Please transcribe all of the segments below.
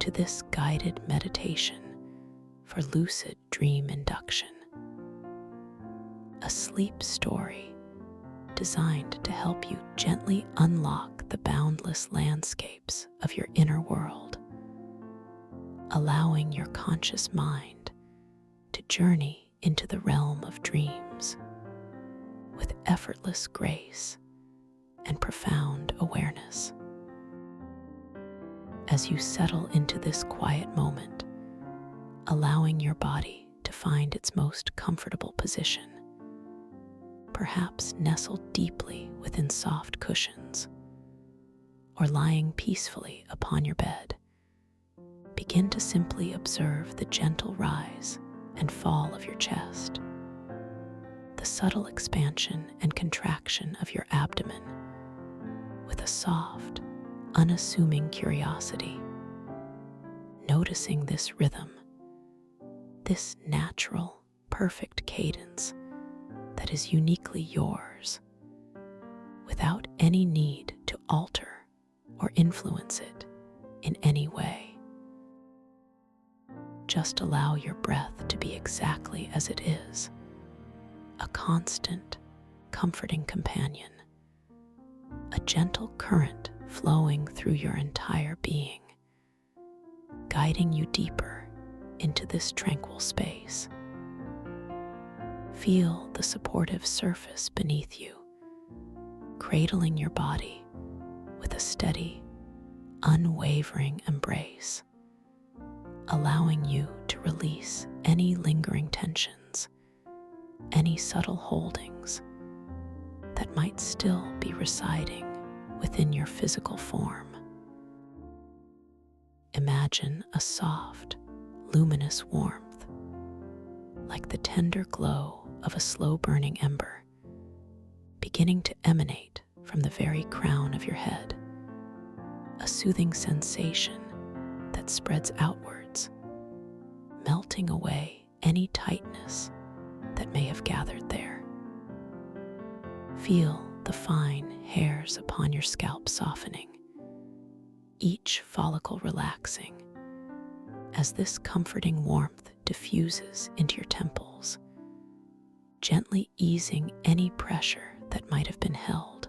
to this guided meditation for lucid dream induction, a sleep story designed to help you gently unlock the boundless landscapes of your inner world, allowing your conscious mind to journey into the realm of dreams with effortless grace and profound awareness. As you settle into this quiet moment, allowing your body to find its most comfortable position, perhaps nestled deeply within soft cushions or lying peacefully upon your bed, begin to simply observe the gentle rise and fall of your chest, the subtle expansion and contraction of your abdomen with a soft, unassuming curiosity, noticing this rhythm, this natural, perfect cadence that is uniquely yours, without any need to alter or influence it in any way. Just allow your breath to be exactly as it is, a constant, comforting companion, a gentle current flowing through your entire being, guiding you deeper into this tranquil space. Feel the supportive surface beneath you, cradling your body with a steady, unwavering embrace, allowing you to release any lingering tensions, any subtle holdings that might still be residing within your physical form. Imagine a soft, luminous warmth, like the tender glow of a slow-burning ember, beginning to emanate from the very crown of your head, a soothing sensation that spreads outwards, melting away any tightness that may have gathered there. Feel the fine hairs upon your scalp softening, each follicle relaxing as this comforting warmth diffuses into your temples, gently easing any pressure that might have been held,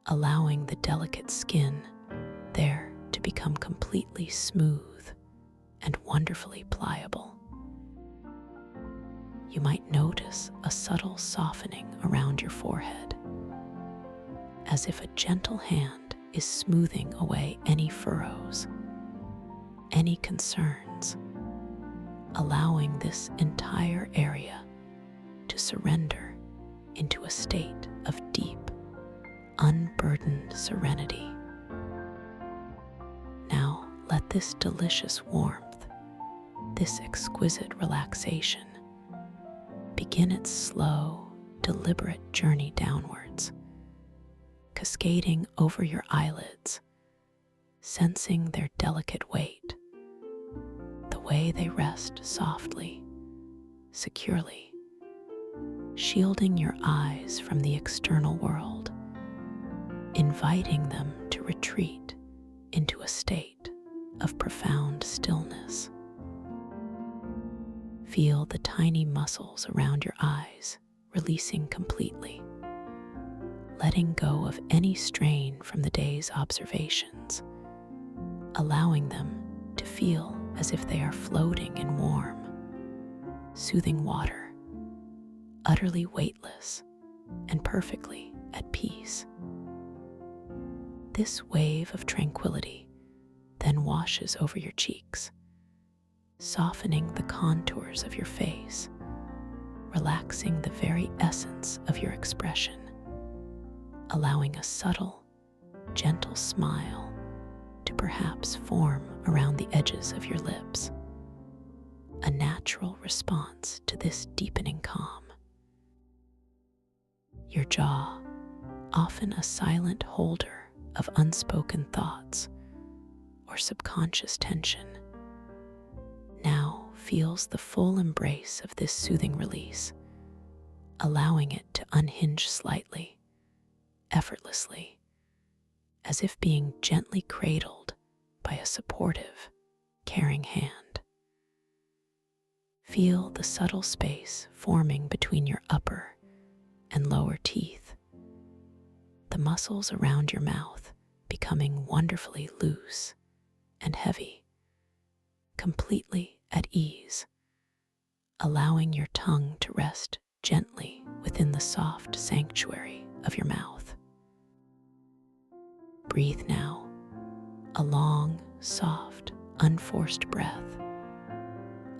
allowing the delicate skin there to become completely smooth and wonderfully pliable. You might notice a subtle softening around your forehead, as if a gentle hand is smoothing away any furrows, any concerns, allowing this entire area to surrender into a state of deep, unburdened serenity. Now let this delicious warmth, this exquisite relaxation, begin its slow, deliberate journey downwards, cascading over your eyelids, sensing their delicate weight, the way they rest softly, securely, shielding your eyes from the external world, inviting them to retreat into a state of profound stillness. Feel the tiny muscles around your eyes releasing completely, letting go of any strain from the day's observations, allowing them to feel as if they are floating in warm, soothing water, utterly weightless and perfectly at peace. This wave of tranquility then washes over your cheeks, softening the contours of your face, relaxing the very essence of your expression, allowing a subtle, gentle smile to perhaps form around the edges of your lips, a natural response to this deepening calm. Your jaw, often a silent holder of unspoken thoughts or subconscious tension, now feels the full embrace of this soothing release, allowing it to unhinge slightly, effortlessly, as if being gently cradled by a supportive, caring hand. Feel the subtle space forming between your upper and lower teeth, the muscles around your mouth becoming wonderfully loose and heavy, completely at ease, allowing your tongue to rest gently within the soft sanctuary of your mouth. Breathe now, a long, soft, unforced breath,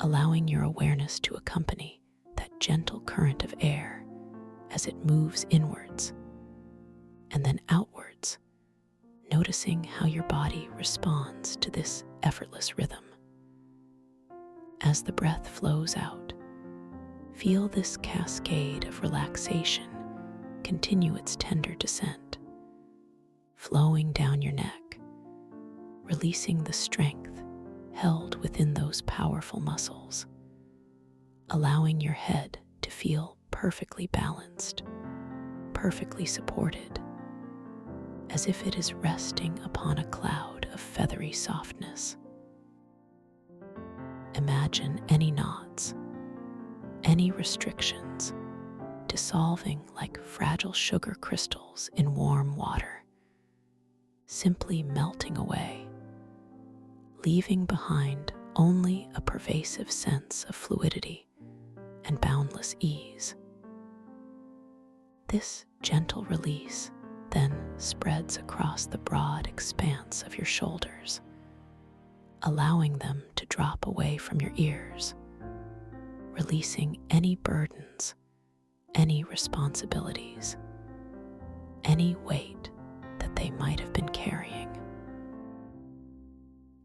allowing your awareness to accompany that gentle current of air as it moves inwards and then outwards, noticing how your body responds to this effortless rhythm. As the breath flows out, feel this cascade of relaxation continue its tender descent, flowing down your neck, releasing the strength held within those powerful muscles, allowing your head to feel perfectly balanced, perfectly supported, as if it is resting upon a cloud of feathery softness. Imagine any knots, any restrictions, dissolving like fragile sugar crystals in warm water, simply melting away, leaving behind only a pervasive sense of fluidity and boundless ease. This gentle release then spreads across the broad expanse of your shoulders, allowing them to drop away from your ears, releasing any burdens, any responsibilities, any weight that they might have been carrying.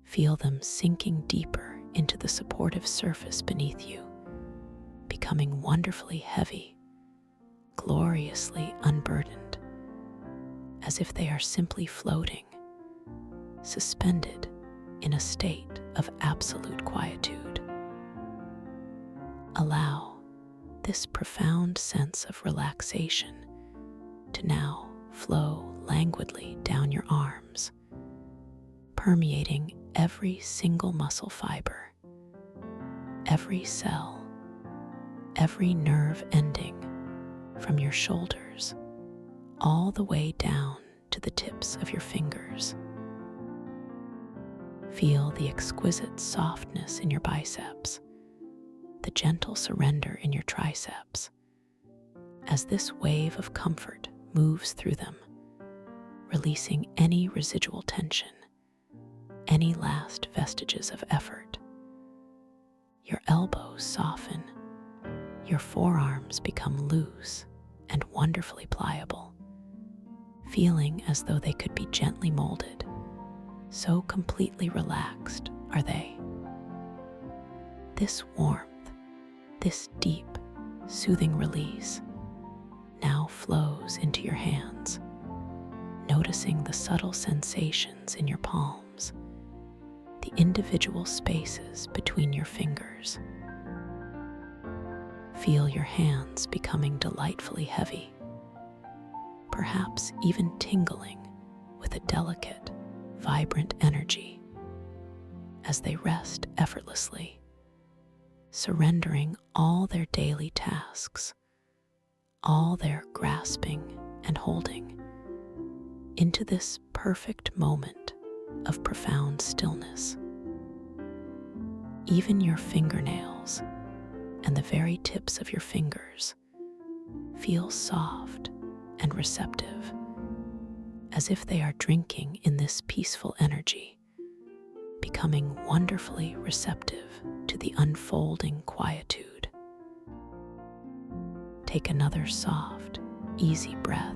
Feel them sinking deeper into the supportive surface beneath you, becoming wonderfully heavy, gloriously unburdened, as if they are simply floating, suspended in a state of absolute quietude. Allow this profound sense of relaxation to now flow languidly down your arms, permeating every single muscle fiber, every cell, every nerve ending, from your shoulders all the way down to the tips of your fingers. Feel the exquisite softness in your biceps, the gentle surrender in your triceps, as this wave of comfort moves through them, releasing any residual tension, any last vestiges of effort. Your elbows soften, your forearms become loose and wonderfully pliable, feeling as though they could be gently molded. So completely relaxed are they. This warmth, this deep, soothing release now flows into your hands, noticing the subtle sensations in your palms, the individual spaces between your fingers. Feel your hands becoming delightfully heavy, perhaps even tingling with a delicate, vibrant energy as they rest effortlessly, surrendering all their daily tasks, all their grasping and holding, into this perfect moment of profound stillness. Even your fingernails and the very tips of your fingers feel soft and receptive, as if they are drinking in this peaceful energy, becoming wonderfully receptive to the unfolding quietude. Take another soft, easy breath,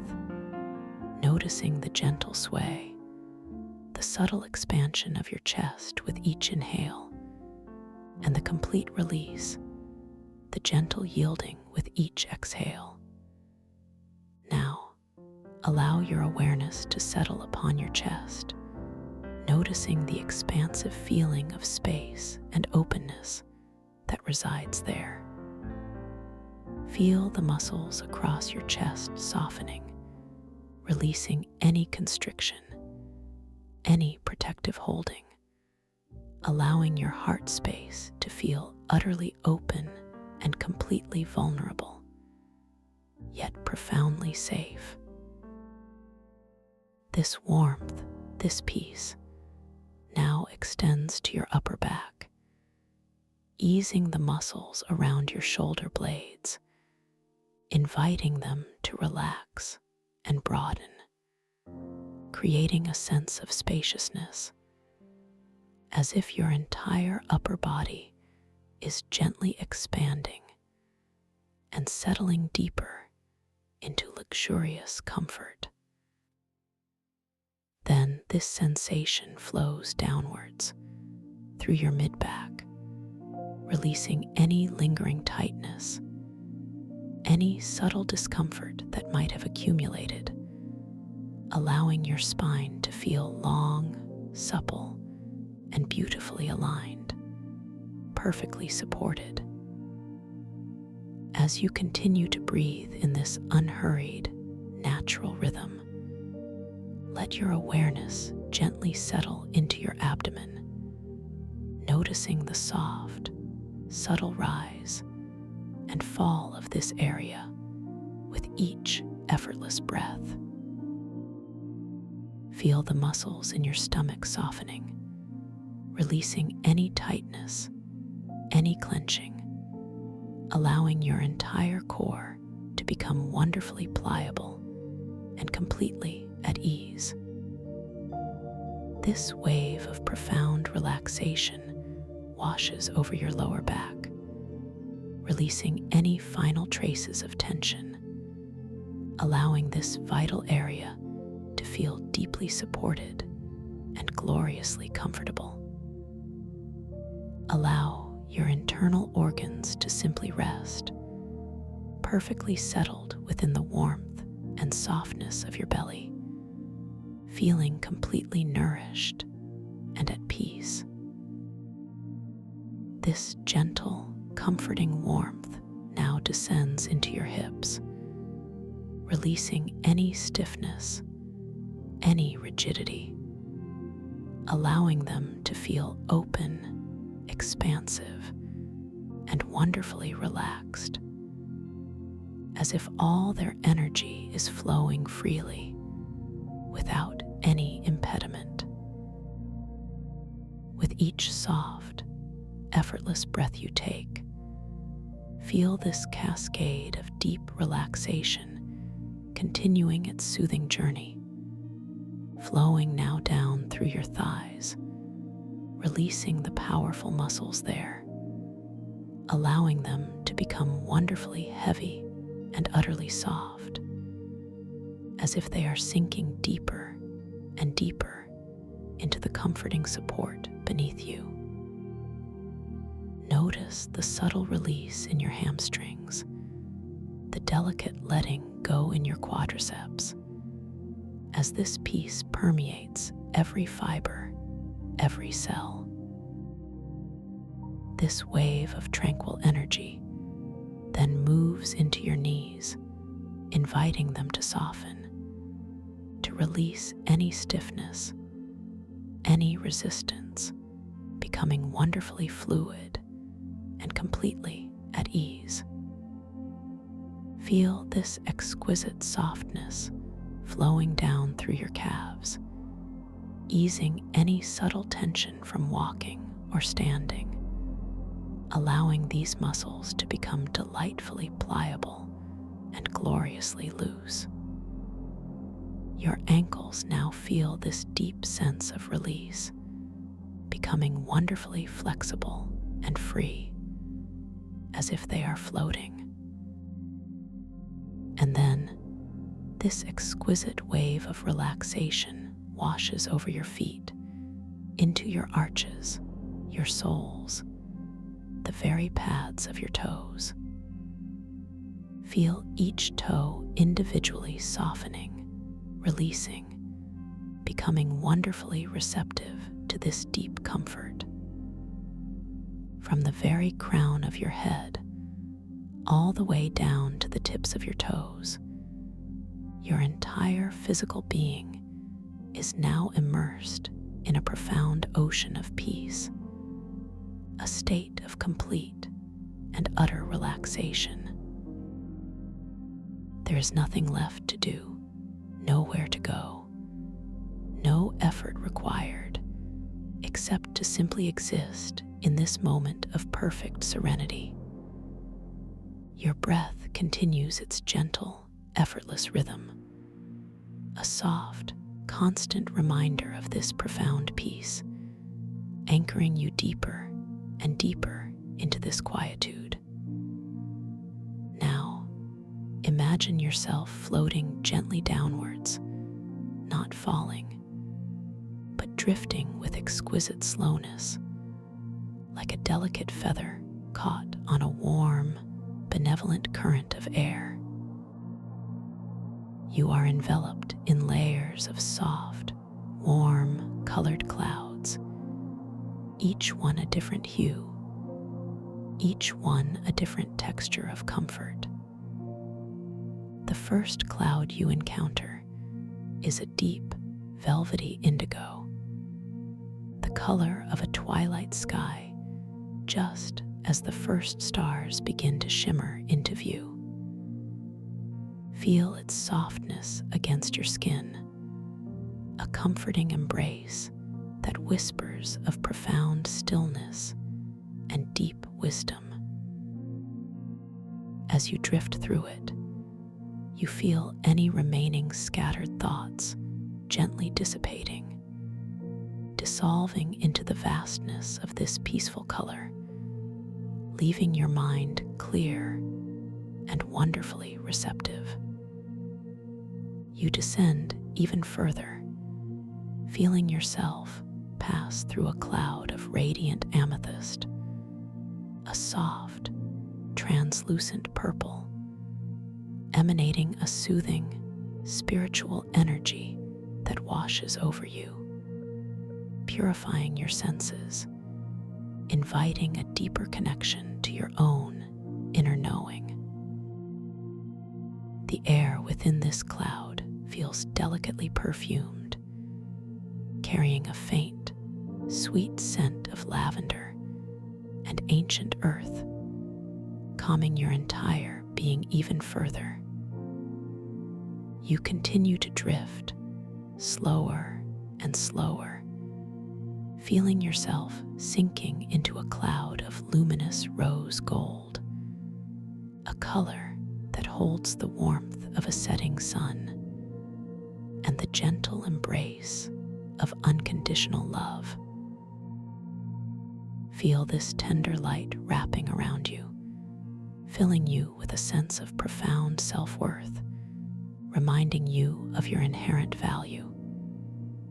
noticing the gentle sway, the subtle expansion of your chest with each inhale, and the complete release, the gentle yielding with each exhale. Now, allow your awareness to settle upon your chest, noticing the expansive feeling of space and openness that resides there. Feel the muscles across your chest softening, releasing any constriction, any protective holding, allowing your heart space to feel utterly open and completely vulnerable, yet profoundly safe. This warmth, this peace, now extends to your upper back, easing the muscles around your shoulder blades, inviting them to relax and broaden, creating a sense of spaciousness, as if your entire upper body is gently expanding and settling deeper into luxurious comfort. Then this sensation flows downwards through your mid-back, releasing any lingering tightness, any subtle discomfort that might have accumulated, allowing your spine to feel long, supple, and beautifully aligned, perfectly supported. As you continue to breathe in this unhurried, natural rhythm, let your awareness gently settle into your abdomen, noticing the soft, subtle rise and fall of this area with each effortless breath. Feel the muscles in your stomach softening, releasing any tightness, any clenching, allowing your entire core to become wonderfully pliable and completely at ease. This wave of profound relaxation washes over your lower back, releasing any final traces of tension, allowing this vital area to feel deeply supported and gloriously comfortable. Allow your internal organs to simply rest, perfectly settled within the warmth and softness of your belly, feeling completely nourished and at peace. This gentle, comforting warmth now descends into your hips, releasing any stiffness, any rigidity, allowing them to feel open, expansive, and wonderfully relaxed, as if all their energy is flowing freely without any impediment. With each soft, effortless breath you take, feel this cascade of deep relaxation continuing its soothing journey, flowing now down through your thighs, releasing the powerful muscles there, allowing them to become wonderfully heavy and utterly soft, as if they are sinking deeper and deeper into the comforting support beneath you. Notice the subtle release in your hamstrings, the delicate letting go in your quadriceps, as this peace permeates every fiber, every cell. This wave of tranquil energy then moves into your knees, inviting them to soften, to release any stiffness, any resistance, becoming wonderfully fluid and completely at ease. Feel this exquisite softness flowing down through your calves, easing any subtle tension from walking or standing, allowing these muscles to become delightfully pliable and gloriously loose. Your ankles now feel this deep sense of release, becoming wonderfully flexible and free, as if they are floating. And then, this exquisite wave of relaxation washes over your feet, into your arches, your soles, the very pads of your toes. Feel each toe individually softening, releasing, becoming wonderfully receptive to this deep comfort. From the very crown of your head, all the way down to the tips of your toes, your entire physical being is now immersed in a profound ocean of peace, a state of complete and utter relaxation. There is nothing left to do, nowhere to go, no effort required, except to simply exist in this moment of perfect serenity. Your breath continues its gentle, effortless rhythm, a soft, constant reminder of this profound peace, anchoring you deeper and deeper into this quietude. Now, imagine yourself floating gently downwards, not falling, but drifting with exquisite slowness, like a delicate feather caught on a warm, benevolent current of air. You are enveloped in layers of soft, warm, colored clouds, each one a different hue, each one a different texture of comfort. The first cloud you encounter is a deep, velvety indigo, the color of a twilight sky, just as the first stars begin to shimmer into view. Feel its softness against your skin, a comforting embrace that whispers of profound stillness and deep wisdom. As you drift through it, you feel any remaining scattered thoughts gently dissipating, dissolving into the vastness of this peaceful color, leaving your mind clear and wonderfully receptive. You descend even further, feeling yourself pass through a cloud of radiant amethyst, a soft, translucent purple, emanating a soothing, spiritual energy that washes over you, purifying your senses, inviting a deeper connection to your own inner knowing. The air within this cloud feels delicately perfumed, carrying a faint, sweet scent of lavender and ancient earth, calming your entire being even further. You continue to drift, slower and slower, feeling yourself sinking into a cloud of luminous rose gold, a color that holds the warmth of a setting sun and the gentle embrace of unconditional love. Feel this tender light wrapping around you, filling you with a sense of profound self-worth, reminding you of your inherent value,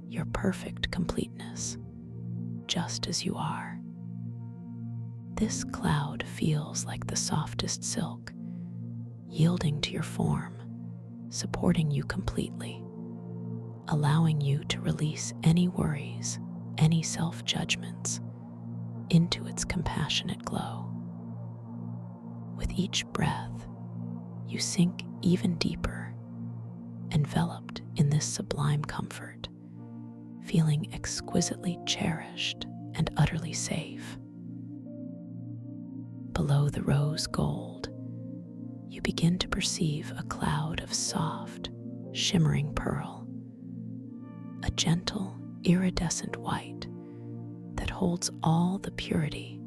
your perfect completeness, just as you are. This cloud feels like the softest silk, yielding to your form, supporting you completely, allowing you to release any worries, any self-judgments into its compassionate glow. With each breath, you sink even deeper, enveloped in this sublime comfort, feeling exquisitely cherished and utterly safe. Below the rose gold, you begin to perceive a cloud of soft, shimmering pearl, a gentle, iridescent white that holds all the purity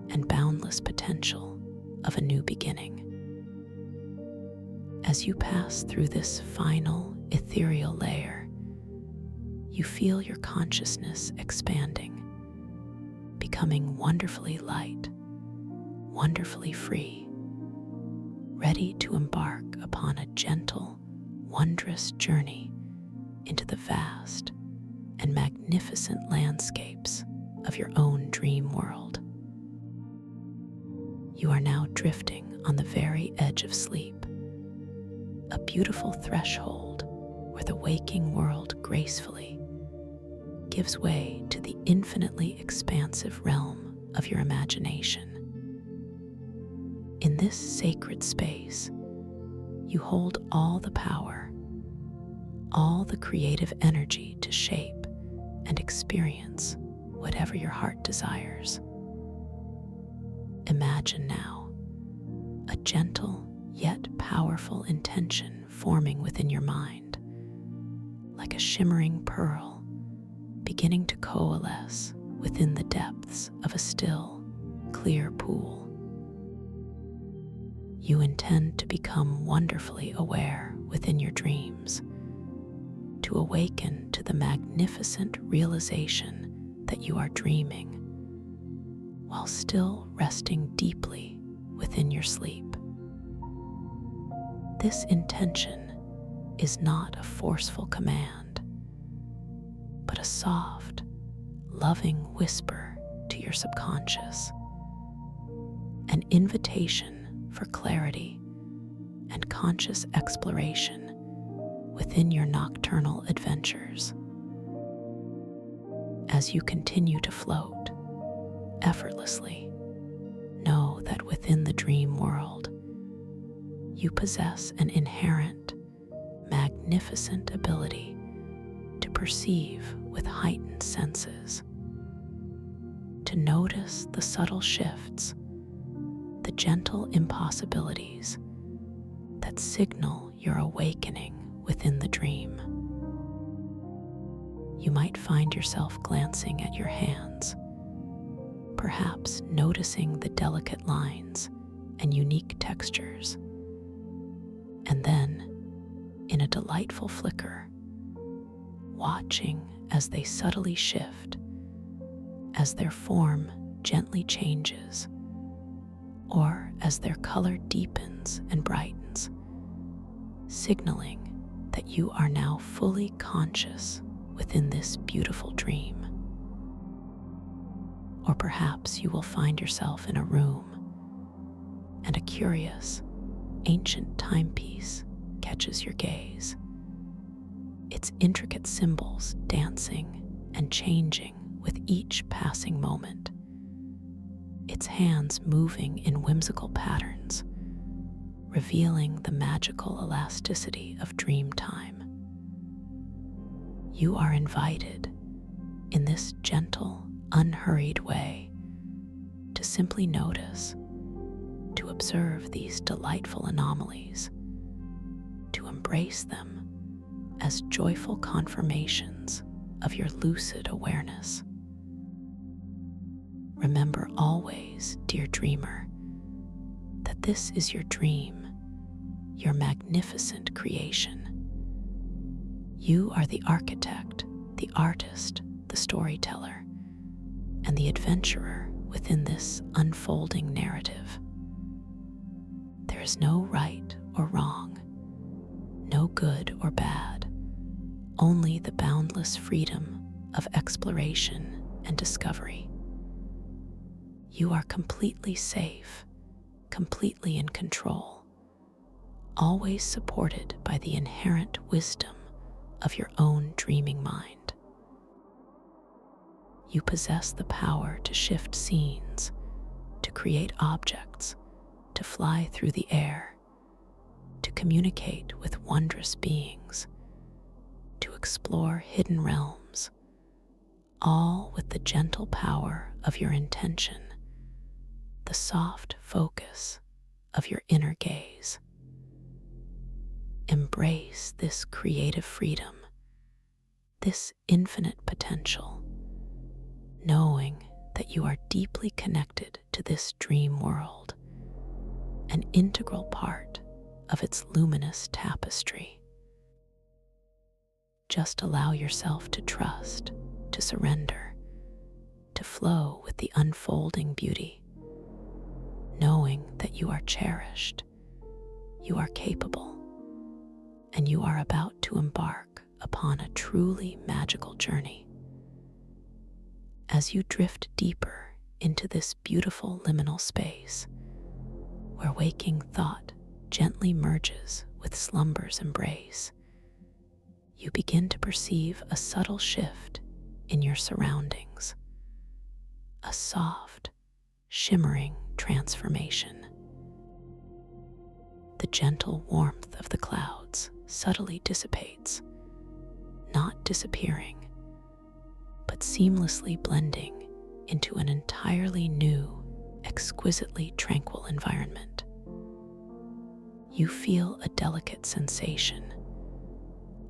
and boundless potential of a new beginning. As you pass through this final, ethereal layer, you feel your consciousness expanding, becoming wonderfully light, wonderfully free, ready to embark upon a gentle, wondrous journey into the vast and magnificent landscapes of your own dream world. You are now drifting on the very edge of sleep, a beautiful threshold where the waking world gracefully gives way to the infinitely expansive realm of your imagination. In this sacred space, you hold all the power, all the creative energy to shape and experience whatever your heart desires. Imagine now a gentle yet powerful intention forming within your mind, like a shimmering pearl beginning to coalesce within the depths of a still, clear pool. You intend to become wonderfully aware within your dreams, to awaken to the magnificent realization that you are dreaming while still resting deeply within your sleep. This intention is not a forceful command, but a soft, loving whisper to your subconscious, an invitation for clarity and conscious exploration within your nocturnal adventures. As you continue to float effortlessly, know that within the dream world, you possess an inherent, magnificent ability to perceive with heightened senses, to notice the subtle shifts, the gentle impossibilities that signal your awakening within the dream. You might find yourself glancing at your hands, perhaps noticing the delicate lines and unique textures, and then, in a delightful flicker, watching as they subtly shift, as their form gently changes, or as their color deepens and brightens, signaling that you are now fully conscious within this beautiful dream. Or perhaps you will find yourself in a room, and a curious, ancient timepiece catches your gaze, its intricate symbols dancing and changing with each passing moment, its hands moving in whimsical patterns, revealing the magical elasticity of dream time. You are invited, in this gentle, unhurried way, to simply notice, to observe these delightful anomalies, to embrace them as joyful confirmations of your lucid awareness. Remember always, dear dreamer, that this is your dream, your magnificent creation. You are the architect, the artist, the storyteller, and the adventurer within this unfolding narrative. There is no right or wrong, no good or bad, only the boundless freedom of exploration and discovery. You are completely safe, completely in control, always supported by the inherent wisdom of your own dreaming mind. You possess the power to shift scenes, to create objects, to fly through the air, to communicate with wondrous beings, to explore hidden realms, all with the gentle power of your intention, the soft focus of your inner gaze. Embrace this creative freedom, this infinite potential, knowing that you are deeply connected to this dream world, an integral part of its luminous tapestry. Just allow yourself to trust, to surrender, to flow with the unfolding beauty, knowing that you are cherished, you are capable, and you are about to embark upon a truly magical journey. As you drift deeper into this beautiful liminal space, where waking thought gently merges with slumber's embrace, you begin to perceive a subtle shift in your surroundings, a soft, shimmering transformation. The gentle warmth of the clouds subtly dissipates, not disappearing, but seamlessly blending into an entirely new, exquisitely tranquil environment. You feel a delicate sensation,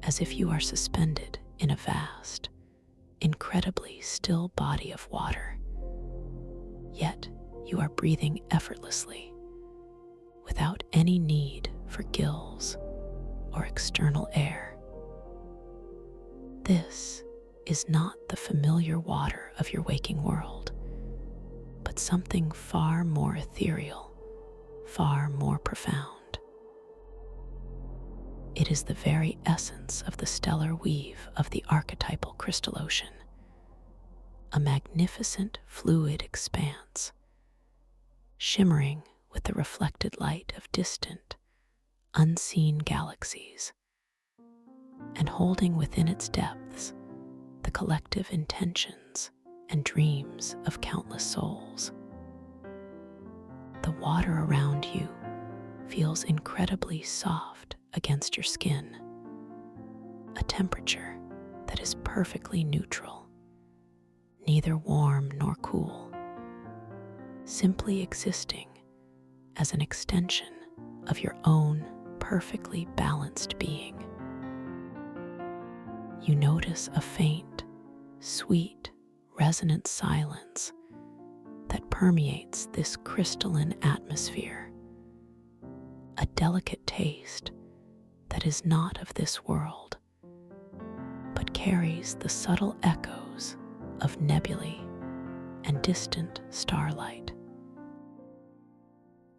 as if you are suspended in a vast, incredibly still body of water. Yet you are breathing effortlessly, without any need for gills or external air. This is not the familiar water of your waking world, but something far more ethereal, far more profound. It is the very essence of the stellar weave of the archetypal crystal ocean, a magnificent fluid expanse, shimmering with the reflected light of distant, unseen galaxies, and holding within its depths the collective intentions and dreams of countless souls. The water around you feels incredibly soft against your skin, a temperature that is perfectly neutral, neither warm nor cool, simply existing as an extension of your own perfectly balanced being. You notice a faint, sweet, resonant silence that permeates this crystalline atmosphere, a delicate taste that is not of this world, but carries the subtle echoes of nebulae and distant starlight.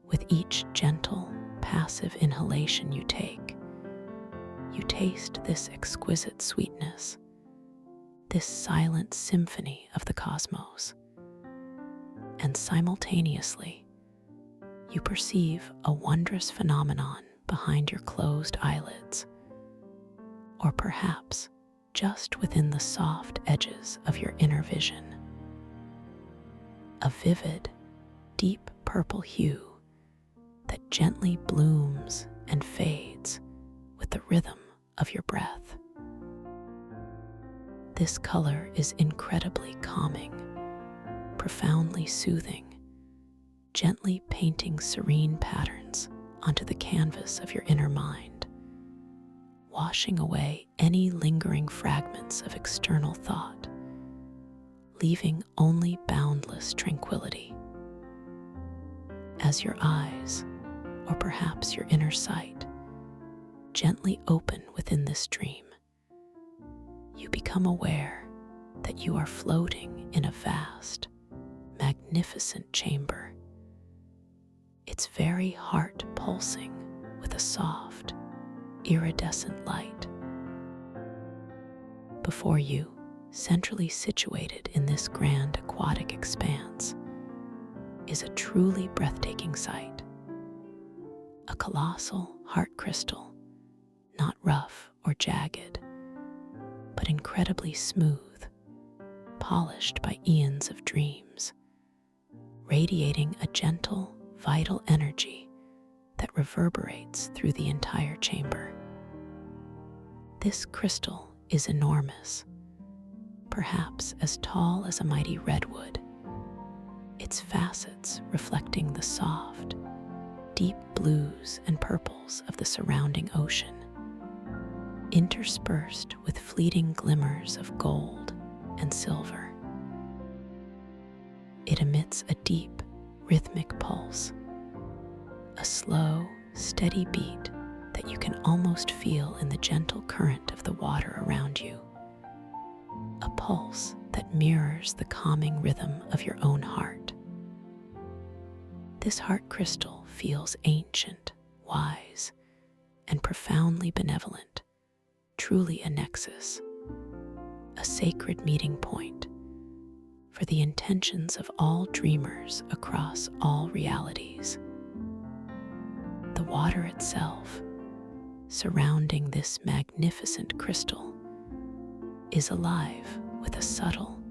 With each gentle, passive inhalation you take, you taste this exquisite sweetness, this silent symphony of the cosmos, and simultaneously, you perceive a wondrous phenomenon behind your closed eyelids, or perhaps just within the soft edges of your inner vision. A vivid, deep purple hue that gently blooms and fades with the rhythm of your breath. This color is incredibly calming, profoundly soothing, gently painting serene patterns onto the canvas of your inner mind, washing away any lingering fragments of external thought, leaving only boundless tranquility. As your eyes, or perhaps your inner sight, gently open within this dream, you become aware that you are floating in a vast, magnificent chamber, its very heart pulsing with a soft, iridescent light. Before you, centrally situated in this grand aquatic expanse, is a truly breathtaking sight. A colossal heart crystal, not rough or jagged, but incredibly smooth, polished by eons of dreams, radiating a gentle, vital energy that reverberates through the entire chamber. This crystal is enormous, perhaps as tall as a mighty redwood, its facets reflecting the soft, deep blues and purples of the surrounding ocean, interspersed with fleeting glimmers of gold and silver. It emits a deep, rhythmic pulse, a slow, steady beat that you can almost feel in the gentle current of the water around you, a pulse that mirrors the calming rhythm of your own heart. This heart crystal feels ancient, wise, and profoundly benevolent, truly a nexus, a sacred meeting point for the intentions of all dreamers across all realities. The water itself, surrounding this magnificent crystal, is alive with a subtle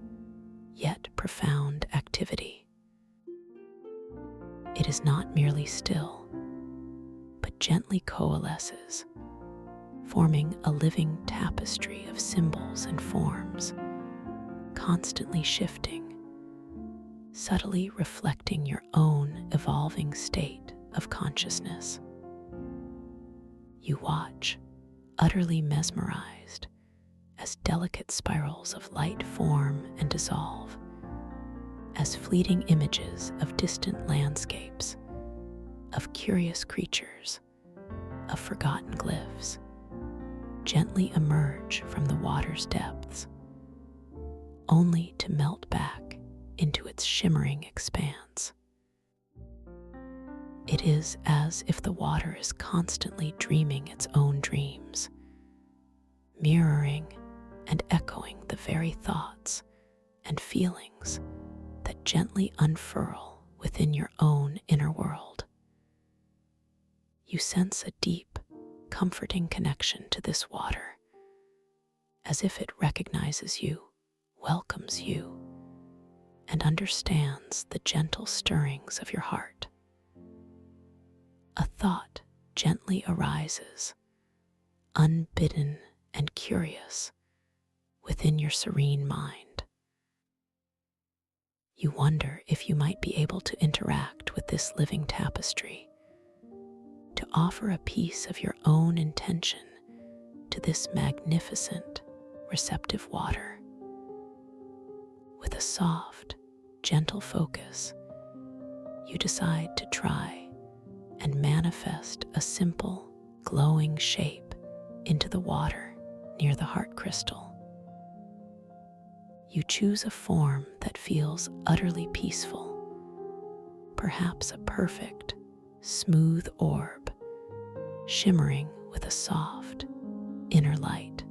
yet profound activity. It is not merely still, but gently coalesces, forming a living tapestry of symbols and forms, constantly shifting, subtly reflecting your own evolving state of consciousness. You watch, utterly mesmerized, as delicate spirals of light form and dissolve, as fleeting images of distant landscapes, of curious creatures, of forgotten glyphs, gently emerge from the water's depths, only to melt back into its shimmering expanse. It is as if the water is constantly dreaming its own dreams, mirroring and echoing the very thoughts and feelings that gently unfurl within your own inner world. You sense a deep, comforting connection to this water, as if it recognizes you, welcomes you, and understands the gentle stirrings of your heart. A thought gently arises, unbidden and curious, within your serene mind. You wonder if you might be able to interact with this living tapestry, to offer a piece of your own intention to this magnificent, receptive water. With a soft, gentle focus, you decide to try and manifest a simple, glowing shape into the water near the heart crystal. You choose a form that feels utterly peaceful, perhaps a perfect, smooth orb, shimmering with a soft, inner light.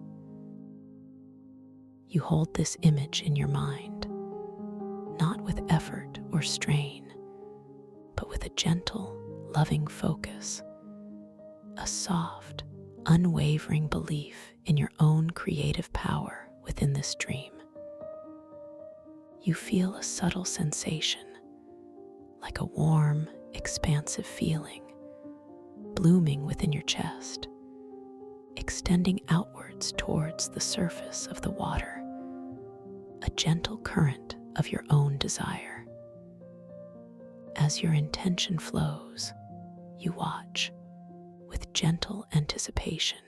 You hold this image in your mind, not with effort or strain, but with a gentle, loving focus, a soft, unwavering belief in your own creative power within this dream. You feel a subtle sensation, like a warm, expansive feeling, blooming within your chest, extending outwards towards the surface of the water, a gentle current of your own desire. As your intention flows, you watch, with gentle anticipation,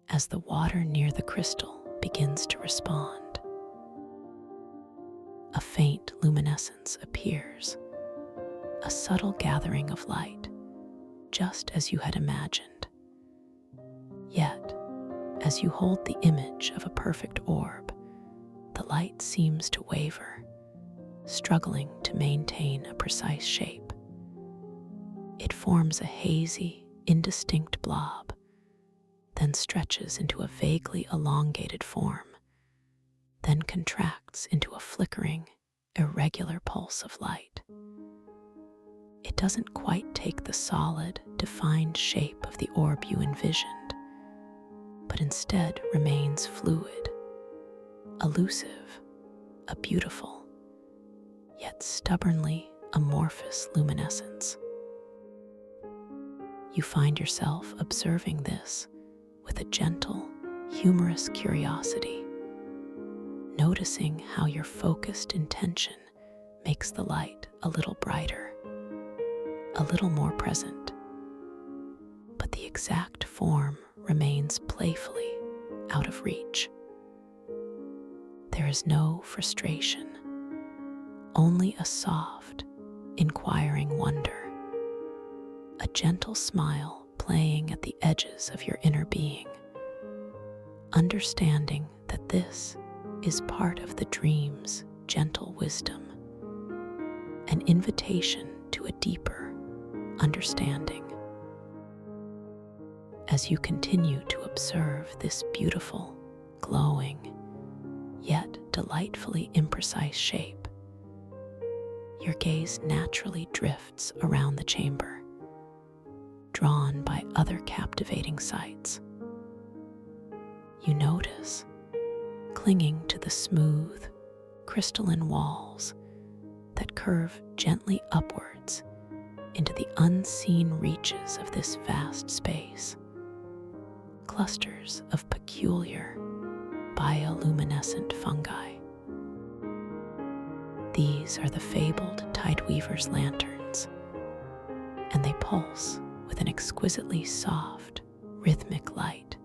as the water near the crystal begins to respond. A faint luminescence appears, a subtle gathering of light, just as you had imagined. Yet, as you hold the image of a perfect orb, the light seems to waver, struggling to maintain a precise shape. It forms a hazy, indistinct blob, then stretches into a vaguely elongated form, then contracts into a flickering, irregular pulse of light. It doesn't quite take the solid, defined shape of the orb you envisioned, but instead remains fluid, elusive, a beautiful, yet stubbornly amorphous luminescence. You find yourself observing this with a gentle, humorous curiosity, noticing how your focused intention makes the light a little brighter, a little more present, but the exact form remains playfully out of reach. There is no frustration, only a soft, inquiring wonder, a gentle smile playing at the edges of your inner being, understanding that this is part of the dream's gentle wisdom, an invitation to a deeper understanding. As you continue to observe this beautiful, glowing, yet delightfully imprecise shape, your gaze naturally drifts around the chamber, drawn by other captivating sights. You notice, clinging to the smooth, crystalline walls that curve gently upwards into the unseen reaches of this vast space, clusters of peculiar, bioluminescent fungi. These are the fabled Tideweaver's lanterns, and they pulse with an exquisitely soft, rhythmic light,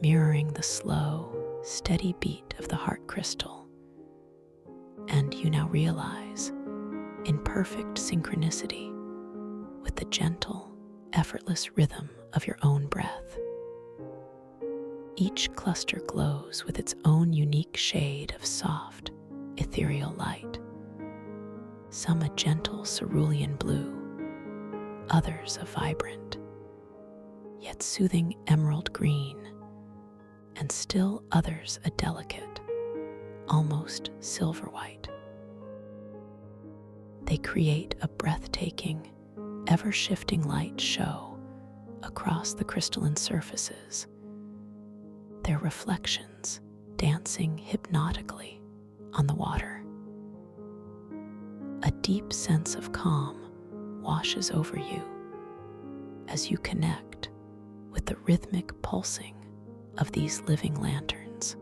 mirroring the slow, steady beat of the heart crystal. And you now realize, in perfect synchronicity with the gentle, effortless rhythm of your own breath. Each cluster glows with its own unique shade of soft, ethereal light. Some a gentle cerulean blue, others a vibrant, yet soothing emerald green, and still others a delicate, almost silver white. They create a breathtaking, ever-shifting light show across the crystalline surfaces, their reflections dancing hypnotically on the water. A deep sense of calm washes over you as you connect with the rhythmic pulsing of these living lanterns.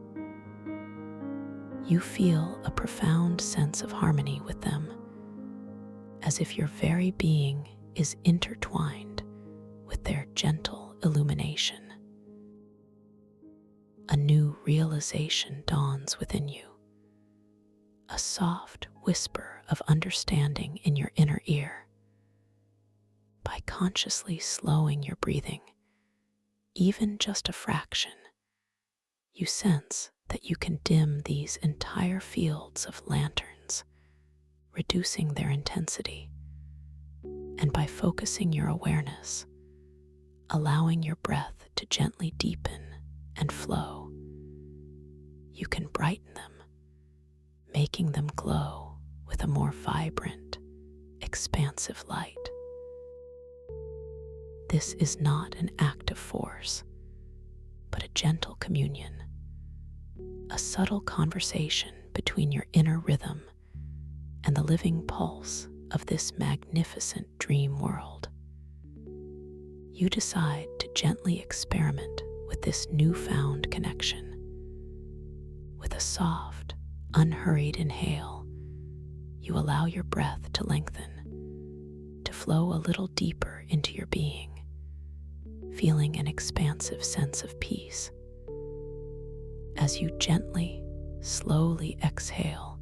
You feel a profound sense of harmony with them, as if your very being is intertwined with their gentle illumination. A new realization dawns within you, a soft whisper of understanding in your inner ear. By consciously slowing your breathing, even just a fraction, you sense that you can dim these entire fields of lanterns, reducing their intensity. And by focusing your awareness, allowing your breath to gently deepen and flow, you can brighten them, making them glow with a more vibrant, expansive light. This is not an act of force, but a gentle communion, a subtle conversation between your inner rhythm and the living pulse of this magnificent dream world. You decide to gently experiment with this newfound connection. With a soft, unhurried inhale, you allow your breath to lengthen, to flow a little deeper into your being, feeling an expansive sense of peace. As you gently, slowly exhale,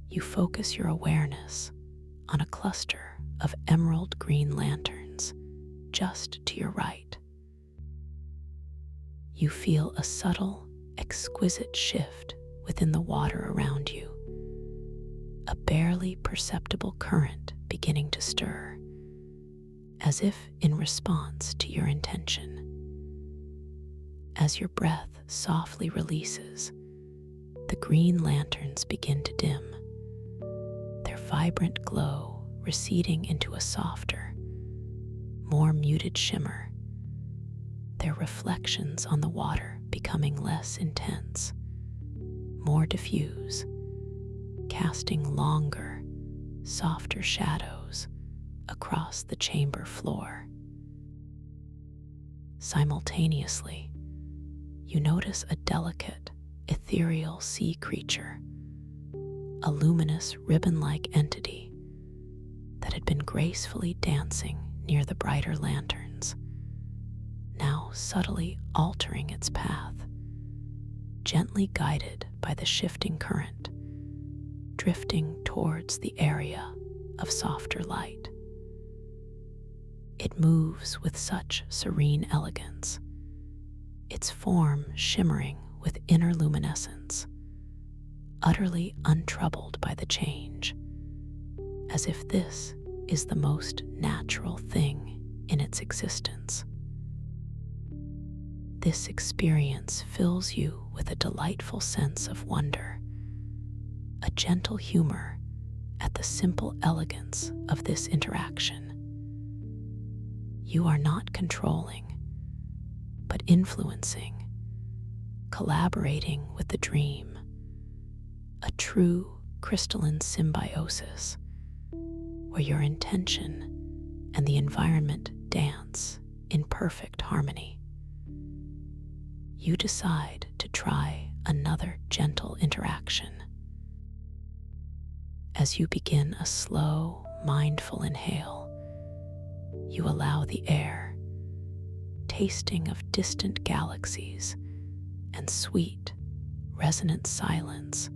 you focus your awareness on a cluster of emerald green lanterns just to your right. You feel a subtle, exquisite shift within the water around you, a barely perceptible current beginning to stir, as if in response to your intention. As your breath softly releases, the green lanterns begin to dim, their vibrant glow receding into a softer, more muted shimmer, their reflections on the water becoming less intense, more diffuse, casting longer, softer shadows across the chamber floor. Simultaneously, you notice a delicate, ethereal sea creature, a luminous ribbon-like entity that had been gracefully dancing near the brighter lanterns, now subtly altering its path, gently guided by the shifting current, drifting towards the area of softer light. It moves with such serene elegance, its form shimmering with inner luminescence, utterly untroubled by the change, as if this is the most natural thing in its existence. This experience fills you with a delightful sense of wonder, a gentle humor at the simple elegance of this interaction. You are not controlling, but influencing, collaborating with the dream, a true crystalline symbiosis where your intention and the environment dance in perfect harmony. You decide to try another gentle interaction. As you begin a slow, mindful inhale, you allow the air, tasting of distant galaxies and sweet, resonant silence,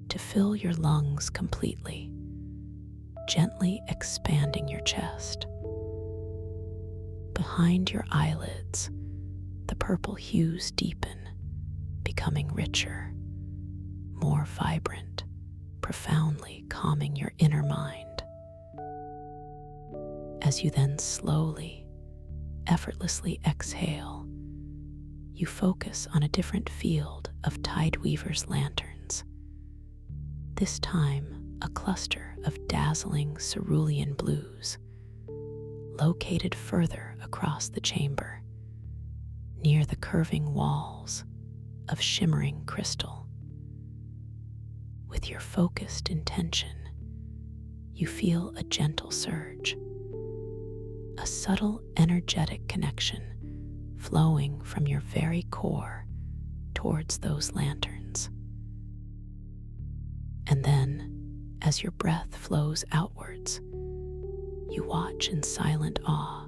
to fill your lungs completely, gently expanding your chest. Behind your eyelids, the purple hues deepen, becoming richer, more vibrant, profoundly calming your inner mind. As you then slowly, effortlessly exhale, you focus on a different field of Tideweaver's lanterns. This time, a cluster of dazzling cerulean blues, located further across the chamber, near the curving walls of shimmering crystal. With your focused intention, you feel a gentle surge, a subtle energetic connection flowing from your very core towards those lanterns. And then, as your breath flows outwards, you watch in silent awe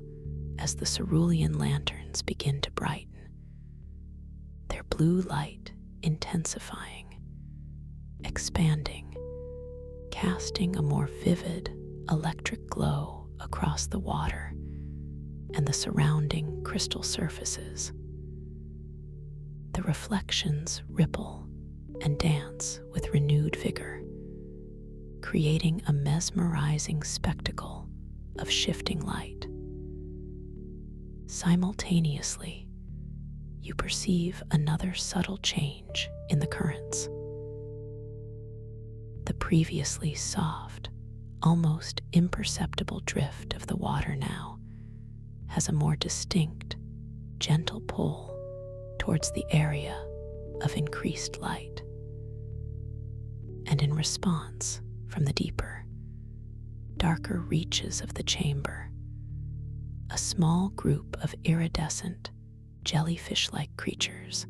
as the cerulean lanterns begin to brighten, their blue light intensifying, expanding, casting a more vivid electric glow across the water and the surrounding crystal surfaces. The reflections ripple and dance with renewed vigor, creating a mesmerizing spectacle of shifting light. Simultaneously, you perceive another subtle change in the currents. The previously soft, almost imperceptible drift of the water now has a more distinct, gentle pull towards the area of increased light. And in response, from the deeper, darker reaches of the chamber, a small group of iridescent, jellyfish-like creatures,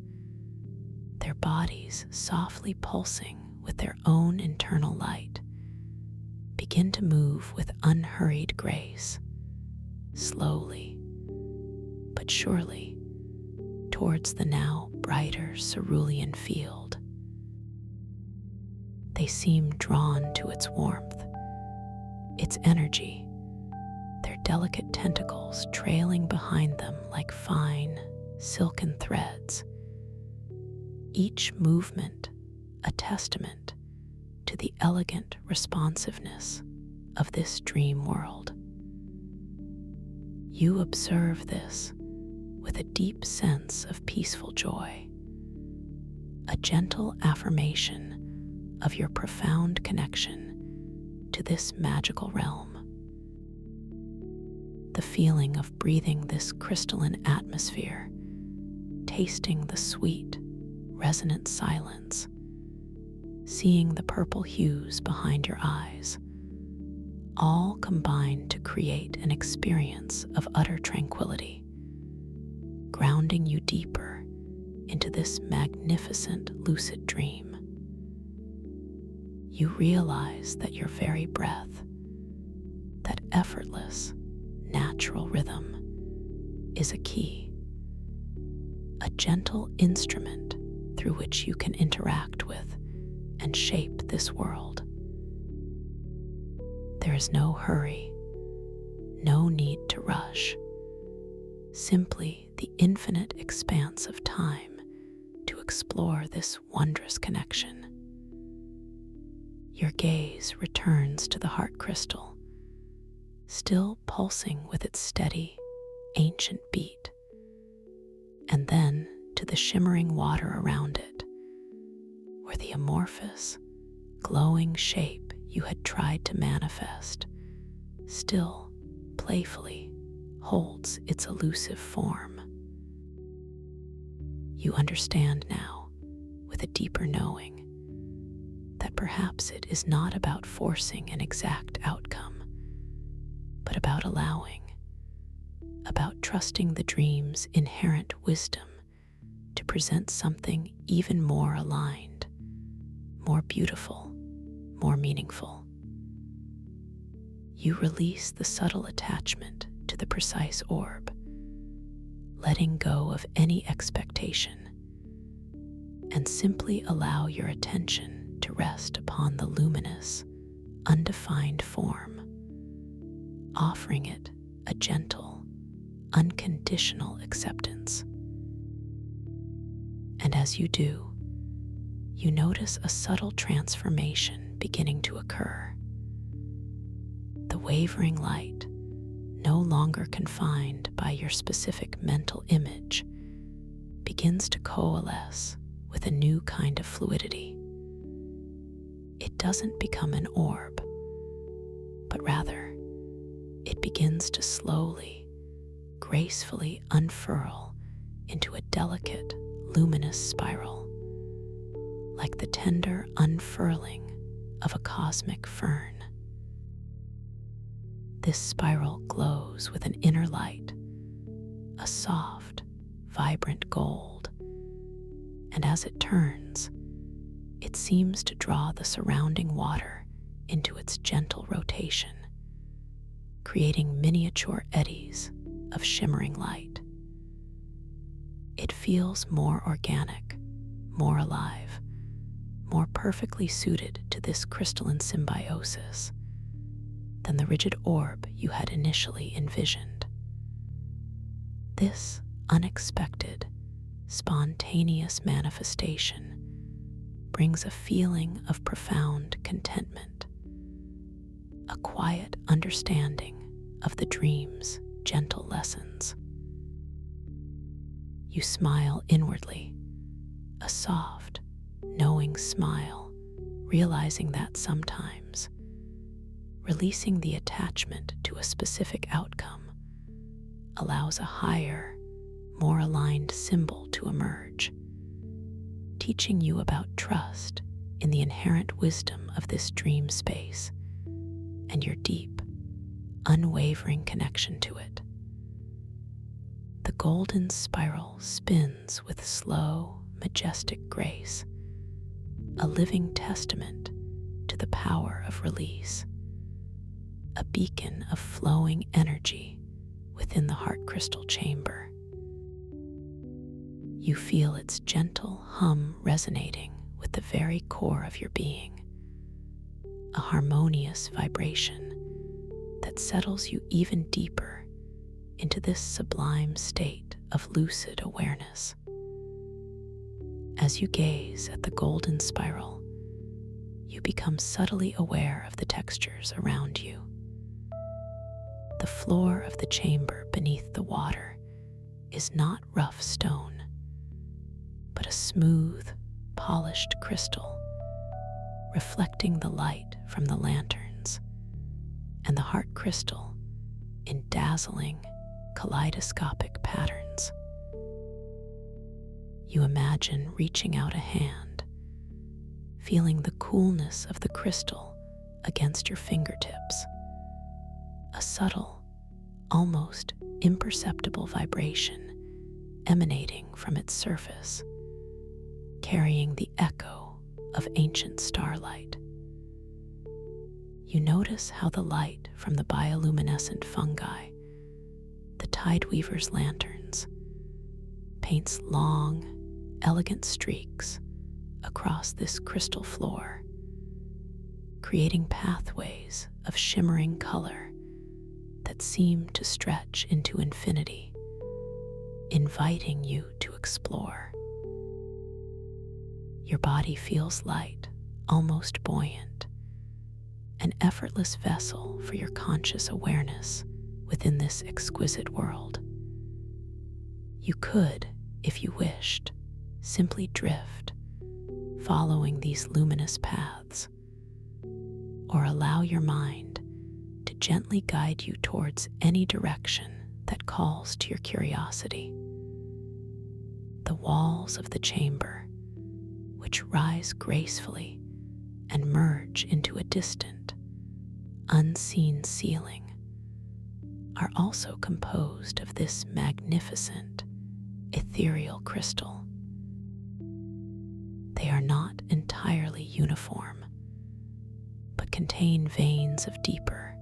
their bodies softly pulsing with their own internal light, begin to move with unhurried grace, slowly but surely, towards the now brighter cerulean field. They seem drawn to its warmth, its energy, their delicate tentacles trailing behind them like fine, silken threads, each movement a testament to the elegant responsiveness of this dream world. You observe this with a deep sense of peaceful joy, a gentle affirmation of your profound connection to this magical realm. The feeling of breathing this crystalline atmosphere, tasting the sweet, resonant silence, seeing the purple hues behind your eyes, all combine to create an experience of utter tranquility, grounding you deeper into this magnificent lucid dream. You realize that your very breath, that effortless, natural rhythm, is a key, a gentle instrument through which you can interact with and shape this world. There is no hurry, no need to rush, simply the infinite expanse of time to explore this wondrous connection. Your gaze returns to the heart crystal, still pulsing with its steady, ancient beat, and then to the shimmering water around it, where the amorphous, glowing shape you had tried to manifest still playfully holds its elusive form. You understand now, with a deeper knowing, that perhaps it is not about forcing an exact outcome, but about allowing, about trusting the dream's inherent wisdom to present something even more aligned, more beautiful, more meaningful. You release the subtle attachment to the precise orb, letting go of any expectation, and simply allow your attention to rest upon the luminous, undefined form, offering it a gentle, unconditional acceptance. And as you do, you notice a subtle transformation beginning to occur. The wavering light, no longer confined by your specific mental image, begins to coalesce with a new kind of fluidity. It doesn't become an orb, but rather, it begins to slowly, gracefully unfurl into a delicate, luminous spiral, like the tender unfurling of a cosmic fern. This spiral glows with an inner light, a soft, vibrant gold, and as it turns, it seems to draw the surrounding water into its gentle rotation, creating miniature eddies of shimmering light. It feels more organic, more alive, more perfectly suited to this crystalline symbiosis than the rigid orb you had initially envisioned. This unexpected, spontaneous manifestation brings a feeling of profound contentment, a quiet understanding of the dream's gentle lessons. You smile inwardly, a soft, knowing smile, realizing that sometimes releasing the attachment to a specific outcome allows a higher, more aligned symbol to emerge, teaching you about trust in the inherent wisdom of this dream space and your deep, unwavering connection to it. The golden spiral spins with slow, majestic grace, a living testament to the power of release, a beacon of flowing energy within the heart crystal chamber. You feel its gentle hum resonating with the very core of your being, a harmonious vibration that settles you even deeper into this sublime state of lucid awareness. As you gaze at the golden spiral, you become subtly aware of the textures around you. The floor of the chamber beneath the water is not rough stone, but a smooth, polished crystal, reflecting the light from the lanterns, and the heart crystal in dazzling, kaleidoscopic patterns. You imagine reaching out a hand, feeling the coolness of the crystal against your fingertips, a subtle, almost imperceptible vibration emanating from its surface, carrying the echo of ancient starlight. You notice how the light from the bioluminescent fungi, the tideweaver's lanterns, paints long, elegant streaks across this crystal floor, creating pathways of shimmering color that seem to stretch into infinity, inviting you to explore. Your body feels light, almost buoyant, an effortless vessel for your conscious awareness within this exquisite world. You could, if you wished, simply drift, following these luminous paths, or allow your mind to gently guide you towards any direction that calls to your curiosity. The walls of the chamber, which rise gracefully and merge into a distant, unseen ceiling, are also composed of this magnificent, ethereal crystal. They are not entirely uniform, that contain veins of deeper,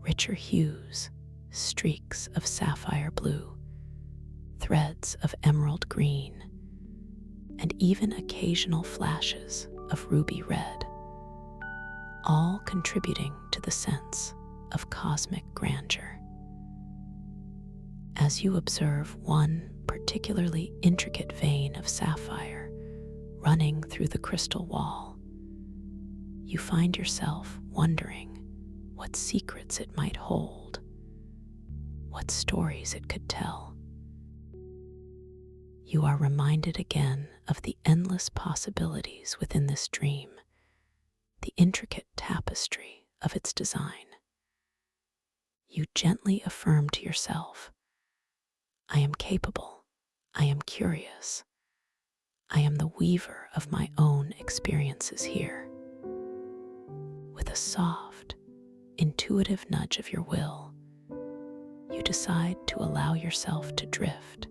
richer hues, streaks of sapphire blue, threads of emerald green, and even occasional flashes of ruby red, all contributing to the sense of cosmic grandeur. As you observe one particularly intricate vein of sapphire running through the crystal wall, you find yourself wondering what secrets it might hold, what stories it could tell. You are reminded again of the endless possibilities within this dream, the intricate tapestry of its design. You gently affirm to yourself, I am capable, I am curious, I am the weaver of my own experiences here. With a soft, intuitive nudge of your will, you decide to allow yourself to drift,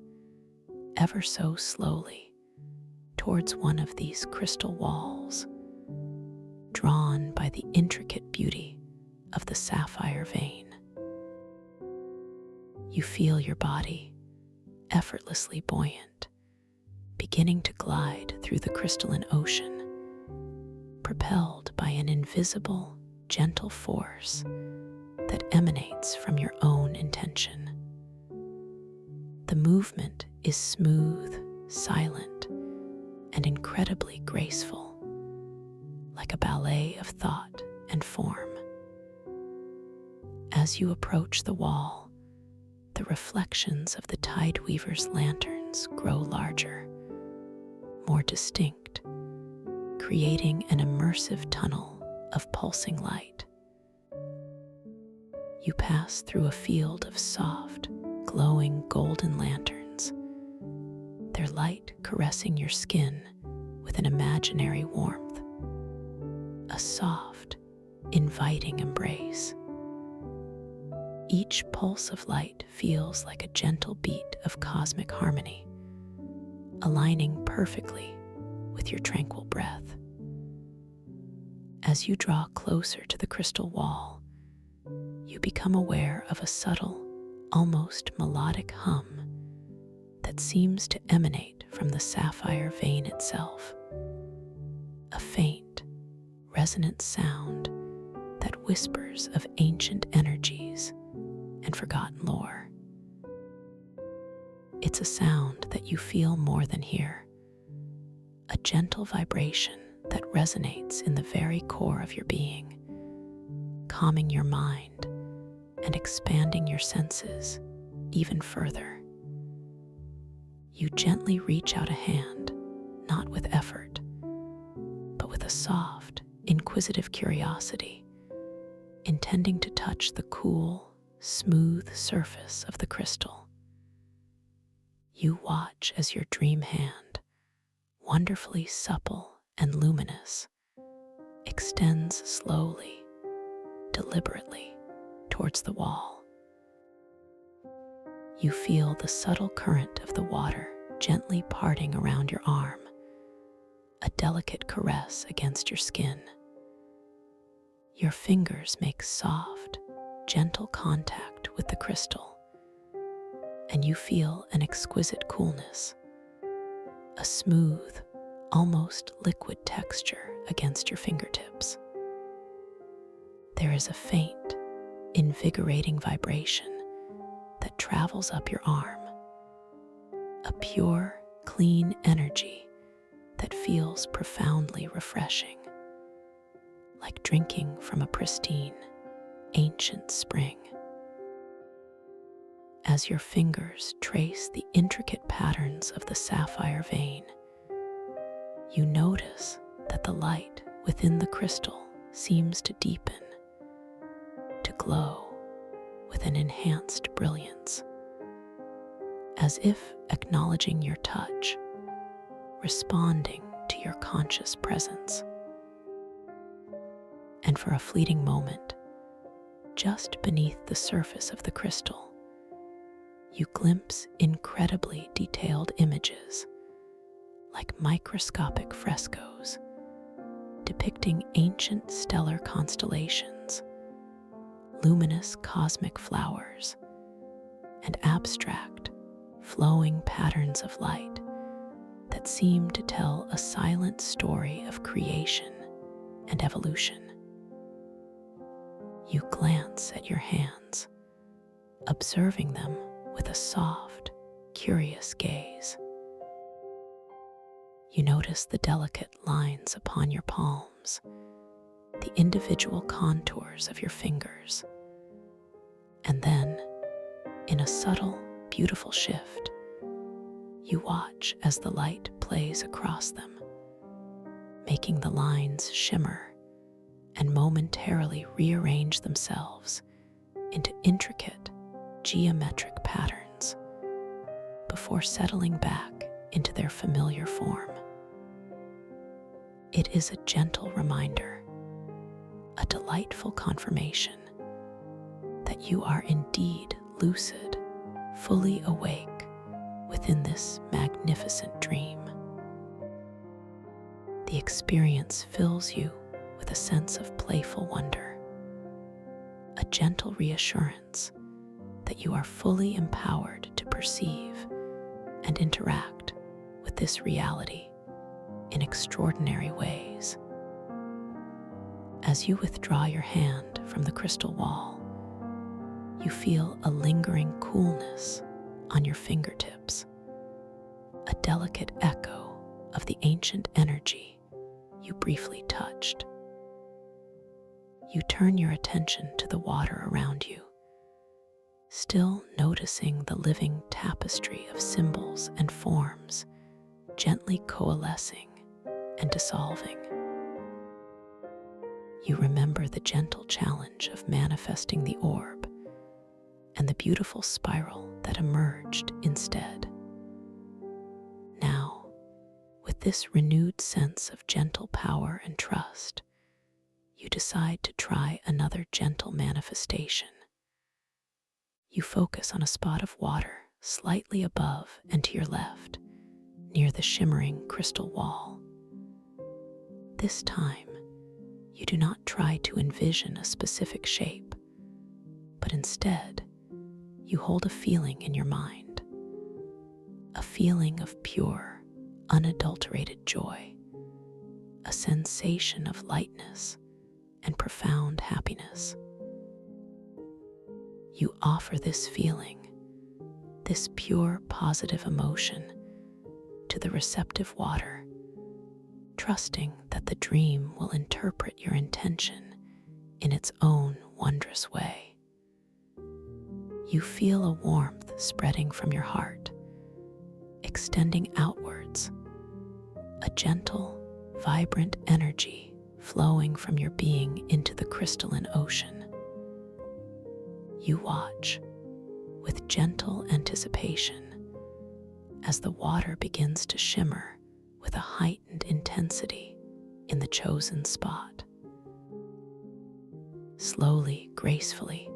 ever so slowly, towards one of these crystal walls, drawn by the intricate beauty of the sapphire vein. You feel your body effortlessly buoyant, beginning to glide through the crystalline ocean, propelled by an invisible, gentle force that emanates from your own intention. The movement is smooth, silent, and incredibly graceful, like a ballet of thought and form. As you approach the wall, the reflections of the tide weaver's lanterns grow larger, more distinct, creating an immersive tunnel of pulsing light. You pass through a field of soft, glowing golden lanterns, their light caressing your skin with an imaginary warmth, a soft, inviting embrace. Each pulse of light feels like a gentle beat of cosmic harmony, aligning perfectly with your tranquil breath. As you draw closer to the crystal wall, you become aware of a subtle, almost melodic hum that seems to emanate from the sapphire vein itself. A faint, resonant sound that whispers of ancient energies and forgotten lore. It's a sound that you feel more than hear, a gentle vibration that resonates in the very core of your being, calming your mind and expanding your senses even further. You gently reach out a hand, not with effort, but with a soft, inquisitive curiosity, intending to touch the cool, smooth surface of the crystal. You watch as your dream hand, wonderfully supple and luminous, extends slowly, deliberately towards the wall. You feel the subtle current of the water gently parting around your arm, a delicate caress against your skin. Your fingers make soft, gentle contact with the crystal, and you feel an exquisite coolness, a smooth, almost liquid texture against your fingertips. There is a faint, invigorating vibration that travels up your arm, a pure, clean energy that feels profoundly refreshing, like drinking from a pristine, ancient spring. As your fingers trace the intricate patterns of the sapphire vein, you notice that the light within the crystal seems to deepen, to glow with an enhanced brilliance, as if acknowledging your touch, responding to your conscious presence. And for a fleeting moment, just beneath the surface of the crystal, you glimpse incredibly detailed images, like microscopic frescoes, depicting ancient stellar constellations, luminous cosmic flowers, and abstract, flowing patterns of light that seem to tell a silent story of creation and evolution. You glance at your hands, observing them with a soft, curious gaze. You notice the delicate lines upon your palms, the individual contours of your fingers, and then, in a subtle, beautiful shift, you watch as the light plays across them, making the lines shimmer and momentarily rearrange themselves into intricate, geometric patterns before settling back into their familiar form. It is a gentle reminder, a delightful confirmation that you are indeed lucid, fully awake within this magnificent dream. The experience fills you with a sense of playful wonder, a gentle reassurance that you are fully empowered to perceive and interact with this reality in extraordinary ways. As you withdraw your hand from the crystal wall, you feel a lingering coolness on your fingertips, a delicate echo of the ancient energy you briefly touched. You turn your attention to the water around you, still noticing the living tapestry of symbols and forms gently coalescing and dissolving. You remember the gentle challenge of manifesting the orb and the beautiful spiral that emerged instead. Now, with this renewed sense of gentle power and trust, you decide to try another gentle manifestation. You focus on a spot of water slightly above and to your left, near the shimmering crystal wall. This time, you do not try to envision a specific shape, but instead, you hold a feeling in your mind, a feeling of pure, unadulterated joy, a sensation of lightness and profound happiness. You offer this feeling, this pure positive emotion, to the receptive water, trusting that the dream will interpret your intention in its own wondrous way. You feel a warmth spreading from your heart, extending outwards, a gentle, vibrant energy flowing from your being into the crystalline ocean. You watch with gentle anticipation as the water begins to shimmer with a heightened intensity in the chosen spot. Slowly, gracefully,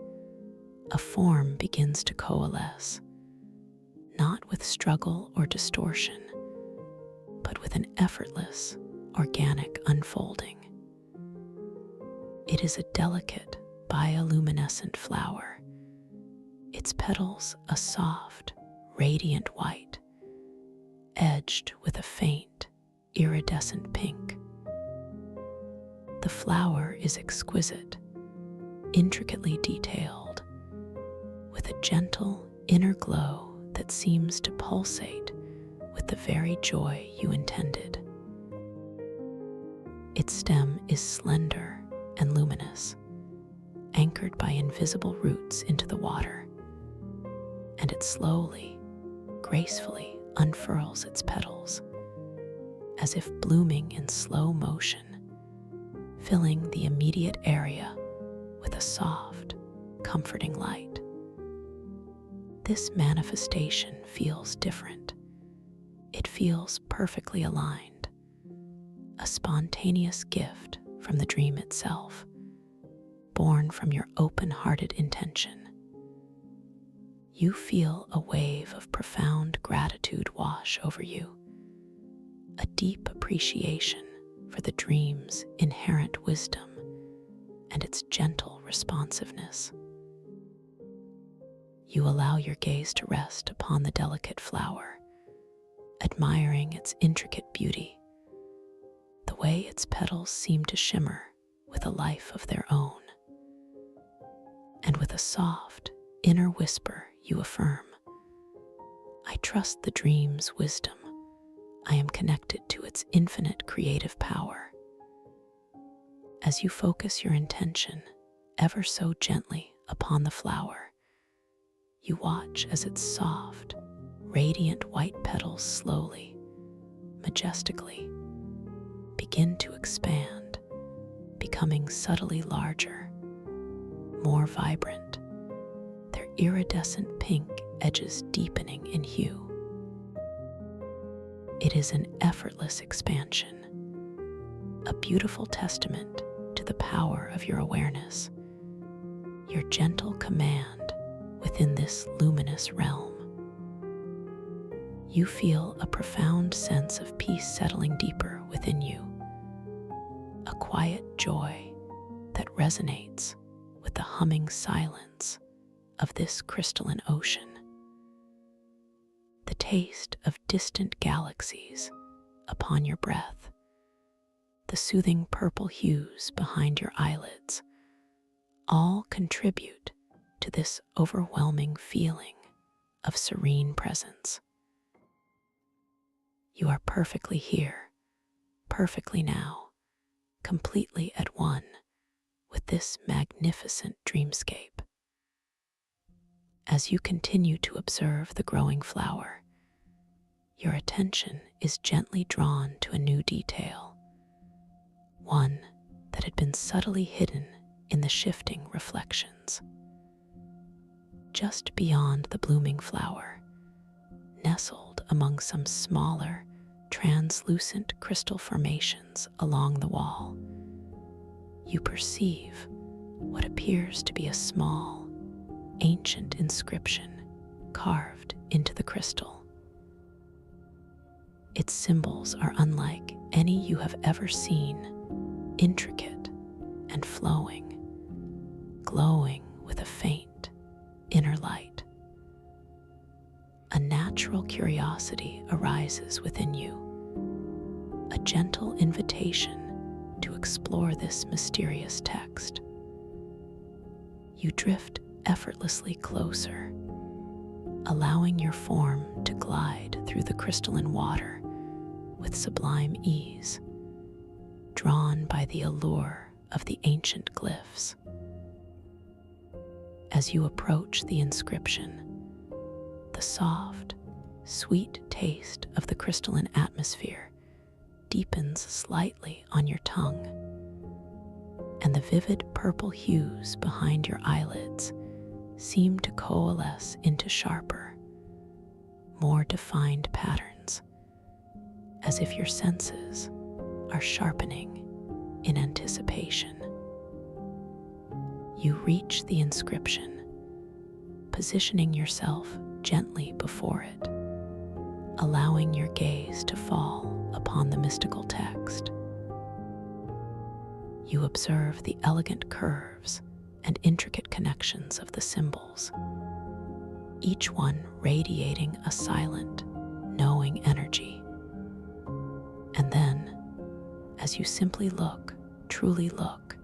a form begins to coalesce, not with struggle or distortion, but with an effortless, organic unfolding. It is a delicate, bioluminescent flower, its petals a soft, radiant white, edged with a faint, iridescent pink. The flower is exquisite, intricately detailed, with a gentle inner glow that seems to pulsate with the very joy you intended. Its stem is slender and luminous, anchored by invisible roots into the water, and it slowly, gracefully unfurls its petals, as if blooming in slow motion, filling the immediate area with a soft, comforting light. This manifestation feels different. It feels perfectly aligned, a spontaneous gift from the dream itself, born from your open-hearted intention. You feel a wave of profound gratitude wash over you, a deep appreciation for the dream's inherent wisdom and its gentle responsiveness. You allow your gaze to rest upon the delicate flower, admiring its intricate beauty, the way its petals seem to shimmer with a life of their own. And with a soft, inner whisper, you affirm, I trust the dream's wisdom. I am connected to its infinite creative power. As you focus your intention ever so gently upon the flower, you watch as its soft, radiant white petals slowly, majestically, begin to expand, becoming subtly larger, more vibrant, their iridescent pink edges deepening in hue. It is an effortless expansion, a beautiful testament to the power of your awareness, your gentle command within this luminous realm. You feel a profound sense of peace settling deeper within you, a quiet joy that resonates with the humming silence of this crystalline ocean. The taste of distant galaxies upon your breath, the soothing purple hues behind your eyelids, all contribute to this overwhelming feeling of serene presence. You are perfectly here, perfectly now, completely at one with this magnificent dreamscape. As you continue to observe the growing flower, your attention is gently drawn to a new detail, one that had been subtly hidden in the shifting reflections. Just beyond the blooming flower, nestled among some smaller, translucent crystal formations along the wall, you perceive what appears to be a small, ancient inscription carved into the crystal. Its symbols are unlike any you have ever seen, intricate and flowing, glowing with a faint inner light. A natural curiosity arises within you, a gentle invitation to explore this mysterious text. You drift effortlessly closer, allowing your form to glide through the crystalline water with sublime ease, drawn by the allure of the ancient glyphs. As you approach the inscription, the soft, sweet taste of the crystalline atmosphere deepens slightly on your tongue, and the vivid purple hues behind your eyelids seem to coalesce into sharper, more defined patterns, as if your senses are sharpening in anticipation. You reach the inscription, positioning yourself gently before it, allowing your gaze to fall upon the mystical text. You observe the elegant curves and intricate connections of the symbols, each one radiating a silent, knowing energy. And then, as you simply look, truly look,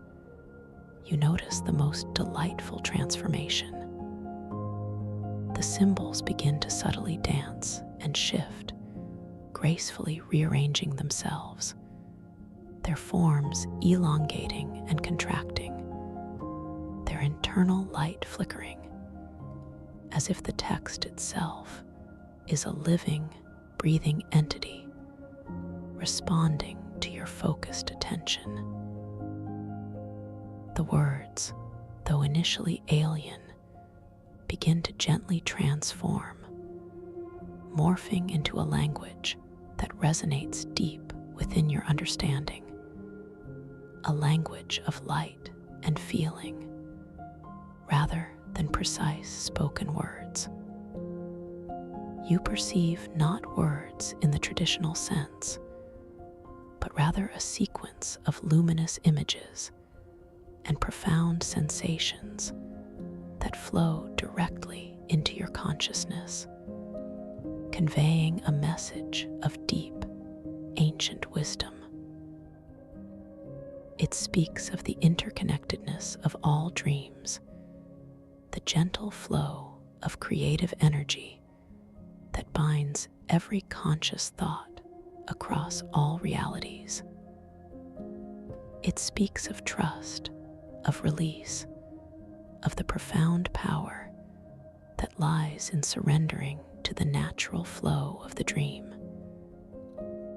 you notice the most delightful transformation. The symbols begin to subtly dance and shift, gracefully rearranging themselves, their forms elongating and contracting, their internal light flickering, as if the text itself is a living, breathing entity responding to your focused attention. The words, though initially alien, begin to gently transform, morphing into a language that resonates deep within your understanding, a language of light and feeling, rather than precise spoken words. You perceive not words in the traditional sense, but but rather a sequence of luminous images and profound sensations that flow directly into your consciousness, conveying a message of deep, ancient wisdom. It speaks of the interconnectedness of all dreams, the gentle flow of creative energy that binds every conscious thought across all realities. It speaks of trust, of release, of the profound power that lies in surrendering to the natural flow of the dream,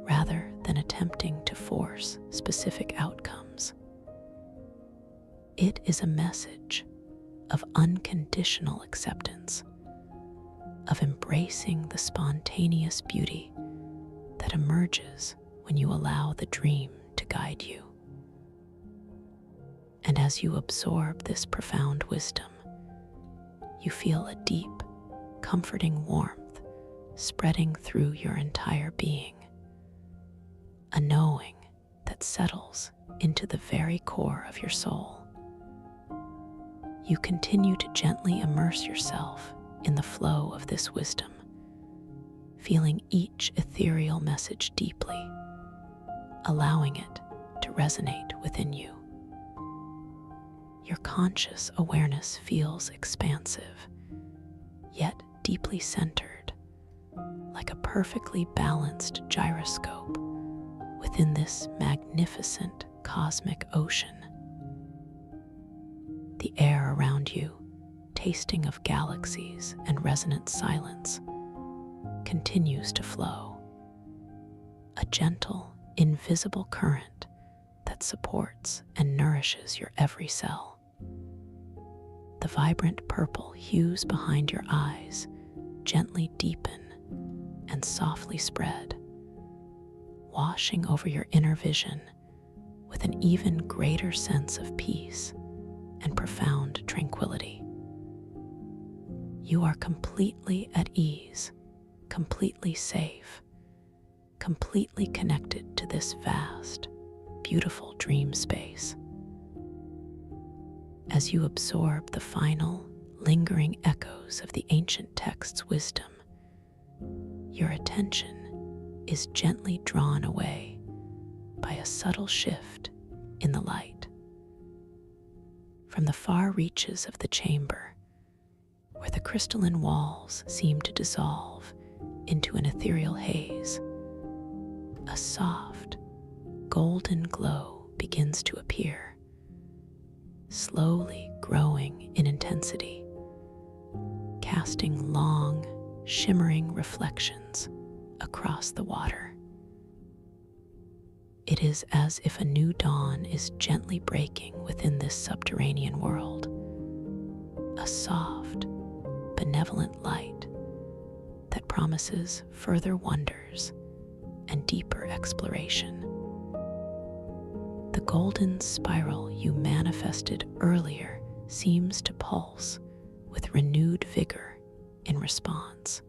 rather than attempting to force specific outcomes. It is a message of unconditional acceptance, of embracing the spontaneous beauty that emerges when you allow the dream to guide you. And as you absorb this profound wisdom, you feel a deep, comforting warmth spreading through your entire being, a knowing that settles into the very core of your soul. You continue to gently immerse yourself in the flow of this wisdom, feeling each ethereal message deeply, allowing it to resonate within you. Your conscious awareness feels expansive, yet deeply centered, like a perfectly balanced gyroscope within this magnificent cosmic ocean. The air around you, tasting of galaxies and resonant silence, continues to flow, a gentle, invisible current that supports and nourishes your every cell. The vibrant purple hues behind your eyes gently deepen and softly spread, washing over your inner vision with an even greater sense of peace and profound tranquility. You are completely at ease, completely safe, completely connected to this vast, beautiful dream space. As you absorb the final, lingering echoes of the ancient text's wisdom, your attention is gently drawn away by a subtle shift in the light. From the far reaches of the chamber, where the crystalline walls seem to dissolve into an ethereal haze, a soft, golden glow begins to appear, slowly growing in intensity, casting long, shimmering reflections across the water. It is as if a new dawn is gently breaking within this subterranean world, a soft, benevolent light that promises further wonders and deeper exploration. The golden spiral you manifested earlier seems to pulse with renewed vigor in response,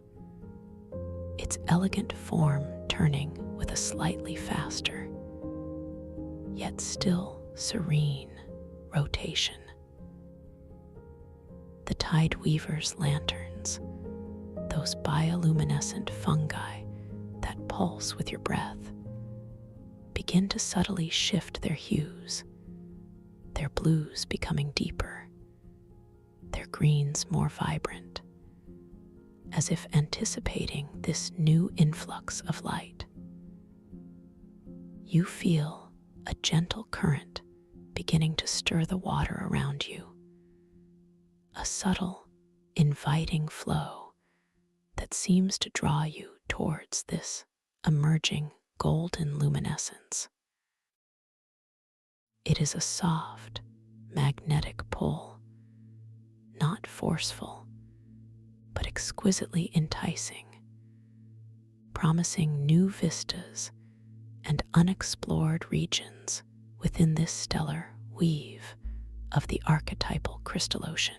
its elegant form turning with a slightly faster, yet still serene rotation. The tide weaver's lanterns, those bioluminescent fungi that pulse with your breath, begin to subtly shift their hues, their blues becoming deeper, their greens more vibrant, as if anticipating this new influx of light. You feel a gentle current beginning to stir the water around you, a subtle, inviting flow that seems to draw you towards this emerging golden luminescence. It is a soft, magnetic pull, not forceful, but exquisitely enticing, promising new vistas and unexplored regions within this stellar weave of the archetypal crystal ocean.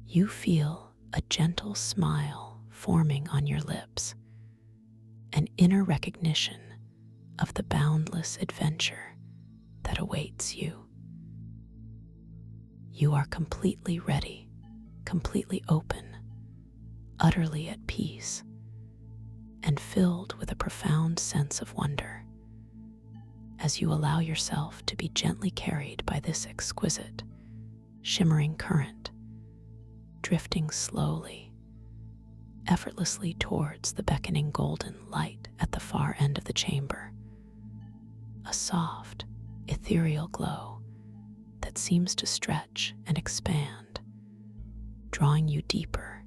You feel a gentle smile forming on your lips, an inner recognition of the boundless adventure that awaits you. You are completely ready, completely open, utterly at peace, and filled with a profound sense of wonder as you allow yourself to be gently carried by this exquisite, shimmering current, drifting slowly, effortlessly towards the beckoning golden light at the far end of the chamber. A soft, ethereal glow that seems to stretch and expand, drawing you deeper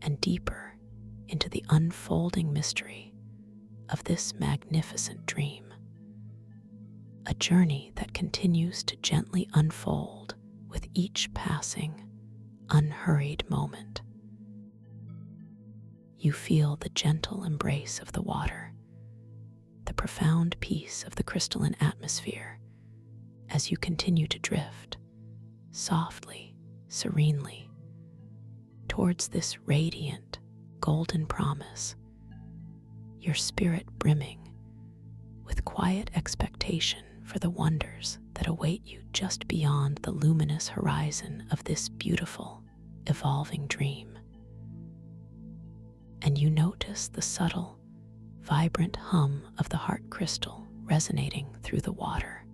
and deeper into the unfolding mystery of this magnificent dream. A journey that continues to gently unfold with each passing, unhurried moment. You feel the gentle embrace of the water, the profound peace of the crystalline atmosphere as you continue to drift, softly, serenely, towards this radiant, golden promise, your spirit brimming with quiet expectation for the wonders that await you just beyond the luminous horizon of this beautiful, evolving dream. And you notice the subtle, vibrant hum of the heart crystal resonating through the water,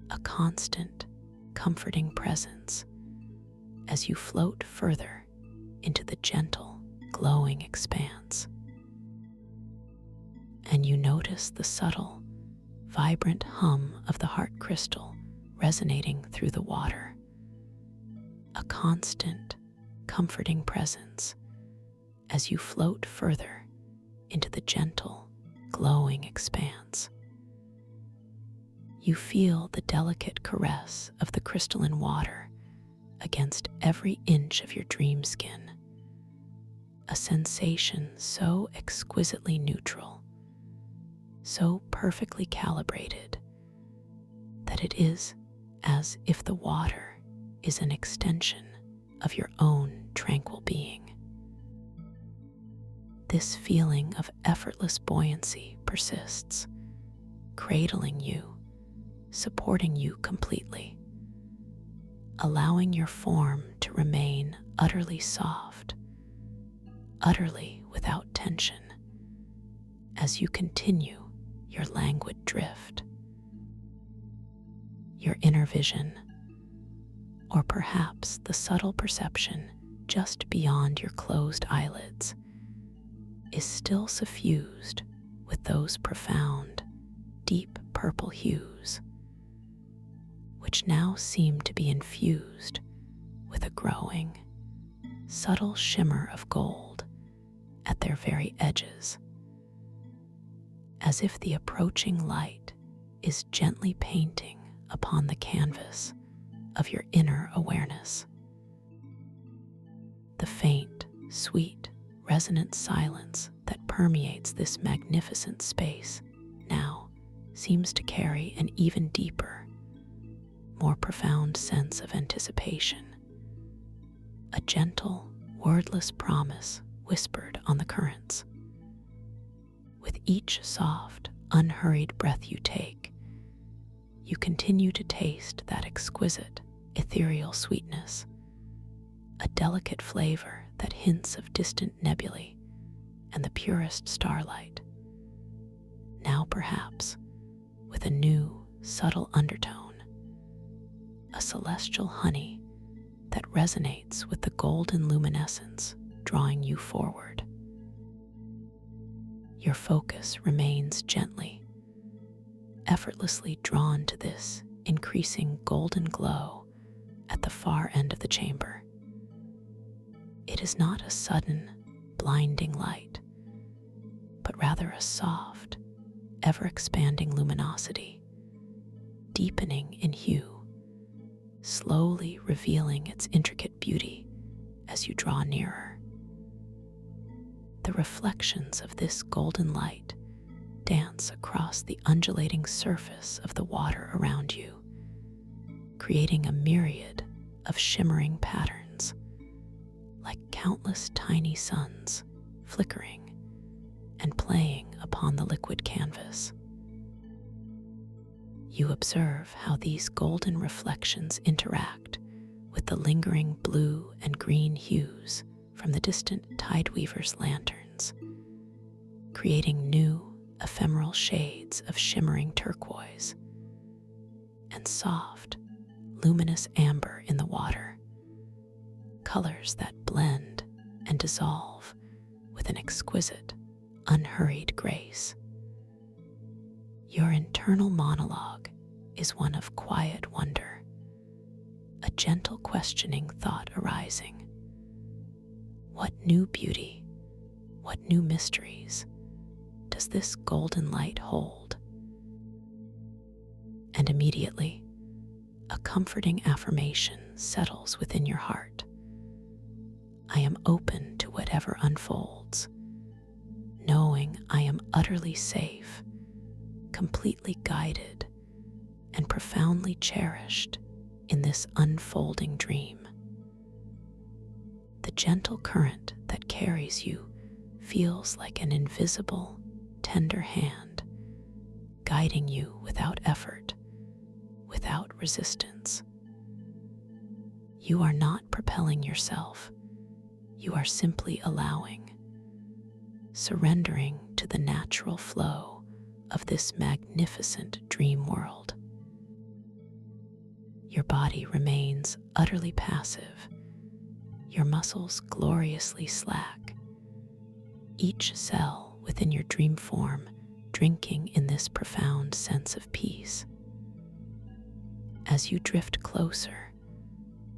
a constant, comforting presence as you float further into the gentle, glowing expanse. And you notice the subtle, vibrant hum of the heart crystal resonating through the water, a constant, comforting presence as you float further into the gentle, glowing expanse. You feel the delicate caress of the crystalline water against every inch of your dream skin, a sensation so exquisitely neutral, so perfectly calibrated, that it is as if the water is an extension of your own tranquil being. This feeling of effortless buoyancy persists, cradling you, supporting you completely, allowing your form to remain utterly soft, utterly without tension, as you continue your languid drift. Your inner vision, or perhaps the subtle perception just beyond your closed eyelids, is still suffused with those profound, deep purple hues, which now seem to be infused with a growing, subtle shimmer of gold at their very edges, as if the approaching light is gently painting upon the canvas of your inner awareness. The faint, sweet, resonant silence that permeates this magnificent space now seems to carry an even deeper, more profound sense of anticipation, a gentle, wordless promise whispered on the currents. With each soft, unhurried breath you take, you continue to taste that exquisite, ethereal sweetness, a delicate flavor that hints of distant nebulae and the purest starlight, now perhaps with a new, subtle undertone, a celestial honey that resonates with the golden luminescence drawing you forward. Your focus remains gently, effortlessly drawn to this increasing golden glow at the far end of the chamber. It is not a sudden, blinding light, but rather a soft, ever-expanding luminosity, deepening in hue, slowly revealing its intricate beauty as you draw nearer. The reflections of this golden light dance across the undulating surface of the water around you, creating a myriad of shimmering patterns, like countless tiny suns flickering and playing upon the liquid canvas. You observe how these golden reflections interact with the lingering blue and green hues from the distant tideweavers' lanterns, creating new, ephemeral shades of shimmering turquoise and soft, luminous amber in the water, colors that blend and dissolve with an exquisite, unhurried grace. Your internal monologue is one of quiet wonder, a gentle questioning thought arising. What new beauty, what new mysteries does this golden light hold? And immediately, a comforting affirmation settles within your heart. I am open to whatever unfolds, knowing I am utterly safe, completely guided, and profoundly cherished in this unfolding dream. The gentle current that carries you feels like an invisible, tender hand, guiding you without effort, without resistance. You are not propelling yourself, you are simply allowing, surrendering to the natural flow of this magnificent dream world. Your body remains utterly passive, your muscles gloriously slack, each cell within your dream form drinking in this profound sense of peace. As you drift closer,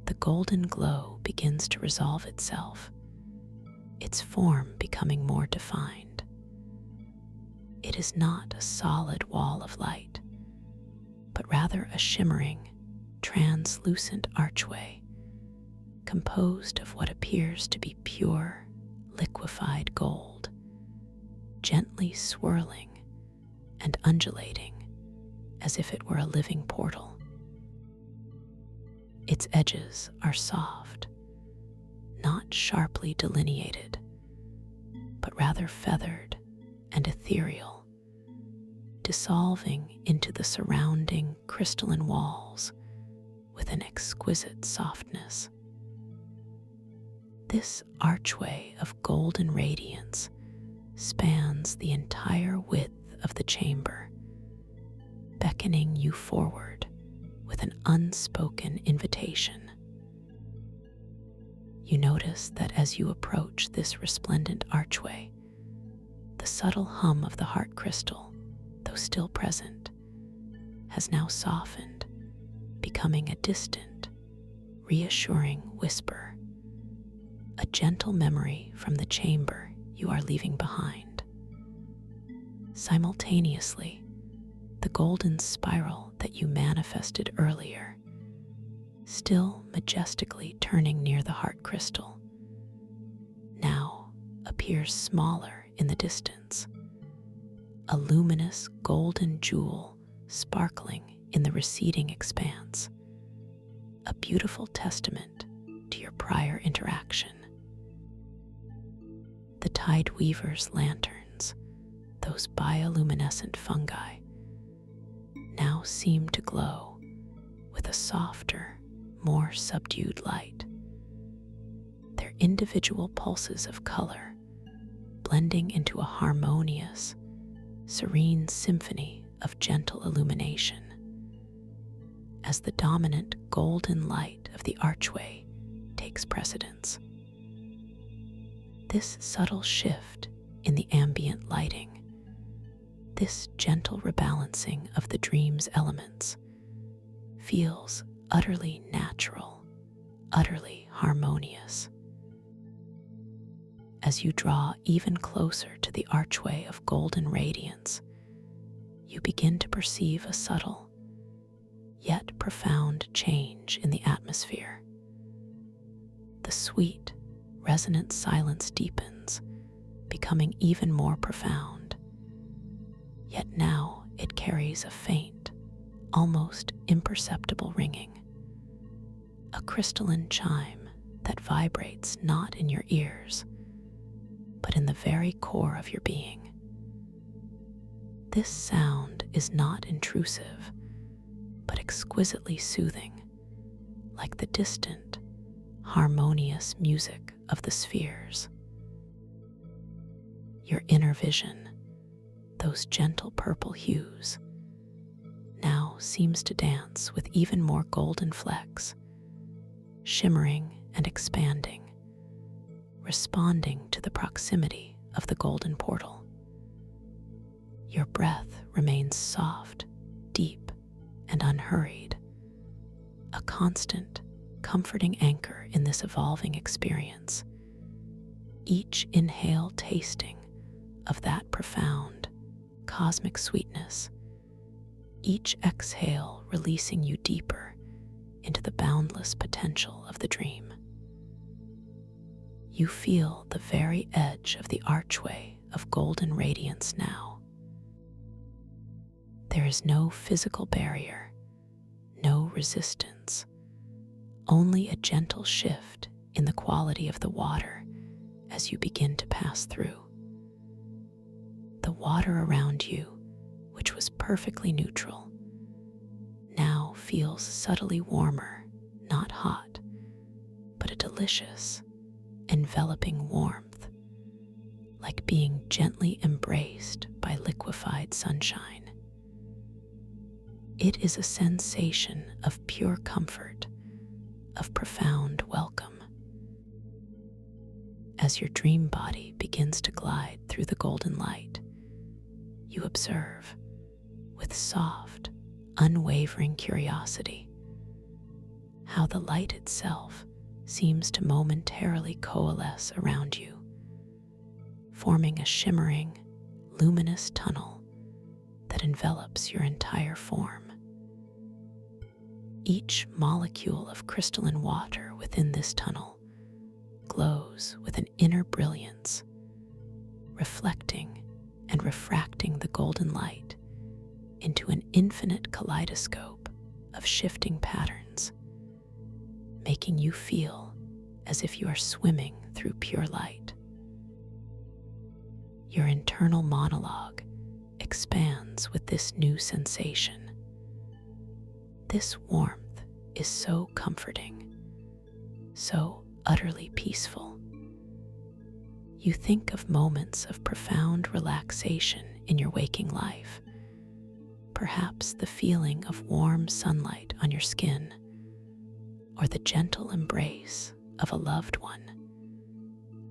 the golden glow begins to resolve itself, its form becoming more defined. It is not a solid wall of light, but rather a shimmering, translucent archway composed of what appears to be pure, liquefied gold, gently swirling and undulating as if it were a living portal. Its edges are soft, not sharply delineated, but rather feathered and ethereal, dissolving into the surrounding crystalline walls with an exquisite softness. This archway of golden radiance spans the entire width of the chamber, beckoning you forward with an unspoken invitation. You notice that as you approach this resplendent archway, the subtle hum of the heart crystal, though still present, has now softened, becoming a distant, reassuring whisper, a gentle memory from the chamber you are leaving behind. Simultaneously, the golden spiral that you manifested earlier, still majestically turning near the heart crystal, now appears smaller in the distance, a luminous golden jewel sparkling in the receding expanse, a beautiful testament to your prior interaction. The tide weaver's lanterns, those bioluminescent fungi, now seem to glow with a softer, more subdued light. Their individual pulses of color blending into a harmonious, serene symphony of gentle illumination. As the dominant golden light of the archway takes precedence. This subtle shift in the ambient lighting, this gentle rebalancing of the dream's elements, feels utterly natural, utterly harmonious. As you draw even closer to the archway of golden radiance, you begin to perceive a subtle, yet profound change in the atmosphere. The sweet, resonant silence deepens, becoming even more profound. Yet now it carries a faint, almost imperceptible ringing, a crystalline chime that vibrates not in your ears, but in the very core of your being. This sound is not intrusive, but exquisitely soothing, like the distant, harmonious music of the spheres. Your inner vision, those gentle purple hues, now seems to dance with even more golden flecks, shimmering and expanding, responding to the proximity of the golden portal. Your breath remains soft, deep, and unhurried, a constant, comforting anchor in this evolving experience, each inhale tasting of that profound, cosmic sweetness, each exhale releasing you deeper into the boundless potential of the dream. You feel the very edge of the archway of golden radiance now. There is no physical barrier, no resistance, only a gentle shift in the quality of the water as you begin to pass through. The water around you, which was perfectly neutral, now feels subtly warmer, not hot, but a delicious, enveloping warmth, like being gently embraced by liquefied sunshine. It is a sensation of pure comfort, of profound welcome. As your dream body begins to glide through the golden light, you observe, with soft, unwavering curiosity, how the light itself seems to momentarily coalesce around you, forming a shimmering, luminous tunnel that envelops your entire form. Each molecule of crystalline water within this tunnel glows with an inner brilliance, reflecting and refracting the golden light into an infinite kaleidoscope of shifting patterns, making you feel as if you are swimming through pure light. Your internal monologue expands with this new sensation. This warmth is so comforting, so utterly peaceful. You think of moments of profound relaxation in your waking life, perhaps the feeling of warm sunlight on your skin, or the gentle embrace of a loved one,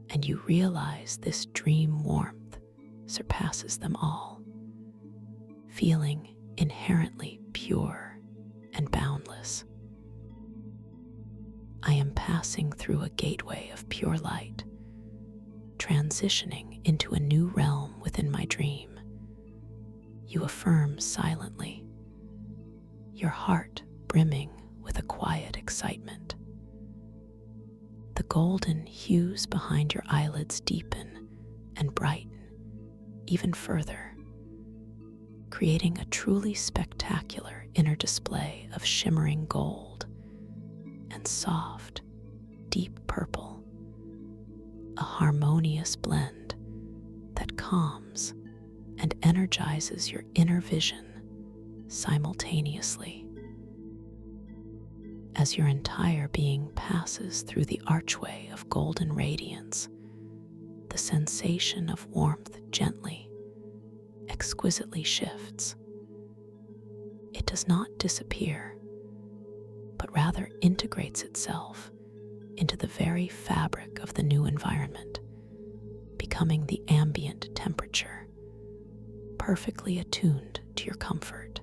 and you realize this dream warmth surpasses them all, feeling inherently pure and boundless. I am passing through a gateway of pure light, transitioning into a new realm within my dream. You affirm silently, your heart brimming with a quiet excitement. The golden hues behind your eyelids deepen and brighten even further, creating a truly spectacular inner display of shimmering gold and soft, deep purple, a harmonious blend that calms and energizes your inner vision simultaneously. As your entire being passes through the archway of golden radiance, the sensation of warmth gently, exquisitely shifts. It does not disappear, but rather integrates itself into the very fabric of the new environment, becoming the ambient temperature, perfectly attuned to your comfort.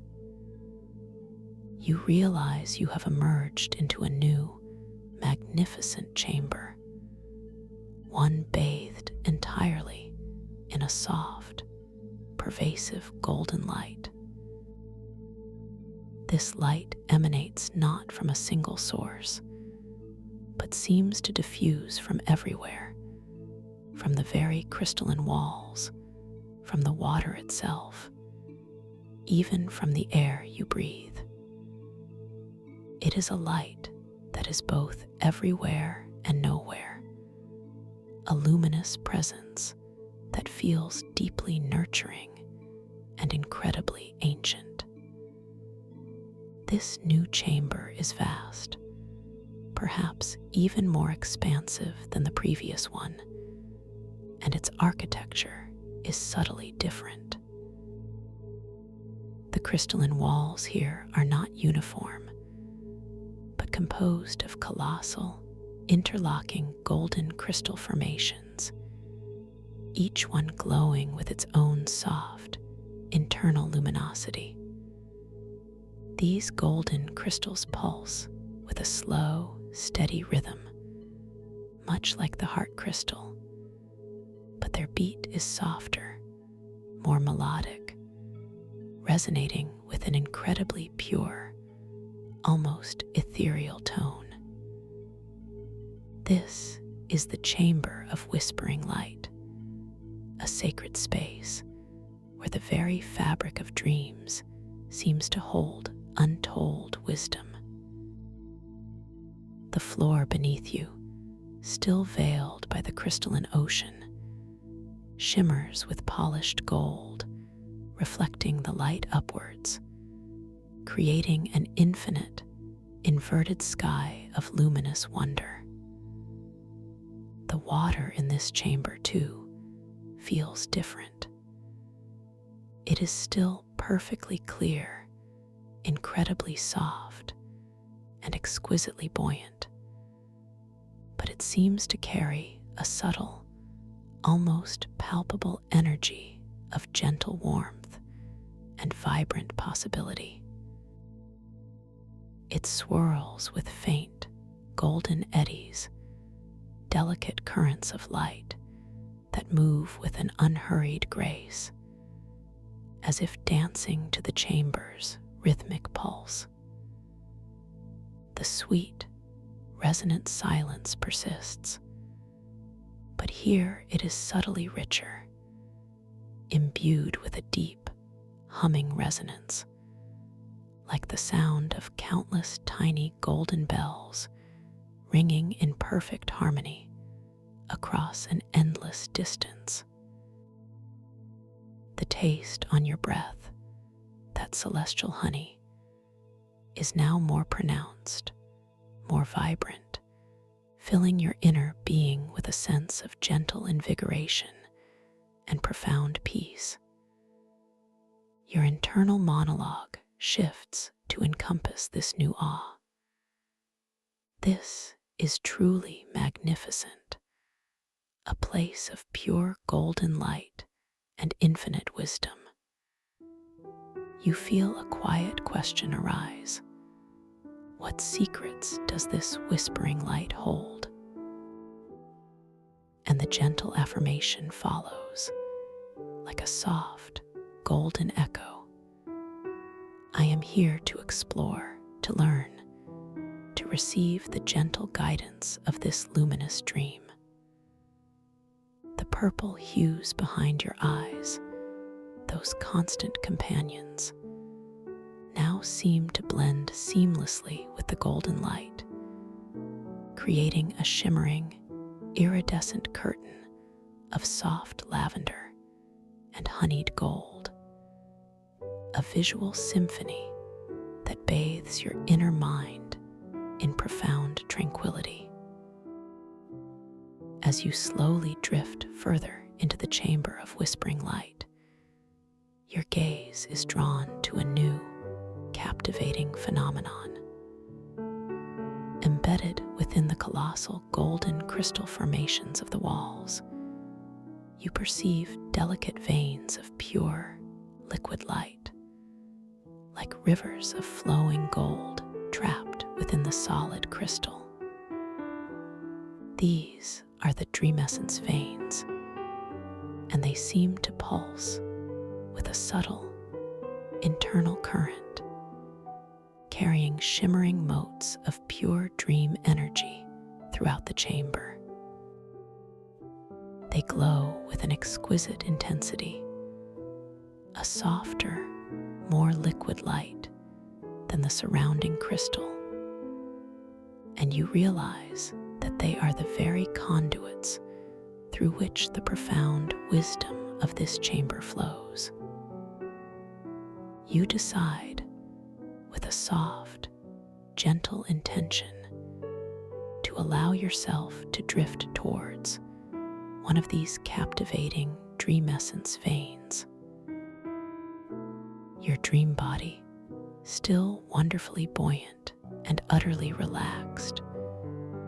You realize you have emerged into a new, magnificent chamber, one bathed entirely in a soft, pervasive golden light. This light emanates not from a single source, but seems to diffuse from everywhere, from the very crystalline walls, from the water itself, even from the air you breathe. It is a light that is both everywhere and nowhere, a luminous presence that feels deeply nurturing and incredibly ancient. This new chamber is vast, perhaps even more expansive than the previous one, and its architecture is subtly different. The crystalline walls here are not uniform, but composed of colossal, interlocking golden crystal formations, each one glowing with its own soft, internal luminosity. These golden crystals pulse with a slow, steady rhythm, much like the heart crystal, but their beat is softer, more melodic, resonating with an incredibly pure, almost ethereal tone. This is the chamber of whispering light, a sacred space where the very fabric of dreams seems to hold untold wisdom. The floor beneath you, still veiled by the crystalline ocean, shimmers with polished gold, reflecting the light upwards, creating an infinite, inverted sky of luminous wonder. The water in this chamber, too, feels different. It is still perfectly clear, incredibly soft, and exquisitely buoyant, but it seems to carry a subtle, almost palpable energy of gentle warmth and vibrant possibility. It swirls with faint, golden eddies, delicate currents of light that move with an unhurried grace, as if dancing to the chamber's rhythmic pulse. The sweet, resonant silence persists, but here it is subtly richer, imbued with a deep, humming resonance, like the sound of countless tiny golden bells ringing in perfect harmony across an endless distance. The taste on your breath, that celestial honey, is now more pronounced, more vibrant, filling your inner being with a sense of gentle invigoration and profound peace. Your internal monologue shifts to encompass this new awe. This is truly magnificent, a place of pure golden light and infinite wisdom. You feel a quiet question arise. What secrets does this whispering light hold? And the gentle affirmation follows, like a soft, golden echo. I am here to explore, to learn, to receive the gentle guidance of this luminous dream. The purple hues behind your eyes, those constant companions, now seem to blend seamlessly with the golden light, creating a shimmering, iridescent curtain of soft lavender and honeyed gold, a visual symphony that bathes your inner mind in profound tranquility. As you slowly drift further into the chamber of whispering light, your gaze is drawn to a new, captivating phenomenon. Embedded within the colossal golden crystal formations of the walls, you perceive delicate veins of pure, liquid light, like rivers of flowing gold trapped within the solid crystal. These are the dream essence veins, and they seem to pulse with a subtle, internal current, carrying shimmering motes of pure dream energy throughout the chamber. They glow with an exquisite intensity, a softer, more liquid light than the surrounding crystal, and you realize that they are the very conduits through which the profound wisdom of this chamber flows. You decide, with a soft, gentle intention, to allow yourself to drift towards one of these captivating dream essence veins. Your dream body, still wonderfully buoyant and utterly relaxed,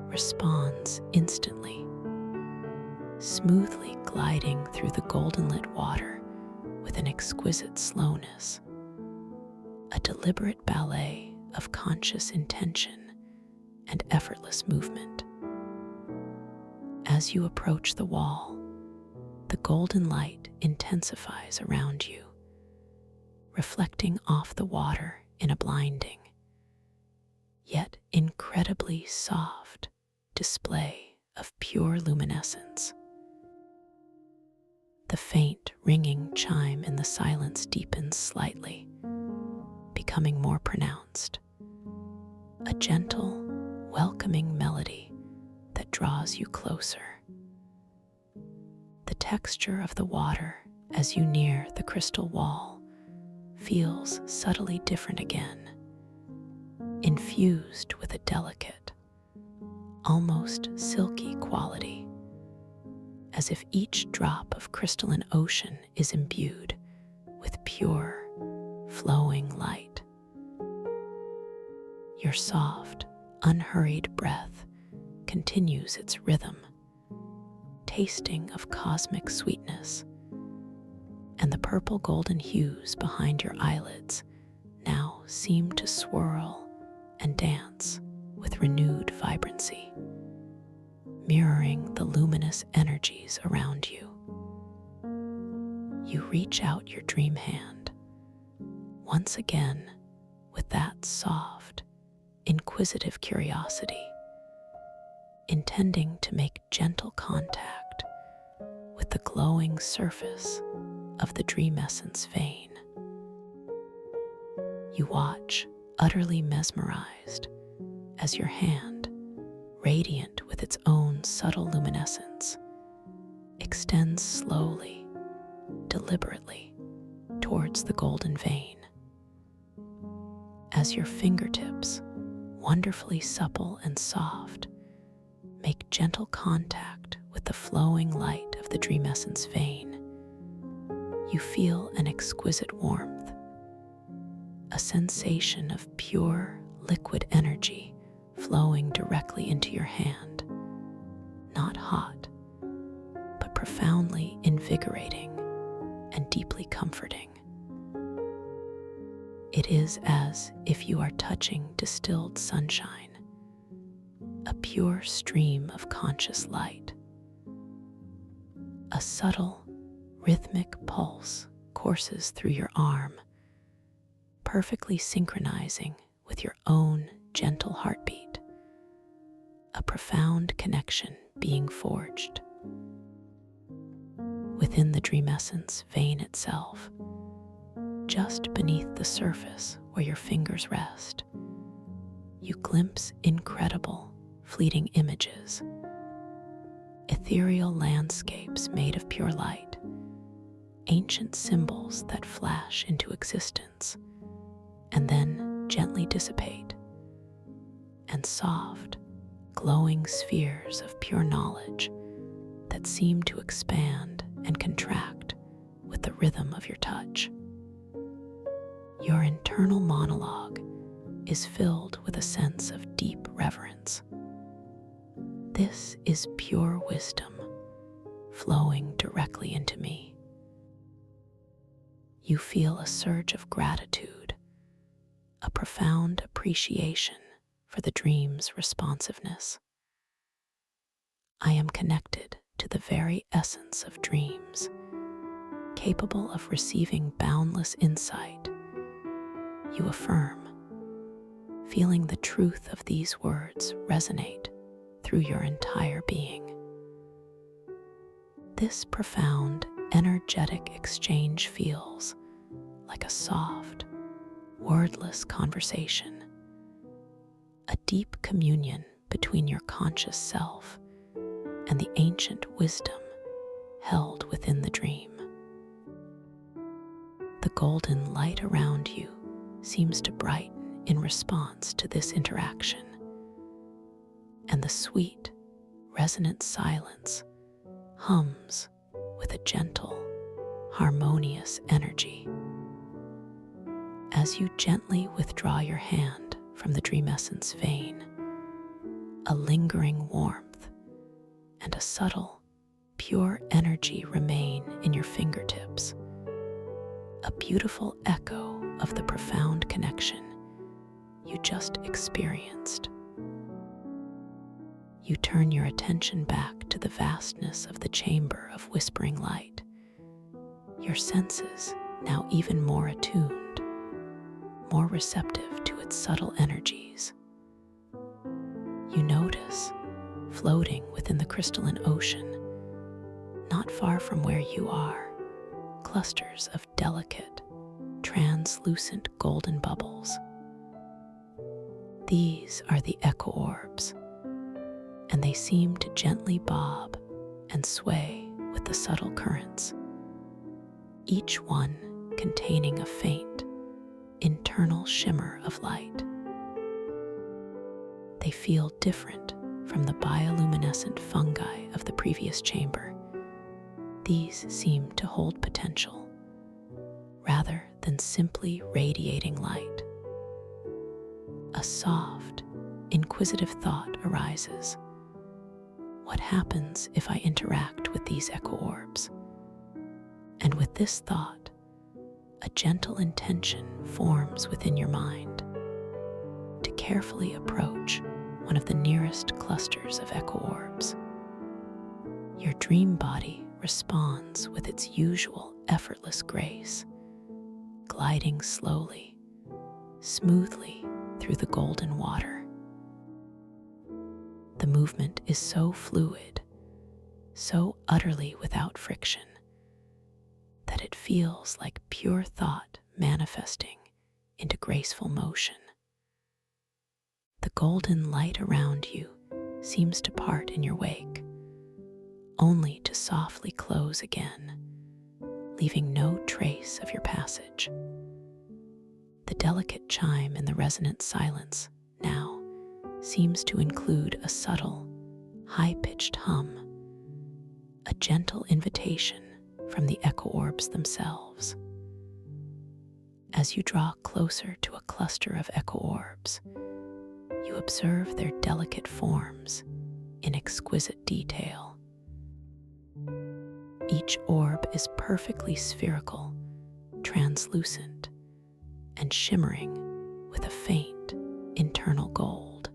responds instantly, smoothly gliding through the golden-lit water with an exquisite slowness, a deliberate ballet of conscious intention and effortless movement. As you approach the wall, the golden light intensifies around you, reflecting off the water in a blinding, yet incredibly soft display of pure luminescence. The faint ringing chime in the silence deepens slightly, becoming more pronounced, a gentle, welcoming melody that draws you closer. The texture of the water as you near the crystal wall feels subtly different again, infused with a delicate, almost silky quality, as if each drop of crystalline ocean is imbued with pure, flowing light. Your soft, unhurried breath continues its rhythm, tasting of cosmic sweetness, and the purple golden hues behind your eyelids now seem to swirl and dance with renewed vibrancy, mirroring the luminous energies around you. You reach out your dream hand, once again with that soft, inquisitive curiosity, intending to make gentle contact with the glowing surface of the dream essence vein. You watch, utterly mesmerized, as your hand, radiant with its own subtle luminescence, extends slowly, deliberately, towards the golden vein. As your fingertips, wonderfully supple and soft, make gentle contact with the flowing light of the dream essence vein, you feel an exquisite warmth, a sensation of pure, liquid energy flowing directly into your hand, not hot, but profoundly invigorating and deeply comforting. It is as if you are touching distilled sunshine, a pure stream of conscious light. A subtle, rhythmic pulse courses through your arm, perfectly synchronizing with your own gentle heartbeat, a profound connection being forged. Within the dream essence vein itself, just beneath the surface where your fingers rest, you glimpse incredible, fleeting images, ethereal landscapes made of pure light, ancient symbols that flash into existence and then gently dissipate, and soft, glowing spheres of pure knowledge that seem to expand and contract with the rhythm of your touch. Your internal monologue is filled with a sense of deep reverence. This is pure wisdom flowing directly into me. You feel a surge of gratitude, a profound appreciation for the dream's responsiveness. I am connected to the very essence of dreams, capable of receiving boundless insight. You affirm, feeling the truth of these words resonate through your entire being. This profound, energetic exchange feels like a soft, wordless conversation, a deep communion between your conscious self and the ancient wisdom held within the dream. The golden light around you seems to brighten in response to this interaction, and the sweet, resonant silence hums with a gentle, harmonious energy. As you gently withdraw your hand from the dream essence vein, a lingering warmth and a subtle, pure energy remain in your fingertips, a beautiful echo of the profound connection you just experienced. You turn your attention back to the vastness of the chamber of whispering light, your senses now even more attuned, more receptive to its subtle energies. You notice, floating within the crystalline ocean, not far from where you are, clusters of delicate, translucent golden bubbles. These are the echo orbs, and they seem to gently bob and sway with the subtle currents, each one containing a faint, internal shimmer of light. They feel different from the bioluminescent fungi of the previous chamber. These seem to hold potential, rather than simply radiating light. A soft, inquisitive thought arises. What happens if I interact with these echo orbs? And with this thought, a gentle intention forms within your mind to carefully approach one of the nearest clusters of echo orbs. Your dream body responds with its usual effortless grace, gliding slowly, smoothly through the golden water. The movement is so fluid, so utterly without friction, that it feels like pure thought manifesting into graceful motion. The golden light around you seems to part in your wake, only to softly close again, leaving no trace of your passage. The delicate chime in the resonant silence now seems to include a subtle, high-pitched hum, a gentle invitation from the echo orbs themselves. As you draw closer to a cluster of echo orbs, you observe their delicate forms in exquisite detail. Each orb is perfectly spherical, translucent, and shimmering with a faint internal gold.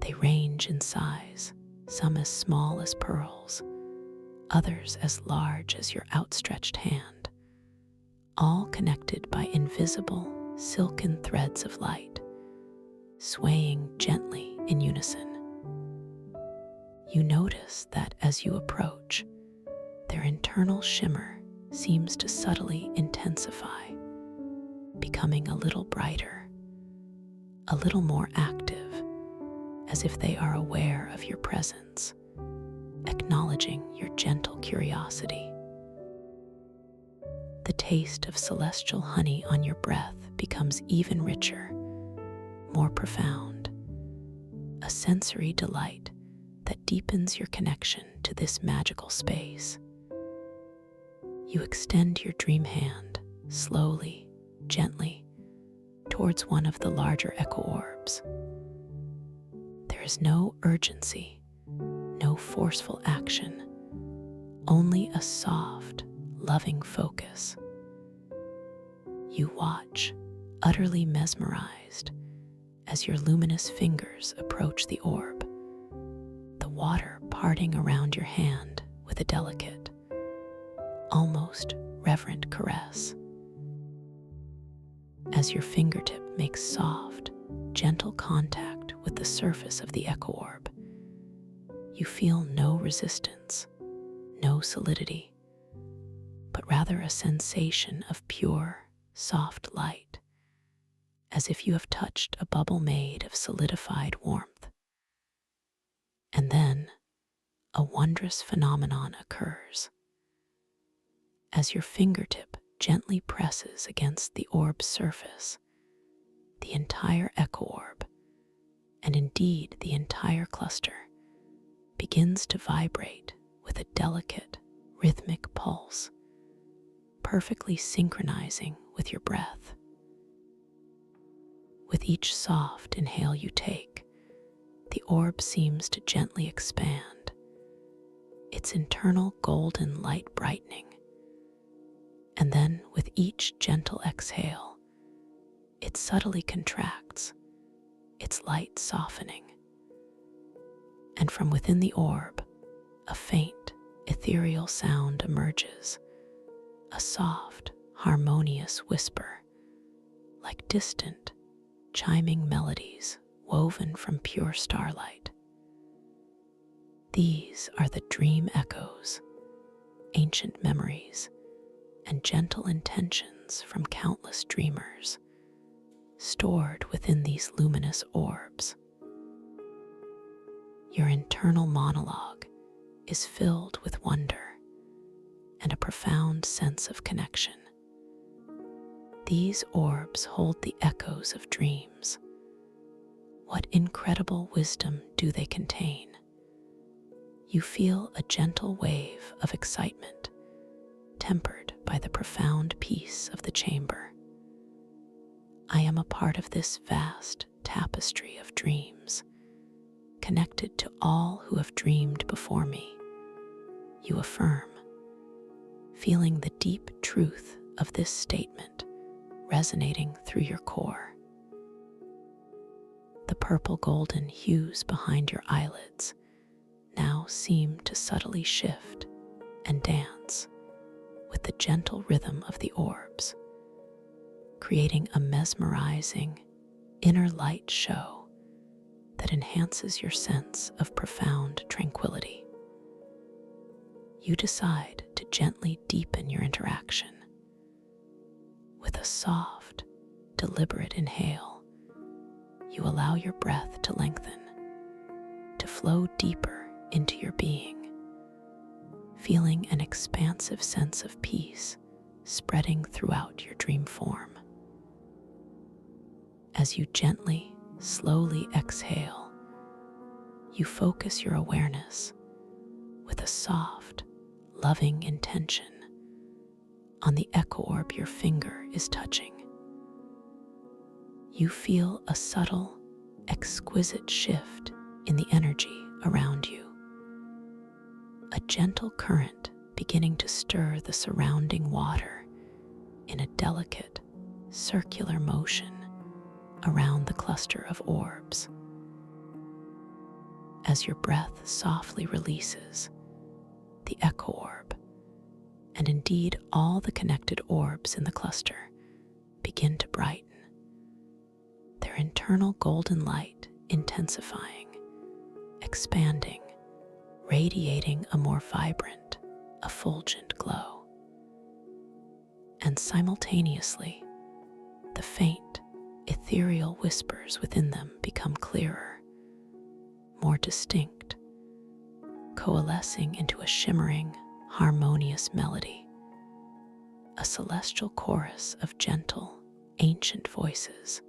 They range in size, some as small as pearls, others as large as your outstretched hand, all connected by invisible, silken threads of light, swaying gently in unison. You notice that as you approach, their internal shimmer seems to subtly intensify, becoming a little brighter, a little more active, as if they are aware of your presence, acknowledging your gentle curiosity. The taste of celestial honey on your breath becomes even richer, more profound, a sensory delight that deepens your connection to this magical space. You extend your dream hand slowly, gently, towards one of the larger echo orbs. There is no urgency, no forceful action, only a soft, loving focus. You watch, utterly mesmerized, as your luminous fingers approach the orb, the water parting around your hand with a delicate, almost reverent caress. As your fingertip makes soft, gentle contact with the surface of the echo orb, you feel no resistance, no solidity, but rather a sensation of pure, soft light, as if you have touched a bubble made of solidified warmth. And then, a wondrous phenomenon occurs. As your fingertip gently presses against the orb's surface, the entire echo orb, and indeed the entire cluster, begins to vibrate with a delicate, rhythmic pulse, perfectly synchronizing with your breath. With each soft inhale you take, the orb seems to gently expand, its internal golden light brightening. And then, with each gentle exhale, it subtly contracts, its light softening. And from within the orb, a faint, ethereal sound emerges, a soft, harmonious whisper, like distant, chiming melodies woven from pure starlight. These are the dream echoes, ancient memories, and gentle intentions from countless dreamers, stored within these luminous orbs. Your internal monologue is filled with wonder and a profound sense of connection. These orbs hold the echoes of dreams. What incredible wisdom do they contain? You feel a gentle wave of excitement, tempered by the profound peace of the chamber. I am a part of this vast tapestry of dreams, connected to all who have dreamed before me, you affirm, feeling the deep truth of this statement resonating through your core. The purple-golden hues behind your eyelids now seem to subtly shift and dance with the gentle rhythm of the orbs, creating a mesmerizing inner light show that enhances your sense of profound tranquility. You decide to gently deepen your interaction. With a soft, deliberate inhale, you allow your breath to lengthen, to flow deeper into your being, feeling an expansive sense of peace spreading throughout your dream form. As you gently, slowly exhale, you focus your awareness with a soft, loving intention on the echo orb your finger is touching. You feel a subtle, exquisite shift in the energy around you, a gentle current beginning to stir the surrounding water in a delicate, circular motion around the cluster of orbs. As your breath softly releases, the echo orb, and indeed all the connected orbs in the cluster, begin to brighten, their internal golden light intensifying, expanding, radiating a more vibrant, effulgent glow. And simultaneously, the faint, ethereal whispers within them become clearer, more distinct, coalescing into a shimmering, harmonious melody, a celestial chorus of gentle, ancient voices,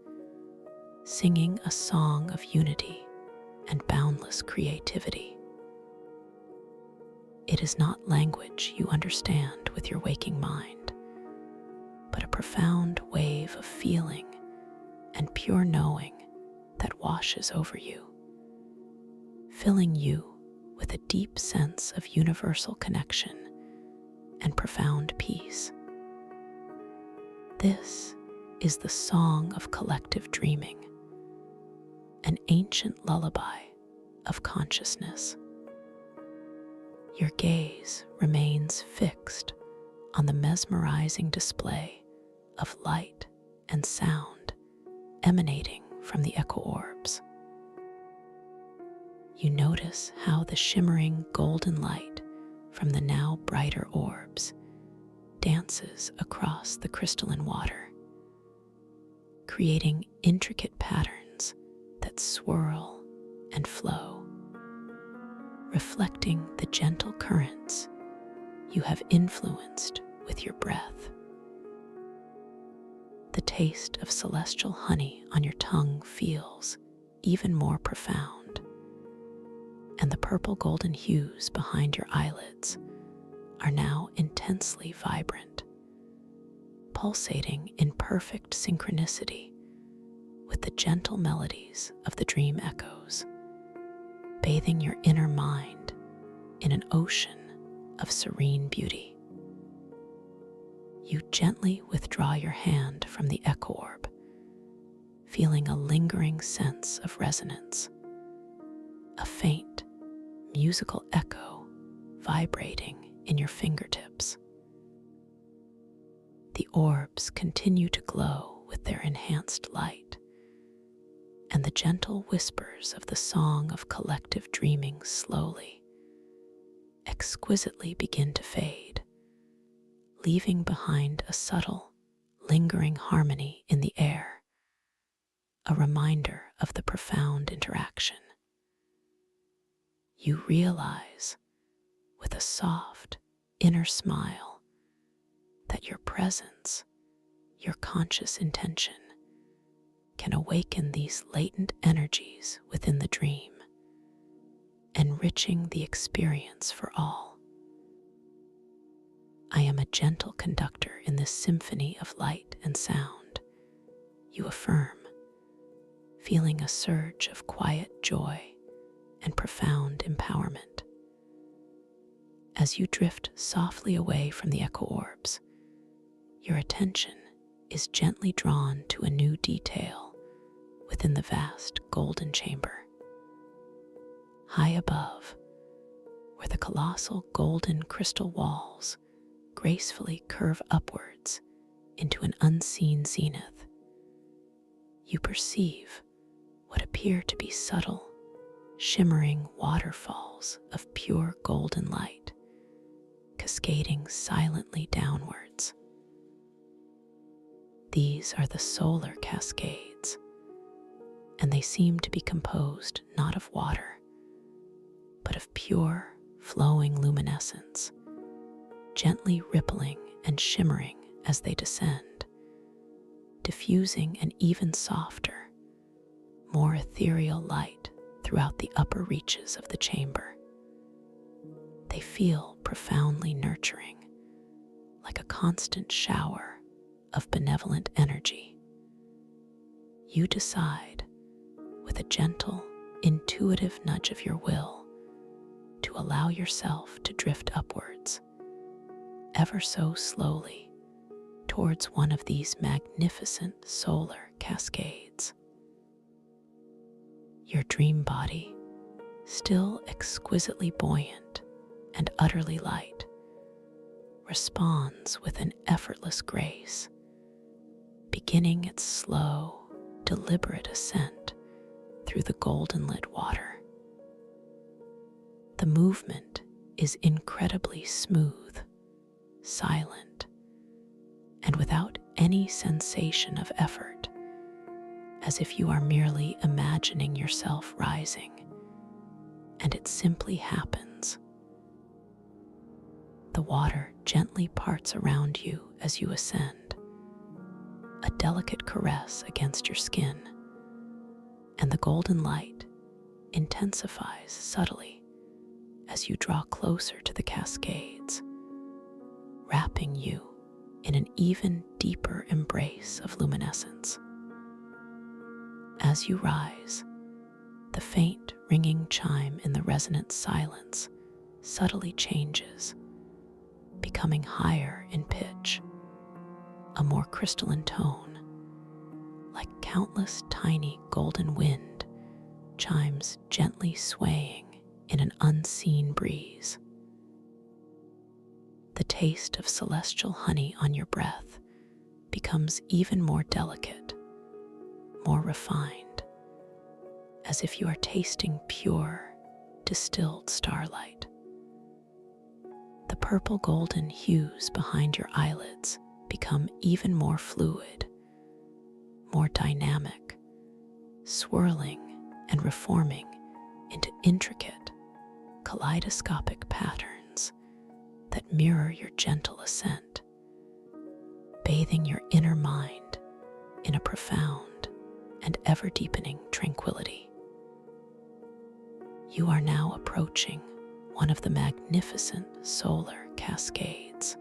singing a song of unity and boundless creativity. It is not language you understand with your waking mind, but a profound wave of feeling and pure knowing that washes over you, filling you with a deep sense of universal connection and profound peace. This is the song of collective dreaming, an ancient lullaby of consciousness. Your gaze remains fixed on the mesmerizing display of light and sound emanating from the echo orbs. You notice how the shimmering golden light from the now brighter orbs dances across the crystalline water, creating intricate patterns that swirl and flow, reflecting the gentle currents you have influenced with your breath. The taste of celestial honey on your tongue feels even more profound, and the purple golden hues behind your eyelids are now intensely vibrant, pulsating in perfect synchronicity with the gentle melodies of the dream echoes, bathing your inner mind in an ocean of serene beauty. You gently withdraw your hand from the echo orb, feeling a lingering sense of resonance, a faint musical echo vibrating in your fingertips. The orbs continue to glow with their enhanced light, and the gentle whispers of the song of collective dreaming slowly, exquisitely begin to fade, leaving behind a subtle, lingering harmony in the air, a reminder of the profound interaction. You realize, with a soft, inner smile, that your presence, your conscious intention, can awaken these latent energies within the dream, enriching the experience for all. I am a gentle conductor in this symphony of light and sound, you affirm, feeling a surge of quiet joy and profound empowerment. As you drift softly away from the echo orbs, your attention is gently drawn to a new detail within the vast golden chamber. High above, where the colossal golden crystal walls gracefully curve upwards into an unseen zenith, you perceive what appear to be subtle, shimmering waterfalls of pure golden light, cascading silently downwards. These are the solar cascades, and they seem to be composed not of water, but of pure, flowing luminescence, gently rippling and shimmering as they descend, diffusing an even softer, more ethereal light throughout the upper reaches of the chamber. They feel profoundly nurturing, like a constant shower of benevolent energy. You decide, with a gentle, intuitive nudge of your will, to allow yourself to drift upwards, ever so slowly, towards one of these magnificent solar cascades. Your dream body, still exquisitely buoyant and utterly light, responds with an effortless grace, beginning its slow, deliberate ascent through the golden-lit water. The movement is incredibly smooth, silent, and without any sensation of effort, as if you are merely imagining yourself rising, and it simply happens. The water gently parts around you as you ascend, a delicate caress against your skin, and the golden light intensifies subtly as you draw closer to the cascades, wrapping you in an even deeper embrace of luminescence. As you rise, the faint ringing chime in the resonant silence subtly changes, becoming higher in pitch, a more crystalline tone, like countless tiny golden wind chimes gently swaying in an unseen breeze. The taste of celestial honey on your breath becomes even more delicate, more refined, as if you are tasting pure, distilled starlight. The purple golden hues behind your eyelids become even more fluid, more dynamic, swirling and reforming into intricate, kaleidoscopic patterns that mirror your gentle ascent, bathing your inner mind in a profound and ever-deepening tranquility. You are now approaching one of the magnificent solar cascades.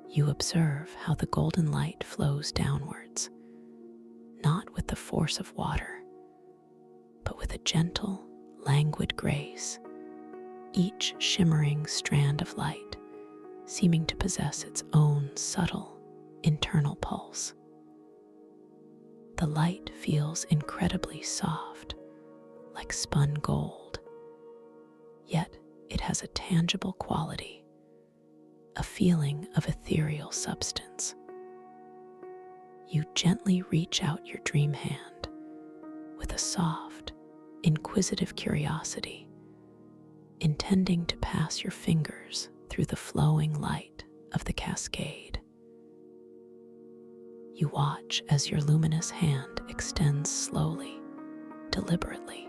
You observe how the golden light flows downwards, not with the force of water, but with a gentle, languid grace, each shimmering strand of light seeming to possess its own subtle, internal pulse. The light feels incredibly soft, like spun gold, yet it has a tangible quality, a feeling of ethereal substance. You gently reach out your dream hand with a soft, inquisitive curiosity, intending to pass your fingers through the flowing light of the cascade. You watch as your luminous hand extends slowly, deliberately,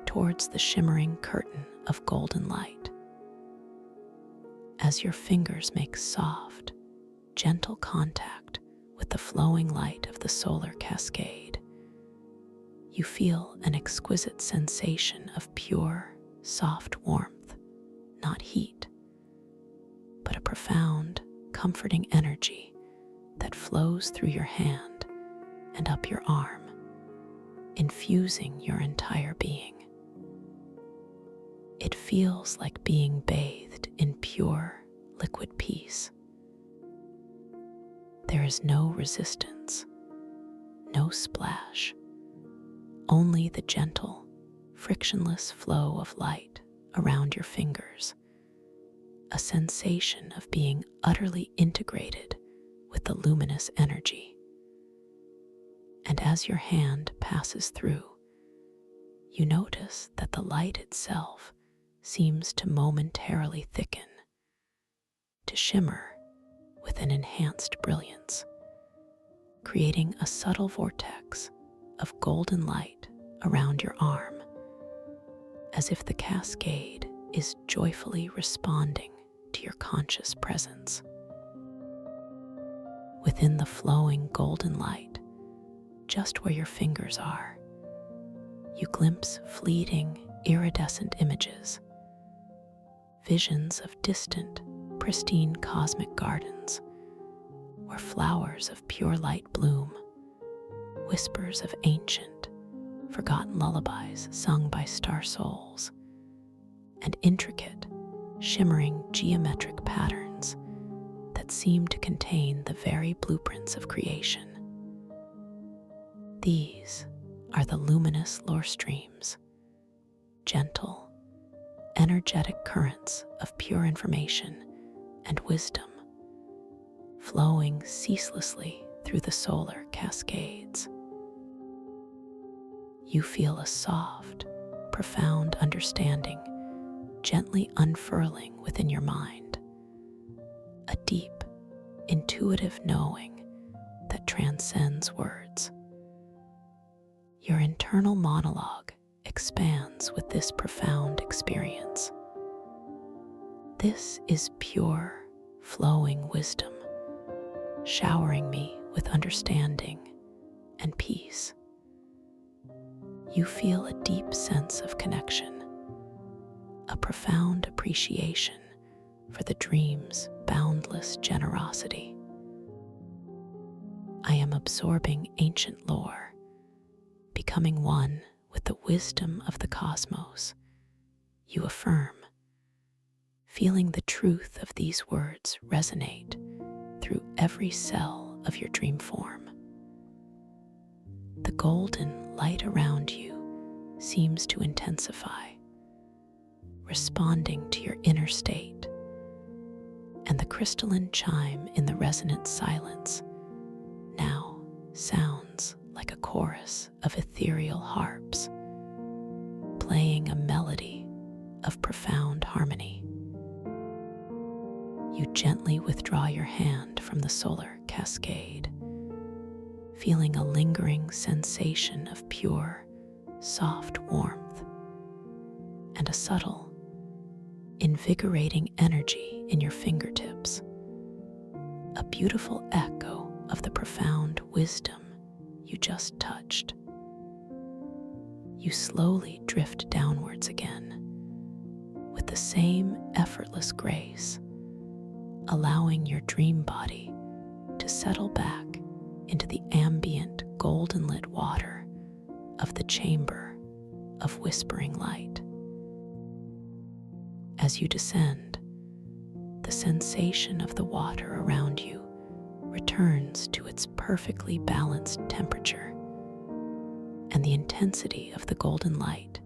towards the shimmering curtain of golden light. As your fingers make soft, gentle contact with the flowing light of the solar cascade, you feel an exquisite sensation of pure, soft warmth, not heat, but a profound, comforting energy that flows through your hand and up your arm, infusing your entire being. It feels like being bathed in pure, liquid peace. There is no resistance, no splash, only the gentle, frictionless flow of light around your fingers, a sensation of being utterly integrated with the luminous energy. And as your hand passes through, you notice that the light itself seems to momentarily thicken, to shimmer with an enhanced brilliance, creating a subtle vortex of golden light around your arm, as if the cascade is joyfully responding to your conscious presence. Within the flowing golden light, just where your fingers are, you glimpse fleeting, iridescent images, visions of distant, pristine cosmic gardens, where flowers of pure light bloom, whispers of ancient, forgotten lullabies sung by star souls, and intricate, shimmering geometric patterns that seem to contain the very blueprints of creation. These are the luminous lore streams, gentle, energetic currents of pure information and wisdom, flowing ceaselessly through the solar cascades. You feel a soft, profound understanding gently unfurling within your mind, a deep, intuitive knowing that transcends words. Your internal monologue expands with this profound experience. This is pure, flowing wisdom, showering me with understanding and peace. You feel a deep sense of connection, a profound appreciation for the dream's boundless generosity. I am absorbing ancient lore, becoming one with the wisdom of the cosmos. You affirm, feeling the truth of these words resonate through every cell of your dream form. The golden light around you seems to intensify, responding to your inner state, and the crystalline chime in the resonant silence now sounds like a chorus of ethereal harps, playing a melody of profound harmony. You gently withdraw your hand from the solar cascade, feeling a lingering sensation of pure, soft warmth and a subtle, invigorating energy in your fingertips, a beautiful echo of the profound wisdom you just touched. You slowly drift downwards again with the same effortless grace, allowing your dream body to settle back into the ambient golden lit water of the chamber of whispering light. As you descend, the sensation of the water around you returns to its perfectly balanced temperature, and the intensity of the golden light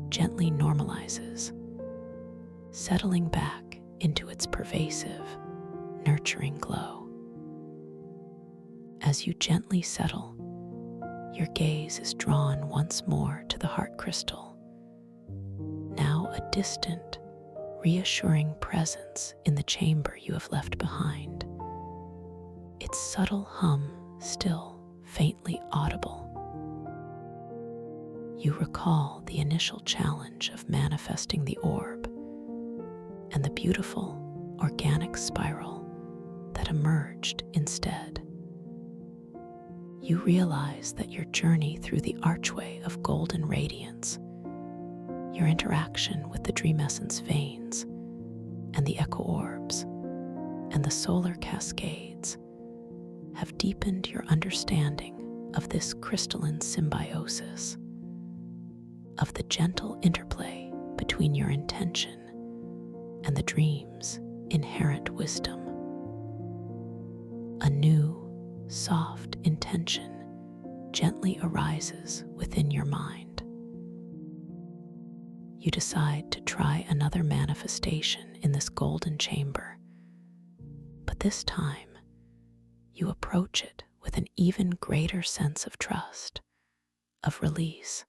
gently normalizes, settling back into its pervasive, nurturing glow. As you gently settle, your gaze is drawn once more to the heart crystal, now a distant, reassuring presence in the chamber you have left behind, its subtle hum still faintly audible. You recall the initial challenge of manifesting the orb and the beautiful, organic spiral that emerged instead. You realize that your journey through the archway of golden radiance, your interaction with the dream essence veins and the echo orbs and the solar cascades have deepened your understanding of this crystalline symbiosis, of the gentle interplay between your intention and the dream's inherent wisdom. A new, soft intention gently arises within your mind. You decide to try another manifestation in this golden chamber, but this time you approach it with an even greater sense of trust, of release,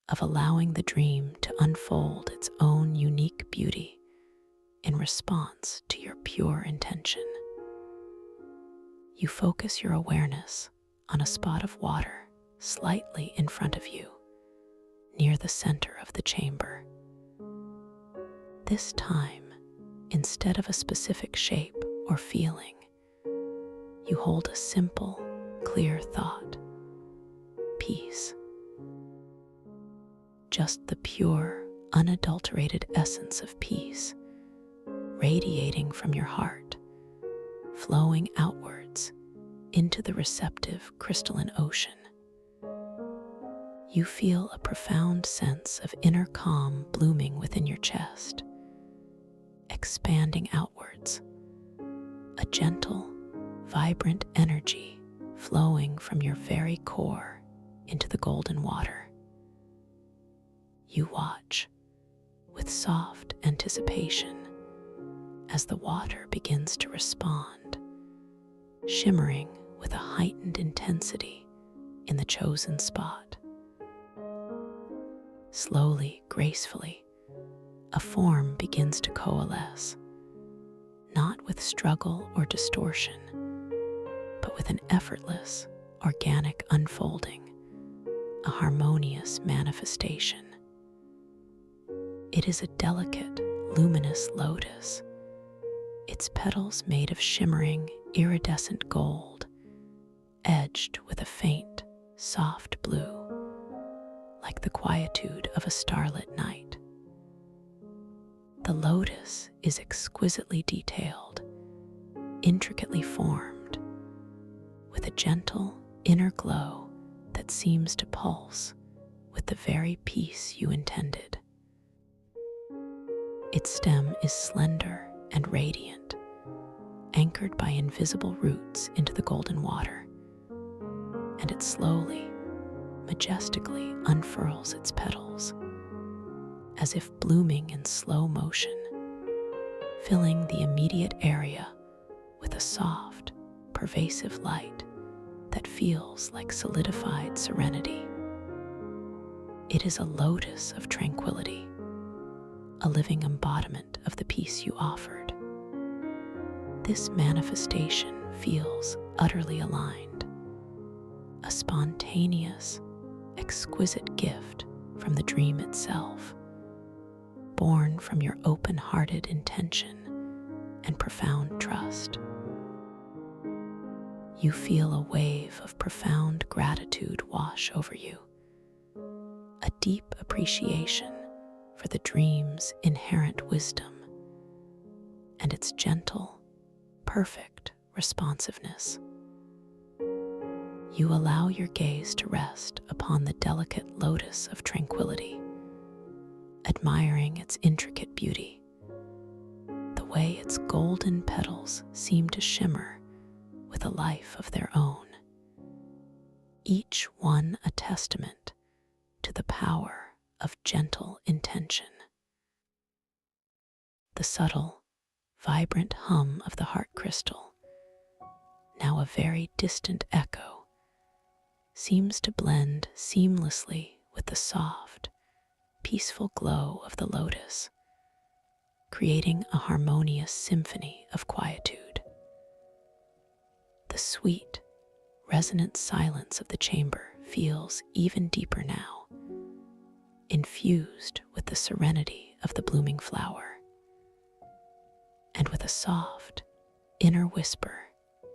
of allowing the dream to unfold its own unique beauty in response to your pure intention. You focus your awareness on a spot of water slightly in front of you, near the center of the chamber. This time, instead of a specific shape or feeling, you hold a simple, clear thought: peace. Just the pure, unadulterated essence of peace, radiating from your heart, flowing outwards into the receptive crystalline ocean. You feel a profound sense of inner calm blooming within your chest, expanding outwards, a gentle, vibrant energy flowing from your very core into the golden water. You watch with soft anticipation as the water begins to respond, shimmering with a heightened intensity in the chosen spot. Slowly, gracefully, a form begins to coalesce, not with struggle or distortion, but with an effortless, organic unfolding, a harmonious manifestation. It is a delicate, luminous lotus, its petals made of shimmering, iridescent gold, edged with a faint, soft blue, like the quietude of a starlit night. The lotus is exquisitely detailed, intricately formed, with a gentle inner glow that seems to pulse with the very peace you intended. Its stem is slender and radiant, anchored by invisible roots into the golden water, and it slowly, majestically unfurls its petals, as if blooming in slow motion, filling the immediate area with a soft, pervasive light that feels like solidified serenity. It is a lotus of tranquility, a living embodiment of the peace you offered. This manifestation feels utterly aligned, a spontaneous, exquisite gift from the dream itself, born from your open-hearted intention and profound trust. You feel a wave of profound gratitude wash over you, a deep appreciation for the dream's inherent wisdom and its gentle, perfect responsiveness. You allow your gaze to rest upon the delicate lotus of tranquility, admiring its intricate beauty, the way its golden petals seem to shimmer with a life of their own, each one a testament to the power of gentle intention. The subtle, vibrant hum of the heart crystal, now a very distant echo, seems to blend seamlessly with the soft, peaceful glow of the lotus, creating a harmonious symphony of quietude. The sweet, resonant silence of the chamber feels even deeper now, infused with the serenity of the blooming flower. And with a soft, inner whisper,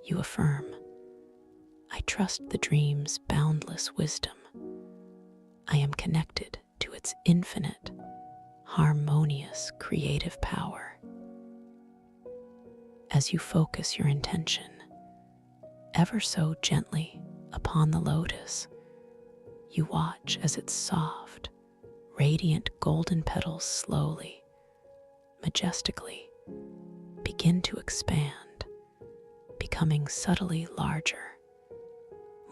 you affirm, I trust the dream's boundless wisdom. I am connected to its infinite, harmonious, creative power. As you focus your intention, ever so gently, upon the lotus, you watch as its soft, radiant golden petals slowly, majestically, begin to expand, becoming subtly larger,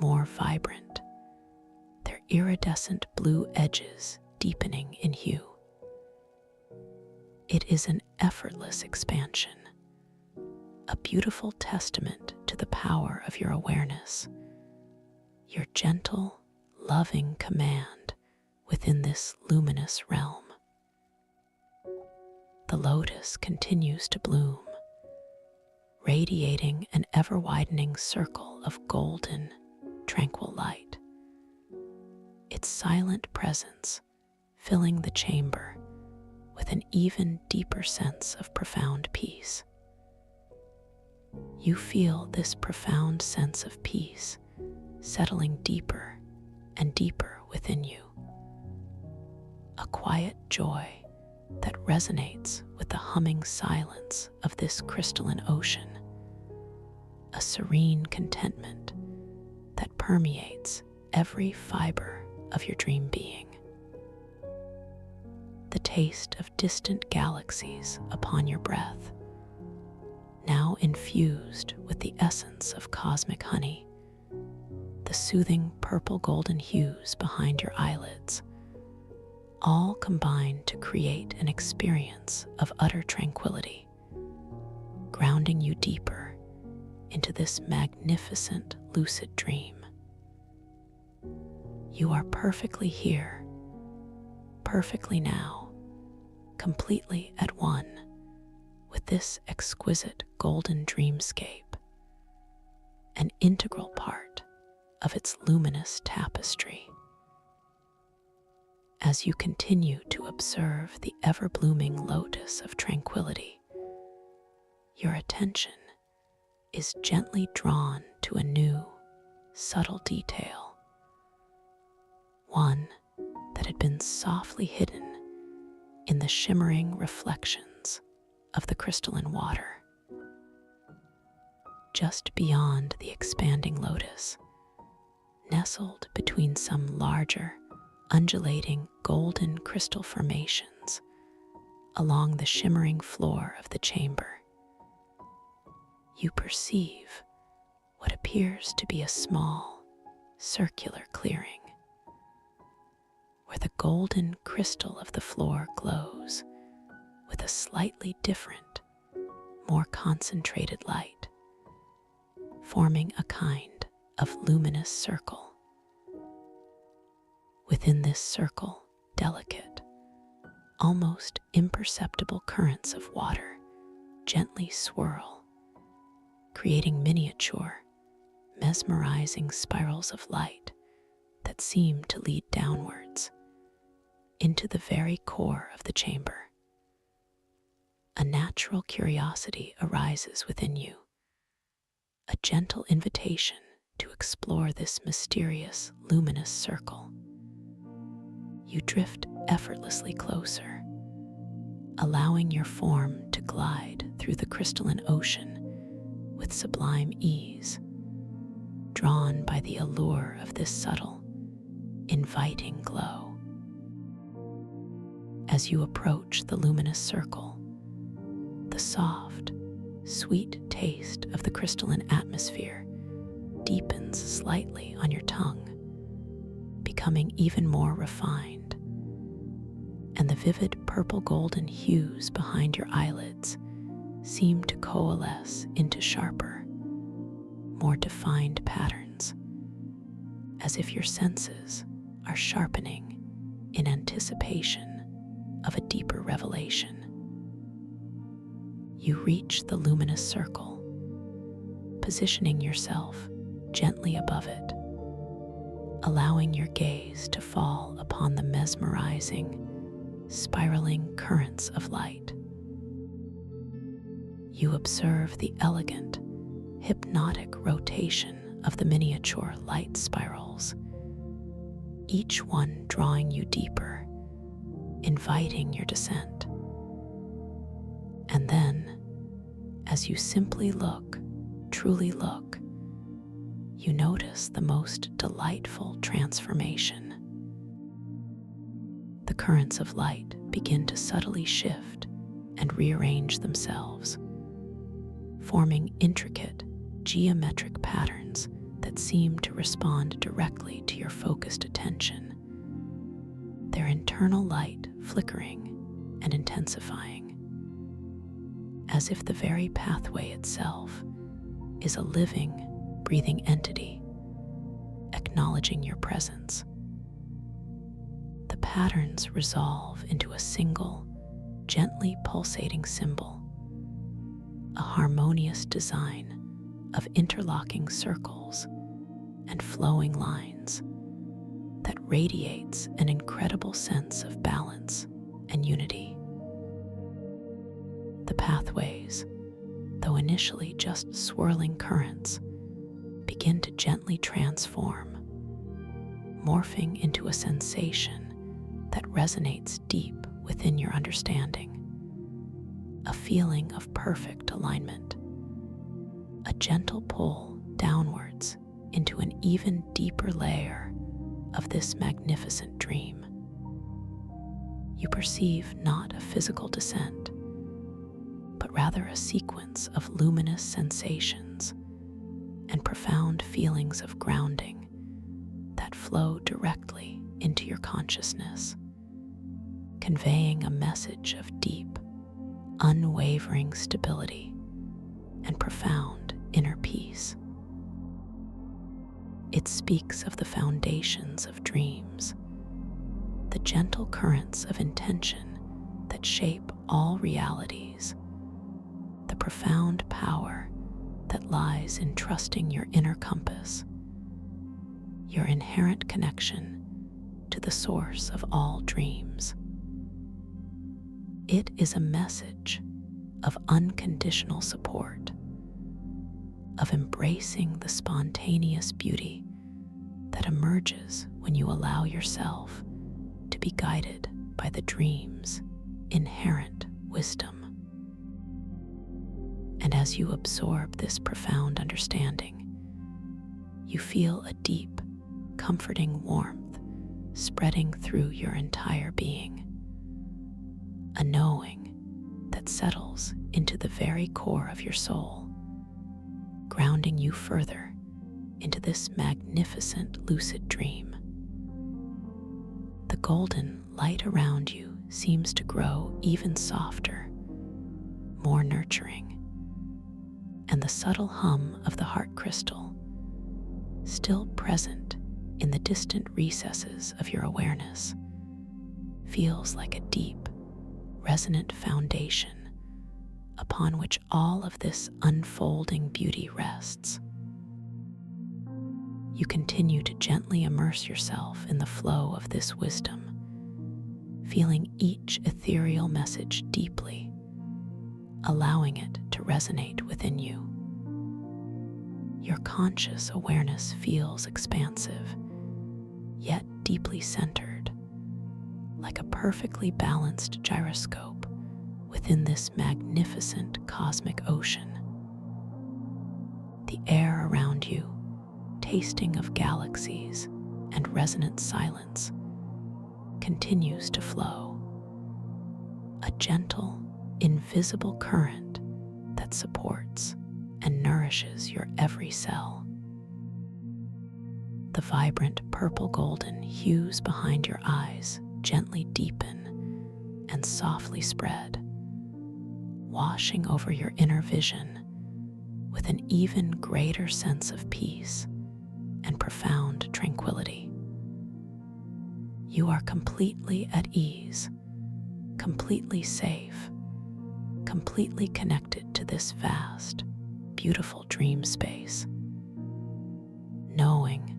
more vibrant, their iridescent blue edges deepening in hue. It is an effortless expansion, a beautiful testament to the power of your awareness, your gentle, loving command within this luminous realm. The lotus continues to bloom, radiating an ever-widening circle of golden, tranquil light. Its silent presence filling the chamber with an even deeper sense of profound peace. You feel this profound sense of peace settling deeper and deeper within you. A quiet joy that resonates with the humming silence of this crystalline ocean. A serene contentment that permeates every fiber of your dream being. The taste of distant galaxies upon your breath, now infused with the essence of cosmic honey, the soothing purple golden hues behind your eyelids, all combine to create an experience of utter tranquility, grounding you deeper into this magnificent lucid dream. You are perfectly here, perfectly now, completely at one with this exquisite golden dreamscape, an integral part of its luminous tapestry. As you continue to observe the ever-blooming lotus of tranquility, your attention is gently drawn to a new, subtle detail, one that had been softly hidden in the shimmering reflections of the crystalline water. Just beyond the expanding lotus, nestled between some larger, undulating golden crystal formations along the shimmering floor of the chamber, you perceive what appears to be a small, circular clearing, where the golden crystal of the floor glows with a slightly different, more concentrated light, forming a kind of luminous circle. Within this circle, delicate, almost imperceptible currents of water gently swirl, creating miniature, mesmerizing spirals of light that seem to lead downwards into the very core of the chamber. A natural curiosity arises within you. a gentle invitation to explore this mysterious, luminous circle. You drift effortlessly closer, allowing your form to glide through the crystalline ocean with sublime ease, drawn by the allure of this subtle, inviting glow. As you approach the luminous circle, the soft, sweet taste of the crystalline atmosphere deepens slightly on your tongue, becoming even more refined, and the vivid purple-golden hues behind your eyelids seem to coalesce into sharper, more defined patterns, as if your senses are sharpening in anticipation of a deeper revelation. You reach the luminous circle, positioning yourself gently above it, allowing your gaze to fall upon the mesmerizing, spiraling currents of light. You observe the elegant, hypnotic rotation of the miniature light spirals, each one drawing you deeper, inviting your descent. And then, as you simply look, truly look, you notice the most delightful transformation. The currents of light begin to subtly shift and rearrange themselves, forming intricate, geometric patterns that seem to respond directly to your focused attention, their internal light flickering and intensifying, as if the very pathway itself is a living, breathing entity, acknowledging your presence. The patterns resolve into a single, gently pulsating symbol, a harmonious design of interlocking circles and flowing lines that radiates an incredible sense of balance and unity. The pathways, though initially just swirling currents, begin to gently transform, morphing into a sensation that resonates deep within your understanding, a feeling of perfect alignment, a gentle pull downwards into an even deeper layer of this magnificent dream. You perceive not a physical descent, but rather a sequence of luminous sensations and profound feelings of grounding that flow directly into your consciousness, conveying a message of deep, unwavering stability and profound inner peace. It speaks of the foundations of dreams, the gentle currents of intention that shape all realities, the profound power that lies in trusting your inner compass, your inherent connection to the source of all dreams. It is a message of unconditional support, of embracing the spontaneous beauty that emerges when you allow yourself to be guided by the dream's inherent wisdom. And as you absorb this profound understanding, you feel a deep, comforting warmth spreading through your entire being, a knowing that settles into the very core of your soul, grounding you further into this magnificent lucid dream. The golden light around you seems to grow even softer, more nurturing, and the subtle hum of the heart crystal, still present in the distant recesses of your awareness, feels like a deep, resonant foundation upon which all of this unfolding beauty rests. You continue to gently immerse yourself in the flow of this wisdom, feeling each ethereal message deeply, allowing it to resonate within you. your conscious awareness feels expansive, yet deeply centered, like a perfectly balanced gyroscope within this magnificent cosmic ocean. The air around you, tasting of galaxies and resonant silence, continues to flow, a gentle, invisible current that supports and nourishes your every cell. The vibrant purple-golden hues behind your eyes gently deepen and softly spread, washing over your inner vision with an even greater sense of peace and profound tranquility. You are completely at ease, completely safe, completely connected to this vast, beautiful dream space, knowing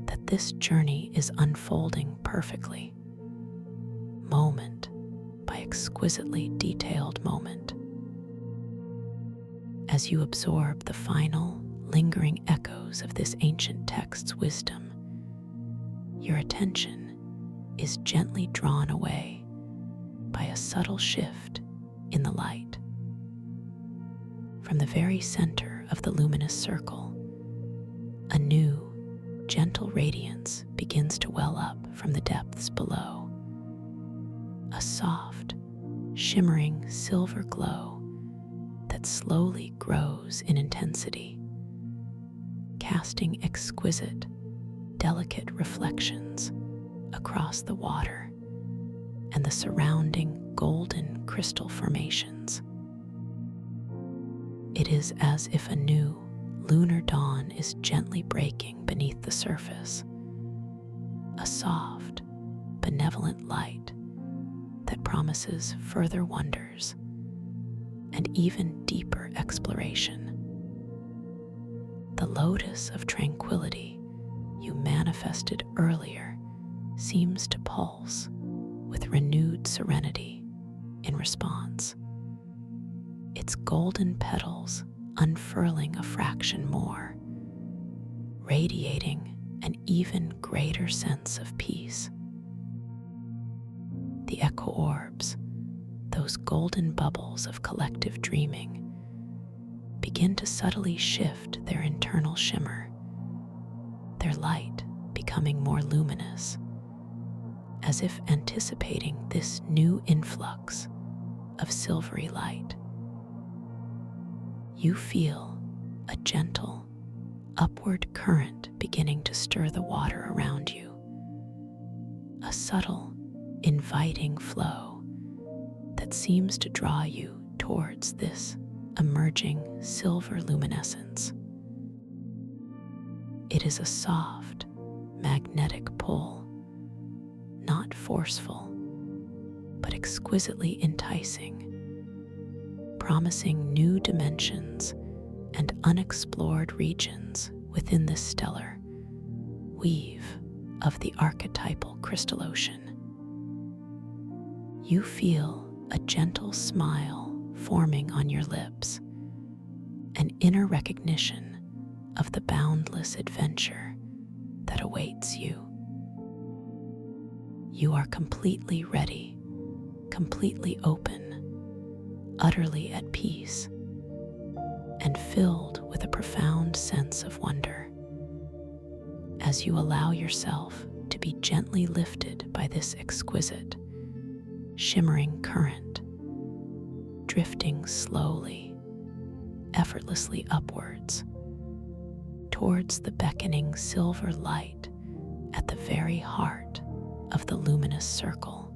that this journey is unfolding perfectly, moment by exquisitely detailed moment. As you absorb the final, lingering echoes of this ancient text's wisdom, your attention is gently drawn away by a subtle shift in the light. From the very center of the luminous circle, a new, gentle radiance begins to well up from the depths below. A soft, shimmering silver glow that slowly grows in intensity, casting exquisite, delicate reflections across the water and the surrounding golden crystal formations. It is as if a new lunar dawn is gently breaking beneath the surface, a soft, benevolent light that promises further wonders and even deeper exploration. The lotus of tranquility you manifested earlier seems to pulse with renewed serenity in response, its golden petals unfurling a fraction more, radiating an even greater sense of peace. The echo orbs, those golden bubbles of collective dreaming, begin to subtly shift their internal shimmer, their light becoming more luminous, as if anticipating this new influx of silvery light. You feel a gentle, upward current beginning to stir the water around you, a subtle, inviting flow that seems to draw you towards this emerging silver luminescence. It is a soft, magnetic pull, not forceful, but exquisitely enticing, promising new dimensions and unexplored regions within this stellar weave of the archetypal crystal ocean. You feel a gentle smile forming on your lips, an inner recognition of the boundless adventure that awaits you. You are completely ready, completely open, utterly at peace, and filled with a profound sense of wonder as you allow yourself to be gently lifted by this exquisite, shimmering current, drifting slowly, effortlessly upwards, towards the beckoning silver light at the very heart of the luminous circle.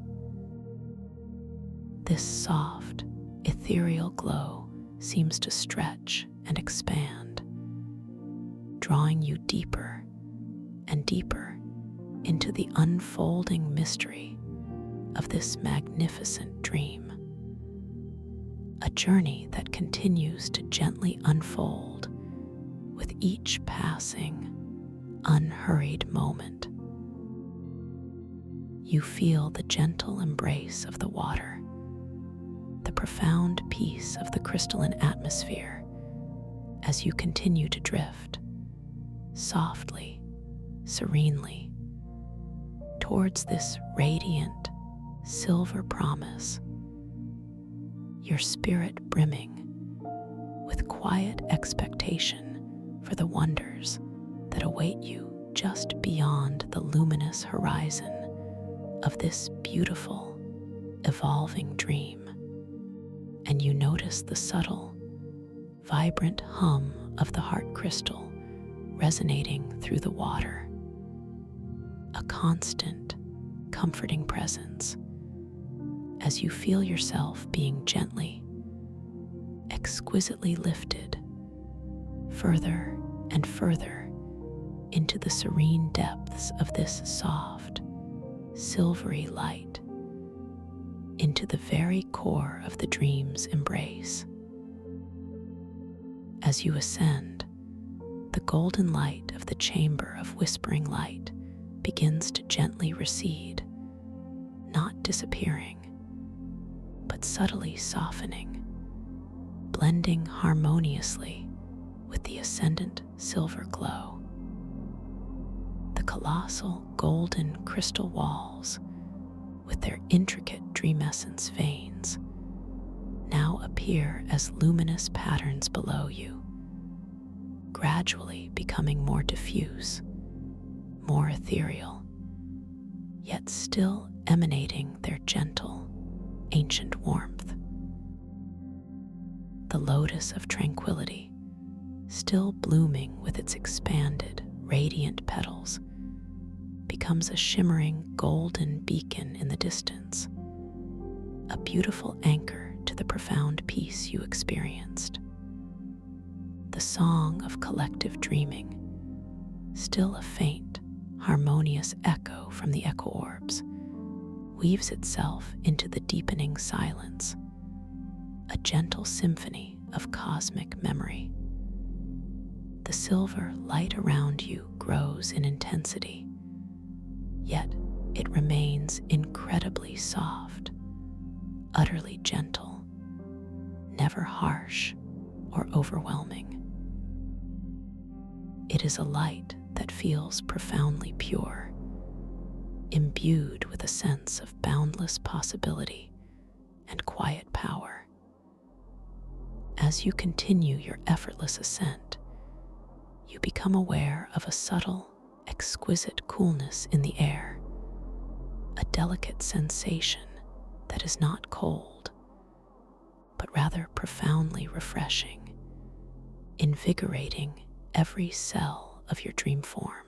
This soft, ethereal glow seems to stretch and expand, drawing you deeper and deeper into the unfolding mystery of this magnificent dream, a journey that continues to gently unfold with each passing, unhurried moment. You feel the gentle embrace of the water, the profound peace of the crystalline atmosphere as you continue to drift, softly, serenely, towards this radiant silver promise, your spirit brimming with quiet expectation for the wonders that await you just beyond the luminous horizon of this beautiful, evolving dream. And you notice the subtle, vibrant hum of the heart crystal resonating through the water, a constant, comforting presence as you feel yourself being gently, exquisitely lifted further and further into the serene depths of this soft, silvery light, into the very core of the dream's embrace. As you ascend, the golden light of the chamber of whispering light begins to gently recede, not disappearing, but subtly softening, blending harmoniously with the ascendant silver glow. The colossal golden crystal walls, with their intricate dreamescence veins, now appear as luminous patterns below you, gradually becoming more diffuse, more ethereal, yet still emanating their gentle, ancient warmth. The lotus of tranquility, still blooming with its expanded, radiant petals, becomes a shimmering golden beacon in the distance, a beautiful anchor to the profound peace you experienced. The song of collective dreaming, still a faint, harmonious echo from the echo orbs, weaves itself into the deepening silence, a gentle symphony of cosmic memory. The silver light around you grows in intensity, yet it remains incredibly soft, utterly gentle, never harsh or overwhelming. It is a light that feels profoundly pure, imbued with a sense of boundless possibility and quiet power. As you continue your effortless ascent, you become aware of a subtle, exquisite coolness in the air, a delicate sensation that is not cold, but rather profoundly refreshing, invigorating every cell of your dream form.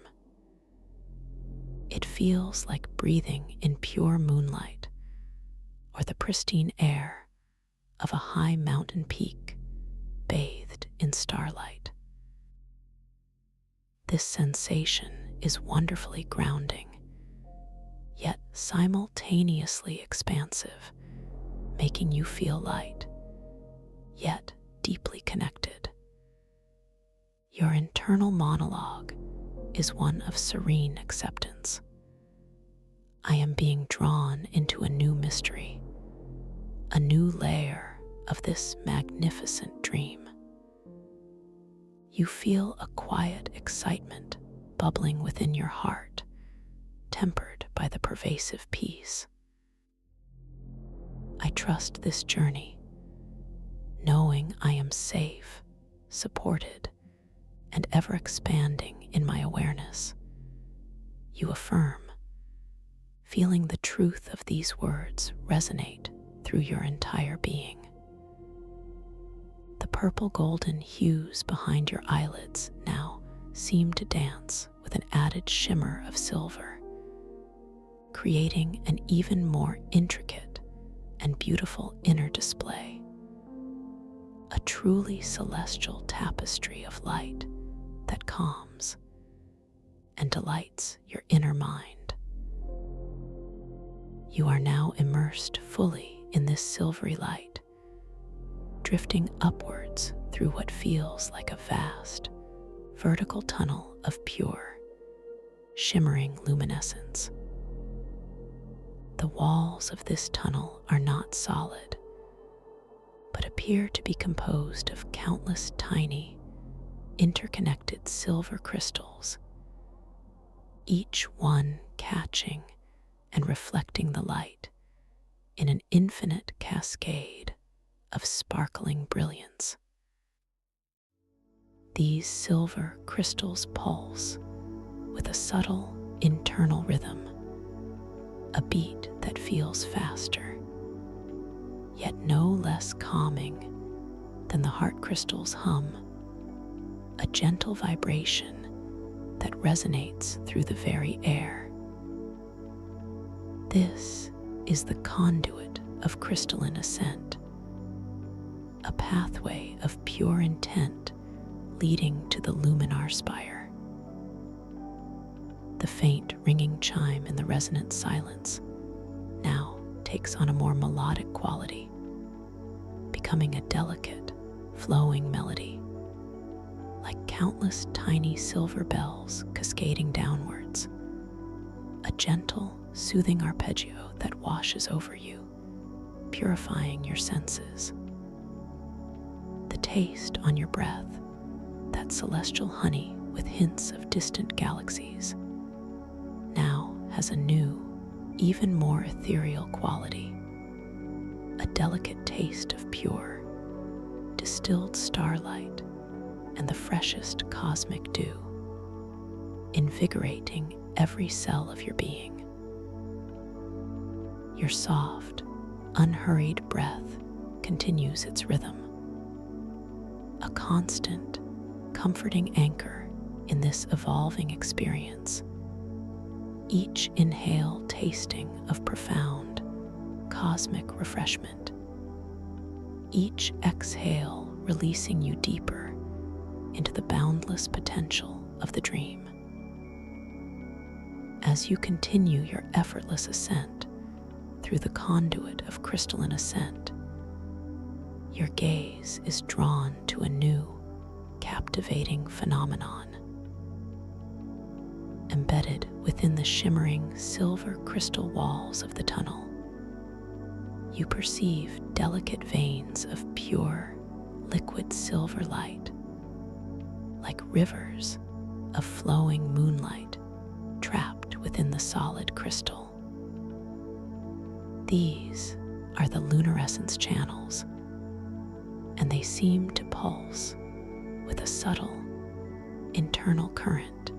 It feels like breathing in pure moonlight or the pristine air of a high mountain peak bathed in starlight. This sensation is wonderfully grounding, yet simultaneously expansive, making you feel light, yet deeply connected. Your internal monologue is one of serene acceptance. I am being drawn into a new mystery, a new layer of this magnificent dream. You feel a quiet excitement bubbling within your heart, tempered by the pervasive peace. I trust this journey, knowing I am safe, supported, and ever expanding in my awareness. You affirm, feeling the truth of these words resonate through your entire being. The purple golden hues behind your eyelids now seem to dance with an added shimmer of silver, creating an even more intricate and beautiful inner display, a truly celestial tapestry of light that calms and delights your inner mind. You are now immersed fully in this silvery light, drifting upwards through what feels like a vast, vertical tunnel of pure, shimmering luminescence. The walls of this tunnel are not solid, but appear to be composed of countless tiny, interconnected silver crystals, each one catching and reflecting the light in an infinite cascade of sparkling brilliance. These silver crystals pulse with a subtle internal rhythm, a beat that feels faster, yet no less calming than the heart crystal's hum, a gentle vibration that resonates through the very air. This is the conduit of crystalline ascent, a pathway of pure intent leading to the luminar spire. The faint ringing chime in the resonant silence now takes on a more melodic quality, becoming a delicate, flowing melody, like countless tiny silver bells cascading downwards, a gentle, soothing arpeggio that washes over you, purifying your senses. The taste on your breath, that celestial honey with hints of distant galaxies, now has a new, even more ethereal quality, a delicate taste of pure, distilled starlight and the freshest cosmic dew, invigorating every cell of your being. Your soft, unhurried breath continues its rhythm, a constant, comforting anchor in this evolving experience, each inhale tasting of profound, cosmic refreshment, each exhale releasing you deeper into the boundless potential of the dream. As you continue your effortless ascent through the conduit of crystalline ascent, your gaze is drawn to a new, captivating phenomenon. Embedded within the shimmering silver crystal walls of the tunnel, you perceive delicate veins of pure, liquid silver light, like rivers of flowing moonlight trapped within the solid crystal. These are the luminescence channels, and they seem to pulse with a subtle, internal current,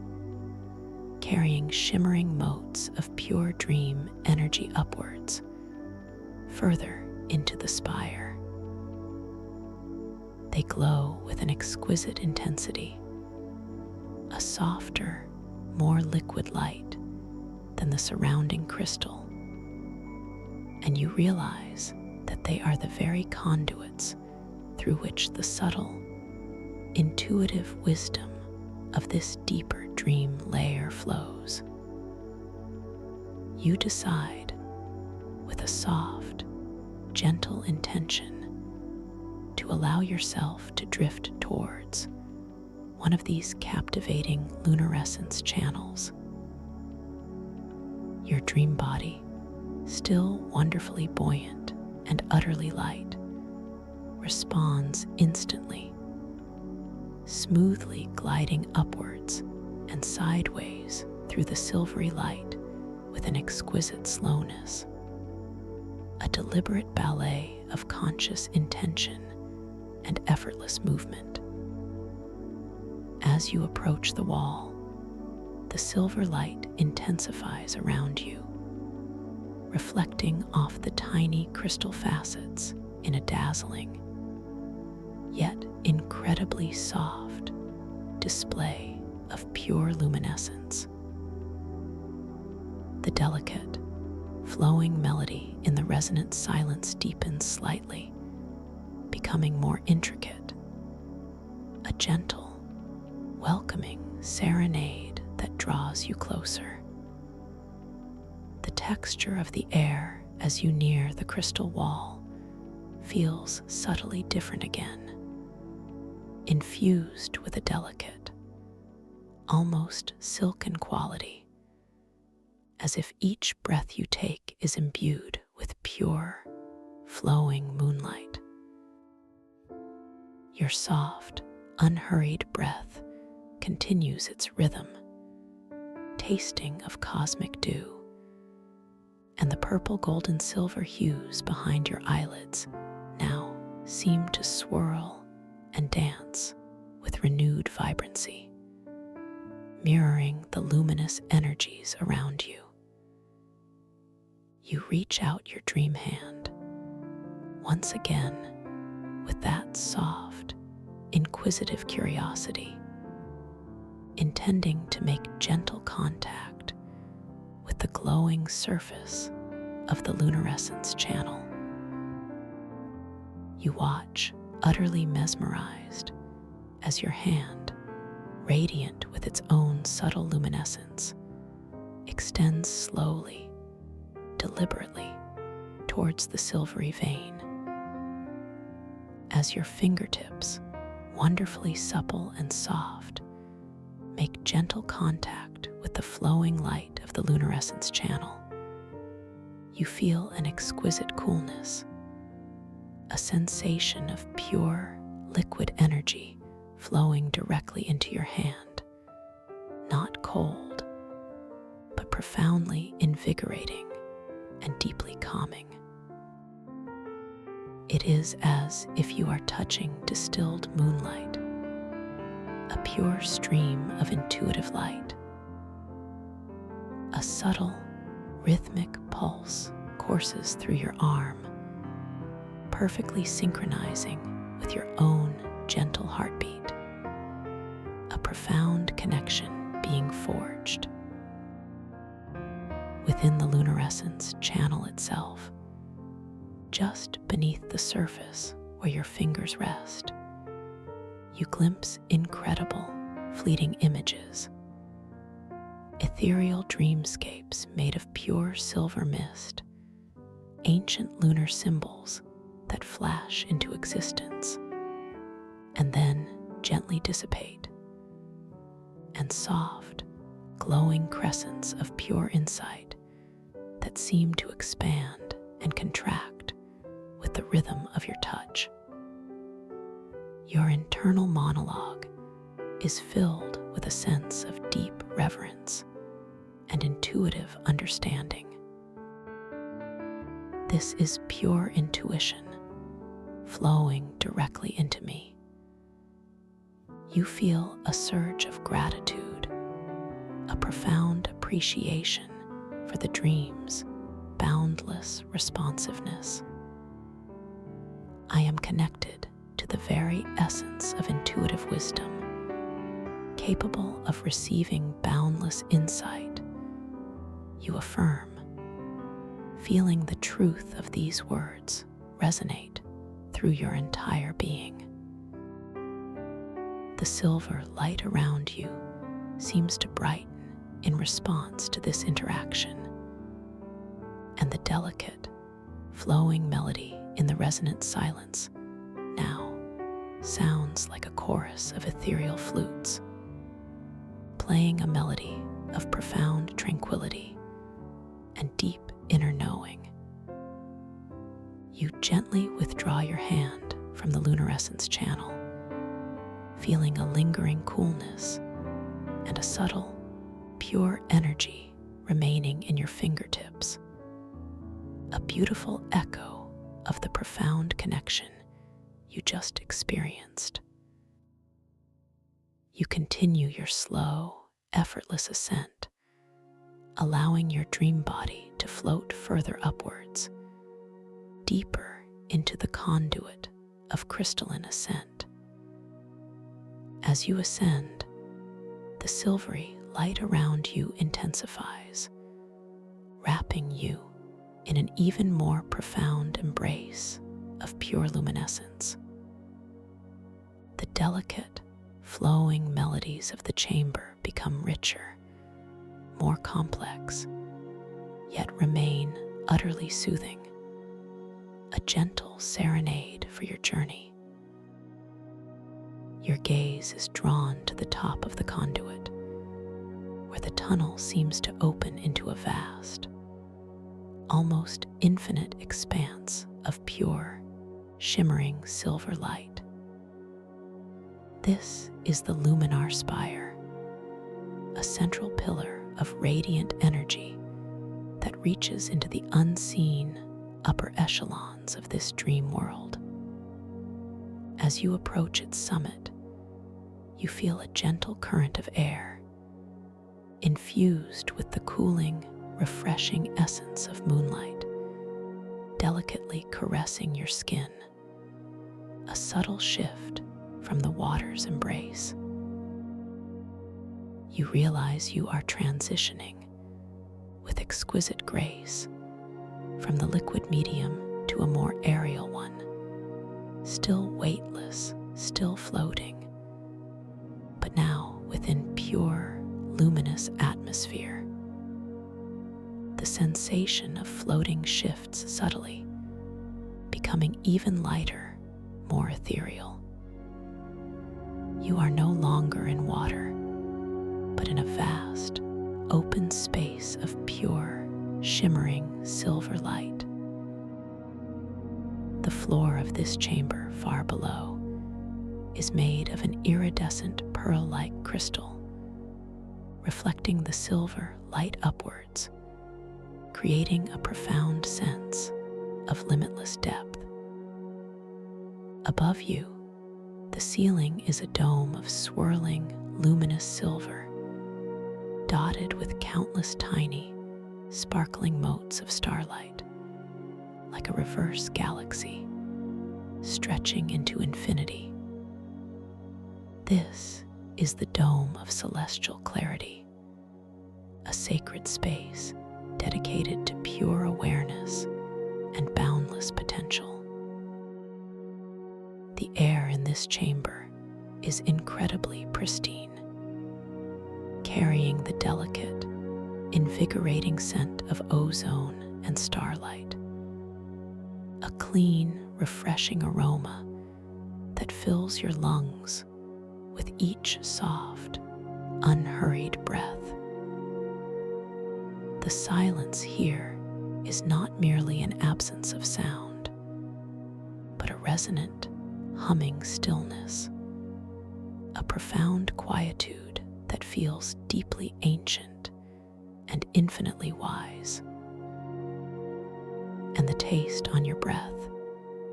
carrying shimmering motes of pure dream energy upwards, further into the spire. They glow with an exquisite intensity, a softer, more liquid light than the surrounding crystal, and you realize that they are the very conduits through which the subtle, intuitive wisdom of this deeper dream layer flows. You decide, with a soft, gentle intention, to allow yourself to drift towards one of these captivating luminescence channels. Your dream body, still wonderfully buoyant and utterly light, responds instantly, smoothly gliding upwards and sideways through the silvery light with an exquisite slowness, a deliberate ballet of conscious intention and effortless movement. As you approach the wall, the silver light intensifies around you, reflecting off the tiny crystal facets in a dazzling, yet incredibly soft display of pure luminescence. The delicate, flowing melody in the resonant silence deepens slightly, becoming more intricate, a gentle, welcoming serenade that draws you closer. The texture of the air as you near the crystal wall feels subtly different again, infused with a delicate, almost silken quality, as if each breath you take is imbued with pure, flowing moonlight. Your soft, unhurried breath continues its rhythm, tasting of cosmic dew, and the purple, gold, and silver hues behind your eyelids now seem to swirl and dance with renewed vibrancy, mirroring the luminous energies around you. You reach out your dream hand, once again with that soft, inquisitive curiosity, intending to make gentle contact with the glowing surface of the luminescence channel. You watch, utterly mesmerized, as your hand, radiant with its own subtle luminescence, extends slowly, deliberately, towards the silvery vein. As your fingertips, wonderfully supple and soft, make gentle contact with the flowing light of the luminescence channel, you feel an exquisite coolness, a sensation of pure, liquid energy flowing directly into your hand, not cold, but profoundly invigorating and deeply calming. It is as if you are touching distilled moonlight, a pure stream of intuitive light. A subtle, rhythmic pulse courses through your arm, perfectly synchronizing with your own gentle heartbeat, a profound connection being forged. Within the luminescence channel itself, just beneath the surface where your fingers rest, you glimpse incredible, fleeting images, ethereal dreamscapes made of pure silver mist, ancient lunar symbols that flash into existence and then gently dissipate, and soft, glowing crescents of pure insight that seem to expand and contract with the rhythm of your touch. Your internal monologue is filled with a sense of deep reverence and intuitive understanding. This is pure intuition flowing directly into me. You feel a surge of gratitude, a profound appreciation for the dream's boundless responsiveness. I am connected to the very essence of intuitive wisdom, capable of receiving boundless insight. You affirm, feeling the truth of these words resonate through your entire being. The silver light around you seems to brighten in response to this interaction, and the delicate, flowing melody in the resonant silence now sounds like a chorus of ethereal flutes, playing a melody of profound tranquility and deep inner knowing. You gently withdraw your hand from the luminescence channel, feeling a lingering coolness and a subtle, pure energy remaining in your fingertips, a beautiful echo of the profound connection you just experienced. You continue your slow, effortless ascent, allowing your dream body to float further upwards, deeper into the conduit of crystalline ascent. As you ascend, the silvery light around you intensifies, wrapping you in an even more profound embrace of pure luminescence. The delicate, flowing melodies of the chamber become richer, more complex, yet remain utterly soothing, a gentle serenade for your journey. Your gaze is drawn to the top of the conduit, where the tunnel seems to open into a vast, almost infinite expanse of pure, shimmering silver light. This is the luminar spire, a central pillar of radiant energy that reaches into the unseen upper echelons of this dream world. As you approach its summit, you feel a gentle current of air, infused with the cooling, refreshing essence of moonlight, delicately caressing your skin, a subtle shift from the water's embrace. You realize you are transitioning with exquisite grace from the liquid medium to a more aerial one, still weightless, still floating, but now within pure, luminous atmosphere. The sensation of floating shifts subtly, becoming even lighter, more ethereal. You are no longer in water, but in a vast, open space of pure, shimmering silver light. The floor of this chamber far below is made of an iridescent pearl-like crystal, reflecting the silver light upwards, creating a profound sense of limitless depth. Above you, the ceiling is a dome of swirling, luminous silver, dotted with countless tiny, sparkling motes of starlight, like a reverse galaxy, stretching into infinity. This is the dome of celestial clarity, a sacred space dedicated to pure awareness and boundless potential. The air in this chamber is incredibly pristine, carrying the delicate, invigorating scent of ozone and starlight, a clean, refreshing aroma that fills your lungs with each soft, unhurried breath. The silence here is not merely an absence of sound, but a resonant, humming stillness, a profound quietude that feels deeply ancient and infinitely wise. And the taste on your breath,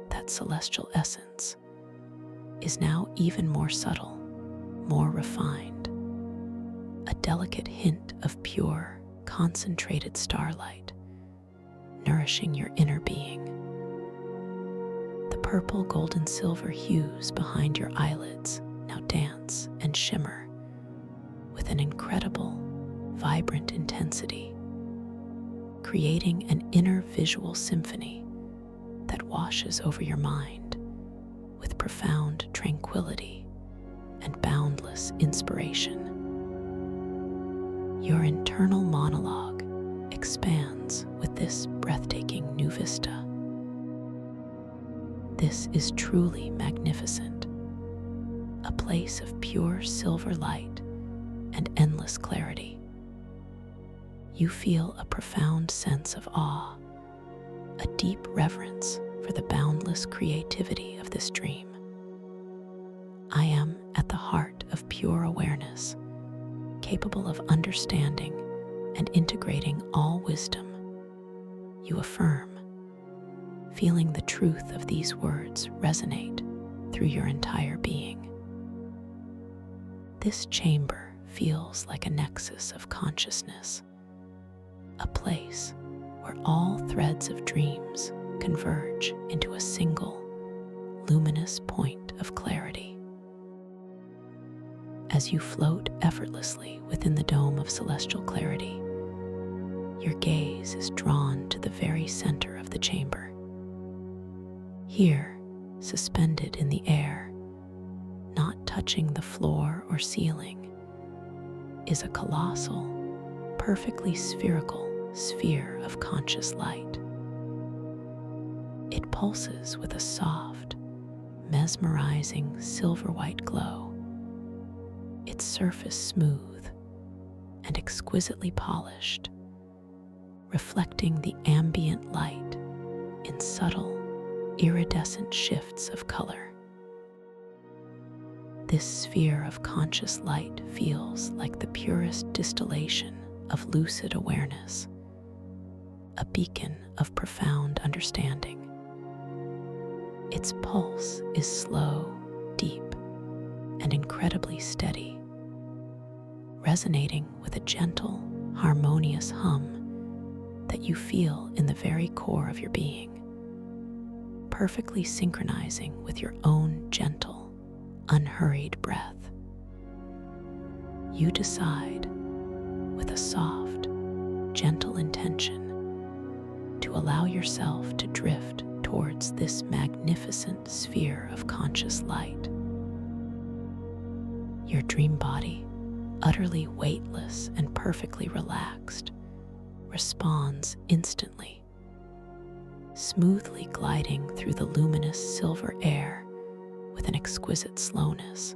that celestial essence, is now even more subtle, more refined, a delicate hint of pure, concentrated starlight, nourishing your inner being. The purple, gold, and silver hues behind your eyelids now dance and shimmer with an incredible, vibrant intensity, creating an inner visual symphony that washes over your mind with profound tranquility and boundless inspiration. Your internal monologue expands with this breathtaking new vista. This is truly magnificent, a place of pure silver light and endless clarity. You feel a profound sense of awe, a deep reverence for the boundless creativity of this dream. I am at the heart of pure awareness, capable of understanding and integrating all wisdom. You affirm, feeling the truth of these words resonate through your entire being. This chamber feels like a nexus of consciousness, a place where all threads of dreams converge into a single, luminous point of clarity. As you float effortlessly within the dome of celestial clarity, your gaze is drawn to the very center of the chamber. Here, suspended in the air, not touching the floor or ceiling, is a colossal, perfectly spherical sphere of conscious light. It pulses with a soft, mesmerizing silver-white glow, its surface smooth and exquisitely polished, reflecting the ambient light in subtle, iridescent shifts of color. This sphere of conscious light feels like the purest distillation of lucid awareness, a beacon of profound understanding. Its pulse is slow, deep, and incredibly steady, resonating with a gentle, harmonious hum that you feel in the very core of your being, perfectly synchronizing with your own gentle, unhurried breath. You decide, with a soft, gentle intention, to allow yourself to drift towards this magnificent sphere of conscious light. Your dream body, utterly weightless and perfectly relaxed, responds instantly, smoothly gliding through the luminous silver air with an exquisite slowness,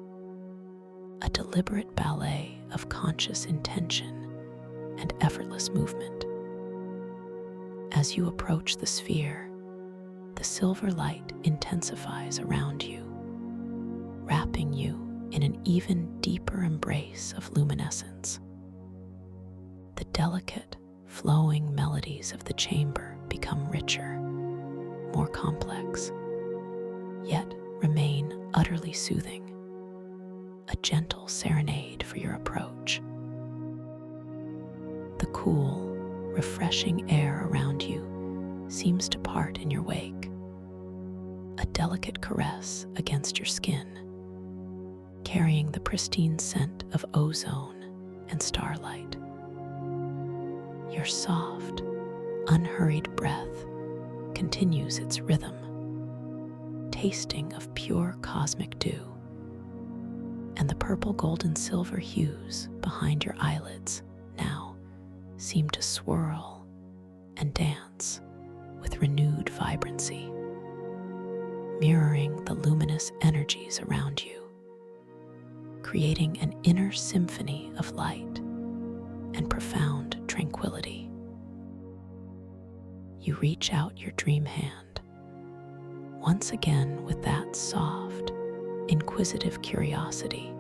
a deliberate ballet of conscious intention and effortless movement. As you approach the sphere, the silver light intensifies around you, wrapping you in an even deeper embrace of luminescence. The delicate, flowing melodies of the chamber become richer, more complex, yet remain utterly soothing, a gentle serenade for your approach. The cool, refreshing air around you seems to part in your wake, a delicate caress against your skin, carrying the pristine scent of ozone and starlight. Your soft, unhurried breath continues its rhythm, tasting of pure cosmic dew, and the purple, gold, and silver hues behind your eyelids now seem to swirl and dance with renewed vibrancy, mirroring the luminous energies around you, creating an inner symphony of light and profound tranquility. You reach out your dream hand, once again with that soft, inquisitive curiosity,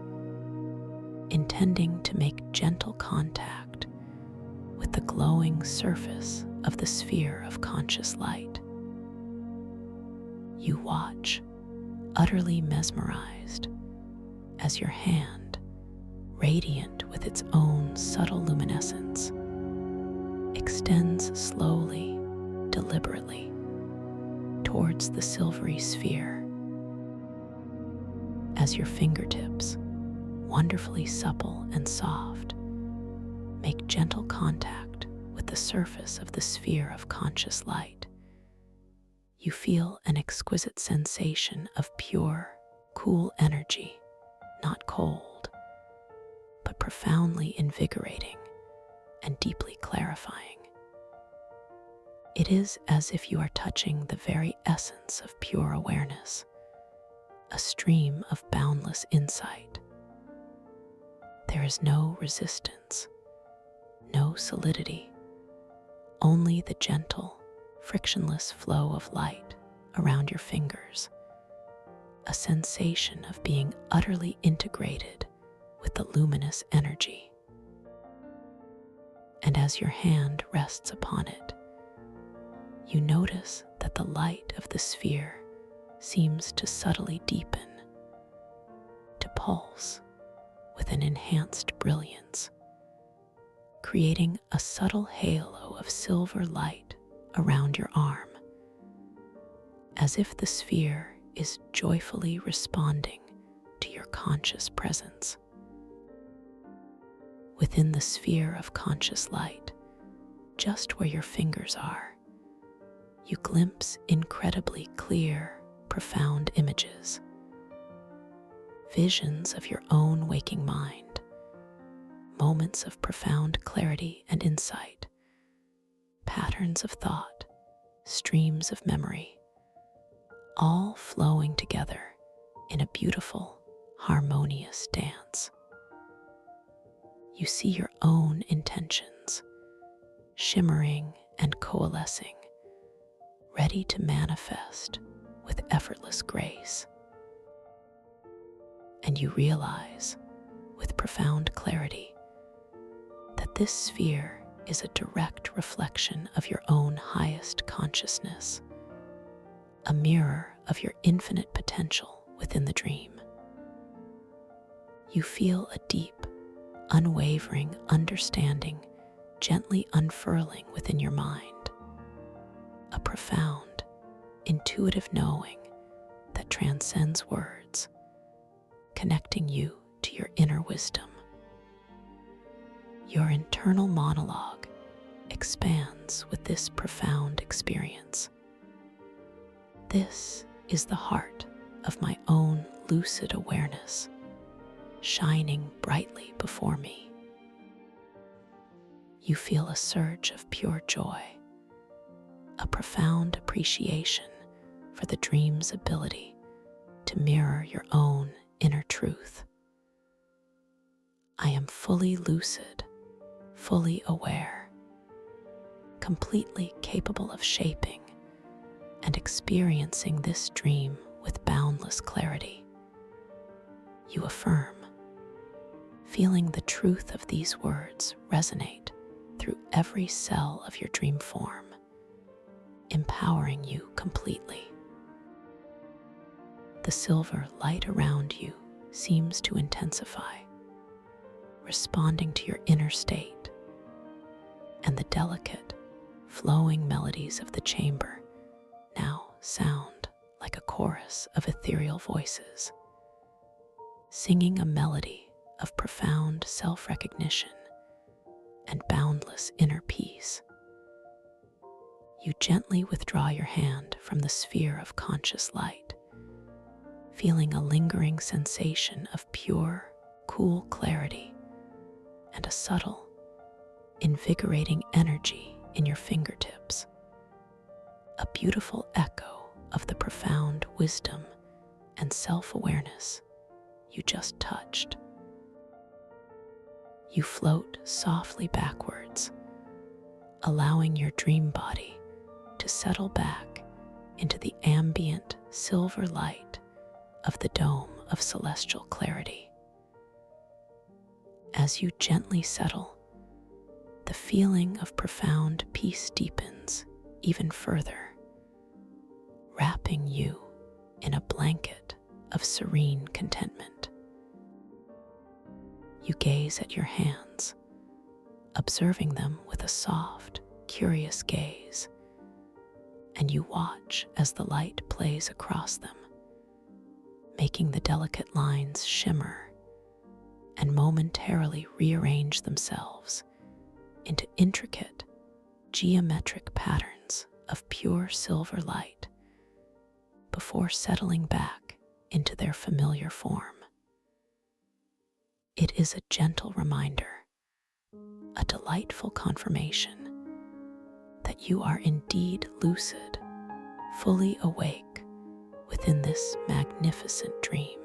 intending to make gentle contact with the glowing surface of the sphere of conscious light. You watch, utterly mesmerized, as your hand, radiant with its own subtle luminescence, extends slowly, deliberately, towards the silvery sphere. As your fingertips, wonderfully supple and soft, make gentle contact with the surface of the sphere of conscious light, you feel an exquisite sensation of pure, cool energy, not cold, but profoundly invigorating and deeply clarifying. It is as if you are touching the very essence of pure awareness, a stream of boundless insight. There is no resistance, no solidity, only the gentle, frictionless flow of light around your fingers, a sensation of being utterly integrated with the luminous energy. And as your hand rests upon it, you notice that the light of the sphere seems to subtly deepen, to pulse with an enhanced brilliance, creating a subtle halo of silver light around your arm, as if the sphere is joyfully responding to your conscious presence. Within the sphere of conscious light, just where your fingers are, you glimpse incredibly clear, profound images, visions of your own waking mind, moments of profound clarity and insight, patterns of thought, streams of memory, all flowing together in a beautiful, harmonious dance. You see your own intentions, shimmering and coalescing, ready to manifest with effortless grace. And you realize, with profound clarity, that this sphere is a direct reflection of your own highest consciousness, a mirror of your infinite potential within the dream. You feel a deep, unwavering understanding gently unfurling within your mind, a profound, intuitive knowing that transcends words, connecting you to your inner wisdom. Your internal monologue expands with this profound experience. This is the heart of my own lucid awareness, shining brightly before me. You feel a surge of pure joy, a profound appreciation for the dream's ability to mirror your own inner truth. I am fully lucid, fully aware, completely capable of shaping and experiencing this dream with boundless clarity. You affirm, feeling the truth of these words resonate through every cell of your dream form, empowering you completely. The silver light around you seems to intensify, responding to your inner state, and the delicate, flowing melodies of the chamber now sound like a chorus of ethereal voices, singing a melody of profound self-recognition and boundless inner peace. You gently withdraw your hand from the sphere of conscious light, feeling a lingering sensation of pure, cool clarity and a subtle, invigorating energy in your fingertips, a beautiful echo of the profound wisdom and self-awareness you just touched. You float softly backwards, allowing your dream body to settle back into the ambient silver light of the dome of celestial clarity. As you gently settle, the feeling of profound peace deepens even further, wrapping you in a blanket of serene contentment. You gaze at your hands, observing them with a soft, curious gaze, and you watch as the light plays across them, making the delicate lines shimmer and momentarily rearrange themselves into intricate, geometric patterns of pure silver light before settling back into their familiar form. It is a gentle reminder, a delightful confirmation that you are indeed lucid, fully awake within this magnificent dream.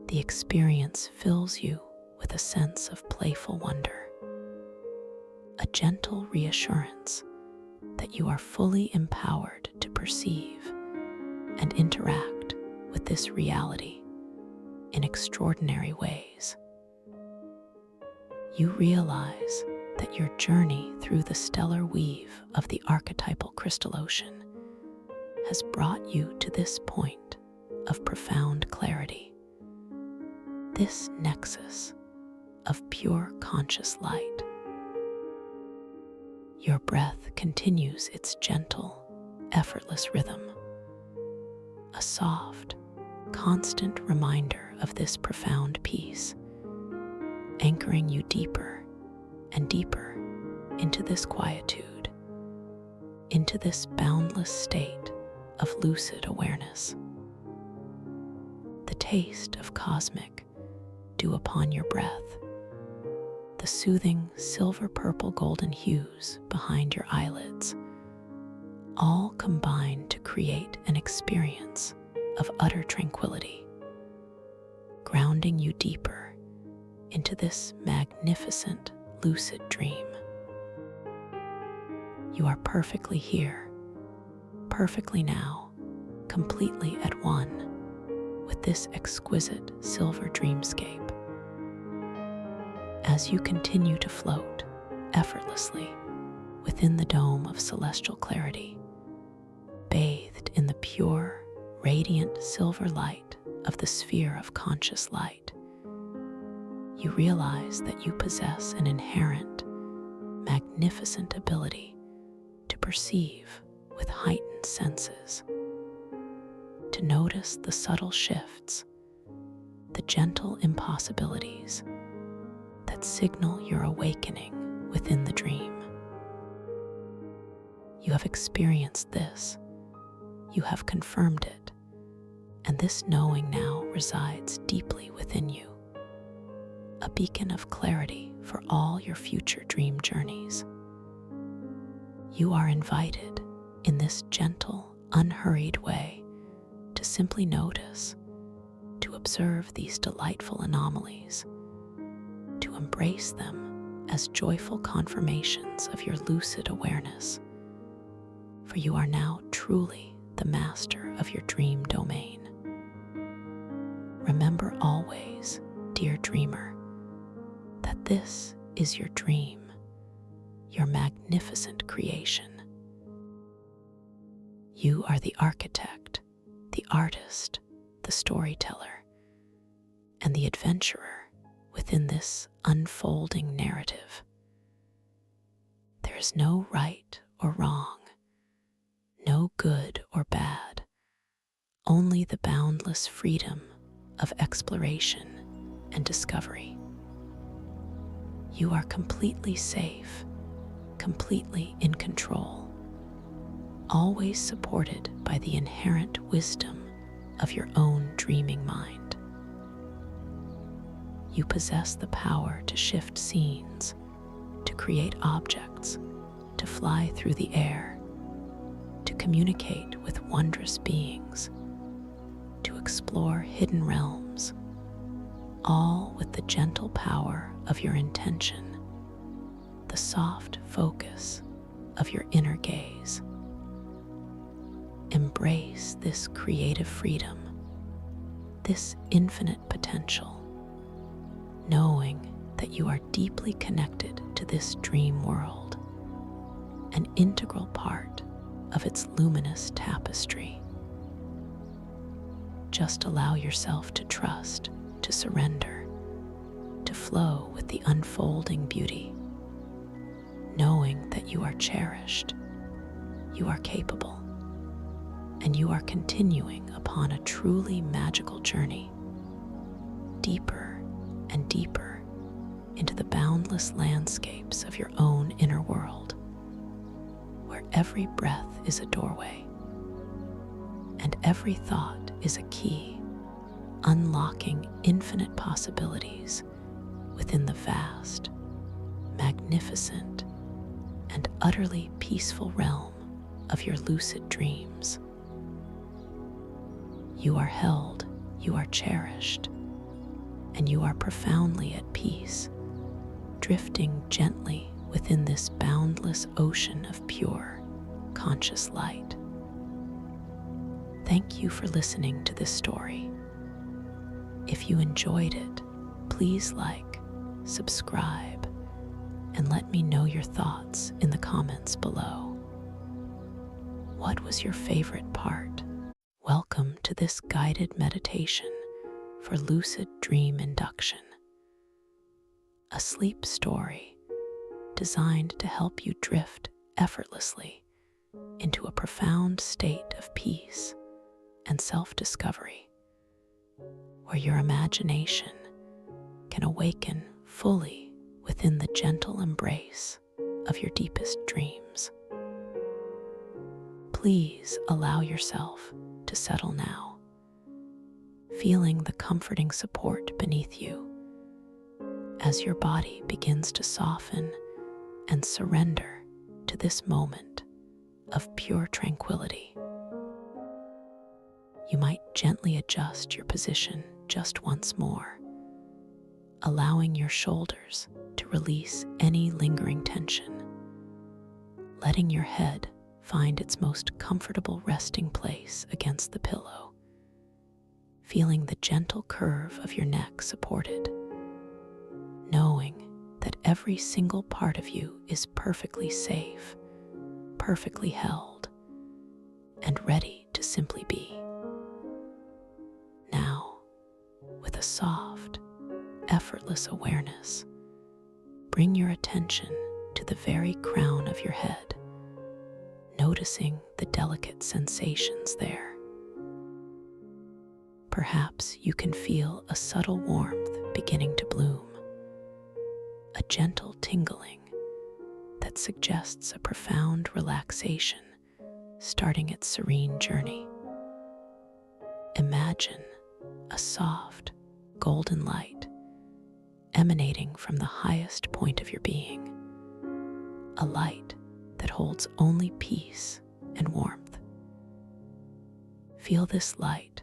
The experience fills you with a sense of playful wonder, a gentle reassurance that you are fully empowered to perceive and interact with this reality in extraordinary ways. You realize that your journey through the stellar weave of the archetypal crystal ocean has brought you to this point of profound clarity, this nexus of pure conscious light. Your breath continues its gentle, effortless rhythm, a soft, constant reminder of this profound peace, anchoring you deeper and deeper into this quietude, into this boundless state of lucid awareness. The taste of cosmic dew upon your breath, the soothing silver-purple golden hues behind your eyelids, all combine to create an experience of utter tranquility, grounding you deeper into this magnificent lucid dream. You are perfectly here, perfectly now, completely at one with this exquisite silver dreamscape. As you continue to float effortlessly within the dome of celestial clarity, bathed in the pure, radiant silver light of the sphere of conscious light, you realize that you possess an inherent, magnificent ability to perceive with heightened senses, to notice the subtle shifts, the gentle impossibilities that signal your awakening within the dream. You have experienced this, you have confirmed it, and this knowing now resides deeply within you, a beacon of clarity for all your future dream journeys. You are invited in this gentle, unhurried way to simply notice, to observe these delightful anomalies, to embrace them as joyful confirmations of your lucid awareness, for you are now truly the master of your dream domain. Remember always, dear dreamer, that this is your dream, your magnificent creation. You are the architect, the artist, the storyteller, and the adventurer within this unfolding narrative. There is no right or wrong, no good or bad, only the boundless freedom of exploration and discovery. You are completely safe, completely in control, always supported by the inherent wisdom of your own dreaming mind. You possess the power to shift scenes, to create objects, to fly through the air, to communicate with wondrous beings, to explore hidden realms, all with the gentle power of your intention, the soft focus of your inner gaze. Embrace this creative freedom, this infinite potential, knowing that you are deeply connected to this dream world, an integral part of its luminous tapestry. Just allow yourself to trust, to surrender, to flow with the unfolding beauty, knowing that you are cherished, you are capable, and you are continuing upon a truly magical journey, deeper and deeper into the boundless landscapes of your own inner world, where every breath is a doorway, and every thought is a key, unlocking infinite possibilities within the vast, magnificent, and utterly peaceful realm of your lucid dreams. You are held, you are cherished, and you are profoundly at peace, drifting gently within this boundless ocean of pure, conscious light. Thank you for listening to this story. If you enjoyed it, please like, subscribe, and let me know your thoughts in the comments below. What was your favorite part? Welcome to this guided meditation for lucid dream induction, a sleep story designed to help you drift effortlessly into a profound state of peace and self-discovery, where your imagination can awaken fully within the gentle embrace of your deepest dreams. Please allow yourself to settle now, feeling the comforting support beneath you as your body begins to soften and surrender to this moment of pure tranquility. You might gently adjust your position just once more, allowing your shoulders to release any lingering tension, letting your head find its most comfortable resting place against the pillow, feeling the gentle curve of your neck supported, knowing that every single part of you is perfectly safe, perfectly held, and ready to simply be. Now, with a soft, effortless awareness, bring your attention to the very crown of your head, noticing the delicate sensations there. Perhaps you can feel a subtle warmth beginning to bloom, a gentle tingling that suggests a profound relaxation starting its serene journey. Imagine a soft, golden light emanating from the highest point of your being, a light that holds only peace and warmth. Feel this light,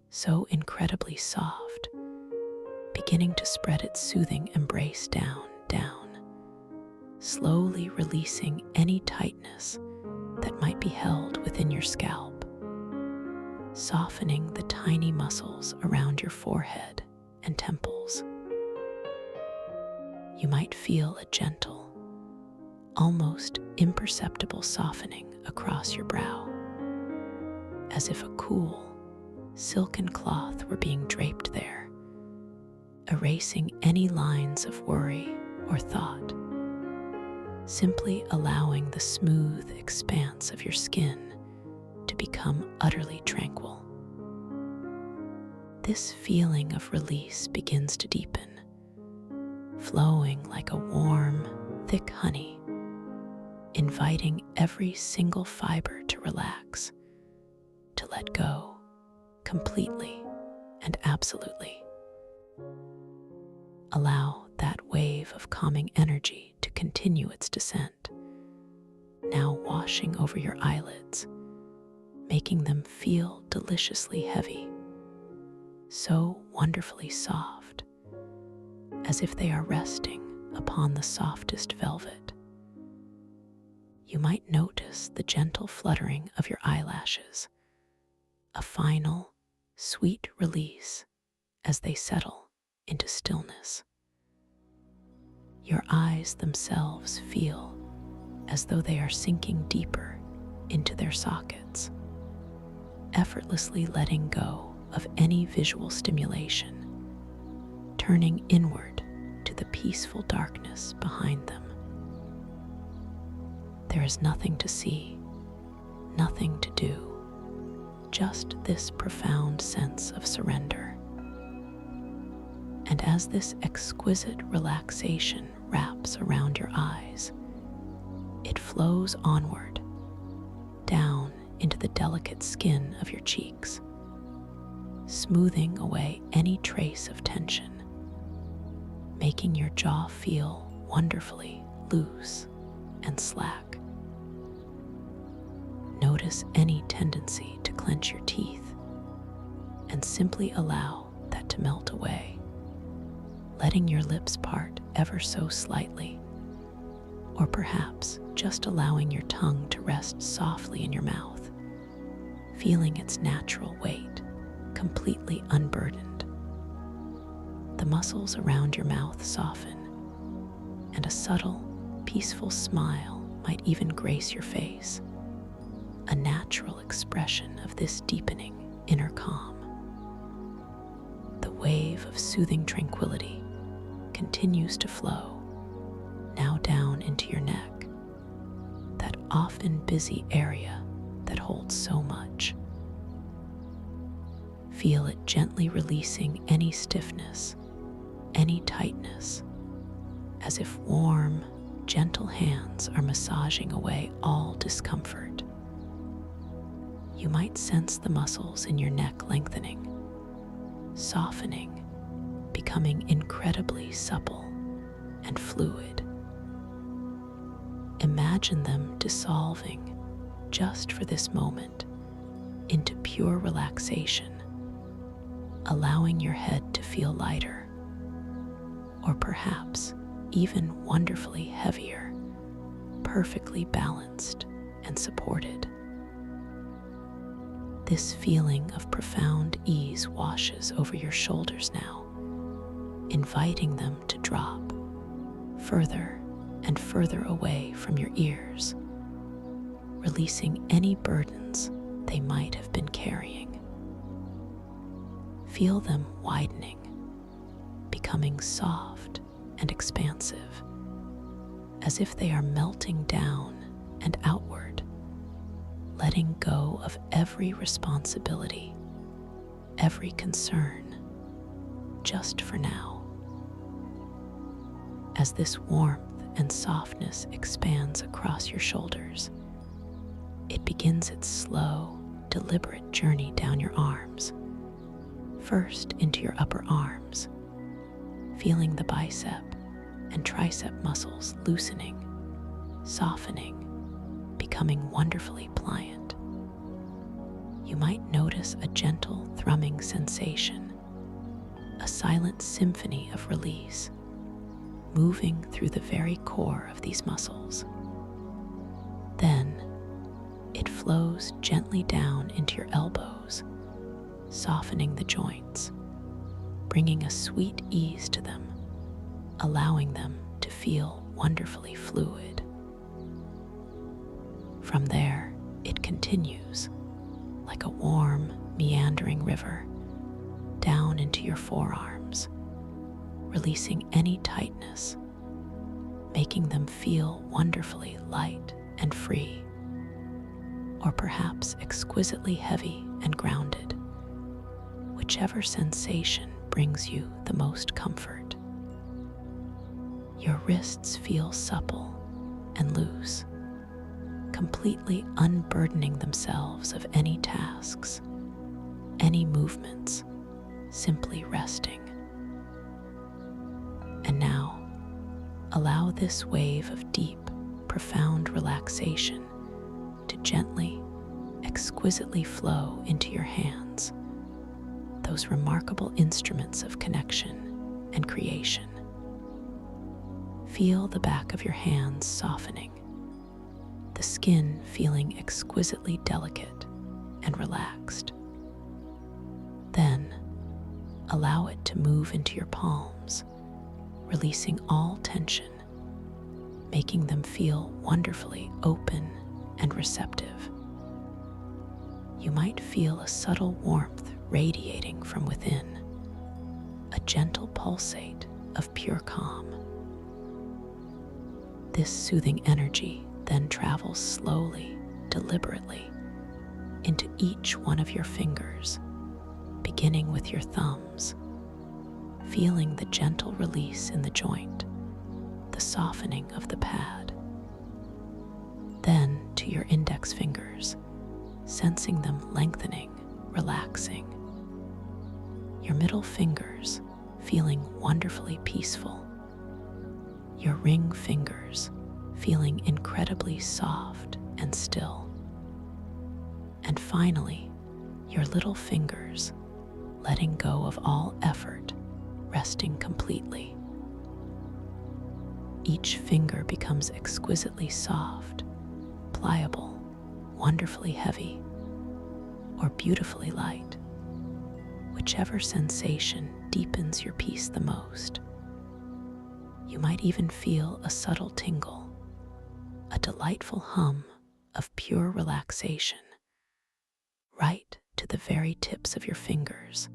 so incredibly soft, beginning to spread its soothing embrace down, slowly releasing any tightness that might be held within your scalp, softening the tiny muscles around your forehead and temples. You might feel a gentle, almost imperceptible softening across your brow, as if a cool, silken cloth were being draped there, erasing any lines of worry or thought, simply allowing the smooth expanse of your skin to become utterly tranquil. This feeling of release begins to deepen, flowing like a warm, thick honey, inviting every single fiber to relax, to let go completely and absolutely. Allow that wave of calming energy to continue its descent, now washing over your eyelids, making them feel deliciously heavy, so wonderfully soft, as if they are resting upon the softest velvet. You might notice the gentle fluttering of your eyelashes, a final, sweet release as they settle into stillness. Your eyes themselves feel as though they are sinking deeper into their sockets, effortlessly letting go of any visual stimulation, turning inward to the peaceful darkness behind them. There is nothing to see, nothing to do, just this profound sense of surrender. And as this exquisite relaxation wraps around your eyes, it flows onward, down into the delicate skin of your cheeks, smoothing away any trace of tension, making your jaw feel wonderfully loose and slack. Notice any tendency to clench your teeth and simply allow that to melt away, letting your lips part ever so slightly, or perhaps just allowing your tongue to rest softly in your mouth, feeling its natural weight, completely unburdened. The muscles around your mouth soften, and a subtle, peaceful smile might even grace your face, a natural expression of this deepening inner calm. The wave of soothing tranquility continues to flow, now down into your neck, that often busy area that holds so much. Feel it gently releasing any stiffness, any tightness, as if warm, gentle hands are massaging away all discomfort. You might sense the muscles in your neck lengthening, softening, becoming incredibly supple and fluid. Imagine them dissolving just for this moment into pure relaxation, allowing your head to feel lighter, or perhaps even wonderfully heavier, perfectly balanced and supported. This feeling of profound ease washes over your shoulders now, inviting them to drop further and further away from your ears, releasing any burdens they might have been carrying. Feel them widening, becoming soft and expansive, as if they are melting down and outward, letting go of every responsibility, every concern, just for now. As this warmth and softness expands across your shoulders, it begins its slow, deliberate journey down your arms, first into your upper arms, feeling the bicep and tricep muscles loosening, softening, becoming wonderfully pliant. You might notice a gentle thrumming sensation, a silent symphony of release, moving through the very core of these muscles. Then it flows gently down into your elbows, softening the joints, bringing a sweet ease to them, allowing them to feel wonderfully fluid. From there, it continues, like a warm, meandering river, down into your forearms, releasing any tightness, making them feel wonderfully light and free, or perhaps exquisitely heavy and grounded, whichever sensation brings you the most comfort. Your wrists feel supple and loose, completely unburdening themselves of any tasks, any movements, simply resting. And now, allow this wave of deep, profound relaxation to gently, exquisitely flow into your hands, those remarkable instruments of connection and creation. Feel the back of your hands softening, the skin feeling exquisitely delicate and relaxed. Then, allow it to move into your palms, releasing all tension, making them feel wonderfully open and receptive. You might feel a subtle warmth radiating from within, a gentle pulsate of pure calm. This soothing energy then travels slowly, deliberately, into each one of your fingers, beginning with your thumbs, feeling the gentle release in the joint, the softening of the pad. Then to your index fingers, sensing them lengthening, relaxing. Your middle fingers feeling wonderfully peaceful. Your ring fingers feeling incredibly soft and still. And finally, your little fingers letting go of all effort, resting completely. Each finger becomes exquisitely soft, pliable, wonderfully heavy, or beautifully light, whichever sensation deepens your peace the most. You might even feel a subtle tingle, a delightful hum of pure relaxation, right to the very tips of your fingers,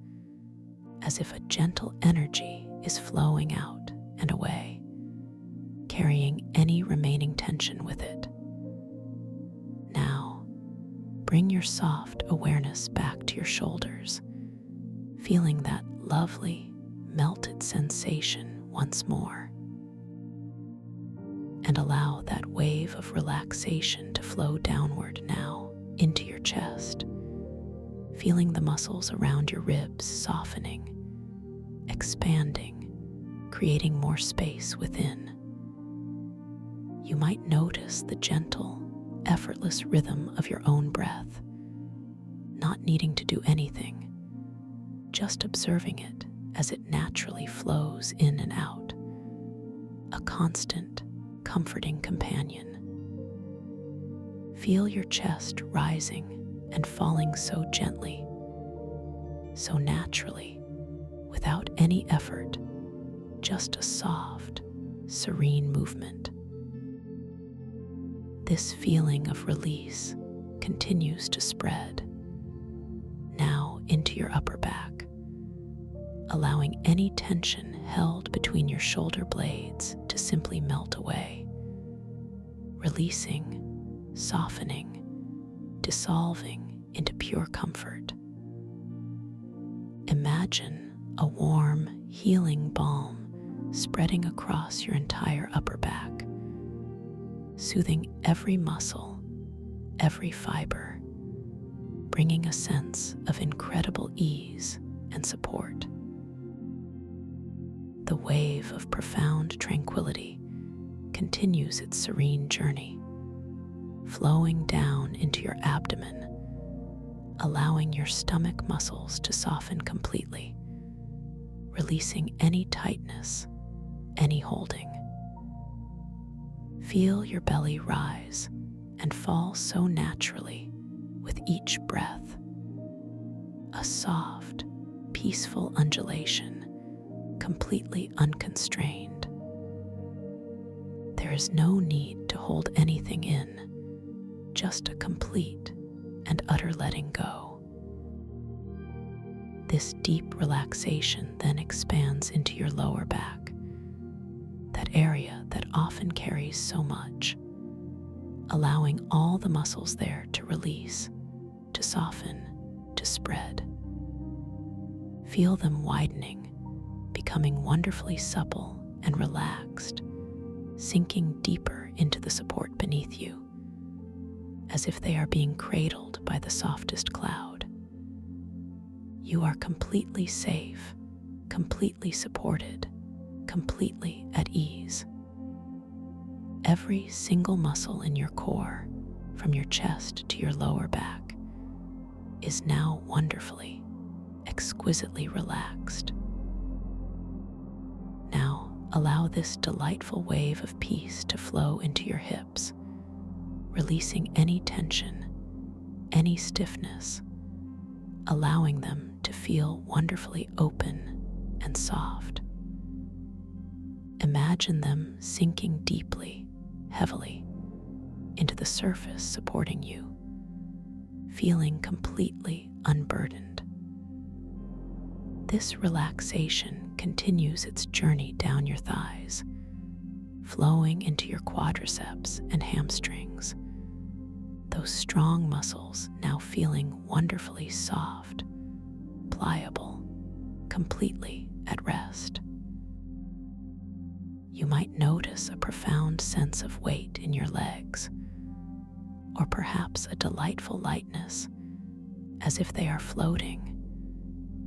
as if a gentle energy is flowing out and away, carrying any remaining tension with it. Now, bring your soft awareness back to your shoulders, feeling that lovely, melted sensation once more. And allow that wave of relaxation to flow downward now into your chest, feeling the muscles around your ribs softening, expanding, creating more space within. You might notice the gentle, effortless rhythm of your own breath, not needing to do anything, just observing it as it naturally flows in and out, a constant, comforting companion. Feel your chest rising and falling so gently, so naturally, without any effort, just a soft, serene movement. This feeling of release continues to spread, now into your upper back, allowing any tension held between your shoulder blades to simply melt away, releasing, softening, dissolving into pure comfort. Imagine a warm, healing balm spreading across your entire upper back, soothing every muscle, every fiber, bringing a sense of incredible ease and support. The wave of profound tranquility continues its serene journey, flowing down into your abdomen, allowing your stomach muscles to soften completely, releasing any tightness, any holding. Feel your belly rise and fall so naturally with each breath, a soft, peaceful undulation, completely unconstrained. There is no need to hold anything in, just a complete and utter letting go. This deep relaxation then expands into your lower back, that area that often carries so much, allowing all the muscles there to release, to soften, to spread. Feel them widening, becoming wonderfully supple and relaxed, sinking deeper into the support beneath you, as if they are being cradled by the softest cloud. You are completely safe, completely supported, completely at ease. Every single muscle in your core, from your chest to your lower back, is now wonderfully, exquisitely relaxed. Now, allow this delightful wave of peace to flow into your hips, releasing any tension, any stiffness, allowing them to feel wonderfully open and soft. Imagine them sinking deeply, heavily, into the surface supporting you, feeling completely unburdened. This relaxation continues its journey down your thighs, flowing into your quadriceps and hamstrings, those strong muscles now feeling wonderfully soft, pliable, completely at rest. You might notice a profound sense of weight in your legs, or perhaps a delightful lightness, as if they are floating.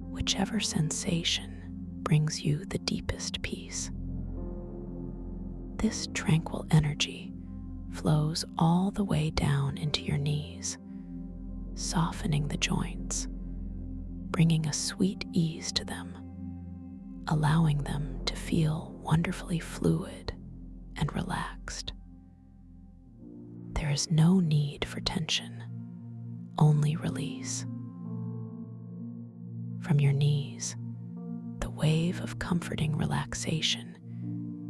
Whichever sensation brings you the deepest peace. This tranquil energy flows all the way down into your knees, softening the joints, bringing a sweet ease to them, allowing them to feel wonderfully fluid and relaxed. There is no need for tension, only release. From your knees, the wave of comforting relaxation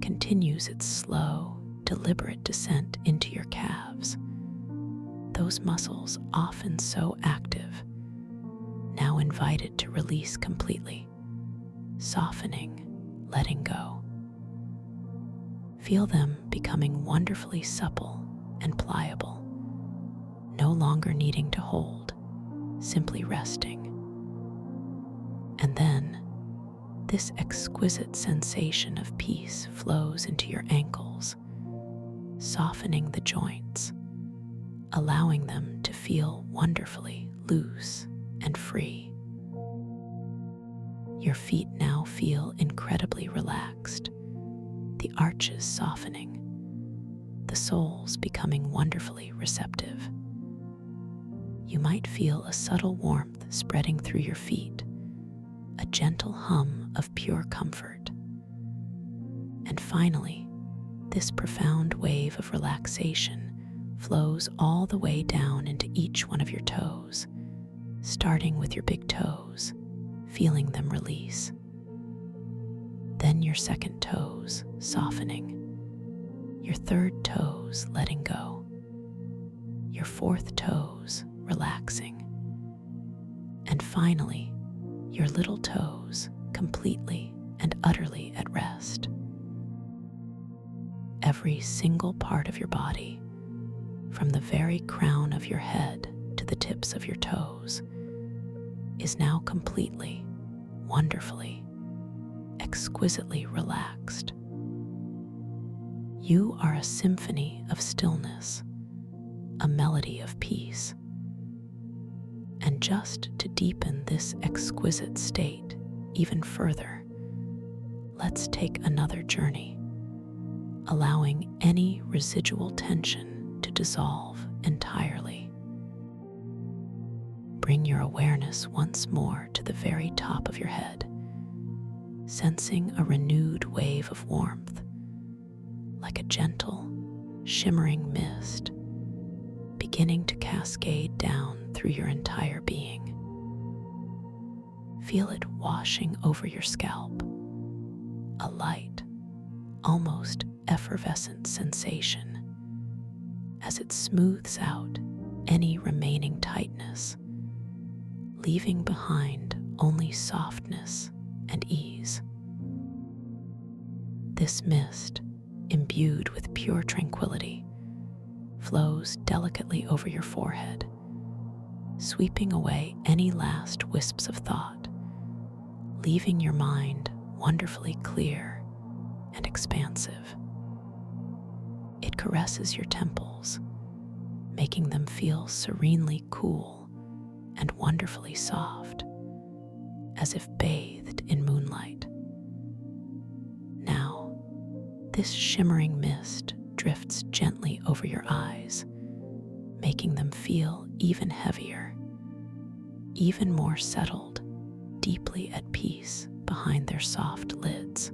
continues its slow, deliberate descent into your calves. Those muscles, often so active, now invited to release completely, softening, letting go. Feel them becoming wonderfully supple and pliable, no longer needing to hold, simply resting. And then, this exquisite sensation of peace flows into your ankles, softening the joints, allowing them to feel wonderfully loose and free. Your feet now feel incredibly relaxed, the arches softening, the soles becoming wonderfully receptive. You might feel a subtle warmth spreading through your feet, a gentle hum of pure comfort. And finally, this profound wave of relaxation flows all the way down into each one of your toes, starting with your big toes, feeling them release. Then your second toes softening, your third toes letting go, your fourth toes relaxing, and finally, your little toes completely and utterly at rest. Every single part of your body, from the very crown of your head to the tips of your toes, is now completely, wonderfully, exquisitely relaxed. You are a symphony of stillness, a melody of peace. And just to deepen this exquisite state even further, let's take another journey, allowing any residual tension to dissolve entirely. Bring your awareness once more to the very top of your head, sensing a renewed wave of warmth, like a gentle, shimmering mist, beginning to cascade down through your entire being. Feel it washing over your scalp, a light, almost effervescent sensation, as it smooths out any remaining tightness, leaving behind only softness and ease. This mist, imbued with pure tranquility, flows delicately over your forehead, sweeping away any last wisps of thought, leaving your mind wonderfully clear and expansive. It caresses your temples, making them feel serenely cool and wonderfully soft, as if bathed in moonlight. Now, this shimmering mist drifts gently over your eyes, making them feel even heavier, even more settled, deeply at peace behind their soft lids.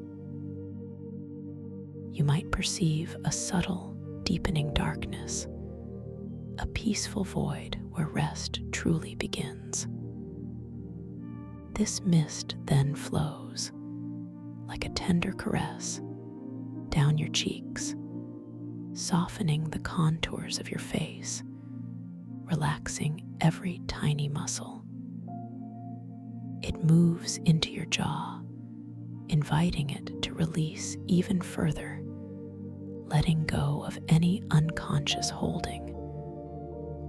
You might perceive a subtle, deepening darkness, a peaceful void where rest truly begins. This mist then flows, like a tender caress, down your cheeks, softening the contours of your face, relaxing every tiny muscle. It moves into your jaw, inviting it to release even further, letting go of any unconscious holding,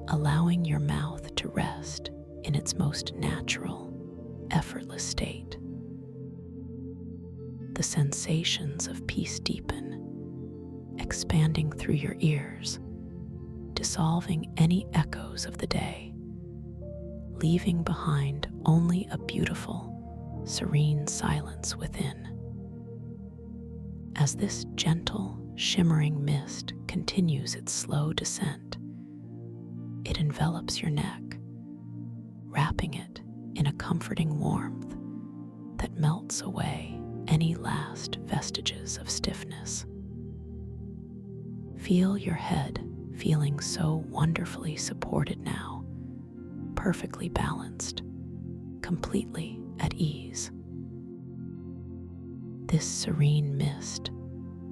allowing your mouth to rest in its most natural, effortless state. The sensations of peace deepen, expanding through your ears, dissolving any echoes of the day, leaving behind only a beautiful, serene silence within. As this gentle, shimmering mist continues its slow descent, it envelops your neck, wrapping it in a comforting warmth that melts away any last vestiges of stiffness. Feel your head feeling so wonderfully supported now, perfectly balanced, completely at ease. This serene mist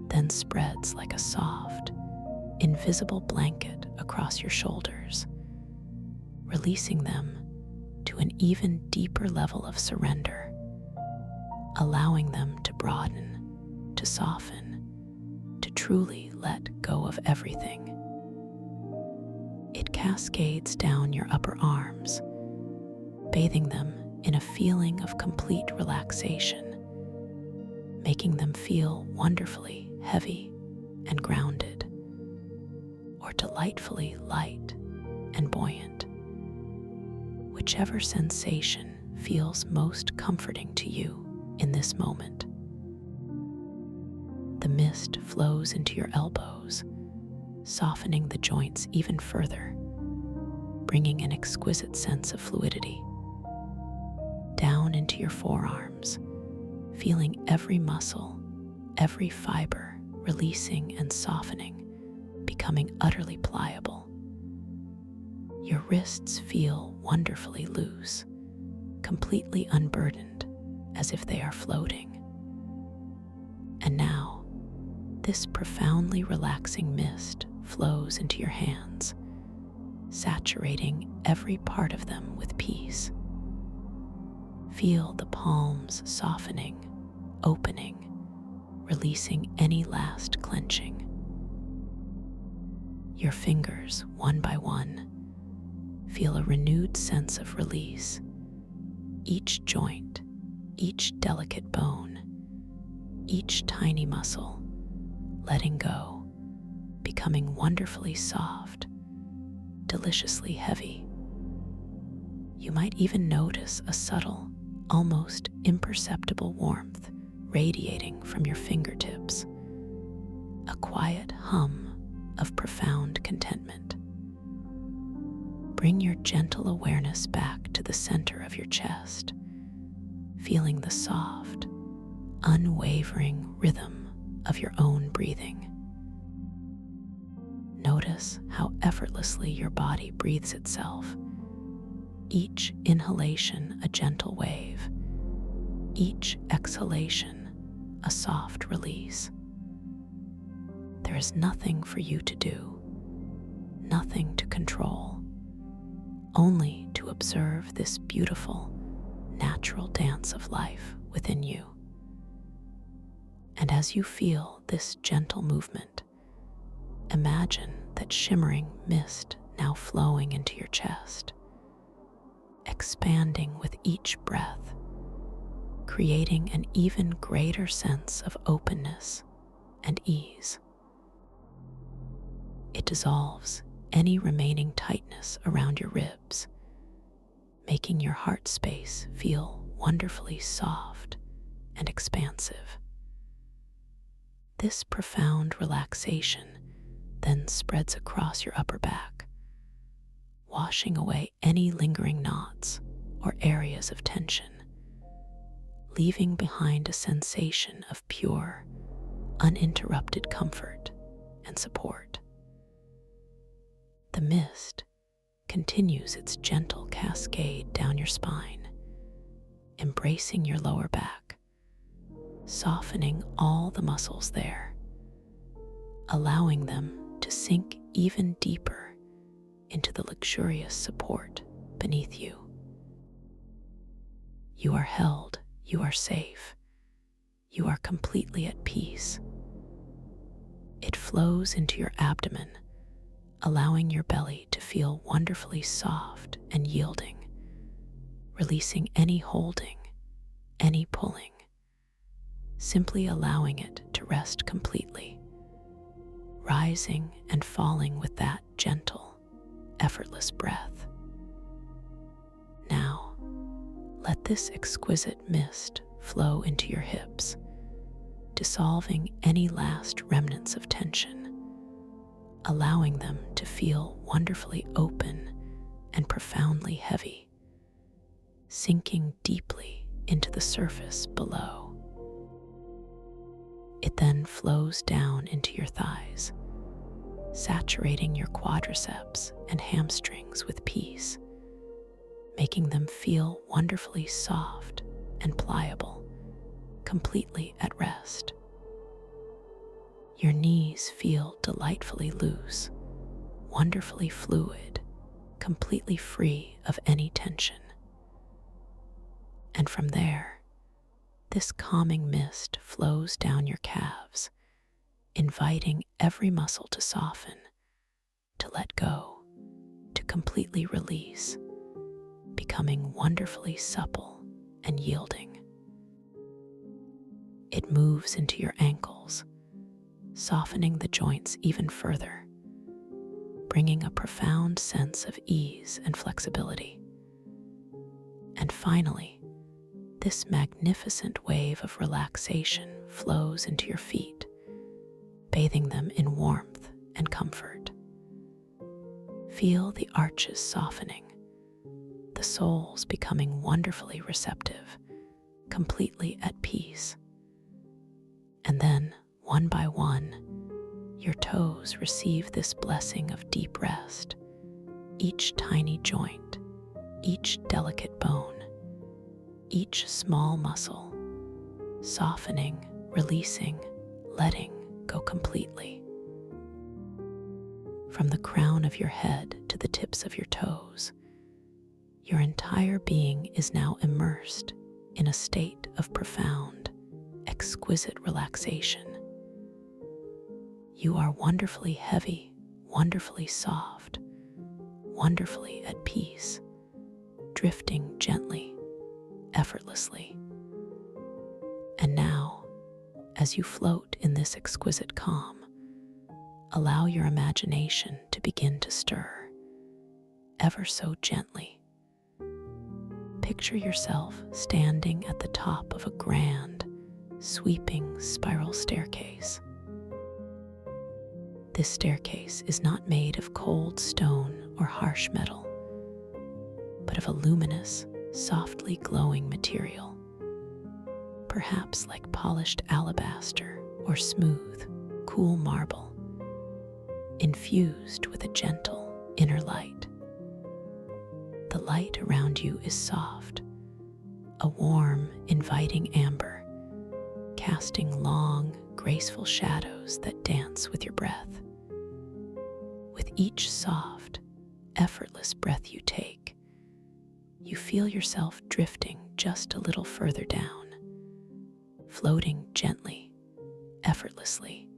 then spreads like a soft, invisible blanket across your shoulders, releasing them to an even deeper level of surrender, allowing them to broaden, to soften, to truly let go of everything. It cascades down your upper arms, bathing them in a feeling of complete relaxation, making them feel wonderfully heavy and grounded, or delightfully light and buoyant. Whichever sensation feels most comforting to you in this moment. The mist flows into your elbows, softening the joints even further, bringing an exquisite sense of fluidity. Down into your forearms, feeling every muscle, every fiber releasing and softening, becoming utterly pliable. Your wrists feel wonderfully loose, completely unburdened, as if they are floating. And now, this profoundly relaxing mist flows into your hands, saturating every part of them with peace. Feel the palms softening, opening, releasing any last clenching. Your fingers, one by one, feel a renewed sense of release. Each joint, each delicate bone, each tiny muscle, letting go, becoming wonderfully soft, deliciously heavy. You might even notice a subtle, almost imperceptible warmth radiating from your fingertips, a quiet hum of profound contentment. Bring your gentle awareness back to the center of your chest, feeling the soft, unwavering rhythm of your own breathing. Notice how effortlessly your body breathes itself, each inhalation a gentle wave, each exhalation a soft release. There is nothing for you to do, nothing to control, only to observe this beautiful, natural dance of life within you. And as you feel this gentle movement, imagine that shimmering mist now flowing into your chest, expanding with each breath, creating an even greater sense of openness and ease. It dissolves any remaining tightness around your ribs, making your heart space feel wonderfully soft and expansive. This profound relaxation then spreads across your upper back, washing away any lingering knots or areas of tension, leaving behind a sensation of pure, uninterrupted comfort and support. The mist continues its gentle cascade down your spine, embracing your lower back, softening all the muscles there, allowing them to sink even deeper into the luxurious support beneath you. You are held, you are safe, you are completely at peace. It flows into your abdomen, allowing your belly to feel wonderfully soft and yielding, releasing any holding, any pulling, simply allowing it to rest completely, rising and falling with that gentle, effortless breath. Now, let this exquisite mist flow into your hips, dissolving any last remnants of tension, allowing them to feel wonderfully open and profoundly heavy, sinking deeply into the surface below. It then flows down into your thighs, saturating your quadriceps and hamstrings with peace, making them feel wonderfully soft and pliable, completely at rest. Your knees feel delightfully loose, wonderfully fluid, completely free of any tension. And from there, this calming mist flows down your calves, inviting every muscle to soften, to let go, to completely release, becoming wonderfully supple and yielding. It moves into your ankles, softening the joints even further, bringing a profound sense of ease and flexibility. And finally, this magnificent wave of relaxation flows into your feet, bathing them in warmth and comfort. Feel the arches softening, the soles becoming wonderfully receptive, completely at peace. And then, one by one, your toes receive this blessing of deep rest, each tiny joint, each delicate bone, each small muscle, softening, releasing, letting go completely. From the crown of your head to the tips of your toes, your entire being is now immersed in a state of profound, exquisite relaxation. You are wonderfully heavy, wonderfully soft, wonderfully at peace, drifting gently, effortlessly. And now, as you float in this exquisite calm, allow your imagination to begin to stir, ever so gently. Picture yourself standing at the top of a grand, sweeping spiral staircase. This staircase is not made of cold stone or harsh metal, but of a luminous, softly glowing material, perhaps like polished alabaster or smooth, cool marble, infused with a gentle inner light. The light around you is soft, a warm, inviting amber, casting long, graceful shadows that dance with your breath. With each soft, effortless breath you take, you feel yourself drifting just a little further down, floating gently, effortlessly,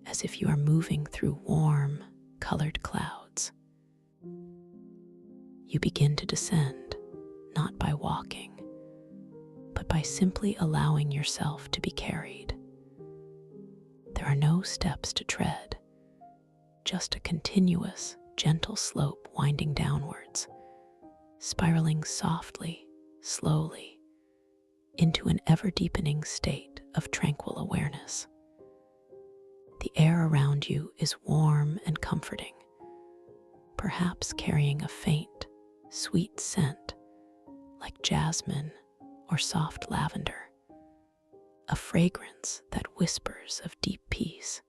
as if you are moving through warm, colored clouds. You begin to descend, not by walking, but by simply allowing yourself to be carried. There are no steps to tread, just a continuous, gentle slope winding downwards, spiraling softly, slowly, into an ever-deepening state of tranquil awareness. The air around you is warm and comforting, perhaps carrying a faint, sweet scent like jasmine or soft lavender, a fragrance that whispers of deep peace.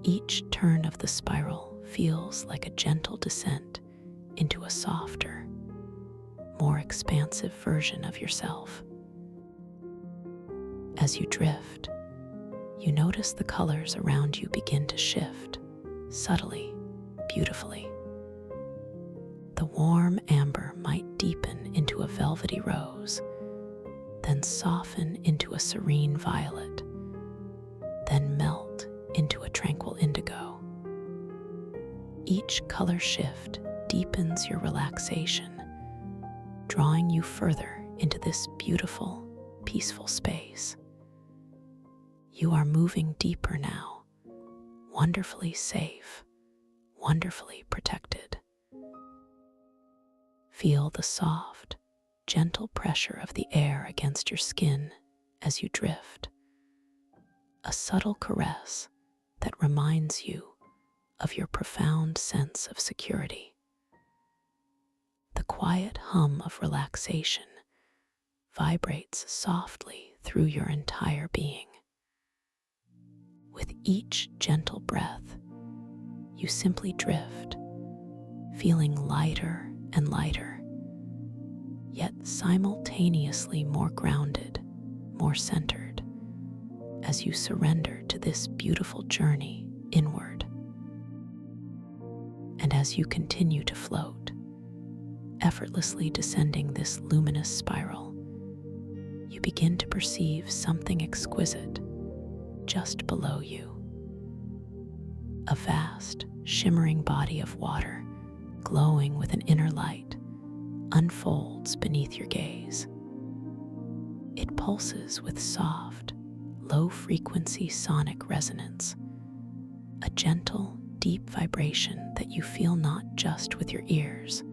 Each turn of the spiral feels like a gentle descent into a softer, more expansive version of yourself. As you drift, you notice the colors around you begin to shift, subtly, beautifully. The warm amber might deepen into a velvety rose, then soften into a serene violet, then melt into a tranquil indigo. Each color shift deepens your relaxation, drawing you further into this beautiful, peaceful space. You are moving deeper now, wonderfully safe, wonderfully protected. Feel the soft, gentle pressure of the air against your skin as you drift, a subtle caress that reminds you of your profound sense of security. The quiet hum of relaxation vibrates softly through your entire being. With each gentle breath, you simply drift, feeling lighter and lighter, yet simultaneously more grounded, more centered, as you surrender to this beautiful journey inward. And as you continue to float, effortlessly descending this luminous spiral, you begin to perceive something exquisite just below you. A vast, shimmering body of water, glowing with an inner light, unfolds beneath your gaze. It pulses with soft, low-frequency sonic resonance, a gentle, deep vibration that you feel not just with your ears,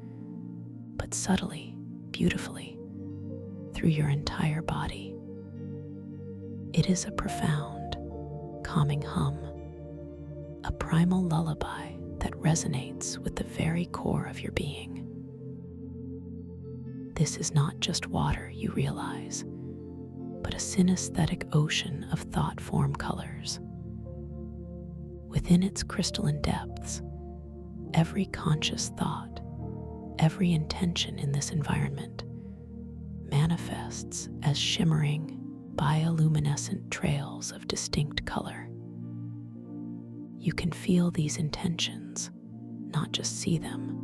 but subtly, beautifully, through your entire body. It is a profound, calming hum, a primal lullaby that resonates with the very core of your being. This is not just water, you realize, but a synesthetic ocean of thought-form colors. Within its crystalline depths, every conscious thought, every intention in this environment manifests as shimmering, bioluminescent trails of distinct color. You can feel these intentions, not just see them,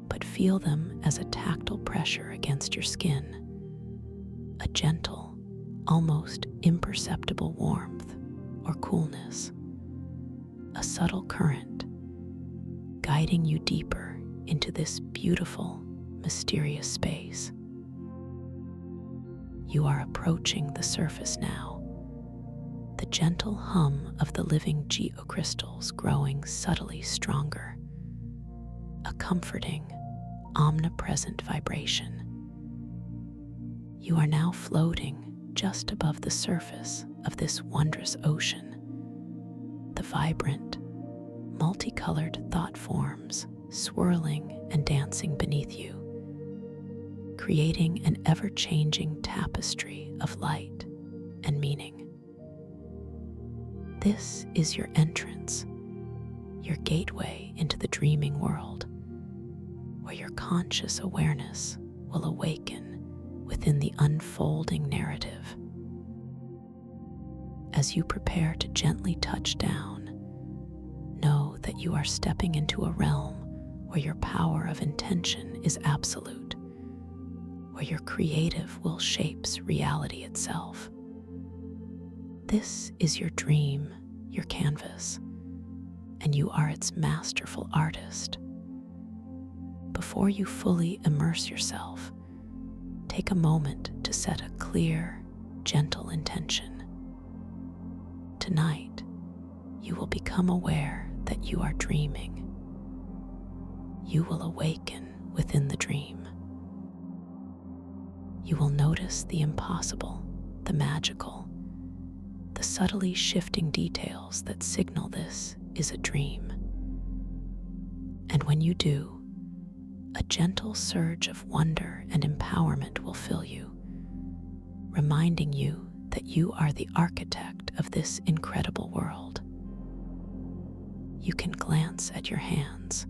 but feel them as a tactile pressure against your skin, a gentle, almost imperceptible warmth or coolness, a subtle current guiding you deeper into this beautiful, mysterious space. You are approaching the surface now, the gentle hum of the living geocrystals growing subtly stronger, a comforting, omnipresent vibration. You are now floating just above the surface of this wondrous ocean. The vibrant, multicolored thought forms swirling and dancing beneath you, creating an ever-changing tapestry of light and meaning. This is your entrance, your gateway into the dreaming world, where your conscious awareness will awaken within the unfolding narrative. As you prepare to gently touch down, know that you are stepping into a realm where your power of intention is absolute, where your creative will shapes reality itself. This is your dream, your canvas, and you are its masterful artist. Before you fully immerse yourself, take a moment to set a clear, gentle intention. Tonight, you will become aware that you are dreaming. You will awaken within the dream. You will notice the impossible, the magical, the subtly shifting details that signal this is a dream. And when you do, a gentle surge of wonder and empowerment will fill you, reminding you that you are the architect of this incredible world. You can glance at your hands,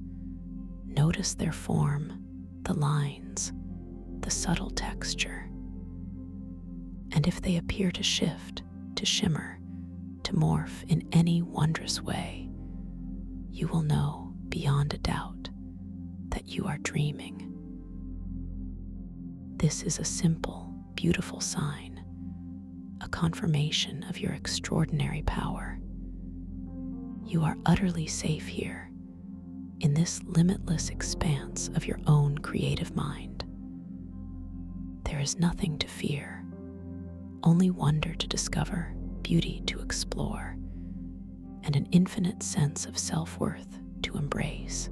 notice their form, the lines, the subtle texture. And if they appear to shift, to shimmer, to morph in any wondrous way, you will know beyond a doubt that you are dreaming. This is a simple, beautiful sign, a confirmation of your extraordinary power. You are utterly safe here, in this limitless expanse of your own creative mind. There is nothing to fear, only wonder to discover, beauty to explore, and an infinite sense of self-worth to embrace.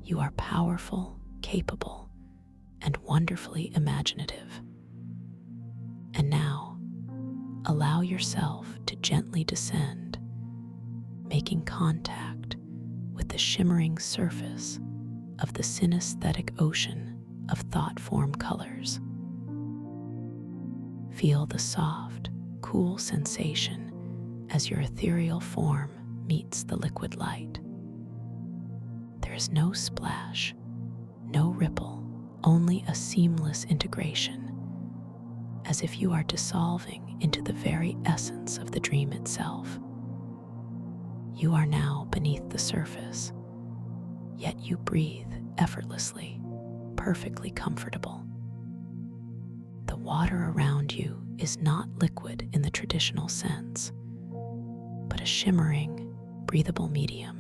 You are powerful, capable, and wonderfully imaginative. And now, allow yourself to gently descend, making contact with the shimmering surface of the synesthetic ocean of thought-form colors. Feel the soft, cool sensation as your ethereal form meets the liquid light. There is no splash, no ripple, only a seamless integration, as if you are dissolving into the very essence of the dream itself. You are now beneath the surface, yet you breathe effortlessly, perfectly comfortable. The water around you is not liquid in the traditional sense, but a shimmering, breathable medium,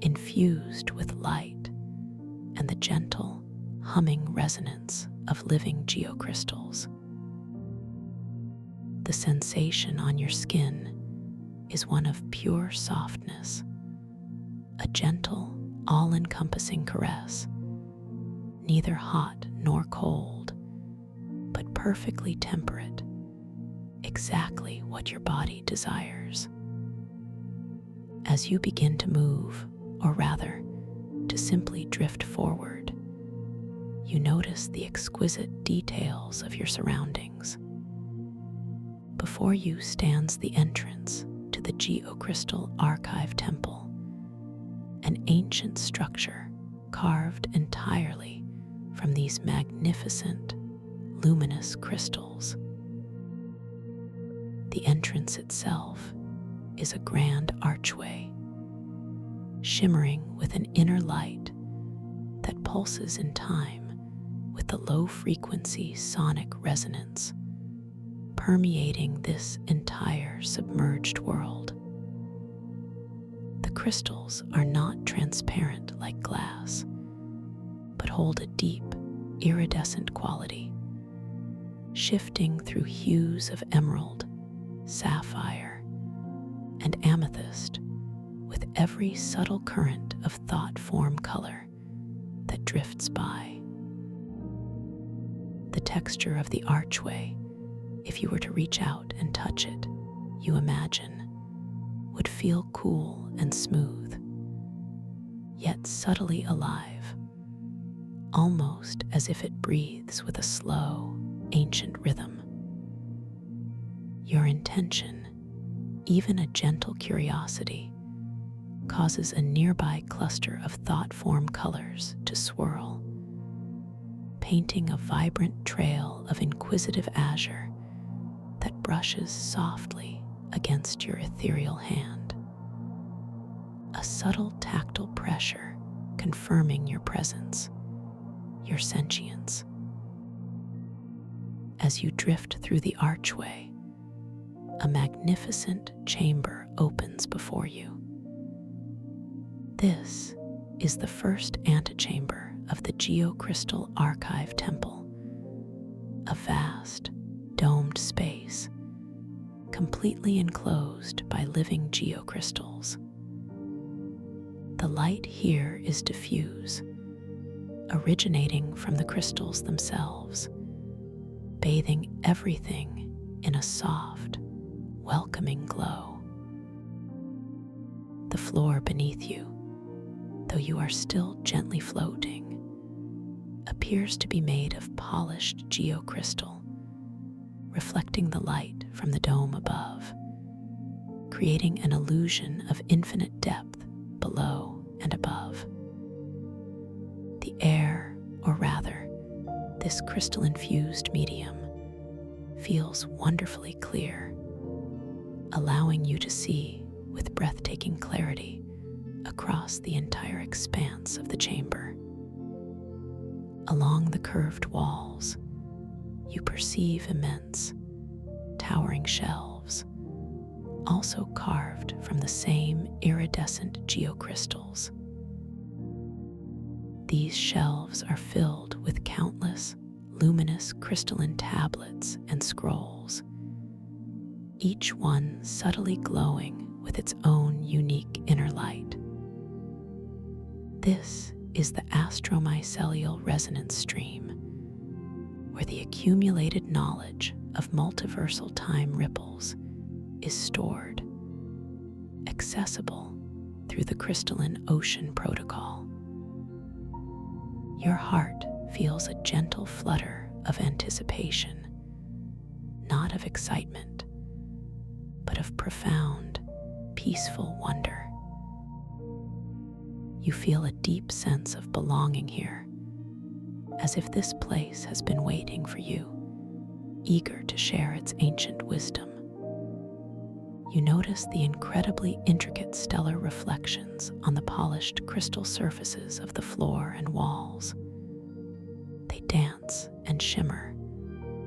infused with light and the gentle, humming resonance of living geocrystals. The sensation on your skin is one of pure softness, a gentle, all-encompassing caress, neither hot nor cold, but perfectly temperate, exactly what your body desires. As you begin to move, or rather, to simply drift forward, you notice the exquisite details of your surroundings. Before you stands the entrance to the Geocrystal Archive Temple, an ancient structure carved entirely from these magnificent, luminous crystals. The entrance itself is a grand archway, shimmering with an inner light that pulses in time with the low-frequency sonic resonance permeating this entire submerged world. The crystals are not transparent like glass, but hold a deep, iridescent quality, shifting through hues of emerald, sapphire, and amethyst with every subtle current of thought-form color that drifts by. The texture of the archway, if you were to reach out and touch it, you imagine, would feel cool and smooth, yet subtly alive, almost as if it breathes with a slow, ancient rhythm. Your intention, even a gentle curiosity, causes a nearby cluster of thought-form colors to swirl, painting a vibrant trail of inquisitive azure that brushes softly against your ethereal hand. A subtle tactile pressure confirming your presence, your sentience. As you drift through the archway, a magnificent chamber opens before you. This is the first antechamber of the Geocrystal Archive Temple, a vast, domed space, completely enclosed by living geocrystals. The light here is diffuse, originating from the crystals themselves, bathing everything in a soft, welcoming glow. The floor beneath you, though you are still gently floating, appears to be made of polished geocrystal, reflecting the light from the dome above, creating an illusion of infinite depth below and above. The air, or rather, this crystal-infused medium, feels wonderfully clear, allowing you to see with breathtaking clarity across the entire expanse of the chamber. Along the curved walls, you perceive immense, towering shelves, also carved from the same iridescent geocrystals. These shelves are filled with countless luminous crystalline tablets and scrolls, each one subtly glowing with its own unique inner light. This is the astromycelial resonance stream, where the accumulated knowledge of multiversal time ripples is stored, accessible through the crystalline ocean protocol. Your heart feels a gentle flutter of anticipation, not of excitement, but of profound, peaceful wonder. You feel a deep sense of belonging here, as if this place has been waiting for you, eager to share its ancient wisdom. You notice the incredibly intricate stellar reflections on the polished crystal surfaces of the floor and walls. They dance and shimmer,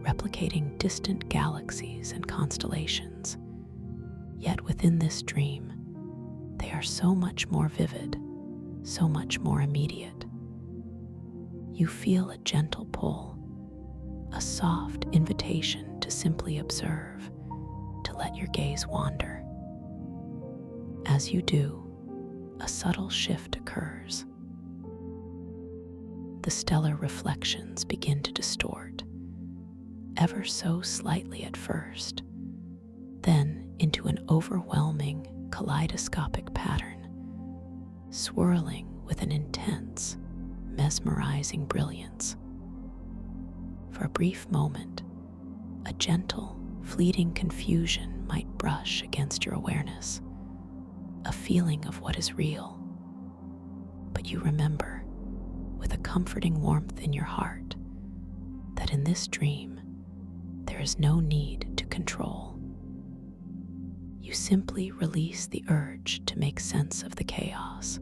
replicating distant galaxies and constellations. Yet within this dream, they are so much more vivid, so much more immediate. You feel a gentle pull, a soft invitation to simply observe, to let your gaze wander. As you do, a subtle shift occurs. The stellar reflections begin to distort, ever so slightly at first, then into an overwhelming kaleidoscopic pattern, swirling with an intense, mesmerizing brilliance. For a brief moment, a gentle, fleeting confusion might brush against your awareness, a feeling of what is real But you remember, with a comforting warmth in your heart, that in this dream, there is no need to control. You simply release the urge to make sense of the chaos,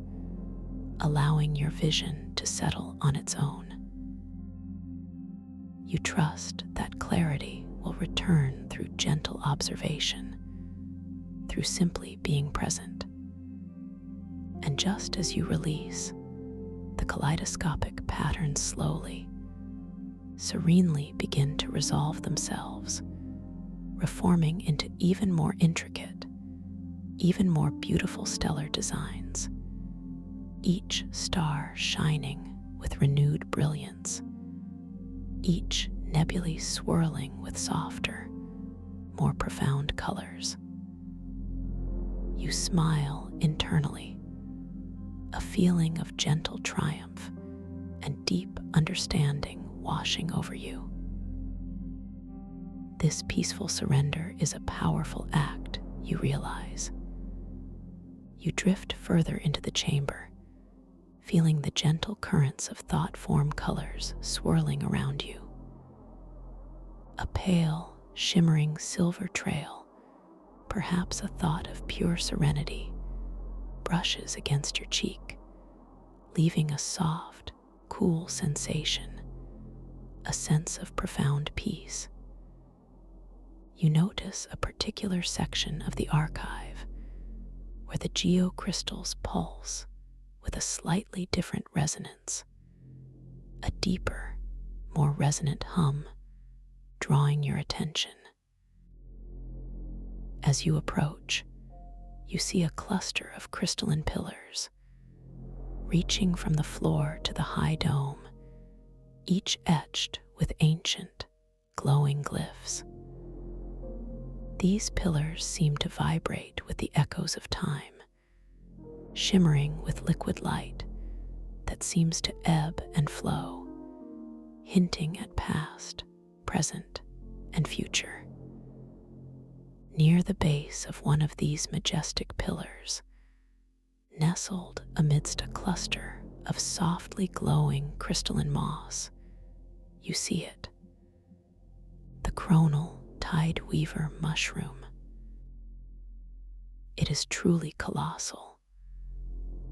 allowing your vision to settle on its own. You trust that clarity will return through gentle observation, through simply being present. And just as you release, the kaleidoscopic patterns slowly, serenely begin to resolve themselves, reforming into even more intricate, even more beautiful stellar designs, each star shining with renewed brilliance, each nebulae swirling with softer, more profound colors. You smile internally, a feeling of gentle triumph and deep understanding washing over you. This peaceful surrender is a powerful act, you realize. You drift further into the chamber, feeling the gentle currents of thought-form colors swirling around you. A pale, shimmering silver trail, perhaps a thought of pure serenity, brushes against your cheek, leaving a soft, cool sensation, a sense of profound peace. You notice a particular section of the archive where the geocrystals pulse with a slightly different resonance, a deeper, more resonant hum drawing your attention. As you approach, you see a cluster of crystalline pillars, reaching from the floor to the high dome, each etched with ancient, glowing glyphs. These pillars seem to vibrate with the echoes of time, shimmering with liquid light that seems to ebb and flow, hinting at past, present, and future. Near the base of one of these majestic pillars, nestled amidst a cluster of softly glowing crystalline moss, you see it, the chronal tide weaver mushroom. It is truly colossal,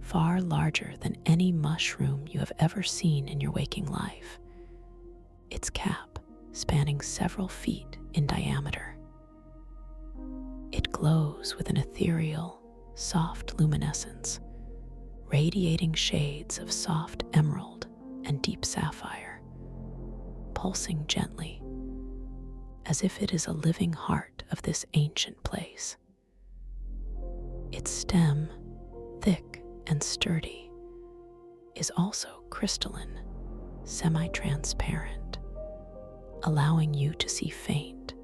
far larger than any mushroom you have ever seen in your waking life, its cap spanning several feet in diameter. It glows with an ethereal, soft luminescence, radiating shades of soft emerald and deep sapphire, pulsing gently, as if it is a living heart of this ancient place. Its stem, thick and sturdy, is also crystalline, semi-transparent, allowing you to see faint,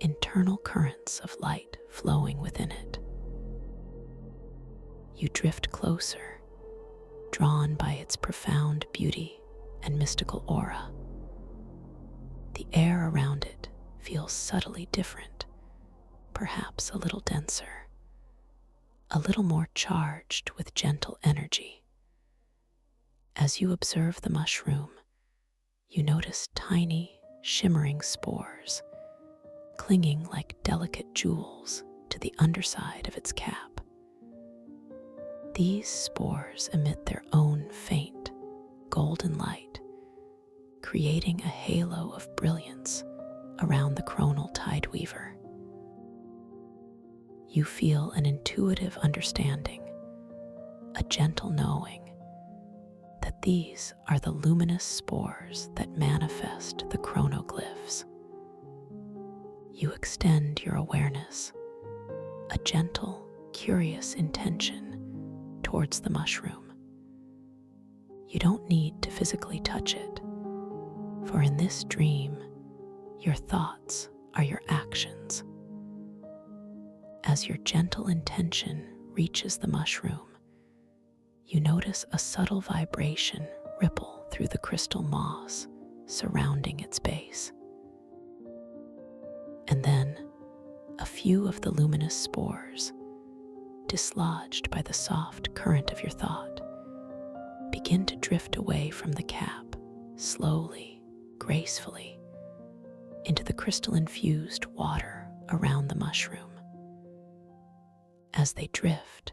internal currents of light flowing within it. You drift closer, drawn by its profound beauty and mystical aura. The air around it feels subtly different, perhaps a little denser, a little more charged with gentle energy. As you observe the mushroom, you notice tiny, shimmering spores clinging like delicate jewels to the underside of its cap. These spores emit their own faint, golden light, creating a halo of brilliance around the chronal tide weaver. You feel an intuitive understanding, a gentle knowing that these are the luminous spores that manifest the chronoglyphs. You extend your awareness, a gentle, curious intention towards the mushroom. You don't need to physically touch it, for in this dream, your thoughts are your actions. As your gentle intention reaches the mushroom, you notice a subtle vibration ripple through the crystal moss surrounding its base. And then, a few of the luminous spores, dislodged by the soft current of your thought, begin to drift away from the cap, slowly, gracefully, into the crystal-infused water around the mushroom. As they drift,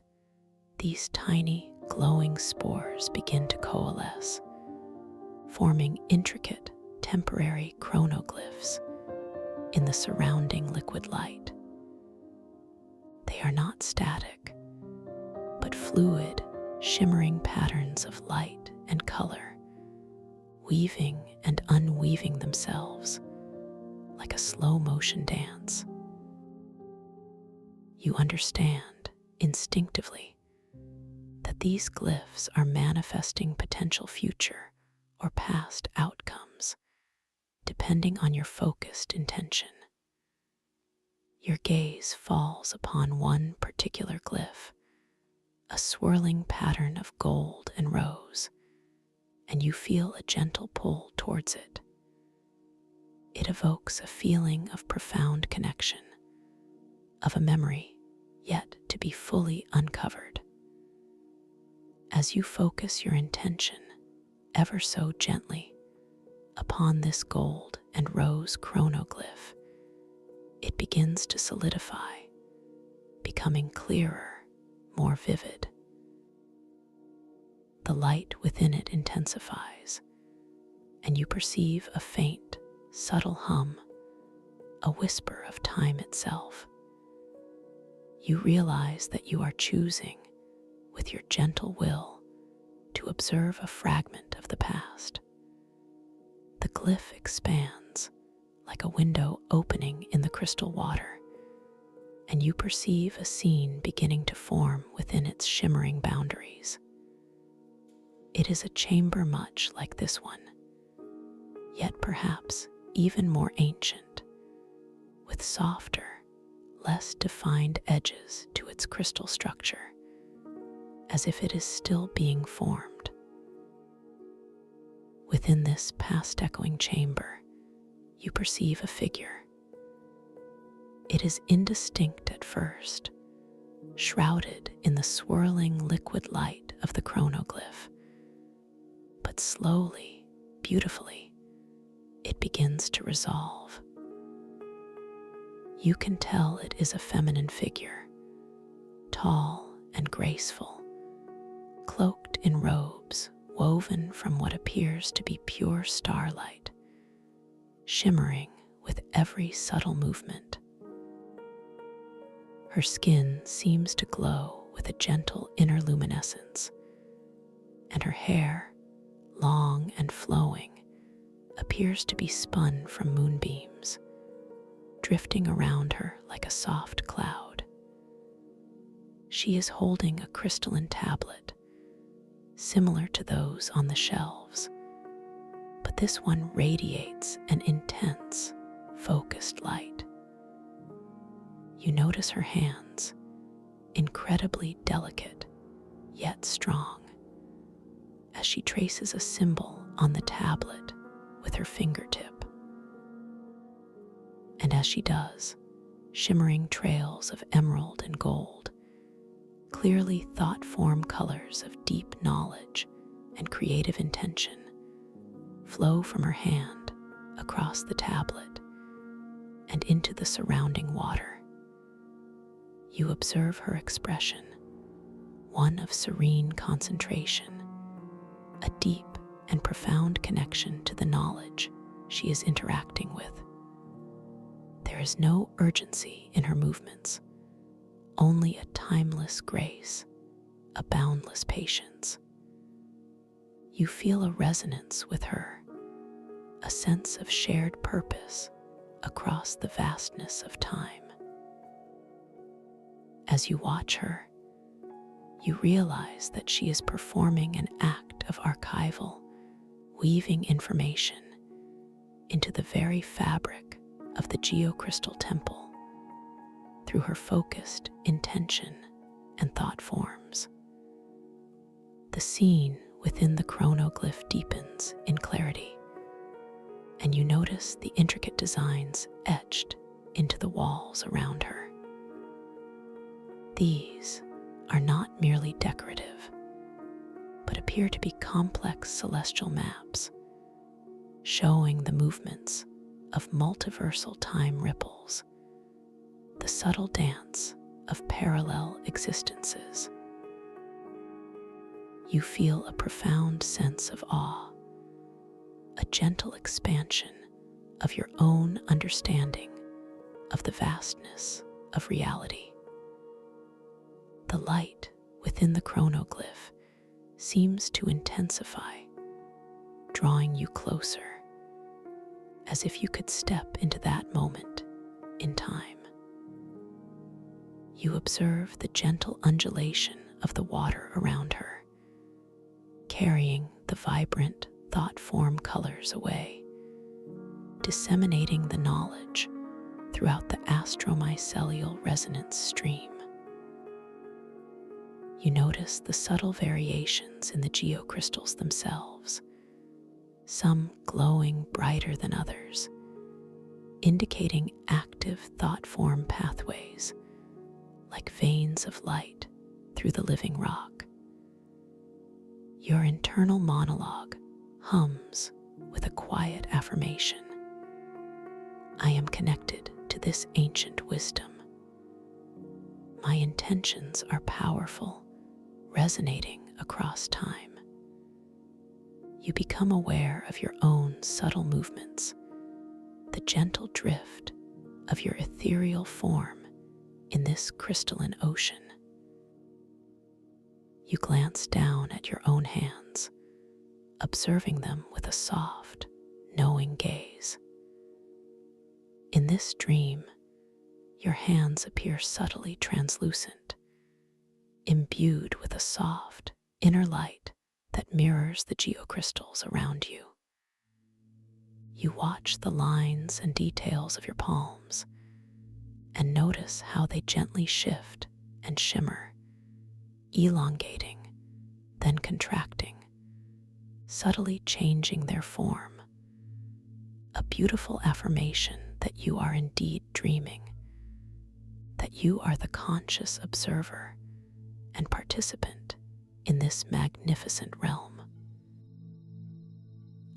these tiny, glowing spores begin to coalesce, forming intricate, temporary chronoglyphs in the surrounding liquid light. They are not static, but fluid, shimmering patterns of light and color, weaving and unweaving themselves like a slow-motion dance. You understand instinctively that these glyphs are manifesting potential future or past outcomes, depending on your focused intention. Your gaze falls upon one particular glyph, a swirling pattern of gold and rose, and you feel a gentle pull towards it. It evokes a feeling of profound connection, of a memory yet to be fully uncovered. As you focus your intention ever so gently upon this gold and rose chronoglyph, it begins to solidify, becoming clearer, more vivid. The light within it intensifies, and you perceive a faint, subtle hum, a whisper of time itself. You realize that you are choosing, with your gentle will, to observe a fragment of the past. The glyph expands, like a window opening in the crystal water, and you perceive a scene beginning to form within its shimmering boundaries. It is a chamber much like this one, yet perhaps even more ancient, with softer, less defined edges to its crystal structure, as if it is still being formed. Within this past-echoing chamber, you perceive a figure. It is indistinct at first, shrouded in the swirling liquid light of the chronoglyph, but slowly, beautifully, it begins to resolve. You can tell it is a feminine figure, tall and graceful, cloaked in robes woven from what appears to be pure starlight, shimmering with every subtle movement. Her skin seems to glow with a gentle inner luminescence, and her hair, long and flowing, appears to be spun from moonbeams, drifting around her like a soft cloud. She is holding a crystalline tablet, similar to those on the shelves, but this one radiates an intense, focused light. You notice her hands, incredibly delicate, yet strong, as she traces a symbol on the tablet with her fingertip. And as she does, shimmering trails of emerald and gold, clearly thought-form colors of deep knowledge and creative intention, flow from her hand across the tablet and into the surrounding water. You observe her expression, one of serene concentration, a deep and profound connection to the knowledge she is interacting with. There is no urgency in her movements, only a timeless grace, a boundless patience. You feel a resonance with her, a sense of shared purpose across the vastness of time. As you watch her, you realize that she is performing an act of archival, weaving information into the very fabric of the geocrystal temple through her focused intention and thought forms. The scene within the chronoglyph deepens in clarity, and you notice the intricate designs etched into the walls around her. These are not merely decorative, but appear to be complex celestial maps, showing the movements of multiversal time ripples, the subtle dance of parallel existences. You feel a profound sense of awe, a gentle expansion of your own understanding of the vastness of reality. The light within the chronoglyph seems to intensify, drawing you closer, as if you could step into that moment in time. You observe the gentle undulation of the water around her, carrying the vibrant thought form colors away, disseminating the knowledge throughout the astromycelial resonance stream. You notice the subtle variations in the geocrystals themselves, some glowing brighter than others, indicating active thought form pathways like veins of light through the living rock. Your internal monologue hums with a quiet affirmation. I am connected to this ancient wisdom. My intentions are powerful, resonating across time. You become aware of your own subtle movements, the gentle drift of your ethereal form in this crystalline ocean. You glance down at your own hands, observing them with a soft, knowing gaze. In this dream, your hands appear subtly translucent, imbued with a soft, inner light that mirrors the geocrystals around you. You watch the lines and details of your palms and notice how they gently shift and shimmer, elongating, then contracting, subtly changing their form. A beautiful affirmation that you are indeed dreaming, that you are the conscious observer and participant in this magnificent realm.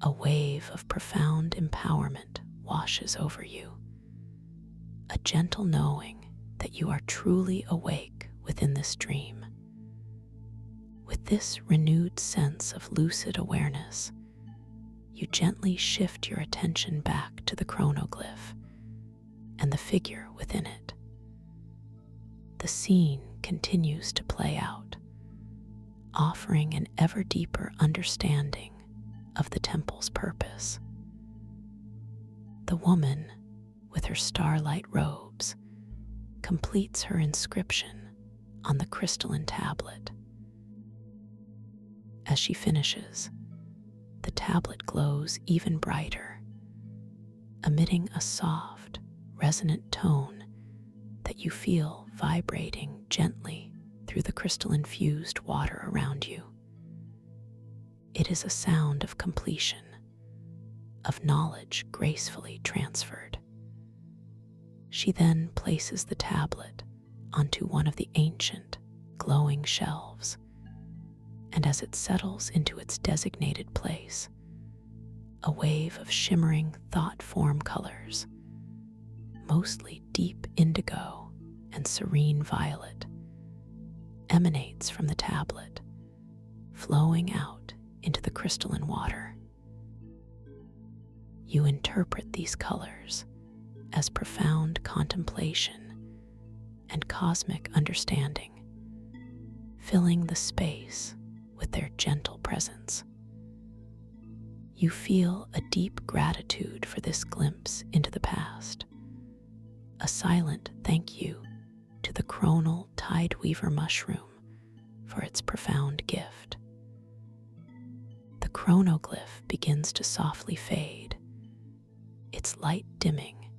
A wave of profound empowerment washes over you, a gentle knowing that you are truly awake within this dream. With this renewed sense of lucid awareness, you gently shift your attention back to the chronoglyph and the figure within it. The scene continues to play out, offering an ever deeper understanding of the temple's purpose. The woman, with her starlight robes, completes her inscription on the crystalline tablet. As she finishes, the tablet glows even brighter, emitting a soft, resonant tone that you feel vibrating gently through the crystal-infused water around you. It is a sound of completion, of knowledge gracefully transferred. She then places the tablet onto one of the ancient, glowing shelves, and as it settles into its designated place, a wave of shimmering thought form colors, mostly deep indigo and serene violet, emanates from the tablet, flowing out into the crystalline water. You interpret these colors as profound contemplation and cosmic understanding, filling the space with their gentle presence. You feel a deep gratitude for this glimpse into the past, a silent thank you to the chronal tideweaver mushroom for its profound gift. The chronoglyph begins to softly fade, its light dimming,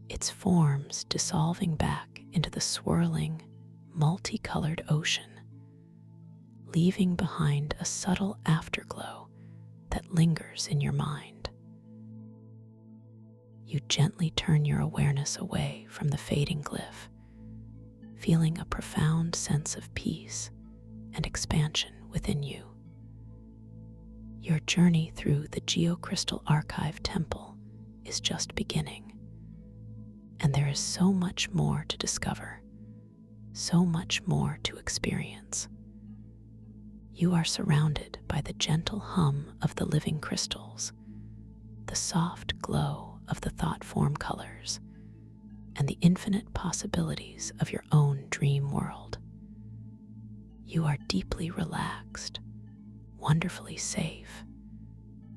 its forms dissolving back into the swirling, multicolored ocean, leaving behind a subtle afterglow that lingers in your mind. You gently turn your awareness away from the fading glyph, feeling a profound sense of peace and expansion within you. Your journey through the Geocrystal Archive Temple is just beginning, and there is so much more to discover, so much more to experience. You are surrounded by the gentle hum of the living crystals, the soft glow of the thought form colors, and the infinite possibilities of your own dream world. You are deeply relaxed, wonderfully safe,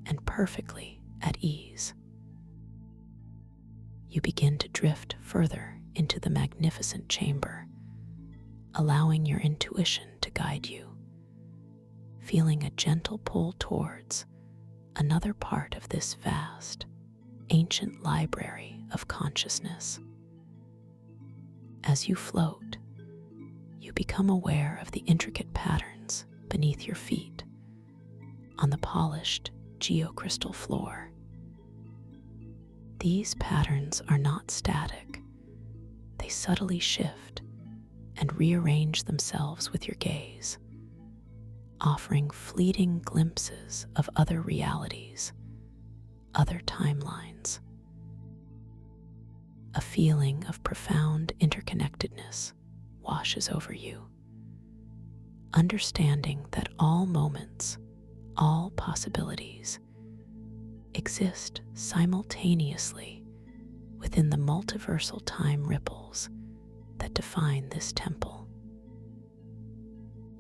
and perfectly at ease. You begin to drift further into the magnificent chamber, allowing your intuition to guide you, feeling a gentle pull towards another part of this vast, ancient library of consciousness. As you float, you become aware of the intricate patterns beneath your feet on the polished geocrystal floor. These patterns are not static. They subtly shift and rearrange themselves with your gaze, offering fleeting glimpses of other realities, other timelines. A feeling of profound interconnectedness washes over you, understanding that all moments, all possibilities, exist simultaneously within the multiversal time ripples that define this temple.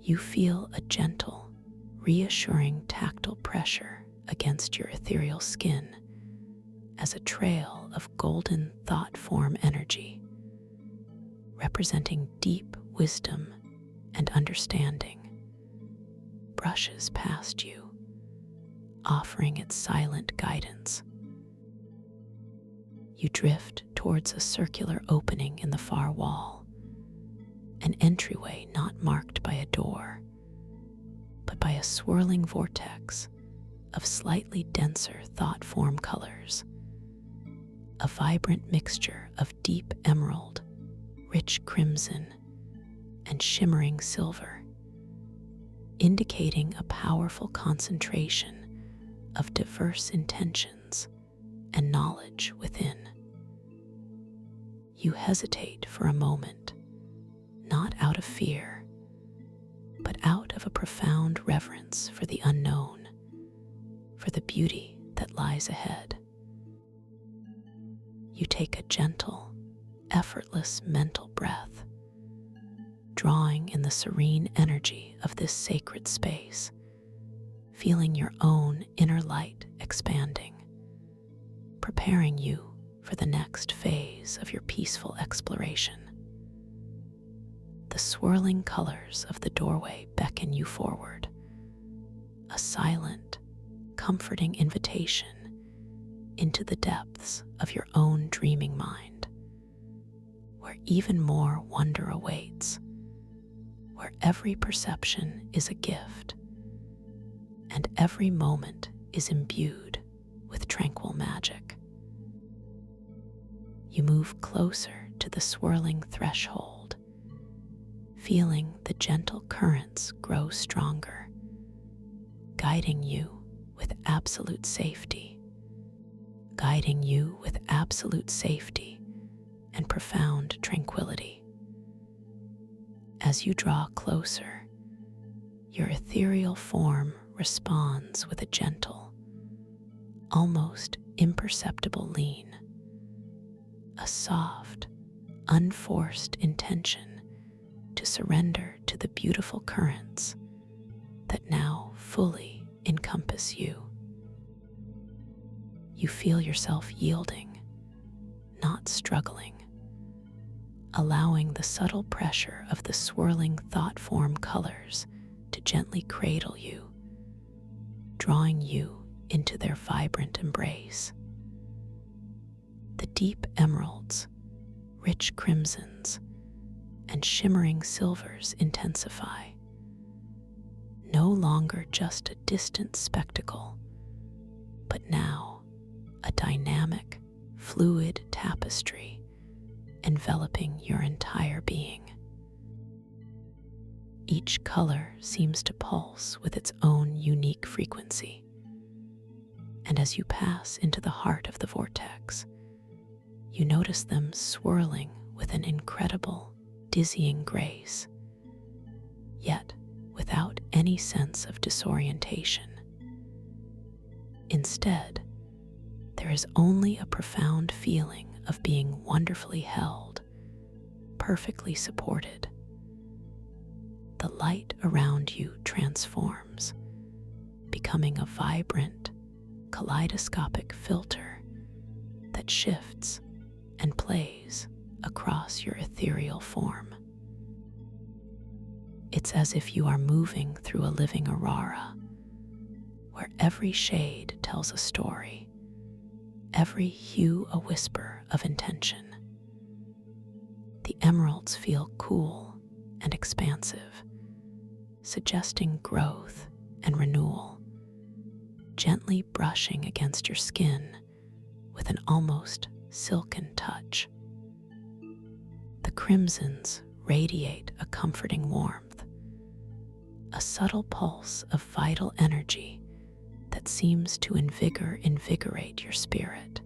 You feel a gentle, reassuring tactile pressure against your ethereal skin as a trail of golden thought form energy, representing deep wisdom and understanding, brushes past you, offering its silent guidance. You drift towards a circular opening in the far wall, an entryway not marked by a door, but by a swirling vortex of slightly denser thought form colors, a vibrant mixture of deep emerald, rich crimson, and shimmering silver, indicating a powerful concentration of diverse intentions and knowledge within. You hesitate for a moment, not out of fear, but out of a profound reverence for the unknown, for the beauty that lies ahead. You take a gentle, effortless mental breath, drawing in the serene energy of this sacred space, feeling your own inner light expanding, preparing you for the next phase of your peaceful exploration. The swirling colors of the doorway beckon you forward, a silent, comforting invitation into the depths of your own dreaming mind, where even more wonder awaits, where every perception is a gift, and every moment is imbued with tranquil magic. You move closer to the swirling threshold, feeling the gentle currents grow stronger, guiding you with absolute safety, and profound tranquility. As you draw closer, your ethereal form responds with a gentle, almost imperceptible lean, a soft, unforced intention to surrender to the beautiful currents that now fully encompass you. You feel yourself yielding, not struggling, allowing the subtle pressure of the swirling thought form colors to gently cradle you, drawing you into their vibrant embrace. The deep emeralds, rich crimsons, and shimmering silvers intensify, no longer just a distant spectacle, but now a dynamic, fluid tapestry enveloping your entire being. Each color seems to pulse with its own unique frequency, And as you pass into the heart of the vortex, you notice them swirling with an incredible, dizzying grace, yet without any sense of disorientation. Instead, there is only a profound feeling of being wonderfully held, perfectly supported. The light around you transforms, becoming a vibrant, kaleidoscopic filter that shifts and plays across your ethereal form. It's as if you are moving through a living aurora, where every shade tells a story, every hue a whisper of intention. The emeralds feel cool and expansive, suggesting growth and renewal, gently brushing against your skin with an almost silken touch. The crimsons radiate a comforting warmth, a subtle pulse of vital energy that seems to invigorate your spirit,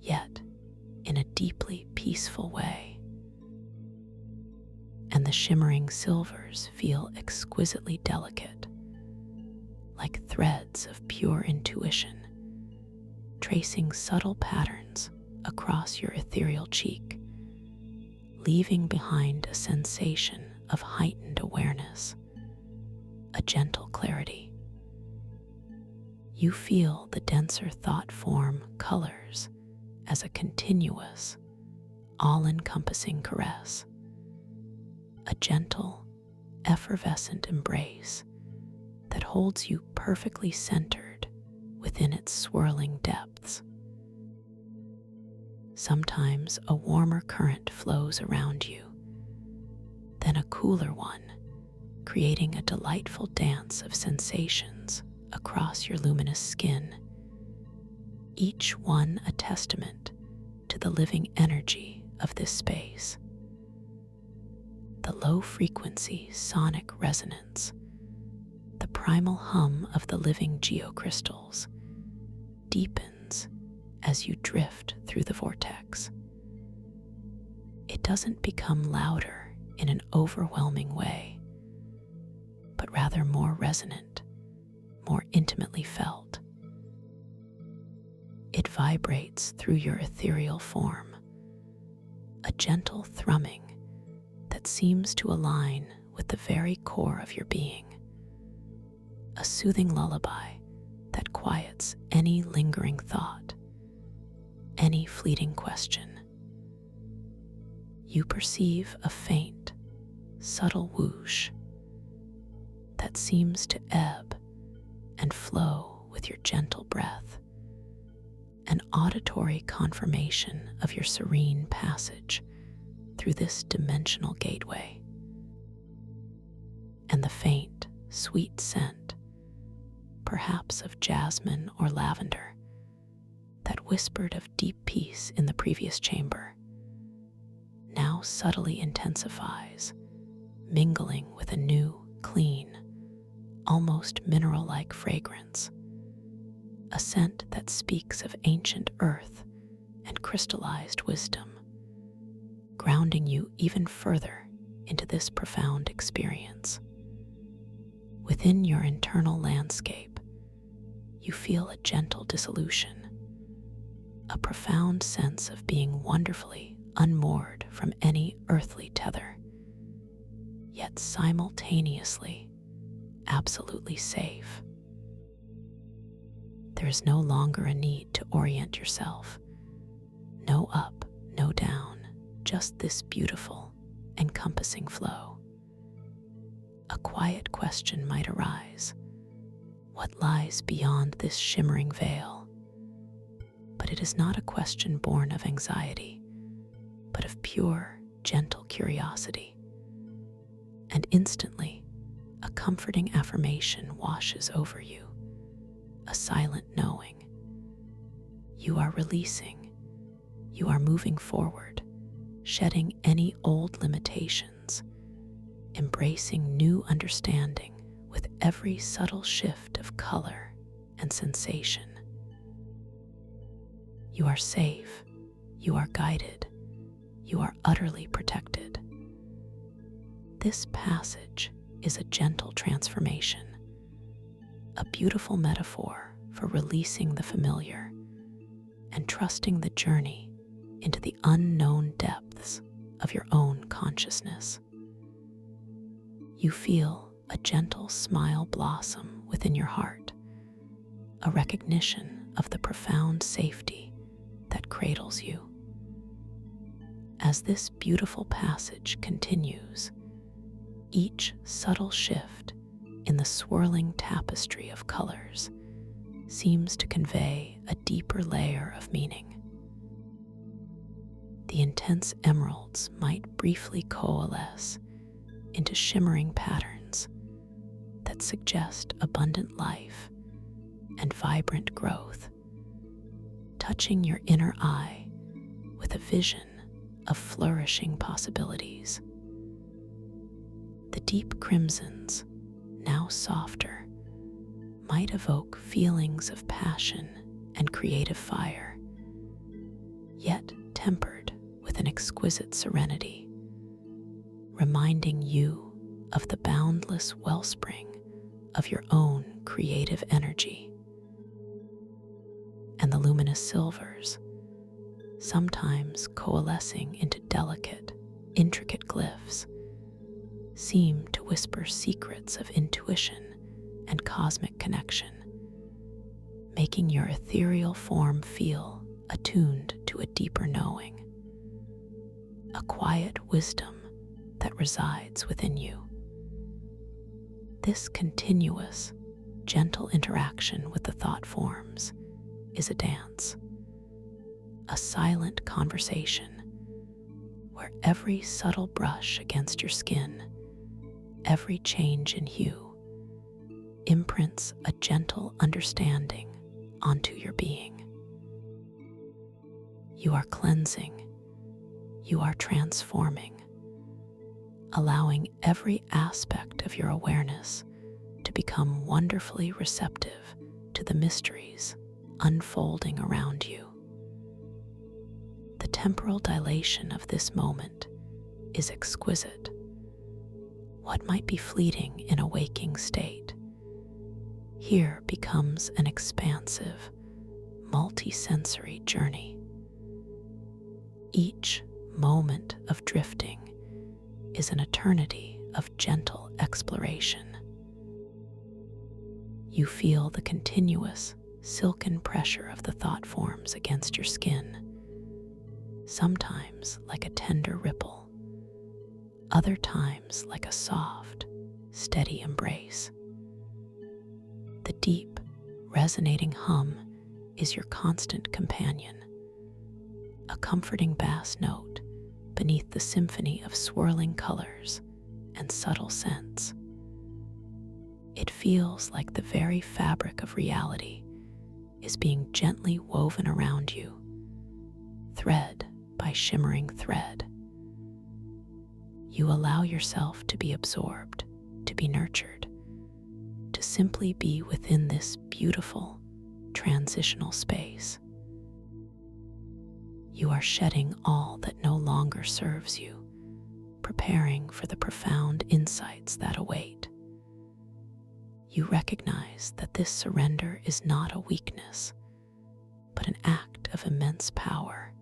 yet in a deeply peaceful way. And the shimmering silvers feel exquisitely delicate, like threads of pure intuition, tracing subtle patterns across your ethereal cheek, leaving behind a sensation of heightened awareness, a gentle clarity. You feel the denser thought form colors as a continuous, all-encompassing caress, a gentle, effervescent embrace that holds you perfectly centered within its swirling depths. Sometimes a warmer current flows around you, then a cooler one, creating a delightful dance of sensations across your luminous skin, each one a testament to the living energy of this space. The low-frequency sonic resonance, the primal hum of the living geocrystals, deepens as you drift through the vortex. It doesn't become louder in an overwhelming way, but rather more resonant, more intimately felt. It vibrates through your ethereal form, a gentle thrumming that seems to align with the very core of your being, a soothing lullaby that quiets any lingering thought, any fleeting question. You perceive a faint, subtle whoosh that seems to ebb and flow with your gentle breath, an auditory confirmation of your serene passage through this dimensional gateway. And the faint, sweet scent, perhaps of jasmine or lavender, that whispered of deep peace in the previous chamber, now subtly intensifies, mingling with a new, clean, almost mineral-like fragrance, a scent that speaks of ancient earth and crystallized wisdom, grounding you even further into this profound experience. Within your internal landscape, you feel a gentle dissolution, a profound sense of being wonderfully unmoored from any earthly tether, yet simultaneously absolutely safe. There is no longer a need to orient yourself. No up, no down, just this beautiful, encompassing flow. A quiet question might arise. What lies beyond this shimmering veil? But it is not a question born of anxiety, but of pure, gentle curiosity. And instantly, a comforting affirmation washes over you, a silent knowing. You are releasing, you are moving forward, shedding any old limitations, embracing new understanding with every subtle shift of color and sensation. You are safe, you are guided, you are utterly protected. This passage is a gentle transformation, a beautiful metaphor for releasing the familiar and trusting the journey into the unknown depths of your own consciousness. You feel a gentle smile blossom within your heart, a recognition of the profound safety that cradles you. As this beautiful passage continues, each subtle shift in the swirling tapestry of colors seems to convey a deeper layer of meaning. The intense emeralds might briefly coalesce into shimmering patterns that suggest abundant life and vibrant growth, touching your inner eye with a vision of flourishing possibilities. The deep crimsons, now softer, might evoke feelings of passion and creative fire, yet tempered with an exquisite serenity, reminding you of the boundless wellspring of your own creative energy. And the luminous silvers, sometimes coalescing into delicate, intricate glyphs, seem to whisper secrets of intuition and cosmic connection, making your ethereal form feel attuned to a deeper knowing, a quiet wisdom that resides within you. This continuous, gentle interaction with the thought forms is a dance, a silent conversation where every subtle brush against your skin, every change in hue, imprints a gentle understanding onto your being. You are cleansing, you are transforming, allowing every aspect of your awareness to become wonderfully receptive to the mysteries unfolding around you. The temporal dilation of this moment is exquisite. What might be fleeting in a waking state here becomes an expansive, multi-sensory journey. Each moment of drifting is an eternity of gentle exploration. You feel the continuous, silken pressure of the thought forms against your skin, sometimes like a tender ripple, other times like a soft, steady embrace. The deep, resonating hum is your constant companion, a comforting bass note beneath the symphony of swirling colors and subtle scents. It feels like the very fabric of reality is being gently woven around you, thread by shimmering thread. You allow yourself to be absorbed, to be nurtured, to simply be within this beautiful, transitional space. You are shedding all that no longer serves you, preparing for the profound insights that await. You recognize that this surrender is not a weakness, but an act of immense power,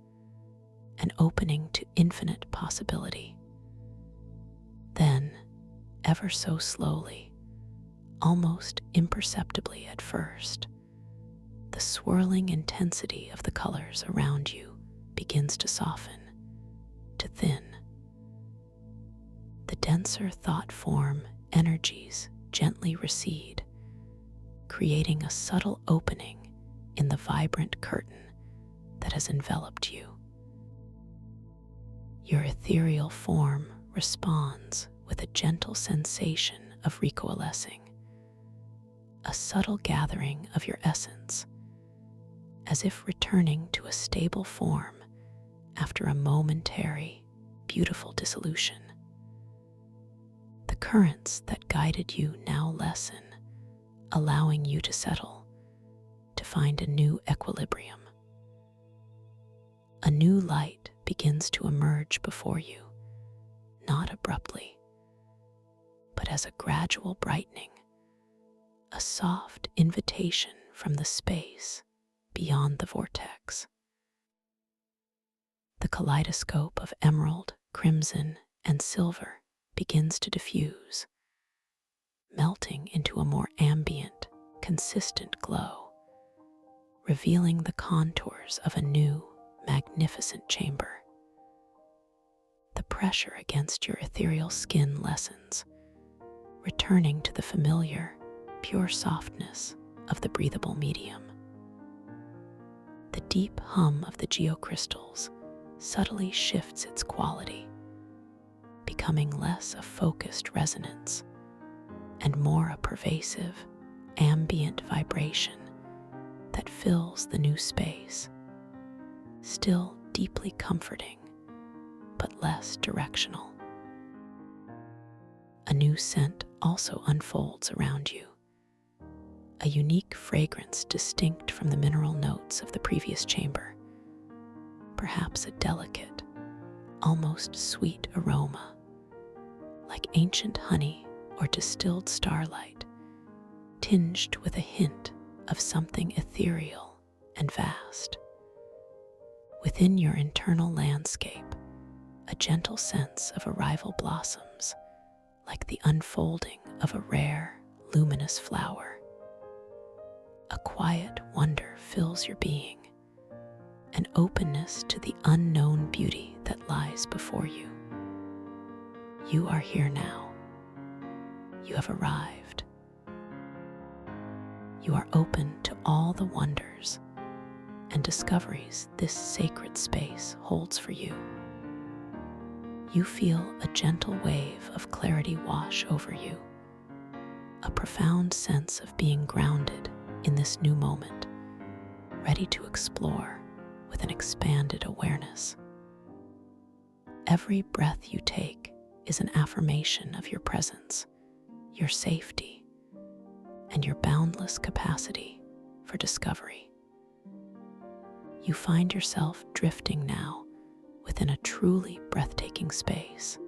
an opening to infinite possibility. Then, ever so slowly, almost imperceptibly at first, the swirling intensity of the colors around you begins to soften, to thin. The denser thought form energies gently recede, creating a subtle opening in the vibrant curtain that has enveloped you. Your ethereal form responds with a gentle sensation of recoalescing, a subtle gathering of your essence, as if returning to a stable form after a momentary, beautiful dissolution. The currents that guided you now lessen, allowing you to settle, find a new equilibrium. A new light begins to emerge before you, not abruptly, but as a gradual brightening, a soft invitation from the space beyond the vortex. The kaleidoscope of emerald, crimson, and silver begins to diffuse, melting into a more ambient, consistent glow, revealing the contours of a new, magnificent chamber. The pressure against your ethereal skin lessens, returning to the familiar, pure softness of the breathable medium. The deep hum of the geocrystals subtly shifts its quality, becoming less a focused resonance and more a pervasive, ambient vibration that fills the new space, still deeply comforting, but less directional. A new scent also unfolds around you, a unique fragrance distinct from the mineral notes of the previous chamber, perhaps a delicate, almost sweet aroma, like ancient honey or distilled starlight, tinged with a hint of something ethereal and vast. Within your internal landscape, a gentle sense of arrival blossoms, like the unfolding of a rare, luminous flower. A quiet wonder fills your being, an openness to the unknown beauty that lies before you. You are here now. You have arrived. You are open to all the wonders and discoveries this sacred space holds for you. You feel a gentle wave of clarity wash over you, a profound sense of being grounded in this new moment, ready to explore with an expanded awareness. Every breath you take is an affirmation of your presence, your safety, and your boundless capacity for discovery. You find yourself drifting now within a truly breathtaking space,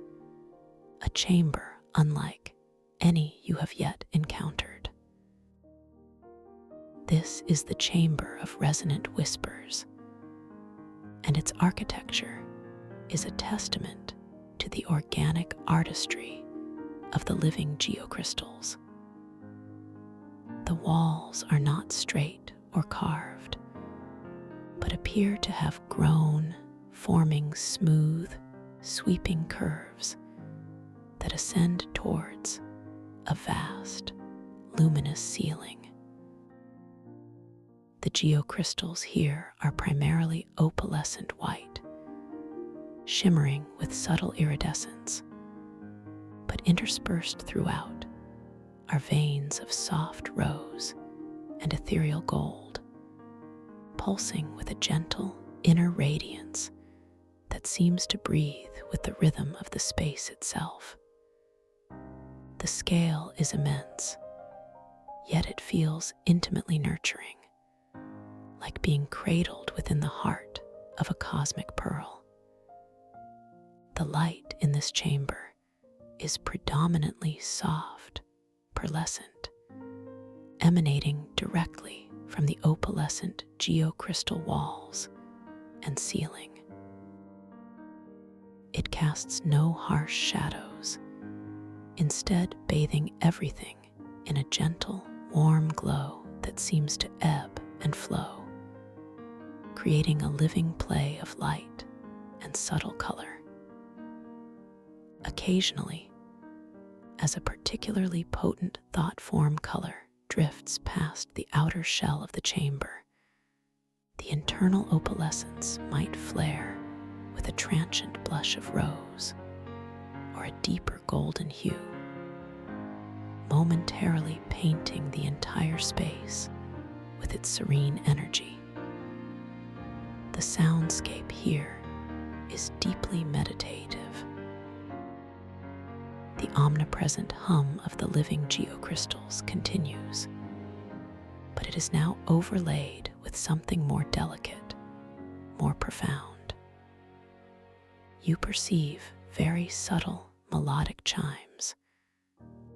a chamber unlike any you have yet encountered. This is the chamber of resonant whispers, and its architecture is a testament to the organic artistry of the living geocrystals. The walls are not straight or carved, but appear to have grown, forming smooth, sweeping curves that ascend towards a vast, luminous ceiling. The geocrystals here are primarily opalescent white, shimmering with subtle iridescence, but interspersed throughout are veins of soft rose and ethereal gold, pulsing with a gentle inner radiance that seems to breathe with the rhythm of the space itself. The scale is immense, yet it feels intimately nurturing, like being cradled within the heart of a cosmic pearl. The light in this chamber is predominantly soft, pearlescent, emanating directly from the opalescent geocrystal walls and ceiling. It casts no harsh shadows, instead bathing everything in a gentle, warm glow that seems to ebb and flow, creating a living play of light and subtle color. Occasionally, as a particularly potent thought-form color drifts past the outer shell of the chamber, the internal opalescence might flare with a transient blush of rose or a deeper golden hue, momentarily painting the entire space with its serene energy. The soundscape here is deeply meditative. The omnipresent hum of the living geocrystals continues, but it is now overlaid with something more delicate, more profound. You perceive very subtle melodic chimes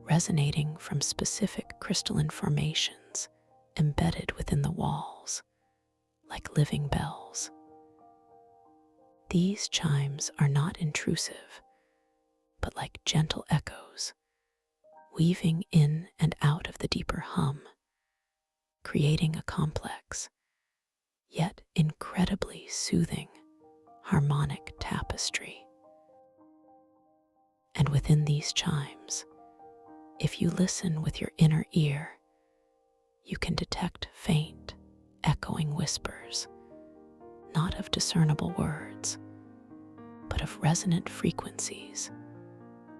resonating from specific crystalline formations embedded within the walls, like living bells. These chimes are not intrusive, but like gentle echoes, weaving in and out of the deeper hum, creating a complex, yet incredibly soothing, harmonic tapestry. And within these chimes, if you listen with your inner ear, you can detect faint, echoing whispers, not of discernible words, but of resonant frequencies,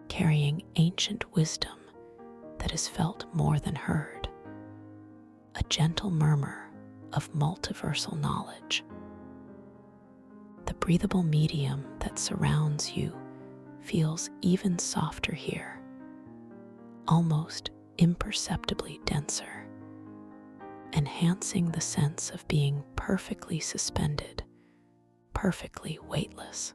carrying ancient wisdom that is felt more than heard, a gentle murmur of multiversal knowledge. The breathable medium that surrounds you feels even softer here, almost imperceptibly denser, enhancing the sense of being perfectly suspended, perfectly weightless.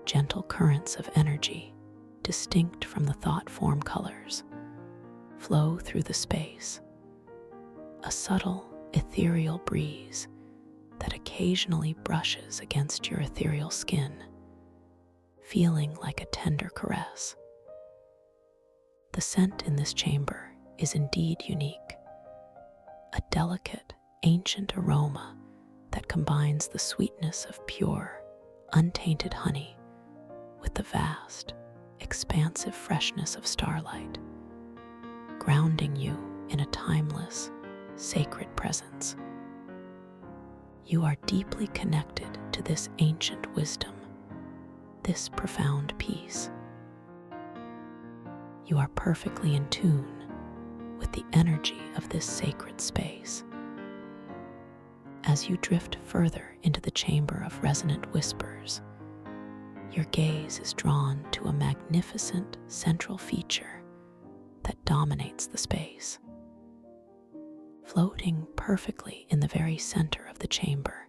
Gentle currents of energy, distinct from the thought form colors, flow through the space, a subtle, ethereal breeze that occasionally brushes against your ethereal skin, feeling like a tender caress. The scent in this chamber is indeed unique, a delicate, ancient aroma that combines the sweetness of pure, untainted honey with the vast, expansive freshness of starlight, grounding you in a timeless, sacred presence. You are deeply connected to this ancient wisdom, this profound peace. You are perfectly in tune with the energy of this sacred space. As you drift further into the chamber of resonant whispers, your gaze is drawn to a magnificent central feature that dominates the space. Floating perfectly in the very center of the chamber,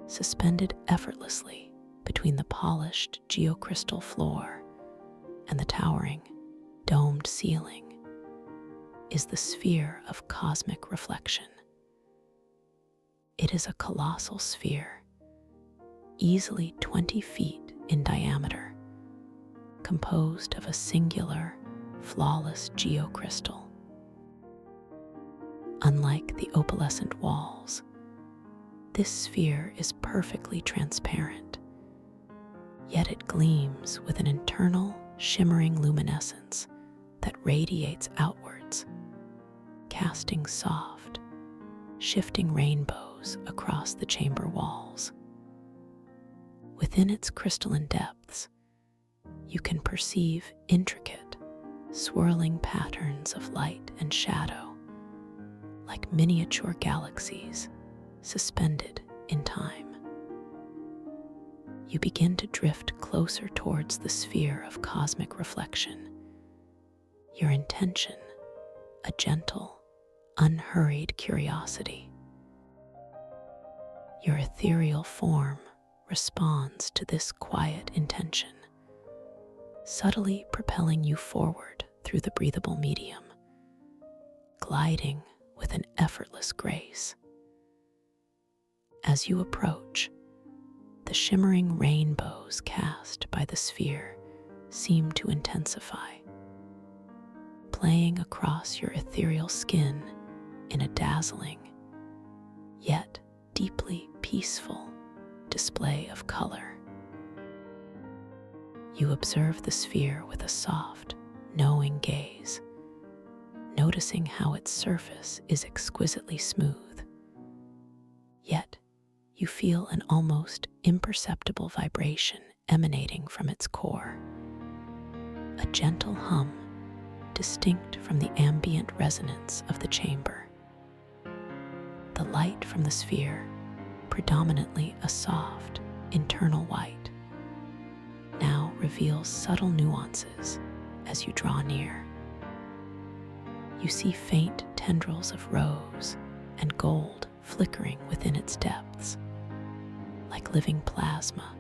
suspended effortlessly between the polished geocrystal floor and the towering, domed ceiling, is the sphere of cosmic reflection. It is a colossal sphere, easily 20 feet in diameter, composed of a singular, flawless geocrystal. Unlike the opalescent walls, this sphere is perfectly transparent, yet it gleams with an internal, shimmering luminescence that radiates outwards, casting soft, shifting rainbows across the chamber walls. Within its crystalline depths, you can perceive intricate, swirling patterns of light and shadow, like miniature galaxies suspended in time. You begin to drift closer towards the sphere of cosmic reflection, your intention a gentle, unhurried curiosity. Your ethereal form responds to this quiet intention, subtly propelling you forward through the breathable medium, gliding with an effortless grace. As you approach, the shimmering rainbows cast by the sphere seem to intensify, playing across your ethereal skin in a dazzling, yet deeply peaceful display of color. You observe the sphere with a soft, knowing gaze, noticing how its surface is exquisitely smooth. Yet, you feel an almost imperceptible vibration emanating from its core, a gentle hum distinct from the ambient resonance of the chamber. The light from the sphere, predominantly a soft, internal white, now reveals subtle nuances as you draw near. You see faint tendrils of rose and gold flickering within its depths, like living plasma,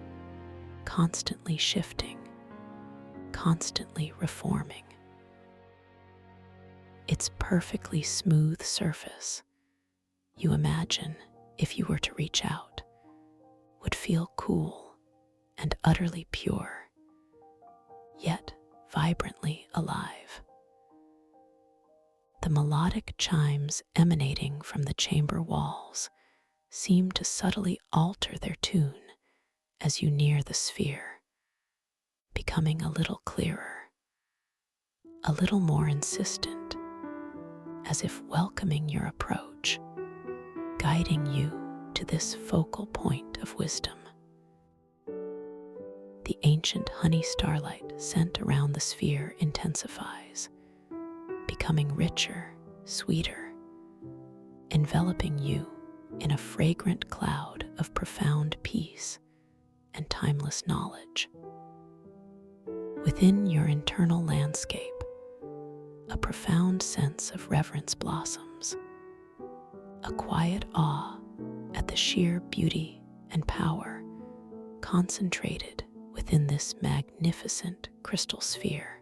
constantly shifting, constantly reforming. Its perfectly smooth surface, you imagine, if you were to reach out, would feel cool and utterly pure, yet vibrantly alive. The melodic chimes emanating from the chamber walls seem to subtly alter their tune as you near the sphere, becoming a little clearer, a little more insistent, as if welcoming your approach, guiding you to this focal point of wisdom. The ancient honey starlight scent around the sphere intensifies, becoming richer, sweeter, enveloping you in a fragrant cloud of profound peace and timeless knowledge. Within your internal landscape, a profound sense of reverence blossoms, a quiet awe at the sheer beauty and power concentrated within this magnificent crystal sphere.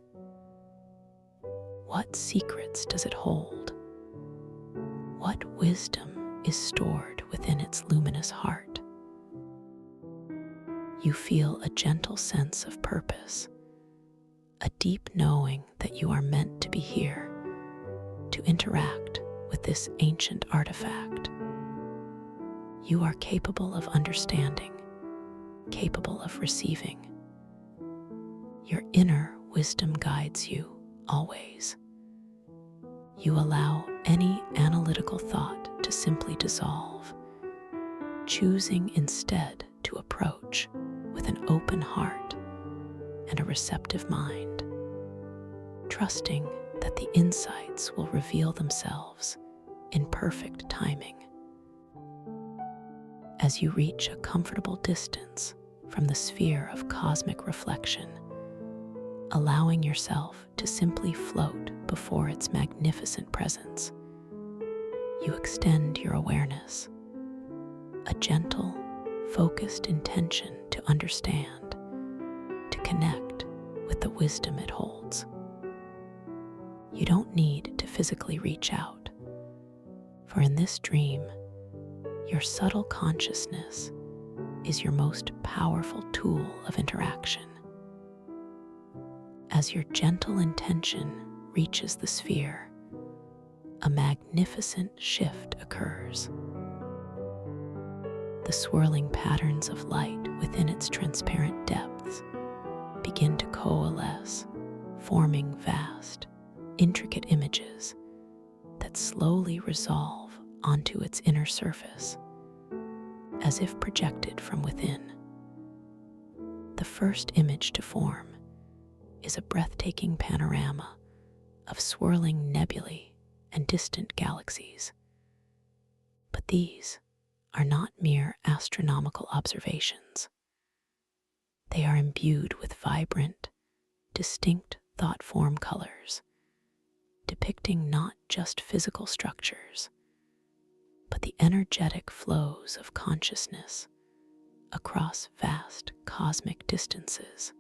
What secrets does it hold? What wisdom is stored within its luminous heart? You feel a gentle sense of purpose, a deep knowing that you are meant to be here, to interact with this ancient artifact. You are capable of understanding, capable of receiving. Your inner wisdom guides you always. You allow any analytical thought to simply dissolve, choosing instead to approach with an open heart and a receptive mind, trusting that the insights will reveal themselves in perfect timing. As you reach a comfortable distance from the sphere of cosmic reflection, allowing yourself to simply float before its magnificent presence, you extend your awareness, a gentle, focused intention to understand, to connect with the wisdom it holds. You don't need to physically reach out, for in this dream, your subtle consciousness is your most powerful tool of interaction. As your gentle intention reaches the sphere, a magnificent shift occurs. The swirling patterns of light within its transparent depths begin to coalesce, forming vast, intricate images that slowly resolve onto its inner surface, as if projected from within. The first image to form is a breathtaking panorama of swirling nebulae and distant galaxies. But these are not mere astronomical observations. They are imbued with vibrant, distinct thought form colors, depicting not just physical structures, but the energetic flows of consciousness across vast cosmic distances.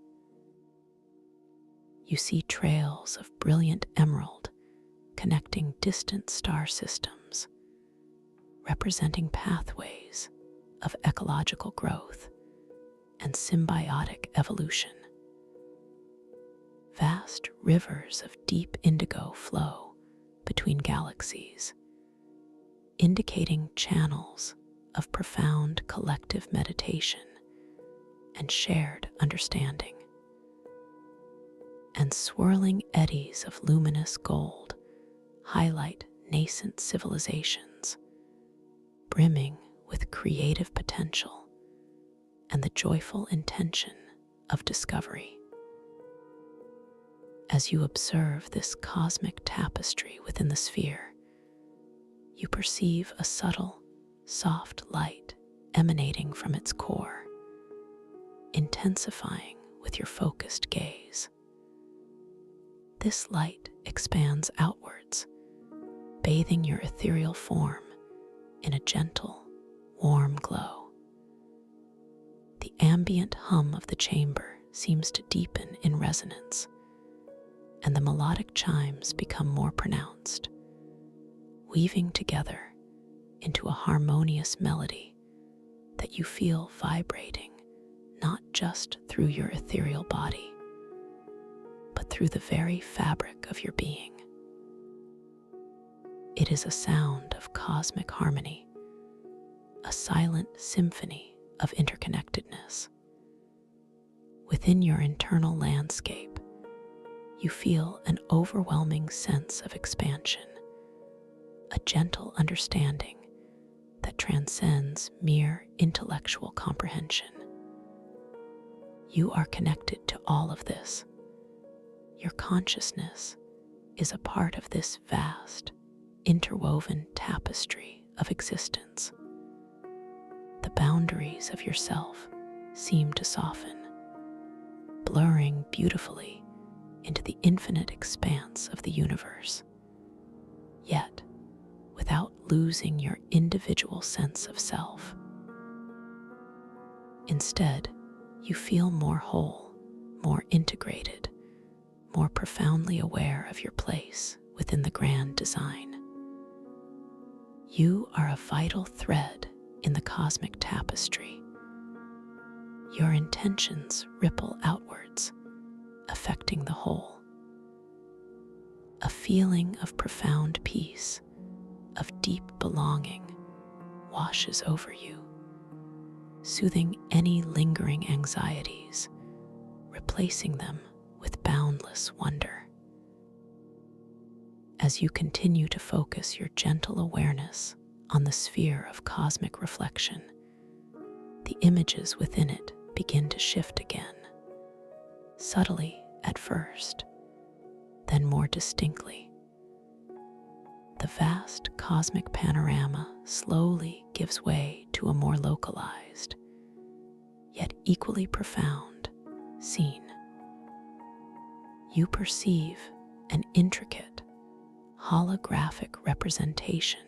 You see trails of brilliant emerald connecting distant star systems, representing pathways of ecological growth and symbiotic evolution. Vast rivers of deep indigo flow between galaxies, indicating channels of profound collective meditation and shared understanding. And swirling eddies of luminous gold highlight nascent civilizations, brimming with creative potential and the joyful intention of discovery. As you observe this cosmic tapestry within the sphere, you perceive a subtle, soft light emanating from its core, intensifying with your focused gaze. This light expands outwards, bathing your ethereal form in a gentle, warm glow. The ambient hum of the chamber seems to deepen in resonance, and the melodic chimes become more pronounced, weaving together into a harmonious melody that you feel vibrating not just through your ethereal body, but through the very fabric of your being. It is a sound of cosmic harmony, a silent symphony of interconnectedness. Within your internal landscape, you feel an overwhelming sense of expansion, a gentle understanding that transcends mere intellectual comprehension. You are connected to all of this. Your consciousness is a part of this vast, interwoven tapestry of existence. The boundaries of yourself seem to soften, blurring beautifully into the infinite expanse of the universe, yet without losing your individual sense of self. Instead, you feel more whole, more integrated, more profoundly aware of your place within the grand design. You are a vital thread in the cosmic tapestry. Your intentions ripple outwards, affecting the whole. A feeling of profound peace, of deep belonging, washes over you, soothing any lingering anxieties, replacing them with boundless wonder. As you continue to focus your gentle awareness on the sphere of cosmic reflection, the images within it begin to shift again, subtly at first, then more distinctly. The vast cosmic panorama slowly gives way to a more localized, yet equally profound, scene. You perceive an intricate, holographic representation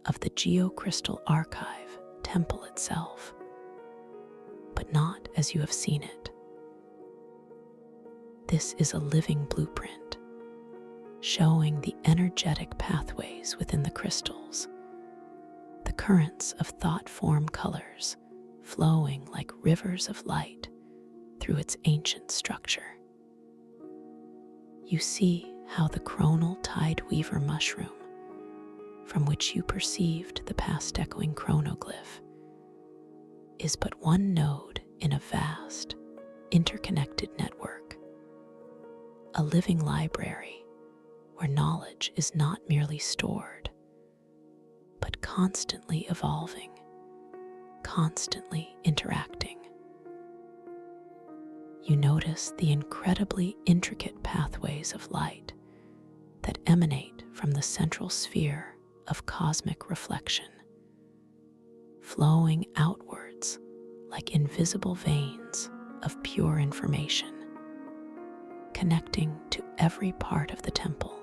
of the geocrystal archive temple itself, but not as you have seen it. This is a living blueprint, showing the energetic pathways within the crystals, the currents of thought-form colors flowing like rivers of light through its ancient structure. You see how the chronal tide weaver mushroom, from which you perceived the past echoing chronoglyph, is but one node in a vast, interconnected network, a living library where knowledge is not merely stored, but constantly evolving, constantly interacting. You notice the incredibly intricate pathways of light that emanate from the central sphere of cosmic reflection, flowing outwards like invisible veins of pure information, connecting to every part of the temple.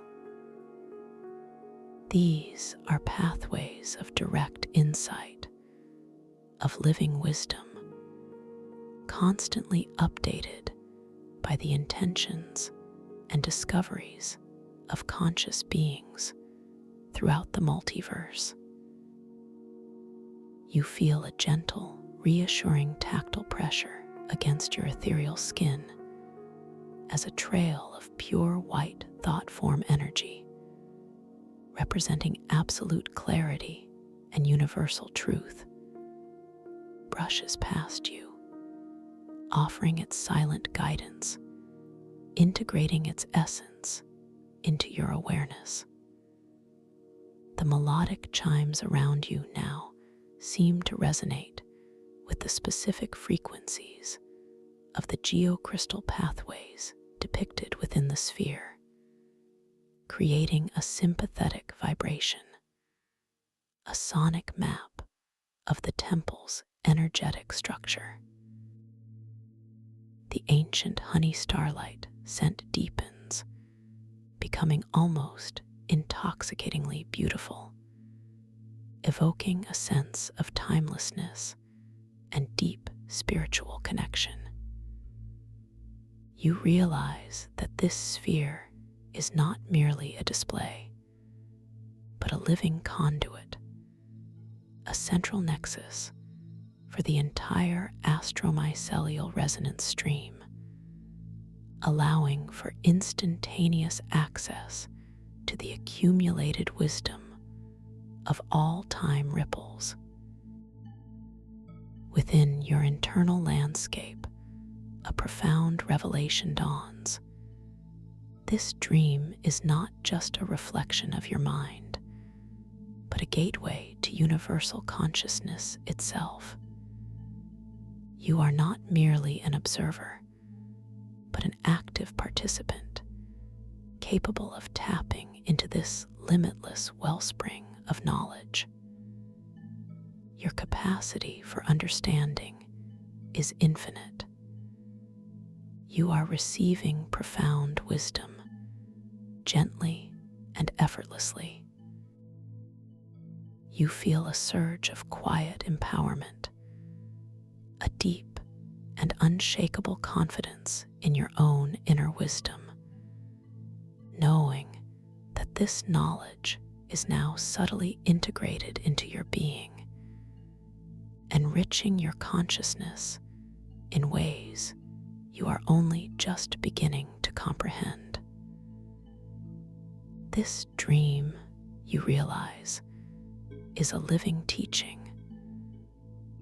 These are pathways of direct insight, of living wisdom, constantly updated by the intentions and discoveries of conscious beings throughout the multiverse. You feel a gentle, reassuring tactile pressure against your ethereal skin as a trail of pure white thought form energy, representing absolute clarity and universal truth, brushes past you, offering its silent guidance, integrating its essence into your awareness. The melodic chimes around you now seem to resonate with the specific frequencies of the geocrystal pathways depicted within the sphere, creating a sympathetic vibration, a sonic map of the temple's energetic structure. The ancient honey starlight scent deepens, becoming almost intoxicatingly beautiful, evoking a sense of timelessness and deep spiritual connection. You realize that this sphere is not merely a display, but a living conduit, a central nexus for the entire astromycelial resonance stream, allowing for instantaneous access to the accumulated wisdom of all time ripples. Within your internal landscape, a profound revelation dawns. This dream is not just a reflection of your mind, but a gateway to universal consciousness itself. You are not merely an observer, but an active participant, capable of tapping into this limitless wellspring of knowledge. Your capacity for understanding is infinite. You are receiving profound wisdom, gently and effortlessly. You feel a surge of quiet empowerment, a deep and unshakable confidence in your own inner wisdom, knowing that this knowledge is now subtly integrated into your being, enriching your consciousness in ways you are only just beginning to comprehend. This dream, you realize, is a living teaching,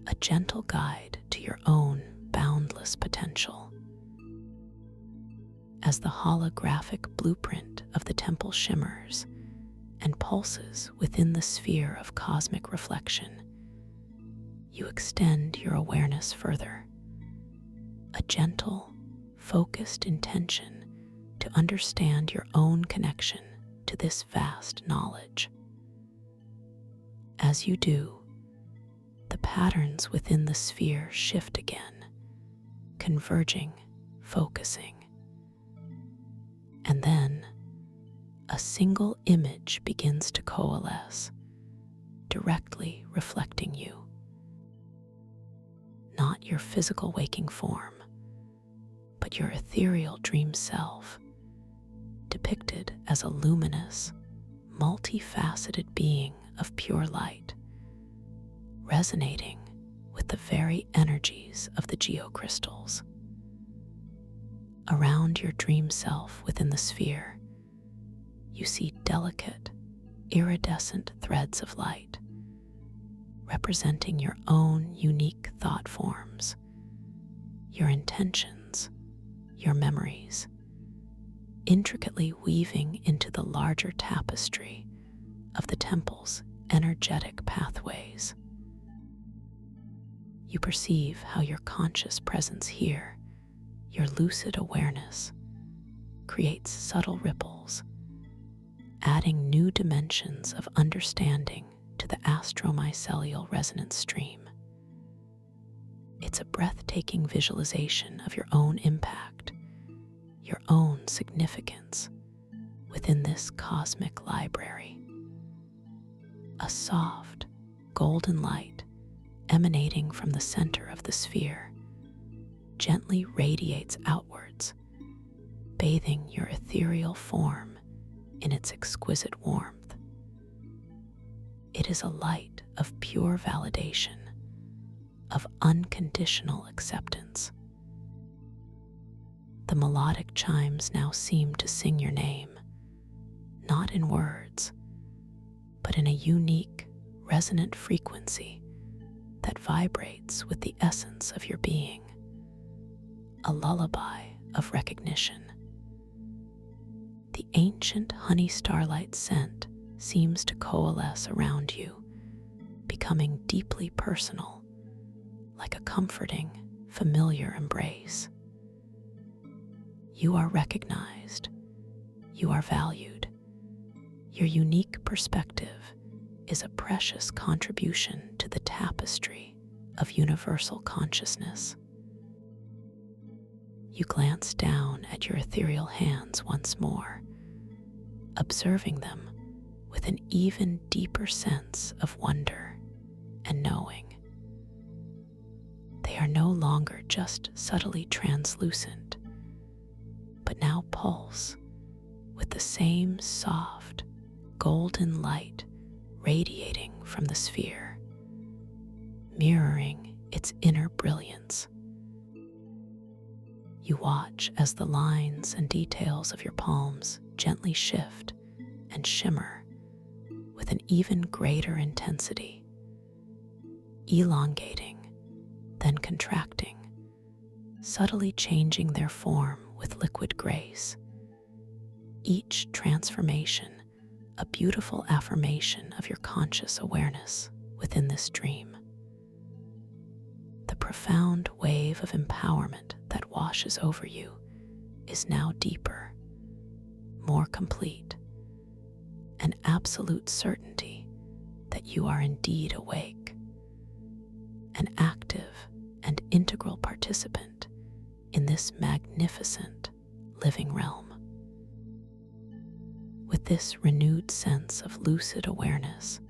a gentle guide to your own boundless potential. As the holographic blueprint of the temple shimmers and pulses within the sphere of cosmic reflection, you extend your awareness further, a gentle, focused intention to understand your own connection to this vast knowledge. As you do, the patterns within the sphere shift again, converging, focusing. And then, a single image begins to coalesce, directly reflecting you. Not your physical waking form, but your ethereal dream self, depicted as a luminous, multifaceted being of pure light, resonating with the very energies of the geocrystals. Around your dream self within the sphere, you see delicate, iridescent threads of light, representing your own unique thought forms, your intentions, your memories, intricately weaving into the larger tapestry of the temple's energetic pathways. You perceive how your conscious presence here, your lucid awareness, creates subtle ripples, adding new dimensions of understanding to the astromycelial resonance stream. It's a breathtaking visualization of your own impact, your own significance within this cosmic library. A soft, golden light emanating from the center of the sphere gently radiates outwards, bathing your ethereal form in its exquisite warmth. It is a light of pure validation, of unconditional acceptance. The melodic chimes now seem to sing your name, not in words, but in a unique, resonant frequency that vibrates with the essence of your being, a lullaby of recognition. The ancient honey starlight scent seems to coalesce around you, becoming deeply personal, like a comforting, familiar embrace. You are recognized. You are valued. Your unique perspective is a precious contribution to the tapestry of universal consciousness. You glance down at your ethereal hands once more, observing them with an even deeper sense of wonder and knowing. They are no longer just subtly translucent, but now pulse with the same soft, golden light radiating from the sphere, mirroring its inner brilliance. You watch as the lines and details of your palms gently shift and shimmer with an even greater intensity, elongating, then contracting, subtly changing their form with liquid grace. Each transformation a beautiful affirmation of your conscious awareness within this dream. The profound wave of empowerment that washes over you is now deeper, more complete, an absolute certainty that you are indeed awake, an active and integral participant in this magnificent living realm. With this renewed sense of lucid awareness,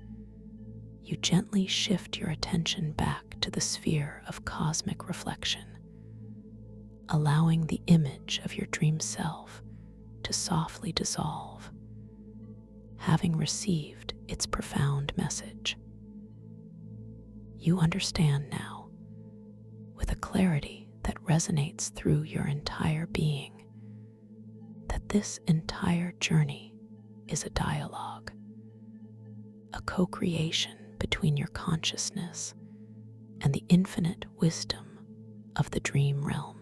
you gently shift your attention back to the sphere of cosmic reflection, allowing the image of your dream self to softly dissolve, having received its profound message. You understand now, with a clarity that resonates through your entire being, that this entire journey is a dialogue, a co-creation between your consciousness and the infinite wisdom of the dream realm.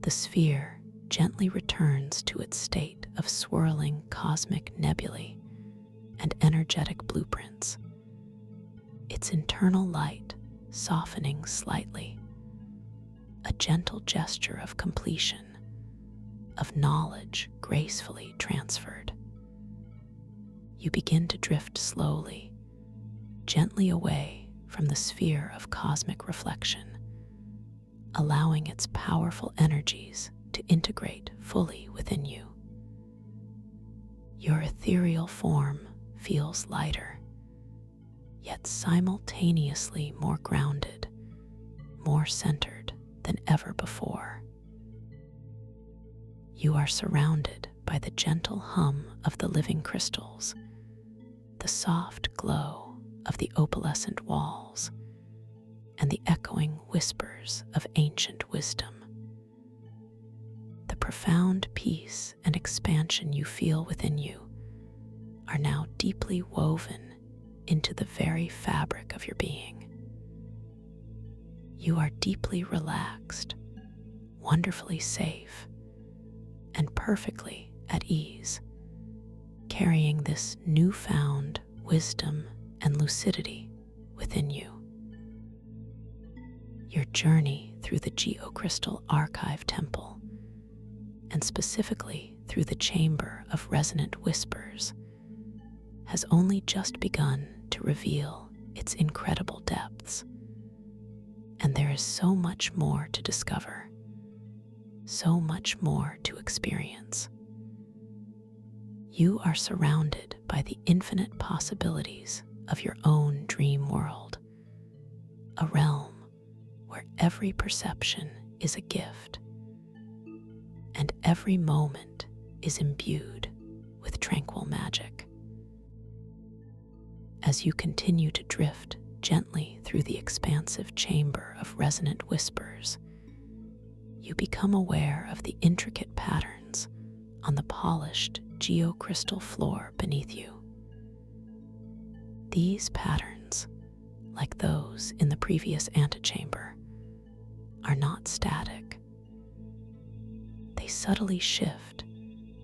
The sphere gently returns to its state of swirling cosmic nebulae and energetic blueprints, its internal light softening slightly, a gentle gesture of completion, of knowledge gracefully transferred. You begin to drift slowly, gently away from the sphere of cosmic reflection, allowing its powerful energies to integrate fully within you. Your ethereal form feels lighter, yet simultaneously more grounded, more centered than ever before. You are surrounded by the gentle hum of the living crystals, the soft glow of the opalescent walls, and the echoing whispers of ancient wisdom. The profound peace and expansion you feel within you are now deeply woven into the very fabric of your being. You are deeply relaxed, wonderfully safe, and perfectly at ease, carrying this newfound wisdom and lucidity within you. Your journey through the Geocrystal Archive Temple, and specifically through the Chamber of Resonant Whispers, has only just begun to reveal its incredible depths. And there is so much more to discover, so much more to experience. You are surrounded by the infinite possibilities of your own dream world, a realm where every perception is a gift, and every moment is imbued with tranquil magic. As you continue to drift gently through the expansive chamber of resonant whispers, you become aware of the intricate patterns on the polished geocrystal floor beneath you. These patterns, like those in the previous antechamber, are not static. They subtly shift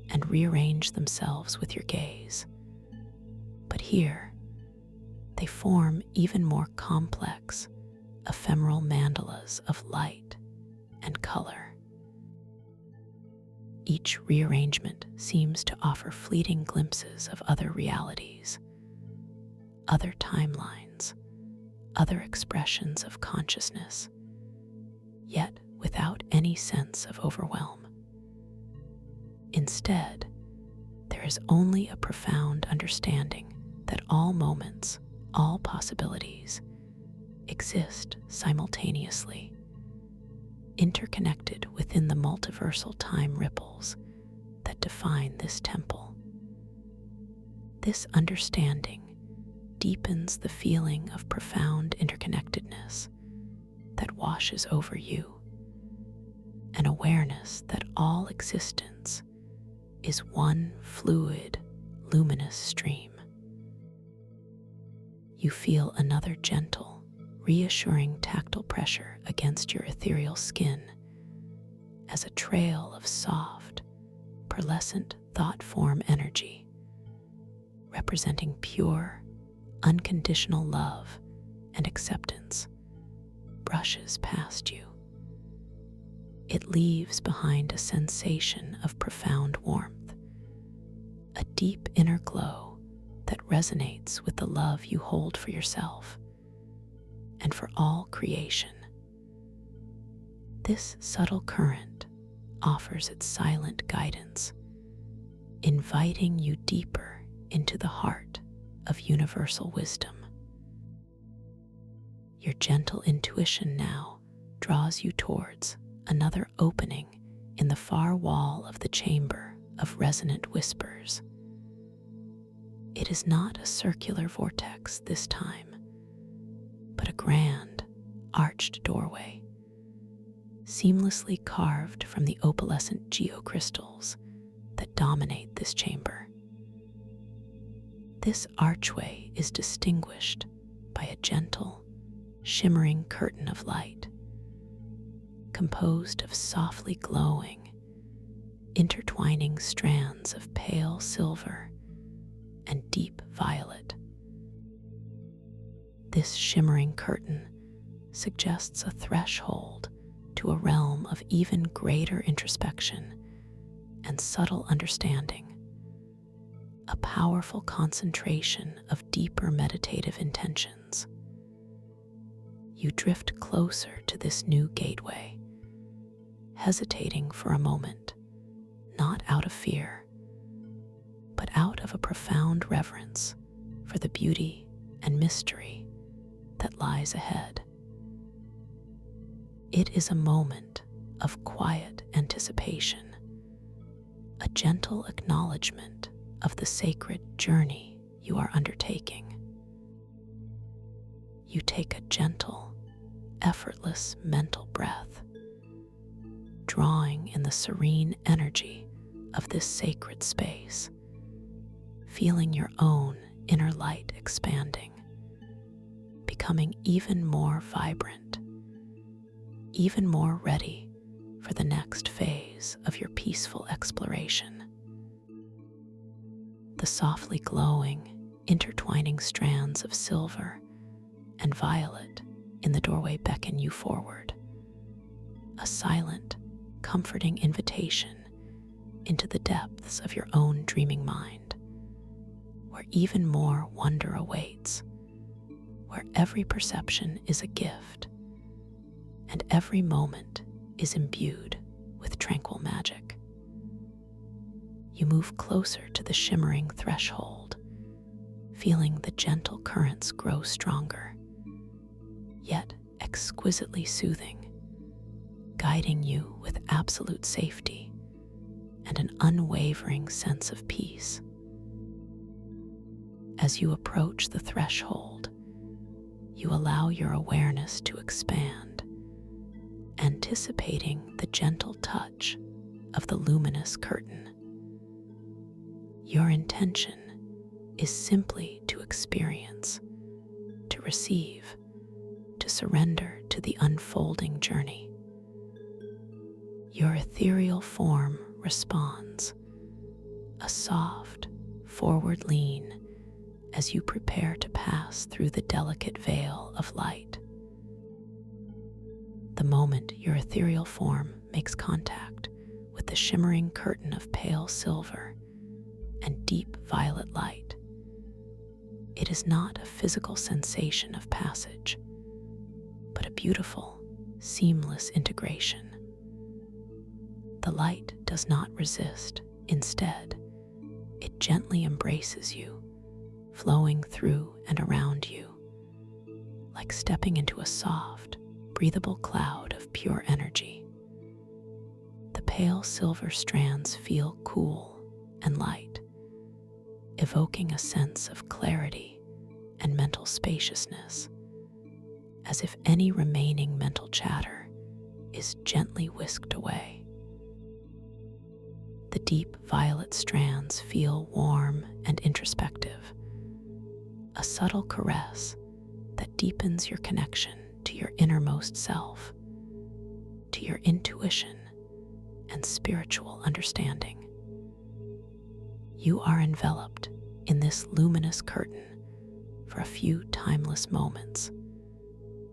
and rearrange themselves with your gaze. But here, they form even more complex, ephemeral mandalas of light and color. Each rearrangement seems to offer fleeting glimpses of other realities, other timelines, other expressions of consciousness, yet without any sense of overwhelm. Instead, there is only a profound understanding that all moments, all possibilities, exist simultaneously, interconnected within the multiversal time ripples that define this temple. This understanding deepens the feeling of profound interconnectedness that washes over you, an awareness that all existence is one fluid, luminous stream. You feel another gentle, reassuring tactile pressure against your ethereal skin as a trail of soft, pearlescent thought form energy, representing pure, unconditional love and acceptance, brushes past you. It leaves behind a sensation of profound warmth, a deep inner glow that resonates with the love you hold for yourself and for all creation. This subtle current offers its silent guidance, inviting you deeper into the heart of universal wisdom. Your gentle intuition now draws you towards another opening in the far wall of the chamber of resonant whispers. It is not a circular vortex this time, but a grand, arched doorway, seamlessly carved from the opalescent geocrystals that dominate this chamber. This archway is distinguished by a gentle, shimmering curtain of light, composed of softly glowing, intertwining strands of pale silver and deep violet. This shimmering curtain suggests a threshold to a realm of even greater introspection and subtle understanding, a powerful concentration of deeper meditative intentions. You drift closer to this new gateway, hesitating for a moment, not out of fear, but out of a profound reverence for the beauty and mystery that lies ahead. It is a moment of quiet anticipation, a gentle acknowledgement of the sacred journey you are undertaking. You take a gentle, effortless mental breath, drawing in the serene energy of this sacred space, feeling your own inner light expanding, becoming even more vibrant, even more ready for the next phase of your peaceful exploration. The softly glowing, intertwining strands of silver and violet in the doorway beckon you forward, a silent, comforting invitation into the depths of your own dreaming mind, where even more wonder awaits, where every perception is a gift and every moment is imbued with tranquil magic. You move closer to the shimmering threshold, feeling the gentle currents grow stronger, yet exquisitely soothing, guiding you with absolute safety and an unwavering sense of peace. As you approach the threshold, you allow your awareness to expand, anticipating the gentle touch of the luminous curtain. Your intention is simply to experience, to receive, to surrender to the unfolding journey. Your ethereal form responds, a soft, forward lean as you prepare to pass through the delicate veil of light. The moment your ethereal form makes contact with the shimmering curtain of pale silver and deep violet light, it is not a physical sensation of passage, but a beautiful, seamless integration. The light does not resist. Instead, gently embraces you, flowing through and around you, like stepping into a soft, breathable cloud of pure energy. The pale silver strands feel cool and light, evoking a sense of clarity and mental spaciousness, as if any remaining mental chatter is gently whisked away. The deep violet strands feel warm and introspective, a subtle caress that deepens your connection to your innermost self, to your intuition and spiritual understanding. You are enveloped in this luminous curtain for a few timeless moments,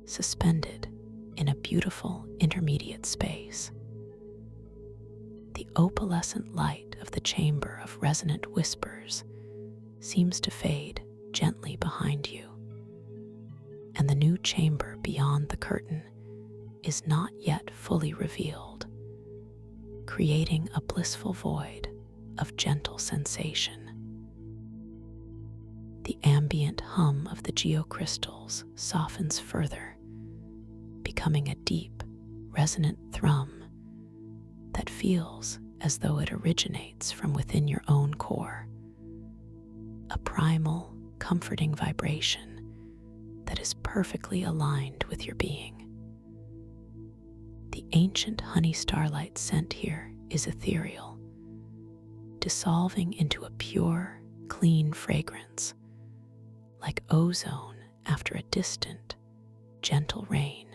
suspended in a beautiful intermediate space. The opalescent light of the chamber of resonant whispers seems to fade gently behind you, and the new chamber beyond the curtain is not yet fully revealed, creating a blissful void of gentle sensation. The ambient hum of the geocrystals softens further, becoming a deep, resonant thrum that feels as though it originates from within your own core, a primal, comforting vibration that is perfectly aligned with your being. The ancient honey starlight scent here is ethereal, dissolving into a pure, clean fragrance, like ozone after a distant, gentle rain,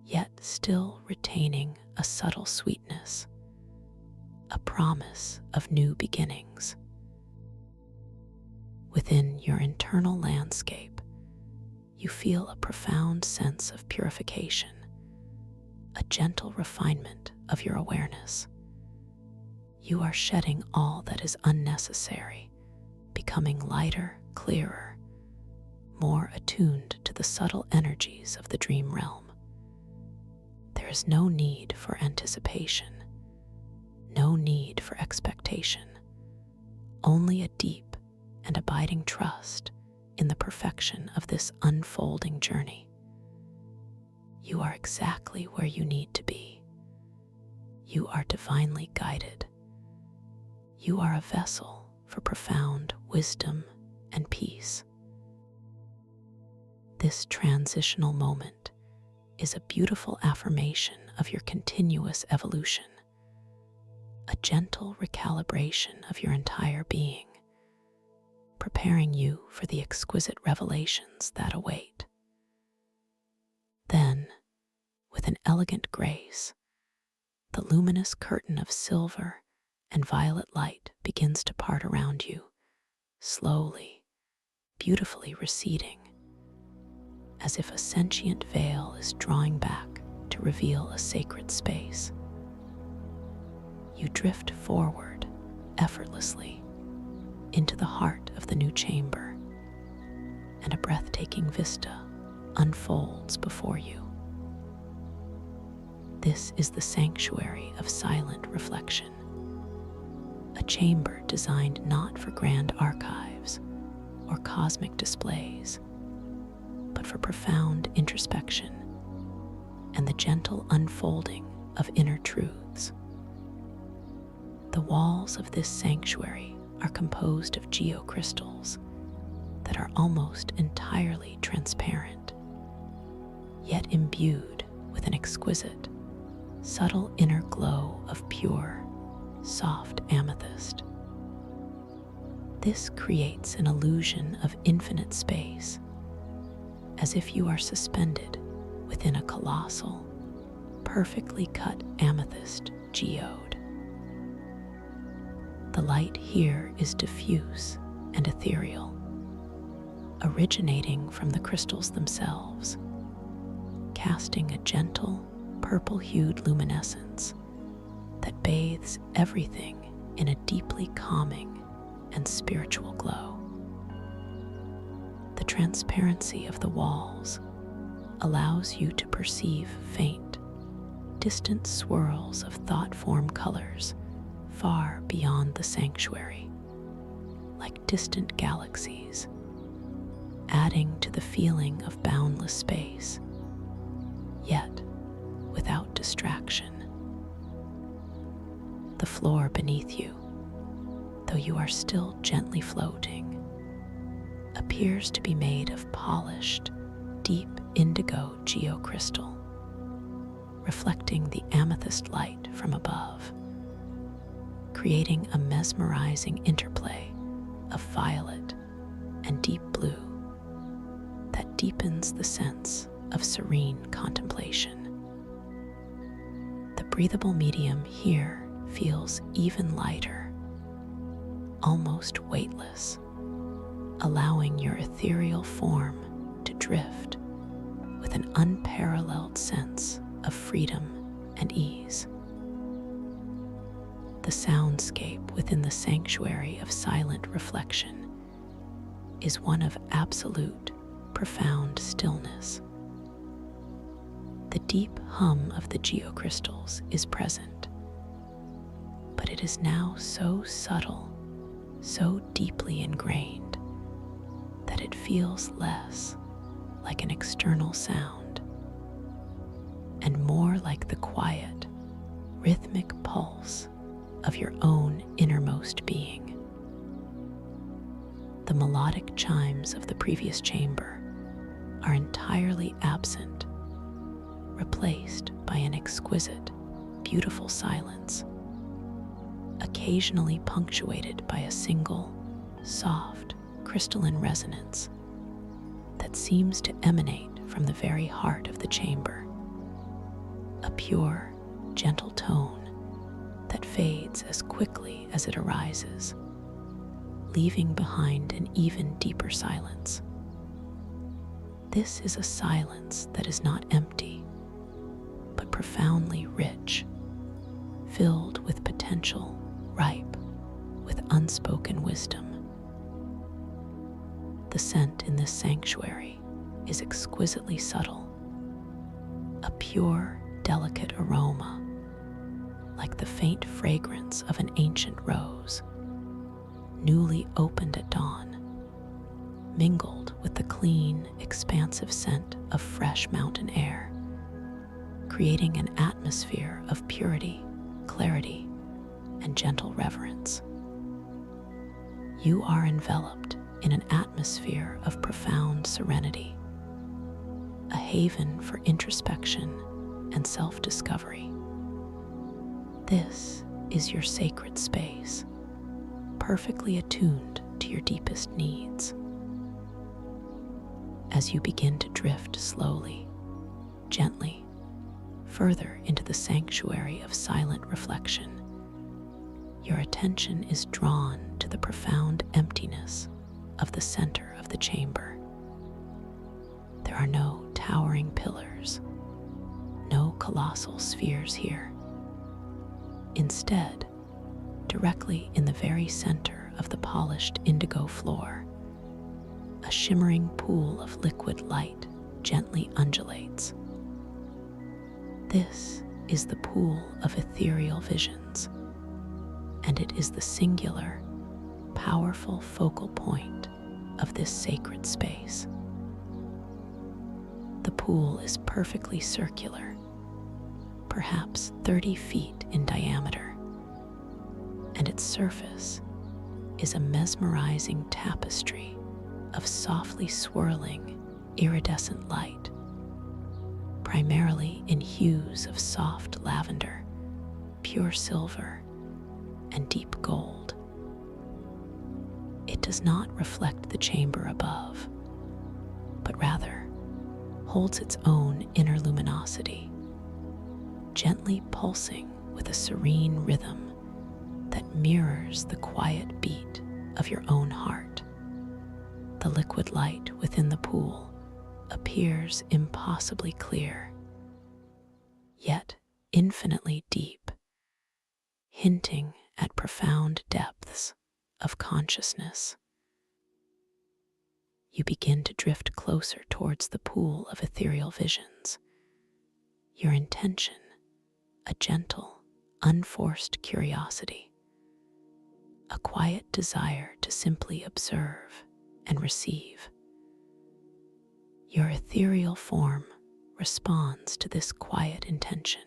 yet still retaining a subtle sweetness, a promise of new beginnings. Within your internal landscape, you feel a profound sense of purification, a gentle refinement of your awareness. You are shedding all that is unnecessary, becoming lighter, clearer, more attuned to the subtle energies of the dream realm. There is no need for anticipation, no need for expectation, only a deep and abiding trust in the perfection of this unfolding journey. You are exactly where you need to be. You are divinely guided. You are a vessel for profound wisdom and peace. This transitional moment is a beautiful affirmation of your continuous evolution, a gentle recalibration of your entire being, preparing you for the exquisite revelations that await. Then, with an elegant grace, the luminous curtain of silver and violet light begins to part around you, slowly, beautifully receding, as if a sentient veil is drawing back to reveal a sacred space. You drift forward effortlessly into the heart of the new chamber, and a breathtaking vista unfolds before you. This is the sanctuary of silent reflection, a chamber designed not for grand archives or cosmic displays, but for profound introspection and the gentle unfolding of inner truths. The walls of this sanctuary are composed of geocrystals that are almost entirely transparent, yet imbued with an exquisite, subtle inner glow of pure, soft amethyst. This creates an illusion of infinite space, as if you are suspended within a colossal, perfectly cut amethyst geode. The light here is diffuse and ethereal, originating from the crystals themselves, casting a gentle, purple-hued luminescence that bathes everything in a deeply calming and spiritual glow. The transparency of the walls allows you to perceive faint, distant swirls of thought-form colors far beyond the sanctuary, like distant galaxies, adding to the feeling of boundless space, yet without distraction. The floor beneath you, though you are still gently floating, appears to be made of polished, deep indigo geocrystal, reflecting the amethyst light from above, creating a mesmerizing interplay of violet and deep blue that deepens the sense of serene contemplation. The breathable medium here feels even lighter, almost weightless, allowing your ethereal form to drift with an unparalleled sense of freedom and ease. The soundscape within the sanctuary of silent reflection is one of absolute, profound stillness. The deep hum of the geocrystals is present, but it is now so subtle, so deeply ingrained, that it feels less like an external sound and more like the quiet, rhythmic pulse of your own innermost being. The melodic chimes of the previous chamber are entirely absent, replaced by an exquisite, beautiful silence, occasionally punctuated by a single, soft, crystalline resonance that seems to emanate from the very heart of the chamber, a pure, gentle tone that fades as quickly as it arises, leaving behind an even deeper silence. This is a silence that is not empty, but profoundly rich, filled with potential, ripe with unspoken wisdom. The scent in this sanctuary is exquisitely subtle, a pure, delicate aroma, like the faint fragrance of an ancient rose, newly opened at dawn, mingled with the clean, expansive scent of fresh mountain air, creating an atmosphere of purity, clarity, and gentle reverence. You are enveloped in an atmosphere of profound serenity, a haven for introspection and self-discovery. This is your sacred space, perfectly attuned to your deepest needs. As you begin to drift slowly, gently, further into the sanctuary of silent reflection, your attention is drawn to the profound emptiness of the center of the chamber. There are no towering pillars, no colossal spheres here. Instead, directly in the very center of the polished indigo floor, a shimmering pool of liquid light gently undulates. This is the pool of ethereal visions, and it is the singular, powerful focal point of this sacred space. The pool is perfectly circular, perhaps 30 feet in diameter, and its surface is a mesmerizing tapestry of softly swirling, iridescent light, primarily in hues of soft lavender, pure silver, and deep gold. It does not reflect the chamber above, but rather holds its own inner luminosity, gently pulsing with a serene rhythm that mirrors the quiet beat of your own heart. The liquid light within the pool appears impossibly clear, yet infinitely deep, hinting at profound depths of consciousness. You begin to drift closer towards the pool of ethereal visions, your intention a gentle, unforced curiosity, a quiet desire to simply observe and receive. Your ethereal form responds to this quiet intention,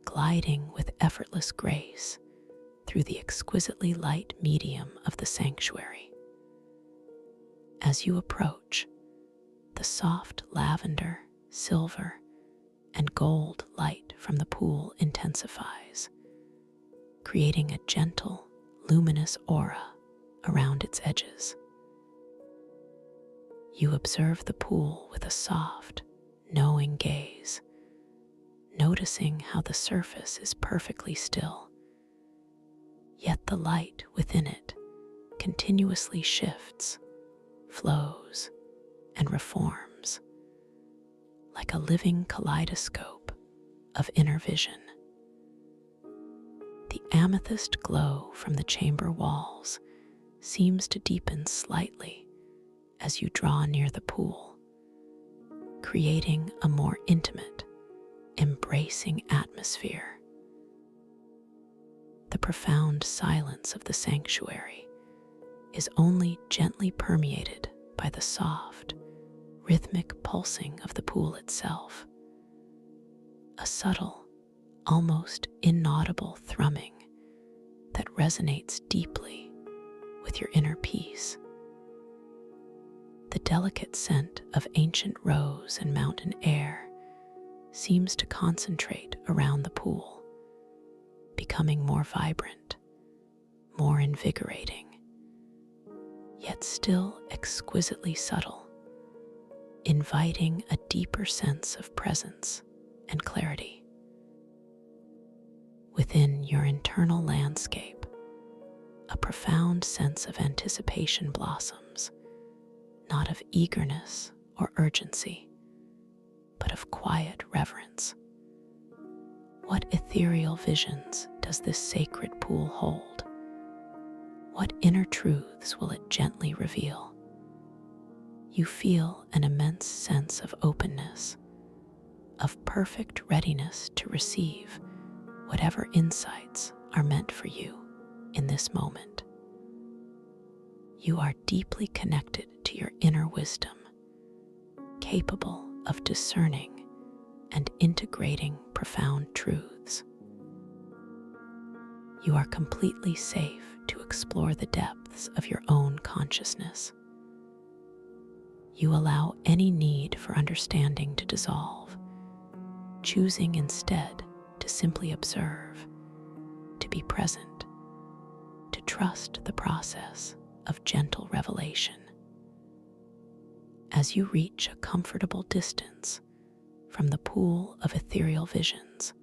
gliding with effortless grace through the exquisitely light medium of the sanctuary. As you approach, the soft lavender, silver, and gold light from the pool intensifies, creating a gentle, luminous aura around its edges. You observe the pool with a soft, knowing gaze, noticing how the surface is perfectly still, yet the light within it continuously shifts, flows, and reforms like a living kaleidoscope of inner vision. The amethyst glow from the chamber walls seems to deepen slightly as you draw near the pool, creating a more intimate, embracing atmosphere. The profound silence of the sanctuary is only gently permeated by the soft, rhythmic pulsing of the pool itself, a subtle, almost inaudible thrumming that resonates deeply with your inner peace. The delicate scent of ancient rose and mountain air seems to concentrate around the pool, becoming more vibrant, more invigorating, yet still exquisitely subtle, inviting a deeper sense of presence and clarity. Within your internal landscape, a profound sense of anticipation blossoms, not of eagerness or urgency, but of quiet reverence. What ethereal visions does this sacred pool hold? What inner truths will it gently reveal? You feel an immense sense of openness, of perfect readiness to receive whatever insights are meant for you in this moment. You are deeply connected to your inner wisdom, capable of discerning and integrating profound truths. You are completely safe to explore the depths of your own consciousness. You allow any need for understanding to dissolve, choosing instead to simply observe, to be present, to trust the process of gentle revelation. As you reach a comfortable distance from the pool of ethereal visions,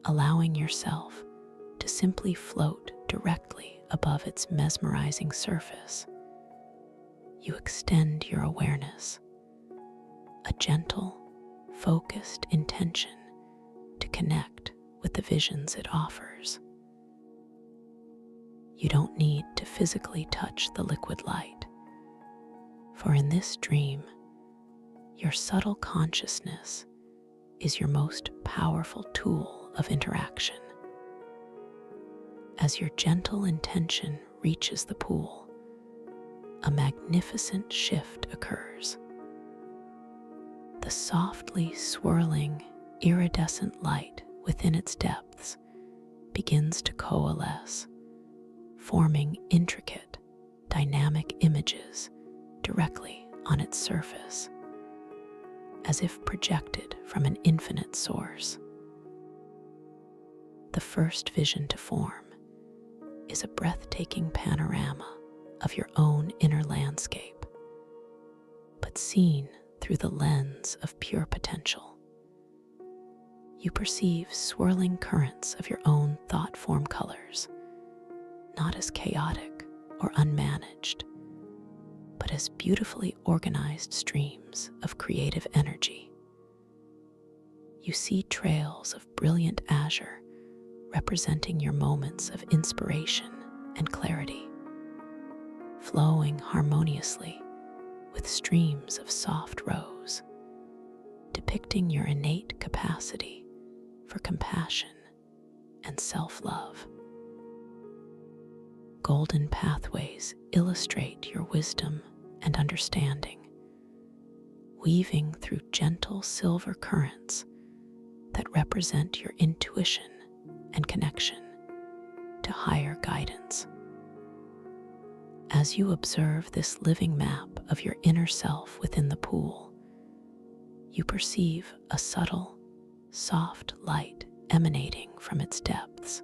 allowing yourself to simply float directly above its mesmerizing surface, you extend your awareness, a gentle, focused intention to connect with the visions it offers. You don't need to physically touch the liquid light, for in this dream, your subtle consciousness is your most powerful tool of interaction. As your gentle intention reaches the pool, a magnificent shift occurs. The softly swirling, iridescent light within its depths begins to coalesce, forming intricate, dynamic images directly on its surface, as if projected from an infinite source. The first vision to form is a breathtaking panorama of your own inner landscape, but seen through the lens of pure potential. You perceive swirling currents of your own thought form colors, not as chaotic or unmanaged, but as beautifully organized streams of creative energy. You see trails of brilliant azure representing your moments of inspiration and clarity, flowing harmoniously with streams of soft rose, depicting your innate capacity for compassion and self-love. golden pathways illustrate your wisdom and understanding, weaving through gentle silver currents that represent your intuition and connection to higher guidance. As you observe this living map of your inner self within the pool, you perceive a subtle, soft light emanating from its depths,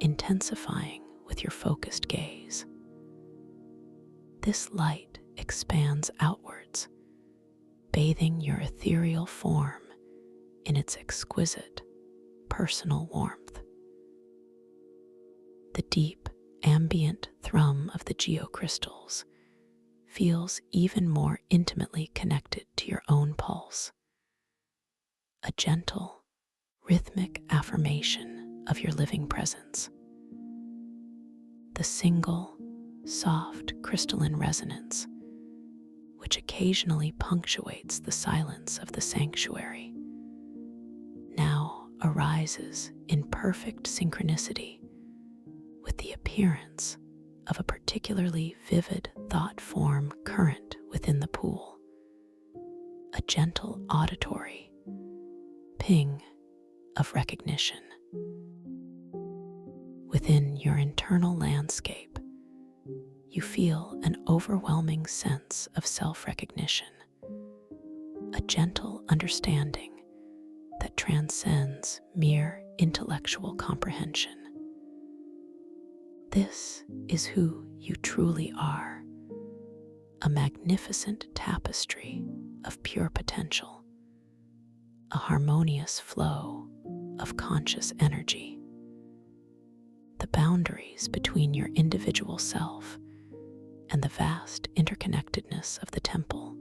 intensifying with your focused gaze. This light expands outwards, bathing your ethereal form in its exquisite, personal warmth. The deep, ambient thrum of the geocrystals feels even more intimately connected to your own pulse, a gentle, rhythmic affirmation of your living presence. The single, soft crystalline resonance, which occasionally punctuates the silence of the sanctuary, now arises in perfect synchronicity with the appearance of a particularly vivid thought form current within the pool, a gentle auditory ping of recognition. Within your internal landscape, you feel an overwhelming sense of self-recognition, a gentle understanding that transcends mere intellectual comprehension. This is who you truly are, a magnificent tapestry of pure potential, a harmonious flow of conscious energy. The boundaries between your individual self and the vast interconnectedness of the temple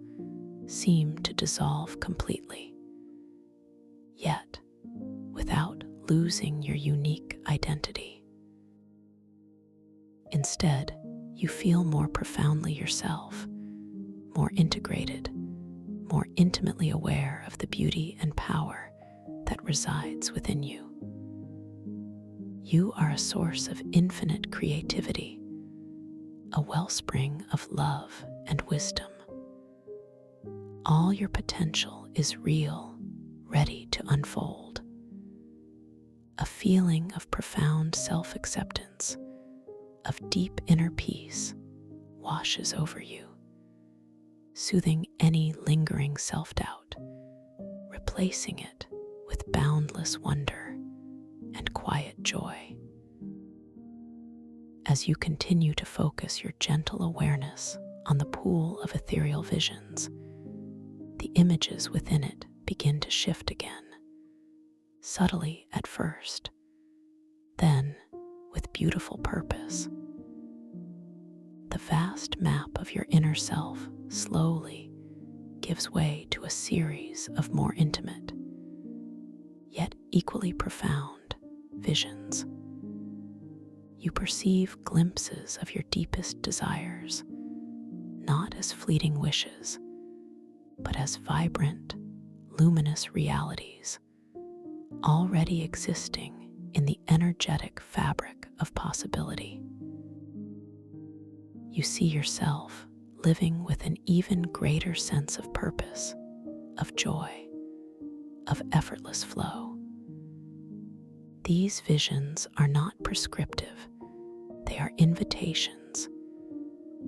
seem to dissolve completely, yet without losing your unique identity. Instead, you feel more profoundly yourself, more integrated, more intimately aware of the beauty and power that resides within you. You are a source of infinite creativity, a wellspring of love and wisdom. All your potential is real, ready to unfold. A feeling of profound self-acceptance, of deep inner peace, washes over you, soothing any lingering self-doubt, replacing it with boundless wonder and quiet joy. As you continue to focus your gentle awareness on the pool of ethereal visions, the images within it begin to shift again, subtly at first, then with beautiful purpose. The vast map of your inner self slowly gives way to a series of more intimate, yet equally profound visions. You perceive glimpses of your deepest desires, not as fleeting wishes, but as vibrant, luminous realities, already existing in the energetic fabric of possibility. You see yourself living with an even greater sense of purpose, of joy, of effortless flow. These visions are not prescriptive, they are invitations,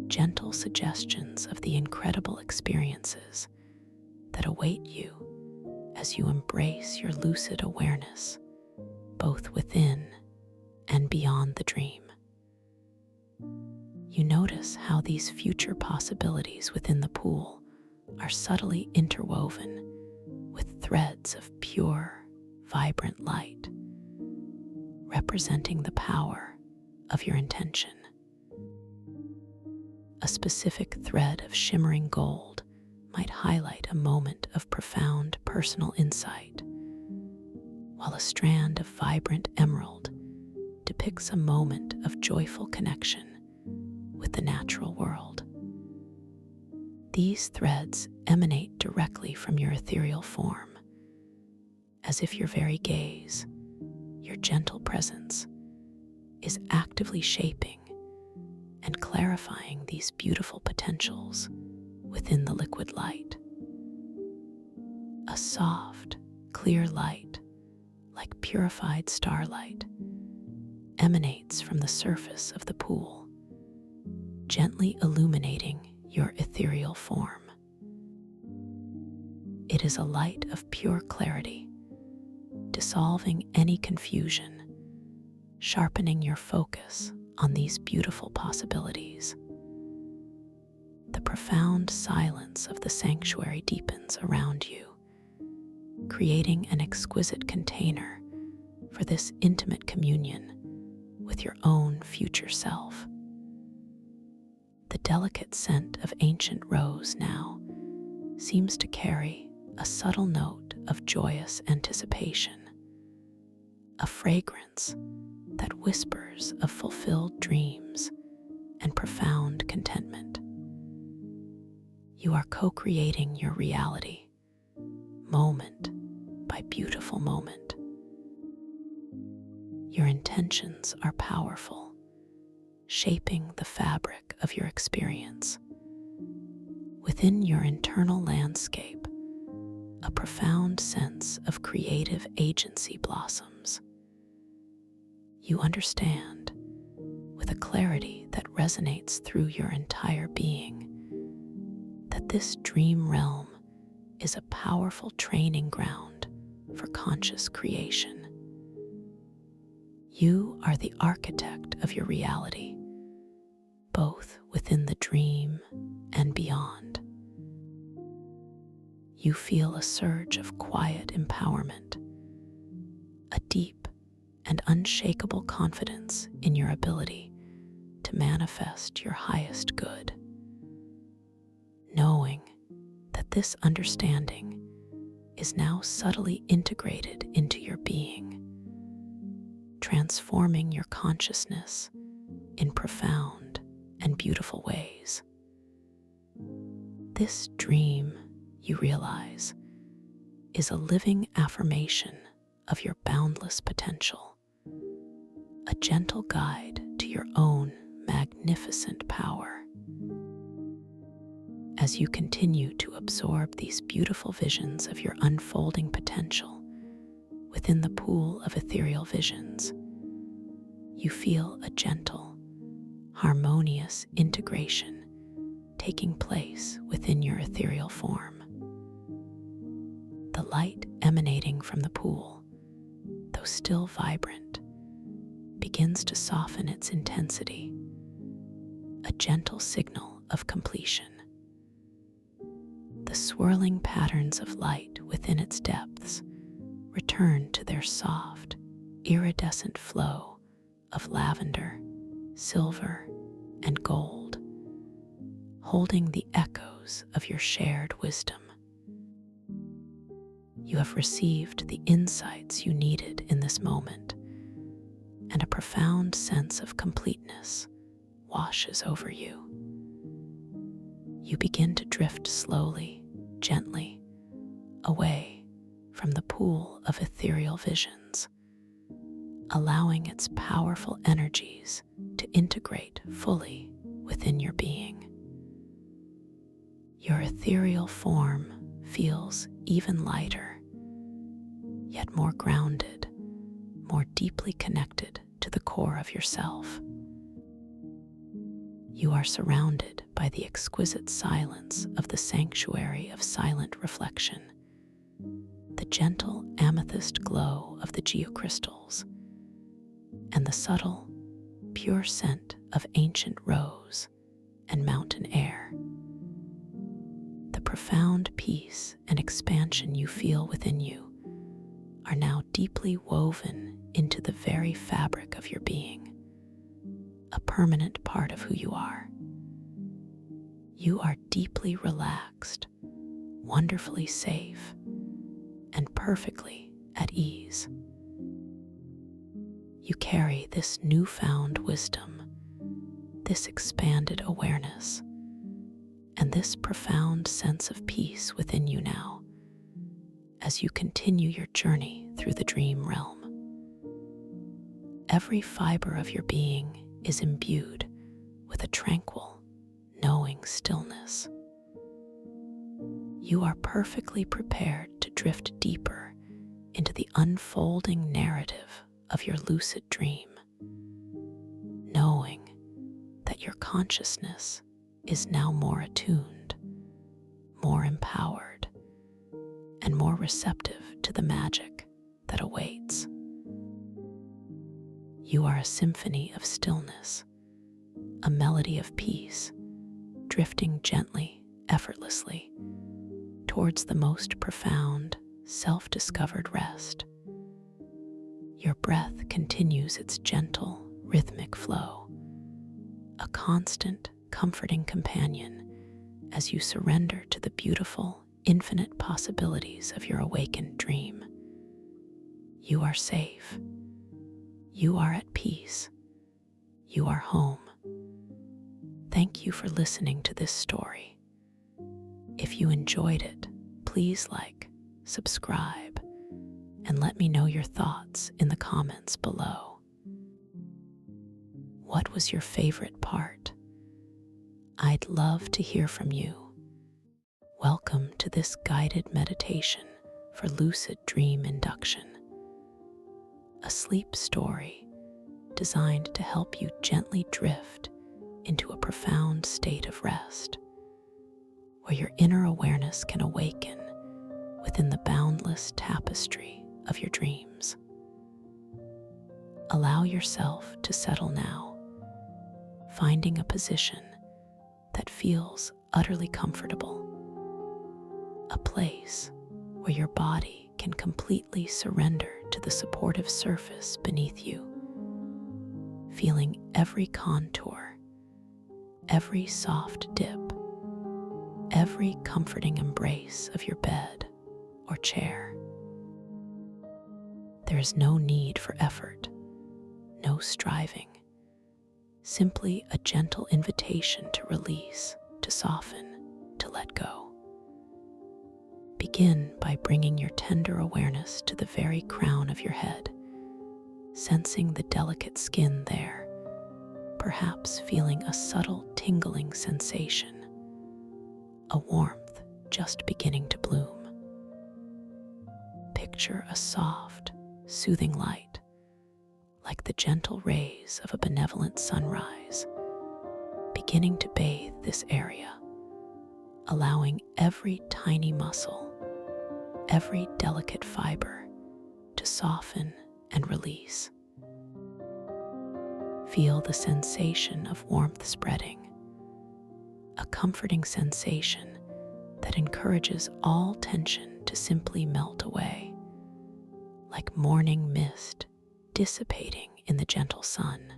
gentle suggestions of the incredible experiences that await you as you embrace your lucid awareness, both within and beyond the dream. You notice how these future possibilities within the pool are subtly interwoven with threads of pure, vibrant light, representing the power of your intention. A specific thread of shimmering gold might highlight a moment of profound personal insight, while a strand of vibrant emerald depicts a moment of joyful connection with the natural world. These threads emanate directly from your ethereal form, as if your very gaze, your gentle presence, is actively shaping and clarifying these beautiful potentials within the liquid light. A soft, clear light, like purified starlight, emanates from the surface of the pool, gently illuminating your ethereal form. It is a light of pure clarity, dissolving any confusion, sharpening your focus on these beautiful possibilities. The profound silence of the sanctuary deepens around you, creating an exquisite container for this intimate communion with your own future self. The delicate scent of ancient rose now seems to carry a subtle note of joyous anticipation, a fragrance that whispers of fulfilled dreams and profound contentment. You are co-creating your reality, moment by beautiful moment. Your intentions are powerful, shaping the fabric of your experience. Within your internal landscape, a profound sense of creative agency blossoms. You understand, with a clarity that resonates through your entire being, that this dream realm is a powerful training ground for conscious creation. You are the architect of your reality, both within the dream and beyond. You feel a surge of quiet empowerment, a deep and unshakable confidence in your ability to manifest your highest good. Knowing that this understanding is now subtly integrated into your being, transforming your consciousness in profound and beautiful ways. This dream, you realize, is a living affirmation of your boundless potential, a gentle guide to your own magnificent power. As you continue to absorb these beautiful visions of your unfolding potential within the pool of ethereal visions, you feel a gentle, harmonious integration taking place within your ethereal form. The light emanating from the pool, though still vibrant, begins to soften its intensity, a gentle signal of completion. The swirling patterns of light within its depths return to their soft, iridescent flow of lavender, silver, and gold, holding the echoes of your shared wisdom. You have received the insights you needed in this moment, and a profound sense of completeness washes over you. You begin to drift slowly, gently, away from the pool of ethereal visions, allowing its powerful energies to integrate fully within your being. Your ethereal form feels even lighter, yet more grounded, more deeply connected to the core of yourself. You are surrounded by the exquisite silence of the sanctuary of silent reflection, the gentle amethyst glow of the geocrystals, and the subtle, pure scent of ancient rose and mountain air. The profound peace and expansion you feel within you are now deeply woven into the very fabric of your being, a permanent part of who you are. You are deeply relaxed, wonderfully safe, and perfectly at ease. You carry this newfound wisdom, this expanded awareness, and this profound sense of peace within you now, as you continue your journey through the dream realm. every fiber of your being is imbued with a tranquil, knowing stillness. You are perfectly prepared to drift deeper into the unfolding narrative of your lucid dream, knowing that your consciousness is now more attuned, more empowered, and more receptive to the magic that awaits. You are a symphony of stillness, a melody of peace, drifting gently, effortlessly, towards the most profound, self-discovered rest. Your breath continues its gentle, rhythmic flow, a constant, comforting companion as you surrender to the beautiful, infinite possibilities of your awakened dream. You are safe. You are at peace. You are home. Thank you for listening to this story. If you enjoyed it, please like, subscribe, and let me know your thoughts in the comments below. What was your favorite part? I'd love to hear from you. Welcome to this guided meditation for lucid dream induction, a sleep story designed to help you gently drift into a profound state of rest, where your inner awareness can awaken within the boundless tapestry of your dreams. Allow yourself to settle now, finding a position that feels utterly comfortable, a place where your body can completely surrender to the supportive surface beneath you, feeling every contour, every soft dip, every comforting embrace of your bed or chair. There is no need for effort, no striving, simply a gentle invitation to release, to soften, to let go. Begin by bringing your tender awareness to the very crown of your head, sensing the delicate skin there, perhaps feeling a subtle tingling sensation, a warmth just beginning to bloom. Picture a soft, soothing light, like the gentle rays of a benevolent sunrise, beginning to bathe this area, allowing every tiny muscle, every delicate fiber to soften and release. Feel the sensation of warmth spreading, a comforting sensation that encourages all tension to simply melt away, like morning mist dissipating in the gentle sun.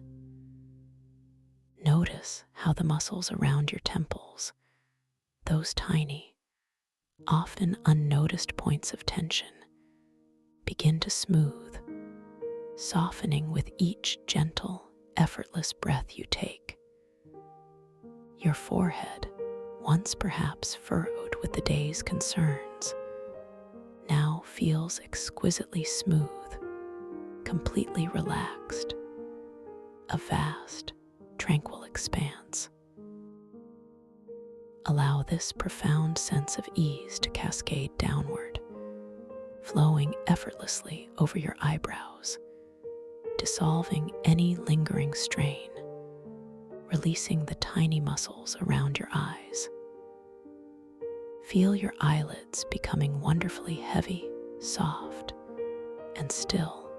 Notice how the muscles around your temples, those tiny, often unnoticed points of tension, begin to smooth, softening with each gentle, effortless breath you take. Your forehead, once perhaps furrowed with the day's concerns, now feels exquisitely smooth, completely relaxed, a vast, tranquil expanse. Allow this profound sense of ease to cascade downward, flowing effortlessly over your eyebrows, dissolving any lingering strain, releasing the tiny muscles around your eyes. Feel your eyelids becoming wonderfully heavy, soft, and still,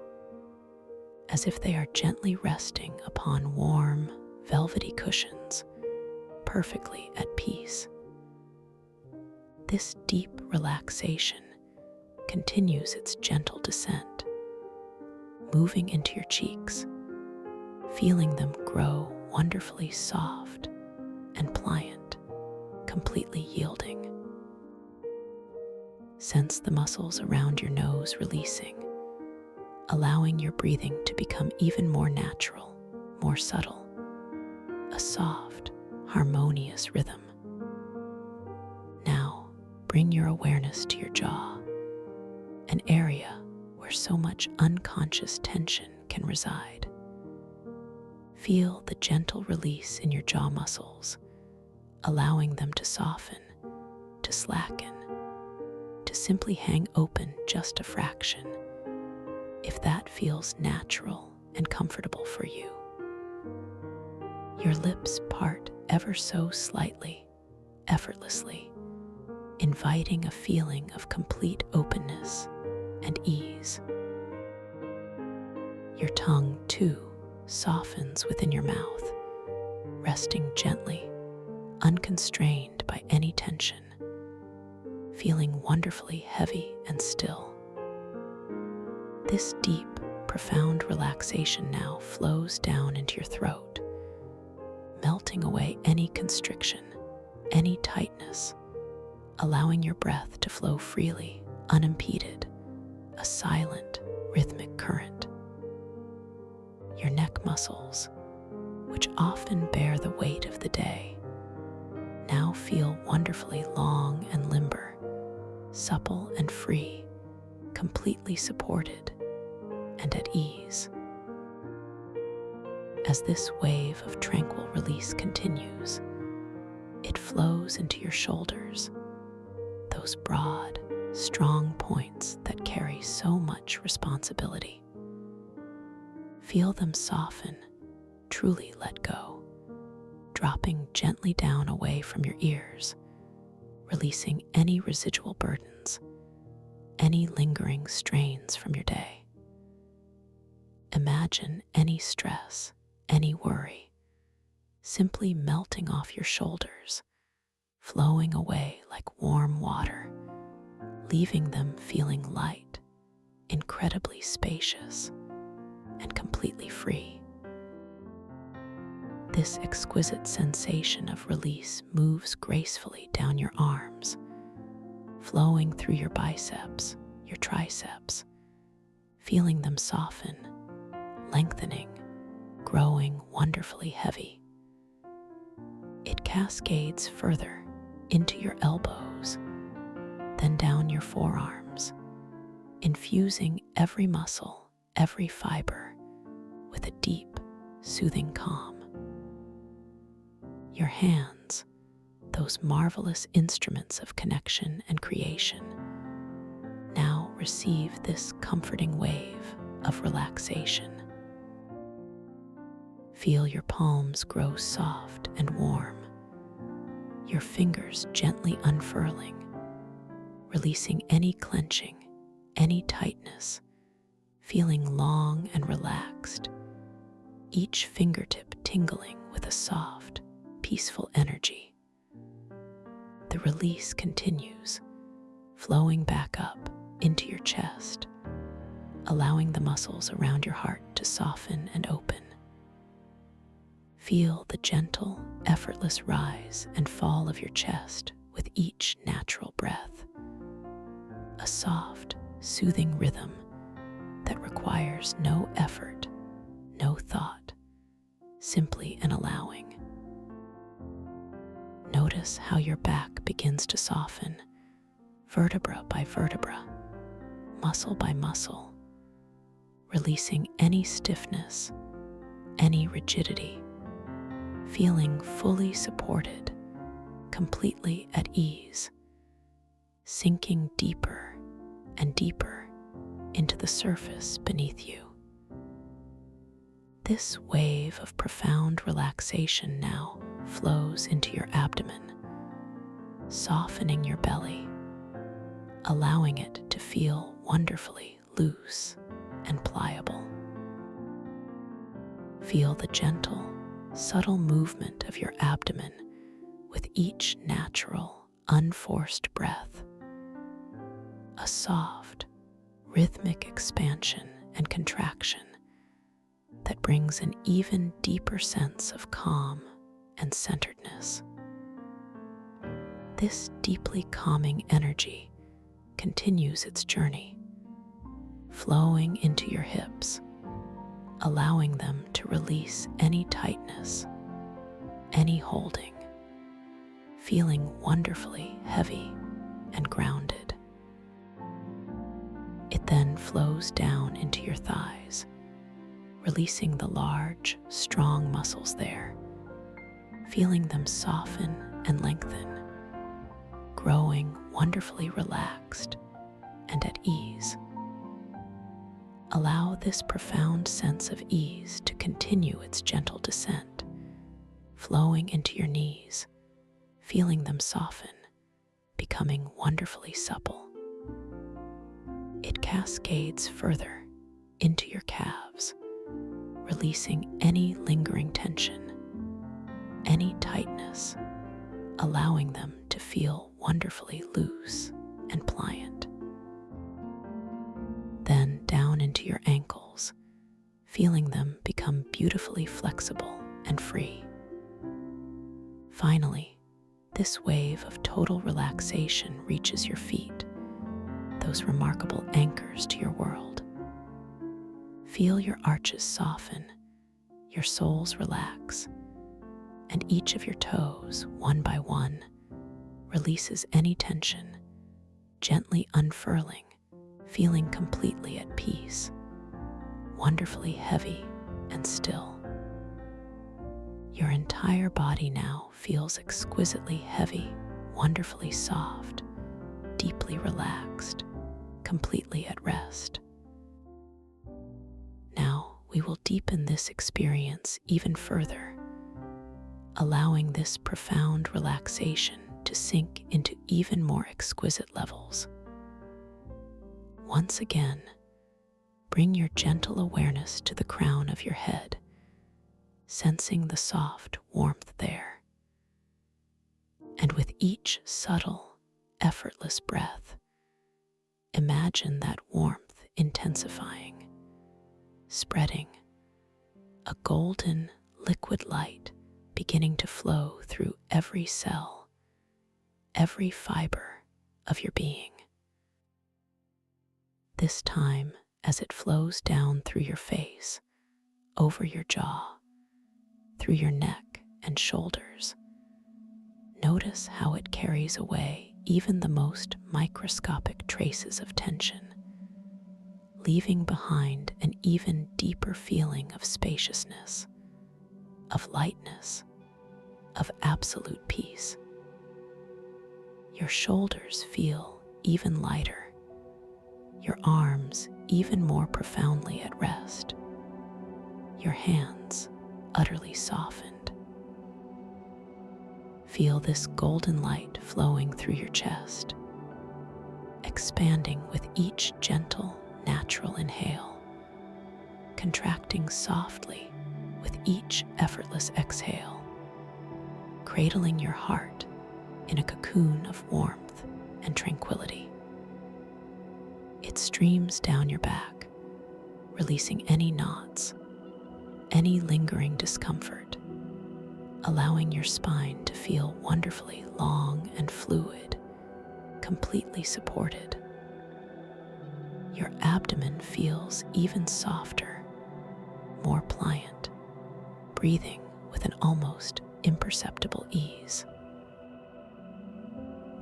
as if they are gently resting upon warm, velvety cushions, perfectly at peace. This deep relaxation continues its gentle descent, moving into your cheeks, feeling them grow wonderfully soft and pliant, completely yielding. Sense the muscles around your nose releasing, allowing your breathing to become even more natural, more subtle, a soft, harmonious rhythm. Now, bring your awareness to your jaw, an area where so much unconscious tension can reside. Feel the gentle release in your jaw muscles, allowing them to soften, to slacken, to simply hang open just a fraction, if that feels natural and comfortable for you. Your lips part ever so slightly, effortlessly, inviting a feeling of complete openness and ease. Your tongue, too, softens within your mouth, resting gently, unconstrained by any tension, feeling wonderfully heavy and still. This deep, profound relaxation now flows down into your throat, melting away any constriction, any tightness, allowing your breath to flow freely, unimpeded, a silent, rhythmic current. Your neck muscles, which often bear the weight of the day, now feel wonderfully long and limber, supple and free, completely supported and at ease. As this wave of tranquil release continues, it flows into your shoulders, those broad, strong points that carry so much responsibility. Feel them soften, truly let go, dropping gently down away from your ears, releasing any residual burdens, any lingering strains from your day. Imagine any stress, any worry, simply melting off your shoulders, flowing away like warm water, leaving them feeling light, incredibly spacious, and completely free. This exquisite sensation of release moves gracefully down your arms, flowing through your biceps, your triceps, feeling them soften, lengthening, growing wonderfully heavy. It cascades further into your elbows, then down your forearms, infusing every muscle, every fiber with a deep, soothing calm. Your hands, those marvelous instruments of connection and creation, now receive this comforting wave of relaxation. Feel your palms grow soft and warm, your fingers gently unfurling, releasing any clenching, any tightness, feeling long and relaxed, each fingertip tingling with a soft, peaceful energy. The release continues, flowing back up into your chest, allowing the muscles around your heart to soften and open. Feel the gentle, effortless rise and fall of your chest with each natural breath, a soft, soothing rhythm that requires no effort, no thought, simply an allowing. Notice how your back begins to soften, vertebra by vertebra, muscle by muscle, releasing any stiffness, any rigidity, feeling fully supported, completely at ease, sinking deeper and deeper into the surface beneath you. This wave of profound relaxation now flows into your abdomen, softening your belly, allowing it to feel wonderfully loose and pliable. Feel the gentle, subtle movement of your abdomen with each natural, unforced breath. A soft, rhythmic expansion and contraction that brings an even deeper sense of calm and centeredness. This deeply calming energy continues its journey, flowing into your hips, allowing them to release any tightness, any holding, feeling wonderfully heavy and grounded. It then flows down into your thighs, releasing the large, strong muscles there, feeling them soften and lengthen, growing wonderfully relaxed and at ease. Allow this profound sense of ease to continue its gentle descent, flowing into your knees, feeling them soften, becoming wonderfully supple. It cascades further into your calves, releasing any lingering tension, any tightness, allowing them to feel wonderfully loose and pliant. Then down into your ankles, feeling them become beautifully flexible and free. Finally, this wave of total relaxation reaches your feet, those remarkable anchors to your world. Feel your arches soften, your soles relax, and each of your toes, one by one, releases any tension, gently unfurling, feeling completely at peace, wonderfully heavy and still. Your entire body now feels exquisitely heavy, wonderfully soft, deeply relaxed, completely at rest. Now we will deepen this experience even further, allowing this profound relaxation to sink into even more exquisite levels. Once again, bring your gentle awareness to the crown of your head, sensing the soft warmth there. And with each subtle, effortless breath, imagine that warmth intensifying, spreading, a golden liquid light beginning to flow through every cell, every fiber of your being. This time, as it flows down through your face, over your jaw, through your neck and shoulders, notice how it carries away even the most microscopic traces of tension, leaving behind an even deeper feeling of spaciousness, of lightness, of absolute peace. Your shoulders feel even lighter, your arms even more profoundly at rest, your hands utterly softened. Feel this golden light flowing through your chest, expanding with each gentle, natural inhale, contracting softly with each effortless exhale, cradling your heart in a cocoon of warmth and tranquility. It streams down your back, releasing any knots, any lingering discomfort, allowing your spine to feel wonderfully long and fluid, completely supported. Your abdomen feels even softer, more pliant, breathing with an almost imperceptible ease.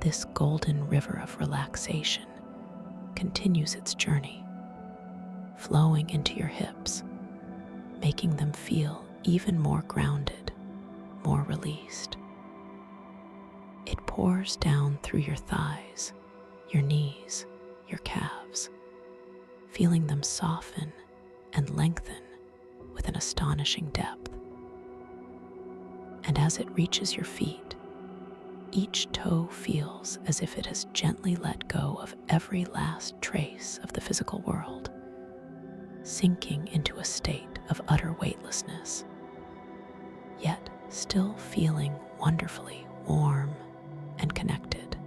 This golden river of relaxation continues its journey, flowing into your hips, making them feel even more grounded, more released. It pours down through your thighs, your knees, your calves, feeling them soften and lengthen with an astonishing depth. And as it reaches your feet, each toe feels as if it has gently let go of every last trace of the physical world, sinking into a state of utter weightlessness, yet still feeling wonderfully warm and connected.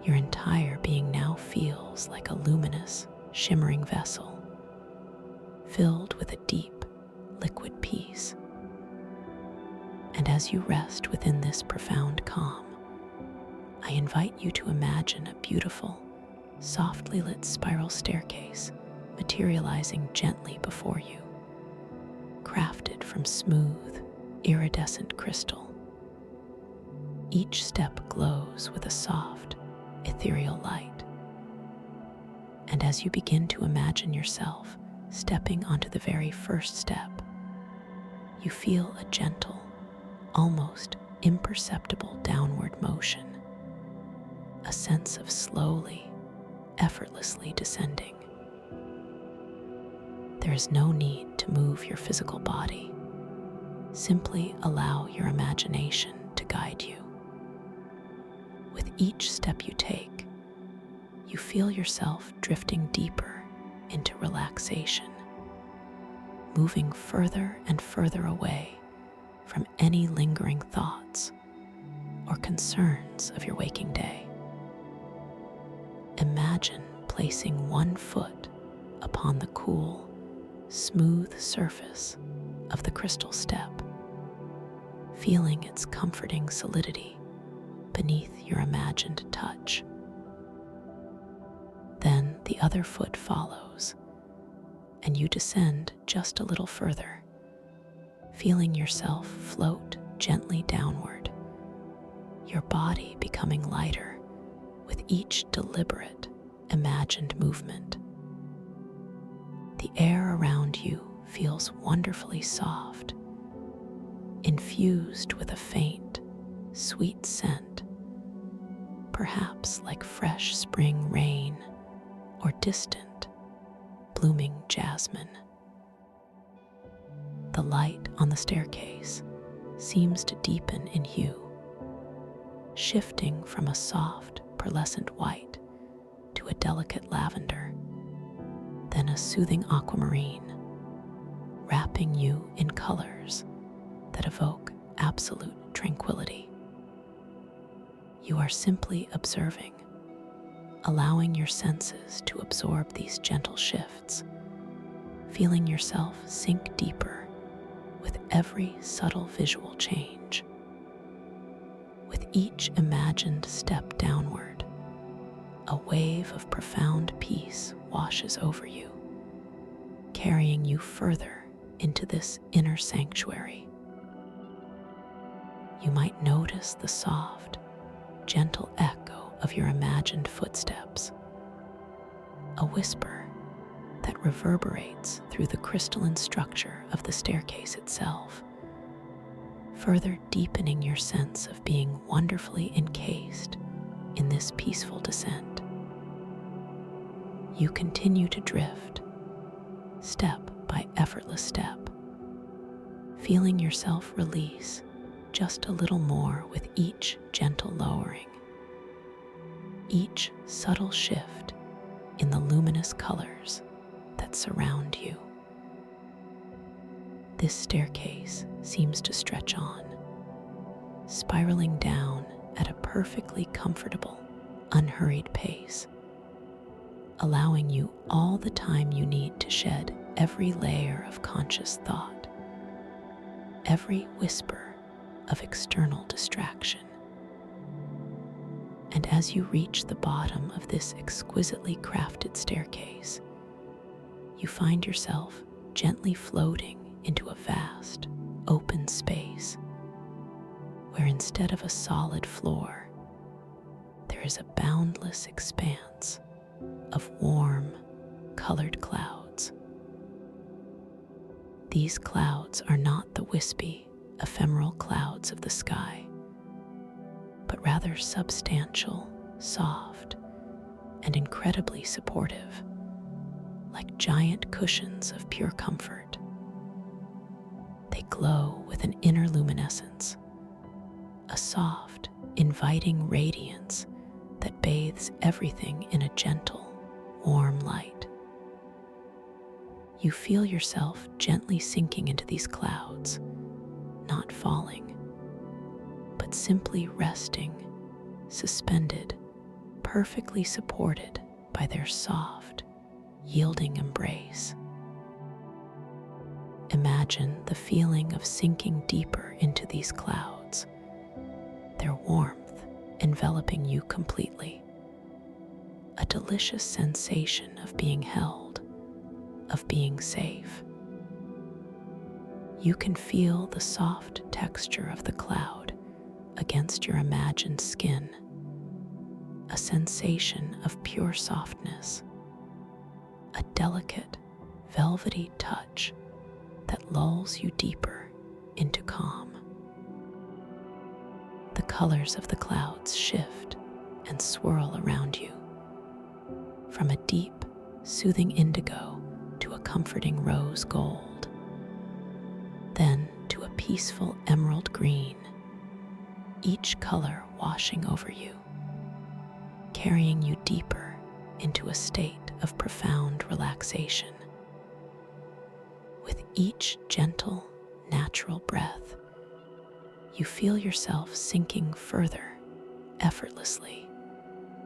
Your entire being now feels like a luminous, shimmering vessel, filled with a deep, liquid peace. And as you rest within this profound calm, I invite you to imagine a beautiful, softly lit spiral staircase materializing gently before you, crafted from smooth, iridescent crystal. Each step glows with a soft, ethereal light. And as you begin to imagine yourself Stepping onto the very first step, you feel a gentle, almost imperceptible downward motion, a sense of slowly, effortlessly descending. There is no need to move your physical body. Simply allow your imagination to guide you. With each step you take, you feel yourself drifting deeper into relaxation, moving further and further away from any lingering thoughts or concerns of your waking day. Imagine placing one foot upon the cool, smooth surface of the crystal step, feeling its comforting solidity beneath your imagined touch. Then the other foot follows, and you descend just a little further, feeling yourself float gently downward, your body becoming lighter with each deliberate, imagined movement. The air around you feels wonderfully soft, infused with a faint, sweet scent, perhaps like fresh spring rain or distant, blooming jasmine. The light on the staircase seems to deepen in hue, shifting from a soft, pearlescent white to a delicate lavender, then a soothing aquamarine, wrapping you in colors that evoke absolute tranquility. You are simply observing, allowing your senses to absorb these gentle shifts, feeling yourself sink deeper with every subtle visual change. With each imagined step downward, a wave of profound peace washes over you, carrying you further into this inner sanctuary. You might notice the soft, gentle echo of your imagined footsteps, a whisper that reverberates through the crystalline structure of the staircase itself, further deepening your sense of being wonderfully encased in this peaceful descent. You continue to drift, step by effortless step, feeling yourself release just a little more with each gentle lowering, each subtle shift in the luminous colors that surround you. This staircase seems to stretch on, spiraling down at a perfectly comfortable, unhurried pace, allowing you all the time you need to shed every layer of conscious thought, every whisper of external distraction. And as you reach the bottom of this exquisitely crafted staircase, you find yourself gently floating into a vast, open space, where instead of a solid floor, there is a boundless expanse of warm, colored clouds. These clouds are not the wispy, ephemeral clouds of the sky, but rather substantial, soft, and incredibly supportive, like giant cushions of pure comfort. They glow with an inner luminescence, a soft, inviting radiance that bathes everything in a gentle, warm light. You feel yourself gently sinking into these clouds, not falling, but simply resting, suspended, perfectly supported by their soft, yielding embrace. Imagine the feeling of sinking deeper into these clouds, their warmth enveloping you completely, a delicious sensation of being held, of being safe. You can feel the soft texture of the cloud against your imagined skin, a sensation of pure softness, a delicate, velvety touch that lulls you deeper into calm. The colors of the clouds shift and swirl around you, from a deep, soothing indigo to a comforting rose gold, then to a peaceful emerald green, each color washing over you, carrying you deeper into a state of profound relaxation. With each gentle, natural breath, you feel yourself sinking further, effortlessly,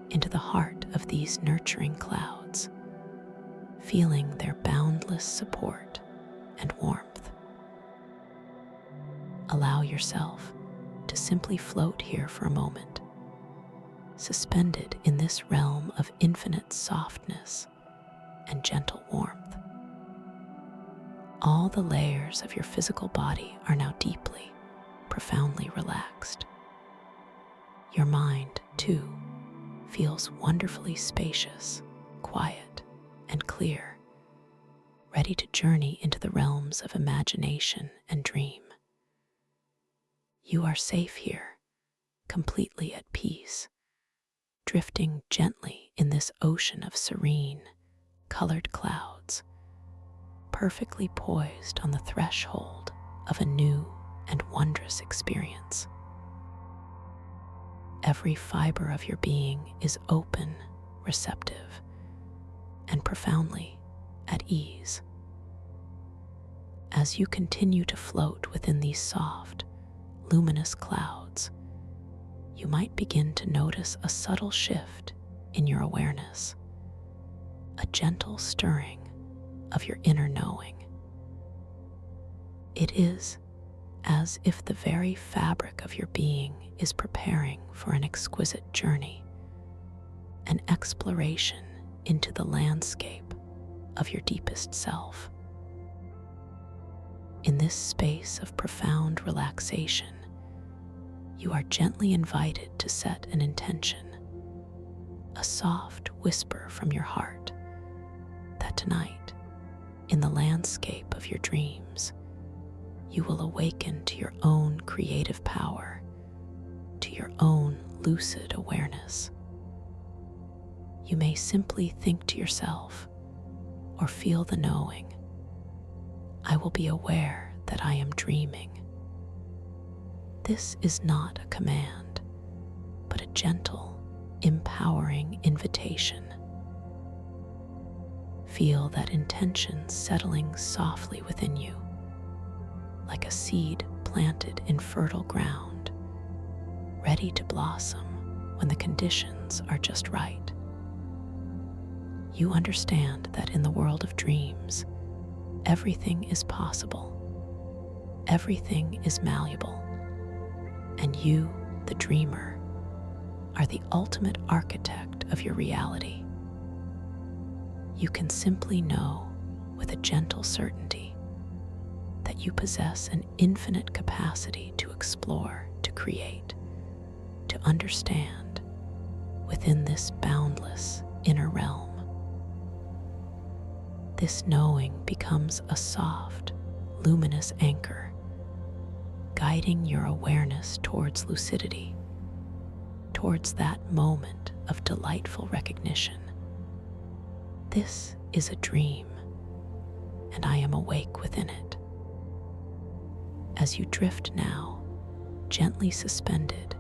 into the heart of these nurturing clouds, feeling their boundless support and warmth. Allow yourself to simply float here for a moment, suspended in this realm of infinite softness and gentle warmth. All the layers of your physical body are now deeply, profoundly relaxed. Your mind, too, feels wonderfully spacious, quiet, and clear, ready to journey into the realms of imagination and dream. You are safe here, completely at peace, drifting gently in this ocean of serene, colored clouds, perfectly poised on the threshold of a new and wondrous experience. Every fiber of your being is open, receptive, and profoundly at ease. As you continue to float within these soft, luminous clouds, you might begin to notice a subtle shift in your awareness, a gentle stirring of your inner knowing. It is as if the very fabric of your being is preparing for an exquisite journey, an exploration into the landscape of your deepest self. In this space of profound relaxation, you are gently invited to set an intention, a soft whisper from your heart, that tonight, in the landscape of your dreams, you will awaken to your own creative power, to your own lucid awareness. You may simply think to yourself, or feel the knowing, I will be aware that I am dreaming. This is not a command, but a gentle, empowering invitation. Feel that intention settling softly within you, like a seed planted in fertile ground, ready to blossom when the conditions are just right. You understand that in the world of dreams, everything is possible, everything is malleable, and you, the dreamer, are the ultimate architect of your reality. You can simply know with a gentle certainty that you possess an infinite capacity to explore, to create, to understand within this boundless inner realm. This knowing becomes a soft, luminous anchor, guiding your awareness towards lucidity, towards that moment of delightful recognition. This is a dream, and I am awake within it. As you drift now, gently suspended,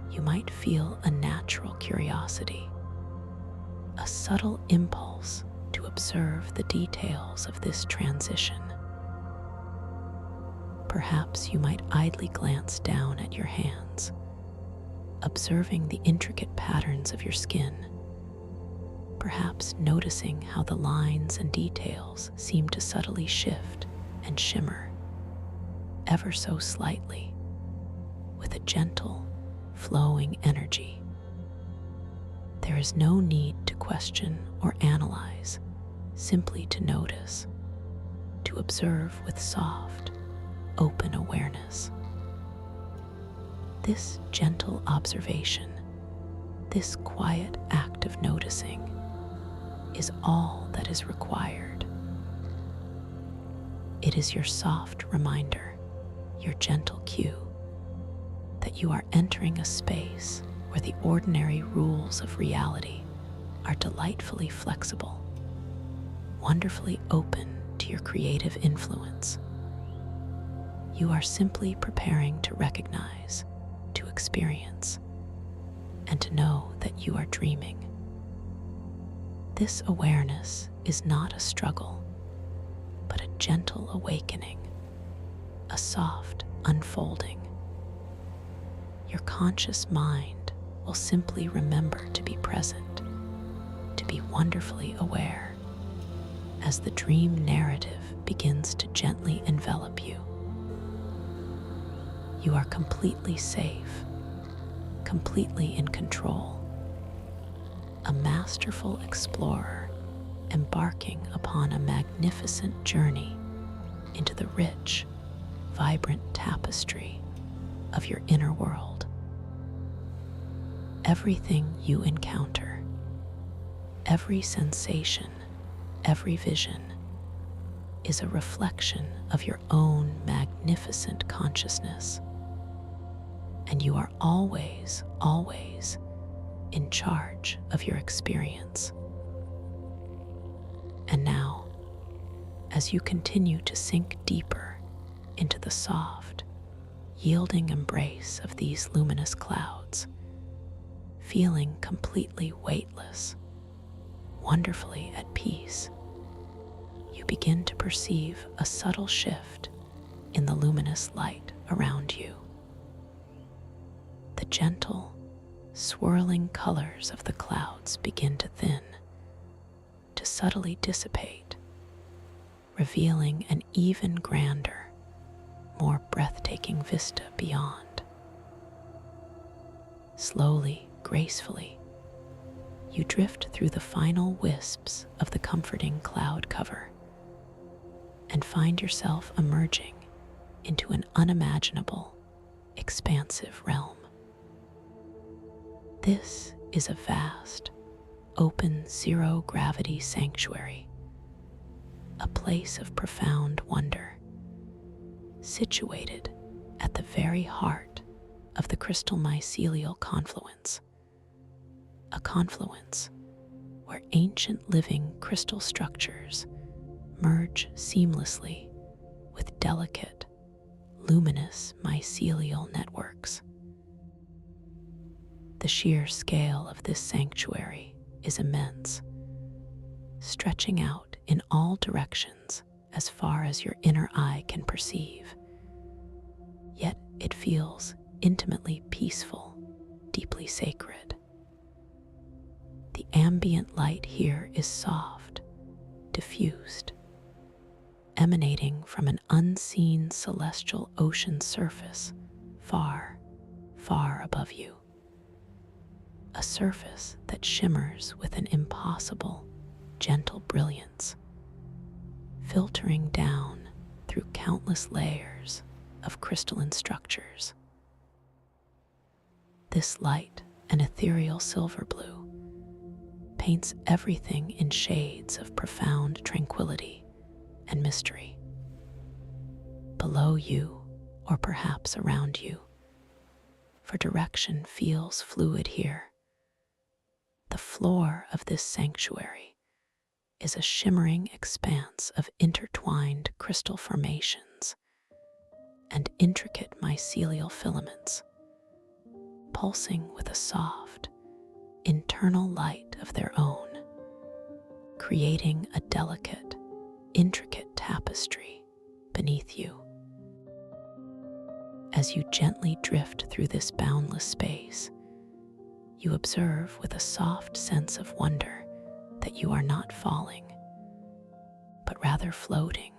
you might feel a natural curiosity, a subtle impulse to observe the details of this transition. Perhaps you might idly glance down at your hands, observing the intricate patterns of your skin, perhaps noticing how the lines and details seem to subtly shift and shimmer, ever so slightly, with a gentle, flowing energy. There is no need to question or analyze, simply to notice, to observe with soft, open awareness. This gentle observation, this quiet act of noticing, is all that is required It is your soft reminder, your gentle cue, that you are entering a space where the ordinary rules of reality are delightfully flexible, wonderfully open to your creative influence. You are simply preparing to recognize, to experience, and to know that you are dreaming. This awareness is not a struggle, but a gentle awakening, a soft unfolding. Your conscious mind will simply remember to be present, to be wonderfully aware, as the dream narrative begins to gently envelop you. You are completely safe, completely in control, a masterful explorer embarking upon a magnificent journey into the rich, vibrant tapestry of your inner world. Everything you encounter, every sensation, every vision, is a reflection of your own magnificent consciousness. And you are always, always in charge of your experience. And now, as you continue to sink deeper into the soft, yielding embrace of these luminous clouds, feeling completely weightless, wonderfully at peace, you begin to perceive a subtle shift in the luminous light around you. The gentle, swirling colors of the clouds begin to thin, to subtly dissipate, revealing an even grander, more breathtaking vista beyond. Slowly, gracefully, you drift through the final wisps of the comforting cloud cover and find yourself emerging into an unimaginable, expansive realm. This is a vast, open, zero-gravity sanctuary, a place of profound wonder, situated at the very heart of the crystal mycelial confluence, a confluence where ancient living crystal structures merge seamlessly with delicate, luminous mycelial networks. The sheer scale of this sanctuary is immense, stretching out in all directions as far as your inner eye can perceive. Yet it feels intimately peaceful, deeply sacred. The ambient light here is soft, diffused, emanating from an unseen celestial ocean surface far, far above you. A surface that shimmers with an impossible, gentle brilliance, filtering down through countless layers of crystalline structures. This light, an ethereal silver blue, paints everything in shades of profound tranquility and mystery. Below you, or perhaps around you, for direction feels fluid here. The floor of this sanctuary is a shimmering expanse of intertwined crystal formations and intricate mycelial filaments, pulsing with a soft, internal light of their own, creating a delicate, intricate tapestry beneath you. As you gently drift through this boundless space, you observe with a soft sense of wonder that you are not falling, but rather floating,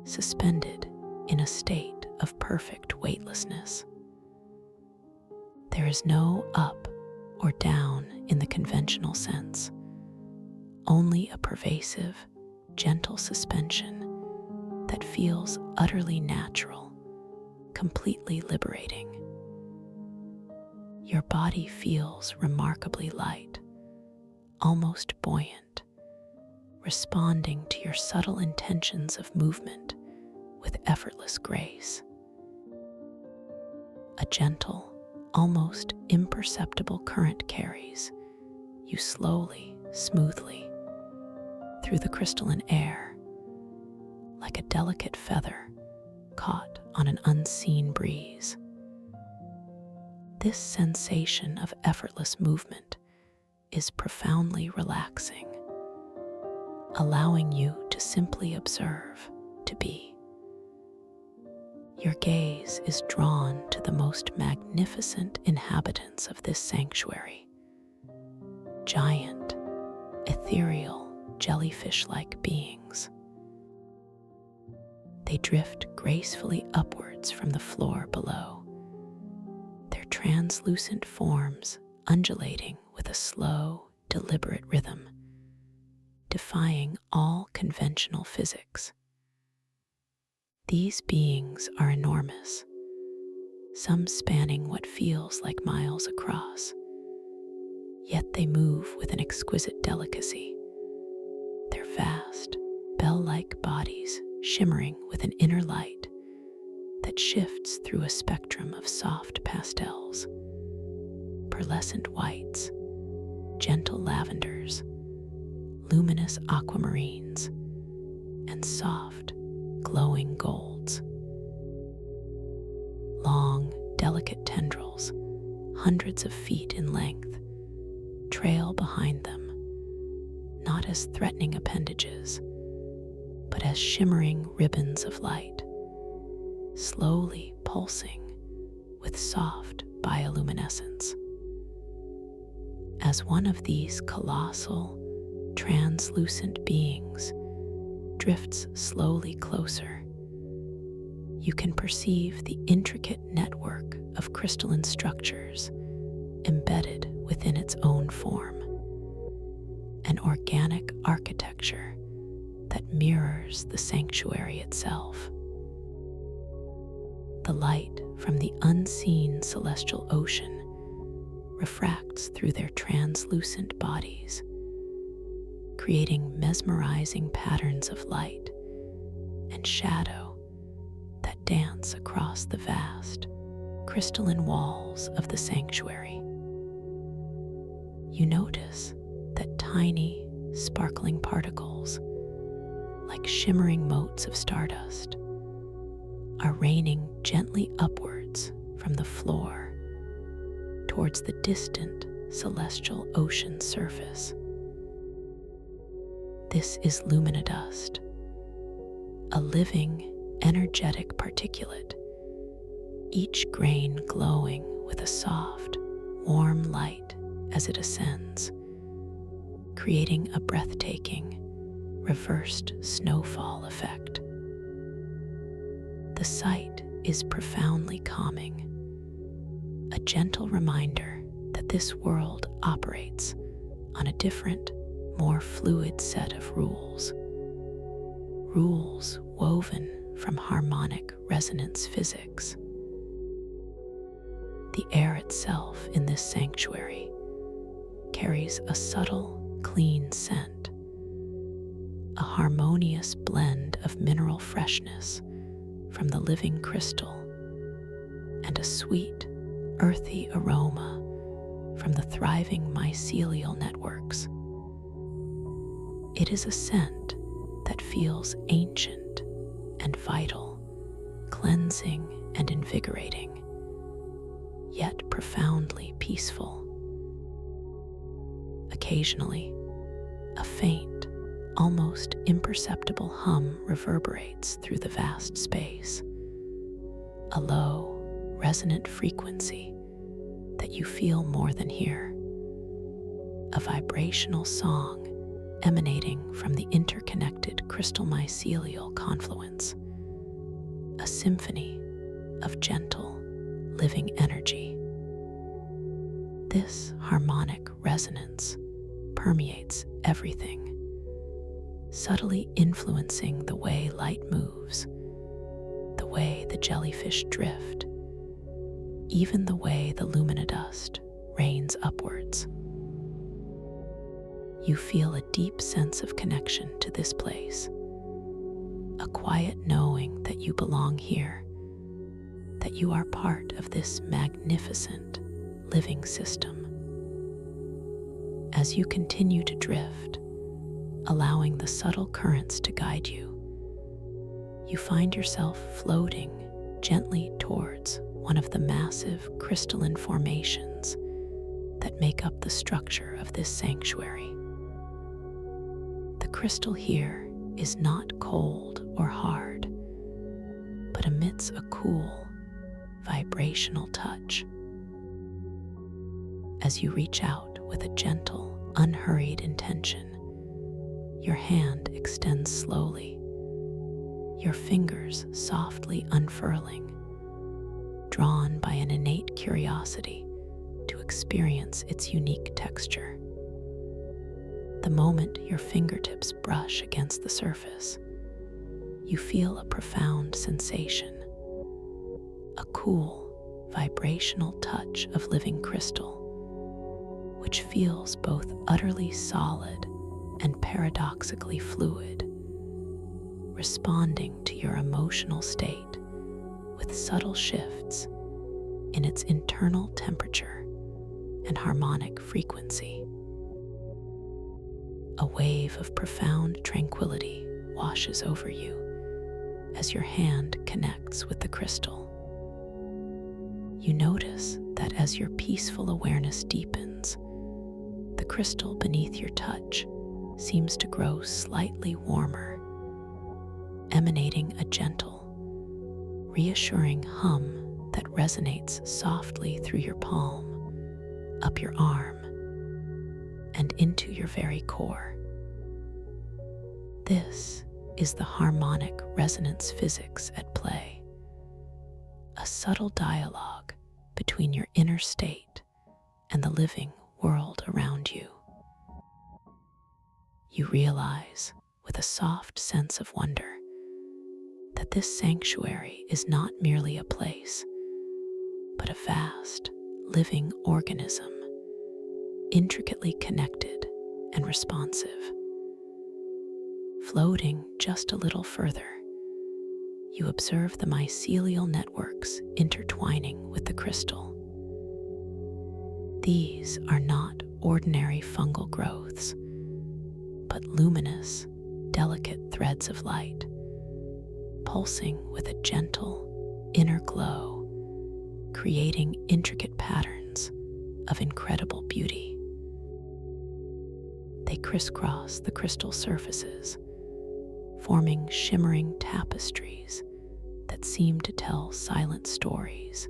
suspended in a state of perfect weightlessness. There is no up or down in the conventional sense, only a pervasive, gentle suspension that feels utterly natural, completely liberating. Your body feels remarkably light, almost buoyant, responding to your subtle intentions of movement with effortless grace. A gentle, almost imperceptible current carries you slowly, smoothly through the crystalline air, like a delicate feather caught on an unseen breeze. This sensation of effortless movement is profoundly relaxing, allowing you to simply observe, to be. Your gaze is drawn to the most magnificent inhabitants of this sanctuary, giant, ethereal, jellyfish-like beings. They drift gracefully upwards from the floor below, their translucent forms undulating with a slow, deliberate rhythm, defying all conventional physics. These beings are enormous, some spanning what feels like miles across, yet they move with an exquisite delicacy, their vast, bell-like bodies shimmering with an inner light that shifts through a spectrum of soft pastels, pearlescent whites, gentle lavenders, luminous aquamarines, and soft, glowing golds. Long, delicate tendrils, hundreds of feet in length, trail behind them, not as threatening appendages, but as shimmering ribbons of light, slowly pulsing with soft bioluminescence. As one of these colossal, translucent beings drifts slowly closer, you can perceive the intricate network of crystalline structures embedded within its own form, an organic architecture that mirrors the sanctuary itself. The light from the unseen celestial ocean refracts through their translucent bodies, creating mesmerizing patterns of light and shadow that dance across the vast, crystalline walls of the sanctuary. You notice that tiny, sparkling particles, like shimmering motes of stardust, are raining gently upwards from the floor towards the distant celestial ocean surface. This is luminodust, a living, energetic particulate, each grain glowing with a soft, warm light as it ascends, creating a breathtaking, reversed snowfall effect. The sight is profoundly calming, a gentle reminder that this world operates on a different, more fluid set of rules woven from harmonic resonance physics. The air itself in this sanctuary carries a subtle, clean scent, a harmonious blend of mineral freshness from the living crystal and a sweet, earthy aroma from the thriving mycelial networks. It is a scent that feels ancient and vital, cleansing and invigorating, yet profoundly peaceful. Occasionally, a faint, almost imperceptible hum reverberates through the vast space, a low, resonant frequency that you feel more than hear, a vibrational song emanating from the interconnected crystal mycelial confluence, a symphony of gentle, living energy. This harmonic resonance permeates everything, subtly influencing the way light moves, the way the jellyfish drift, even the way the luminodust rains upwards. you feel a deep sense of connection to this place, a quiet knowing that you belong here, that you are part of this magnificent living system. As you continue to drift, allowing the subtle currents to guide you, you find yourself floating gently towards one of the massive crystalline formations that make up the structure of this sanctuary. The crystal here is not cold or hard, but emits a cool, vibrational touch. As you reach out with a gentle, unhurried intention, your hand extends slowly, your fingers softly unfurling, drawn by an innate curiosity to experience its unique texture. The moment your fingertips brush against the surface, you feel a profound sensation, a cool, vibrational touch of living crystal, which feels both utterly solid and paradoxically fluid, responding to your emotional state with subtle shifts in its internal temperature and harmonic frequency. A wave of profound tranquility washes over you as your hand connects with the crystal. You notice that as your peaceful awareness deepens, the crystal beneath your touch seems to grow slightly warmer, emanating a gentle, reassuring hum that resonates softly through your palm, up your arm, and into your very core. This is the harmonic resonance physics at play, a subtle dialogue between your inner state and the living world around you. You realize, with a soft sense of wonder, that this sanctuary is not merely a place, but a vast, living organism, intricately connected and responsive. Floating just a little further, you observe the mycelial networks intertwining with the crystal. These are not ordinary fungal growths, but luminous, delicate threads of light, pulsing with a gentle, inner glow, creating intricate patterns of incredible beauty. They crisscross the crystal surfaces, forming shimmering tapestries that seem to tell silent stories,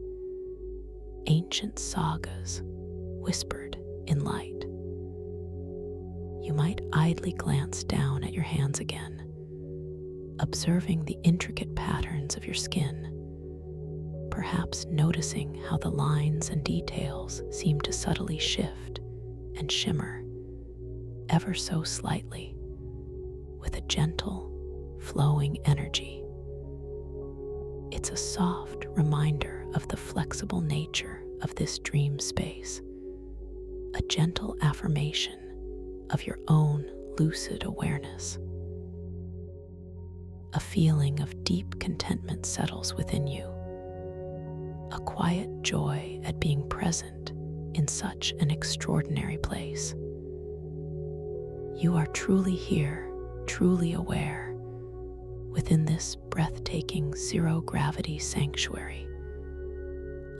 ancient sagas whispered in light. You might idly glance down at your hands again, observing the intricate patterns of your skin, perhaps noticing how the lines and details seem to subtly shift and shimmer ever so slightly with a gentle, flowing energy. It's a soft reminder of the flexible nature of this dream space, a gentle affirmation of your own lucid awareness. A feeling of deep contentment settles within you, a quiet joy at being present in such an extraordinary place. You are truly here, truly aware, within this breathtaking zero-gravity sanctuary,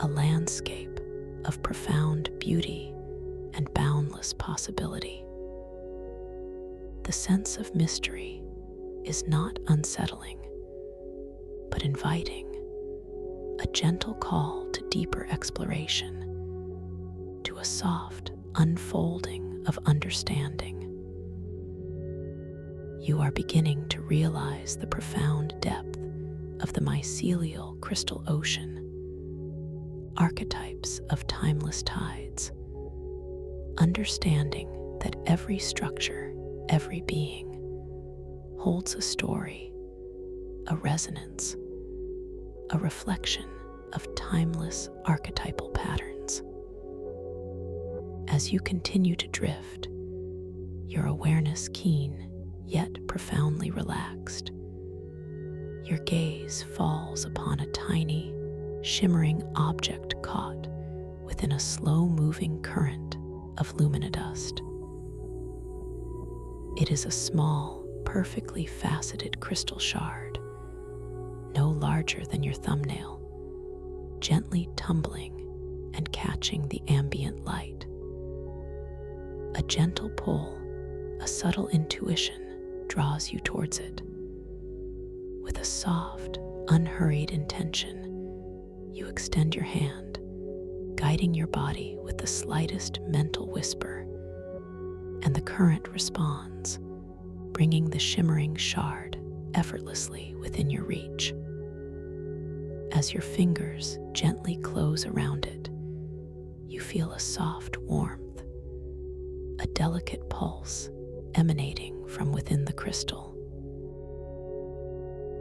a landscape of profound beauty and boundless possibility. The sense of mystery is not unsettling, but inviting, a gentle call to deeper exploration, to a soft unfolding of understanding. You are beginning to realize the profound depth of the mycelial crystal ocean, archetypes of timeless tides, understanding that every structure, every being, holds a story, a resonance, a reflection of timeless archetypal patterns. As you continue to drift, your awareness keen yet profoundly relaxed. Your gaze falls upon a tiny, shimmering object caught within a slow-moving current of luminodust. It is a small, perfectly faceted crystal shard, no larger than your thumbnail, gently tumbling and catching the ambient light. A gentle pull, a subtle intuition draws you towards it. With a soft, unhurried intention, you extend your hand, guiding your body with the slightest mental whisper, and the current responds, bringing the shimmering shard effortlessly within your reach. As your fingers gently close around it, you feel a soft warmth, a delicate pulse emanating from within the crystal.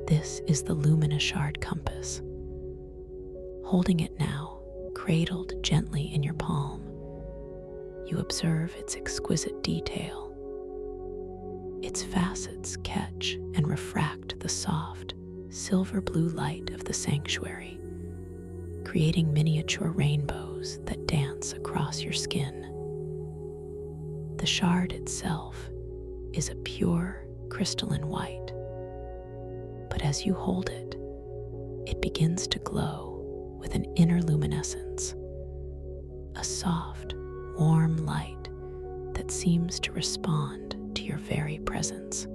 This is the Lumina Shard Compass. Holding it now, cradled gently in your palm, you observe its exquisite detail. Its facets catch and refract the soft, silver blue light of the sanctuary, creating miniature rainbows that dance across your skin. The shard itself is a pure, crystalline white, but as you hold it, it begins to glow with an inner luminescence, a soft, warm light that seems to respond to your very presence.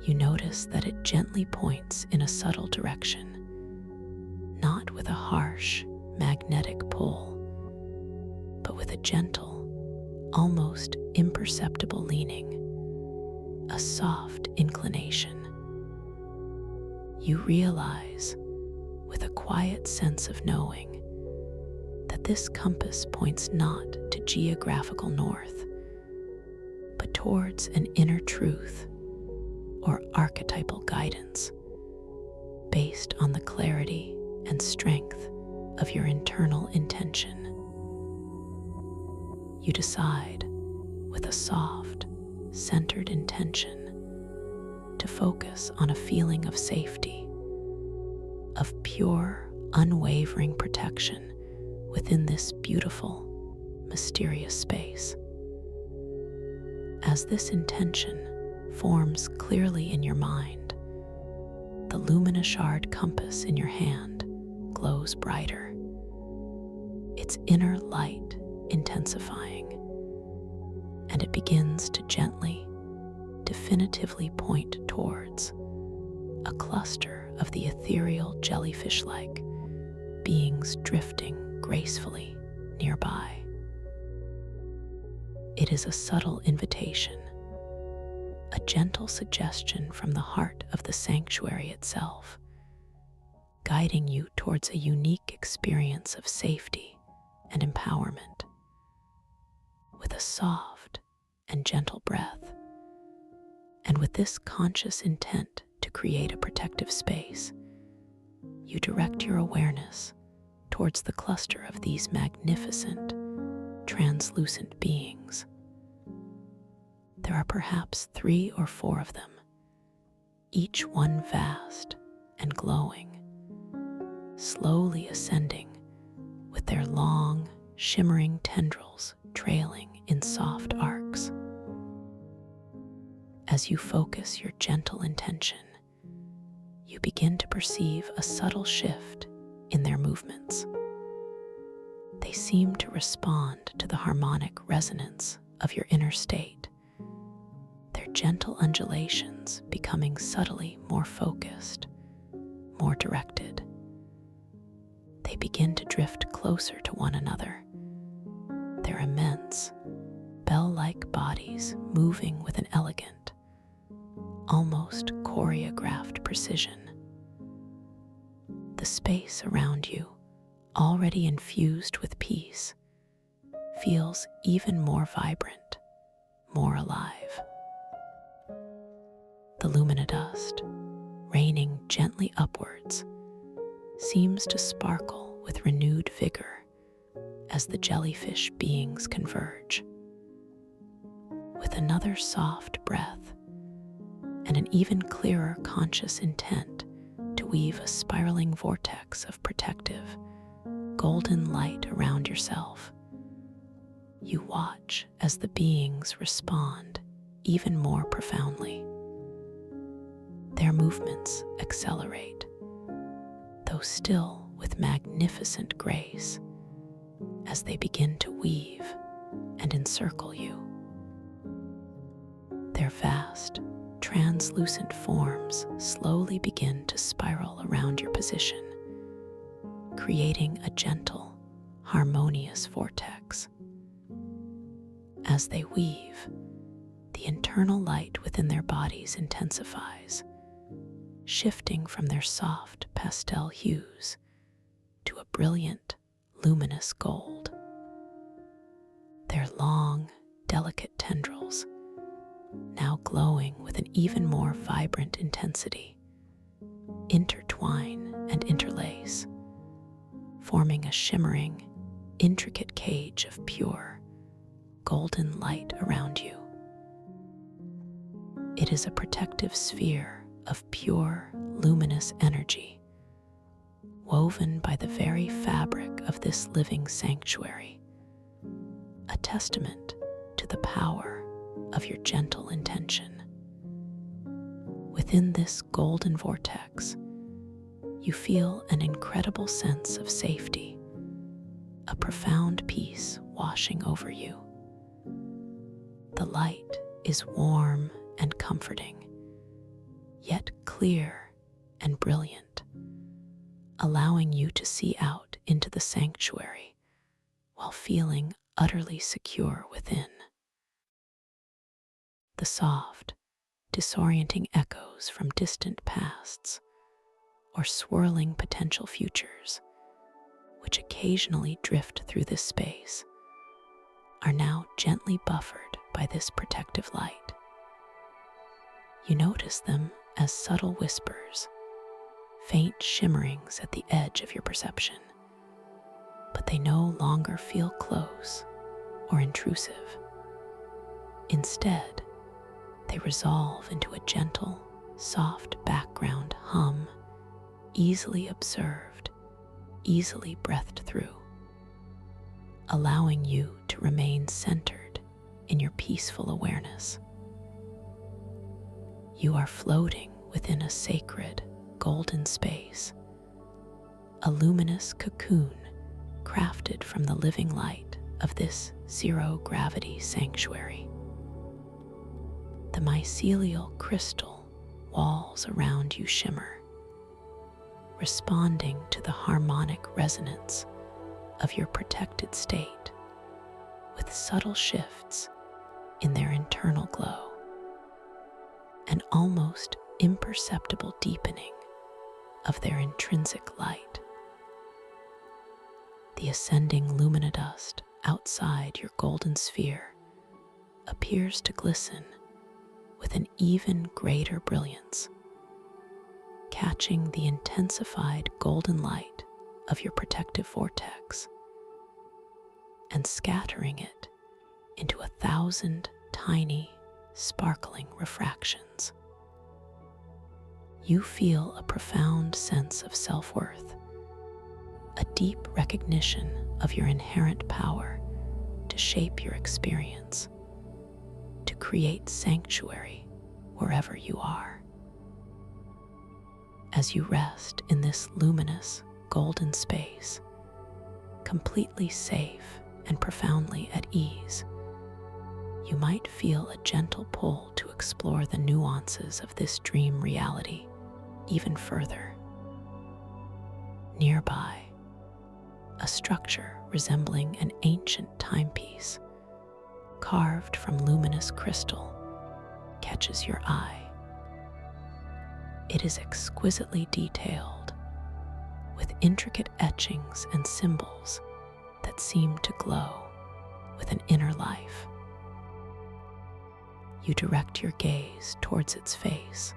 You notice that it gently points in a subtle direction, not with a harsh, magnetic pull, but with a gentle, almost imperceptible leaning, a soft inclination. You realize, with a quiet sense of knowing, that this compass points not to geographical north, but towards an inner truth or archetypal guidance based on the clarity and strength of your internal intention. You decide, with a soft, centered intention, to focus on a feeling of safety, of pure, unwavering protection within this beautiful, mysterious space. As this intention forms clearly in your mind, the Lumina Shard Compass in your hand glows brighter, its inner light intensifying, and it begins to gently, definitively point towards a cluster of the ethereal jellyfish-like beings drifting gracefully nearby. It is a subtle invitation, a gentle suggestion from the heart of the sanctuary itself, guiding you towards a unique experience of safety and empowerment. With a soft and gentle breath, and with this conscious intent to create a protective space, you direct your awareness towards the cluster of these magnificent, translucent beings. There are perhaps 3 or 4 of them, each one vast and glowing, slowly ascending with their long, shimmering tendrils trailing in soft arcs. As you focus your gentle intention, you begin to perceive a subtle shift in their movements. They seem to respond to the harmonic resonance of your inner state, their gentle undulations becoming subtly more focused, more directed. They begin to drift closer to one another, their immense, bell-like bodies moving with an elegant, almost choreographed precision. The space around you, already infused with peace, feels even more vibrant, more alive. The luminodust, raining gently upwards, seems to sparkle with renewed vigor as the jellyfish beings converge. with another soft breath and an even clearer conscious intent to weave a spiraling vortex of protective, golden light around yourself. You watch as the beings respond even more profoundly. Their movements accelerate, though still with magnificent grace, as they begin to weave and encircle you. Their vast, translucent forms slowly begin to spiral around your position, creating a gentle, harmonious vortex. As they weave, the internal light within their bodies intensifies, shifting from their soft pastel hues to a brilliant, luminous gold. Their long, delicate tendrils, now glowing with an even more vibrant intensity, intertwine and interlace, forming a shimmering, intricate cage of pure, golden light around you. It is a protective sphere of pure, luminous energy, woven by the very fabric of this living sanctuary, a testament to the power of your gentle intention. Within this golden vortex, you feel an incredible sense of safety, a profound peace washing over you. The light is warm and comforting, yet clear and brilliant, allowing you to see out into the sanctuary while feeling utterly secure within. The soft, disorienting echoes from distant pasts or swirling potential futures, which occasionally drift through this space, are now gently buffered by this protective light. You notice them as subtle whispers, faint shimmerings at the edge of your perception, but they no longer feel close or intrusive. Instead, they resolve into a gentle, soft background hum, easily observed, easily breathed through, allowing you to remain centered in your peaceful awareness. You are floating within a sacred, golden space, a luminous cocoon crafted from the living light of this zero-gravity sanctuary. The mycelial crystal walls around you shimmer, responding to the harmonic resonance of your protected state with subtle shifts in their internal glow, an almost imperceptible deepening of their intrinsic light. The ascending luminodust outside your golden sphere appears to glisten with an even greater brilliance, catching the intensified golden light of your protective vortex and scattering it into 1,000 tiny, sparkling refractions. You feel a profound sense of self-worth, a deep recognition of your inherent power to shape your experience, to create sanctuary wherever you are. As you rest in this luminous, golden space, completely safe and profoundly at ease, you might feel a gentle pull to explore the nuances of this dream reality even further. Nearby, a structure resembling an ancient timepiece, carved from luminous crystal, catches your eye. It is exquisitely detailed, with intricate etchings and symbols that seem to glow with an inner life. You direct your gaze towards its face,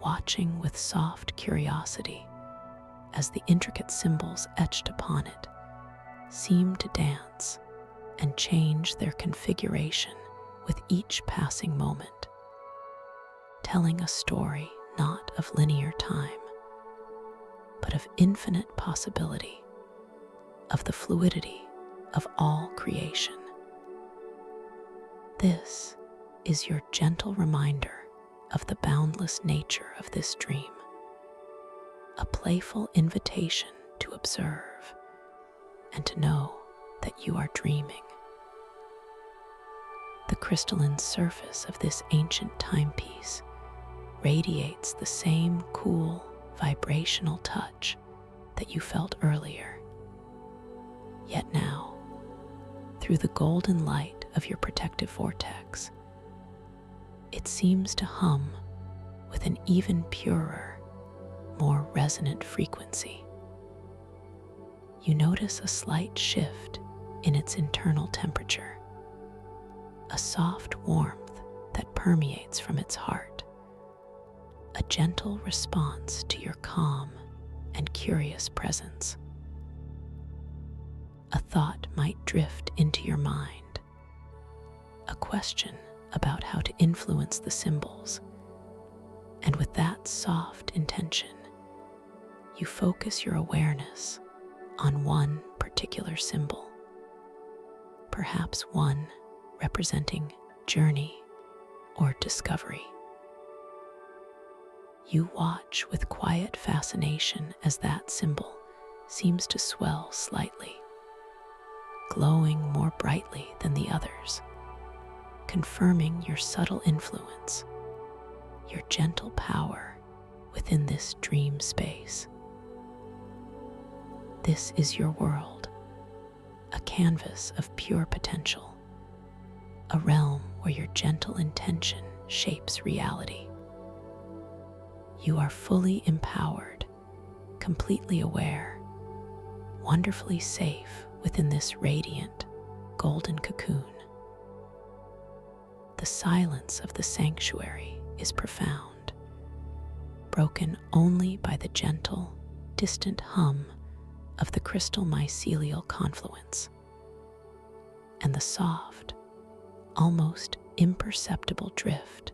watching with soft curiosity as the intricate symbols etched upon it seem to dance and change their configuration with each passing moment, telling a story not of linear time, but of infinite possibility, of the fluidity of all creation. This is your gentle reminder of the boundless nature of this dream, a playful invitation to observe and to know that you are dreaming. The crystalline surface of this ancient timepiece radiates the same cool, vibrational touch that you felt earlier. Yet now, through the golden light of your protective vortex, it seems to hum with an even purer, more resonant frequency. You notice a slight shift in its internal temperature, a soft warmth that permeates from its heart, a gentle response to your calm and curious presence. A thought might drift into your mind, a question about how to influence the symbols, and with that soft intention, you focus your awareness on one particular symbol, perhaps one representing journey or discovery. You watch with quiet fascination as that symbol seems to swell slightly, glowing more brightly than the others, confirming your subtle influence, your gentle power within this dream space. This is your world, a canvas of pure potential, a realm where your gentle intention shapes reality. You are fully empowered, completely aware, wonderfully safe within this radiant, golden cocoon. The silence of the sanctuary is profound, broken only by the gentle, distant hum of the crystal mycelial confluence and the soft, almost imperceptible drift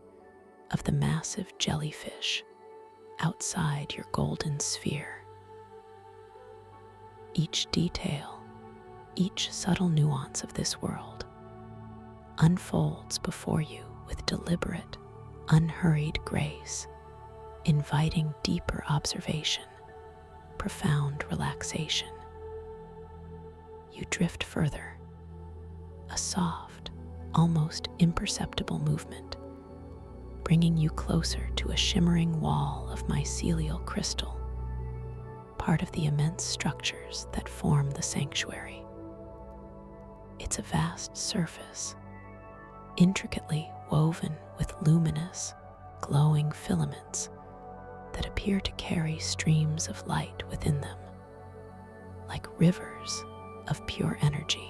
of the massive jellyfish outside your golden sphere. Each detail, each subtle nuance of this world unfolds before you with deliberate, unhurried grace, inviting deeper observation, profound relaxation. You drift further, a soft, almost imperceptible movement, bringing you closer to a shimmering wall of mycelial crystal, part of the immense structures that form the sanctuary. It's a vast surface, intricately woven with luminous, glowing filaments that appear to carry streams of light within them, like rivers of pure energy.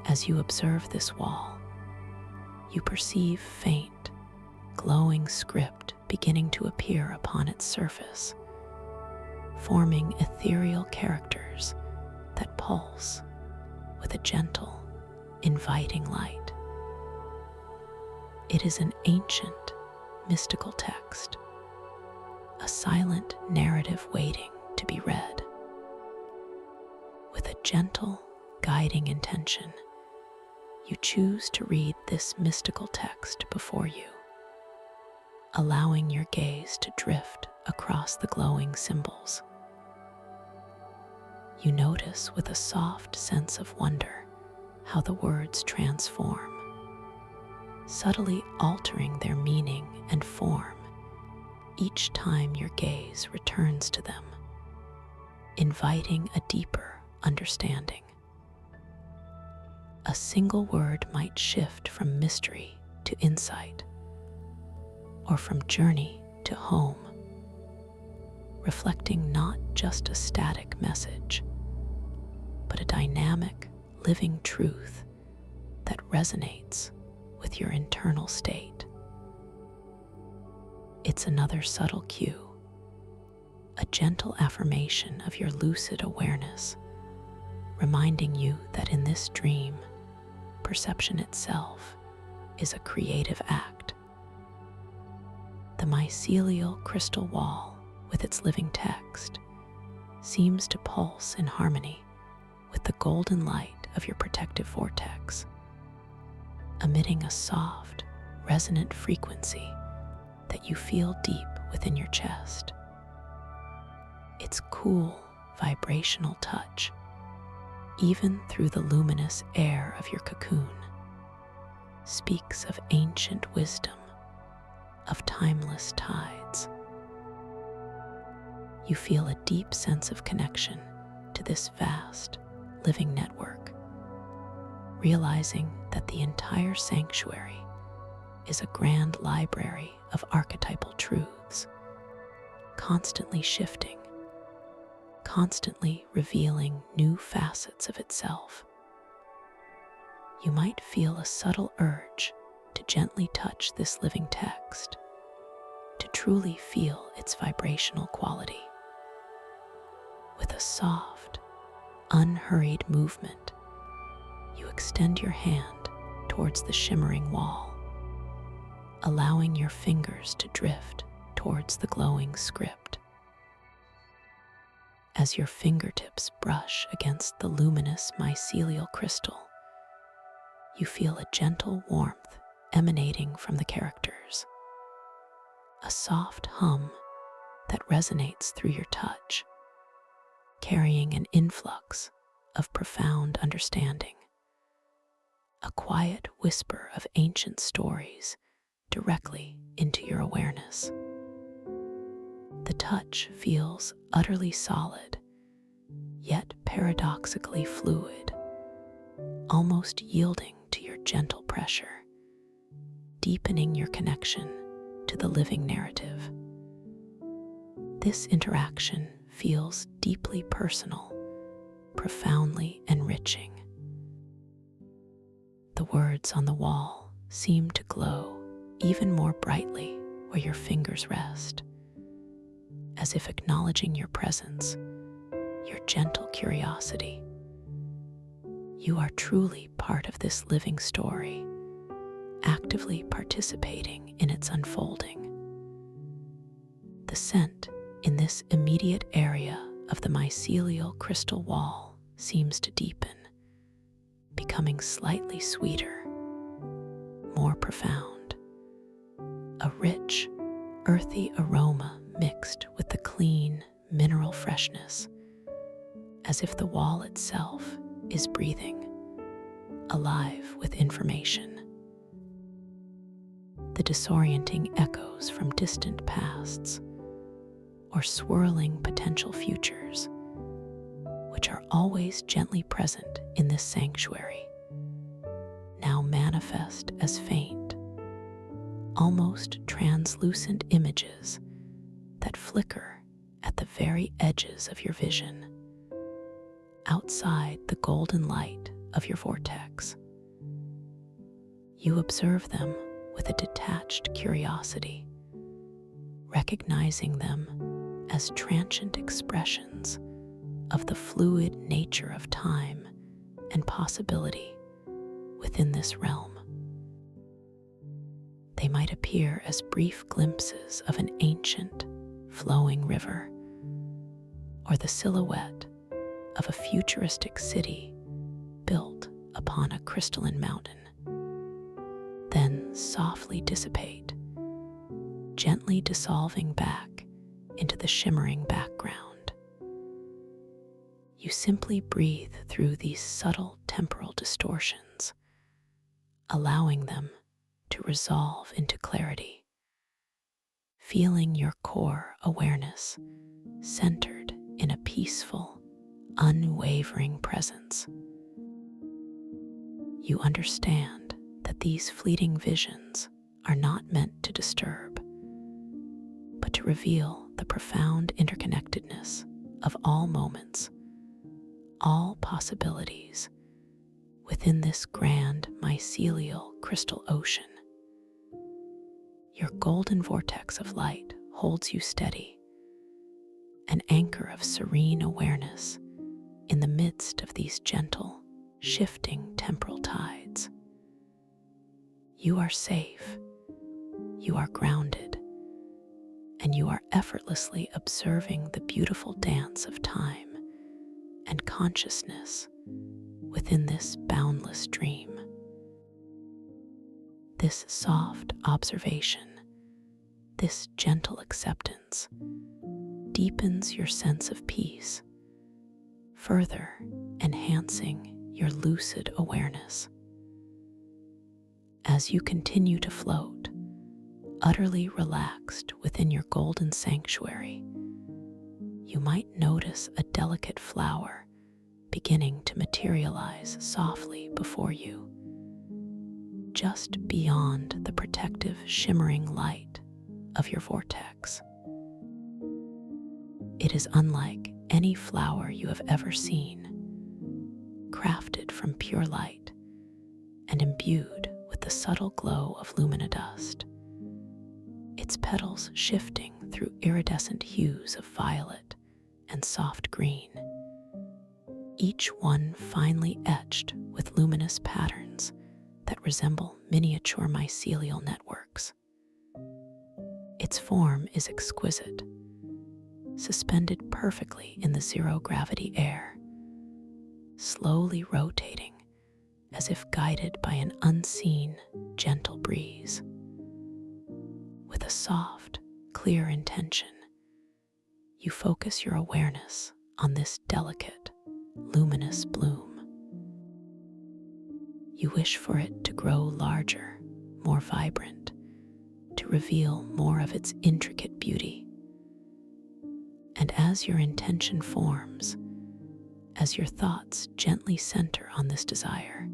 As you observe this wall, you perceive faint, glowing script beginning to appear upon its surface, forming ethereal characters that pulse with a gentle, inviting light. It is an ancient, mystical text, a silent narrative waiting to be read. With a gentle, guiding intention, you choose to read this mystical text before you, allowing your gaze to drift across the glowing symbols. You notice with a soft sense of wonder how the words transform, subtly altering their meaning and form each time your gaze returns to them, inviting a deeper understanding. A single word might shift from mystery to insight, or from journey to home, reflecting not just a static message, but a dynamic, living truth that resonates with your internal state. It's another subtle cue, a gentle affirmation of your lucid awareness, reminding you that in this dream, perception itself is a creative act. The mycelial crystal wall, with its living text, seems to pulse in harmony with the golden light of your protective vortex, emitting a soft, resonant frequency that you feel deep within your chest. Its cool, vibrational touch, even through the luminous air of your cocoon, speaks of ancient wisdom, of timeless tides. You feel a deep sense of connection to this vast, living network, realizing that the entire sanctuary is a grand library of archetypal truths, constantly shifting, constantly revealing new facets of itself. You might feel a subtle urge to gently touch this living text, to truly feel its vibrational quality. With a soft, unhurried movement, you extend your hand towards the shimmering wall, allowing your fingers to drift towards the glowing script. As your fingertips brush against the luminous mycelial crystal, you feel a gentle warmth emanating from the characters, a soft hum that resonates through your touch, carrying an influx of profound understanding, a quiet whisper of ancient stories directly into your awareness. The touch feels utterly solid, yet paradoxically fluid, almost yielding to your gentle pressure, deepening your connection to the living narrative. This interaction feels deeply personal, profoundly enriching. The words on the wall seem to glow even more brightly where your fingers rest, as if acknowledging your presence, your gentle curiosity. You are truly part of this living story, actively participating in its unfolding. The scent in this immediate area of the mycelial crystal wall seems to deepen, becoming slightly sweeter, more profound. A rich, earthy aroma mixed with the clean, mineral freshness, as if the wall itself is breathing, alive with information. The disorienting echoes from distant pasts or swirling potential futures, which are always gently present in this sanctuary, now manifest as faint, almost translucent images that flicker at the very edges of your vision, outside the golden light of your vortex. You observe them with a detached curiosity, recognizing them as transient expressions of the fluid nature of time and possibility within this realm. They might appear as brief glimpses of an ancient, flowing river, or the silhouette of a futuristic city built upon a crystalline mountain, then softly dissipate, gently dissolving back into the shimmering background. You simply breathe through these subtle temporal distortions, allowing them to resolve into clarity, feeling your core awareness centered in a peaceful, unwavering presence. You understand that these fleeting visions are not meant to disturb, but to reveal the profound interconnectedness of all moments, all possibilities within this grand mycelial crystal ocean. Your golden vortex of light holds you steady, an anchor of serene awareness in the midst of these gentle, shifting temporal tides. You are safe, you are grounded, and you are effortlessly observing the beautiful dance of time and consciousness within this boundless dream. This soft observation, this gentle acceptance, deepens your sense of peace, further enhancing your lucid awareness. As you continue to float, utterly relaxed within your golden sanctuary, you might notice a delicate flower beginning to materialize softly before you, just beyond the protective, shimmering light of your vortex. It is unlike any flower you have ever seen, crafted from pure light and imbued with the subtle glow of luminodust, its petals shifting through iridescent hues of violet and soft green, each one finely etched with luminous patterns that resemble miniature mycelial networks. Its form is exquisite, suspended perfectly in the zero-gravity air, slowly rotating as if guided by an unseen, gentle breeze. With a soft, clear intention, you focus your awareness on this delicate, luminous bloom. You wish for it to grow larger, more vibrant, to reveal more of its intricate beauty. And as your intention forms, as your thoughts gently center on this desire,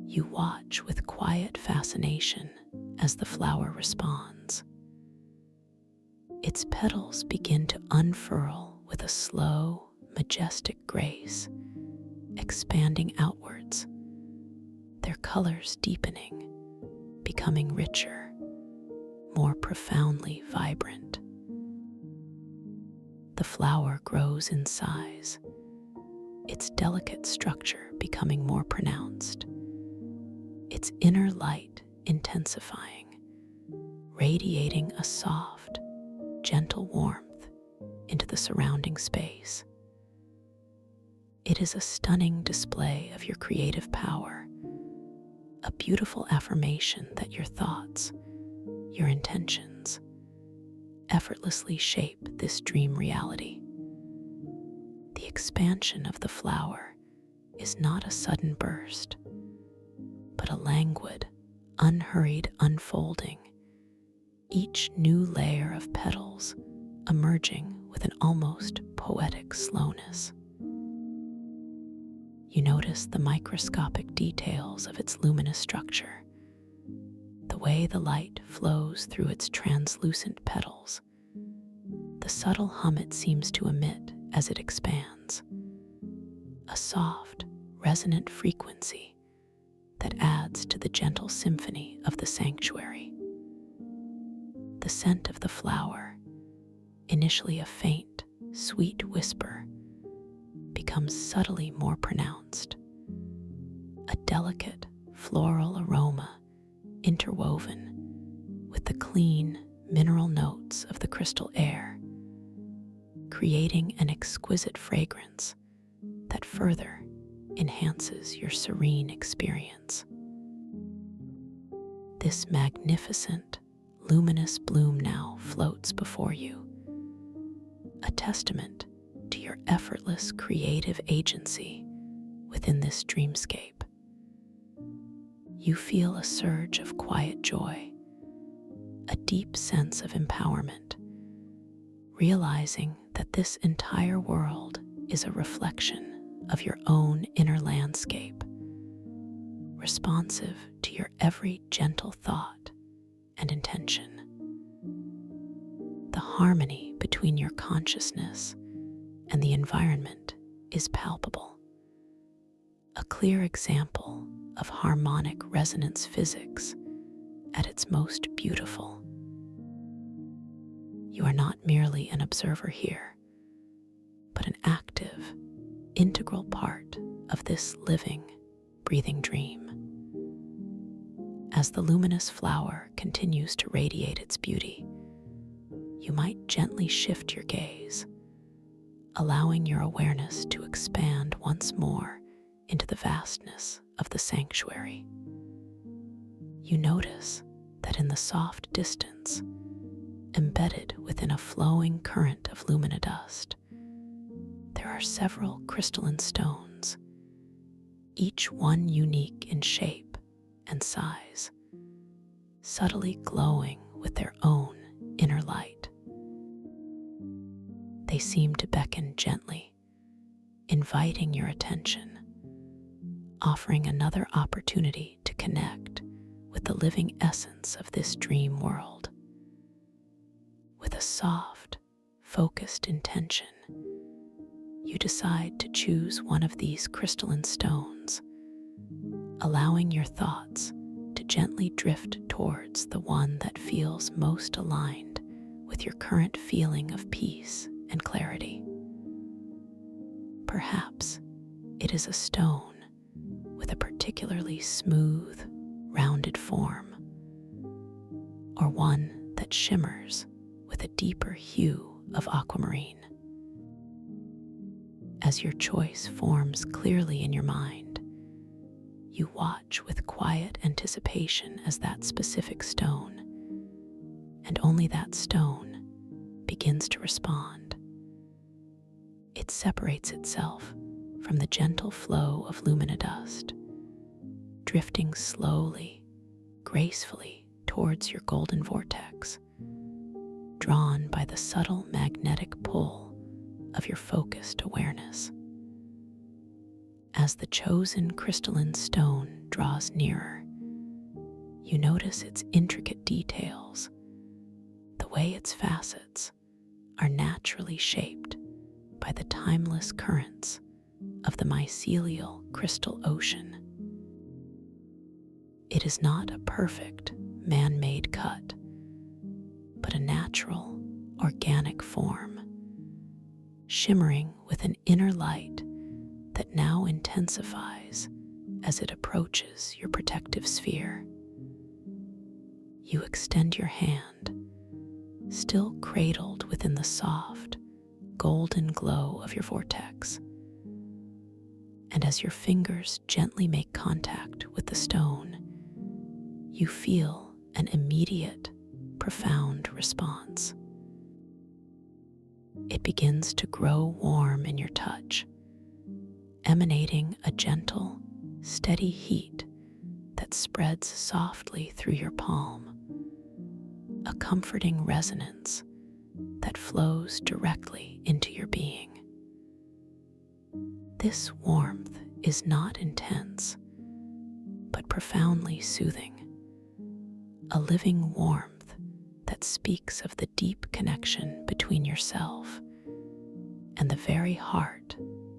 you watch with quiet fascination as the flower responds. Its petals begin to unfurl with a slow, majestic grace, expanding outwards, their colors deepening, becoming richer, more profoundly vibrant. The flower grows in size, its delicate structure becoming more pronounced, its inner light intensifying, radiating a soft, gentle warmth into the surrounding space. It is a stunning display of your creative power, a beautiful affirmation that your thoughts, your intentions, effortlessly shape this dream reality. The expansion of the flower is not a sudden burst, but a languid, unhurried unfolding, each new layer of petals emerging with an almost poetic slowness. You notice the microscopic details of its luminous structure, the way the light flows through its translucent petals, the subtle hum it seems to emit as it expands, a soft, resonant frequency that adds to the gentle symphony of the sanctuary. The scent of the flower, initially a faint, sweet whisper, becomes subtly more pronounced, a delicate floral aroma interwoven with the clean mineral notes of the crystal air, creating an exquisite fragrance that further enhances your serene experience. This magnificent, luminous bloom now floats before you, a testament to your effortless creative agency within this dreamscape. You feel a surge of quiet joy, a deep sense of empowerment, realizing that this entire world is a reflection of your own inner landscape, responsive to your every gentle thought and intention. The harmony between your consciousness and the environment is palpable, a clear example of harmonic resonance physics at its most beautiful. You are not merely an observer here, but an active, integral part of this living, breathing dream. As the luminous flower continues to radiate its beauty, you might gently shift your gaze, allowing your awareness to expand once more into the vastness of the sanctuary. You notice that in the soft distance, embedded within a flowing current of luminodust, there are several crystalline stones, each one unique in shape and size, subtly glowing with their own inner light. They seem to beckon gently, inviting your attention, offering another opportunity to connect with the living essence of this dream world. With a soft, focused intention, you decide to choose one of these crystalline stones, allowing your thoughts to gently drift towards the one that feels most aligned with your current feeling of peace and clarity. Perhaps it is a stone with a particularly smooth, rounded form, or one that shimmers with a deeper hue of aquamarine. As your choice forms clearly in your mind, you watch with quiet anticipation as that specific stone, and only that stone, begins to respond. It separates itself from the gentle flow of luminodust, drifting slowly, gracefully towards your golden vortex, drawn by the subtle magnetic pull of your focused awareness. As the chosen crystalline stone draws nearer, you notice its intricate details, the way its facets are naturally shaped by the timeless currents of the mycelial crystal ocean. It is not a perfect, man-made cut, but a natural, organic form, shimmering with an inner light that now intensifies as it approaches your protective sphere. You extend your hand, still cradled within the soft, golden glow of your vortex, and as your fingers gently make contact with the stone, you feel an immediate, profound response. It begins to grow warm in your touch, emanating a gentle, steady heat that spreads softly through your palm, a comforting resonance that flows directly into your being. This warmth is not intense, but profoundly soothing, a living warmth that speaks of the deep connection between yourself and the very heart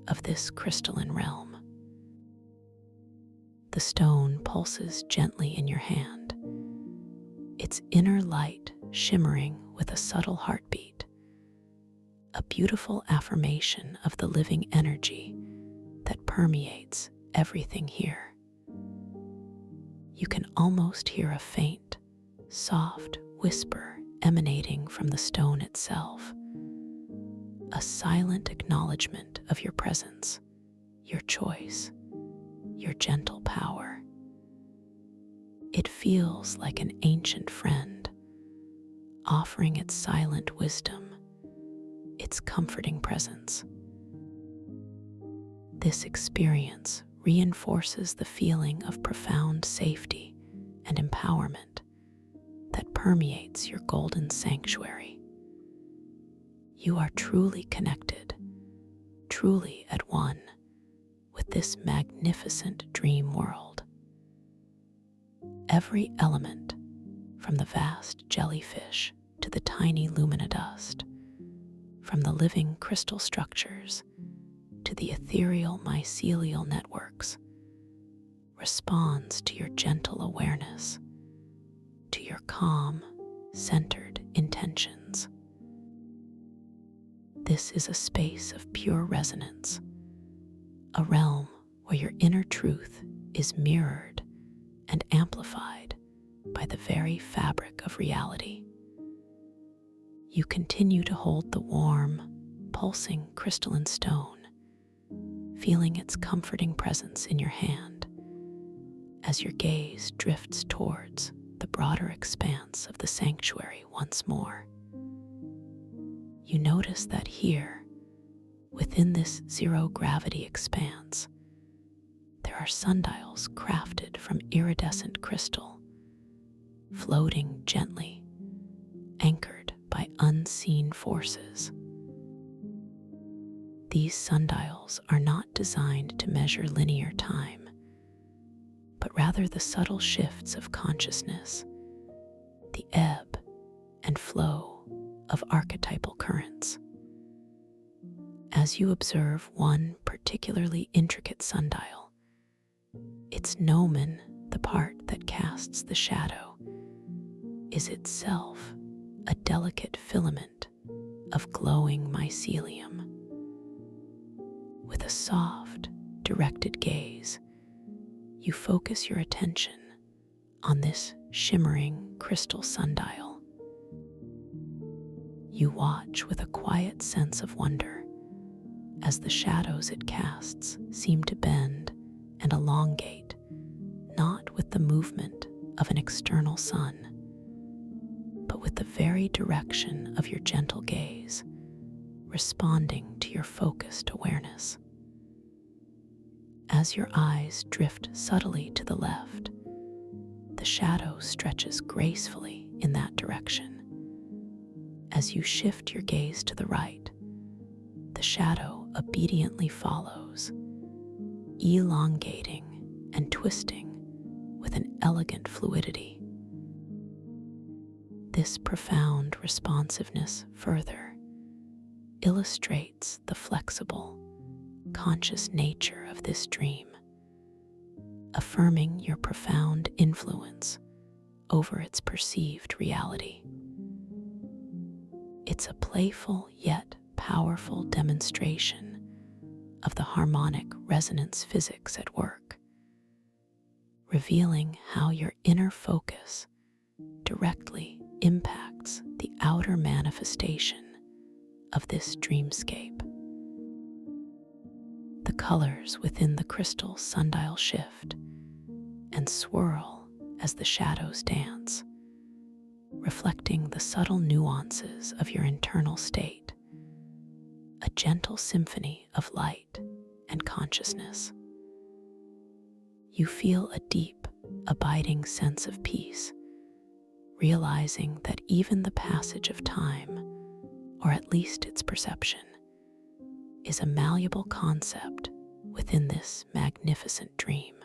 of this crystalline realm. The stone pulses gently in your hand, its inner light shimmering with a subtle heartbeat, a beautiful affirmation of the living energy that permeates everything here. You can almost hear a faint, soft whisper emanating from the stone itself, a silent acknowledgement of your presence, your choice, your gentle power. It feels like an ancient friend, offering its silent wisdom, its comforting presence. This experience reinforces the feeling of profound safety and empowerment that permeates your golden sanctuary. You are truly connected, truly at one with this magnificent dream world. Every element, from the vast jellyfish to the tiny luminodust, from the living crystal structures to the ethereal mycelial networks, responds to your gentle awareness, to your calm, centered intentions. This is a space of pure resonance, a realm where your inner truth is mirrored and amplified by the very fabric of reality. You continue to hold the warm, pulsing crystalline stone, feeling its comforting presence in your hand as your gaze drifts towards the broader expanse of the sanctuary once more. You notice that here, within this zero-gravity expanse, there are sundials crafted from iridescent crystal, floating gently, anchored by unseen forces. These sundials are not designed to measure linear time, but rather the subtle shifts of consciousness, the ebb and flow of archetypal currents. As you observe one particularly intricate sundial, its gnomon, the part that casts the shadow, is itself a delicate filament of glowing mycelium. With a soft, directed gaze, you focus your attention on this shimmering crystal sundial. You watch with a quiet sense of wonder as the shadows it casts seem to bend and elongate, not with the movement of an external sun, but with the very direction of your gentle gaze, responding to your focused awareness. As your eyes drift subtly to the left, the shadow stretches gracefully in that direction. As you shift your gaze to the right, the shadow obediently follows, elongating and twisting with an elegant fluidity. This profound responsiveness further illustrates the flexible, conscious nature of this dream, affirming your profound influence over its perceived reality. It's a playful yet powerful demonstration of the harmonic resonance physics at work, revealing how your inner focus directly impacts the outer manifestation of this dreamscape. The colors within the crystal sundial shift and swirl as the shadows dance, reflecting the subtle nuances of your internal state, a gentle symphony of light and consciousness. You feel a deep, abiding sense of peace, realizing that even the passage of time, or at least its perception, is a malleable concept within this magnificent dream.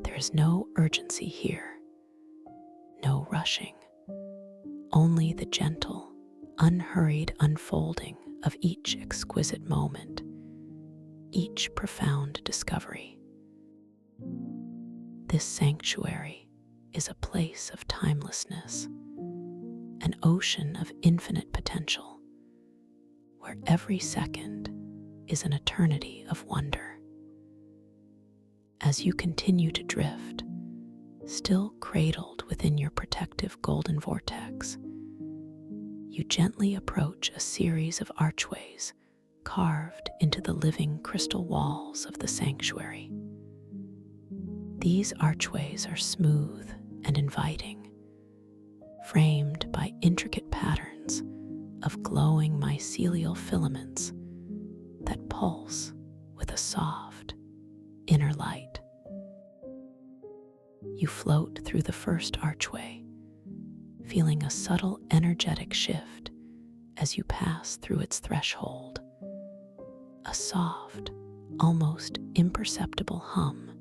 There is no urgency here, no rushing, only the gentle, unhurried unfolding of each exquisite moment, each profound discovery. This sanctuary is a place of timelessness, an ocean of infinite potential, where every second is an eternity of wonder. As you continue to drift, still cradled within your protective golden vortex, you gently approach a series of archways carved into the living crystal walls of the sanctuary. These archways are smooth and inviting, framed by intricate patterns of glowing mycelial filaments that pulse with a soft, inner light. You float through the first archway, feeling a subtle energetic shift as you pass through its threshold, a soft, almost imperceptible hum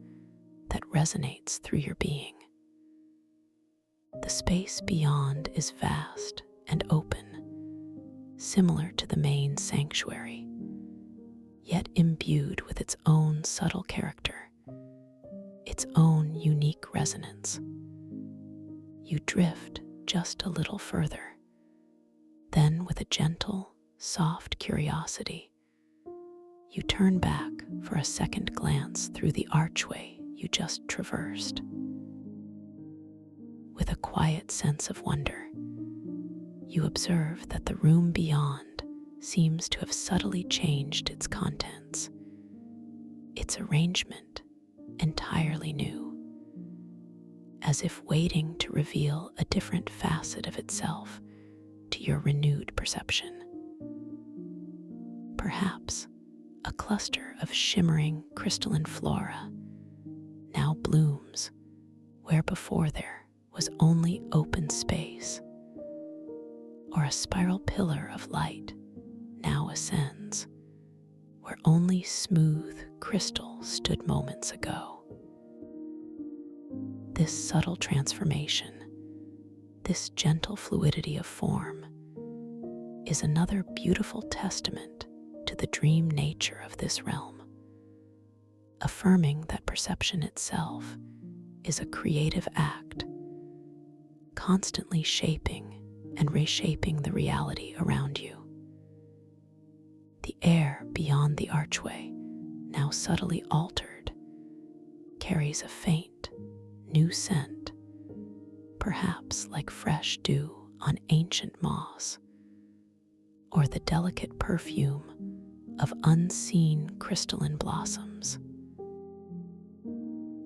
that resonates through your being. The space beyond is vast and open, similar to the main sanctuary, yet imbued with its own subtle character, its own unique resonance. You drift just a little further, then with a gentle, soft curiosity, you turn back for a second glance through the archway you just traversed. with a quiet sense of wonder. You observe that the room beyond seems to have subtly changed its contents, its arrangement entirely new, as if waiting to reveal a different facet of itself to your renewed perception. Perhaps a cluster of shimmering crystalline flora now blooms where before there was only open space, or a spiral pillar of light now ascends where only smooth crystal stood moments ago. This subtle transformation, this gentle fluidity of form, is another beautiful testament to the dream nature of this realm, affirming that perception itself is a creative act, constantly shaping and reshaping the reality around you. The air beyond the archway, now subtly altered, carries a faint, new scent, perhaps like fresh dew on ancient moss, or the delicate perfume of unseen crystalline blossoms.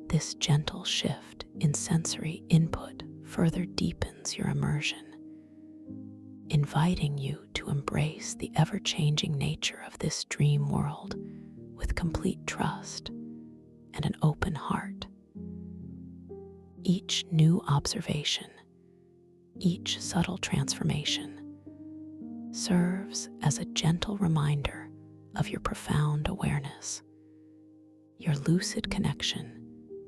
This gentle shift in sensory input further deepens your immersion, inviting you to embrace the ever-changing nature of this dream world with complete trust and an open heart. Each new observation, each subtle transformation, serves as a gentle reminder of your profound awareness, your lucid connection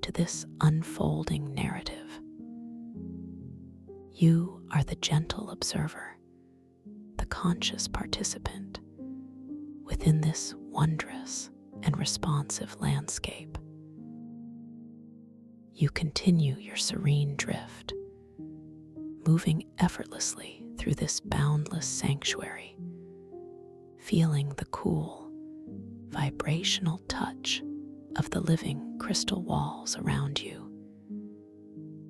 to this unfolding narrative. You are the gentle observer, the conscious participant within this wondrous and responsive landscape. You continue your serene drift, moving effortlessly through this boundless sanctuary, feeling the cool, vibrational touch of the living crystal walls around you,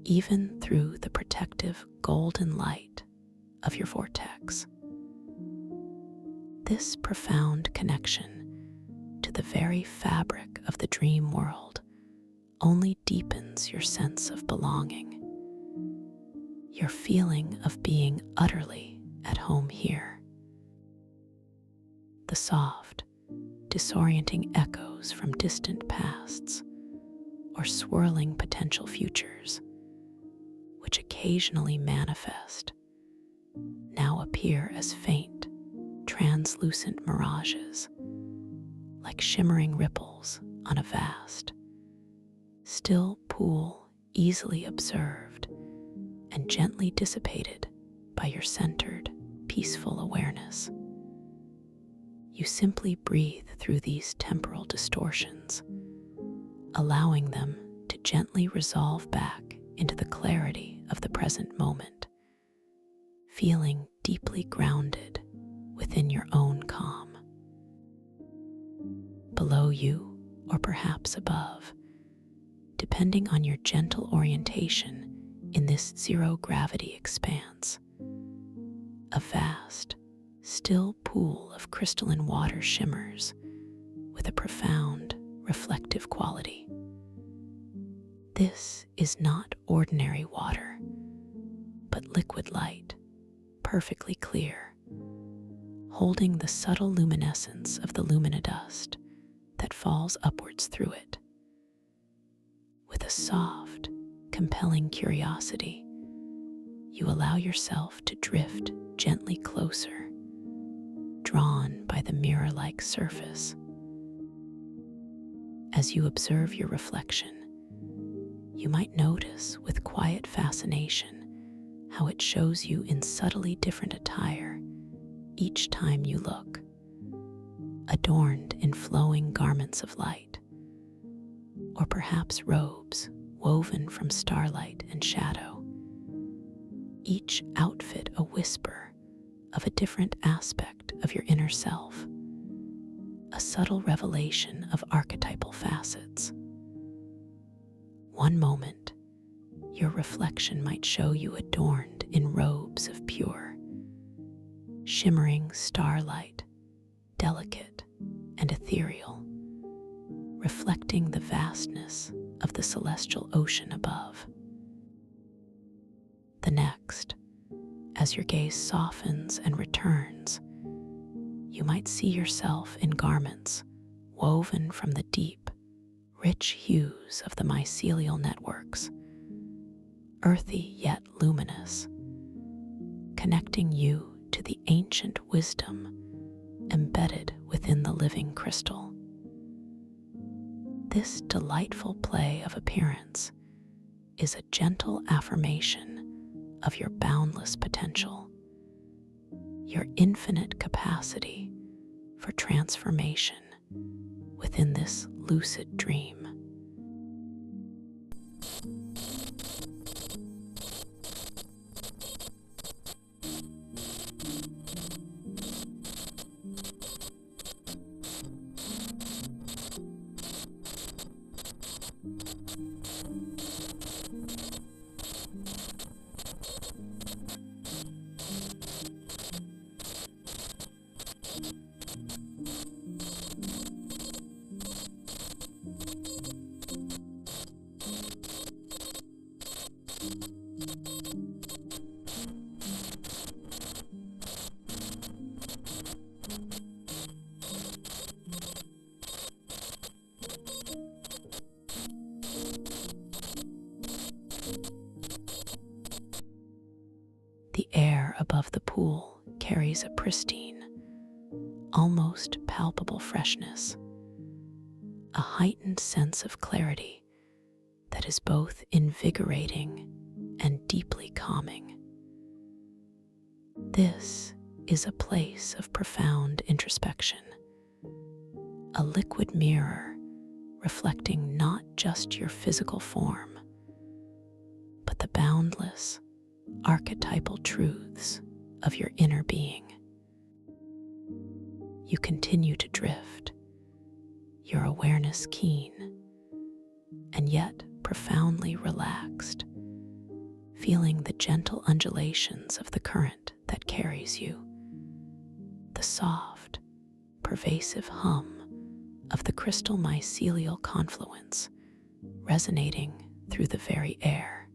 even through the protective golden light of your vortex. This profound connection to the very fabric of the dream world only deepens your sense of belonging, your feeling of being utterly at home here. The soft, disorienting echoes from distant pasts or swirling potential futures, which occasionally manifest, now appear as faint, translucent mirages, like shimmering ripples on a vast, still pool easily observed and gently dissipated by your centered, peaceful awareness. You simply breathe through these temporal distortions, allowing them to gently resolve back into the clarity of the present moment, feeling deeply grounded within your own calm. Below you, or perhaps above, depending on your gentle orientation in this zero-gravity expanse, a vast, still pool of crystalline water shimmers with a profound, reflective quality. This is not ordinary water, but liquid light, perfectly clear, holding the subtle luminescence of the luminodust that falls upwards through it. With a soft, compelling curiosity, you allow yourself to drift gently closer, drawn by the mirror-like surface. As you observe your reflection, you might notice with quiet fascination how it shows you in subtly different attire each time you look, adorned in flowing garments of light, or perhaps robes woven from starlight and shadow, each outfit a whisper of a different aspect of your inner self, a subtle revelation of archetypal facets. One moment, your reflection might show you adorned in robes of pure, shimmering starlight, delicate and ethereal, reflecting the vastness of the celestial ocean above. The next, as your gaze softens and returns, you might see yourself in garments woven from the deep, rich hues of the mycelial networks, earthy yet luminous, connecting you to the ancient wisdom embedded within the living crystal. This delightful play of appearance is a gentle affirmation of your boundless potential, your infinite capacity for transformation within this lucid dream. The air above the pool carries a pristine, almost palpable freshness, a heightened sense of clarity that is both invigorating and deeply calming. This is a place of profound introspection, a liquid mirror reflecting not just your physical form, but the boundless, archetypal truths of your inner being. You continue to drift, your awareness keen, and yet profoundly relaxed, feeling the gentle undulations of the current that carries you, the soft, pervasive hum of the crystal mycelial confluence resonating through the very air.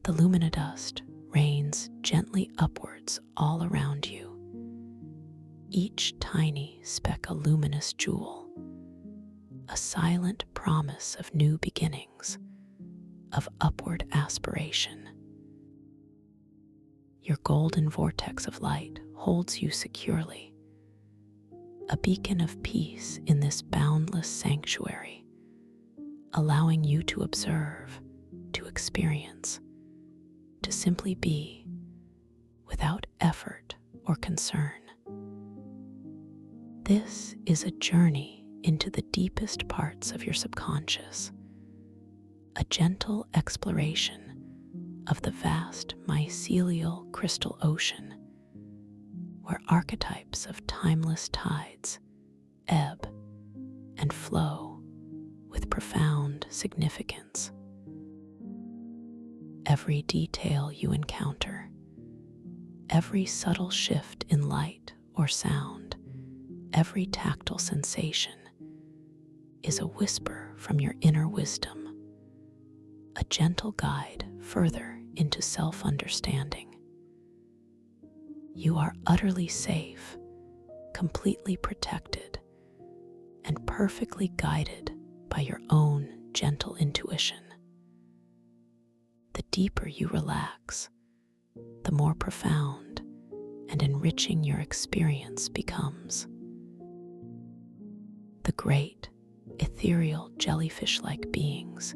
The luminodust rains gently upwards all around you, each tiny speck a luminous jewel, a silent promise of new beginnings, of upward aspiration. Your golden vortex of light holds you securely, a beacon of peace in this boundless sanctuary, allowing you to observe, to experience, to simply be, without effort or concern. This is a journey into the deepest parts of your subconscious, a gentle exploration of the vast mycelial crystal ocean, where archetypes of timeless tides ebb and flow with profound significance. Every detail you encounter, every subtle shift in light or sound, every tactile sensation is a whisper from your inner wisdom, a gentle guide further into self-understanding. You are utterly safe, completely protected, and perfectly guided by your own gentle intuition. The deeper you relax, the more profound and enriching your experience becomes. The great, ethereal jellyfish-like beings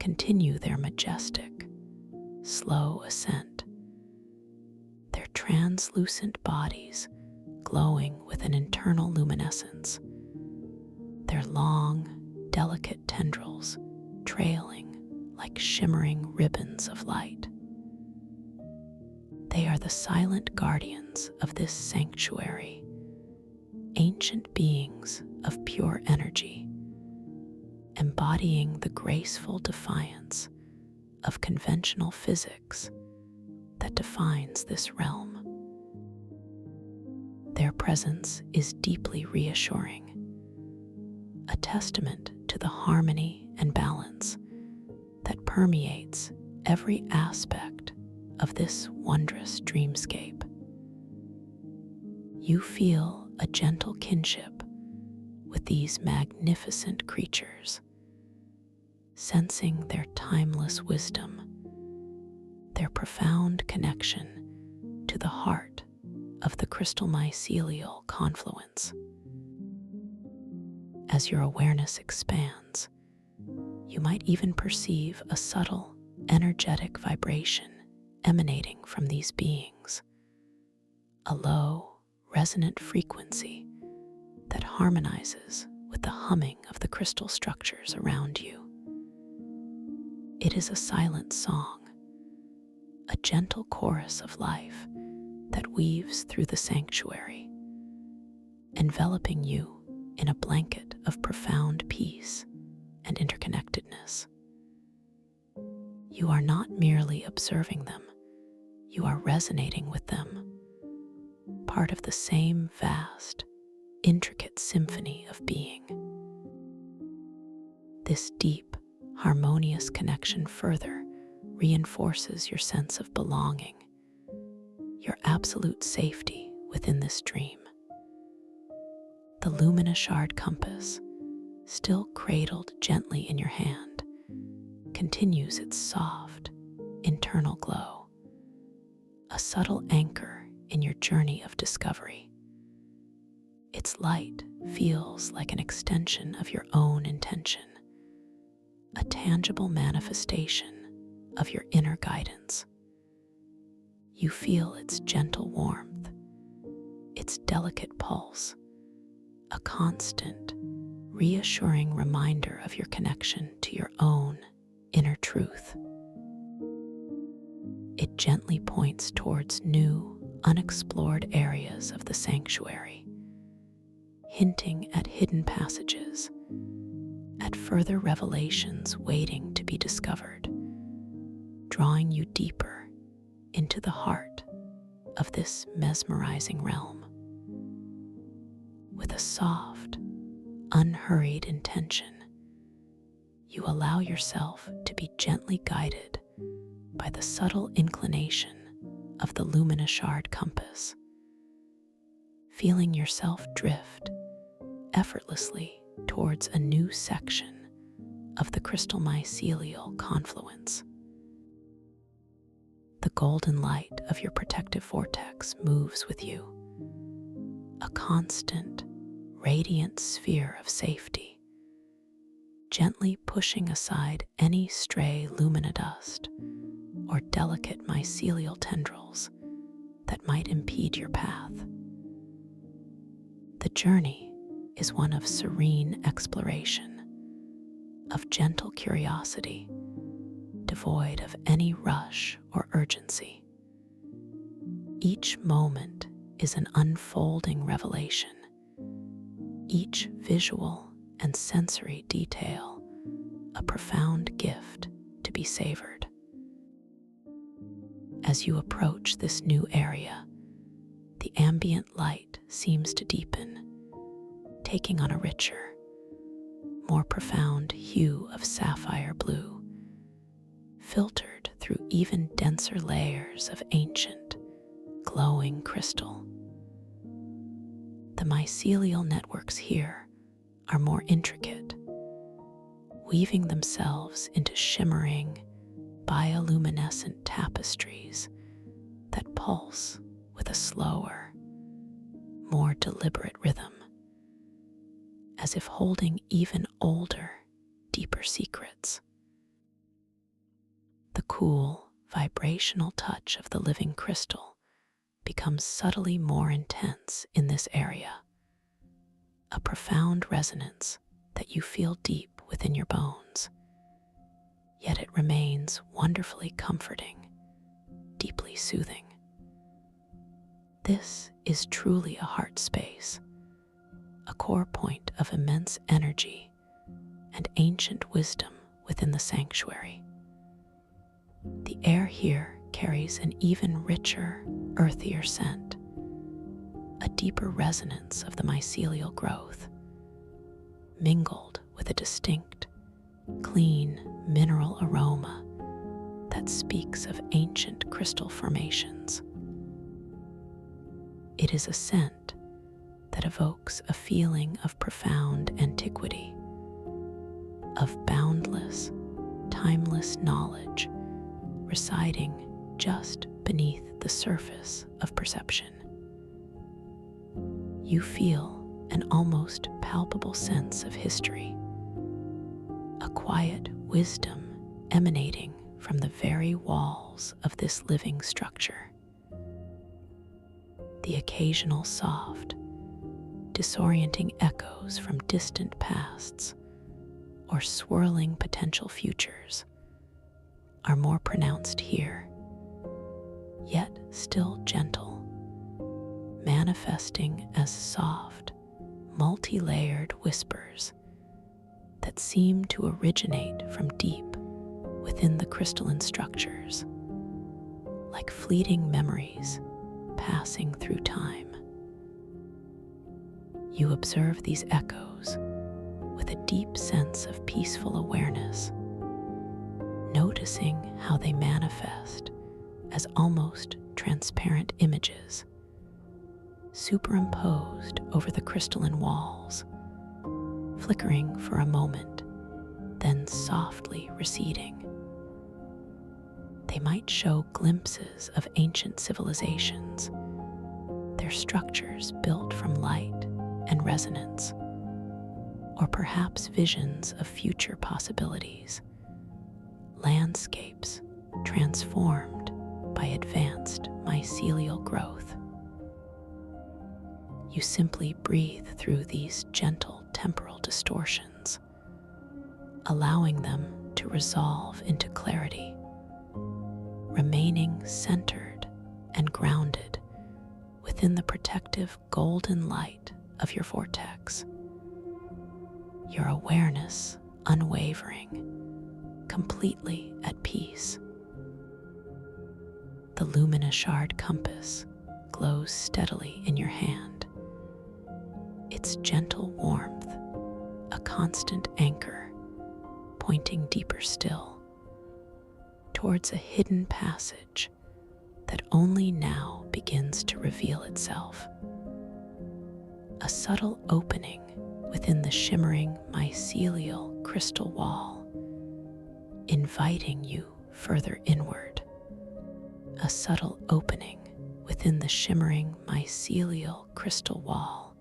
continue their majestic, slow ascent, their translucent bodies glowing with an internal luminescence, their long, delicate tendrils trailing like shimmering ribbons of light. They are the silent guardians of this sanctuary, ancient beings of pure energy, embodying the graceful defiance of conventional physics that defines this realm. Their presence is deeply reassuring, a testament to the harmony and balance that permeates every aspect of this wondrous dreamscape. You feel a gentle kinship with these magnificent creatures, sensing their timeless wisdom, their profound connection to the heart of the crystal mycelial confluence. As your awareness expands, you might even perceive a subtle, energetic vibration emanating from these beings, a low, resonant frequency that harmonizes with the humming of the crystal structures around you. It is a silent song, a gentle chorus of life that weaves through the sanctuary, enveloping you in a blanket of profound peace and interconnectedness. You are not merely observing them, you are resonating with them, part of the same vast, intricate symphony of being. This deep, harmonious connection further reinforces your sense of belonging, your absolute safety within this dream. The Lumina Shard compass, still cradled gently in your hand, continues its soft, internal glow, a subtle anchor in your journey of discovery. Its light feels like an extension of your own intention, a tangible manifestation of your inner guidance. You feel its gentle warmth, its delicate pulse, a constant, reassuring reminder of your connection to your own inner truth. It gently points towards new, unexplored areas of the sanctuary, hinting at hidden passages, at further revelations waiting to be discovered, drawing you deeper into the heart of this mesmerizing realm. With a soft, unhurried intention, you allow yourself to be gently guided by the subtle inclination of the Lumina Shard compass, feeling yourself drift effortlessly towards a new section of the crystal mycelial confluence. The golden light of your protective vortex moves with you, a constant, radiant sphere of safety, gently pushing aside any stray lumina dust or delicate mycelial tendrils that might impede your path. The journey is one of serene exploration, of gentle curiosity, devoid of any rush or urgency. Each moment is an unfolding revelation, each visual and sensory detail a profound gift to be savored. As you approach this new area, the ambient light seems to deepen, taking on a richer, more profound hue of sapphire blue, filtered through even denser layers of ancient, glowing crystal. The mycelial networks here are more intricate, weaving themselves into shimmering, bioluminescent tapestries that pulse with a slower, more deliberate rhythm, as if holding even older, deeper secrets. The cool, vibrational touch of the living crystal becomes subtly more intense in this area, a profound resonance that you feel deep within your bones. Yet it remains wonderfully comforting, deeply soothing. This is truly a heart space, a core point of immense energy and ancient wisdom within the sanctuary. The air here carries an even richer, earthier scent, a deeper resonance of the mycelial growth, mingled with a distinct, clean mineral aroma that speaks of ancient crystal formations. It is a scent that evokes a feeling of profound antiquity, of boundless, timeless knowledge residing just beneath the surface of perception. You feel an almost palpable sense of history, a quiet wisdom emanating from the very walls of this living structure. The occasional soft, disorienting echoes from distant pasts or swirling potential futures are more pronounced here, yet still gentle, manifesting as soft, multi-layered whispers that seem to originate from deep within the crystalline structures, like fleeting memories passing through time. You observe these echoes with a deep sense of peaceful awareness, noticing how they manifest as almost transparent images, superimposed over the crystalline walls, flickering for a moment, then softly receding. They might show glimpses of ancient civilizations, their structures built from light and resonance, or perhaps visions of future possibilities, landscapes transformed by advanced mycelial growth. You simply breathe through these gentle temporal distortions, allowing them to resolve into clarity, remaining centered and grounded within the protective golden light of your vortex. Your awareness unwavering, completely at peace. The luminous shard compass glows steadily in your hand, its gentle warmth a constant anchor, pointing deeper still towards a hidden passage that only now begins to reveal itself. A subtle opening within the shimmering mycelial crystal wall, inviting you further inward. A subtle opening within the shimmering mycelial crystal wall,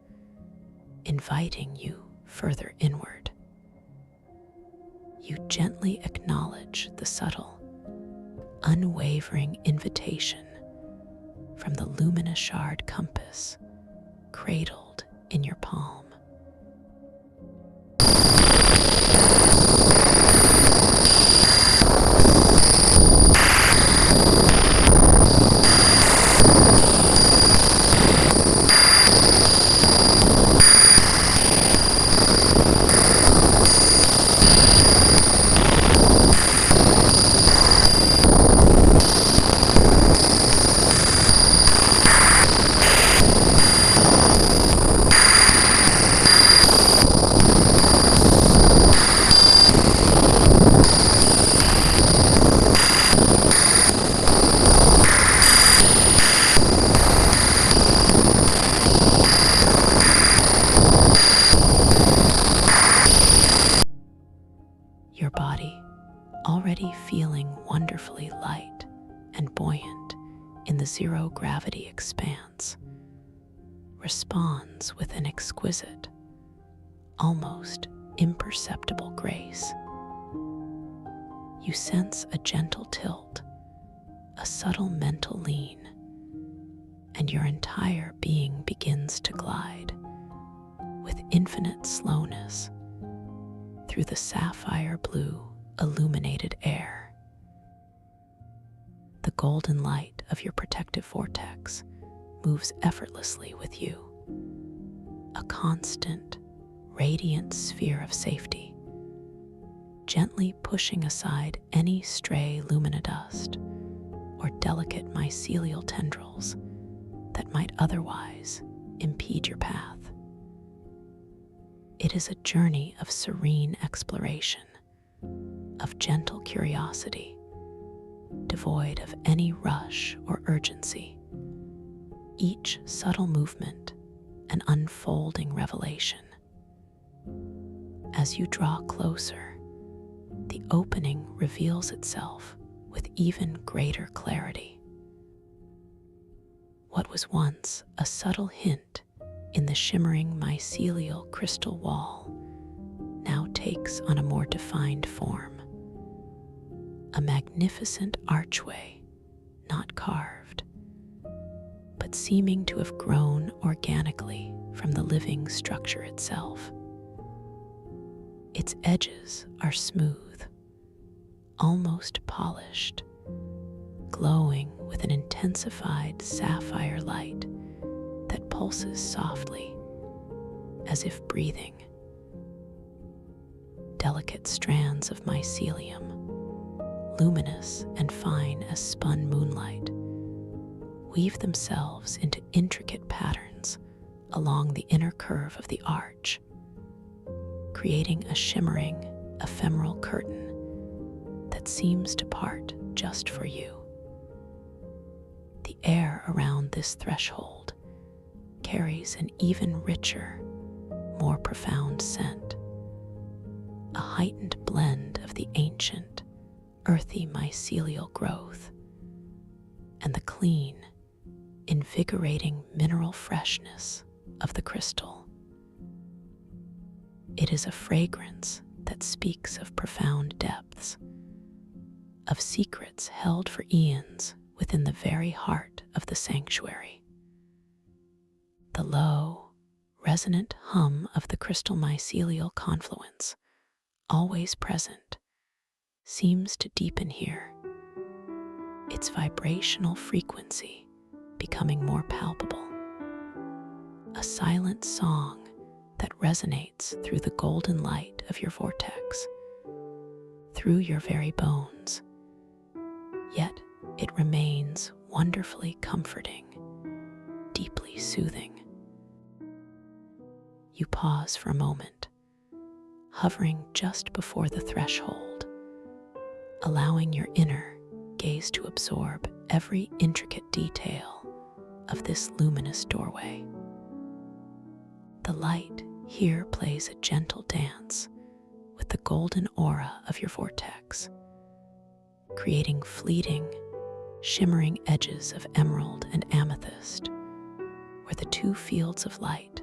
inviting you further inward. You gently acknowledge the subtle, unwavering invitation from the luminous shard compass cradled in your palm. Your body, already feeling wonderfully light and buoyant in the zero-gravity expanse, responds with an exquisite, almost imperceptible grace. You sense a gentle tilt, a subtle mental lean, and your entire being begins to glide with infinite slowness through the sapphire blue illuminated air. The golden light of your protective vortex moves effortlessly with you, a constant, radiant sphere of safety, gently pushing aside any stray luminodust or delicate mycelial tendrils that might otherwise impede your path. It is a journey of serene exploration, of gentle curiosity, devoid of any rush or urgency. Each subtle movement an unfolding revelation. As you draw closer, the opening reveals itself with even greater clarity. What was once a subtle hint in the shimmering mycelial crystal wall now takes on a more defined form. A magnificent archway, not carved, but seeming to have grown organically from the living structure itself. Its edges are smooth, almost polished, glowing with an intensified sapphire light that pulses softly, as if breathing. Delicate strands of mycelium, luminous and fine as spun moonlight, weave themselves into intricate patterns along the inner curve of the arch, creating a shimmering, ephemeral curtain that seems to part just for you. The air around this threshold carries an even richer, more profound scent, a heightened blend of the ancient, earthy mycelial growth and the clean, invigorating mineral freshness of the crystal. It is a fragrance that speaks of profound depths, of secrets held for eons within the very heart of the sanctuary. The low, resonant hum of the crystal mycelial confluence, always present, seems to deepen here, its vibrational frequency becoming more palpable. A silent song that resonates through the golden light of your vortex, through your very bones. Yet it remains wonderfully comforting, deeply soothing. You pause for a moment, hovering just before the threshold, allowing your inner gaze to absorb every intricate detail of this luminous doorway. The light here plays a gentle dance with the golden aura of your vortex, creating fleeting, shimmering edges of emerald and amethyst, where the two fields of light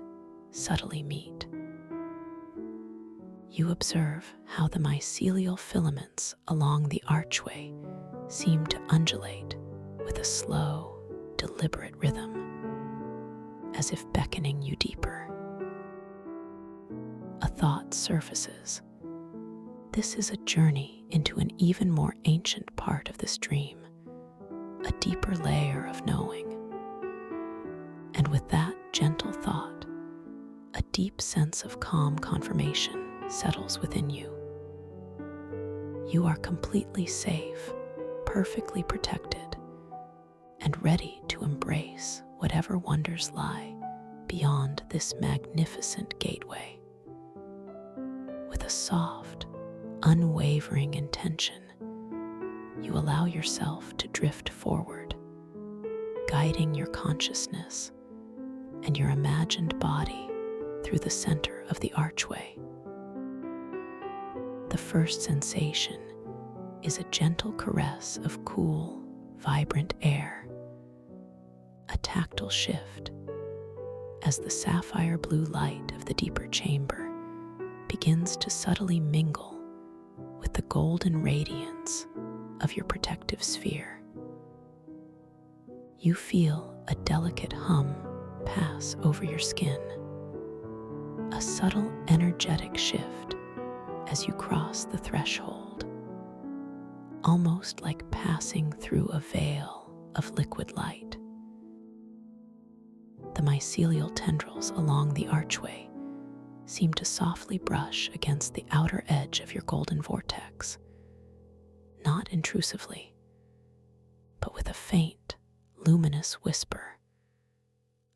subtly meet. You observe how the mycelial filaments along the archway seem to undulate with a slow, deliberate rhythm, as if beckoning you deeper. A thought surfaces. This is a journey into an even more ancient part of this dream, a deeper layer of knowing. And with that gentle thought, a deep sense of calm confirmation settles within you. You are completely safe, perfectly protected, and ready to embrace whatever wonders lie beyond this magnificent gateway. With a soft, unwavering intention, you allow yourself to drift forward, guiding your consciousness and your imagined body through the center of the archway. The first sensation is a gentle caress of cool, vibrant air, a tactile shift as the sapphire blue light of the deeper chamber begins to subtly mingle with the golden radiance of your protective sphere. You feel a delicate hum pass over your skin, a subtle energetic shift as you cross the threshold, almost like passing through a veil of liquid light. The mycelial tendrils along the archway seem to softly brush against the outer edge of your golden vortex, not intrusively, but with a faint, luminous whisper,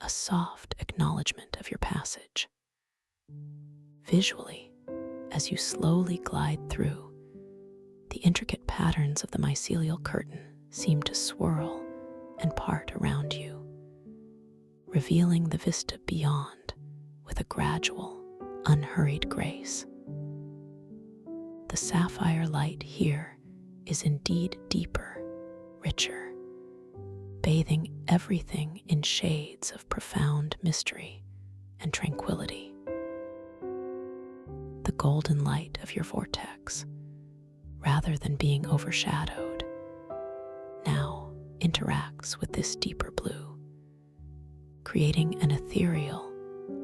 a soft acknowledgement of your passage. Visually, as you slowly glide through, the intricate patterns of the mycelial curtain seem to swirl and part around you, revealing the vista beyond with a gradual, unhurried grace. The sapphire light here is indeed deeper, richer, bathing everything in shades of profound mystery and tranquility. The golden light of your vortex, rather than being overshadowed, now interacts with this deeper blue, creating an ethereal,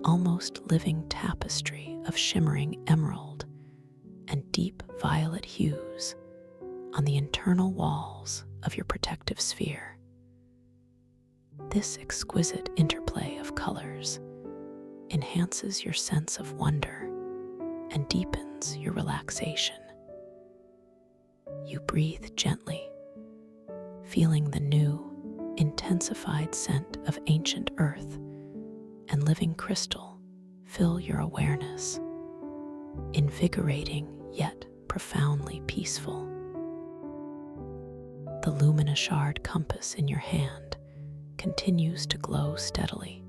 almost living tapestry of shimmering emerald and deep violet hues on the internal walls of your protective sphere. This exquisite interplay of colors enhances your sense of wonder and deepens your relaxation. You breathe gently, feeling the new, intensified scent of ancient earth and living crystal fill your awareness, invigorating yet profoundly peaceful. The luminous shard compass in your hand continues to glow steadily,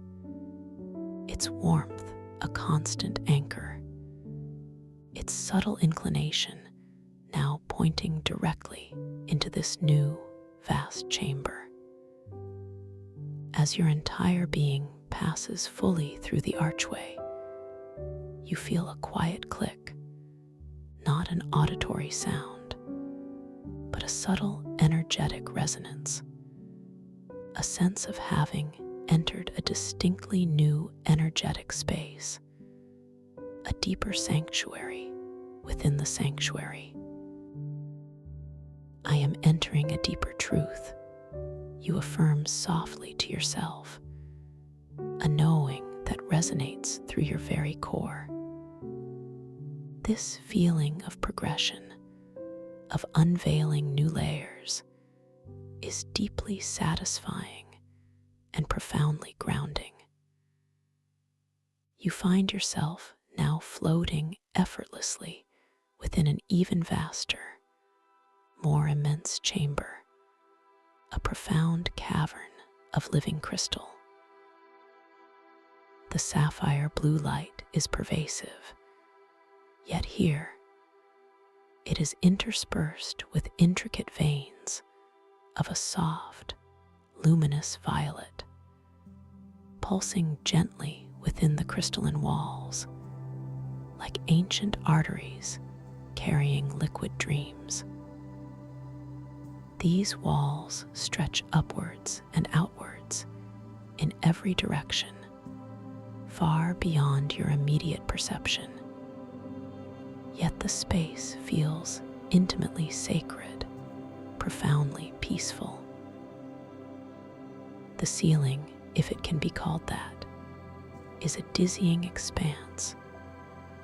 its warmth a constant anchor, its subtle inclination now pointing directly into this new, vast chamber. As your entire being passes fully through the archway, you feel a quiet click, not an auditory sound, but a subtle energetic resonance, a sense of having entered a distinctly new energetic space, a deeper sanctuary within the sanctuary. I am entering a deeper truth, you affirm softly to yourself, a knowing that resonates through your very core. This feeling of progression, of unveiling new layers, is deeply satisfying and profoundly grounding. You find yourself now floating effortlessly within an even vaster, more immense chamber, a profound cavern of living crystal. The sapphire blue light is pervasive, yet here it is interspersed with intricate veins of a soft, luminous violet, pulsing gently within the crystalline walls, like ancient arteries carrying liquid dreams. These walls stretch upwards and outwards in every direction, far beyond your immediate perception. Yet the space feels intimately sacred, profoundly peaceful. The ceiling, if it can be called that, is a dizzying expanse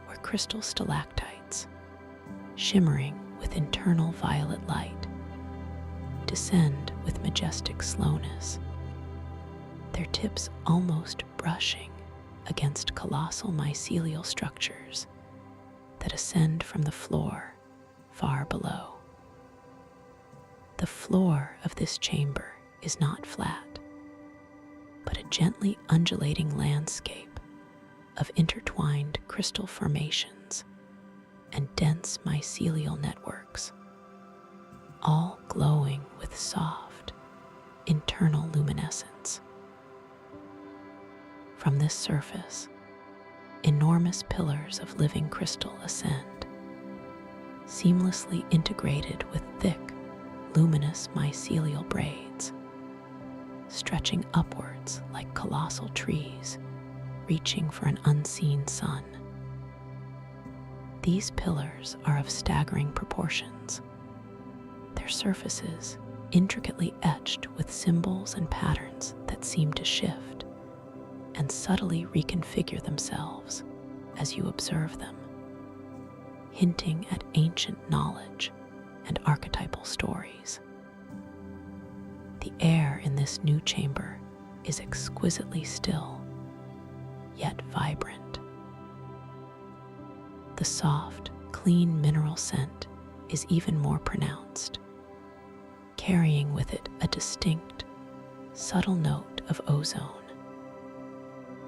where crystal stalactites, shimmering with internal violet light, descend with majestic slowness, their tips almost brushing against colossal mycelial structures that ascend from the floor far below. The floor of this chamber is not flat, but a gently undulating landscape of intertwined crystal formations and dense mycelial networks, all glowing with soft, internal luminescence. From this surface, enormous pillars of living crystal ascend, seamlessly integrated with thick, luminous mycelial braids, stretching upwards like colossal trees, reaching for an unseen sun. These pillars are of staggering proportions, their surfaces intricately etched with symbols and patterns that seem to shift and subtly reconfigure themselves as you observe them, hinting at ancient knowledge and archetypal stories. The air in this new chamber is exquisitely still, yet vibrant. The soft, clean mineral scent is even more pronounced, carrying with it a distinct, subtle note of ozone,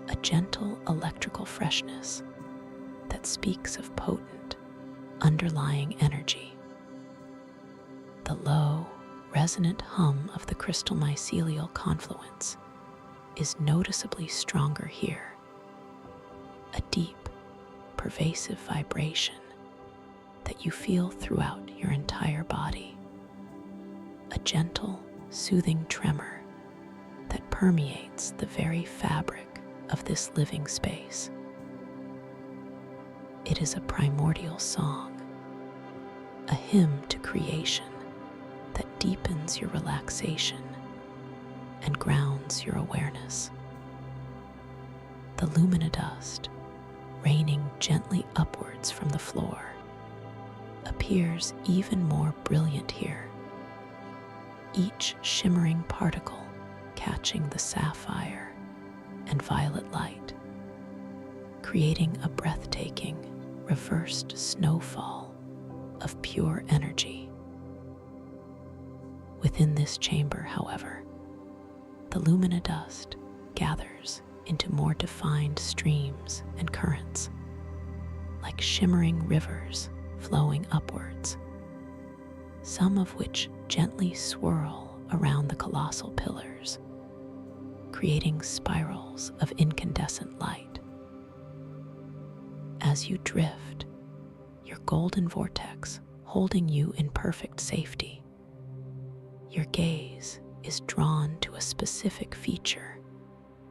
a gentle electrical freshness that speaks of potent, underlying energy. The low, resonant hum of the crystal mycelial confluence is noticeably stronger here, a deep, pervasive vibration that you feel throughout your entire body, a gentle, soothing tremor that permeates the very fabric of this living space. It is a primordial song, a hymn to creation that deepens your relaxation and grounds your awareness. The luminodust, raining gently upwards from the floor, appears even more brilliant here, each shimmering particle catching the sapphire and violet light, creating a breathtaking, reversed snowfall of pure energy. Within this chamber, however, the luminodust gathers into more defined streams and currents, like shimmering rivers flowing upwards, some of which gently swirl around the colossal pillars, creating spirals of incandescent light. As you drift, your golden vortex holding you in perfect safety, your gaze is drawn to a specific feature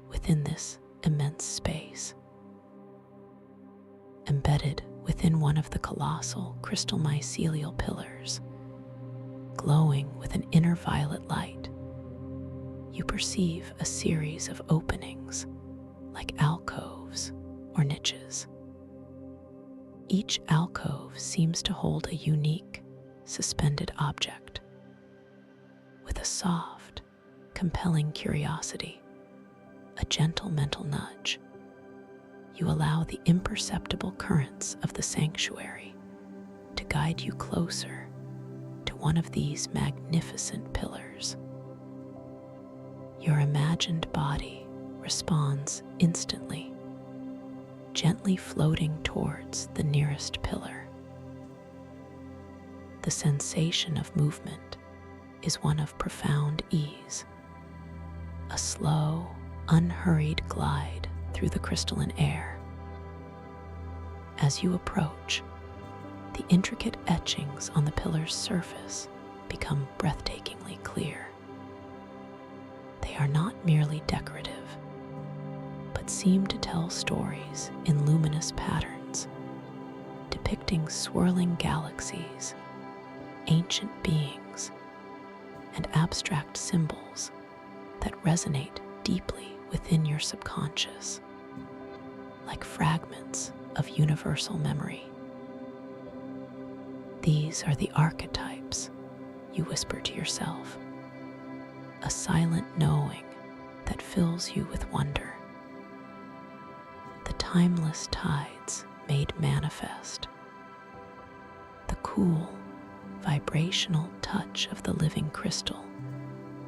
within this immense space. Embedded within one of the colossal crystal mycelial pillars, glowing with an inner violet light, you perceive a series of openings like alcoves or niches. Each alcove seems to hold a unique, suspended object. With a soft, compelling curiosity, a gentle mental nudge, you allow the imperceptible currents of the sanctuary to guide you closer to one of these magnificent pillars. Your imagined body responds instantly, gently floating towards the nearest pillar. The sensation of movement is one of profound ease, a slow, unhurried glide through the crystalline air. As you approach, the intricate etchings on the pillar's surface become breathtakingly clear. They are not merely decorative, but seem to tell stories in luminous patterns, depicting swirling galaxies, ancient beings, and abstract symbols that resonate deeply within your subconscious, like fragments of universal memory. These are the archetypes, you whisper to yourself, a silent knowing that fills you with wonder. The timeless tides made manifest, the cool, vibrational touch of the living crystal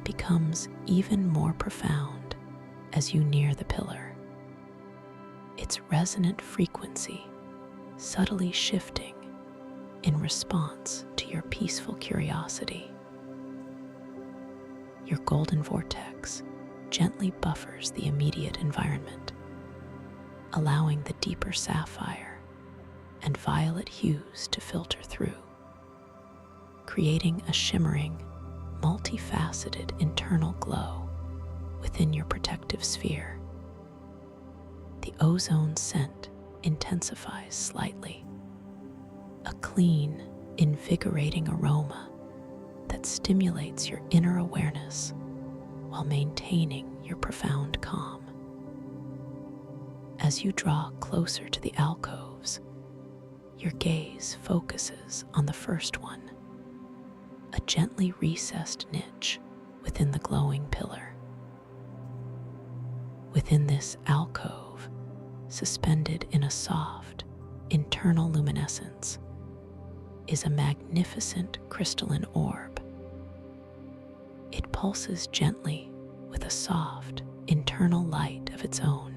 becomes even more profound as you near the pillar, its resonant frequency subtly shifting in response to your peaceful curiosity. Your golden vortex gently buffers the immediate environment, allowing the deeper sapphire and violet hues to filter through, creating a shimmering, multifaceted internal glow within your protective sphere. The ozone scent intensifies slightly, a clean, invigorating aroma that stimulates your inner awareness while maintaining your profound calm. As you draw closer to the alcoves, your gaze focuses on the first one, a gently recessed niche within the glowing pillar. Within this alcove, suspended in a soft, internal luminescence, is a magnificent crystalline orb. It pulses gently with a soft, internal light of its own,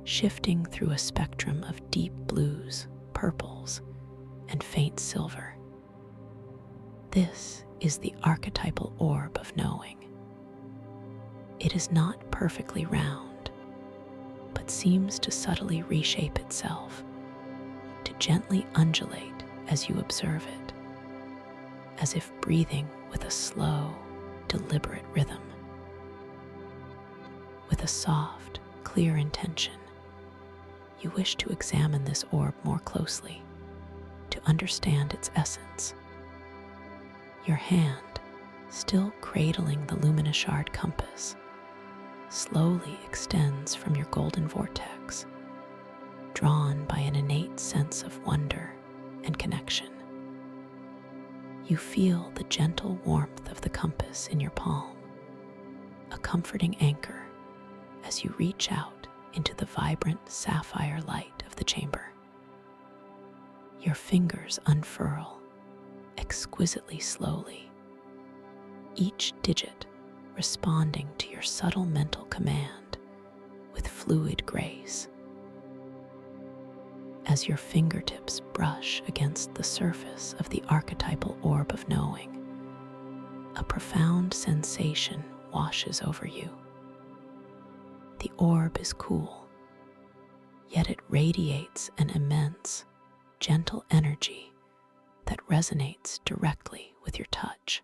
shifting through a spectrum of deep blues, purples, and faint silver. This is the archetypal orb of knowing. It is not perfectly round, but seems to subtly reshape itself, to gently undulate as you observe it, as if breathing with a slow, deliberate rhythm. With a soft, clear intention, you wish to examine this orb more closely, to understand its essence. Your hand, still cradling the luminous shard compass, slowly extends from your golden vortex, drawn by an innate sense of wonder and connection. You feel the gentle warmth of the compass in your palm, a comforting anchor as you reach out into the vibrant sapphire light of the chamber. Your fingers unfurl exquisitely slowly, each digit responding to your subtle mental command with fluid grace. As your fingertips brush against the surface of the archetypal orb of knowing, a profound sensation washes over you. The orb is cool, yet it radiates an immense, gentle energy that resonates directly with your touch.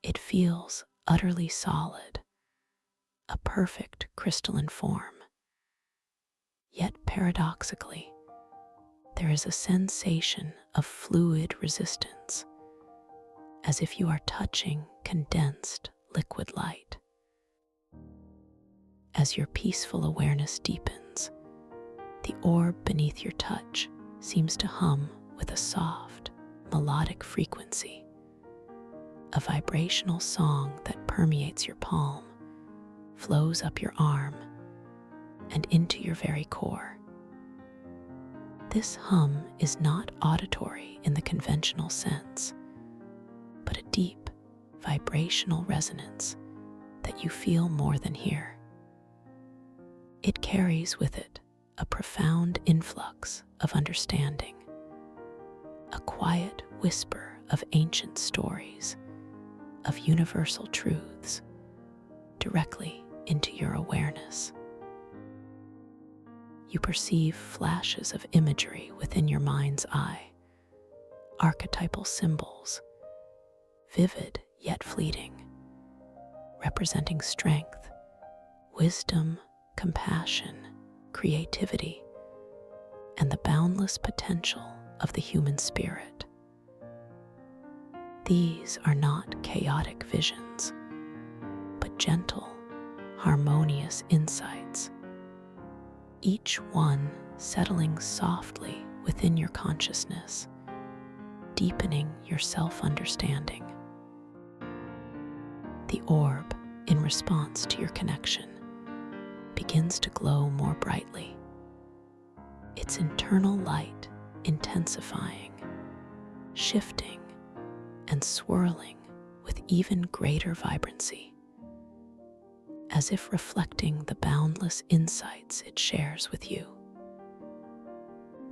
It feels utterly solid, a perfect crystalline form. Yet paradoxically, there is a sensation of fluid resistance, as if you are touching condensed liquid light. As your peaceful awareness deepens, the orb beneath your touch seems to hum with a soft, melodic frequency, a vibrational song that permeates your palm, flows up your arm, and into your very core. This hum is not auditory in the conventional sense, but a deep, vibrational resonance that you feel more than hear. It carries with it a profound influx of understanding, a quiet whisper of ancient stories, of universal truths, directly into your awareness. You perceive flashes of imagery within your mind's eye, archetypal symbols, vivid yet fleeting, representing strength, wisdom, compassion, creativity, and the boundless potential of the human spirit. These are not chaotic visions, but gentle, harmonious insights, each one settling softly within your consciousness, deepening your self-understanding. The orb, in response to your connection, begins to glow more brightly, its internal light intensifying, shifting, and swirling with even greater vibrancy, as if reflecting the boundless insights it shares with you.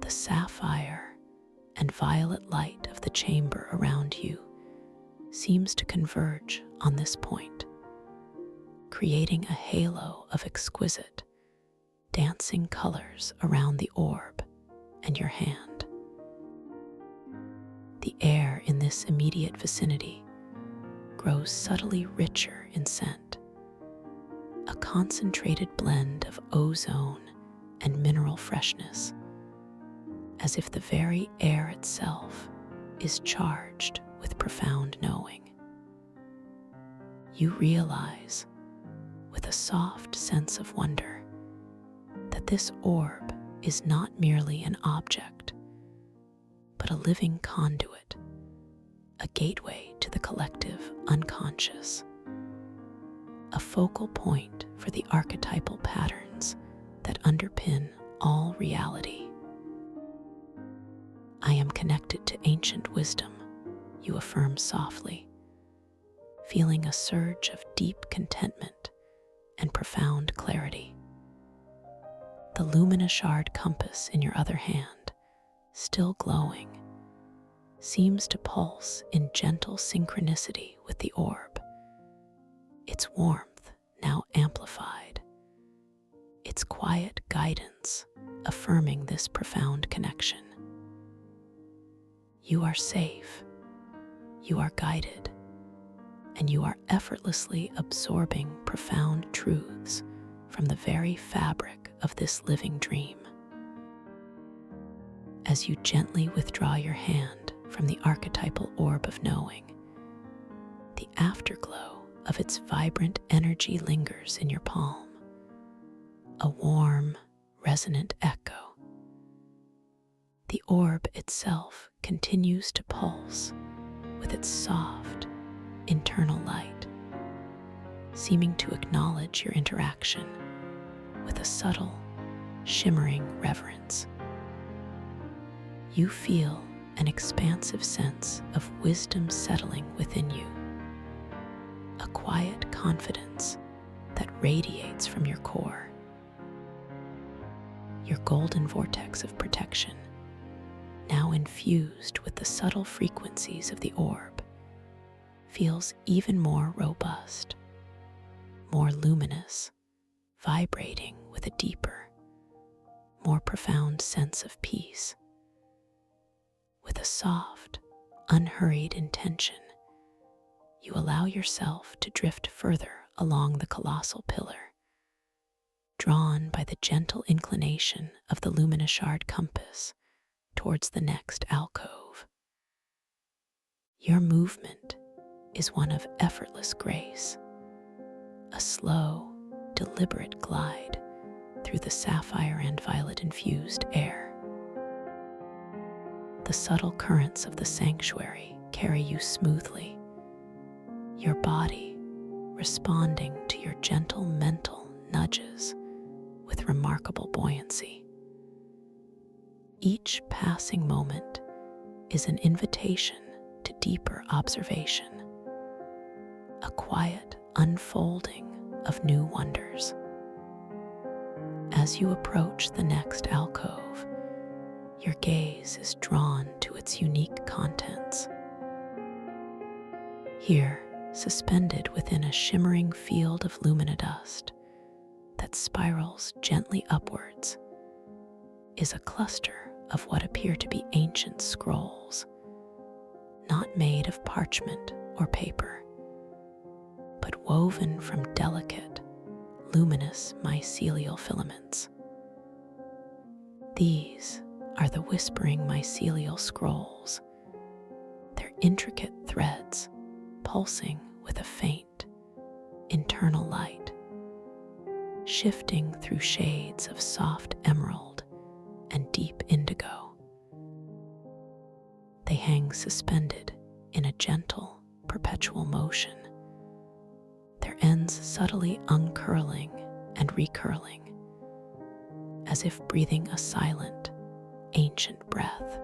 The sapphire and violet light of the chamber around you seems to converge on this point, creating a halo of exquisite, dancing colors around the orb and your hand. The air in this immediate vicinity grows subtly richer in scent, a concentrated blend of ozone and mineral freshness, as if the very air itself is charged with profound knowing. You realize, with a soft sense of wonder, that this orb is not merely an object, but a living conduit, a gateway to the collective unconscious, a focal point for the archetypal patterns that underpin all reality. I am connected to ancient wisdom, you affirm softly, feeling a surge of deep contentment and profound clarity. The luminous shard compass in your other hand, still glowing, seems to pulse in gentle synchronicity with the orb, its warmth now amplified, its quiet guidance affirming this profound connection. You are safe, you are guided, and you are effortlessly absorbing profound truths from the very fabric of this living dream. As you gently withdraw your hand from the archetypal orb of knowing, the afterglow of its vibrant energy lingers in your palm, a warm, resonant echo. The orb itself continues to pulse with its soft, internal light, seeming to acknowledge your interaction with a subtle, shimmering reverence. You feel an expansive sense of wisdom settling within you, a quiet confidence that radiates from your core. Your golden vortex of protection, now infused with the subtle frequencies of the orb, feels even more robust, more luminous, vibrating with a deeper, more profound sense of peace. With a soft, unhurried intention, you allow yourself to drift further along the colossal pillar, drawn by the gentle inclination of the luminous shard compass towards the next alcove. Your movement is one of effortless grace, a slow, deliberate glide through the sapphire and violet-infused air. The subtle currents of the sanctuary carry you smoothly, your body responding to your gentle mental nudges with remarkable buoyancy. Each passing moment is an invitation to deeper observation, a quiet unfolding of new wonders. As you approach the next alcove, your gaze is drawn to its unique contents. Here, suspended within a shimmering field of luminodust that spirals gently upwards, is a cluster of what appear to be ancient scrolls, not made of parchment or paper, but woven from delicate, luminous mycelial filaments. These are the whispering mycelial scrolls, their intricate threads pulsing with a faint, internal light, shifting through shades of soft emerald and deep indigo. They hang suspended in a gentle, perpetual motion, their ends subtly uncurling and recurling, as if breathing a silent, ancient breath.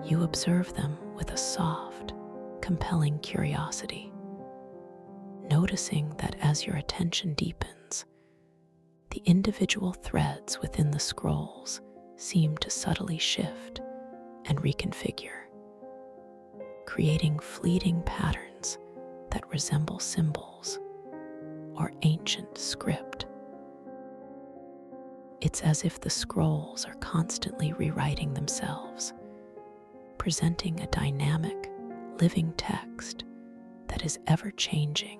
You observe them with a soft, compelling curiosity, noticing that as your attention deepens, the individual threads within the scrolls seem to subtly shift and reconfigure, creating fleeting patterns that resemble symbols or ancient script. It's as if the scrolls are constantly rewriting themselves, presenting a dynamic, living text that is ever-changing,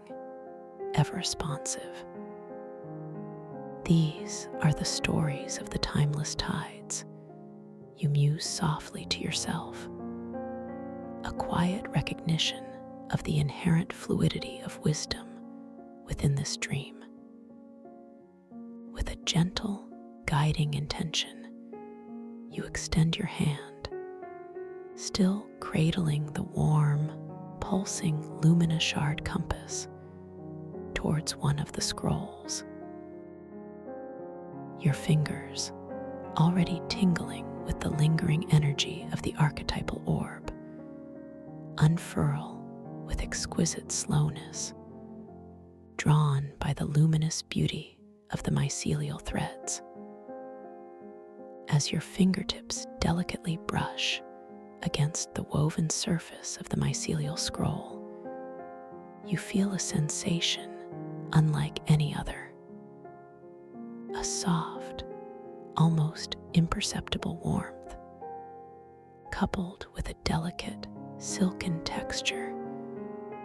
ever-responsive. These are the stories of the timeless tides, you muse softly to yourself, a quiet recognition of the inherent fluidity of wisdom within this dream. With a gentle, guiding intention, you extend your hand, still cradling the warm, pulsing lumina shard compass, towards one of the scrolls. Your fingers, already tingling with the lingering energy of the archetypal orb, unfurl with exquisite slowness, drawn by the luminous beauty of the mycelial threads. As your fingertips delicately brush against the woven surface of the mycelial scroll, you feel a sensation unlike any other. A soft, almost imperceptible warmth, coupled with a delicate, silken texture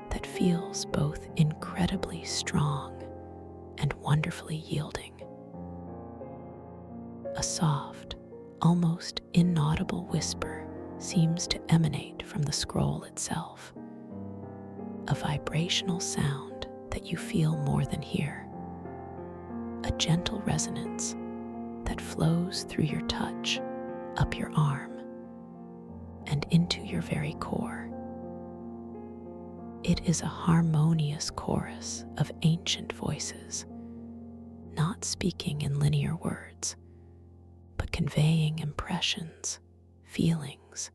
that feels both incredibly strong and wonderfully yielding. A soft, almost inaudible whisper seems to emanate from the scroll itself, a vibrational sound that you feel more than hear, a gentle resonance that flows through your touch, up your arm, and into your very core. It is a harmonious chorus of ancient voices, not speaking in linear words, but conveying impressions, feelings,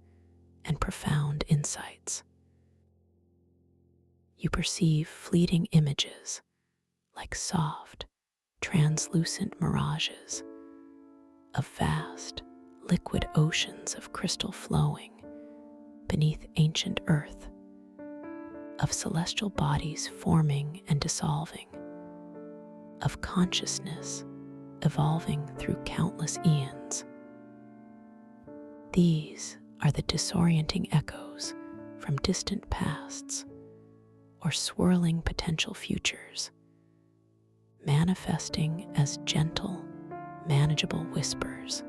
and profound insights. You perceive fleeting images like soft, translucent mirages of vast, liquid oceans of crystal flowing beneath ancient earth, of celestial bodies forming and dissolving, of consciousness evolving through countless eons. These are the disorienting echoes from distant pasts or swirling potential futures, manifesting as gentle, manageable whispers,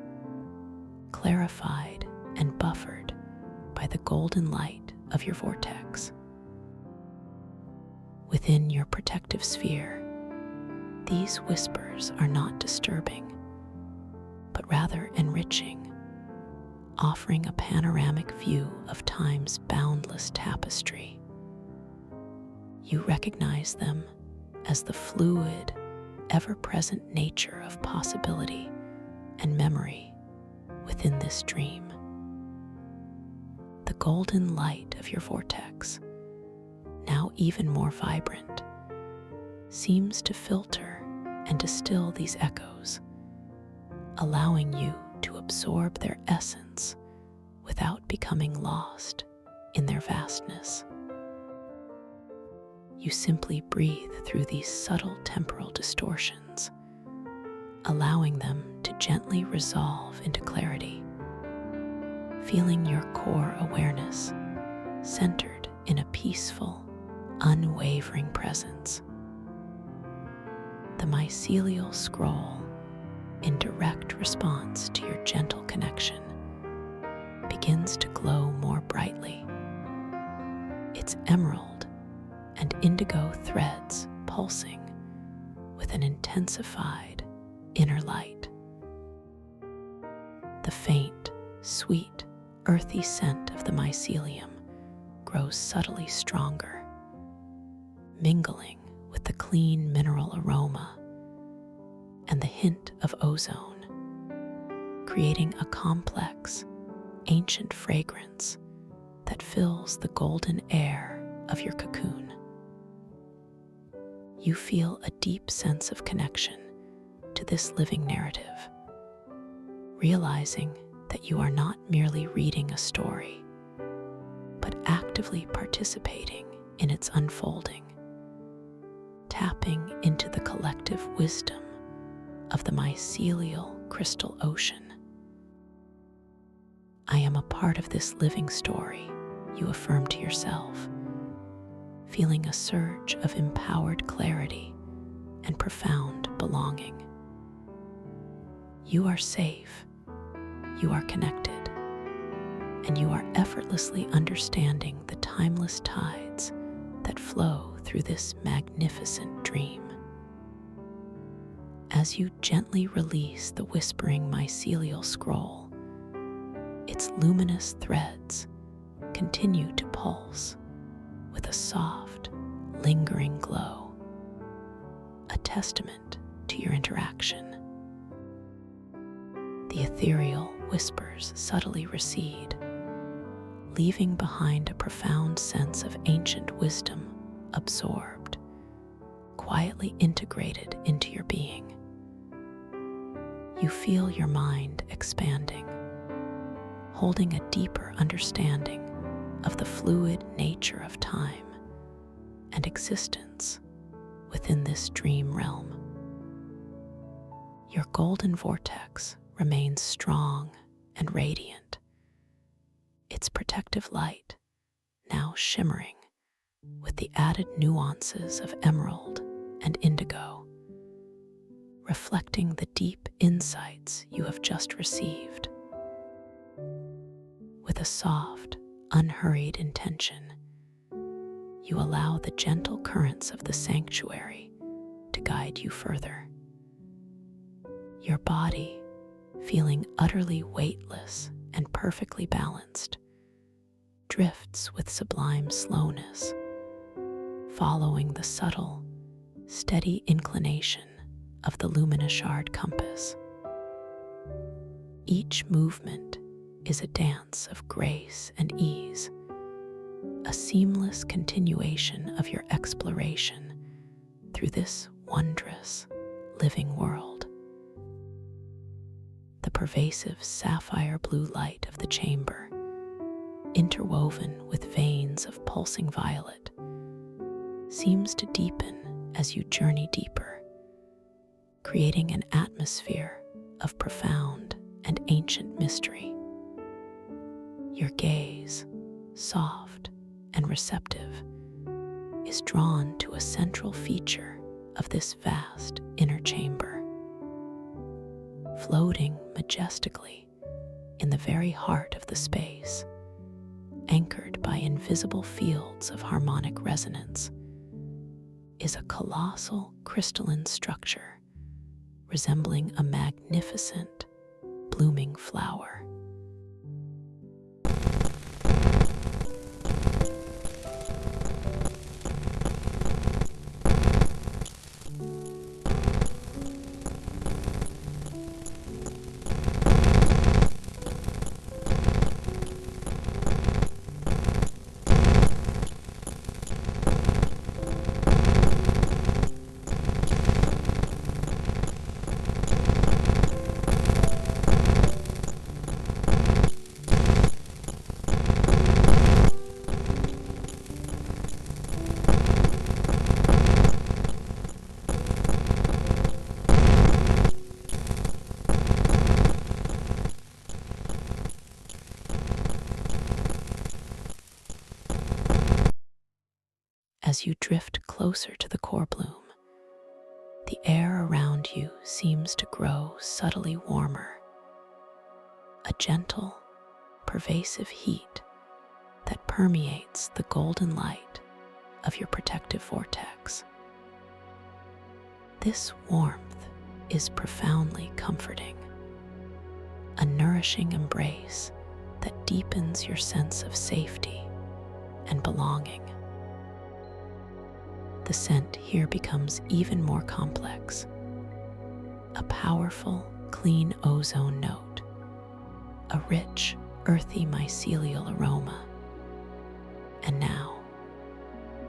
clarified and buffered by the golden light of your vortex. Within your protective sphere, these whispers are not disturbing, but rather enriching, offering a panoramic view of time's boundless tapestry. You recognize them as the fluid, ever-present nature of possibility and memory within this dream. The golden light of your vortex, now even more vibrant, seems to filter and distill these echoes, allowing you to absorb their essence without becoming lost in their vastness. You simply breathe through these subtle temporal distortions, allowing them to gently resolve into clarity, feeling your core awareness centered in a peaceful, unwavering presence. The mycelial scroll, in direct response to your gentle connection, begins to glow more brightly, its emerald and indigo threads pulsing with an intensified inner light. The faint, sweet, earthy scent of the mycelium grows subtly stronger, mingling with the clean mineral aroma and the hint of ozone, creating a complex, ancient fragrance that fills the golden air of your cocoon. You feel a deep sense of connection to this living narrative, realizing that you are not merely reading a story, but actively participating in its unfolding, tapping into the collective wisdom of the mycelial crystal ocean. I am a part of this living story, you affirm to yourself, feeling a surge of empowered clarity and profound belonging. You are safe, you are connected, and you are effortlessly understanding the timeless tides that flow through this magnificent dream. As you gently release the whispering mycelial scroll, its luminous threads continue to pulse with a soft, lingering glow, a testament to your interaction. The ethereal whispers subtly recede, leaving behind a profound sense of ancient wisdom absorbed, quietly integrated into your being. You feel your mind expanding, holding a deeper understanding of the fluid nature of time and existence within this dream realm. Your golden vortex remains strong and radiant, its protective light now shimmering with the added nuances of emerald and indigo, reflecting the deep insights you have just received. With a soft, unhurried intention, you allow the gentle currents of the sanctuary to guide you further. Your body, feeling utterly weightless and perfectly balanced, drifts with sublime slowness, following the subtle, steady inclination of the luminous shard compass. Each movement is a dance of grace and ease, a seamless continuation of your exploration through this wondrous, living world. The pervasive sapphire blue light of the chamber, interwoven with veins of pulsing violet, seems to deepen as you journey deeper, creating an atmosphere of profound and ancient mystery. Your gaze, soft and receptive, is drawn to a central feature of this vast inner chamber. Floating majestically in the very heart of the space, anchored by invisible fields of harmonic resonance, is a colossal crystalline structure resembling a magnificent blooming flower. As you drift closer to the core bloom, the air around you seems to grow subtly warmer, a gentle, pervasive heat that permeates the golden light of your protective vortex. This warmth is profoundly comforting, a nourishing embrace that deepens your sense of safety and belonging. The scent here becomes even more complex, a powerful, clean ozone note, a rich, earthy mycelial aroma, and now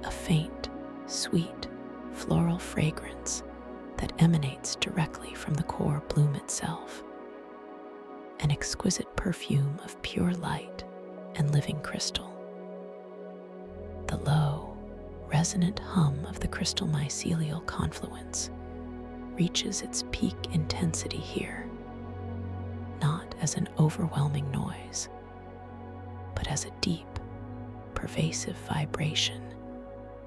a faint, sweet, floral fragrance that emanates directly from the core bloom itself, an exquisite perfume of pure light and living crystal. The low, resonant hum of the crystal mycelial confluence reaches its peak intensity here, not as an overwhelming noise, but as a deep, pervasive vibration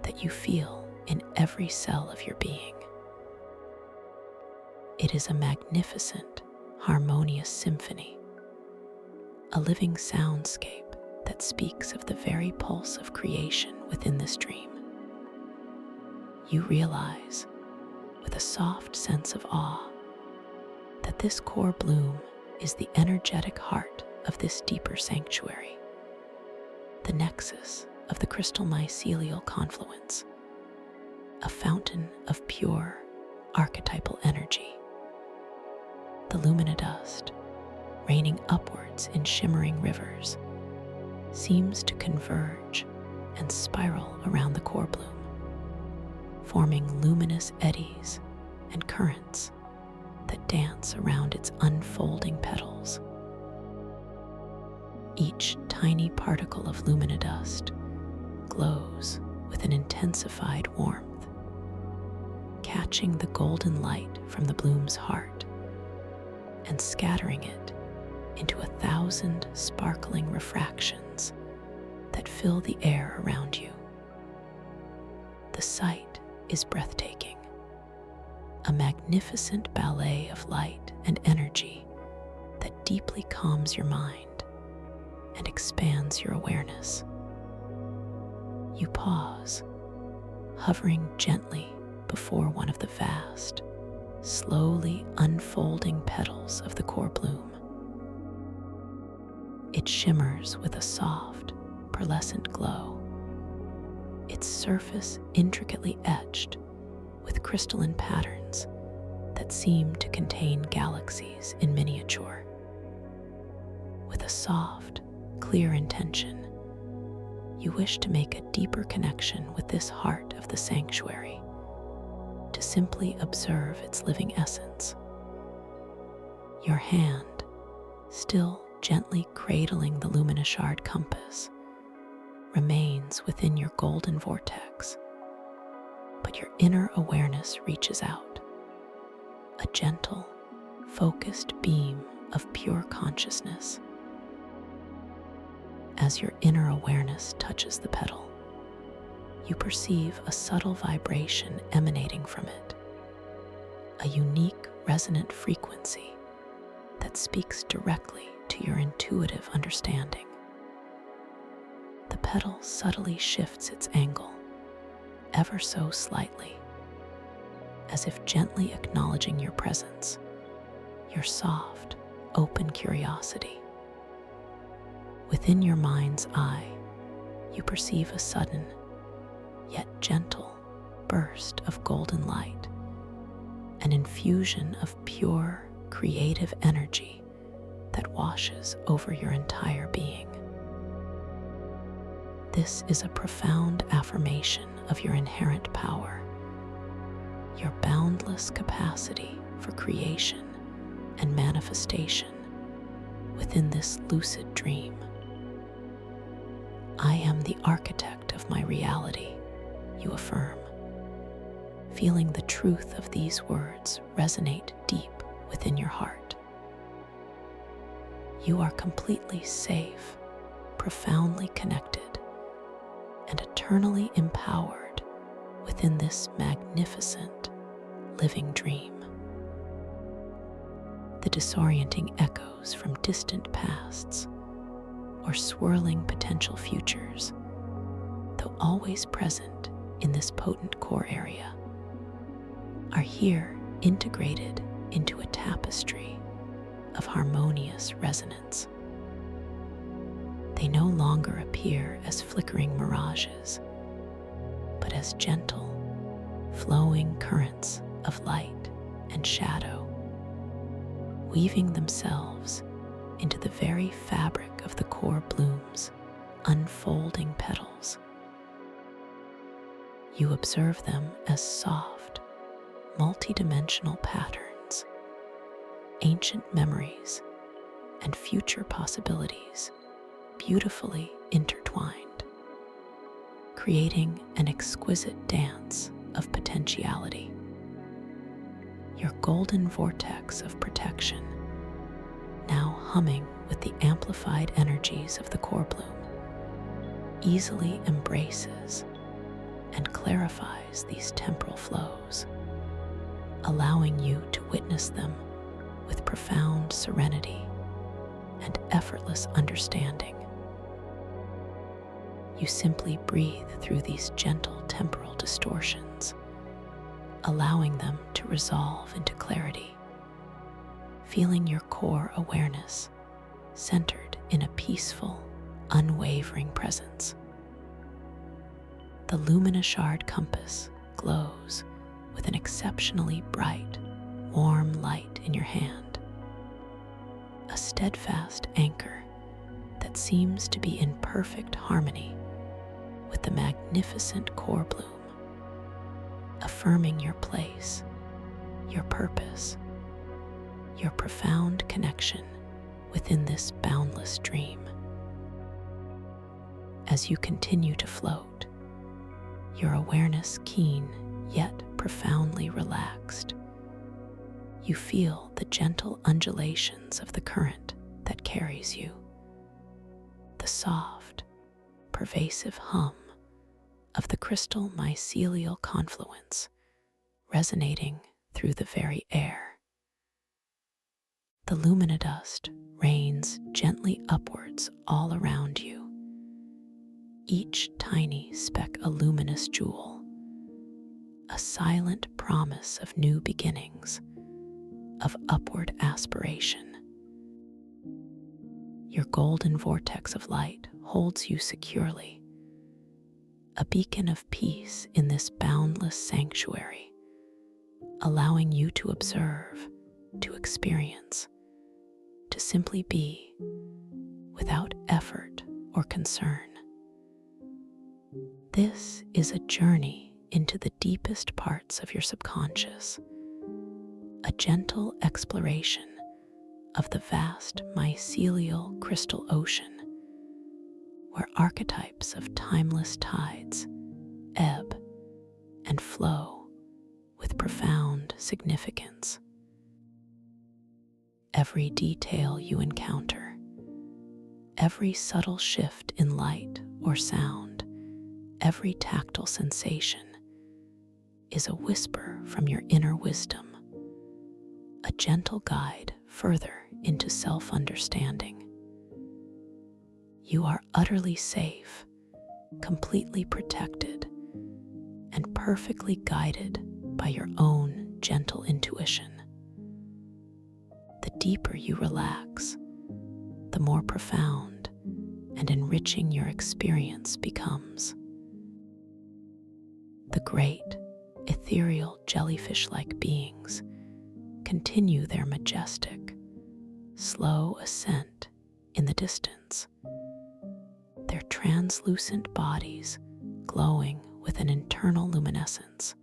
that you feel in every cell of your being. It is a magnificent, harmonious symphony, a living soundscape that speaks of the very pulse of creation within this dream. You realize, with a soft sense of awe, that this core bloom is the energetic heart of this deeper sanctuary, the nexus of the crystal mycelial confluence, a fountain of pure archetypal energy. The luminidust, raining upwards in shimmering rivers, seems to converge and spiral around the core bloom, forming luminous eddies and currents that dance around its unfolding petals. Each tiny particle of luminidust glows with an intensified warmth, catching the golden light from the bloom's heart and scattering it into 1,000 sparkling refractions that fill the air around you. The sight is breathtaking, a magnificent ballet of light and energy that deeply calms your mind and expands your awareness. You pause, hovering gently before one of the vast, slowly unfolding petals of the core bloom. It shimmers with a soft, pearlescent glow, its surface intricately etched with crystalline patterns that seem to contain galaxies in miniature. With a soft, clear intention, you wish to make a deeper connection with this heart of the sanctuary, to simply observe its living essence. Your hand, still gently cradling the luminashard compass, remains within your golden vortex, but your inner awareness reaches out, a gentle, focused beam of pure consciousness. As your inner awareness touches the petal, you perceive a subtle vibration emanating from it, a unique resonant frequency that speaks directly to your intuitive understanding. The petal subtly shifts its angle, ever so slightly, as if gently acknowledging your presence, your soft, open curiosity. Within your mind's eye, you perceive a sudden, yet gentle, burst of golden light, an infusion of pure, creative energy that washes over your entire being. This is a profound affirmation of your inherent power, your boundless capacity for creation and manifestation within this lucid dream. I am the architect of my reality, you affirm, feeling the truth of these words resonate deep within your heart. You are completely safe, profoundly connected, and eternally empowered within this magnificent living dream. The disorienting echoes from distant pasts or swirling potential futures, though always present in this potent core area, are here integrated into a tapestry of harmonious resonance. They no longer appear as flickering mirages, but as gentle, flowing currents of light and shadow, weaving themselves into the very fabric of the core bloom's unfolding petals. You observe them as soft, multidimensional patterns, ancient memories, and future possibilities beautifully intertwined, creating an exquisite dance of potentiality. Your golden vortex of protection, now humming with the amplified energies of the core bloom, easily embraces and clarifies these temporal flows, allowing you to witness them with profound serenity and effortless understanding. You simply breathe through these gentle temporal distortions, allowing them to resolve into clarity, feeling your core awareness centered in a peaceful, unwavering presence. The Luminashard compass glows with an exceptionally bright, warm light in your hand, a steadfast anchor that seems to be in perfect harmony with the magnificent core bloom, affirming your place, your purpose, your profound connection within this boundless dream. As you continue to float, your awareness keen yet profoundly relaxed, you feel the gentle undulations of the current that carries you, the soft, pervasive hum of the crystal mycelial confluence resonating through the very air. The luminodust rains gently upwards all around you, each tiny speck a luminous jewel, a silent promise of new beginnings, of upward aspiration. Your golden vortex of light holds you securely, a beacon of peace in this boundless sanctuary, allowing you to observe, to experience, to simply be without effort or concern. This is a journey into the deepest parts of your subconscious, a gentle exploration of the vast mycelial crystal ocean, where archetypes of timeless tides ebb and flow with profound significance. Every detail you encounter, every subtle shift in light or sound, every tactile sensation is a whisper from your inner wisdom, a gentle guide further into self-understanding. You are utterly safe, completely protected, and perfectly guided by your own gentle intuition. The deeper you relax, the more profound and enriching your experience becomes. The great, ethereal jellyfish-like beings continue their majestic, slow ascent in the distance, their translucent bodies glowing with an internal luminescence,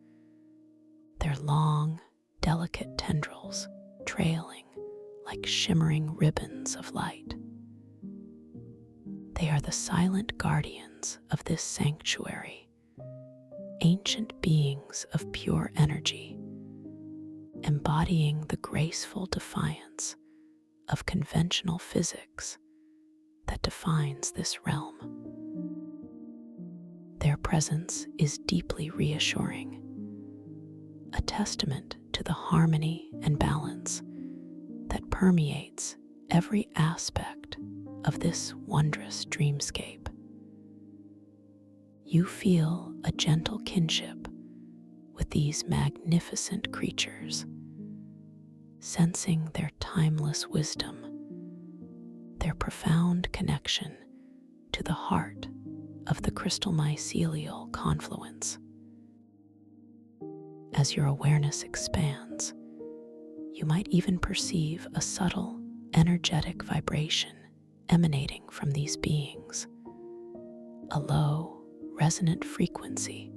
their long, delicate tendrils trailing like shimmering ribbons of light. They are the silent guardians of this sanctuary, ancient beings of pure energy, embodying the graceful defiance of conventional physics that defines this realm. Their presence is deeply reassuring, a testament to the harmony and balance that permeates every aspect of this wondrous dreamscape. You feel a gentle kinship with these magnificent creatures, sensing their timeless wisdom, their profound connection to the heart of the crystal mycelial confluence. As your awareness expands, you might even perceive a subtle, energetic vibration emanating from these beings, a low, resonant frequency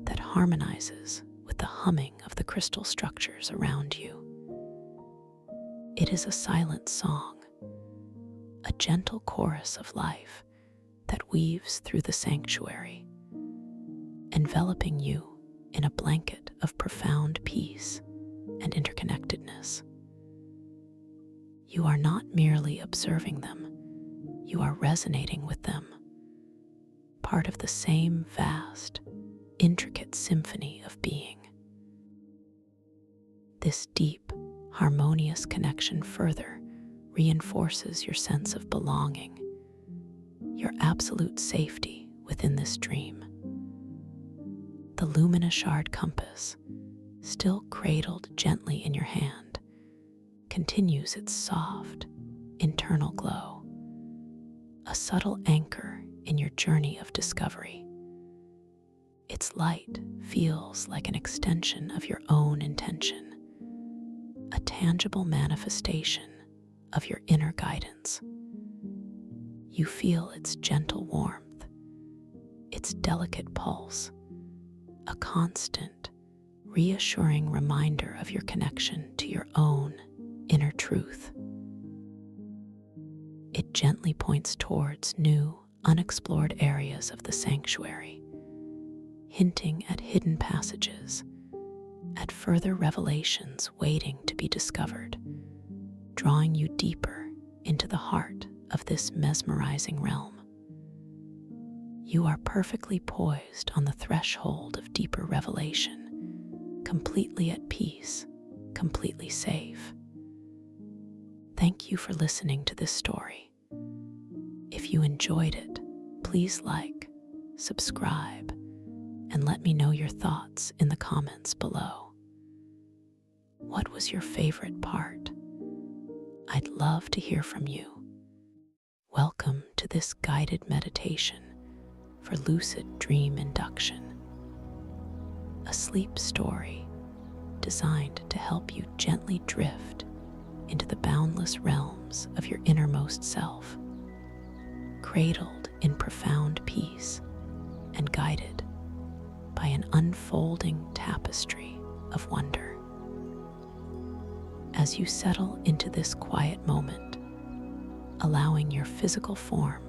that harmonizes with the humming of the crystal structures around you. It is a silent song, a gentle chorus of life that weaves through the sanctuary, enveloping you in a blanket of profound peace and interconnectedness. You are not merely observing them, you are resonating with them, part of the same vast, intricate symphony of being. This deep, harmonious connection further reinforces your sense of belonging, your absolute safety within this dream. The Luminashard compass, still cradled gently in your hand, continues its soft, internal glow, a subtle anchor in your journey of discovery. Its light feels like an extension of your own intention, a tangible manifestation of your inner guidance. You feel its gentle warmth, its delicate pulse, a constant, reassuring reminder of your connection to your own inner truth. It gently points towards new, unexplored areas of the sanctuary, hinting at hidden passages, at further revelations waiting to be discovered, drawing you deeper into the heart of this mesmerizing realm. You are perfectly poised on the threshold of deeper revelation, completely at peace, completely safe. Thank you for listening to this story. If you enjoyed it, please like, subscribe, and let me know your thoughts in the comments below. What was your favorite part? I'd love to hear from you. Welcome to this guided meditation for lucid dream induction, a sleep story designed to help you gently drift into the boundless realms of your innermost self, cradled in profound peace and guided by an unfolding tapestry of wonder. As you settle into this quiet moment, allowing your physical form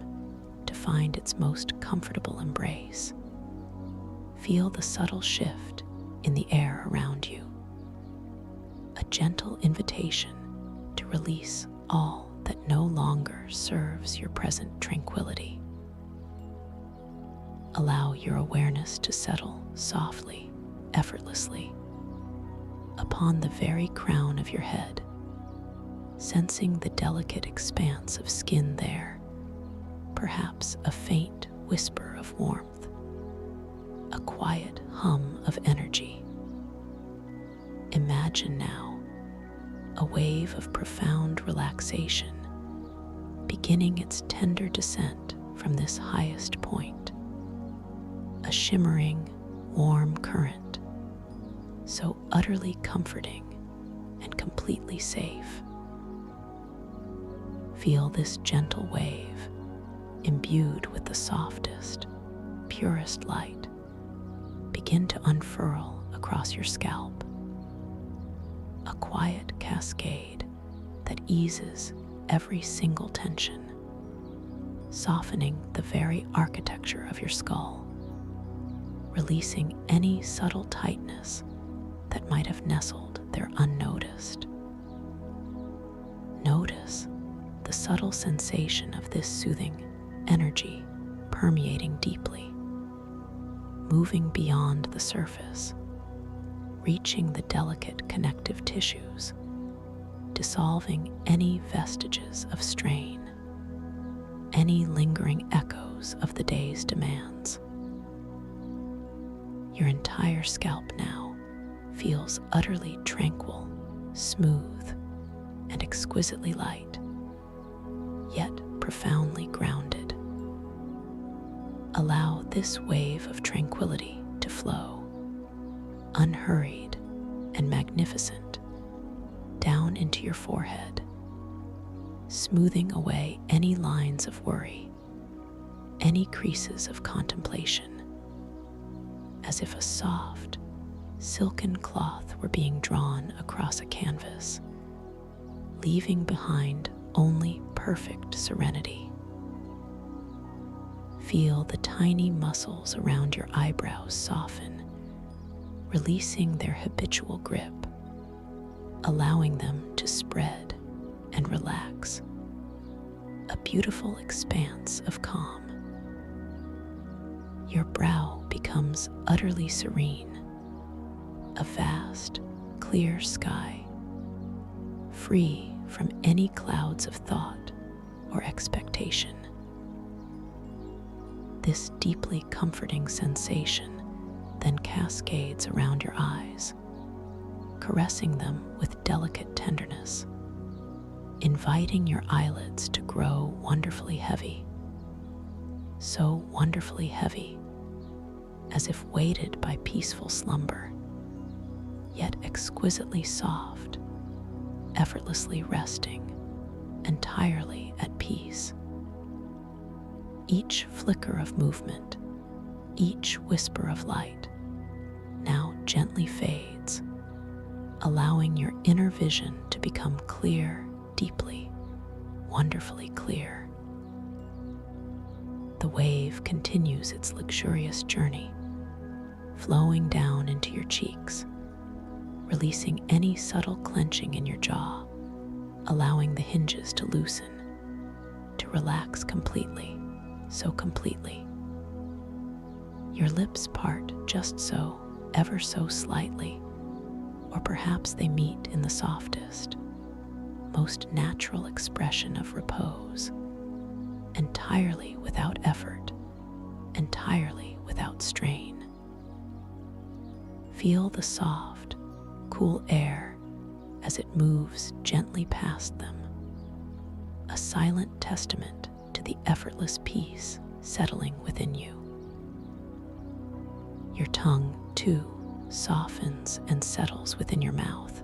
to find its most comfortable embrace, feel the subtle shift in the air around you, a gentle invitation to release all that no longer serves your present tranquility. Allow your awareness to settle softly, effortlessly, upon the very crown of your head, sensing the delicate expanse of skin there, perhaps a faint whisper of warmth, a quiet hum of energy. Imagine now a wave of profound relaxation beginning its tender descent from this highest point, a shimmering, warm current, so utterly comforting and completely safe. Feel this gentle wave imbued with the softest, purest light begin to unfurl across your scalp, a quiet cascade that eases every single tension, softening the very architecture of your skull, releasing any subtle tightness that might have nestled there unnoticed. Notice the subtle sensation of this soothing energy permeating deeply, moving beyond the surface, reaching the delicate connective tissues, dissolving any vestiges of strain, any lingering echoes of the day's demands. Your entire scalp now feels utterly tranquil, smooth, and exquisitely light, yet profoundly grounded. Allow this wave of tranquility to flow, unhurried and magnificent, down into your forehead, smoothing away any lines of worry, any creases of contemplation, as if a soft, silken cloth were being drawn across a canvas, leaving behind only perfect serenity. Feel the tiny muscles around your eyebrows soften, releasing their habitual grip, allowing them to spread and relax, a beautiful expanse of calm. Your brow becomes utterly serene, a vast, clear sky, free from any clouds of thought or expectation. This deeply comforting sensation then cascades around your eyes, caressing them with delicate tenderness, inviting your eyelids to grow wonderfully heavy, so wonderfully heavy, as if weighted by peaceful slumber, yet exquisitely soft, effortlessly resting, entirely at peace. Each flicker of movement, each whisper of light, now gently fades, allowing your inner vision to become clear, deeply, wonderfully clear. The wave continues its luxurious journey, flowing down into your cheeks, releasing any subtle clenching in your jaw, allowing the hinges to loosen, to relax completely, so completely. Your lips part just so, ever so slightly, or perhaps they meet in the softest, most natural expression of repose, entirely without effort, entirely without strain. Feel the soft, cool air as it moves gently past them, a silent testament to the effortless peace settling within you. Your tongue, too, softens and settles within your mouth,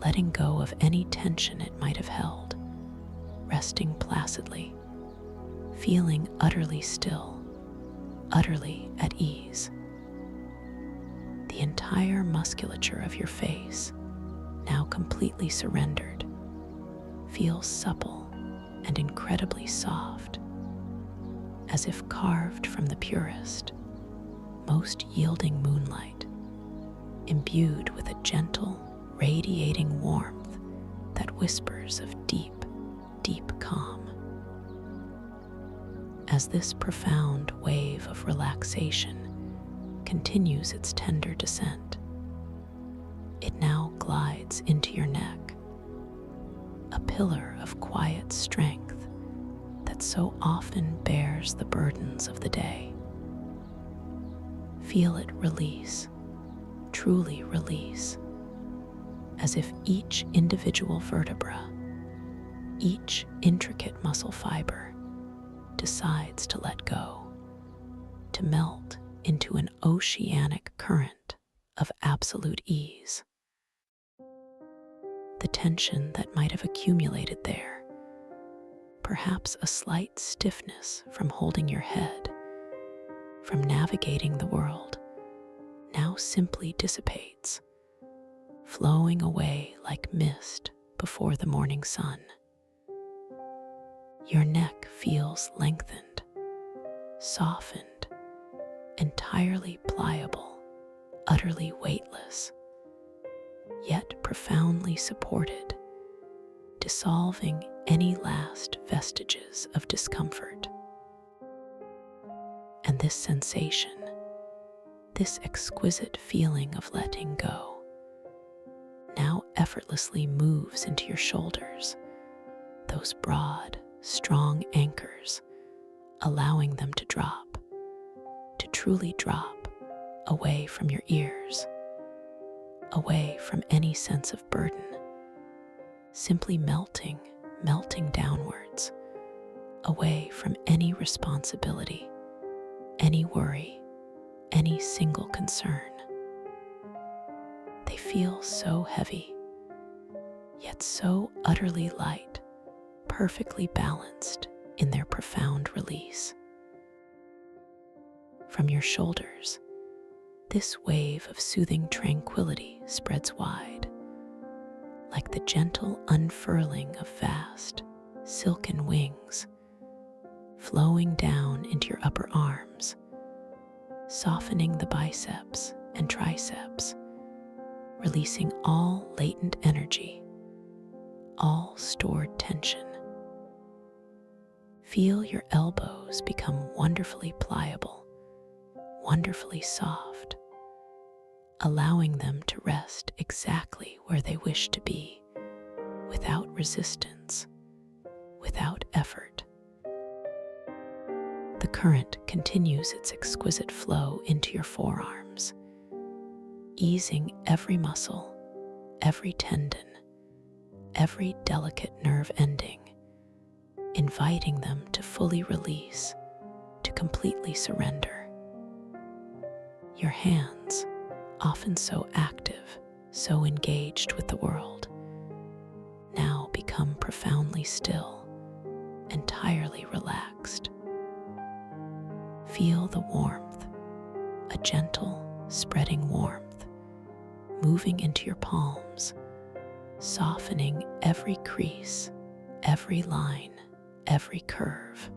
letting go of any tension it might have held, resting placidly, feeling utterly still, utterly at ease. The entire musculature of your face, now completely surrendered, feels supple and incredibly soft, as if carved from the purest, most yielding moonlight, imbued with a gentle, radiating warmth that whispers of deep, deep calm. As this profound wave of relaxation continues its tender descent, it now glides into your neck, a pillar of quiet strength that so often bears the burdens of the day. Feel it release, truly release, as if each individual vertebra, each intricate muscle fiber decides to let go, to melt into an oceanic current of absolute ease. The tension that might have accumulated there, perhaps a slight stiffness from holding your head, from navigating the world, now simply dissipates, flowing away like mist before the morning sun. Your neck feels lengthened, softened, entirely pliable, utterly weightless, yet profoundly supported, dissolving any last vestiges of discomfort. And this sensation, this exquisite feeling of letting go, now effortlessly moves into your shoulders, those broad, strong anchors, allowing them to drop, to truly drop, away from your ears, away from any sense of burden, simply melting downwards, away from any responsibility, any worry, any single concern. They feel so heavy, yet so utterly light, perfectly balanced in their profound release. From your shoulders, this wave of soothing tranquility spreads wide, like the gentle unfurling of vast, silken wings, flowing down into your upper arms, softening the biceps and triceps, releasing all latent energy, all stored tension. Feel your elbows become wonderfully pliable, wonderfully soft, allowing them to rest exactly where they wish to be, without resistance, without effort. The current continues its exquisite flow into your forearms, easing every muscle, every tendon, every delicate nerve ending, inviting them to fully release, to completely surrender. Your hands, often so active, so engaged with the world, now become profoundly still, entirely relaxed. Feel the warmth, a gentle, spreading warmth, moving into your palms, softening every crease, every line, every curve.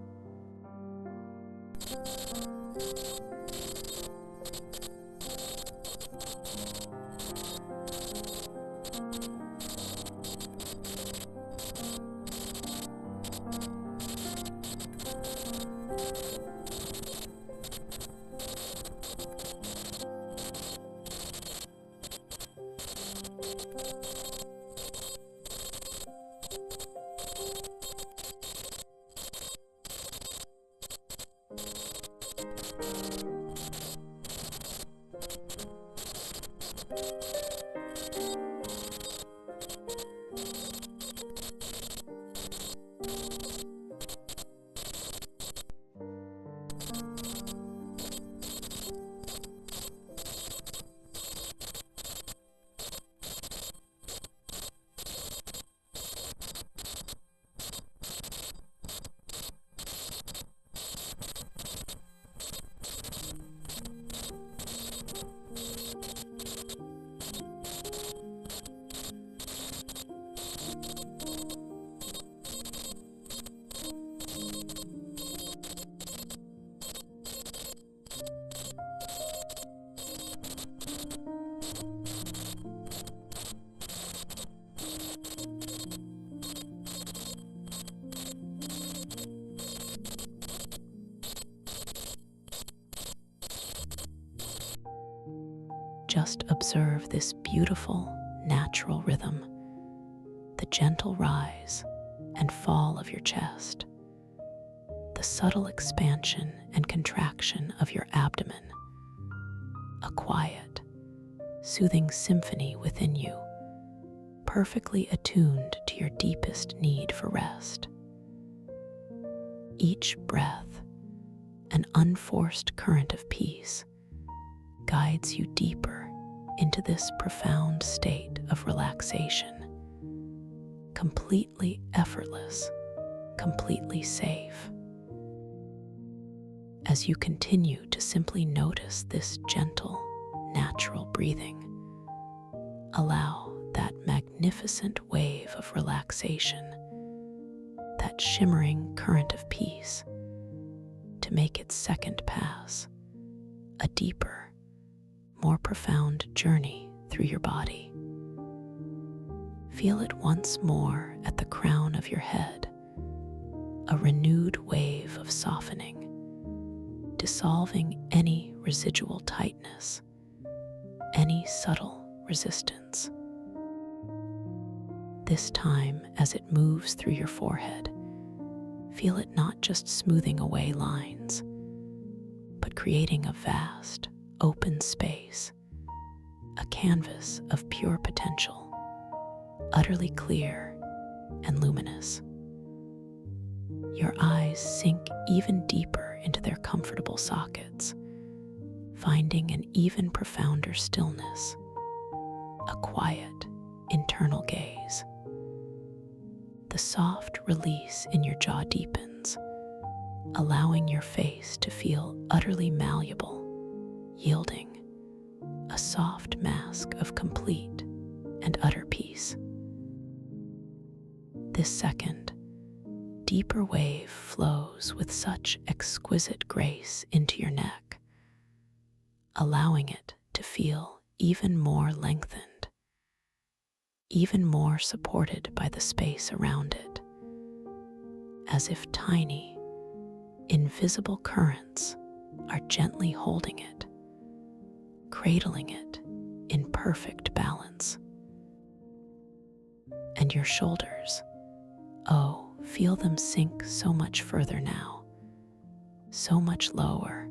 Just observe this beautiful, natural rhythm, the gentle rise and fall of your chest, the subtle expansion and contraction of your abdomen, a quiet, soothing symphony within you, perfectly attuned to your deepest need for rest. Each breath, an unforced current of peace, guides you deeper into this profound state of relaxation, completely effortless, completely safe. As you continue to simply notice this gentle, natural breathing, allow that magnificent wave of relaxation, that shimmering current of peace, to make its second pass, a deeper, more profound journey through your body. Feel it once more at the crown of your head, a renewed wave of softening, dissolving any residual tightness, any subtle resistance. This time, as it moves through your forehead, feel it not just smoothing away lines, but creating a vast, open space, a canvas of pure potential, utterly clear and luminous. Your eyes sink even deeper into their comfortable sockets, finding an even profounder stillness, a quiet, internal gaze. The soft release in your jaw deepens, allowing your face to feel utterly malleable, yielding a soft mask of complete and utter peace. This second, deeper wave flows with such exquisite grace into your neck, allowing it to feel even more lengthened, even more supported by the space around it, as if tiny, invisible currents are gently holding it, cradling it in perfect balance. And your shoulders, oh, feel them sink so much further now, so much lower,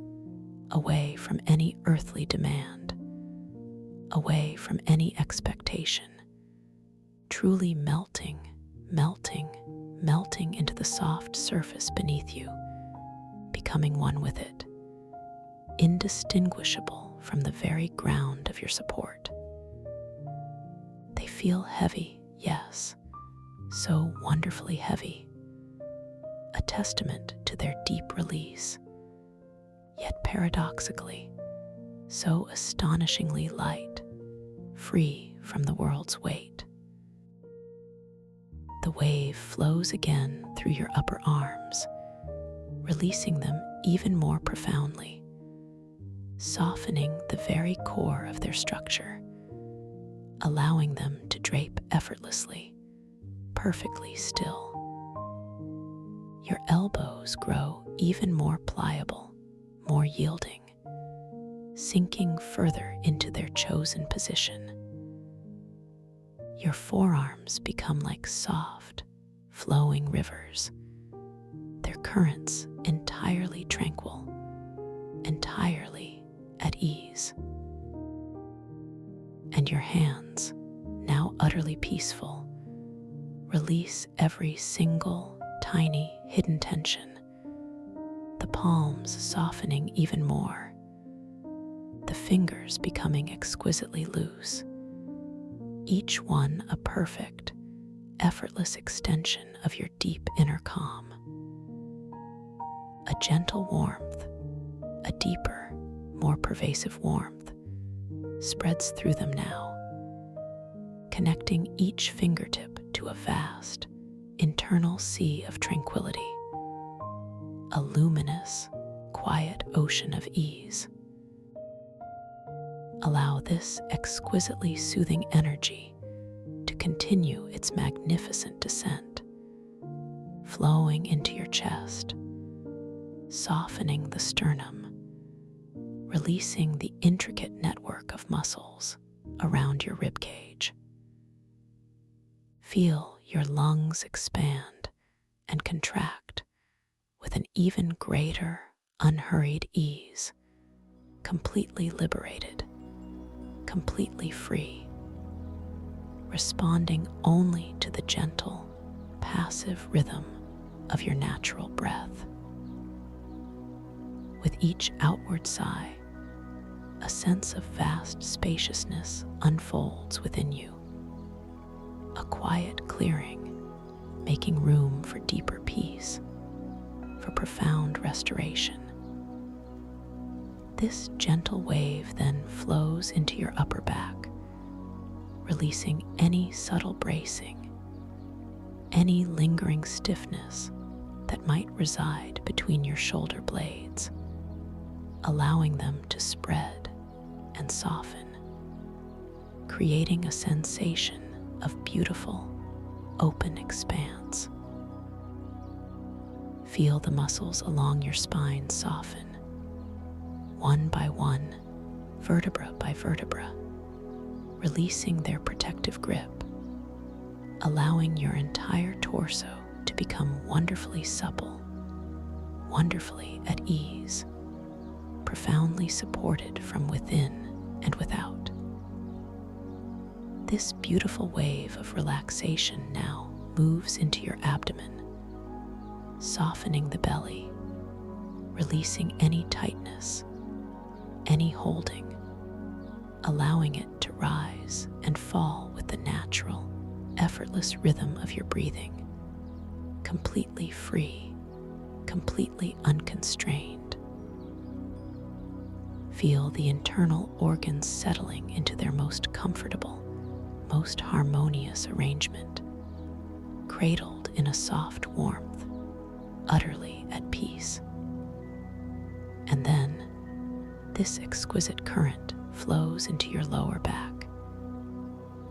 away from any earthly demand, away from any expectation, truly melting, melting, melting into the soft surface beneath you, becoming one with it, indistinguishable from the very ground of your support. They feel heavy, yes, so wonderfully heavy, a testament to their deep release, yet paradoxically, so astonishingly light, free from the world's weight. The wave flows again through your upper arms, releasing them even more profoundly, softening the very core of their structure, allowing them to drape effortlessly, perfectly still. Your elbows grow even more pliable, more yielding, sinking further into their chosen position. Your forearms become like soft, flowing rivers, their currents entirely tranquil, entirely at ease. And your hands, now utterly peaceful, release every single tiny hidden tension, the palms softening even more, the fingers becoming exquisitely loose, each one a perfect, effortless extension of your deep inner calm. A gentle warmth, a deeper, more pervasive warmth, spreads through them now, connecting each fingertip to a vast, internal sea of tranquility, a luminous, quiet ocean of ease. Allow this exquisitely soothing energy to continue its magnificent descent, flowing into your chest, softening the sternum, releasing the intricate network of muscles around your ribcage. Feel your lungs expand and contract with an even greater, unhurried ease, completely liberated, completely free, responding only to the gentle, passive rhythm of your natural breath. With each outward sigh, a sense of vast spaciousness unfolds within you, a quiet clearing, making room for deeper peace, for profound restoration. This gentle wave then flows into your upper back, releasing any subtle bracing, any lingering stiffness that might reside between your shoulder blades, allowing them to spread and soften, creating a sensation of beautiful, open expanse. Feel the muscles along your spine soften, one by one, vertebra by vertebra, releasing their protective grip, allowing your entire torso to become wonderfully supple, wonderfully at ease, profoundly supported from within and without. This beautiful wave of relaxation now moves into your abdomen, softening the belly, releasing any tightness, any holding, allowing it to rise and fall with the natural, effortless rhythm of your breathing, completely free, completely unconstrained. Feel the internal organs settling into their most comfortable, most harmonious arrangement, cradled in a soft warmth, utterly at peace. And then, this exquisite current flows into your lower back,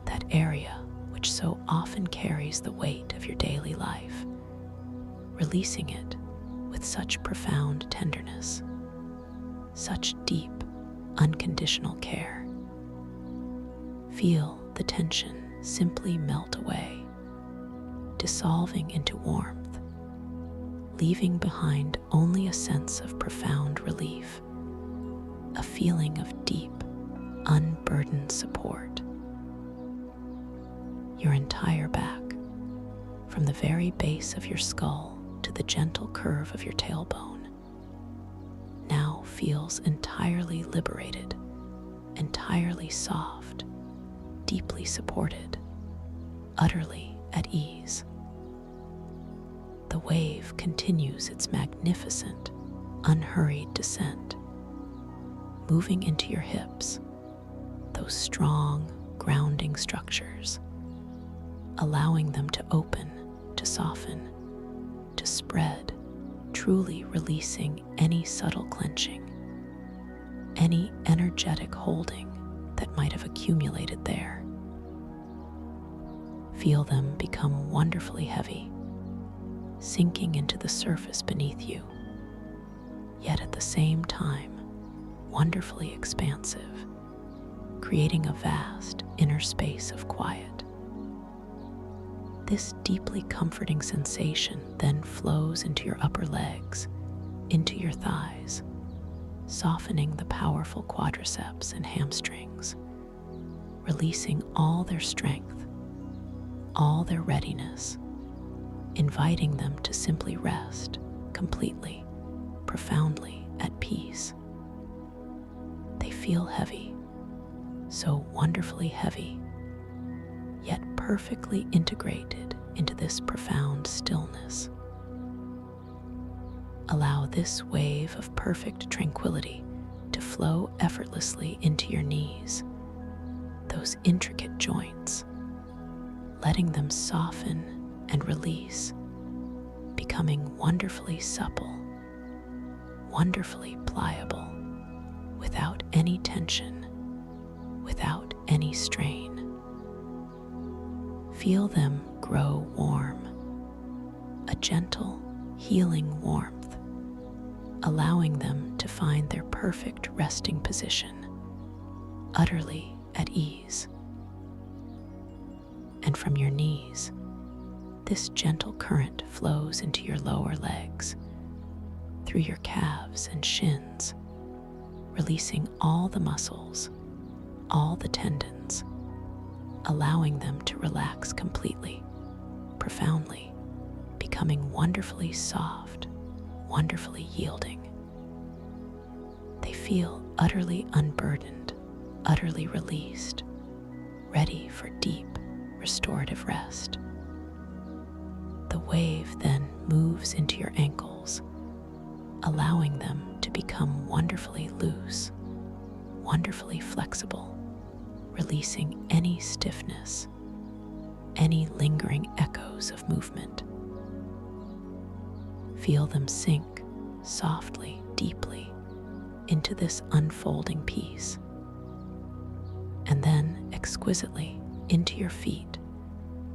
that area which so often carries the weight of your daily life, releasing it with such profound tenderness, such deep, unconditional care. Feel the tension simply melt away, dissolving into warmth, leaving behind only a sense of profound relief, a feeling of deep, unburdened support. Your entire back, from the very base of your skull to the gentle curve of your tailbone, now feels entirely liberated, entirely soft, deeply supported, utterly at ease. The wave continues its magnificent, unhurried descent, moving into your hips, those strong, grounding structures, allowing them to open, to soften, to spread, truly releasing any subtle clenching, any energetic holding that might have accumulated there. Feel them become wonderfully heavy, sinking into the surface beneath you, yet at the same time, wonderfully expansive, creating a vast inner space of quiet. This deeply comforting sensation then flows into your upper legs, into your thighs, softening the powerful quadriceps and hamstrings, releasing all their strength, all their readiness, inviting them to simply rest completely, profoundly at peace. They feel heavy, so wonderfully heavy, yet perfectly integrated into this profound stillness. Allow this wave of perfect tranquility to flow effortlessly into your knees, those intricate joints, letting them soften and release, becoming wonderfully supple, wonderfully pliable, without any tension, without any strain. Feel them grow warm, a gentle, healing warmth, allowing them to find their perfect resting position, utterly at ease. And from your knees, this gentle current flows into your lower legs, through your calves and shins, releasing all the muscles, all the tendons, allowing them to relax completely, profoundly, becoming wonderfully soft, wonderfully yielding. They feel utterly unburdened, utterly released, ready for deep, restorative rest. The wave then moves into your ankles, allowing them to become wonderfully loose, wonderfully flexible, releasing any stiffness, any lingering echoes of movement. Feel them sink softly, deeply into this unfolding peace, and then exquisitely into your feet,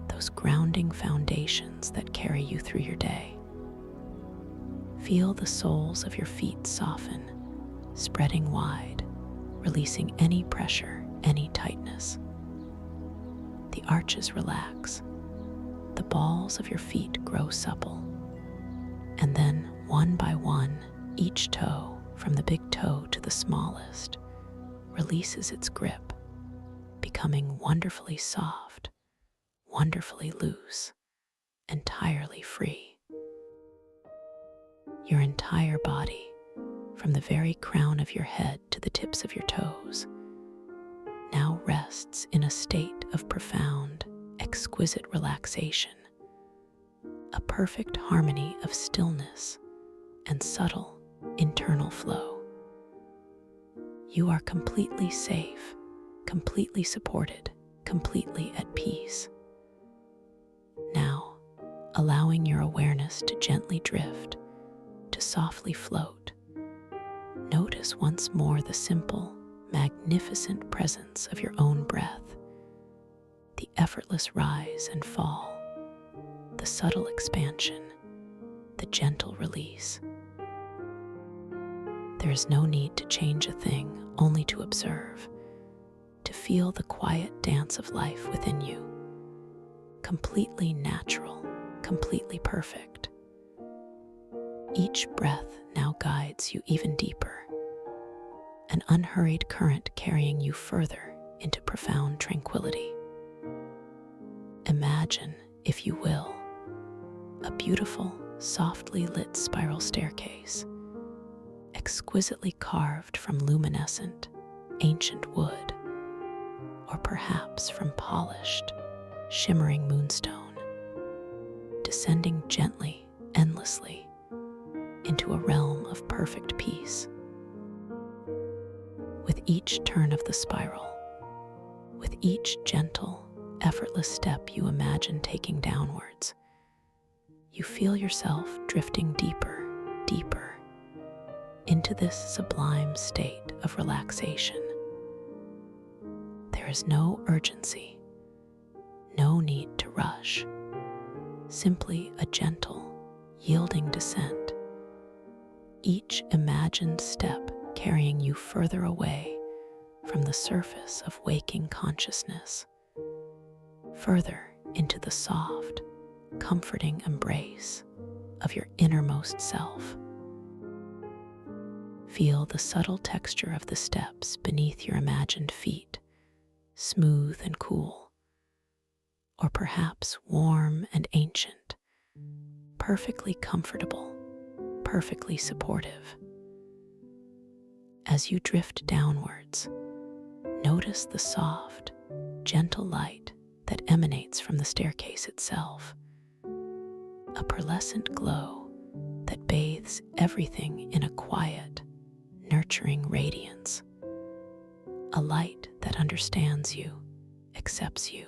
those grounding foundations that carry you through your day. Feel the soles of your feet soften, spreading wide, releasing any pressure, any tightness. The arches relax, the balls of your feet grow supple, and then one by one, each toe, from the big toe to the smallest, releases its grip, becoming wonderfully soft, wonderfully loose, entirely free. Your entire body, from the very crown of your head to the tips of your toes, now rests in a state of profound, exquisite relaxation, a perfect harmony of stillness and subtle internal flow. You are completely safe, completely supported, completely at peace. Now, allowing your awareness to gently drift, to softly float, notice once more the simple, magnificent presence of your own breath, the effortless rise and fall, the subtle expansion, the gentle release. There is no need to change a thing, only to observe, to feel the quiet dance of life within you, completely natural, completely perfect. Each breath now guides you even deeper, an unhurried current carrying you further into profound tranquility. Imagine, if you will, a beautiful, softly lit spiral staircase, exquisitely carved from luminescent, ancient wood, or perhaps from polished, shimmering moonstone, descending gently, endlessly, into a realm of perfect peace. With each turn of the spiral, with each gentle, effortless step you imagine taking downwards, you feel yourself drifting deeper, deeper into this sublime state of relaxation. There is no urgency, no need to rush, simply a gentle, yielding descent, each imagined step carrying you further away from the surface of waking consciousness, further into the soft, comforting embrace of your innermost self. Feel the subtle texture of the steps beneath your imagined feet, smooth and cool, or perhaps warm and ancient, perfectly comfortable, perfectly supportive. As you drift downwards, notice the soft, gentle light that emanates from the staircase itself, a pearlescent glow that bathes everything in a quiet, nurturing radiance, a light that understands you, accepts you,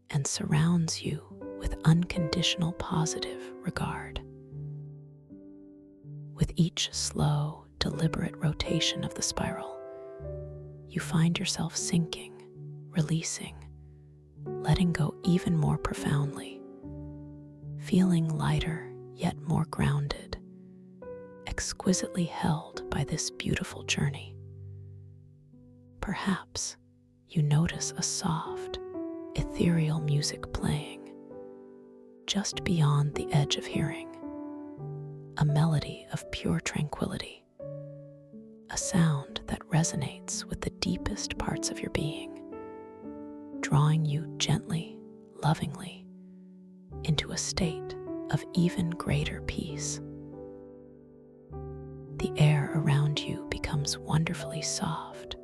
and surrounds you with unconditional positive regard. With each slow, deliberate rotation of the spiral, you find yourself sinking, releasing, letting go even more profoundly, feeling lighter yet more grounded, exquisitely held by this beautiful journey. Perhaps you notice a soft, ethereal music playing just beyond the edge of hearing, a melody of pure tranquility, a sound that resonates with the deepest parts of your being, drawing you gently, lovingly, into a state of even greater peace. The air around you becomes wonderfully soft,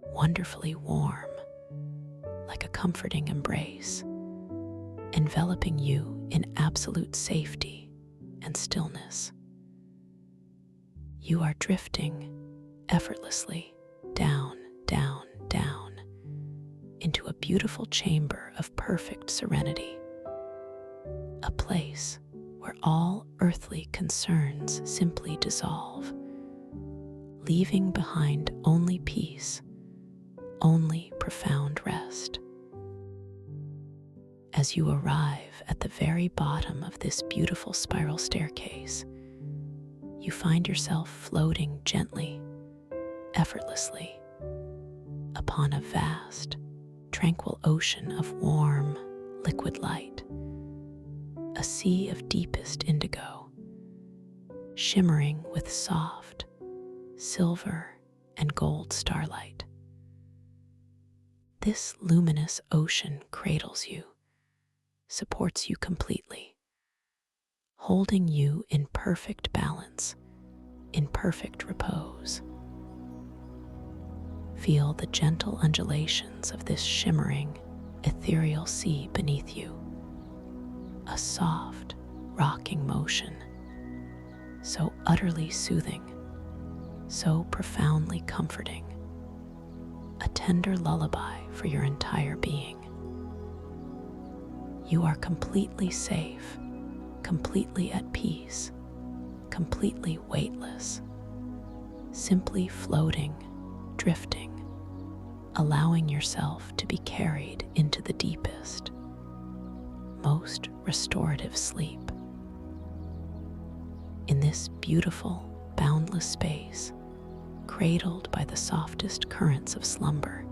wonderfully warm, like a comforting embrace, enveloping you in absolute safety and stillness. You are drifting effortlessly down, down, down into a beautiful chamber of perfect serenity, a place where all earthly concerns simply dissolve, leaving behind only peace, only profound rest. As you arrive at the very bottom of this beautiful spiral staircase, you find yourself floating gently, effortlessly, upon a vast, tranquil ocean of warm, liquid light, a sea of deepest indigo, shimmering with soft, silver and gold starlight. This luminous ocean cradles you, supports you completely, holding you in perfect balance, in perfect repose. Feel the gentle undulations of this shimmering, ethereal sea beneath you, a soft, rocking motion, so utterly soothing, so profoundly comforting, a tender lullaby for your entire being. You are completely safe, completely at peace, completely weightless, simply floating, drifting, allowing yourself to be carried into the deepest, most restorative sleep. In this beautiful, boundless space, cradled by the softest currents of slumber,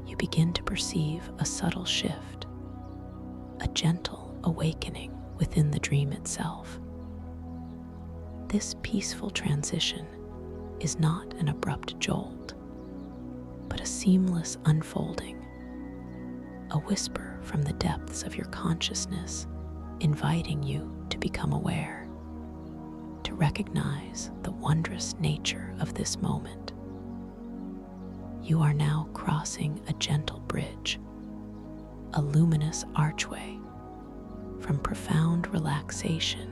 you begin to perceive a subtle shift, a gentle awakening within the dream itself. This peaceful transition is not an abrupt jolt, but a seamless unfolding, a whisper from the depths of your consciousness, inviting you to become aware, to recognize the wondrous nature of this moment. You are now crossing a gentle bridge, a luminous archway from profound relaxation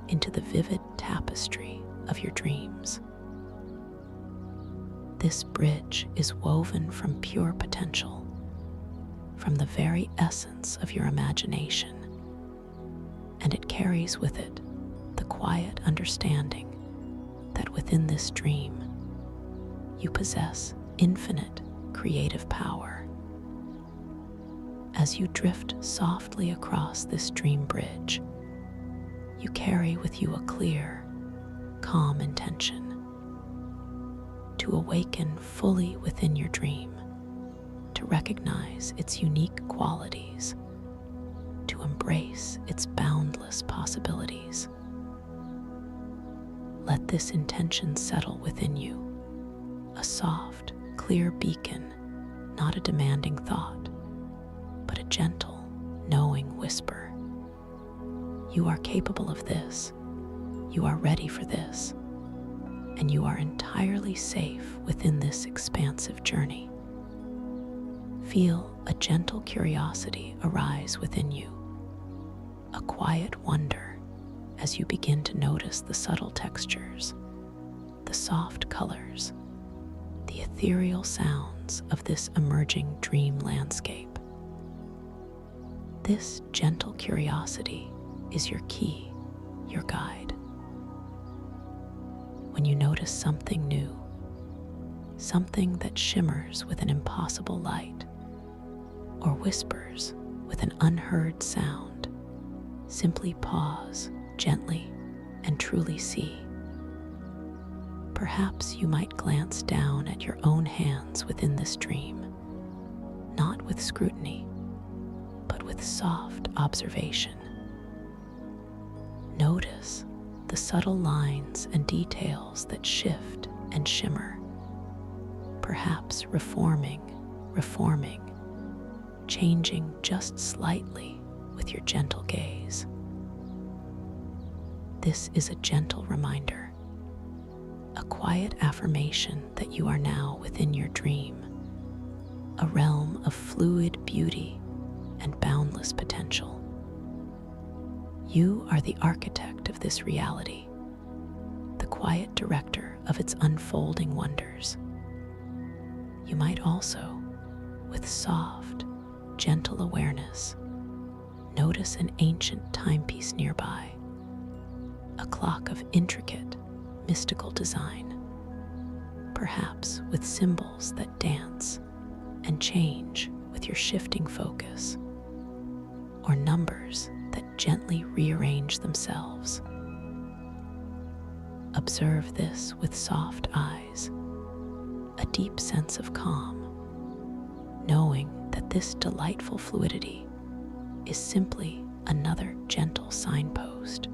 into the vivid tapestry of your dreams. This bridge is woven from pure potential, from the very essence of your imagination, and it carries with it the quiet understanding that within this dream you possess infinite creative power. As you drift softly across this dream bridge, you carry with you a clear, calm intention to awaken fully within your dream, to recognize its unique qualities, to embrace its boundless possibilities. Let this intention settle within you, a soft, clear beacon, not a demanding thought, but a gentle, knowing whisper. You are capable of this, you are ready for this, and you are entirely safe within this expansive journey. Feel a gentle curiosity arise within you, a quiet wonder as you begin to notice the subtle textures, the soft colors, the ethereal sounds of this emerging dream landscape. This gentle curiosity is your key, your guide. When you notice something new, something that shimmers with an impossible light, or whispers with an unheard sound, simply pause gently and truly see. Perhaps you might glance down at your own hands within this dream, not with scrutiny, but with soft observation. Notice the subtle lines and details that shift and shimmer, perhaps reforming, changing just slightly with your gentle gaze. This is a gentle reminder, a quiet affirmation that you are now within your dream, a realm of fluid beauty and boundless potential. You are the architect of this reality, the quiet director of its unfolding wonders. You might also, with soft, gentle awareness, notice an ancient timepiece nearby, a clock of intricate, mystical design, perhaps with symbols that dance and change with your shifting focus, or numbers that gently rearrange themselves. Observe this with soft eyes, a deep sense of calm, knowing that this delightful fluidity is simply another gentle signpost,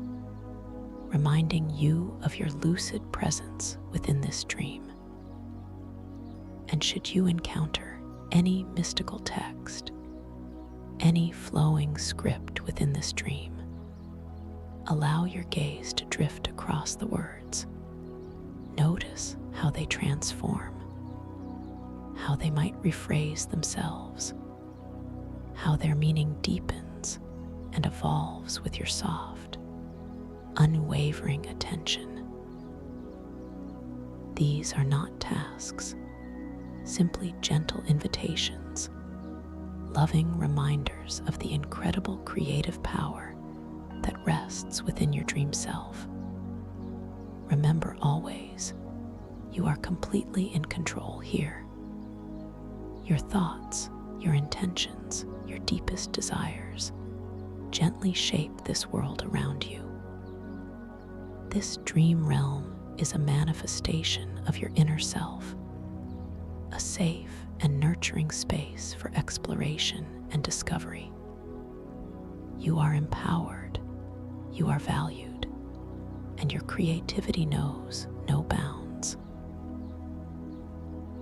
reminding you of your lucid presence within this dream. And should you encounter any mystical text, any flowing script within this dream, allow your gaze to drift across the words. Notice how they transform, how they might rephrase themselves, how their meaning deepens and evolves with your soft, unwavering attention. These are not tasks, simply gentle invitations, loving reminders of the incredible creative power that rests within your dream self. Remember always, you are completely in control here. Your thoughts, your intentions, your deepest desires gently shape this world around you. This dream realm is a manifestation of your inner self, a safe and nurturing space for exploration and discovery. You are empowered, you are valued, and your creativity knows no bounds.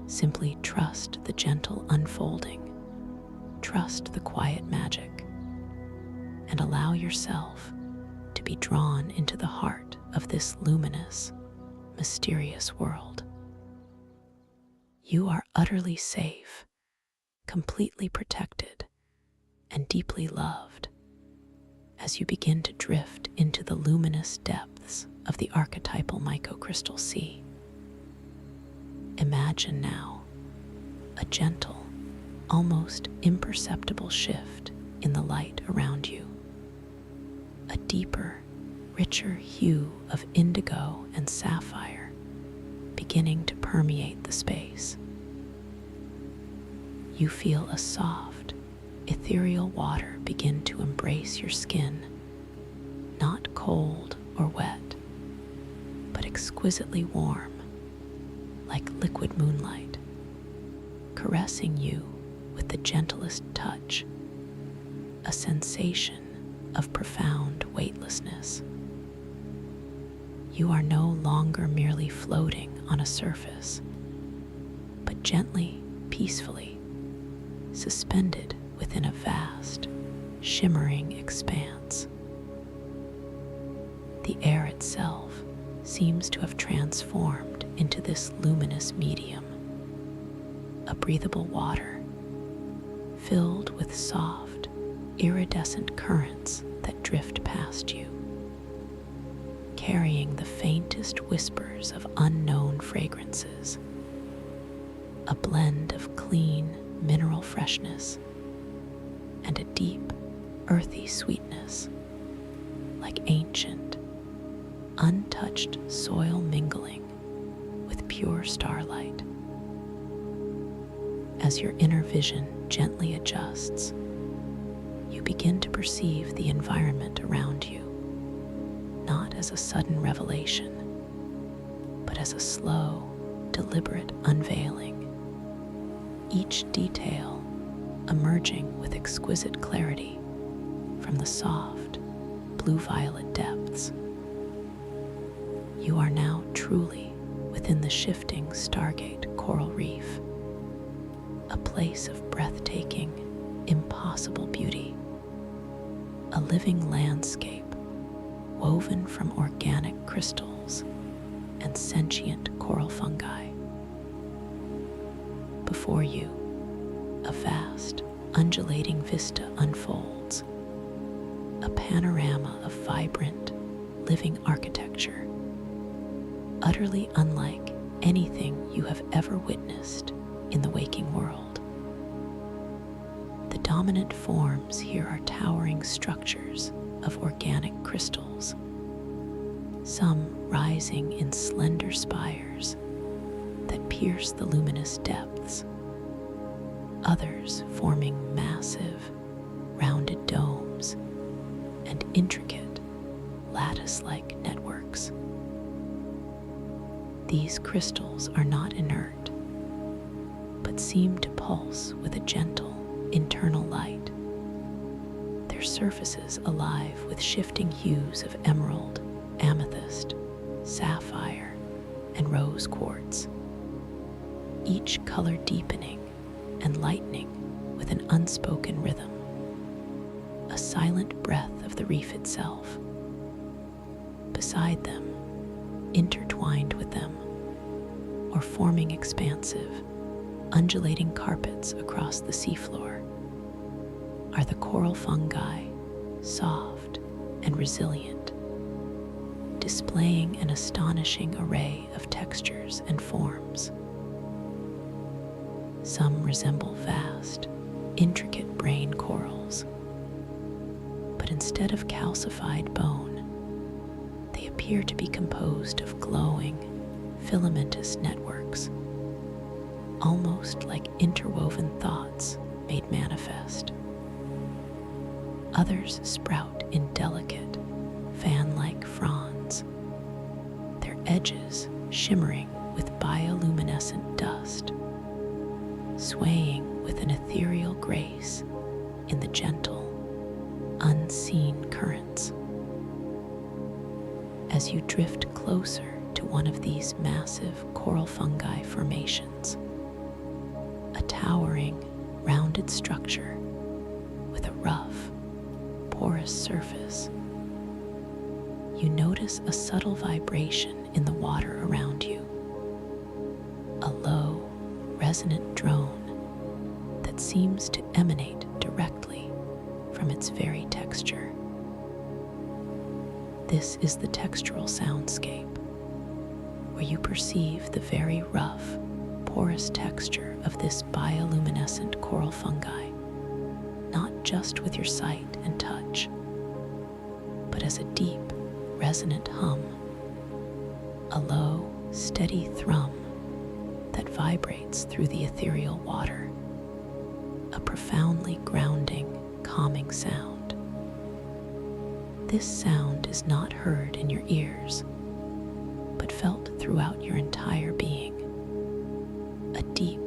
Simply trust the gentle unfolding, trust the quiet magic and allow yourself to be drawn into the heart of this luminous, mysterious world. You are utterly safe, completely protected, and deeply loved as you begin to drift into the luminous depths of the archetypal mycocrystal sea. Imagine now a gentle, almost imperceptible shift in the light around you. A deeper, richer hue of indigo and sapphire beginning to permeate the space. You feel a soft, ethereal water begin to embrace your skin, not cold or wet, but exquisitely warm, like liquid moonlight, caressing you with the gentlest touch, a sensation of profound weightlessness. You are no longer merely floating on a surface, but gently, peacefully, suspended within a vast, shimmering expanse. The air itself seems to have transformed into this luminous medium, a breathable water filled with soft, iridescent currents that drift past you, carrying the faintest whispers of unknown fragrances, a blend of clean mineral freshness and a deep, earthy sweetness, like ancient, untouched soil mingling with pure starlight. As your inner vision gently adjusts, you begin to perceive the environment around you, not as a sudden revelation, but as a slow, deliberate unveiling, each detail emerging with exquisite clarity from the soft, blue-violet depths. You are now truly within the shifting Stargate coral reef, a place of breathtaking, impossible beauty, a living landscape woven from organic crystals and sentient coral fungi. Before you, a vast, undulating vista unfolds, a panorama of vibrant, living architecture, utterly unlike anything you have ever witnessed in the waking world. The dominant forms here are towering structures of organic crystals, some rising in slender spires that pierce the luminous depths, others forming massive, rounded domes and intricate, lattice-like networks. These crystals are not inert, but seem to pulse with a gentle, internal light, their surfaces alive with shifting hues of emerald, amethyst, sapphire, and rose quartz, each color deepening and lightening with an unspoken rhythm, a silent breath of the reef itself. Beside them, intertwined with them, or forming expansive, undulating carpets across the seafloor, are the coral fungi, soft and resilient, displaying an astonishing array of textures and forms. Some resemble vast, intricate brain corals, but instead of calcified bone, they appear to be composed of glowing, filamentous networks, almost like interwoven thoughts made manifest. Others sprout in delicate, fan-like fronds, their edges shimmering with bioluminescent dust, swaying with an ethereal grace in the gentle, unseen currents. As you drift closer to one of these massive coral fungi formations, a towering, rounded structure rough, porous surface, you notice a subtle vibration in the water around you, a low, resonant drone that seems to emanate directly from its very texture. This is the textural soundscape, where you perceive the very rough, porous texture of this bioluminescent coral fungi, not just with your sight and touch, but as a deep, resonant hum, a low, steady thrum that vibrates through the ethereal water, a profoundly grounding, calming sound. This sound is not heard in your ears, but felt throughout your entire being, a deep,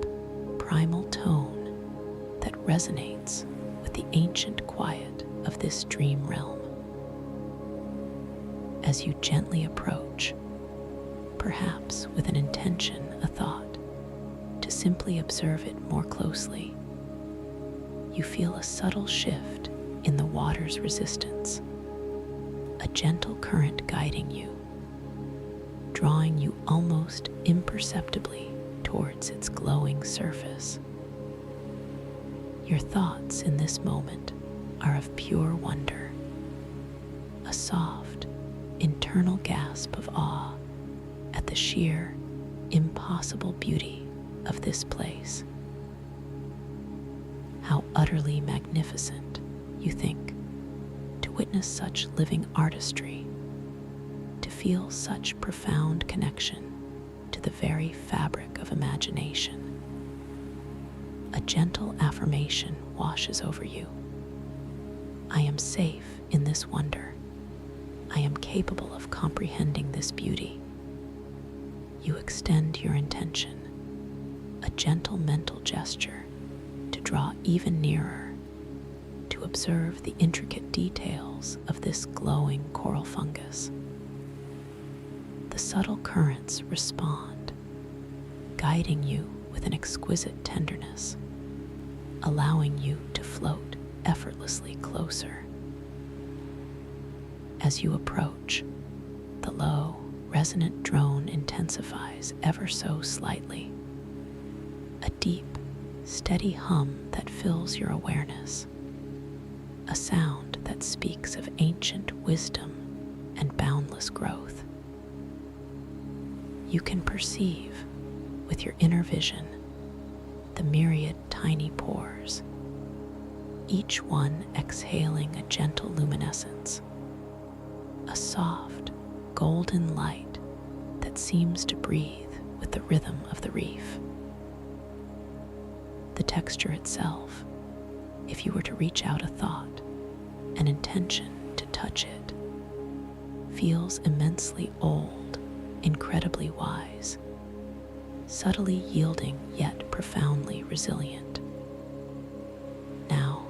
primal tone that resonates with the ancient quiet of this dream realm. As you gently approach, perhaps with an intention, a thought, to simply observe it more closely, you feel a subtle shift in the water's resistance, a gentle current guiding you, drawing you almost imperceptibly towards its glowing surface. Your thoughts in this moment are of pure wonder, a soft, internal gasp of awe at the sheer, impossible beauty of this place. How utterly magnificent, you think, to witness such living artistry, to feel such profound connection to the very fabric of imagination. A gentle affirmation washes over you. I am safe in this wonder. I am capable of comprehending this beauty. You extend your intention, a gentle mental gesture, to draw even nearer, to observe the intricate details of this glowing coral fungus. The subtle currents respond, guiding you with an exquisite tenderness, allowing you to float effortlessly closer. As you approach, the low, resonant drone intensifies ever so slightly, a deep, steady hum that fills your awareness, a sound that speaks of ancient wisdom and boundless growth. You can perceive, with your inner vision, the myriad tiny pores, each one exhaling a gentle luminescence, a soft, golden light that seems to breathe with the rhythm of the reef. The texture itself, if you were to reach out a thought, an intention to touch it, feels immensely old, incredibly wise, subtly yielding yet profoundly resilient. Now,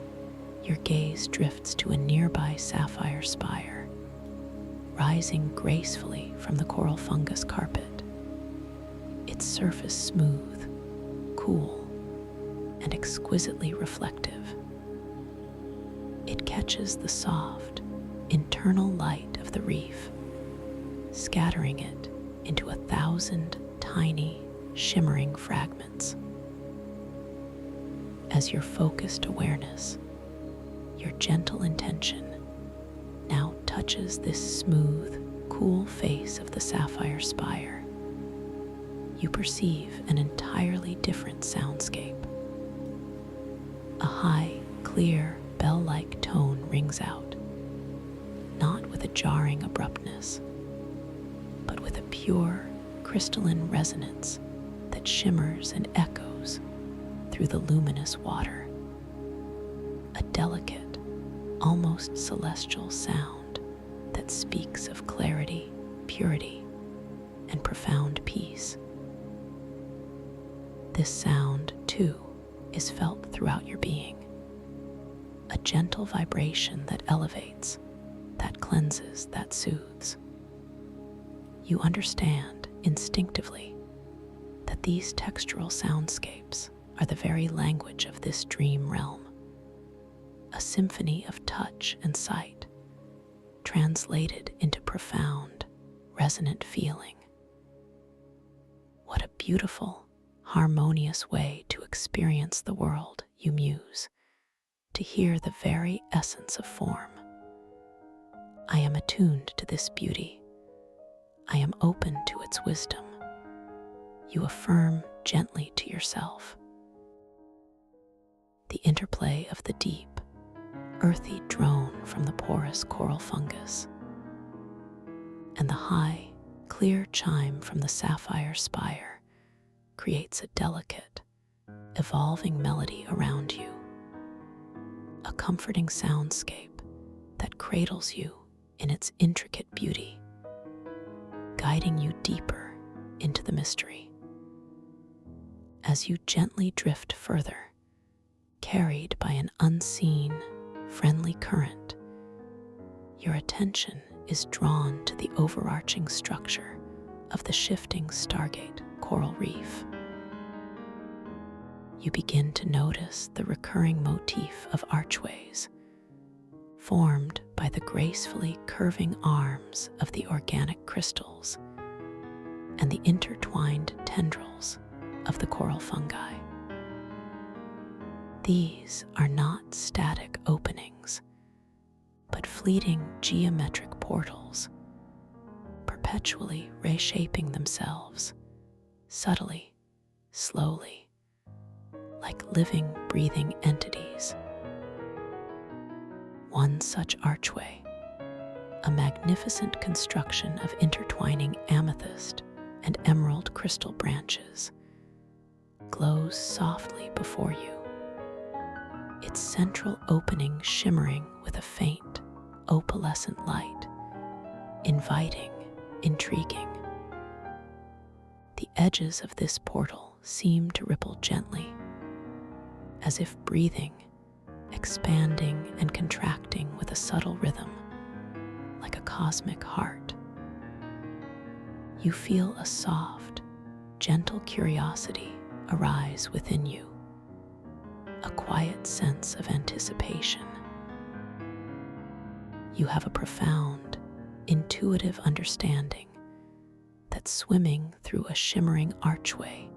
your gaze drifts to a nearby sapphire spire, rising gracefully from the coral fungus carpet, its surface smooth, cool, and exquisitely reflective. It catches the soft, internal light of the reef, scattering it into 1,000 tiny, shimmering fragments. As your focused awareness, your gentle intention, now touches this smooth, cool face of the sapphire spire, you perceive an entirely different soundscape. A high, clear, bell-like tone rings out, not with a jarring abruptness, but with a pure, crystalline resonance that shimmers and echoes through the luminous water. A delicate, almost celestial sound that speaks of clarity, purity, and profound peace. This sound, too, is felt throughout your being, a gentle vibration that elevates, that cleanses, that soothes. You understand instinctively that these textural soundscapes are the very language of this dream realm, a symphony of touch and sight, translated into profound, resonant feeling. What a beautiful, harmonious way to experience the world, you muse, to hear the very essence of form. I am attuned to this beauty. I am open to its wisdom. You affirm gently to yourself. The interplay of the deep, earthy drone from the porous coral fungus and the high, clear chime from the sapphire spire creates a delicate, evolving melody around you, a comforting soundscape that cradles you in its intricate beauty, guiding you deeper into the mystery. As you gently drift further, carried by an unseen, friendly current, your attention is drawn to the overarching structure of the shifting Stargate coral reef. You begin to notice the recurring motif of archways, formed by the gracefully curving arms of the organic crystals and the intertwined tendrils of the coral fungi. These are not static openings, but fleeting geometric portals, perpetually reshaping themselves, subtly, slowly, like living, breathing entities. One such archway, a magnificent construction of intertwining amethyst and emerald crystal branches, glows softly before you, its central opening shimmering with a faint, opalescent light, inviting, intriguing. The edges of this portal seem to ripple gently, as if breathing, expanding and contracting with a subtle rhythm, like a cosmic heart. You feel a soft, gentle curiosity arise within you, a quiet sense of anticipation. You have a profound, intuitive understanding that swimming through a shimmering archway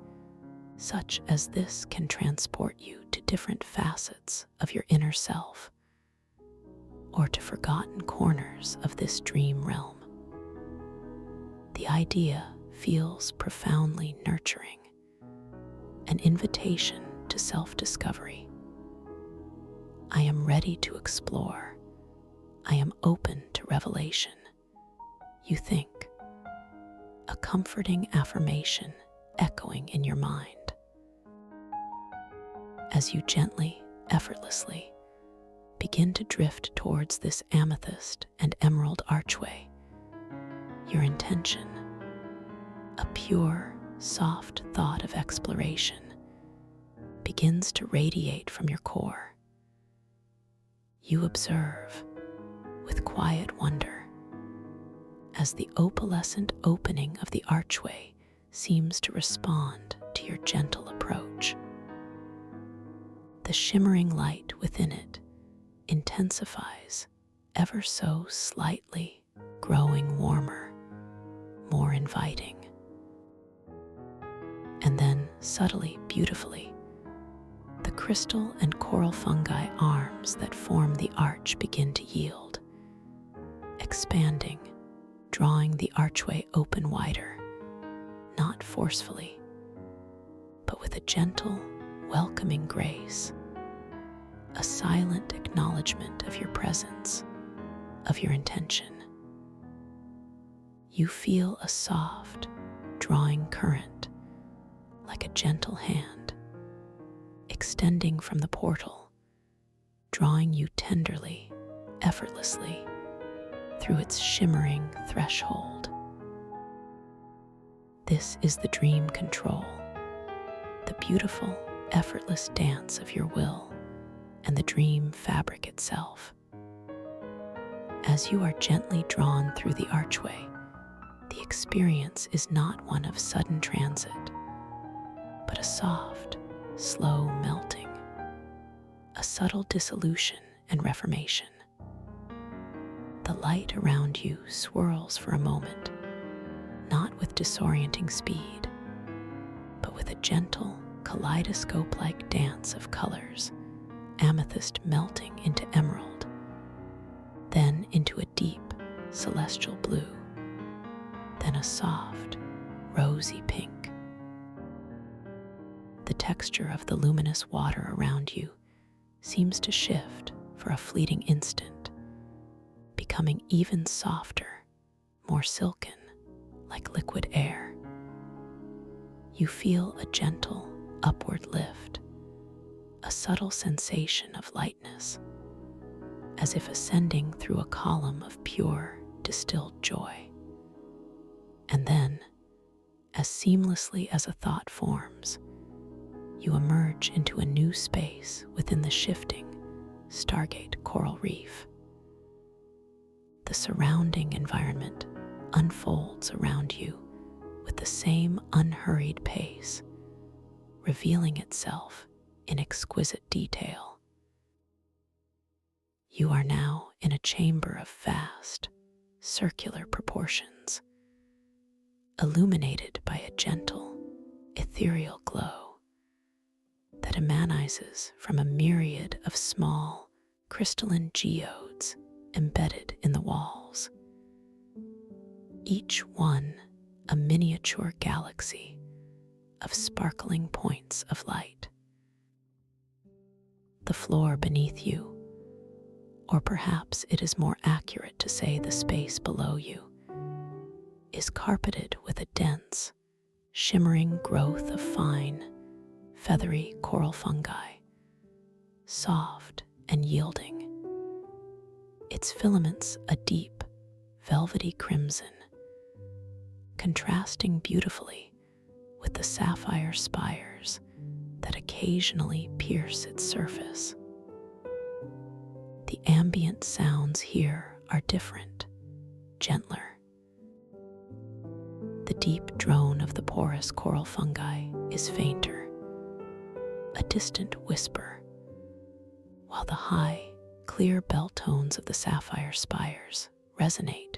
such as this can transport you to different facets of your inner self, or to forgotten corners of this dream realm. The idea feels profoundly nurturing, an invitation to self-discovery. I am ready to explore. I am open to revelation. You think, a comforting affirmation echoing in your mind. As you gently, effortlessly begin to drift towards this amethyst and emerald archway, your intention, a pure, soft thought of exploration, begins to radiate from your core. You observe, with quiet wonder, as the opalescent opening of the archway seems to respond to your gentle approach. The shimmering light within it intensifies ever so slightly, growing warmer, more inviting. And then, subtly, beautifully, the crystal and coral fungi arms that form the arch begin to yield, expanding, drawing the archway open wider, not forcefully, but with a gentle, welcoming grace, a silent acknowledgement of your presence, of your intention. You feel a soft, drawing current, like a gentle hand, extending from the portal, drawing you tenderly, effortlessly, through its shimmering threshold. This is the dream control, the beautiful, effortless dance of your will and the dream fabric itself. As you are gently drawn through the archway, the experience is not one of sudden transit, but a soft, slow melting, a subtle dissolution and reformation. The light around you swirls for a moment, not with disorienting speed, but with a gentle, kaleidoscope-like dance of colors, amethyst melting into emerald, then into a deep, celestial blue, then a soft, rosy pink. The texture of the luminous water around you seems to shift for a fleeting instant, becoming even softer, more silken, like liquid air. You feel a gentle, upward lift, a subtle sensation of lightness, as if ascending through a column of pure, distilled joy. And then, as seamlessly as a thought forms, you emerge into a new space within the shifting Stargate coral reef. The surrounding environment unfolds around you with the same unhurried pace, revealing itself in exquisite detail. You are now in a chamber of vast, circular proportions, illuminated by a gentle, ethereal glow that emanates from a myriad of small, crystalline geodes embedded in the walls. Each one a miniature galaxy of sparkling points of light. The floor beneath you, or perhaps it is more accurate to say the space below you, is carpeted with a dense, shimmering growth of fine, feathery coral fungi, soft and yielding, its filaments a deep, velvety crimson, contrasting beautifully with the sapphire spires that occasionally pierce its surface. The ambient sounds here are different, gentler. The deep drone of the porous coral fungi is fainter, a distant whisper, while the high, clear bell tones of the sapphire spires resonate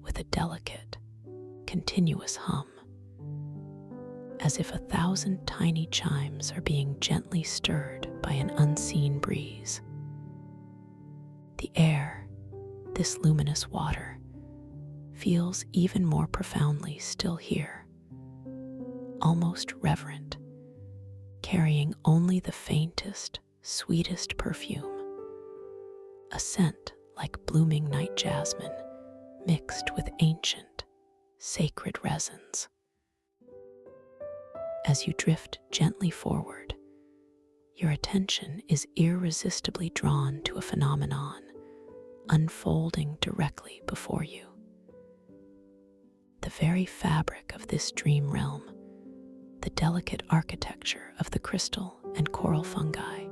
with a delicate, continuous hum, as if 1,000 tiny chimes are being gently stirred by an unseen breeze. The air, this luminous water, feels even more profoundly still here, almost reverent, carrying only the faintest, sweetest perfume, a scent like blooming night jasmine mixed with ancient, sacred resins. As you drift gently forward, your attention is irresistibly drawn to a phenomenon unfolding directly before you. The very fabric of this dream realm, the delicate architecture of the crystal and coral fungi,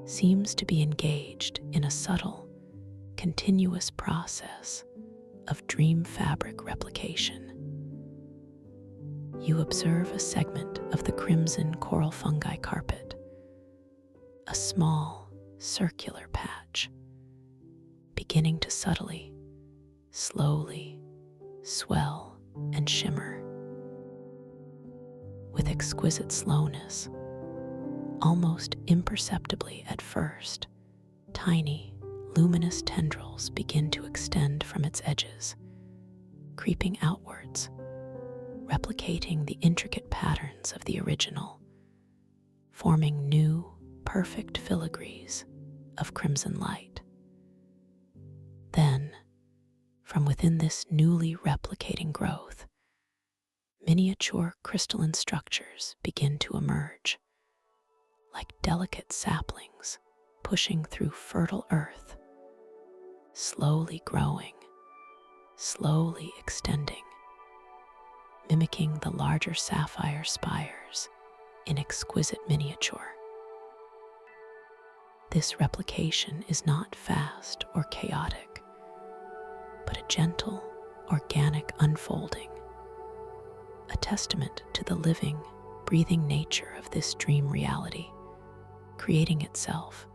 seems to be engaged in a subtle, continuous process of dream fabric replication. You observe a segment of the crimson coral fungi carpet, a small, circular patch, beginning to subtly, slowly swell and shimmer. With exquisite slowness, almost imperceptibly at first, tiny, luminous tendrils begin to extend from its edges, creeping outwards, replicating the intricate patterns of the original, forming new, perfect filigrees of crimson light. Then, from within this newly replicating growth, miniature crystalline structures begin to emerge, like delicate saplings pushing through fertile earth, slowly growing, slowly extending, mimicking the larger sapphire spires in exquisite miniature. This replication is not fast or chaotic, but a gentle, organic unfolding, a testament to the living, breathing nature of this dream reality, creating itself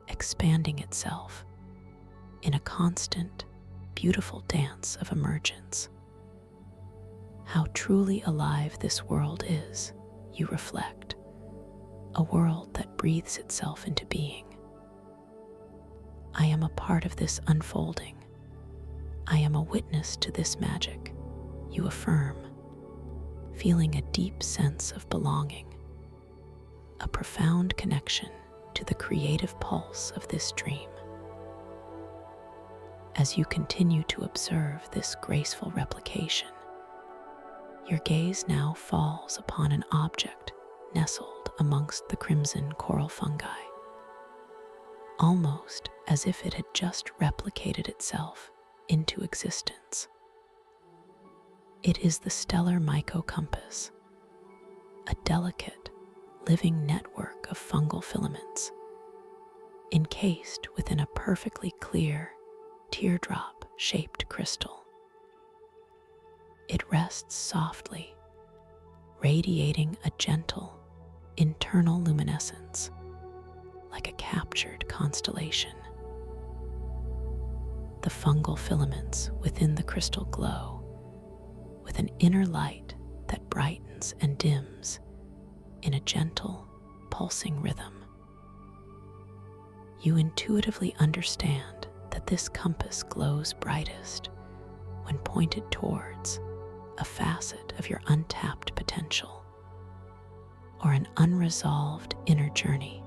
expanding itself in a constant, beautiful dance of emergence. How truly alive this world is, you reflect, a world that breathes itself into being. I am a part of this unfolding. I am a witness to this magic, you affirm, feeling a deep sense of belonging, a profound connection to the creative pulse of this dream. As you continue to observe this graceful replication, your gaze now falls upon an object nestled amongst the crimson coral fungi, almost as if it had just replicated itself into existence. It is the stellar mycocompass, a delicate, living network of fungal filaments, encased within a perfectly clear, teardrop-shaped crystal. It rests softly, radiating a gentle, internal luminescence, like a captured constellation. The fungal filaments within the crystal glow with an inner light that brightens and dims in a gentle, pulsing rhythm. You intuitively understand that this compass glows brightest when pointed towards a facet of your untapped potential or an unresolved inner journey,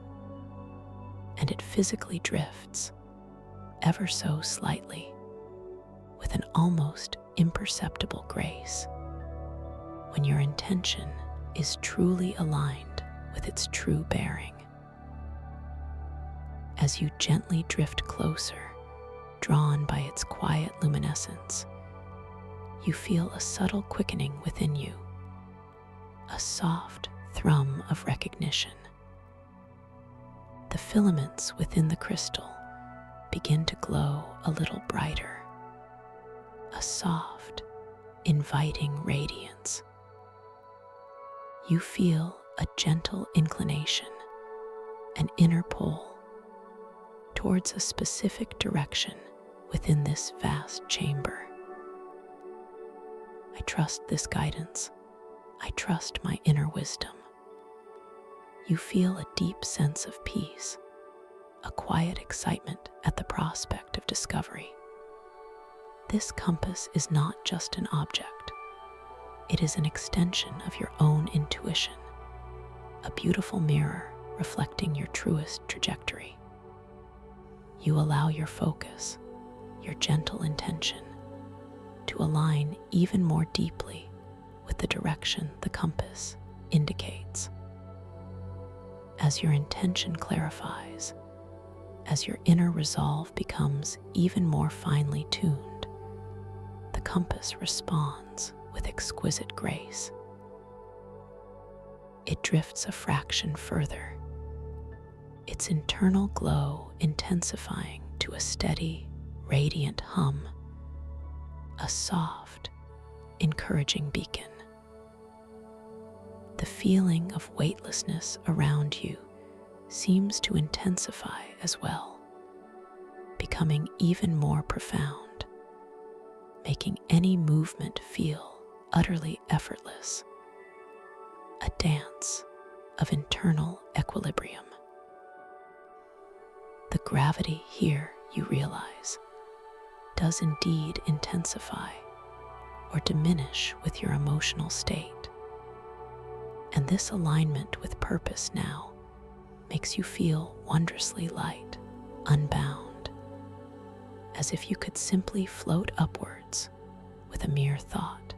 and it physically drifts ever so slightly with an almost imperceptible grace when your intention is truly aligned with its true bearing. As you gently drift closer, drawn by its quiet luminescence, you feel a subtle quickening within you, a soft thrum of recognition. The filaments within the crystal begin to glow a little brighter, a soft, inviting radiance. You feel a gentle inclination, an inner pull towards a specific direction within this vast chamber. I trust this guidance. I trust my inner wisdom. You feel a deep sense of peace, a quiet excitement at the prospect of discovery. This compass is not just an object. It is an extension of your own intuition, a beautiful mirror reflecting your truest trajectory. You allow your focus, your gentle intention, to align even more deeply with the direction the compass indicates. As your intention clarifies, as your inner resolve becomes even more finely tuned, the compass responds with exquisite grace. It drifts a fraction further, its internal glow intensifying to a steady, radiant hum, a soft, encouraging beacon. The feeling of weightlessness around you seems to intensify as well, becoming even more profound, making any movement feel utterly effortless, a dance of internal equilibrium. The gravity here, you realize, does indeed intensify or diminish with your emotional state. And this alignment with purpose now makes you feel wondrously light, unbound, as if you could simply float upwards with a mere thought.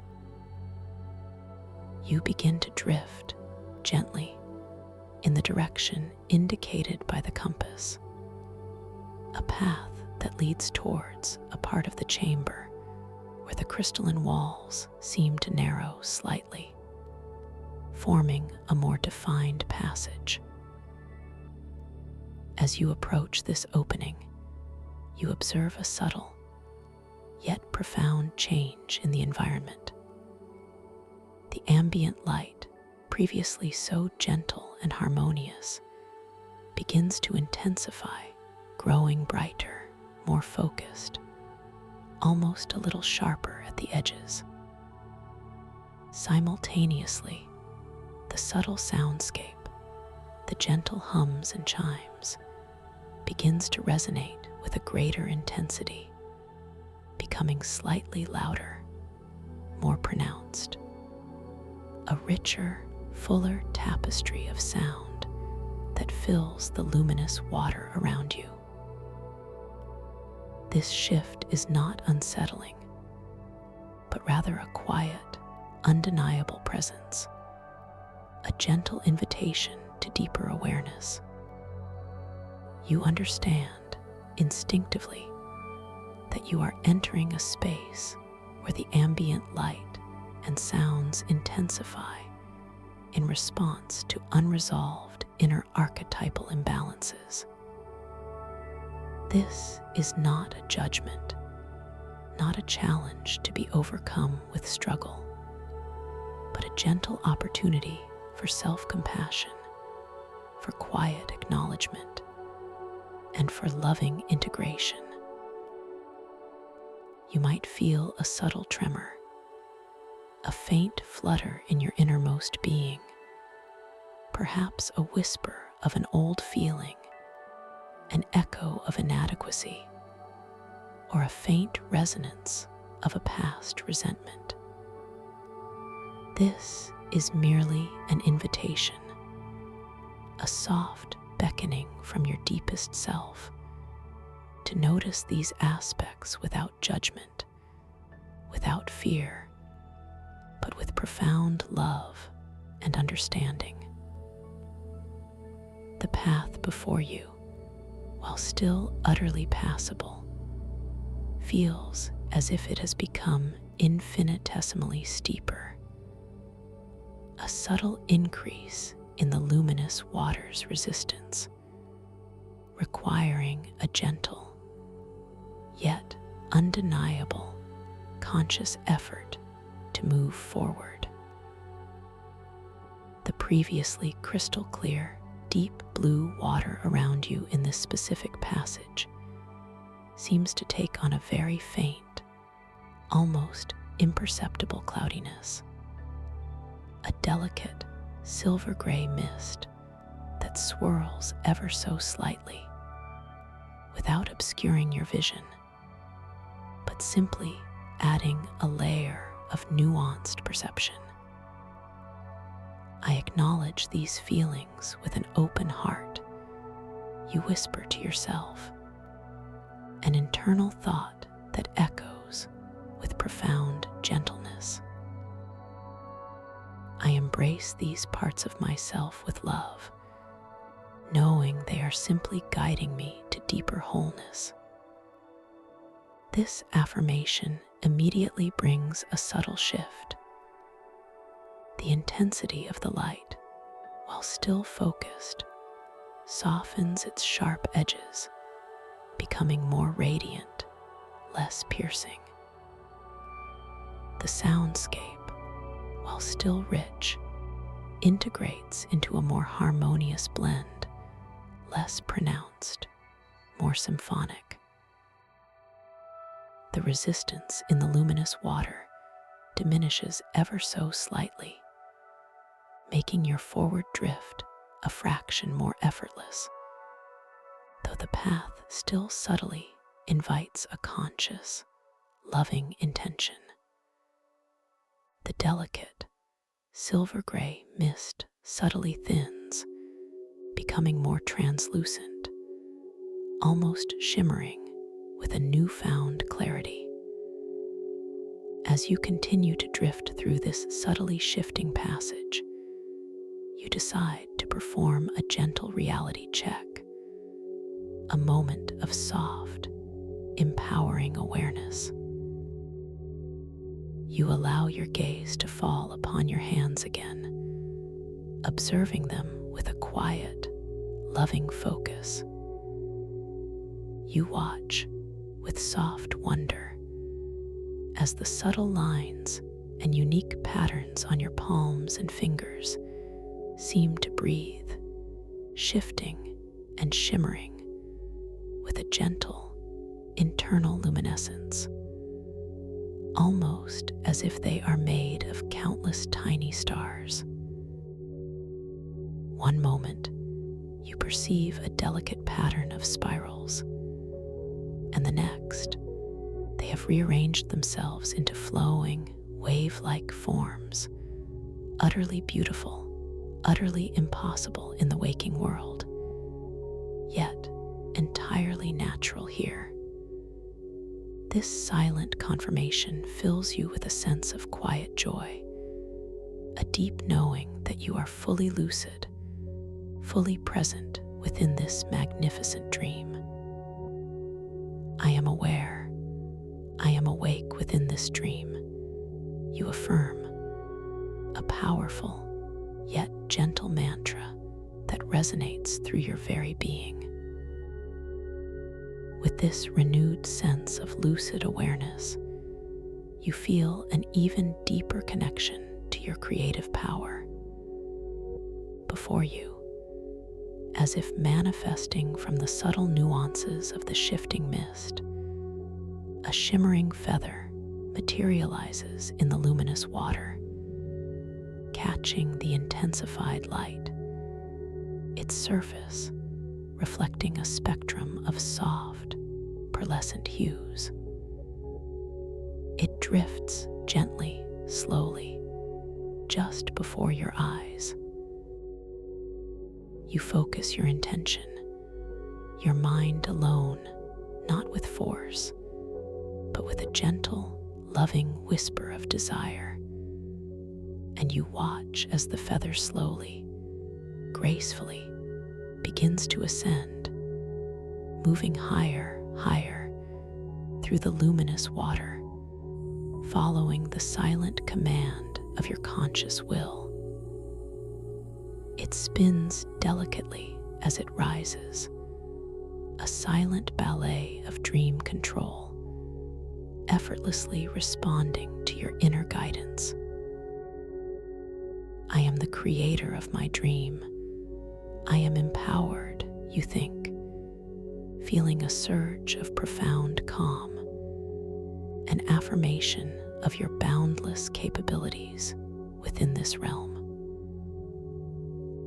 You begin to drift gently in the direction indicated by the compass, a path that leads towards a part of the chamber where the crystalline walls seem to narrow slightly, forming a more defined passage. As you approach this opening, you observe a subtle, yet profound change in the environment. The ambient light, previously so gentle and harmonious, begins to intensify growing brighter, more focused, almost a little sharper at the edges. Simultaneously, the subtle soundscape, the gentle hums and chimes, begins to resonate with a greater intensity, becoming slightly louder, more pronounced. A richer, fuller tapestry of sound that fills the luminous water around you. This shift is not unsettling, but rather a quiet, undeniable presence, a gentle invitation to deeper awareness. You understand instinctively that you are entering a space where the ambient light and sounds intensify in response to unresolved inner archetypal imbalances. This is not a judgment, not a challenge to be overcome with struggle, but a gentle opportunity for self-compassion, for quiet acknowledgement, and for loving integration. You might feel a subtle tremor, a faint flutter in your innermost being, perhaps a whisper of an old feeling, an echo of inadequacy, or a faint resonance of a past resentment. This is merely an invitation, a soft beckoning from your deepest self to notice these aspects without judgment, without fear, but with profound love and understanding. The path before you, while still utterly passable, feels as if it has become infinitesimally steeper, a subtle increase in the luminous water's resistance, requiring a gentle, yet undeniable, conscious effort to move forward. The previously crystal clear, deep blue water around you in this specific passage seems to take on a very faint, almost imperceptible cloudiness, a delicate silver gray mist that swirls ever so slightly, without obscuring your vision, but simply adding a layer of nuanced perception. I acknowledge these feelings with an open heart, you whisper to yourself, an internal thought that echoes with profound gentleness. I embrace these parts of myself with love, knowing they are simply guiding me to deeper wholeness. This affirmation immediately brings a subtle shift. The intensity of the light, while still focused, softens its sharp edges, becoming more radiant, less piercing. The soundscape, while still rich, integrates into a more harmonious blend, less pronounced, more symphonic. The resistance in the luminous water diminishes ever so slightly, making your forward drift a fraction more effortless, though the path still subtly invites a conscious, loving intention. The delicate, silver gray mist subtly thins, becoming more translucent, almost shimmering with a newfound clarity. As you continue to drift through this subtly shifting passage, you decide to perform a gentle reality check, a moment of soft, empowering awareness. You allow your gaze to fall upon your hands again, observing them with a quiet, loving focus. You watch with soft wonder as the subtle lines and unique patterns on your palms and fingers seem to breathe, shifting and shimmering with a gentle, internal luminescence, almost as if they are made of countless tiny stars. One moment, you perceive a delicate pattern of spirals, and the next, they have rearranged themselves into flowing, wave-like forms, utterly beautiful, utterly impossible in the waking world, yet entirely natural here. This silent confirmation fills you with a sense of quiet joy, a deep knowing that you are fully lucid, fully present within this magnificent dream. I am aware, I am awake within this dream, you affirm, a powerful yet gentle mantra that resonates through your very being. With this renewed sense of lucid awareness, you feel an even deeper connection to your creative power. Before you, as if manifesting from the subtle nuances of the shifting mist, a shimmering feather materializes in the luminous water, catching the intensified light, its surface reflecting a spectrum of soft, pearlescent hues. It drifts gently, slowly, just before your eyes. You focus your intention, your mind alone, not with force, but with a gentle, loving whisper of desire. And you watch as the feather slowly, gracefully, begins to ascend, moving higher, higher through the luminous water, following the silent command of your conscious will. It spins delicately as it rises, a silent ballet of dream control, effortlessly responding to your inner guidance. I am the creator of my dream. I am empowered, you think, feeling a surge of profound calm, an affirmation of your boundless capabilities within this realm.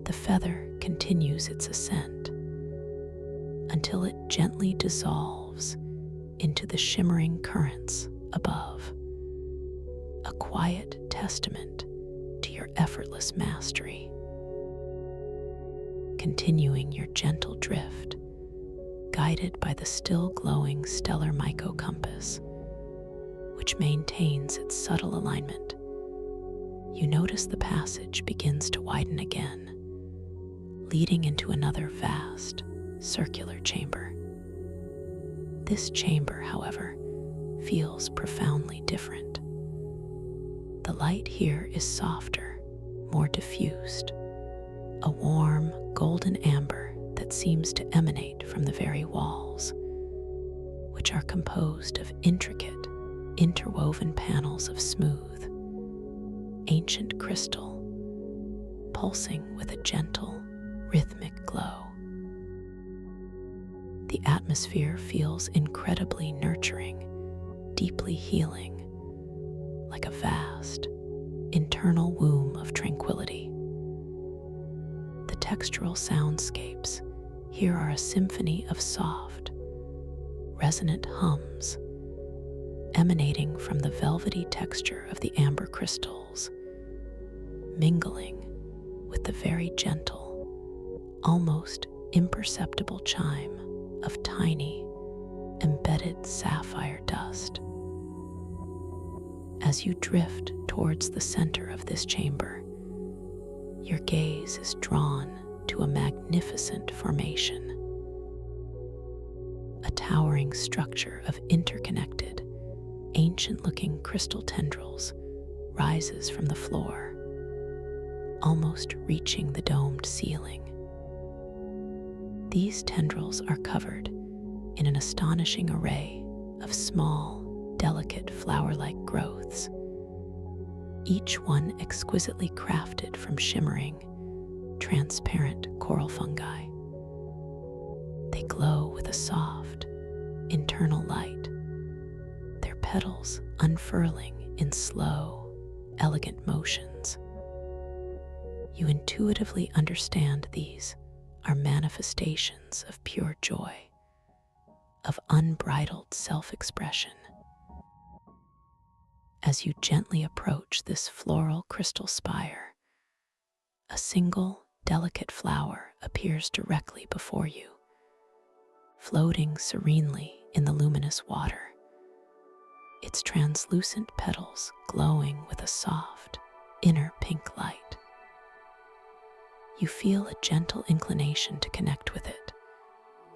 The feather continues its ascent until it gently dissolves into the shimmering currents above, a quiet testament to your effortless mastery. Continuing your gentle drift, guided by the still glowing stellar mycocompass, which maintains its subtle alignment, you notice the passage begins to widen again, leading into another vast, circular chamber. This chamber, however, feels profoundly different. The light here is softer, more diffused, a warm, golden amber that seems to emanate from the very walls, which are composed of intricate, interwoven panels of smooth, ancient crystal, pulsing with a gentle, rhythmic glow. The atmosphere feels incredibly nurturing, deeply healing, like a vast, internal womb of tranquility. The textural soundscapes here are a symphony of soft, resonant hums emanating from the velvety texture of the amber crystals, mingling with the very gentle, almost imperceptible chime of tiny, embedded sapphire dust. As you drift towards the center of this chamber, your gaze is drawn to a magnificent formation. A towering structure of interconnected, ancient-looking crystal tendrils rises from the floor, almost reaching the domed ceiling. These tendrils are covered in an astonishing array of small, delicate flower-like growths, each one exquisitely crafted from shimmering, transparent coral fungi. They glow with a soft, internal light, their petals unfurling in slow, elegant motions. You intuitively understand these are manifestations of pure joy, of unbridled self-expression. As you gently approach this floral crystal spire, a single delicate flower appears directly before you, floating serenely in the luminous water, its translucent petals glowing with a soft, inner pink light. You feel a gentle inclination to connect with it,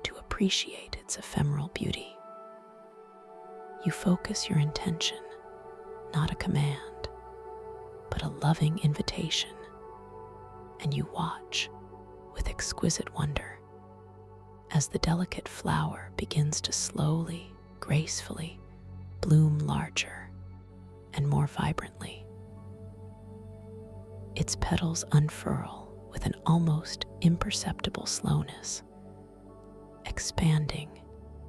to appreciate its ephemeral beauty. You focus your intention, not a command, but a loving invitation, and you watch with exquisite wonder as the delicate flower begins to slowly, gracefully bloom larger and more vibrantly. Its petals unfurl with an almost imperceptible slowness, expanding,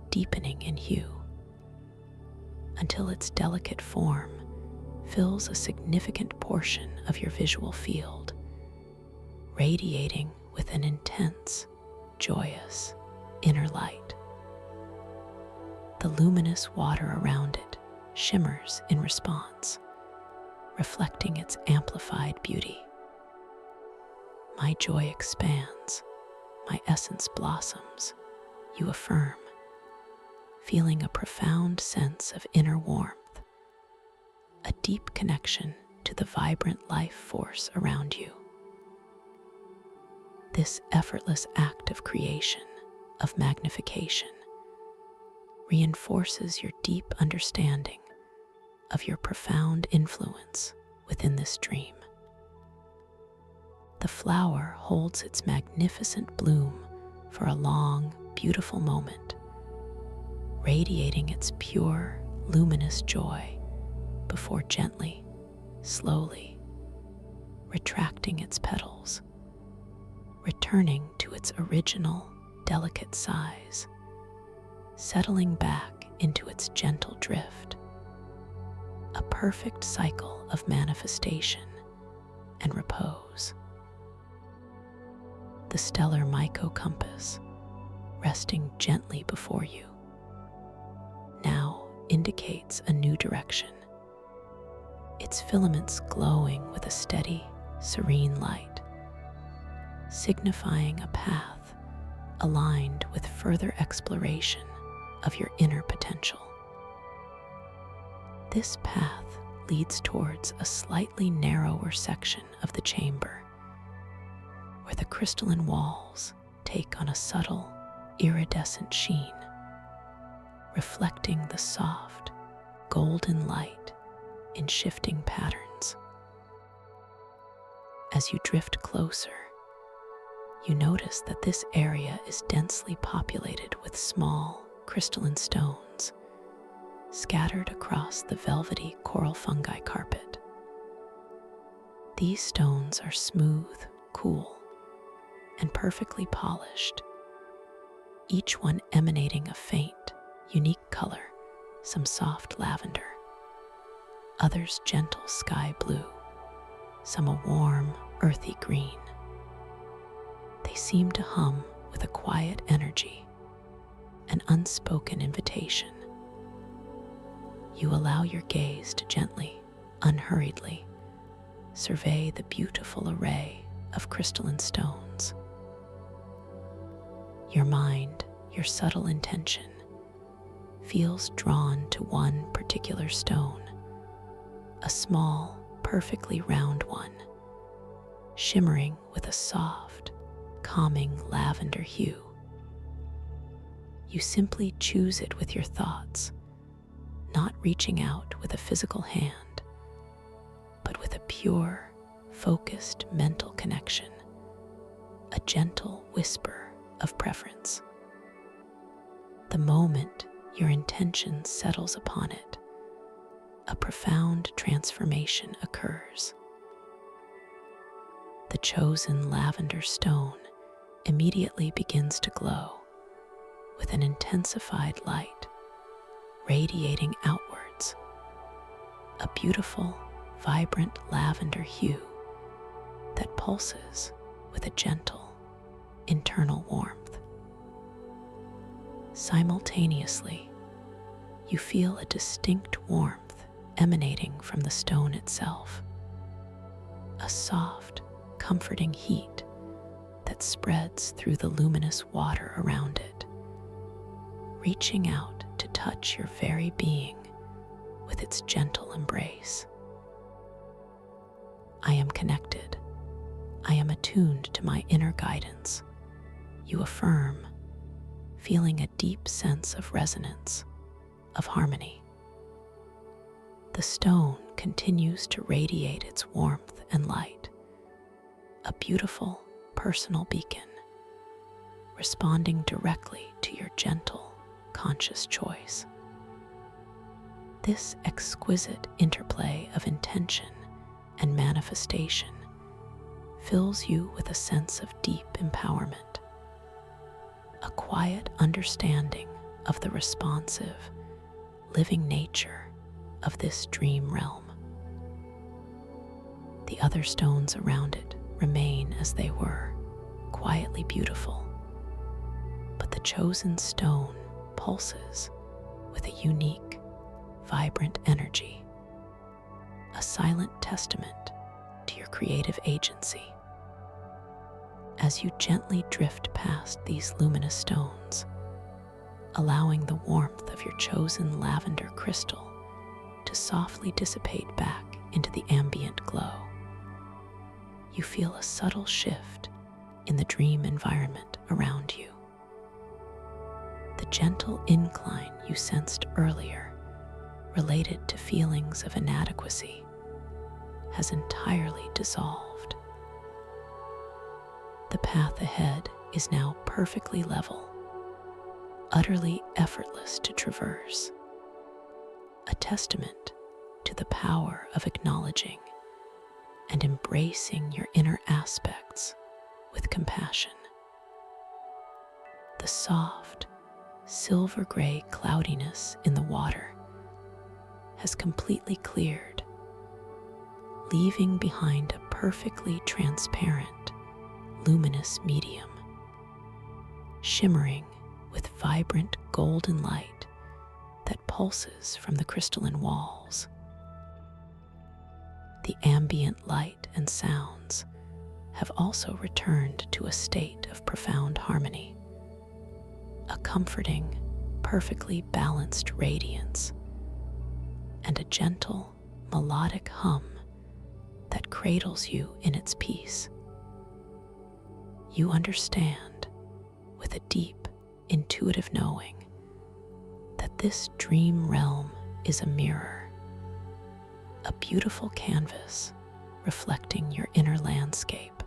deepening in hue, until its delicate form fills a significant portion of your visual field, radiating with an intense, joyous inner light. The luminous water around it shimmers in response, reflecting its amplified beauty. My joy expands, my essence blossoms, you affirm, feeling a profound sense of inner warmth, a deep connection to the vibrant life force around you. This effortless act of creation, of magnification, reinforces your deep understanding of your profound influence within this dream. The flower holds its magnificent bloom for a long, beautiful moment, radiating its pure, luminous joy before gently, slowly, retracting its petals, returning to its original, delicate size, settling back into its gentle drift, a perfect cycle of manifestation and repose. The stellar mycocompass, resting gently before you, now indicates a new direction, its filaments glowing with a steady, serene light, signifying a path aligned with further exploration of your inner potential. This path leads towards a slightly narrower section of the chamber, where the crystalline walls take on a subtle, iridescent sheen, reflecting the soft, golden light in shifting patterns. As you drift closer, you notice that this area is densely populated with small, crystalline stones scattered across the velvety coral fungi carpet. These stones are smooth, cool, and perfectly polished, each one emanating a faint, unique color, some soft lavender, others gentle sky blue, some a warm, earthy green. They seem to hum with a quiet energy, an unspoken invitation. You allow your gaze to gently, unhurriedly, survey the beautiful array of crystalline stones. Your mind, your subtle intention, feels drawn to one particular stone, a small, perfectly round one, shimmering with a soft, calming lavender hue. You simply choose it with your thoughts, not reaching out with a physical hand, but with a pure, focused mental connection, a gentle whisper of preference. The moment your intention settles upon it, a profound transformation occurs. The chosen lavender stone immediately begins to glow with an intensified light radiating outwards, a beautiful, vibrant lavender hue that pulses with a gentle, internal warmth. Simultaneously, you feel a distinct warmth emanating from the stone itself, a soft, comforting heat that spreads through the luminous water around it, reaching out to touch your very being with its gentle embrace. I am connected. I am attuned to my inner guidance, you affirm, feeling a deep sense of resonance, of harmony. The stone continues to radiate its warmth and light, a beautiful personal beacon, responding directly to your gentle, conscious choice. This exquisite interplay of intention and manifestation fills you with a sense of deep empowerment, a quiet understanding of the responsive, living nature of this dream realm. The other stones around it remain as they were, quietly beautiful, but the chosen stone pulses with a unique, vibrant energy, a silent testament to your creative agency. As you gently drift past these luminous stones, allowing the warmth of your chosen lavender crystal to softly dissipate back into the ambient glow, you feel a subtle shift in the dream environment around you. The gentle incline you sensed earlier, related to feelings of inadequacy, has entirely dissolved. The path ahead is now perfectly level, utterly effortless to traverse, a testament to the power of acknowledging and embracing your inner aspects with compassion. The soft, silver-gray cloudiness in the water has completely cleared, leaving behind a perfectly transparent, luminous medium, shimmering with vibrant golden light that pulses from the crystalline walls. The ambient light and sounds have also returned to a state of profound harmony, a comforting, perfectly balanced radiance, and a gentle, melodic hum that cradles you in its peace. You understand, with a deep, intuitive knowing, that this dream realm is a mirror, a beautiful canvas reflecting your inner landscape.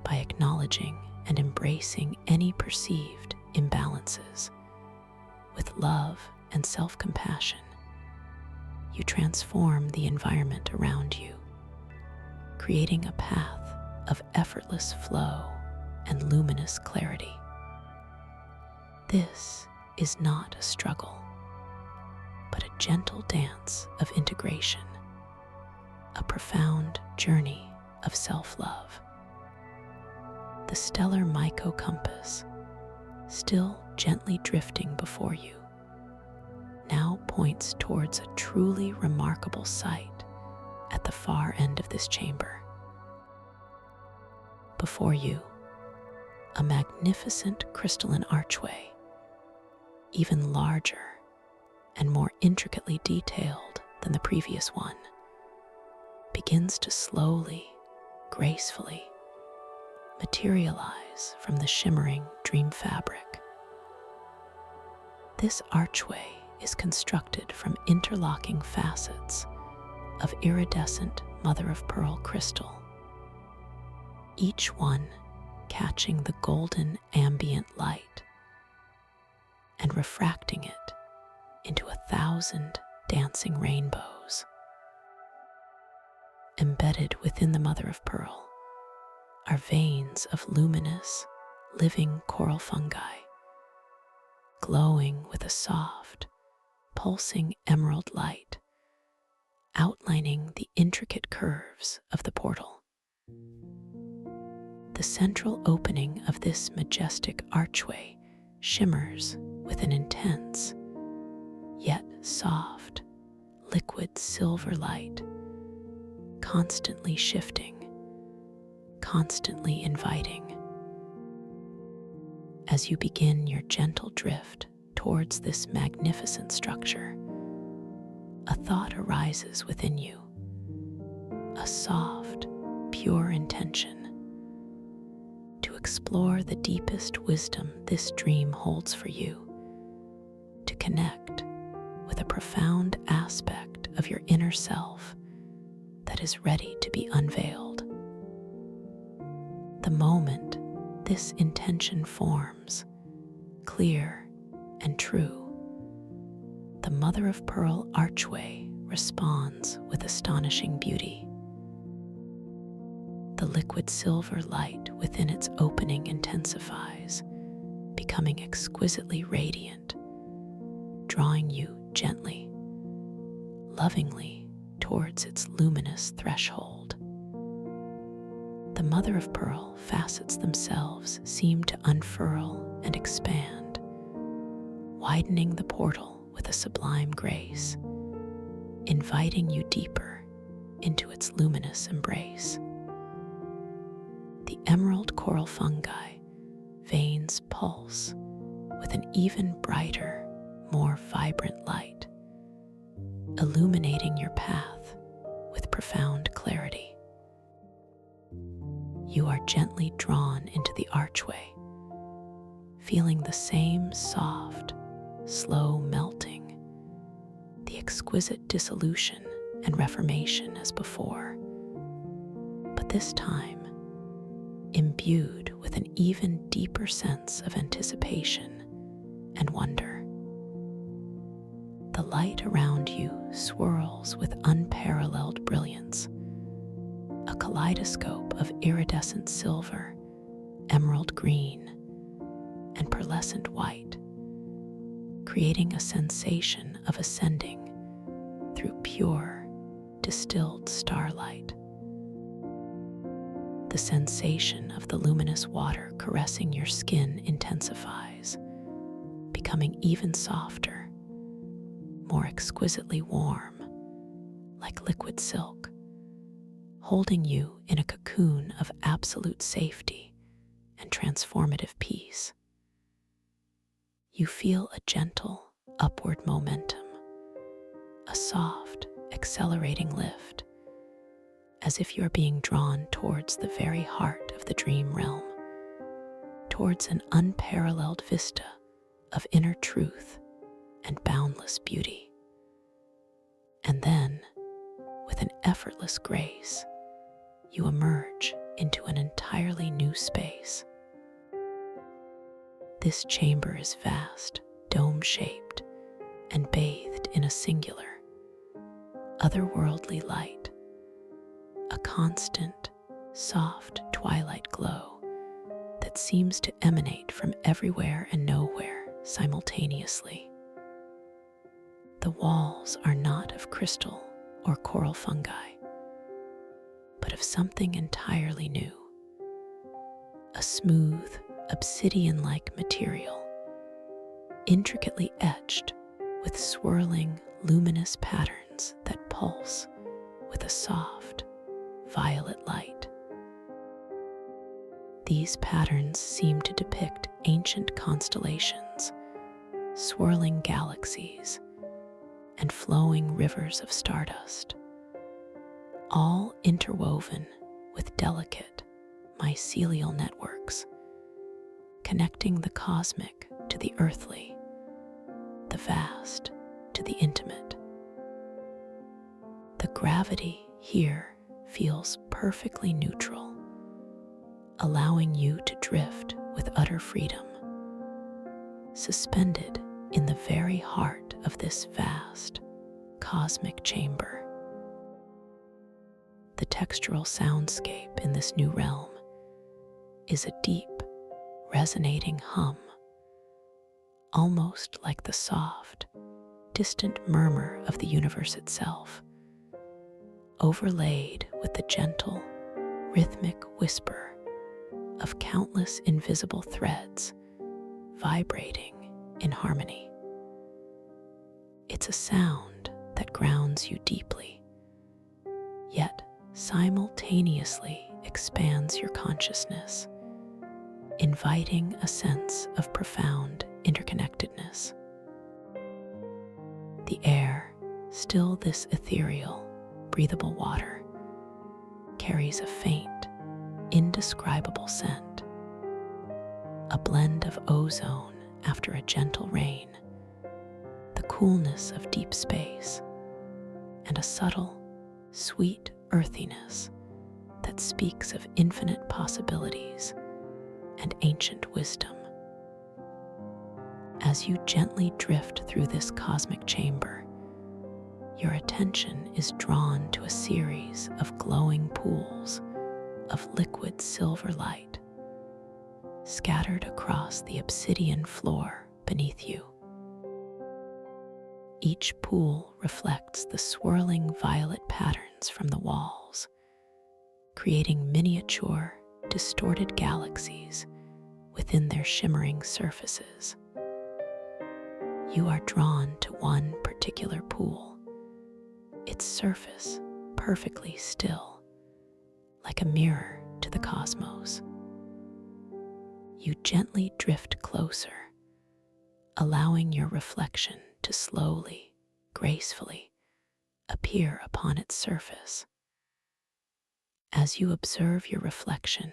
By acknowledging and embracing any perceived imbalances with love and self-compassion, you transform the environment around you, creating a path of effortless flow and luminous clarity. This is not a struggle, but a gentle dance of integration, a profound journey of self-love. The stellar myco-compass, still gently drifting before you, now points towards a truly remarkable sight at the far end of this chamber. Before you, a magnificent crystalline archway, even larger and more intricately detailed than the previous one, begins to slowly, gracefully materialize from the shimmering dream fabric. This archway is constructed from interlocking facets of iridescent mother-of-pearl crystal, each one catching the golden ambient light and refracting it into 1,000 dancing rainbows. Embedded within the mother-of-pearl are veins of luminous, living coral fungi, glowing with a soft, pulsing emerald light, outlining the intricate curves of the portal. The central opening of this majestic archway shimmers with an intense, yet soft, liquid silver light, constantly shifting, constantly inviting. As you begin your gentle drift towards this magnificent structure, a thought arises within you, a soft, pure intention to explore the deepest wisdom this dream holds for you, to connect with a profound aspect of your inner self that is ready to be unveiled. The moment this intention forms, clear and true, the mother of pearl archway responds with astonishing beauty. The liquid silver light within its opening intensifies, becoming exquisitely radiant, drawing you gently, lovingly towards its luminous threshold. The mother of pearl facets themselves seem to unfurl and expand, widening the portal with a sublime grace, inviting you deeper into its luminous embrace. The emerald coral fungi veins pulse with an even brighter, more vibrant light, illuminating your path with profound clarity. You are gently drawn into the archway, feeling the same soft, slow melting, the exquisite dissolution and reformation as before, but this time imbued with an even deeper sense of anticipation and wonder. The light around you swirls with unparalleled brilliance, a kaleidoscope of iridescent silver, emerald green, and pearlescent white, creating a sensation of ascending through pure, distilled starlight. The sensation of the luminous water caressing your skin intensifies, becoming even softer, more exquisitely warm, like liquid silk, holding you in a cocoon of absolute safety and transformative peace. You feel a gentle, upward momentum, a soft, accelerating lift, as if you're being drawn towards the very heart of the dream realm, towards an unparalleled vista of inner truth and boundless beauty. And then, with an effortless grace, you emerge into an entirely new space. This chamber is vast, dome-shaped, and bathed in a singular, otherworldly light, a constant, soft twilight glow that seems to emanate from everywhere and nowhere simultaneously. The walls are not of crystal or coral fungi, but of something entirely new, a smooth, obsidian-like material, intricately etched with swirling, luminous patterns that pulse with a soft, violet light. These patterns seem to depict ancient constellations, swirling galaxies, and flowing rivers of stardust, all interwoven with delicate mycelial networks, connecting the cosmic to the earthly, the vast to the intimate. The gravity here feels perfectly neutral, allowing you to drift with utter freedom, suspended in the very heart of this vast, cosmic chamber. The textural soundscape in this new realm is a deep, resonating hum, almost like the soft, distant murmur of the universe itself, overlaid with the gentle, rhythmic whisper of countless invisible threads vibrating in harmony. It's a sound that grounds you deeply, yet simultaneously expands your consciousness, inviting a sense of profound interconnectedness. The air, still this ethereal, breathable water, carries a faint, indescribable scent, a blend of ozone after a gentle rain, the coolness of deep space, and a subtle, sweet earthiness that speaks of infinite possibilities and ancient wisdom. As you gently drift through this cosmic chamber, your attention is drawn to a series of glowing pools of liquid silver light scattered across the obsidian floor beneath you. Each pool reflects the swirling violet patterns from the walls, creating miniature, distorted galaxies within their shimmering surfaces. You are drawn to one particular pool, its surface perfectly still, like a mirror to the cosmos. You gently drift closer, allowing your reflection to slowly, gracefully appear upon its surface. As you observe your reflection,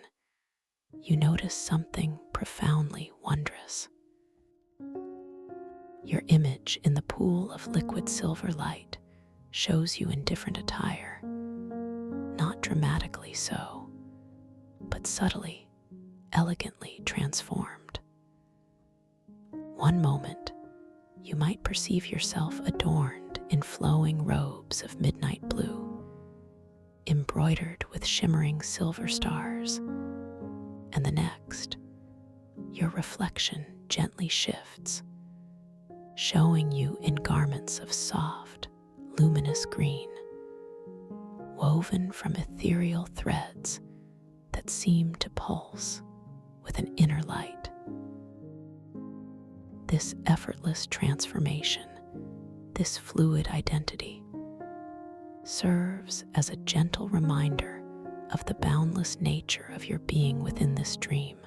you notice something profoundly wondrous. Your image in the pool of liquid silver light shows you in different attire, not dramatically so, but subtly, elegantly transformed. One moment, you might perceive yourself adorned in flowing robes of midnight blue, embroidered with shimmering silver stars, and the next, your reflection gently shifts, showing you in garments of soft, luminous green, woven from ethereal threads that seem to pulse with an inner light. This effortless transformation, this fluid identity, serves as a gentle reminder of the boundless nature of your being within this dream,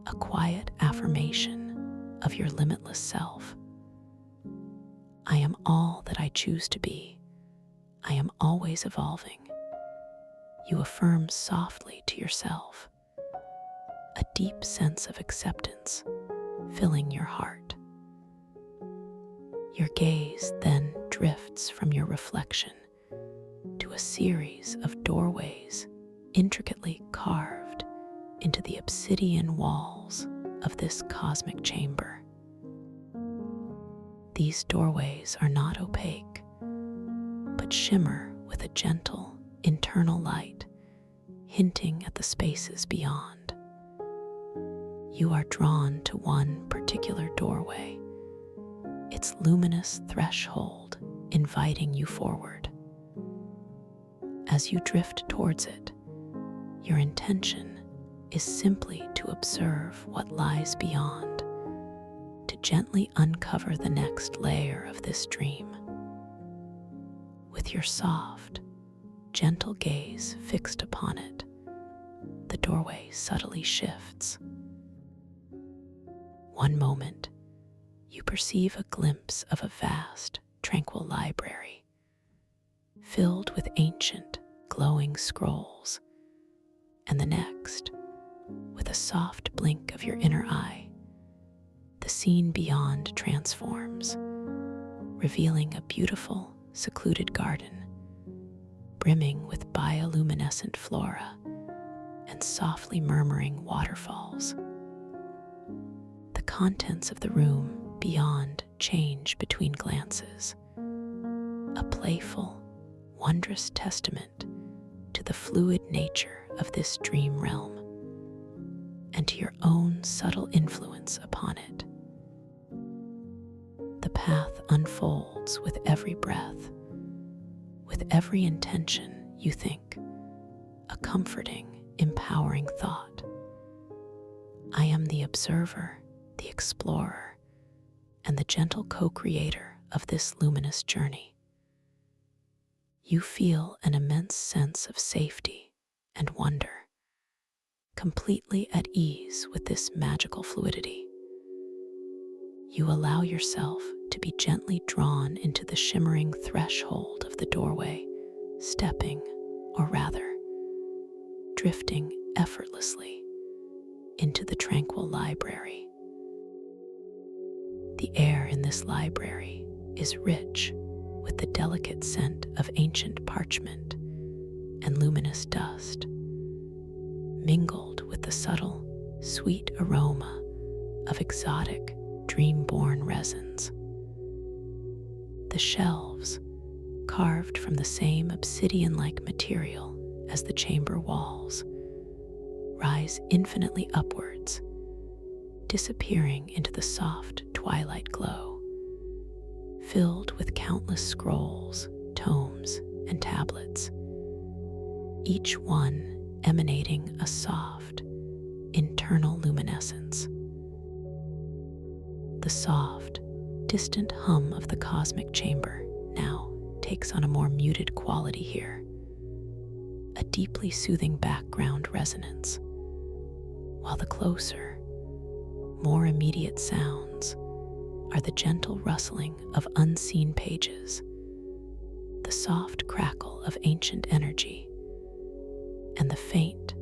a quiet affirmation of your limitless self. I am all that I choose to be. I am always evolving. You affirm softly to yourself, a deep sense of acceptance filling your heart. Your gaze then drifts from your reflection to a series of doorways intricately carved into the obsidian walls of this cosmic chamber. These doorways are not opaque, but shimmer with a gentle internal light, hinting at the spaces beyond. You are drawn to one particular doorway, its luminous threshold inviting you forward. As you drift towards it, your intention is simply to observe what lies beyond, to gently uncover the next layer of this dream. With your soft, gentle gaze fixed upon it, the doorway subtly shifts. One moment, you perceive a glimpse of a vast, tranquil library, filled with ancient, glowing scrolls, and the next, with a soft blink of your inner eye, the scene beyond transforms, revealing a beautiful, secluded garden, brimming with bioluminescent flora and softly murmuring waterfalls. The contents of the room beyond change between glances, a playful, wondrous testament to the fluid nature of this dream realm and to your own subtle influence upon it. path unfolds with every breath, with every intention you think, a comforting, empowering thought. I am the observer, the explorer, and the gentle co-creator of this luminous journey. You feel an immense sense of safety and wonder, completely at ease with this magical fluidity. You allow yourself to be gently drawn into the shimmering threshold of the doorway, stepping, or rather, drifting effortlessly into the tranquil library. The air in this library is rich with the delicate scent of ancient parchment and luminous dust, mingled with the subtle, sweet aroma of exotic, dream-born resins. The shelves, carved from the same obsidian-like material as the chamber walls, rise infinitely upwards, disappearing into the soft twilight glow, filled with countless scrolls, tomes, and tablets, each one emanating a soft, internal luminescence. The soft, distant hum of the cosmic chamber now takes on a more muted quality here, a deeply soothing background resonance, while the closer, more immediate sounds are the gentle rustling of unseen pages, the soft crackle of ancient energy, and the faint,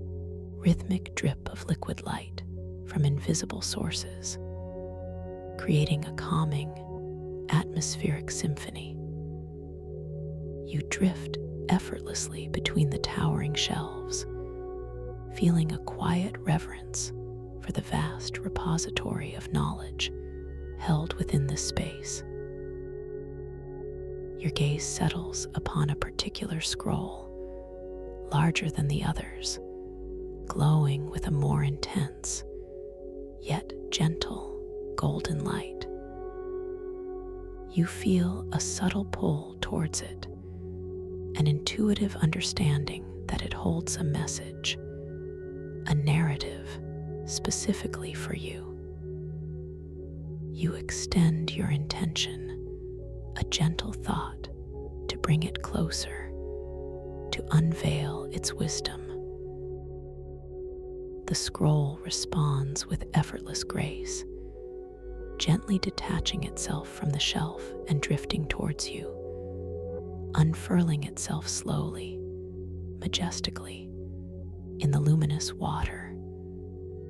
rhythmic drip of liquid light from invisible sources, creating a calming, atmospheric symphony. You drift effortlessly between the towering shelves, feeling a quiet reverence for the vast repository of knowledge held within this space. Your gaze settles upon a particular scroll, larger than the others, glowing with a more intense, yet gentle, golden light. You feel a subtle pull towards it, an intuitive understanding that it holds a message, a narrative specifically for you. You extend your intention, a gentle thought, to bring it closer, to unveil its wisdom. The scroll responds with effortless grace, gently detaching itself from the shelf and drifting towards you, unfurling itself slowly, majestically, in the luminous water,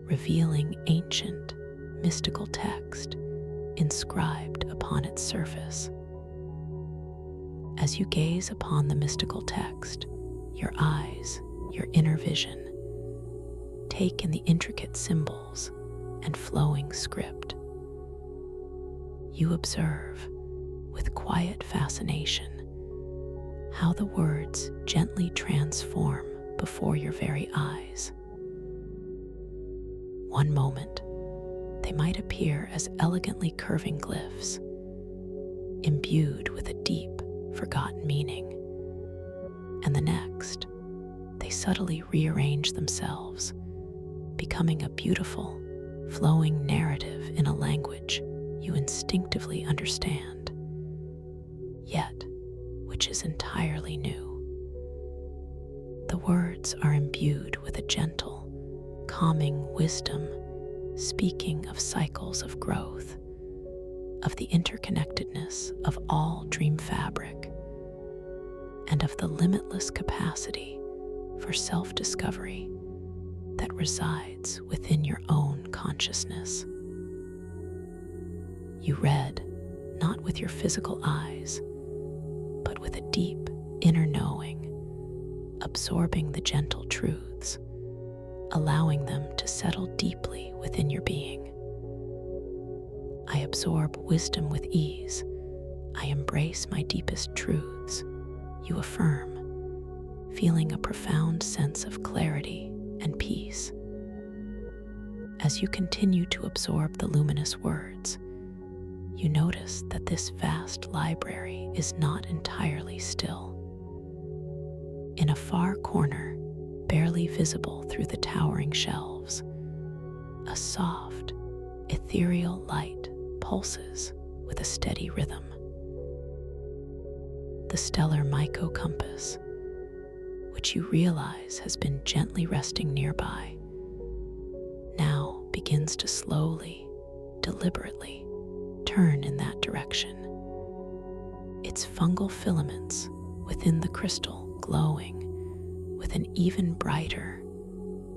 revealing ancient, mystical text inscribed upon its surface. As you gaze upon the mystical text, your eyes, your inner vision, take in the intricate symbols and flowing script. You observe, with quiet fascination, how the words gently transform before your very eyes. One moment, they might appear as elegantly curving glyphs, imbued with a deep, forgotten meaning, and the next, they subtly rearrange themselves, becoming a beautiful, flowing narrative in a language you instinctively understand, yet which is entirely new. The words are imbued with a gentle, calming wisdom, speaking of cycles of growth, of the interconnectedness of all dream fabric, and of the limitless capacity for self-discovery that resides within your own consciousness. You read not with your physical eyes, but with a deep inner knowing, absorbing the gentle truths, allowing them to settle deeply within your being. I absorb wisdom with ease. I embrace my deepest truths, you affirm, feeling a profound sense of clarity and peace. As you continue to absorb the luminous words, you notice that this vast library is not entirely still. In a far corner, barely visible through the towering shelves, a soft, ethereal light pulses with a steady rhythm. The stellar Myco compass, which you realize has been gently resting nearby, now begins to slowly, deliberately turn in that direction. Its fungal filaments within the crystal glowing with an even brighter,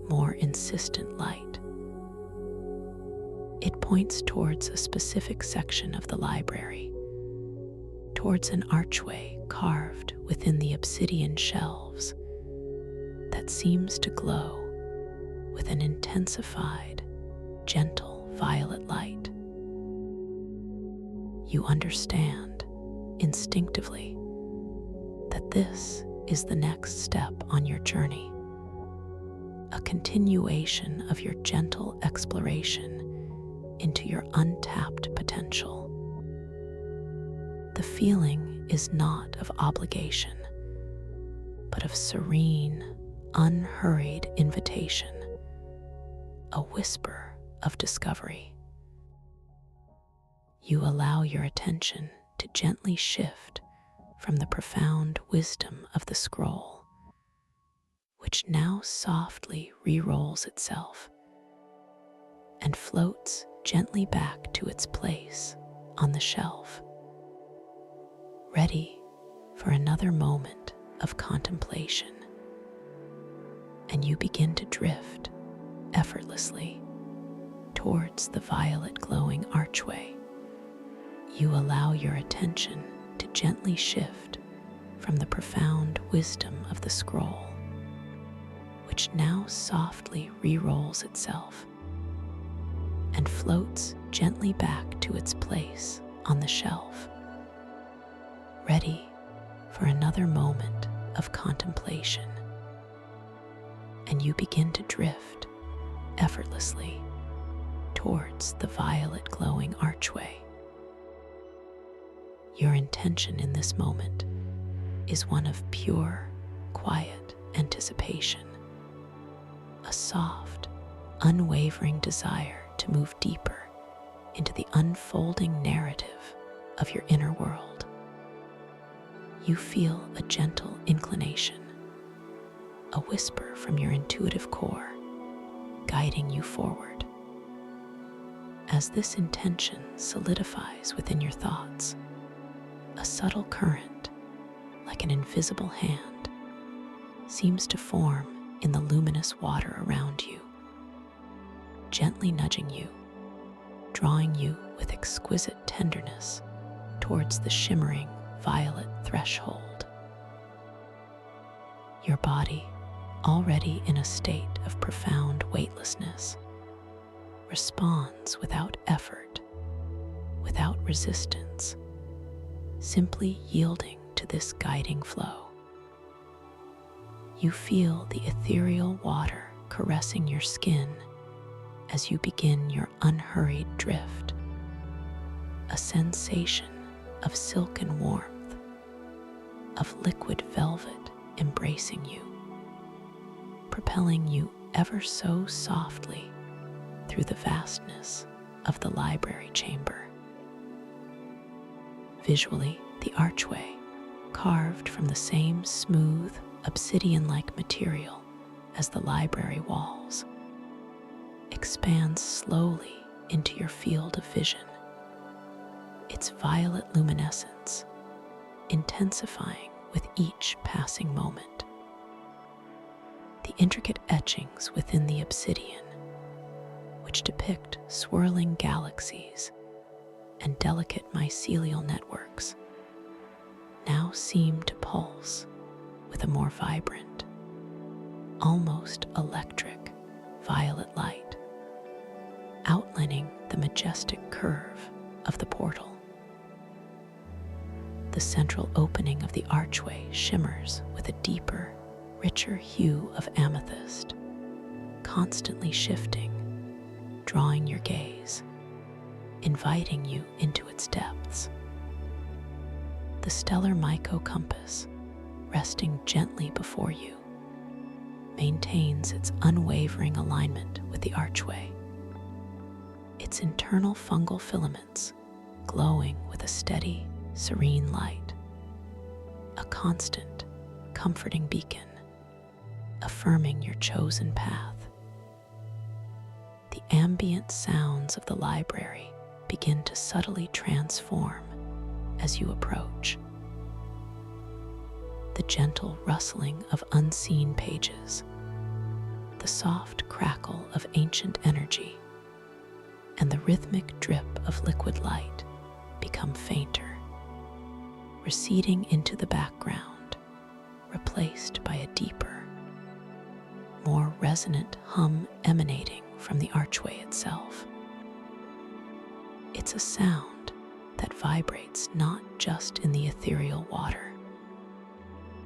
more insistent light. It points towards a specific section of the library, towards an archway carved within the obsidian shelves that seems to glow with an intensified, gentle violet light. You understand instinctively that this is the next step on your journey, a continuation of your gentle exploration into your untapped potential. The feeling is not of obligation, but of serene, unhurried invitation, a whisper of discovery. You allow your attention to gently shift from the profound wisdom of the scroll, which now softly re-rolls itself and floats gently back to its place on the shelf, ready for another moment of contemplation. And you begin to drift effortlessly towards the violet glowing archway. You allow your attention to gently shift from the profound wisdom of the scroll, which now softly re-rolls itself and floats gently back to its place on the shelf, ready for another moment of contemplation. And you begin to drift effortlessly towards the violet glowing archway. Your intention in this moment is one of pure, quiet anticipation, a soft, unwavering desire to move deeper into the unfolding narrative of your inner world. You feel a gentle inclination, a whisper from your intuitive core, guiding you forward. As this intention solidifies within your thoughts, a subtle current, like an invisible hand, seems to form in the luminous water around you, gently nudging you, drawing you with exquisite tenderness towards the shimmering violet threshold. Your body, already in a state of profound weightlessness, responds without effort, without resistance, simply yielding to this guiding flow. You feel the ethereal water caressing your skin as you begin your unhurried drift, a sensation of silken warmth, of liquid velvet embracing you, propelling you ever so softly through the vastness of the library chamber. Visually, the archway, carved from the same smooth, obsidian-like material as the library walls, expands slowly into your field of vision, its violet luminescence intensifying with each passing moment. The intricate etchings within the obsidian, which depict swirling galaxies and delicate mycelial networks, now seem to pulse with a more vibrant, almost electric violet light, outlining the majestic curve of the portal. The central opening of the archway shimmers with a deeper, richer hue of amethyst, constantly shifting, drawing your gaze. inviting you into its depths. The stellar Myco compass, resting gently before you, maintains its unwavering alignment with the archway, its internal fungal filaments glowing with a steady, serene light, a constant, comforting beacon, affirming your chosen path. The ambient sounds of the library begin to subtly transform as you approach. The gentle rustling of unseen pages, the soft crackle of ancient energy, and the rhythmic drip of liquid light become fainter, receding into the background, replaced by a deeper, more resonant hum emanating from the archway itself. It's a sound that vibrates not just in the ethereal water,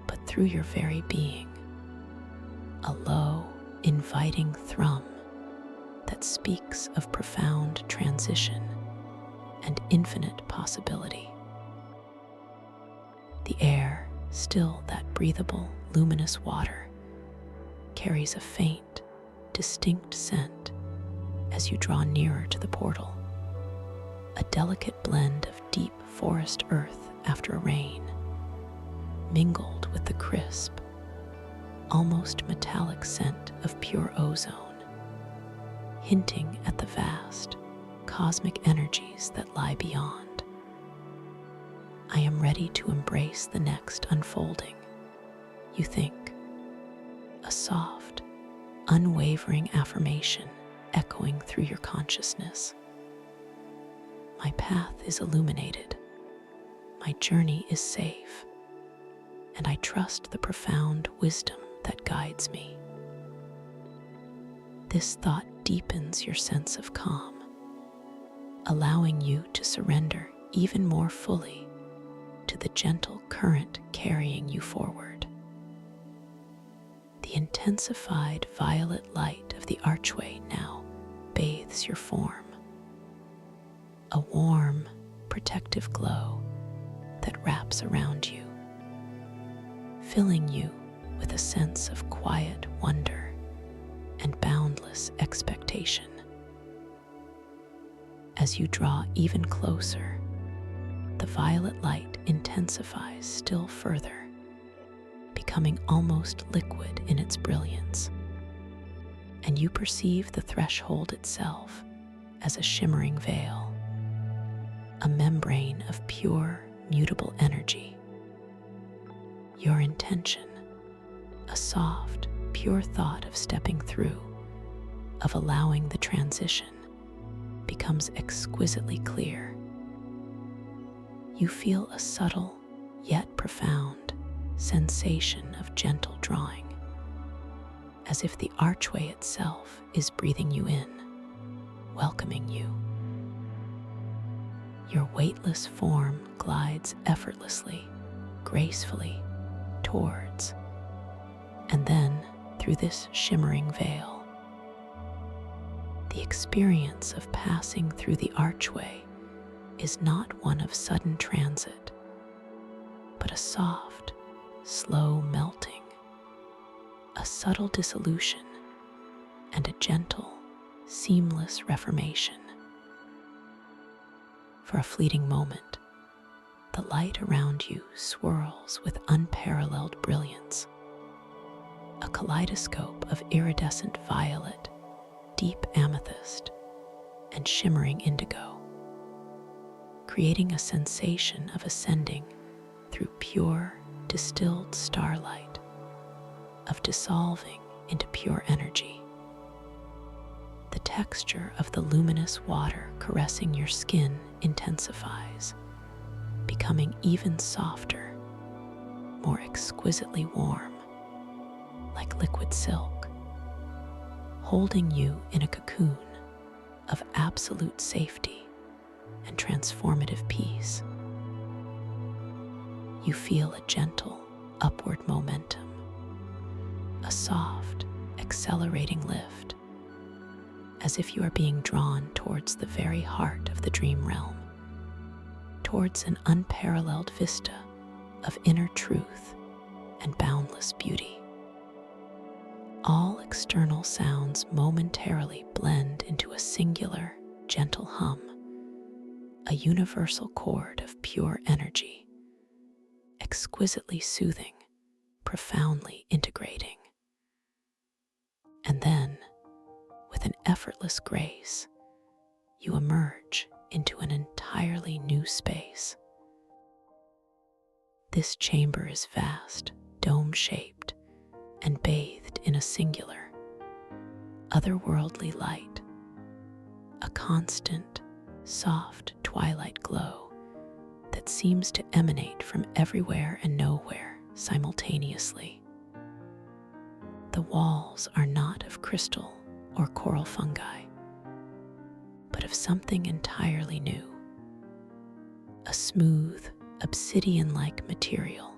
but through your very being, a low, inviting thrum that speaks of profound transition and infinite possibility. The air, still that breathable, luminous water, carries a faint, distinct scent as you draw nearer to the portal, a delicate blend of deep forest earth after rain, mingled with the crisp, almost metallic scent of pure ozone, hinting at the vast, cosmic energies that lie beyond. I am ready to embrace the next unfolding, you think, a soft, unwavering affirmation echoing through your consciousness. My path is illuminated, my journey is safe, and I trust the profound wisdom that guides me. This thought deepens your sense of calm, allowing you to surrender even more fully to the gentle current carrying you forward. The intensified violet light of the archway now bathes your form, a warm, protective glow that wraps around you, filling you with a sense of quiet wonder and boundless expectation. As you draw even closer, the violet light intensifies still further, becoming almost liquid in its brilliance, and you perceive the threshold itself as a shimmering veil, a membrane of pure, mutable energy. Your intention, a soft, pure thought of stepping through, of allowing the transition, becomes exquisitely clear. You feel a subtle, yet profound, sensation of gentle drawing, as if the archway itself is breathing you in, welcoming you. Your weightless form glides effortlessly, gracefully, towards, and then through this shimmering veil. The experience of passing through the archway is not one of sudden transit, but a soft, slow melting, a subtle dissolution, and a gentle, seamless reformation. For a fleeting moment, the light around you swirls with unparalleled brilliance, a kaleidoscope of iridescent violet, deep amethyst, and shimmering indigo, creating a sensation of ascending through pure, distilled starlight, of dissolving into pure energy. The texture of the luminous water caressing your skin intensifies, becoming even softer, more exquisitely warm, like liquid silk, holding you in a cocoon of absolute safety and transformative peace. You feel a gentle, upward momentum, a soft, accelerating lift, as if you are being drawn towards the very heart of the dream realm, towards an unparalleled vista of inner truth and boundless beauty. All external sounds momentarily blend into a singular, gentle hum, a universal chord of pure energy, exquisitely soothing, profoundly integrating. And then, with an effortless grace, you emerge into an entirely new space. This chamber is vast, dome-shaped, and bathed in a singular, otherworldly light, a constant, soft twilight glow that seems to emanate from everywhere and nowhere simultaneously. The walls are not of crystal or coral fungi, but of something entirely new, a smooth, obsidian-like material,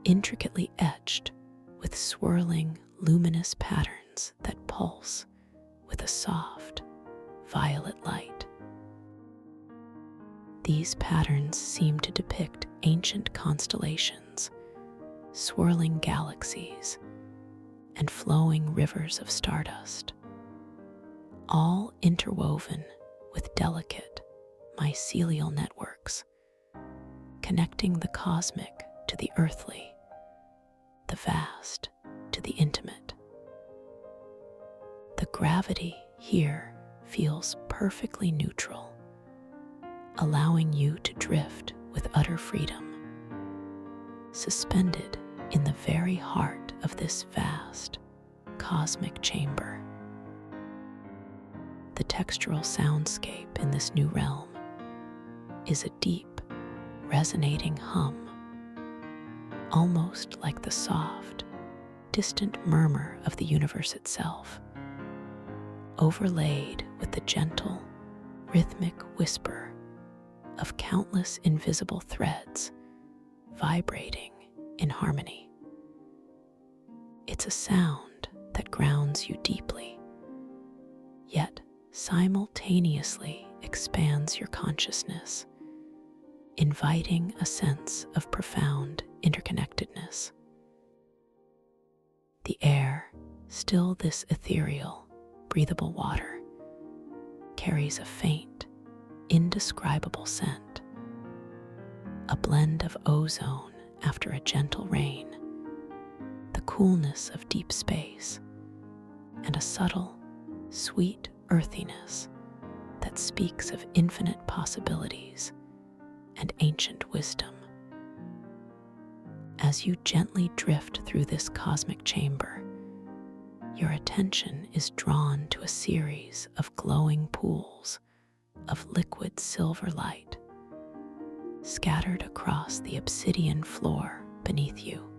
intricately etched with swirling, luminous patterns that pulse with a soft, violet light. These patterns seem to depict ancient constellations, swirling galaxies, and flowing rivers of stardust, all interwoven with delicate mycelial networks, connecting the cosmic to the earthly, the vast to the intimate. The gravity here feels perfectly neutral, allowing you to drift with utter freedom, suspended in the very heart of this vast, cosmic chamber. The textural soundscape in this new realm is a deep, resonating hum, almost like the soft, distant murmur of the universe itself, overlaid with the gentle, rhythmic whisper of countless invisible threads vibrating in harmony. It's a sound that grounds you deeply, yet simultaneously expands your consciousness, inviting a sense of profound interconnectedness. The air, still this ethereal, breathable water, carries a faint, indescribable scent, a blend of ozone after a gentle rain, the coolness of deep space, and a subtle, sweet earthiness that speaks of infinite possibilities and ancient wisdom. As you gently drift through this cosmic chamber, your attention is drawn to a series of glowing pools of liquid silver light scattered across the obsidian floor beneath you.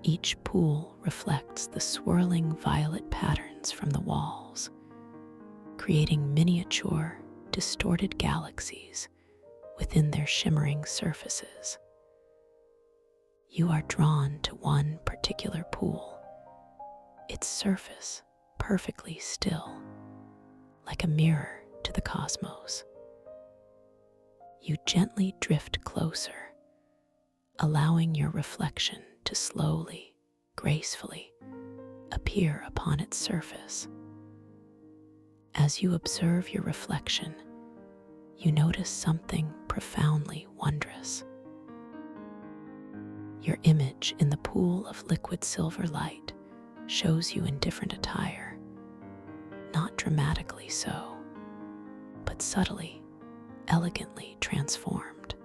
Each pool reflects the swirling violet patterns from the walls, creating miniature, distorted galaxies within their shimmering surfaces. You are drawn to one particular pool, its surface perfectly still, like a mirror to the cosmos. You gently drift closer, allowing your reflection to slowly, gracefully appear upon its surface. As you observe your reflection, you notice something profoundly wondrous. Your image in the pool of liquid silver light shows you in different attire, not dramatically so, but subtly, elegantly transformed.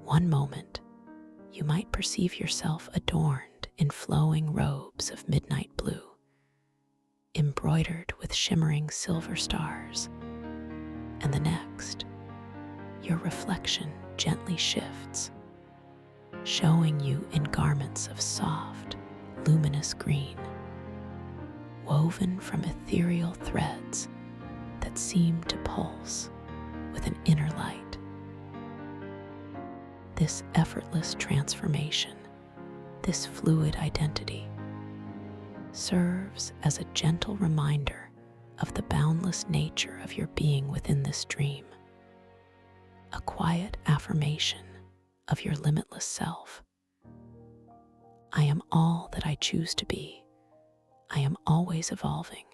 One moment, you might perceive yourself adorned in flowing robes of midnight blue, embroidered with shimmering silver stars, and the next, your reflection gently shifts, showing you in garments of soft, luminous green, woven from ethereal threads that seem to pulse with an inner light. This effortless transformation, this fluid identity, serves as a gentle reminder of the boundless nature of your being within this dream, a quiet affirmation of your limitless self. I am all that I choose to be. I am always evolving.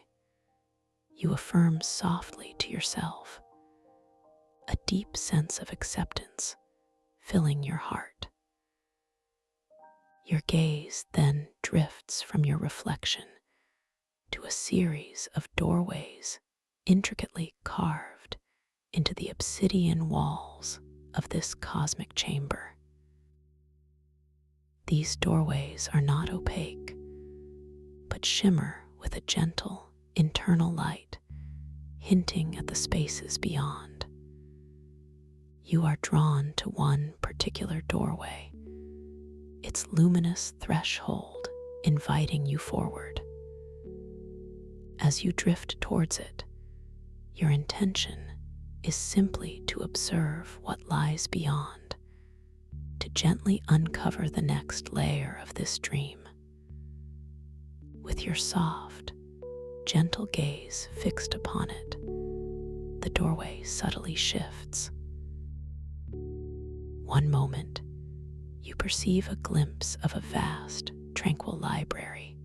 You affirm softly to yourself, a deep sense of acceptance filling your heart. Your gaze then drifts from your reflection to a series of doorways intricately carved into the obsidian walls of this cosmic chamber. These doorways are not opaque, but shimmer with a gentle internal light, hinting at the spaces beyond. You are drawn to one particular doorway, its luminous threshold inviting you forward. As you drift towards it, your intention is simply to observe what lies beyond, to gently uncover the next layer of this dream. With your soft, gentle gaze fixed upon it, the doorway subtly shifts. One moment, you perceive a glimpse of a vast, tranquil library,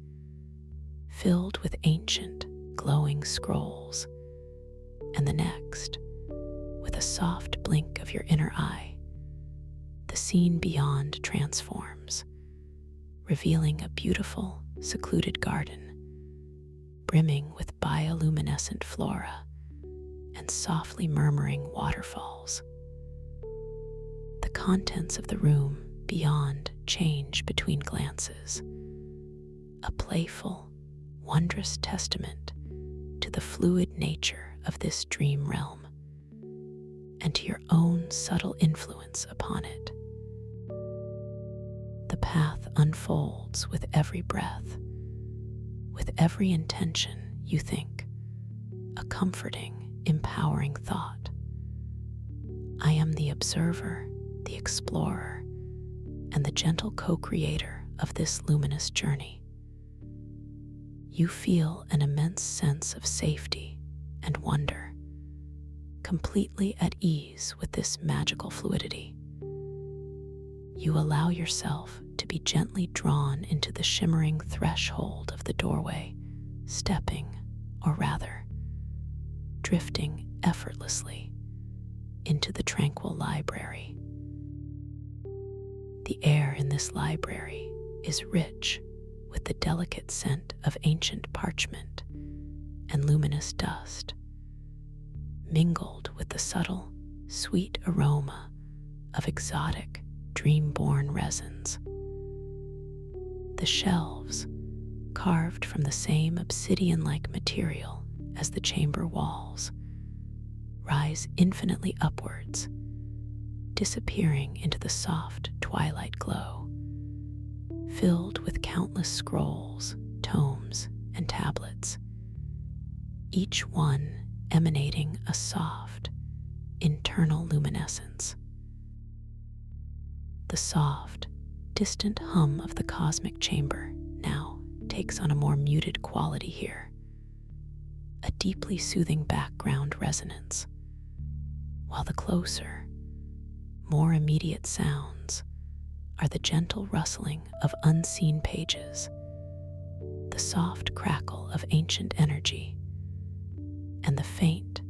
filled with ancient, glowing scrolls, and the next, with a soft blink of your inner eye, the scene beyond transforms, revealing a beautiful, secluded garden, brimming with bioluminescent flora and softly murmuring waterfalls. The contents of the room beyond change between glances, a playful, wondrous testament to the fluid nature of this dream realm and to your own subtle influence upon it. The path unfolds with every breath, with every intention you think, a comforting, empowering thought. I am the observer, the explorer, and the gentle co-creator of this luminous journey. You feel an immense sense of safety and wonder, completely at ease with this magical fluidity. You allow yourself to be gently drawn into the shimmering threshold of the doorway, stepping, or rather, drifting effortlessly into the tranquil library. The air in this library is rich with the delicate scent of ancient parchment and luminous dust, mingled with the subtle, sweet aroma of exotic, dream-born resins. The shelves, carved from the same obsidian-like material as the chamber walls, rise infinitely upwards, disappearing into the soft twilight glow, filled with countless scrolls, tomes, and tablets, each one emanating a soft, internal luminescence. The soft, distant hum of the cosmic chamber now takes on a more muted quality here, a deeply soothing background resonance, while the closer, more immediate sounds are the gentle rustling of unseen pages, the soft crackle of ancient energy, and the faint,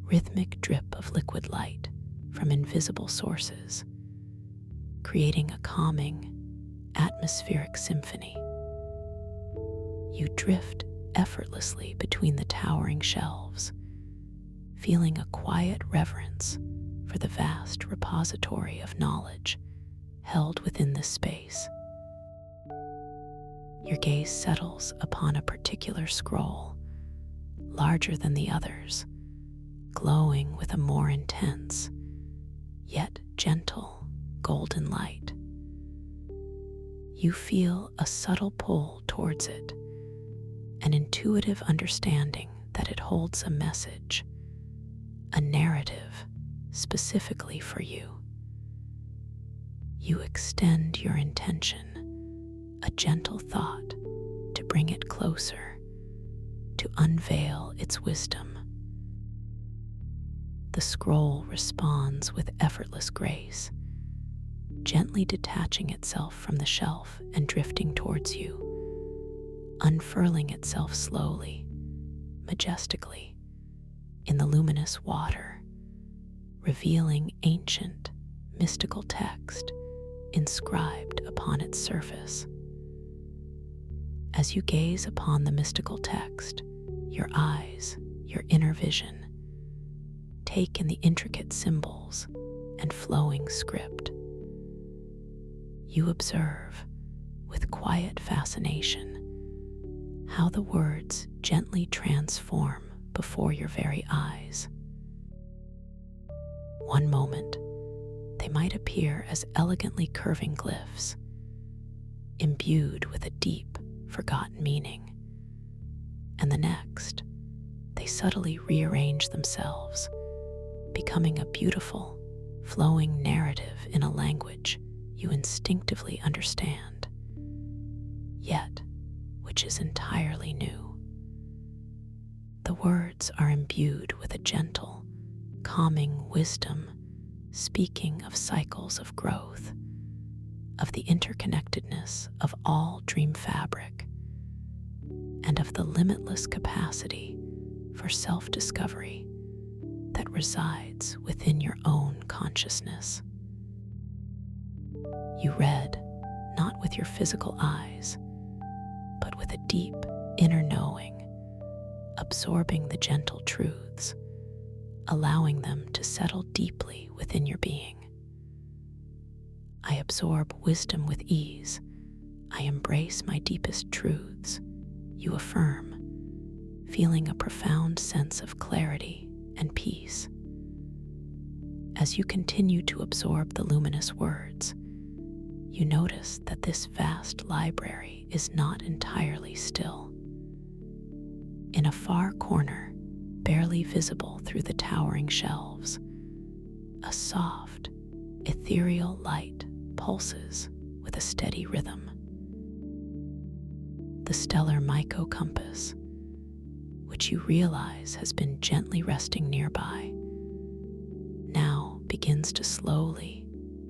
rhythmic drip of liquid light from invisible sources, creating a calming, atmospheric symphony. You drift effortlessly between the towering shelves, feeling a quiet reverence for the vast repository of knowledge held within this space. Your gaze settles upon a particular scroll, larger than the others, glowing with a more intense, yet gentle, golden light. You feel a subtle pull towards it, an intuitive understanding that it holds a message, a narrative specifically for you. You extend your intention, a gentle thought to bring bring it closer, to unveil its wisdom. The scroll responds with effortless grace, gently detaching itself from the shelf and drifting towards you, unfurling itself slowly, majestically, in the luminous water, revealing ancient, mystical text inscribed upon its surface. As you gaze upon the mystical text, your eyes, your inner vision, take in the intricate symbols and flowing script. You observe, with quiet fascination, how the words gently transform before your very eyes. One moment, they might appear as elegantly curving glyphs, imbued with a deep, forgotten meaning. And the next, they subtly rearrange themselves, becoming a beautiful, flowing narrative in a language you instinctively understand, yet which is entirely new. The words are imbued with a gentle, calming wisdom, speaking of cycles of growth, of the interconnectedness of all dream fabric, and of the limitless capacity for self-discovery that resides within your own consciousness. You read not with your physical eyes, but with a deep inner knowing, absorbing the gentle truths, allowing them to settle deeply within your being. I absorb wisdom with ease. I embrace my deepest truths, you affirm, feeling a profound sense of clarity and peace. As you continue to absorb the luminous words, you notice that this vast library is not entirely still. In a far corner, barely visible through the towering shelves, a soft, ethereal light pulses with a steady rhythm. The stellar myco-compass, which you realize has been gently resting nearby, now begins to slowly,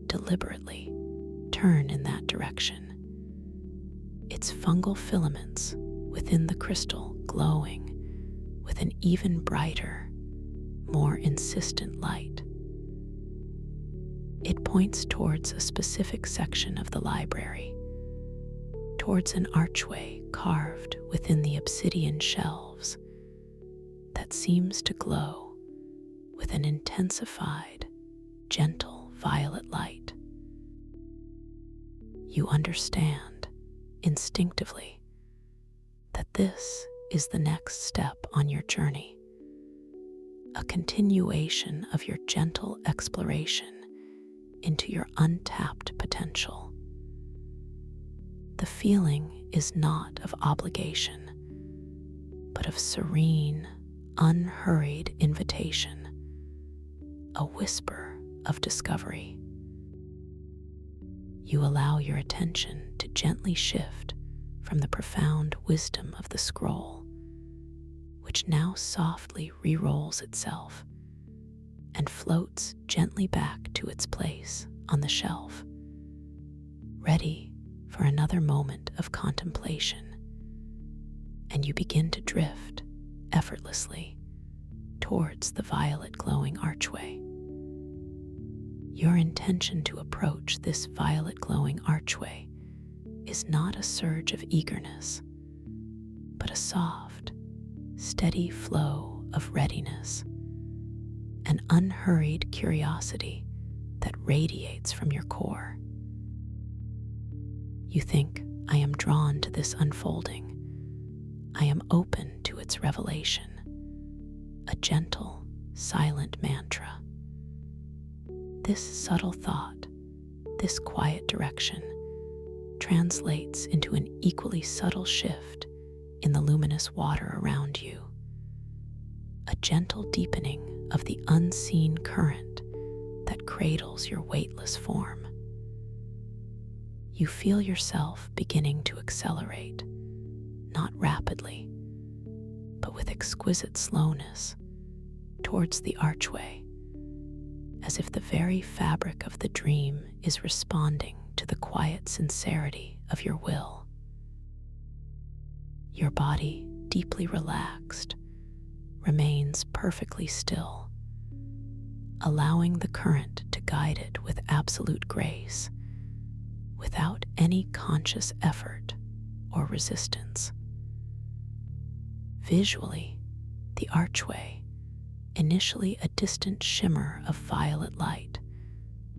deliberately turn in that direction, its fungal filaments within the crystal glowing with an even brighter, more insistent light. It points towards a specific section of the library, towards an archway carved within the obsidian shelves that seems to glow with an intensified, gentle violet light. You understand instinctively that this is the next step on your journey, a continuation of your gentle exploration into your untapped potential. The feeling is not of obligation, but of serene, unhurried invitation, a whisper of discovery. You allow your attention to gently shift from the profound wisdom of the scroll, which now softly re-rolls itself and floats gently back to its place on the shelf, ready for another moment of contemplation. And you begin to drift effortlessly towards the violet glowing archway. Your intention to approach this violet glowing archway is not a surge of eagerness, but a soft, steady flow of readiness, an unhurried curiosity that radiates from your core. You think, I am drawn to this unfolding. I am open to its revelation. A gentle, silent mantra. This subtle thought, this quiet direction, translates into an equally subtle shift in the luminous water around you, a gentle deepening of the unseen current that cradles your weightless form. You feel yourself beginning to accelerate, not rapidly, but with exquisite slowness, towards the archway, as if the very fabric of the dream is responding to the quiet sincerity of your will. Your body, deeply relaxed, remains perfectly still, allowing the current to guide it with absolute grace, without any conscious effort or resistance. Visually, the archway, initially a distant shimmer of violet light,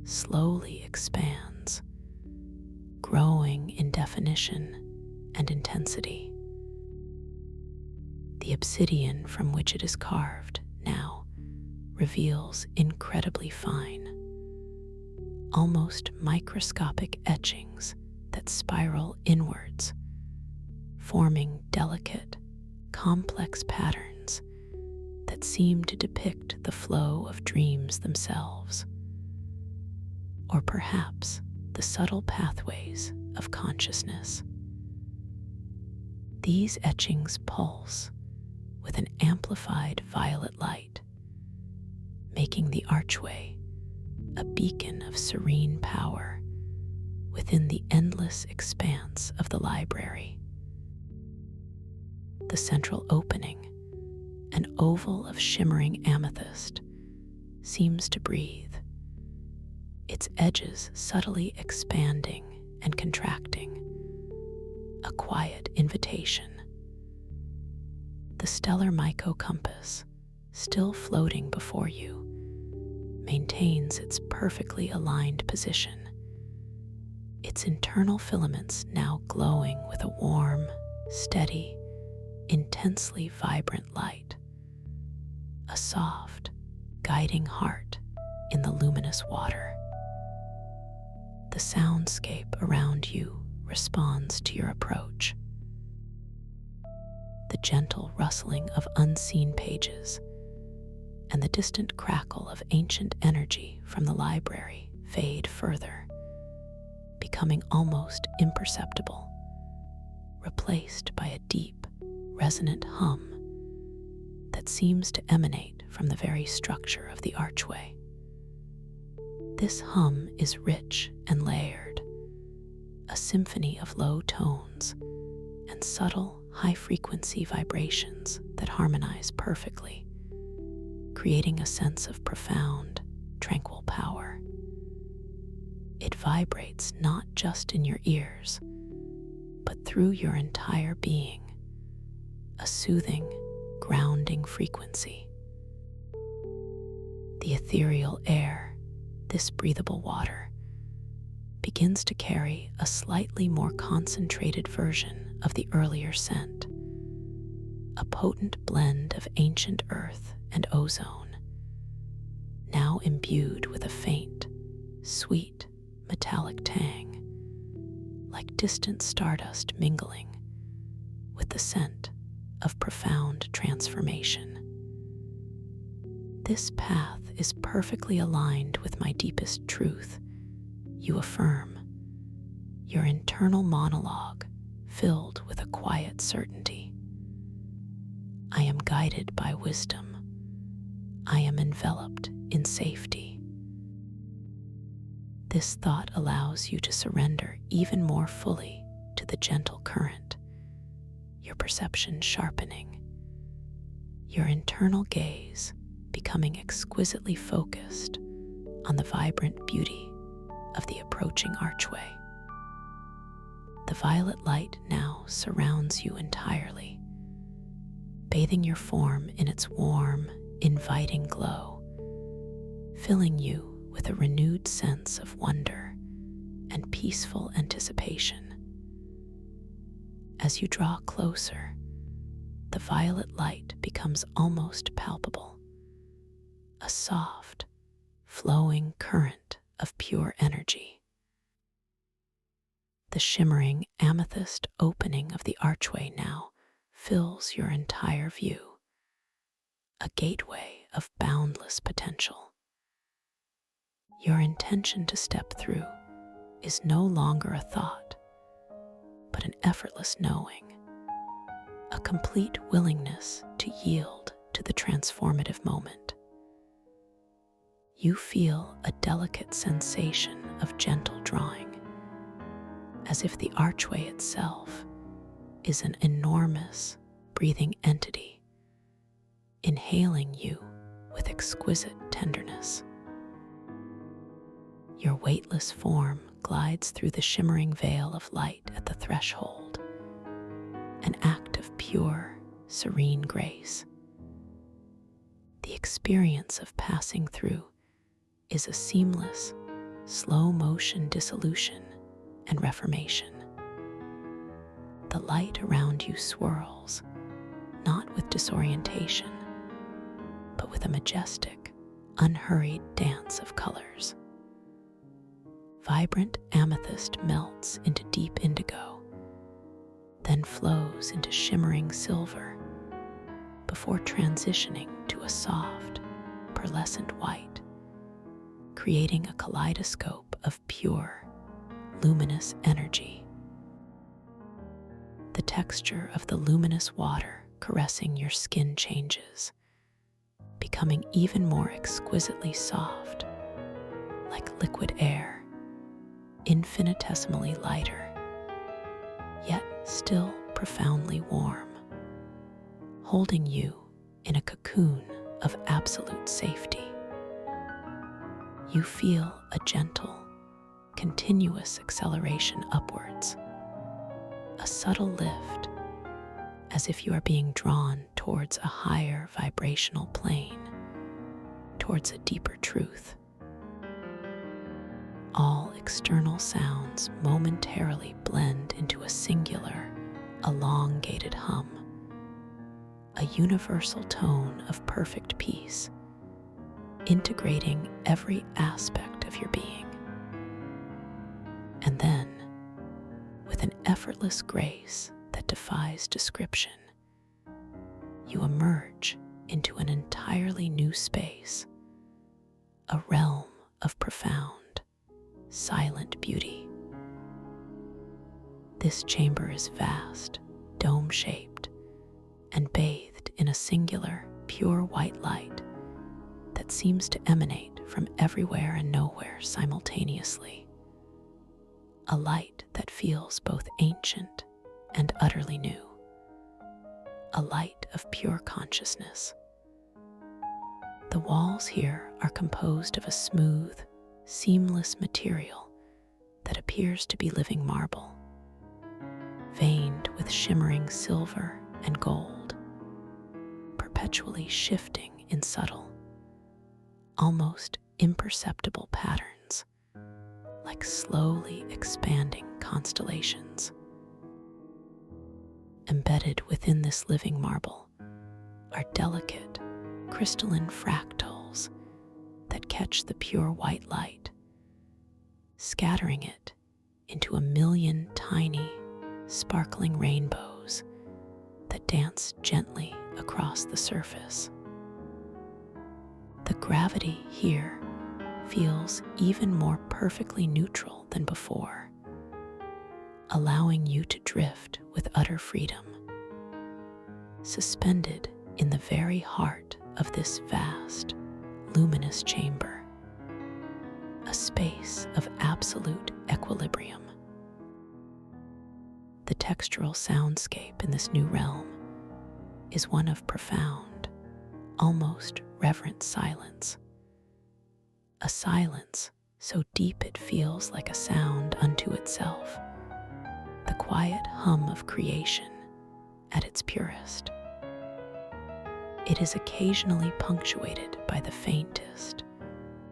slowly expands, growing in definition and intensity. The obsidian from which it is carved now reveals incredibly fine, almost microscopic etchings that spiral inwards, forming delicate, complex patterns that seem to depict the flow of dreams themselves, or perhaps the subtle pathways of consciousness. These etchings pulse with an amplified violet light, making the archway a beacon of serene power within the endless expanse of the library. The central opening, an oval of shimmering amethyst, seems to breathe, its edges subtly expanding and contracting, a quiet invitation. The stellar Myco compass, still floating before you, maintains its perfectly aligned position, its internal filaments now glowing with a warm, steady, intensely vibrant light, a soft, guiding heart in the luminous water. The soundscape around you responds to your approach. The gentle rustling of unseen pages and the distant crackle of ancient energy from the library fade further, becoming almost imperceptible, replaced by a deep, resonant hum that seems to emanate from the very structure of the archway. This hum is rich and layered, a symphony of low tones and subtle, high-frequency vibrations that harmonize perfectly, creating a sense of profound, tranquil power. It vibrates not just in your ears, but through your entire being, a soothing, grounding frequency. The ethereal air, this breathable water, begins to carry a slightly more concentrated version of the earlier scent, a potent blend of ancient earth and ozone, now imbued with a faint, sweet, metallic tang, like distant stardust mingling with the scent of profound transformation. This path is perfectly aligned with my deepest truth, you affirm, your internal monologue filled with a quiet certainty. I am guided by wisdom. I am enveloped in safety. This thought allows you to surrender even more fully to the gentle current, your perception sharpening, your internal gaze becoming exquisitely focused on the vibrant beauty of the approaching archway. The violet light now surrounds you entirely, bathing your form in its warm, inviting glow, filling you with a renewed sense of wonder and peaceful anticipation. As you draw closer, the violet light becomes almost palpable, a soft, flowing current of pure energy. The shimmering amethyst opening of the archway now fills your entire view, a gateway of boundless potential. Your intention to step through is no longer a thought, but an effortless knowing, a complete willingness to yield to the transformative moment. You feel a delicate sensation of gentle drawing, as if the archway itself is an enormous, breathing entity, inhaling you with exquisite tenderness. Your weightless form glides through the shimmering veil of light at the threshold, an act of pure, serene grace. The experience of passing through is a seamless, slow-motion dissolution and reformation. The light around you swirls, not with disorientation, but with a majestic, unhurried dance of colors. Vibrant amethyst melts into deep indigo, then flows into shimmering silver, before transitioning to a soft, pearlescent white, creating a kaleidoscope of pure, luminous energy. The texture of the luminous water caressing your skin changes, becoming even more exquisitely soft, like liquid air, infinitesimally lighter, yet still profoundly warm, holding you in a cocoon of absolute safety. You feel a gentle, continuous acceleration upwards, a subtle lift, as if you are being drawn towards a higher vibrational plane, towards a deeper truth. All external sounds momentarily blend into a singular, elongated hum, a universal tone of perfect peace, integrating every aspect of your being. And then, with an effortless grace that defies description, you emerge into an entirely new space, a realm of profound, silent beauty. This chamber is vast, dome-shaped, and bathed in a singular, pure white light that seems to emanate from everywhere and nowhere simultaneously. A light that feels both ancient and utterly new. A light of pure consciousness. The walls here are composed of a smooth, seamless material that appears to be living marble, veined with shimmering silver and gold, perpetually shifting in subtle, almost imperceptible patterns, like slowly expanding constellations. Embedded within this living marble are delicate, crystalline fractals that catch the pure white light, scattering it into a million tiny, sparkling rainbows that dance gently across the surface. The gravity here feels even more perfectly neutral than before, allowing you to drift with utter freedom, suspended in the very heart of this vast, luminous chamber, a space of absolute equilibrium. The textural soundscape in this new realm is one of profound, almost reverent silence. A silence so deep it feels like a sound unto itself, the quiet hum of creation at its purest. It is occasionally punctuated by the faintest,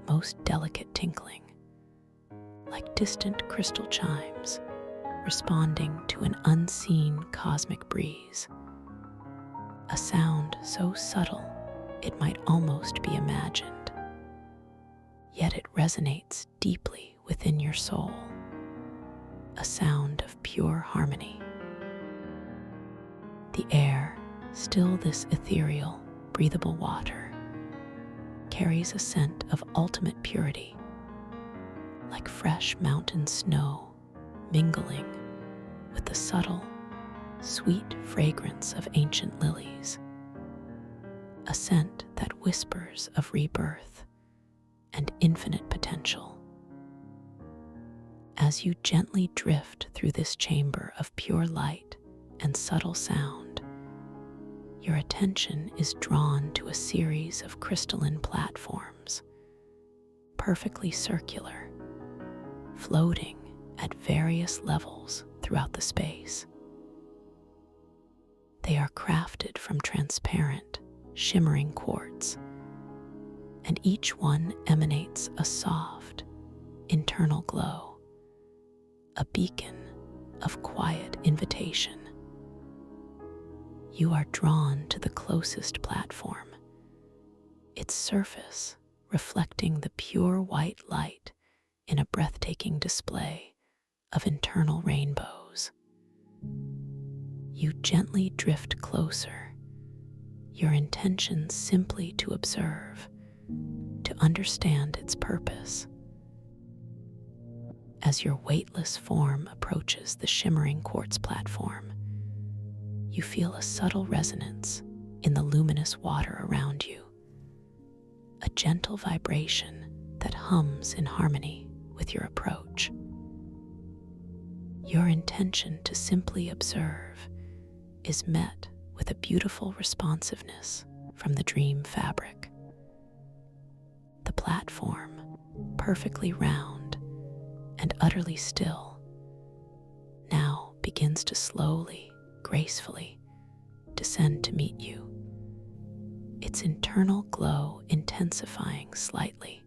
most delicate tinkling, like distant crystal chimes responding to an unseen cosmic breeze. A sound so subtle it might almost be imagined, yet it resonates deeply within your soul, a sound of pure harmony. The air, still this ethereal, breathable water, carries a scent of ultimate purity, like fresh mountain snow mingling with the subtle, sweet fragrance of ancient lilies, a scent that whispers of rebirth and infinite potential. As you gently drift through this chamber of pure light and subtle sound, your attention is drawn to a series of crystalline platforms, perfectly circular, floating at various levels throughout the space. They are crafted from transparent, shimmering quartz, and each one emanates a soft, internal glow, a beacon of quiet invitation. You are drawn to the closest platform, its surface reflecting the pure white light in a breathtaking display of internal rainbows. You gently drift closer, your intention simply to observe, to understand its purpose. As your weightless form approaches the shimmering quartz platform, you feel a subtle resonance in the luminous water around you, a gentle vibration that hums in harmony with your approach. Your intention to simply observe is met with a beautiful responsiveness from the dream fabric. The platform, perfectly round and utterly still, now begins to slowly, gracefully descend to meet you, its internal glow intensifying slightly,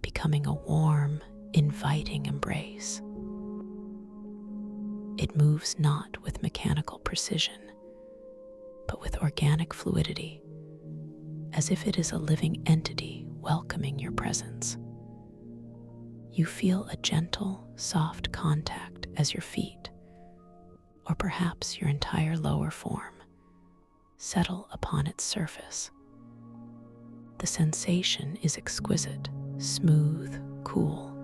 becoming a warm, inviting embrace. It moves not with mechanical precision, but with organic fluidity, as if it is a living entity welcoming your presence. You feel a gentle, soft contact as your feet, or perhaps your entire lower form, settle upon its surface. The sensation is exquisite, smooth, cool,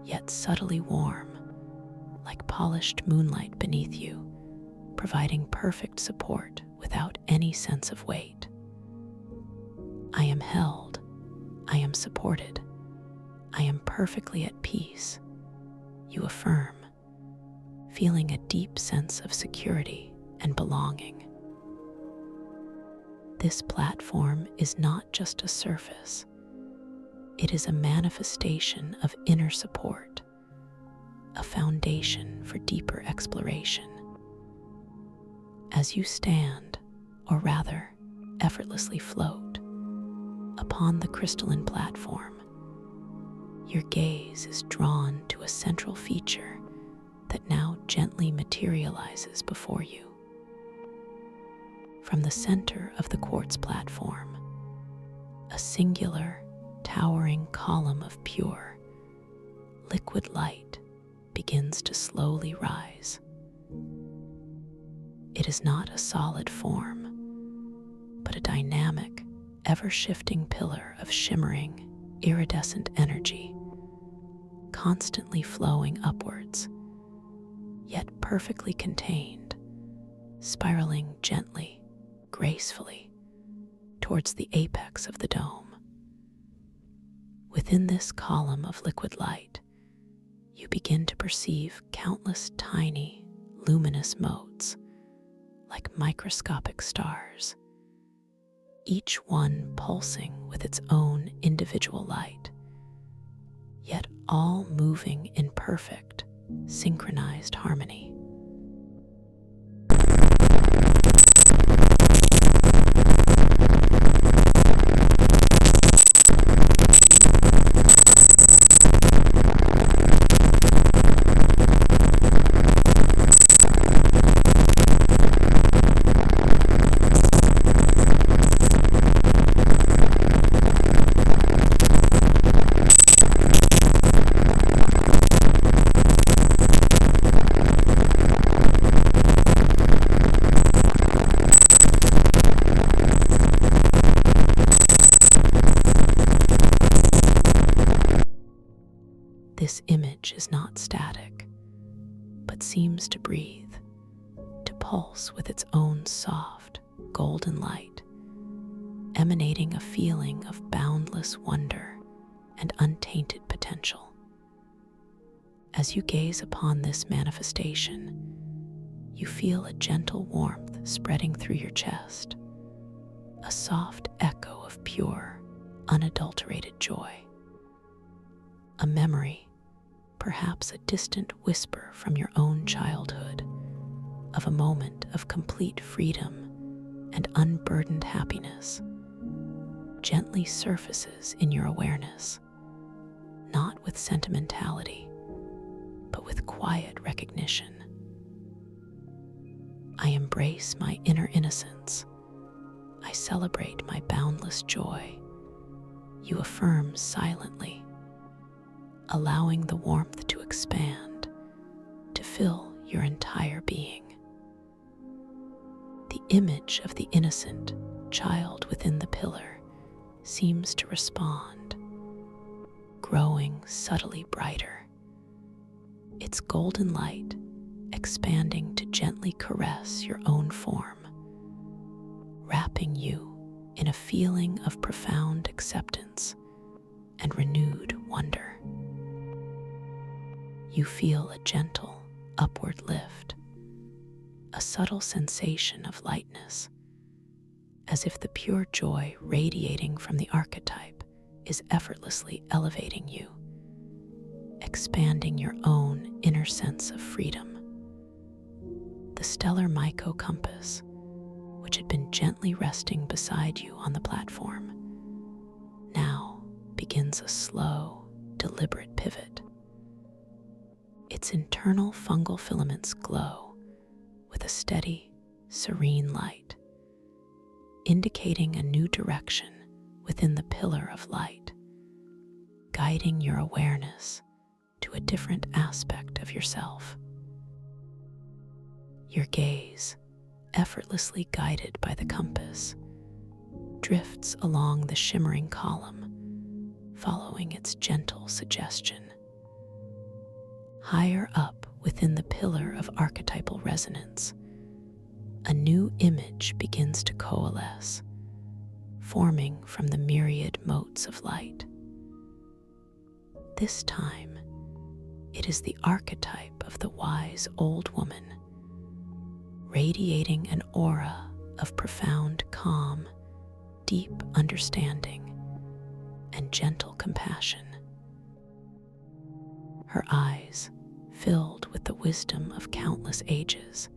yet subtly warm, like polished moonlight beneath you, providing perfect support without any sense of weight. I am held, I am supported, I am perfectly at peace, you affirm, feeling a deep sense of security and belonging. This platform is not just a surface, it is a manifestation of inner support, a foundation for deeper exploration. As you stand, or rather, effortlessly float, upon the crystalline platform, your gaze is drawn to a central feature that now gently materializes before you. From the center of the quartz platform, a singular, towering column of pure, liquid light begins to slowly rise. It is not a solid form, but a dynamic, ever-shifting pillar of shimmering, iridescent energy, constantly flowing upwards, yet perfectly contained, spiraling gently, gracefully, towards the apex of the dome. Within this column of liquid light, you begin to perceive countless tiny, luminous motes, like microscopic stars, each one pulsing with its own individual light, yet all moving in perfect, synchronized harmony. This image is not static, but seems to breathe, to pulse with its own soft, golden light, emanating a feeling of boundless wonder and untainted potential. As you gaze upon this manifestation, you feel a gentle warmth spreading through your chest, a soft echo of pure, unadulterated joy. A memory, perhaps a distant whisper from your own childhood, of a moment of complete freedom and unburdened happiness, gently surfaces in your awareness, not with sentimentality, but with quiet recognition. I embrace my inner innocence. I celebrate my boundless joy. You affirm silently, allowing the warmth to expand, to fill your entire being. The image of the innocent child within the pillar seems to respond, growing subtly brighter, its golden light expanding to gently caress your own form, wrapping you in a feeling of profound acceptance and renewed wonder. You feel a gentle upward lift, a subtle sensation of lightness, as if the pure joy radiating from the archetype is effortlessly elevating you, expanding your own inner sense of freedom. The stellar Myco compass, which had been gently resting beside you on the platform, now begins a slow, deliberate pivot. Its internal fungal filaments glow with a steady, serene light, indicating a new direction within the pillar of light, guiding your awareness to a different aspect of yourself. Your gaze, effortlessly guided by the compass, drifts along the shimmering column, following its gentle suggestion. Higher up within the pillar of archetypal resonance, a new image begins to coalesce, forming from the myriad motes of light. This time, it is the archetype of the wise old woman, radiating an aura of profound calm, deep understanding, and gentle compassion. Her eyes, filled with the wisdom of countless ages,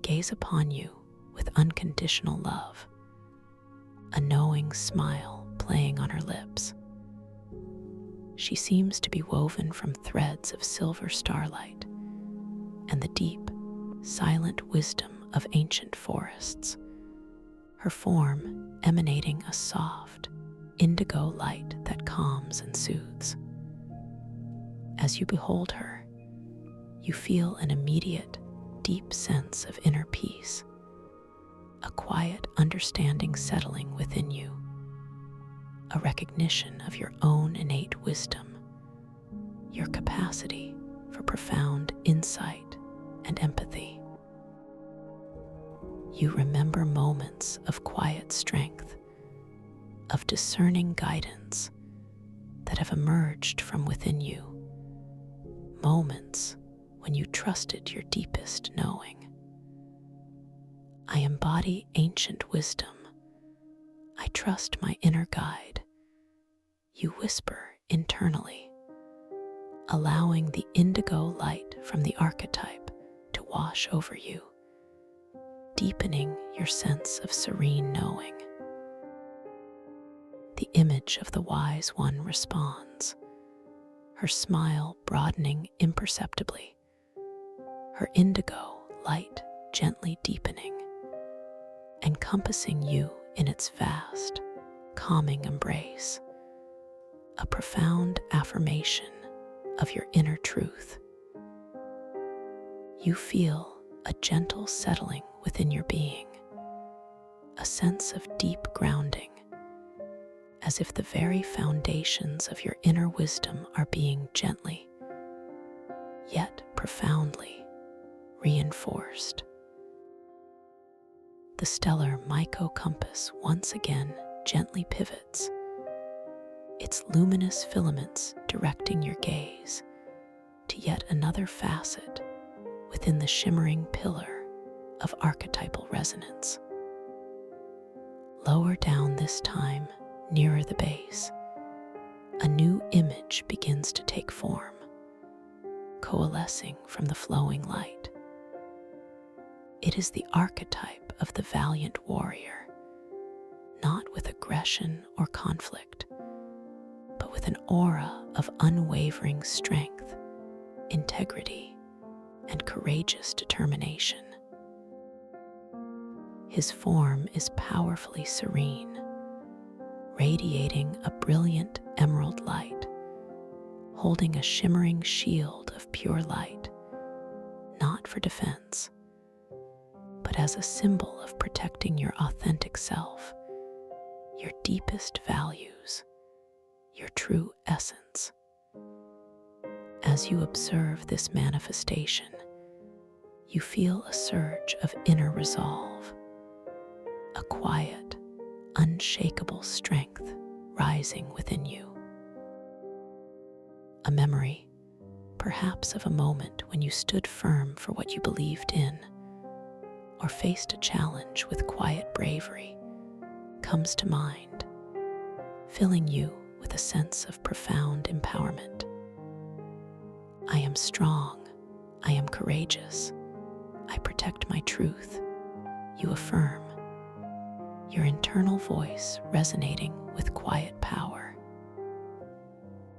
gaze upon you with unconditional love, a knowing smile playing on her lips. She seems to be woven from threads of silver starlight and the deep, silent wisdom of ancient forests, her form emanating a soft, indigo light that calms and soothes. As you behold her, you feel an immediate, deep sense of inner peace, a quiet understanding settling within you, a recognition of your own innate wisdom, your capacity for profound insight and empathy. You remember moments of quiet strength, of discerning guidance that have emerged from within you, moments when you trusted your deepest knowing. I embody ancient wisdom. I trust my inner guide. You whisper internally, allowing the indigo light from the archetype to wash over you, deepening your sense of serene knowing. The image of the wise one responds, her smile broadening imperceptibly, her indigo light gently deepening, encompassing you in its vast, calming embrace, a profound affirmation of your inner truth. You feel a gentle settling within your being, a sense of deep grounding, as if the very foundations of your inner wisdom are being gently, yet profoundly, reinforced. The stellar compass once again gently pivots, its luminous filaments directing your gaze to yet another facet within the shimmering pillar of archetypal resonance. Lower down this time, nearer the base, a new image begins to take form, coalescing from the flowing light. It is the archetype of the valiant warrior, not with aggression or conflict, but with an aura of unwavering strength, integrity, and courageous determination. His form is powerfully serene, radiating a brilliant emerald light, holding a shimmering shield of pure light, not for defense, but as a symbol of protecting your authentic self, your deepest values, your true essence. As you observe this manifestation, you feel a surge of inner resolve, a quiet, unshakable strength rising within you. A memory, perhaps of a moment when you stood firm for what you believed in, or faced a challenge with quiet bravery, comes to mind, filling you with a sense of profound empowerment. I am strong, I am courageous, I protect my truth, you affirm, your internal voice resonating with quiet power.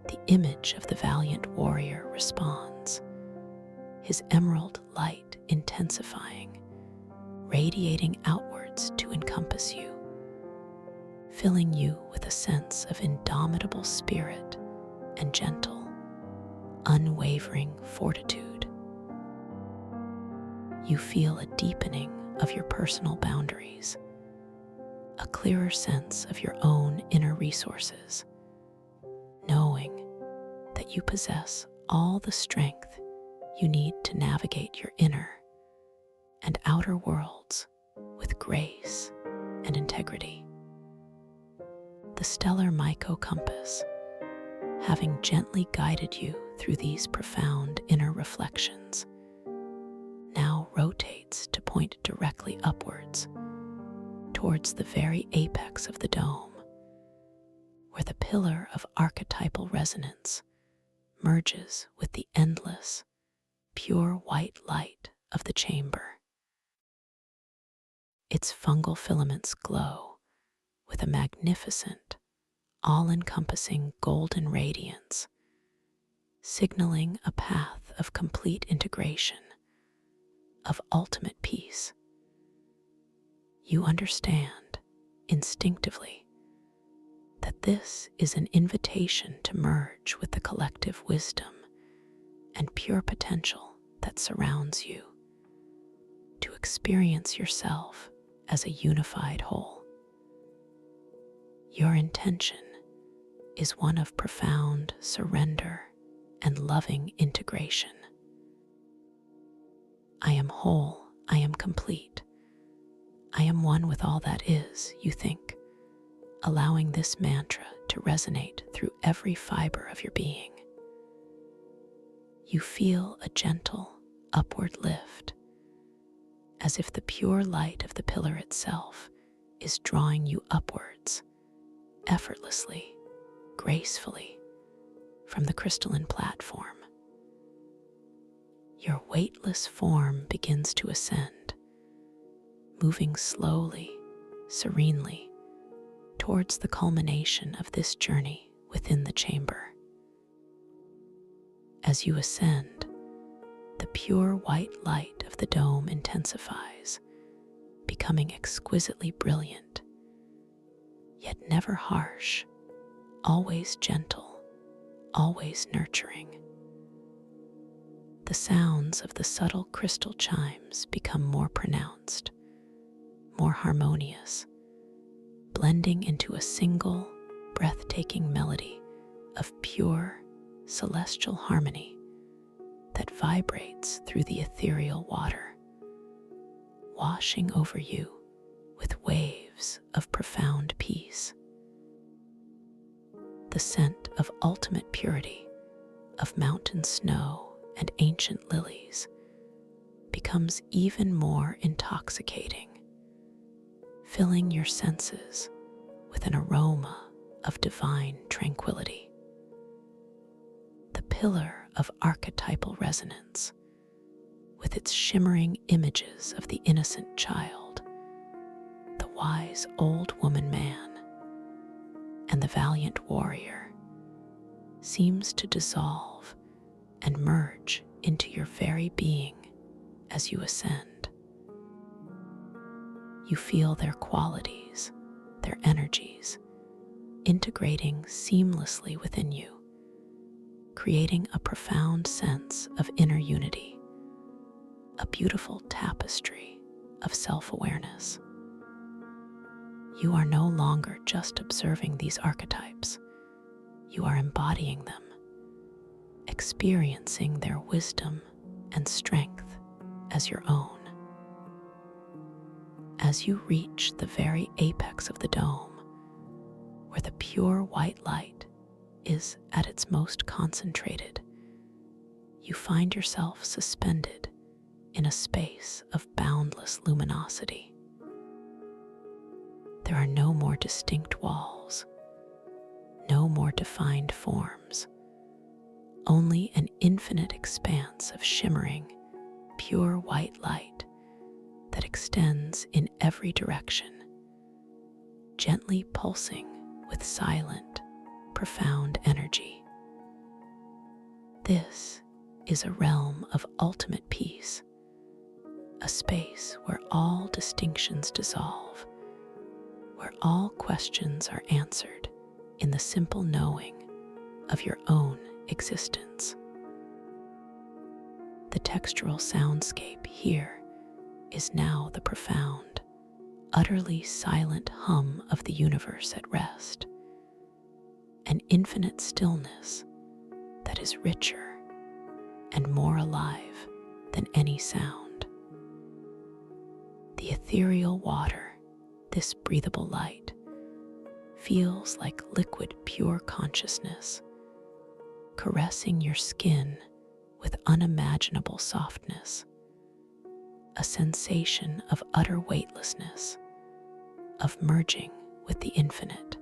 The image of the valiant warrior responds, his emerald light intensifying, radiating outwards to encompass you, filling you with a sense of indomitable spirit and gentle, unwavering fortitude. You feel a deepening of your personal boundaries, a clearer sense of your own inner resources, knowing that you possess all the strength you need to navigate your inner and outer worlds with grace and integrity. The stellar compass, having gently guided you through these profound inner reflections, now rotates to point directly upwards towards the very apex of the dome, where the pillar of archetypal resonance merges with the endless, pure white light of the chamber. Its fungal filaments glow with a magnificent, all-encompassing golden radiance, signaling a path of complete integration, of ultimate peace. You understand, instinctively, that this is an invitation to merge with the collective wisdom and pure potential that surrounds you, to experience yourself as a unified whole. Your intention is one of profound surrender and loving integration. I am whole, I am complete. I am one with all that is, you think, allowing this mantra to resonate through every fiber of your being. You feel a gentle, upward lift, as if the pure light of the pillar itself is drawing you upwards, effortlessly, gracefully, from the crystalline platform. Your weightless form begins to ascend, moving slowly, serenely, towards the culmination of this journey within the chamber. As you ascend, the pure white light of the dome intensifies, becoming exquisitely brilliant, yet never harsh, always gentle, always nurturing. The sounds of the subtle crystal chimes become more pronounced, more harmonious, blending into a single, breathtaking melody of pure, celestial harmony that vibrates through the ethereal water, washing over you with waves of profound peace. The scent of ultimate purity, of mountain snow and ancient lilies, becomes even more intoxicating, filling your senses with an aroma of divine tranquility. The pillar of archetypal resonance, with its shimmering images of the innocent child, the wise old woman-man, and the valiant warrior, seems to dissolve and merge into your very being as you ascend. You feel their qualities, their energies, integrating seamlessly within you, creating a profound sense of inner unity, a beautiful tapestry of self-awareness. You are no longer just observing these archetypes. You are embodying them, experiencing their wisdom and strength as your own. As you reach the very apex of the dome, where the pure white light is at its most concentrated, you find yourself suspended in a space of boundless luminosity. There are no more distinct walls, no more defined forms, only an infinite expanse of shimmering, pure white light that extends in every direction, gently pulsing with silent, profound energy. This is a realm of ultimate peace, a space where all distinctions dissolve, where all questions are answered in the simple knowing of your own existence. The textural soundscape here is now the profound, utterly silent hum of the universe at rest, an infinite stillness that is richer and more alive than any sound. The ethereal water, this breathable light, feels like liquid pure consciousness, caressing your skin with unimaginable softness, a sensation of utter weightlessness, of merging with the infinite.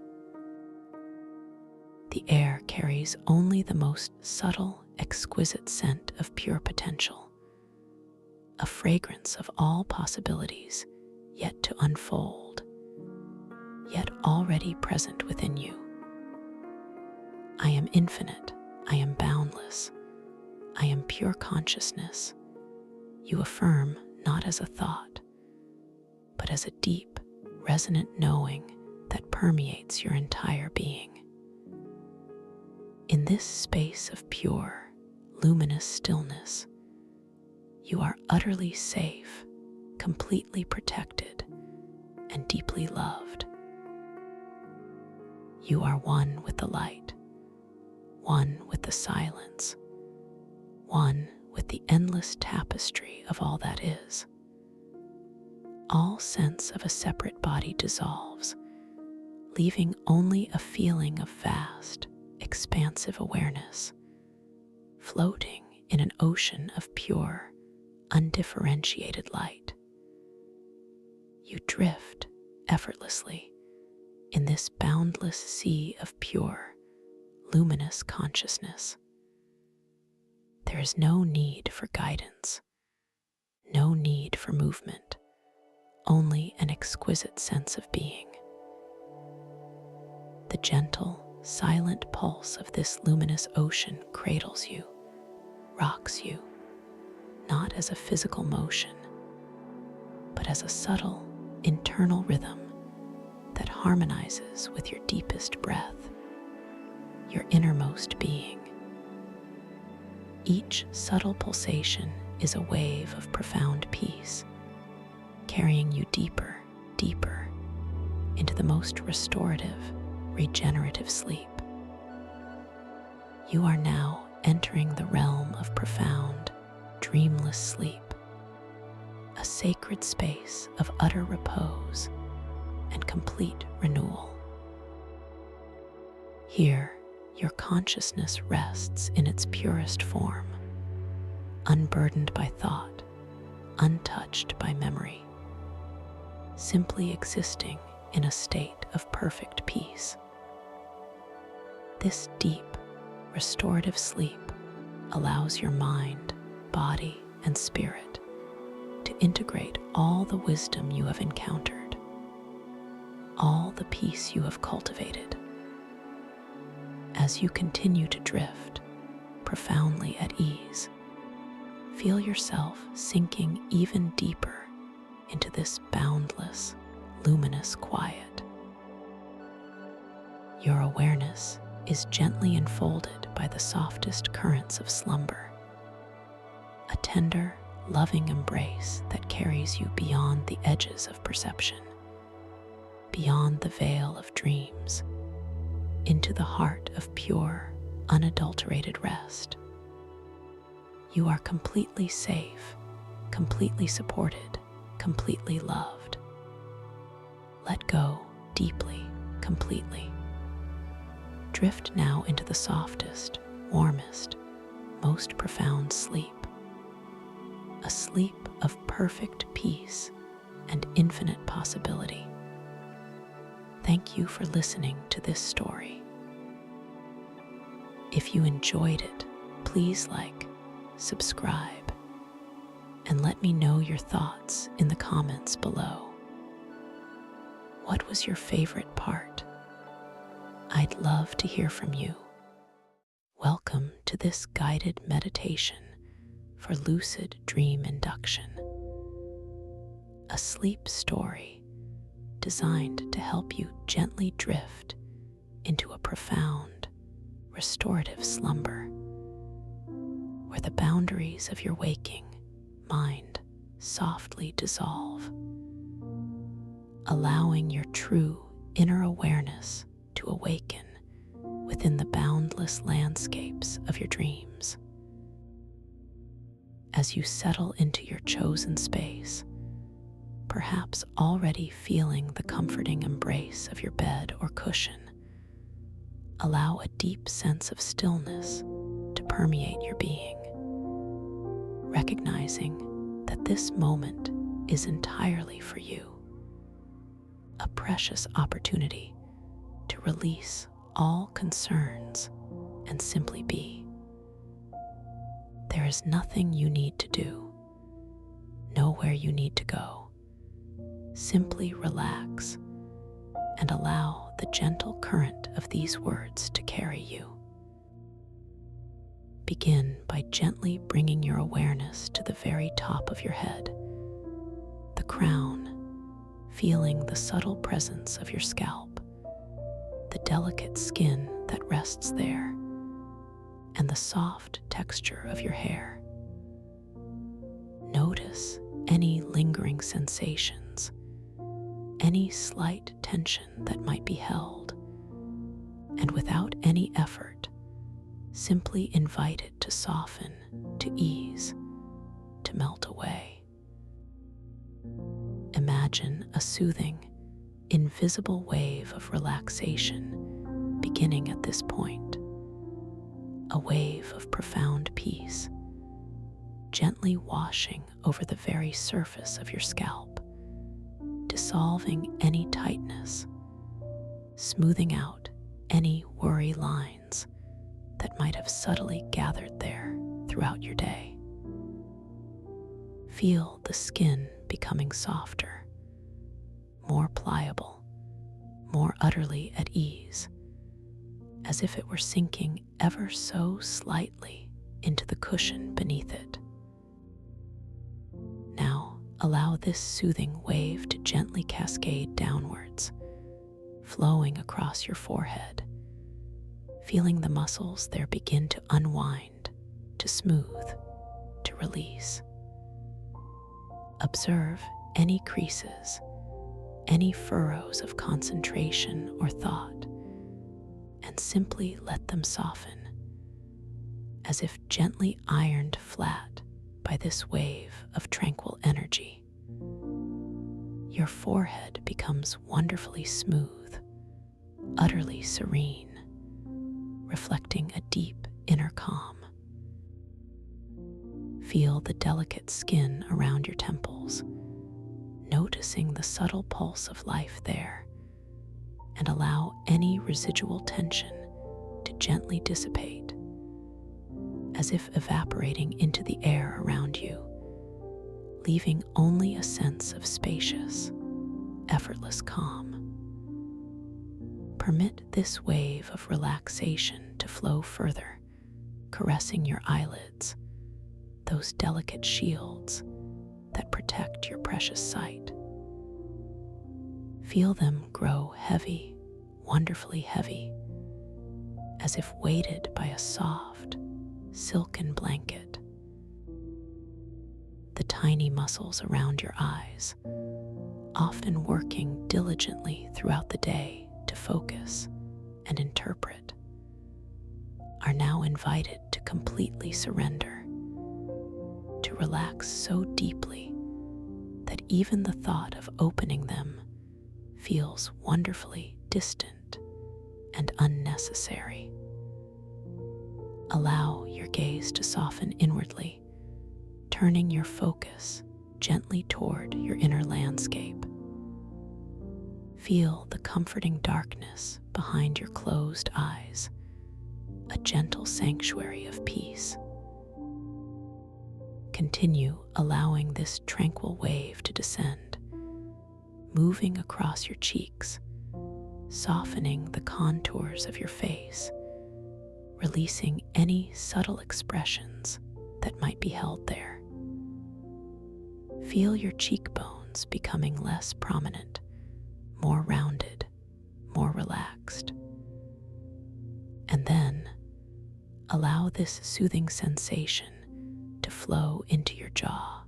The air carries only the most subtle, exquisite scent of pure potential, a fragrance of all possibilities yet to unfold, yet already present within you. I am infinite, I am boundless, I am pure consciousness, you affirm not as a thought, but as a deep, resonant knowing that permeates your entire being. In this space of pure, luminous stillness, you are utterly safe, completely protected, and deeply loved. You are one with the light, one with the silence, one with the endless tapestry of all that is. All sense of a separate body dissolves, leaving only a feeling of vast, expansive awareness, floating in an ocean of pure, undifferentiated light. You drift effortlessly in this boundless sea of pure, luminous consciousness. There is no need for guidance, no need for movement, only an exquisite sense of being. The gentle, silent pulse of this luminous ocean cradles you, rocks you, not as a physical motion, but as a subtle, internal rhythm that harmonizes with your deepest breath, your innermost being. Each subtle pulsation is a wave of profound peace, carrying you deeper, deeper into the most restorative, regenerative sleep. You are now entering the realm of profound, dreamless sleep, a sacred space of utter repose and complete renewal. Here, your consciousness rests in its purest form, unburdened by thought, untouched by memory, simply existing in a state of perfect peace. This deep, restorative sleep allows your mind, body, and spirit to integrate all the wisdom you have encountered, all the peace you have cultivated. As you continue to drift, profoundly at ease, feel yourself sinking even deeper into this boundless, luminous quiet. Your awareness is gently enfolded by the softest currents of slumber, a tender, loving embrace that carries you beyond the edges of perception, beyond the veil of dreams, into the heart of pure, unadulterated rest. You are completely safe, completely supported, completely loved. Let go deeply, completely. Drift now into the softest, warmest, most profound sleep. A sleep of perfect peace and infinite possibility. Thank you for listening to this story. If you enjoyed it, please like, subscribe, and let me know your thoughts in the comments below. What was your favorite part? I'd love to hear from you. Welcome to this guided meditation for lucid dream induction, a sleep story designed to help you gently drift into a profound, restorative slumber where the boundaries of your waking mind softly dissolve, allowing your true inner awareness to awaken within the boundless landscapes of your dreams. As you settle into your chosen space, perhaps already feeling the comforting embrace of your bed or cushion, allow a deep sense of stillness to permeate your being, recognizing that this moment is entirely for you, a precious opportunity to release all concerns and simply be. There is nothing you need to do, nowhere you need to go. Simply relax and allow the gentle current of these words to carry you. Begin by gently bringing your awareness to the very top of your head, the crown, feeling the subtle presence of your scalp, the delicate skin that rests there, and the soft texture of your hair. Notice any lingering sensations, any slight tension that might be held, and without any effort, simply invite it to soften, to ease, to melt away. Imagine a soothing, invisible wave of relaxation beginning at this point, a wave of profound peace, gently washing over the very surface of your scalp, dissolving any tightness, smoothing out any worry lines that might have subtly gathered there throughout your day. Feel the skin becoming softer, more pliable, more utterly at ease, as if it were sinking ever so slightly into the cushion beneath it. Now, allow this soothing wave to gently cascade downwards, flowing across your forehead, feeling the muscles there begin to unwind, to smooth, to release. Observe any creases, any furrows of concentration or thought, and simply let them soften, as if gently ironed flat by this wave of tranquil energy. Your forehead becomes wonderfully smooth, utterly serene, reflecting a deep inner calm. Feel the delicate skin around your temples, noticing the subtle pulse of life there, and allow any residual tension to gently dissipate, as if evaporating into the air around you, leaving only a sense of spacious, effortless calm. Permit this wave of relaxation to flow further, caressing your eyelids, those delicate shields that protect your precious sight. Feel them grow heavy, wonderfully heavy, as if weighted by a soft, silken blanket. The tiny muscles around your eyes, often working diligently throughout the day to focus and interpret, are now invited to completely surrender, to relax so deeply that even the thought of opening them feels wonderfully distant and unnecessary. Allow your gaze to soften inwardly, turning your focus gently toward your inner landscape. Feel the comforting darkness behind your closed eyes, a gentle sanctuary of peace. Continue allowing this tranquil wave to descend, moving across your cheeks, softening the contours of your face, releasing any subtle expressions that might be held there. Feel your cheekbones becoming less prominent, more rounded, more relaxed. And then allow this soothing sensation to flow into your jaw,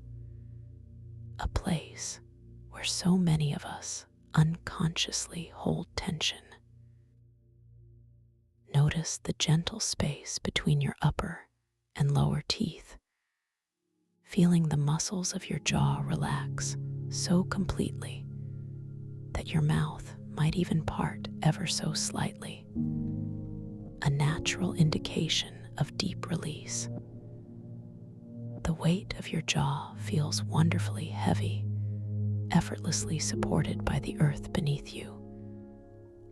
a place where so many of us unconsciously hold tension. Notice the gentle space between your upper and lower teeth, feeling the muscles of your jaw relax so completely that your mouth might even part ever so slightly, a natural indication of deep release. The weight of your jaw feels wonderfully heavy, effortlessly supported by the earth beneath you,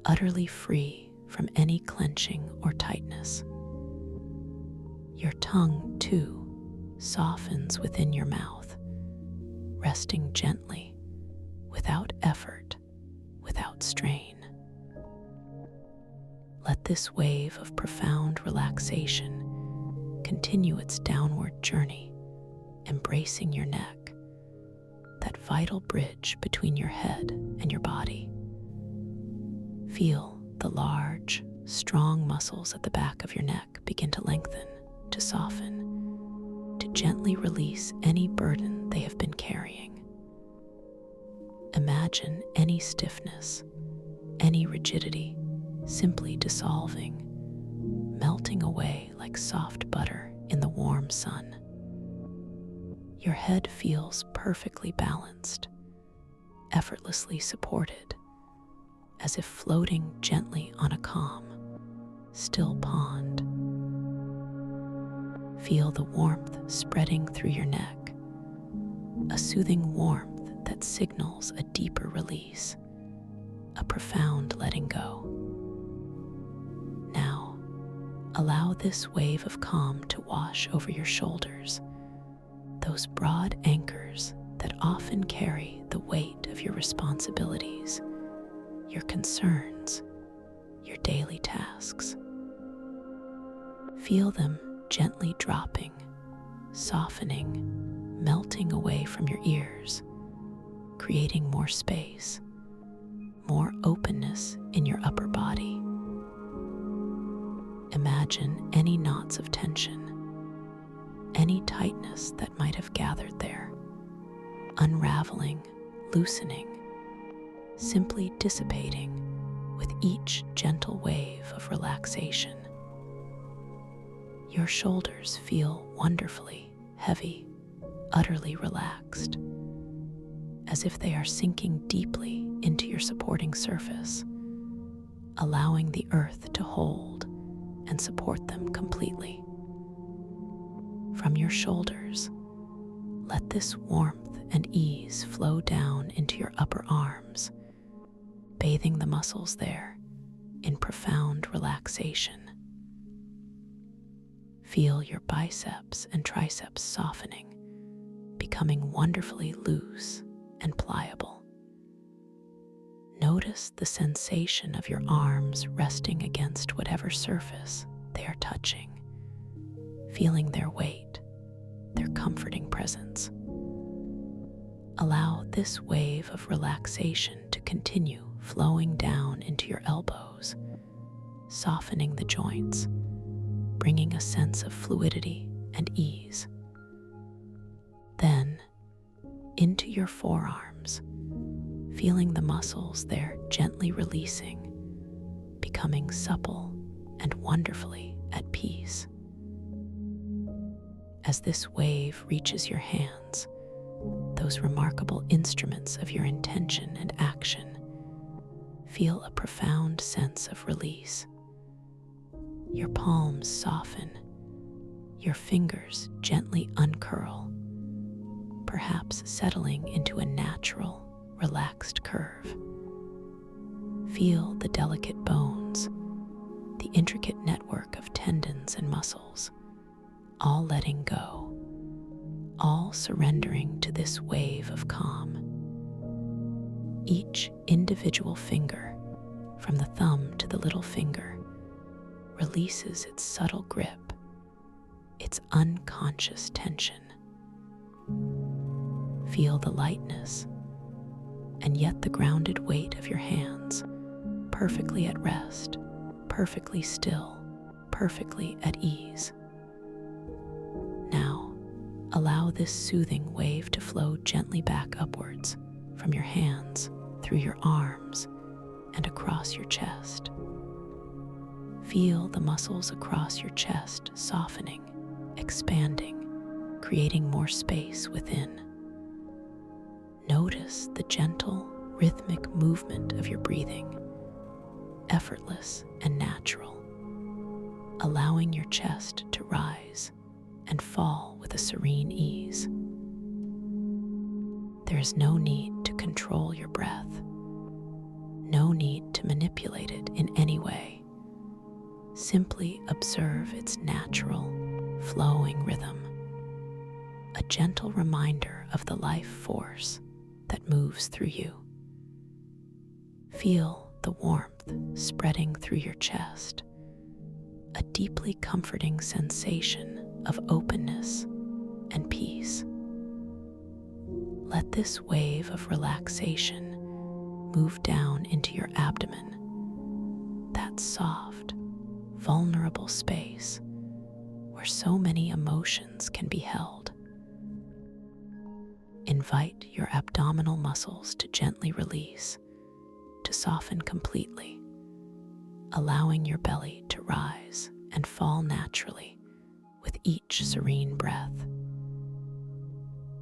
utterly free from any clenching or tightness. Your tongue, too, softens within your mouth, resting gently, without effort, without strain. Let this wave of profound relaxation continue its downward journey, embracing your neck, that vital bridge between your head and your body. Feel the large, strong muscles at the back of your neck begin to lengthen, to soften, to gently release any burden they have been carrying. Imagine any stiffness, any rigidity simply dissolving, melting away like soft butter in the warm sun. Your head feels perfectly balanced, effortlessly supported, as if floating gently on a calm, still pond. Feel the warmth spreading through your neck, a soothing warmth that signals a deeper release, a profound letting go. Now, allow this wave of calm to wash over your shoulders, those broad anchors that often carry the weight of your responsibilities, your concerns, your daily tasks. Feel them gently dropping, softening, melting away from your ears, creating more space, more openness in your upper body. Imagine any knots of tension, any tightness that might have gathered there, unraveling, loosening, simply dissipating with each gentle wave of relaxation. Your shoulders feel wonderfully heavy, utterly relaxed, as if they are sinking deeply into your supporting surface, allowing the earth to hold and support them completely. From your shoulders, let this warmth and ease flow down into your upper arms, bathing the muscles there in profound relaxation. Feel your biceps and triceps softening, becoming wonderfully loose and pliable. Notice the sensation of your arms resting against whatever surface they are touching, feeling their weight, their comforting presence. Allow this wave of relaxation to continue flowing down into your elbows, softening the joints, bringing a sense of fluidity and ease. Then, into your forearms, feeling the muscles there gently releasing, becoming supple and wonderfully at peace. As this wave reaches your hands, those remarkable instruments of your intention and action, feel a profound sense of release. Your palms soften, your fingers gently uncurl, perhaps settling into a natural, relaxed curve. Feel the delicate bones, the intricate network of tendons and muscles, all letting go, all surrendering to this wave of calm. Each individual finger, from the thumb to the little finger, releases its subtle grip, its unconscious tension. Feel the lightness, and yet the grounded weight of your hands, perfectly at rest, perfectly still, perfectly at ease. Now, allow this soothing wave to flow gently back upwards from your hands, through your arms, and across your chest. Feel the muscles across your chest softening, expanding, creating more space within. Notice the gentle, rhythmic movement of your breathing, effortless and natural, allowing your chest to rise and fall with a serene ease. There is no need to control your breath, no need to manipulate it in any way. Simply observe its natural, flowing rhythm, a gentle reminder of the life force that moves through you. Feel the warmth spreading through your chest, a deeply comforting sensation of openness and peace. Let this wave of relaxation move down into your abdomen, that soft, vulnerable space where so many emotions can be held. Invite your abdominal muscles to gently release, to soften completely, allowing your belly to rise and fall naturally with each serene breath.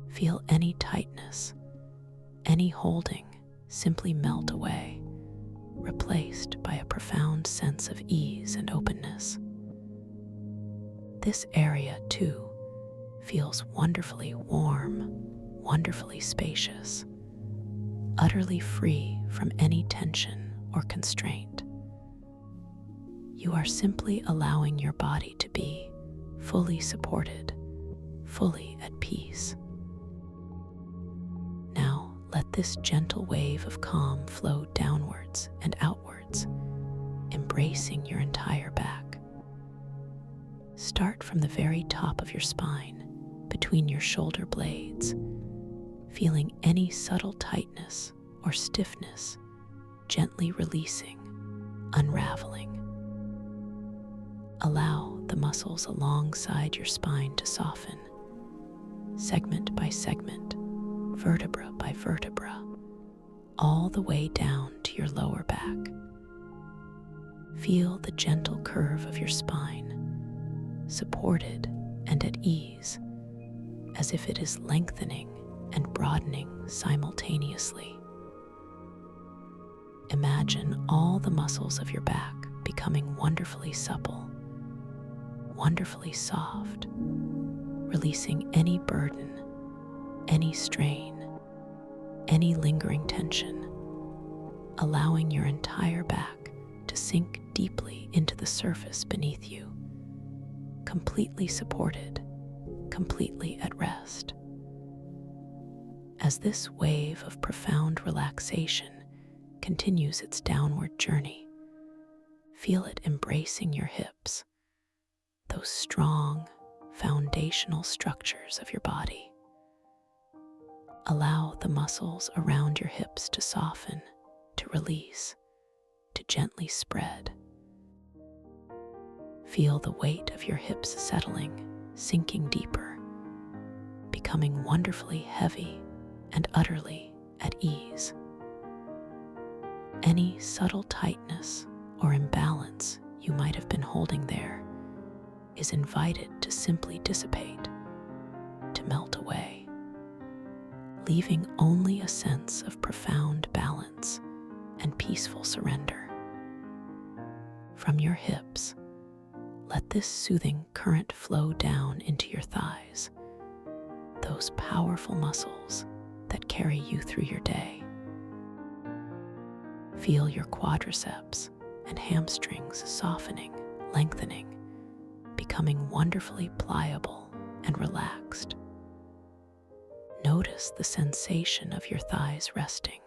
Feel any tightness, any holding simply melt away, replaced by a profound sense of ease and openness. This area, too, feels wonderfully warm, wonderfully spacious, utterly free from any tension or constraint. You are simply allowing your body to be fully supported, fully at peace. Now, let this gentle wave of calm flow downwards and outwards, embracing your entire back. Start from the very top of your spine, between your shoulder blades, feeling any subtle tightness or stiffness gently releasing, unraveling. Allow the muscles alongside your spine to soften, segment by segment, vertebra by vertebra, all the way down to your lower back. Feel the gentle curve of your spine, supported and at ease, as if it is lengthening and broadening simultaneously. Imagine all the muscles of your back becoming wonderfully supple, wonderfully soft, releasing any burden, any strain, any lingering tension, allowing your entire back to sink deeply into the surface beneath you, completely supported, completely at rest. As this wave of profound relaxation continues its downward journey, feel it embracing your hips, those strong, foundational structures of your body. Allow the muscles around your hips to soften, to release, to gently spread. Feel the weight of your hips settling, sinking deeper, becoming wonderfully heavy and utterly at ease. Any subtle tightness or imbalance you might have been holding there is invited to simply dissipate, to melt away, leaving only a sense of profound balance and peaceful surrender. From your hips, let this soothing current flow down into your thighs, those powerful muscles that carry you through your day. Feel your quadriceps and hamstrings softening, lengthening, becoming wonderfully pliable and relaxed. Notice the sensation of your thighs resting,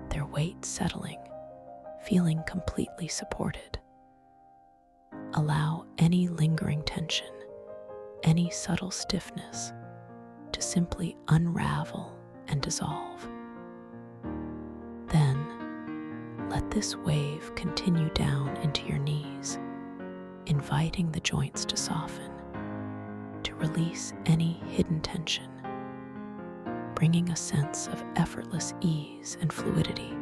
their weight settling, feeling completely supported. Allow any lingering tension, any subtle stiffness to simply unravel and dissolve. Then, let this wave continue down into your knees, inviting the joints to soften, to release any hidden tension, bringing a sense of effortless ease and fluidity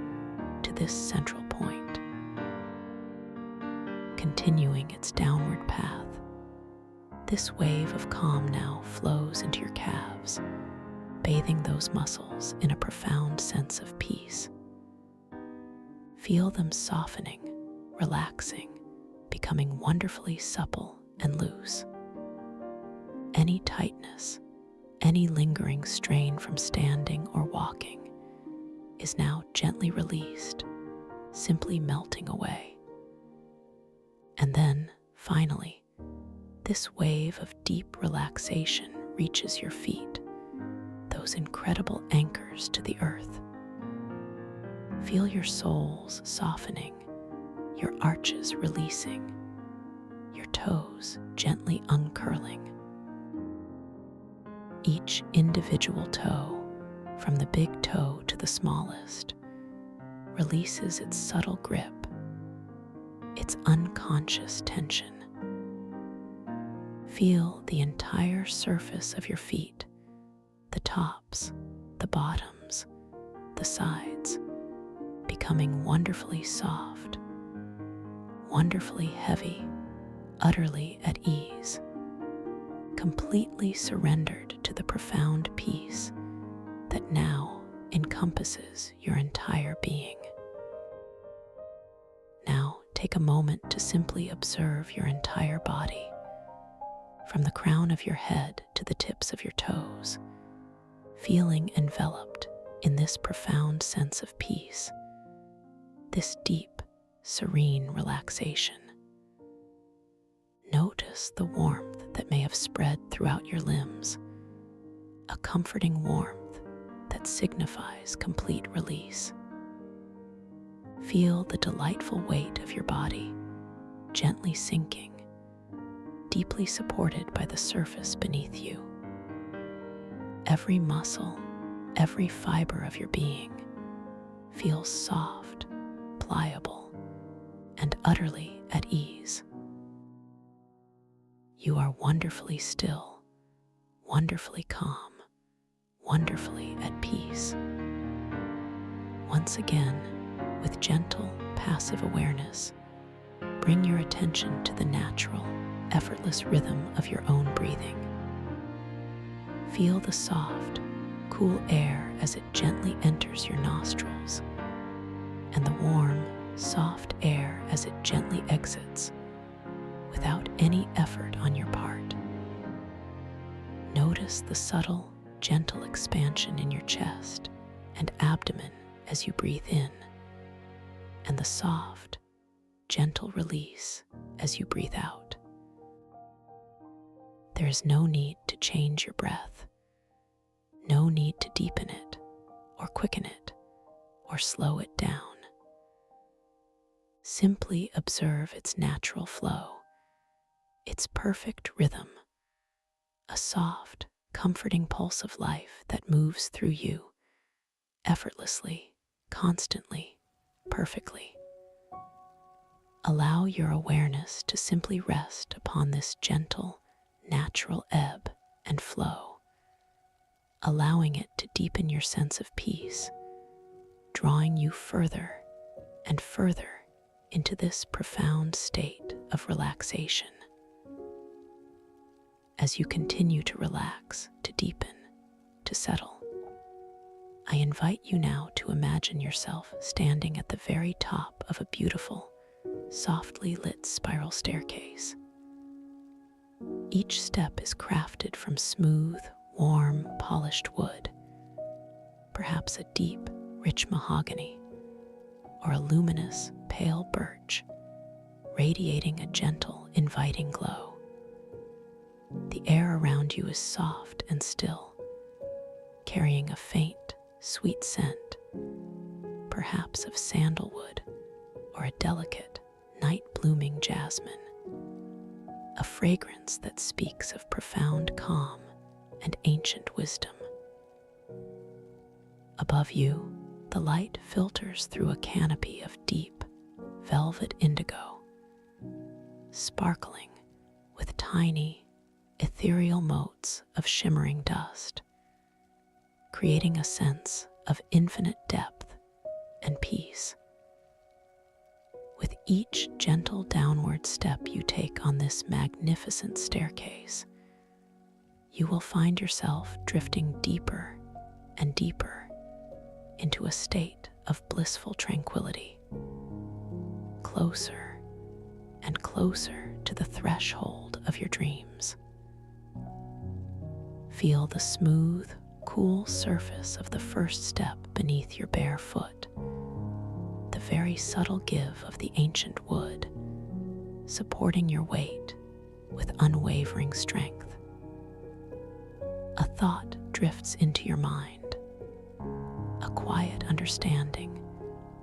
to this central point. Continuing its downward path, this wave of calm now flows into your calves, bathing those muscles in a profound sense of peace. Feel them softening, relaxing, becoming wonderfully supple and loose. Any tightness, any lingering strain from standing or walking is now gently released, simply melting away. And then, finally, this wave of deep relaxation reaches your feet, those incredible anchors to the earth. Feel your soles softening, your arches releasing, your toes gently uncurling. Each individual toe, from the big toe to the smallest, releases its subtle grip, its unconscious tension. Feel the entire surface of your feet, the tops, the bottoms, the sides, becoming wonderfully soft, wonderfully heavy, utterly at ease, completely surrendered to the profound peace that now encompasses your entire being. Now take a moment to simply observe your entire body, from the crown of your head to the tips of your toes, feeling enveloped in this profound sense of peace, this deep, serene relaxation. Notice the warmth that may have spread throughout your limbs, a comforting warmth that signifies complete release. Feel the delightful weight of your body, gently sinking, deeply supported by the surface beneath you. Every muscle, every fiber of your being feels soft, pliable, and utterly at ease. You are wonderfully still, wonderfully calm, wonderfully at peace. Once again, with gentle, passive awareness, bring your attention to the natural, effortless rhythm of your own breathing. Feel the soft, cool air as it gently enters your nostrils, and the warm, soft air as it gently exits without any effort on your part. Notice the subtle, gentle expansion in your chest and abdomen as you breathe in, and the soft, gentle release as you breathe out. There is no need to change your breath, no need to deepen it or quicken it or slow it down. Simply observe its natural flow, its perfect rhythm, a soft, comforting pulse of life that moves through you effortlessly, constantly, perfectly. Allow your awareness to simply rest upon this gentle, natural ebb and flow, allowing it to deepen your sense of peace, drawing you further and further into this profound state of relaxation. As you continue to relax, to deepen, to settle, I invite you now to imagine yourself standing at the very top of a beautiful, softly lit spiral staircase. Each step is crafted from smooth, warm, polished wood, perhaps a deep, rich mahogany, or a luminous, pale birch, radiating a gentle, inviting glow. The air around you is soft and still, carrying a faint, sweet scent, perhaps of sandalwood or a delicate, night-blooming jasmine, a fragrance that speaks of profound calm and ancient wisdom. Above you, the light filters through a canopy of deep, velvet indigo, sparkling with tiny, ethereal motes of shimmering dust, creating a sense of infinite depth and peace. With each gentle downward step you take on this magnificent staircase, you will find yourself drifting deeper and deeper into a state of blissful tranquility, closer and closer to the threshold of your dreams. Feel the smooth, cool surface of the first step beneath your bare foot, the very subtle give of the ancient wood, supporting your weight with unwavering strength. A thought drifts into your mind, a quiet understanding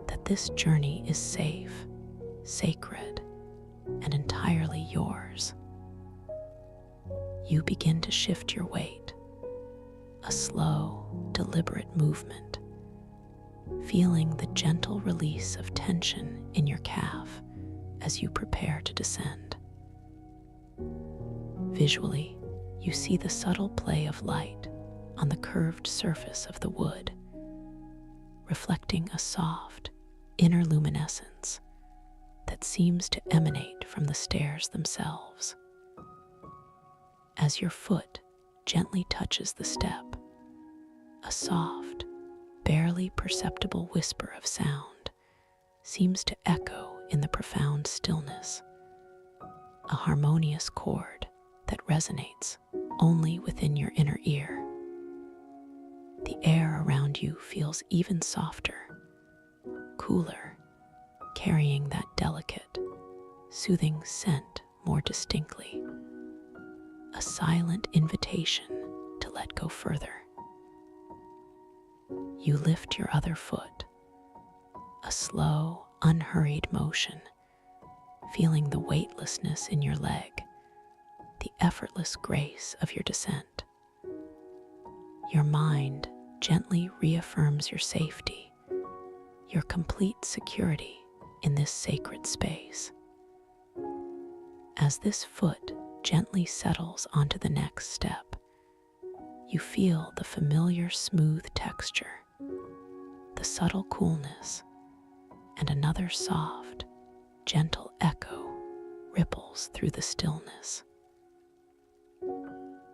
that this journey is safe, sacred, and entirely yours. You begin to shift your weight, a slow, deliberate movement, feeling the gentle release of tension in your calf as you prepare to descend. Visually, you see the subtle play of light on the curved surface of the wood, reflecting a soft, inner luminescence that seems to emanate from the stairs themselves. As your foot gently touches the step, a soft, barely perceptible whisper of sound seems to echo in the profound stillness, a harmonious chord that resonates only within your inner ear. The air around you feels even softer, cooler, carrying that delicate, soothing scent more distinctly, a silent invitation to let go further. You lift your other foot, a slow, unhurried motion, feeling the weightlessness in your leg, the effortless grace of your descent. Your mind gently reaffirms your safety, your complete security in this sacred space. As this foot gently settles onto the next step, you feel the familiar smooth texture, the subtle coolness, and another soft, gentle echo ripples through the stillness.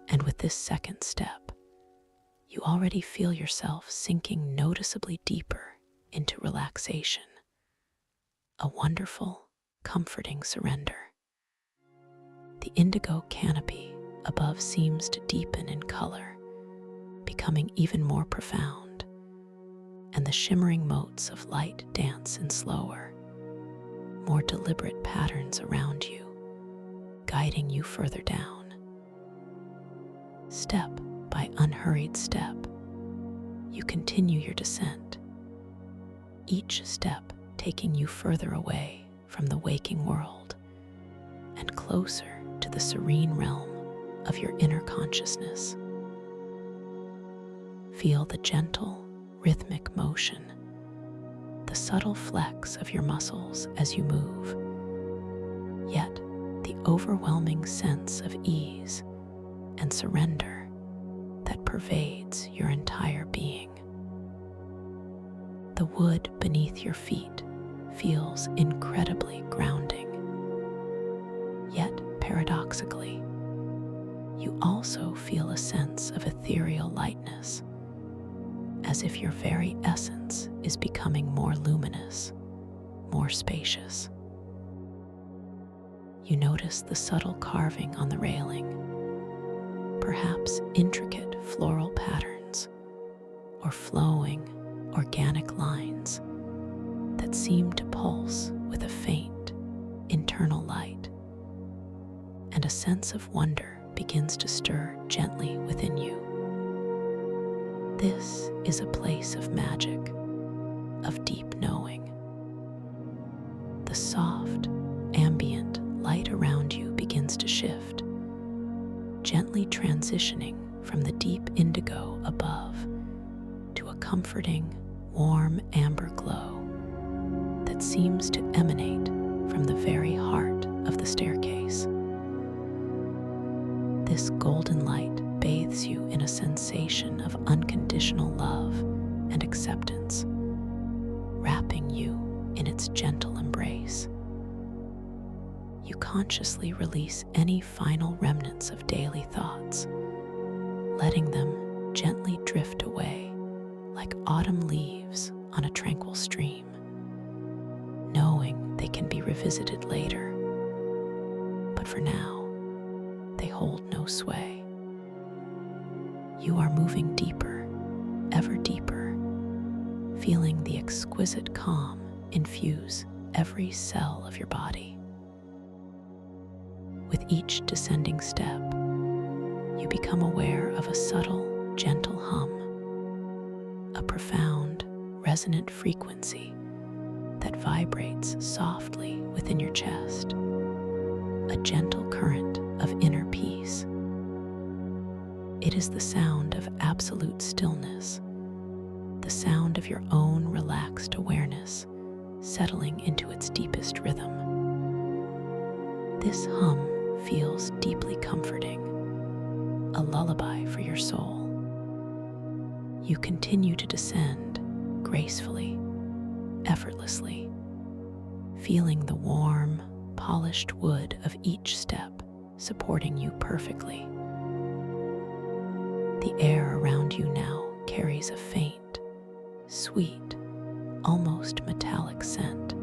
And with this second step, you already feel yourself sinking noticeably deeper into relaxation, a wonderful, comforting surrender. The indigo canopy above seems to deepen in color, becoming even more profound, and the shimmering motes of light dance in slower, more deliberate patterns around you, guiding you further down. Step by unhurried step, you continue your descent, each step taking you further away from the waking world and closer to the serene realm of your inner consciousness. Feel the gentle, rhythmic motion, the subtle flex of your muscles as you move, yet the overwhelming sense of ease and surrender that pervades your entire being. The wood beneath your feet feels incredibly grounding. Yet, paradoxically, you also feel a sense of ethereal lightness, as if your very essence is becoming more luminous, more spacious. You notice the subtle carving on the railing, perhaps intricate floral patterns or flowing organic lines that seem to pulse with a faint internal light, and a sense of wonder begins to stir gently within you. This is a place of magic, of deep knowing. The soft, ambient light around you begins to shift, gently transitioning from the deep indigo above to a comforting, warm amber glow that seems to emanate from the very heart of the staircase. This golden light bathes you in a sensation of unconditional love and acceptance, wrapping you in its gentle embrace. You consciously release any final remnants of daily thoughts, letting them gently drift away like autumn leaves on a tranquil stream, knowing they can be revisited later. But for now, they hold no sway. You are moving deeper, ever deeper, feeling the exquisite calm infuse every cell of your body. With each descending step, you become aware of a subtle, gentle hum, a profound, resonant frequency that vibrates softly within your chest, a gentle current of inner peace. It is the sound of absolute stillness, the sound of your own relaxed awareness settling into its deepest rhythm. This hum feels deeply comforting, a lullaby for your soul. You continue to descend gracefully, effortlessly, feeling the warm, polished wood of each step supporting you perfectly. The air around you now carries a faint, sweet, almost metallic scent,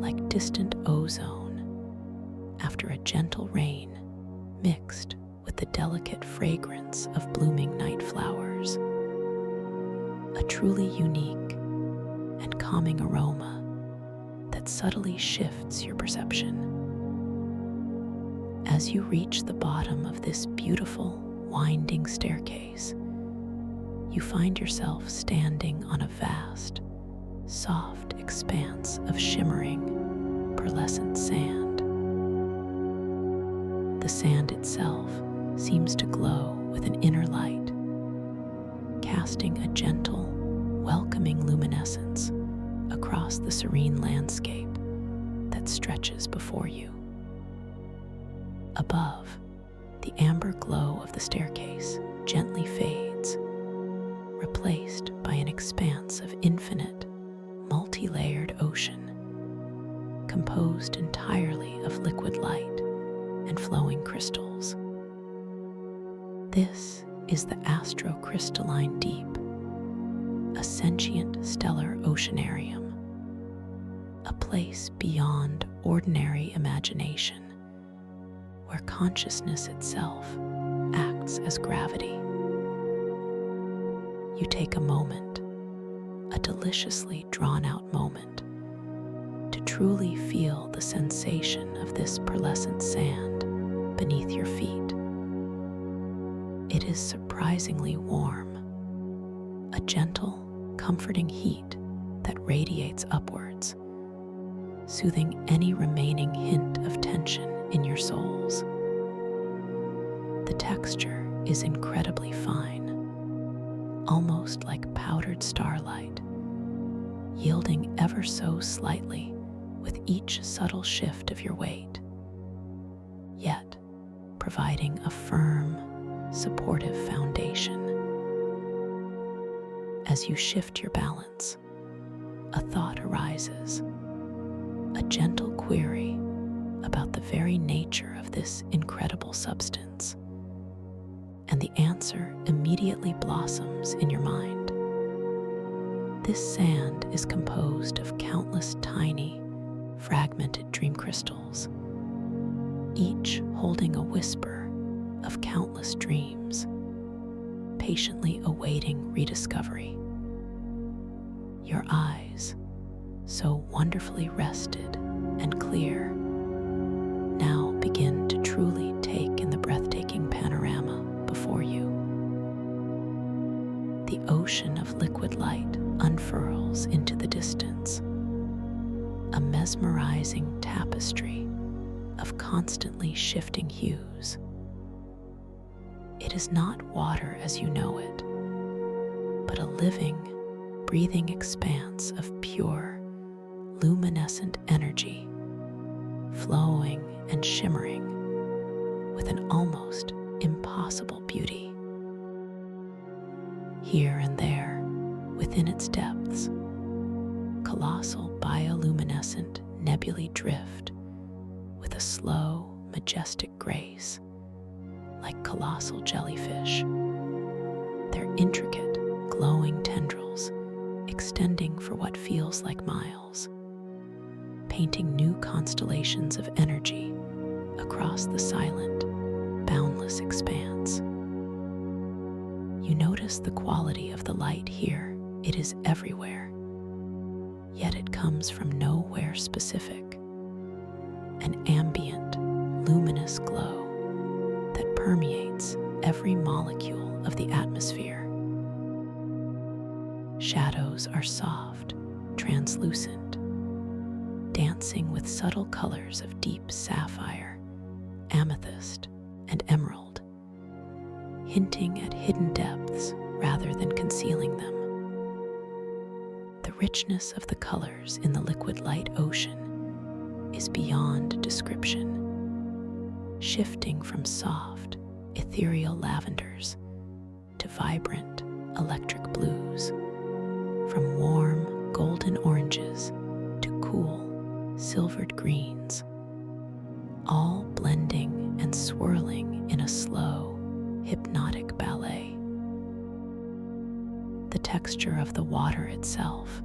like distant ozone after a gentle rain mixed with the delicate fragrance of blooming night flowers. A truly unique and calming aroma that subtly shifts your perception. As you reach the bottom of this beautiful, winding staircase, you find yourself standing on a vast, soft expanse of shimmering, pearlescent sand. The sand itself seems to glow with an inner light, casting a gentle, welcoming luminescence across the serene landscape that stretches before you. Above, the amber glow of the staircase gently fades, replaced by an expanse of infinite, multi-layered ocean, composed entirely of liquid light and flowing crystals. This is the astrocrystalline deep, a sentient stellar oceanarium, a place beyond ordinary imagination, where consciousness itself acts as gravity. You take a moment, a deliciously drawn-out moment, to truly feel the sensation of this pearlescent sand beneath your feet. It is surprisingly warm, a gentle, comforting heat that radiates upwards, soothing any remaining hint of tension in your soles. The texture is incredibly fine, almost like powdered starlight, yielding ever so slightly with each subtle shift of your weight, yet providing a firm, supportive foundation. As you shift your balance, a thought arises, a gentle query about the very nature of this incredible substance, and the answer immediately blossoms in your mind. This sand is composed of countless tiny, fragmented dream crystals, each holding a whisper of countless dreams, patiently awaiting rediscovery. Your eyes, so wonderfully rested and clear, now begin to truly take in the breathtaking panorama before you. The ocean of liquid light unfurls into the distance, a mesmerizing tapestry of constantly shifting hues. It is not water as you know it, but a living, breathing expanse of pure, luminescent energy, flowing and shimmering with an almost impossible beauty. Here and there, within its depths, colossal bioluminescent nebulae drift with a slow, majestic grace, like colossal jellyfish, their intricate, glowing tendrils extending for what feels like miles, painting new constellations of energy across the silent, boundless expanse. You notice the quality of the light here. It is everywhere, yet it comes from nowhere specific. An ambient, luminous glow that permeates every molecule of the atmosphere. Shadows are soft, translucent, dancing with subtle colors of deep sapphire, amethyst, and emerald, hinting at hidden depths rather than concealing them. The richness of the colors in the liquid light ocean is beyond description, shifting from soft, ethereal lavenders to vibrant, electric blues, from warm, golden oranges to cool, silvered greens, all blending and swirling in a slow, hypnotic ballet. The texture of the water itself,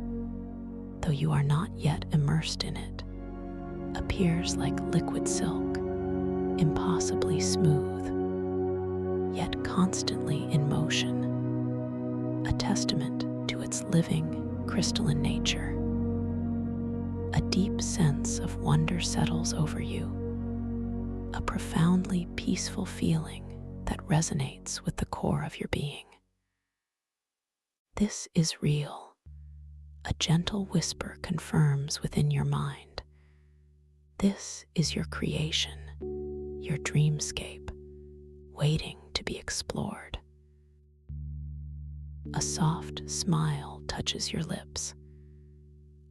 though you are not yet immersed in it, appears like liquid silk, impossibly smooth, yet constantly in motion, a testament to its living, crystalline nature. A deep sense of wonder settles over you, a profoundly peaceful feeling that resonates with the core of your being. This is real. A gentle whisper confirms within your mind. This is your creation, your dreamscape, waiting to be explored. A soft smile touches your lips,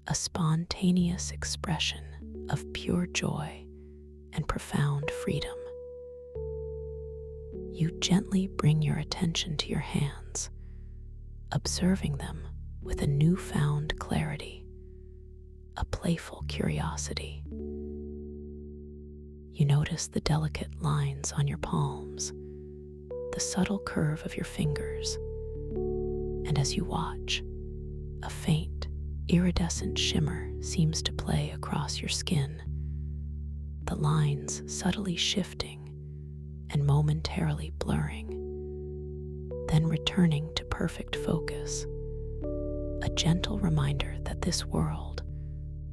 a spontaneous expression of pure joy and profound freedom. You gently bring your attention to your hands, observing them with a newfound clarity, a playful curiosity. You notice the delicate lines on your palms, the the subtle curve of your fingers, and as you watch, a faint, iridescent shimmer seems to play across your skin, the lines subtly shifting and momentarily blurring, then returning to perfect focus, a gentle reminder that this world,